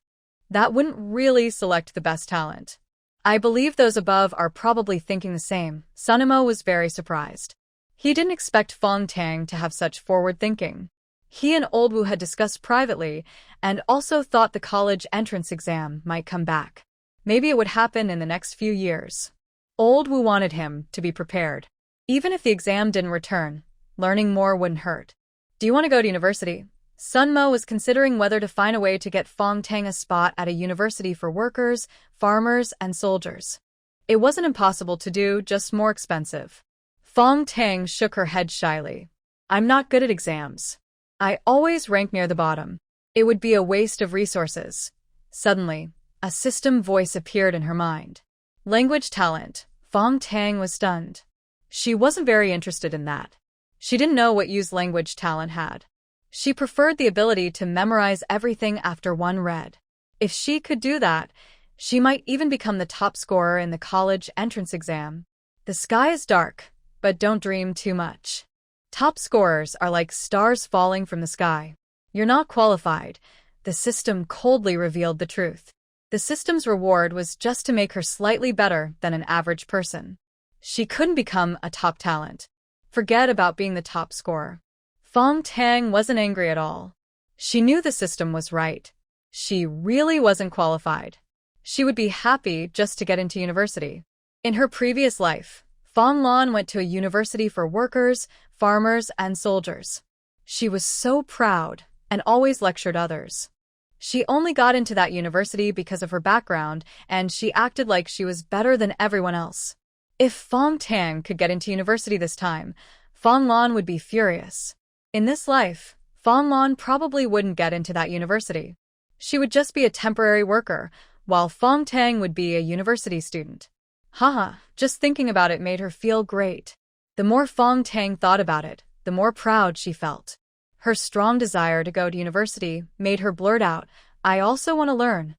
That wouldn't really select the best talent. I believe those above are probably thinking the same. Sun Mo was very surprised. He didn't expect Fang Tang to have such forward thinking. He and Old Wu had discussed privately, and also thought the college entrance exam might come back. Maybe it would happen in the next few years. Old Wu wanted him to be prepared. Even if the exam didn't return, learning more wouldn't hurt. Do you want to go to university? Sun Mo was considering whether to find a way to get Fang Tang a spot at a university for workers, farmers, and soldiers. It wasn't impossible to do, just more expensive. Fang Tang shook her head shyly. I'm not good at exams. I always rank near the bottom. It would be a waste of resources. Suddenly, a system voice appeared in her mind. Language talent. Fang Tang was stunned. She wasn't very interested in that. She didn't know what use language talent had. She preferred the ability to memorize everything after one read. If she could do that, she might even become the top scorer in the college entrance exam. The sky is dark, but don't dream too much. Top scorers are like stars falling from the sky. You're not qualified. The system coldly revealed the truth. The system's reward was just to make her slightly better than an average person. She couldn't become a top talent. Forget about being the top scorer. Fang Tang wasn't angry at all. She knew the system was right. She really wasn't qualified. She would be happy just to get into university. In her previous life, Fong Lan went to a university for workers, farmers, and soldiers. She was so proud and always lectured others. She only got into that university because of her background, and she acted like she was better than everyone else. If Fang Tang could get into university this time, Fong Lan would be furious. In this life, Fong Lan probably wouldn't get into that university. She would just be a temporary worker, while Fang Tang would be a university student. Haha, just thinking about it made her feel great. The more Fang Tang thought about it, the more proud she felt. Her strong desire to go to university made her blurt out, I also want to learn.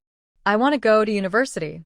I want to go to university.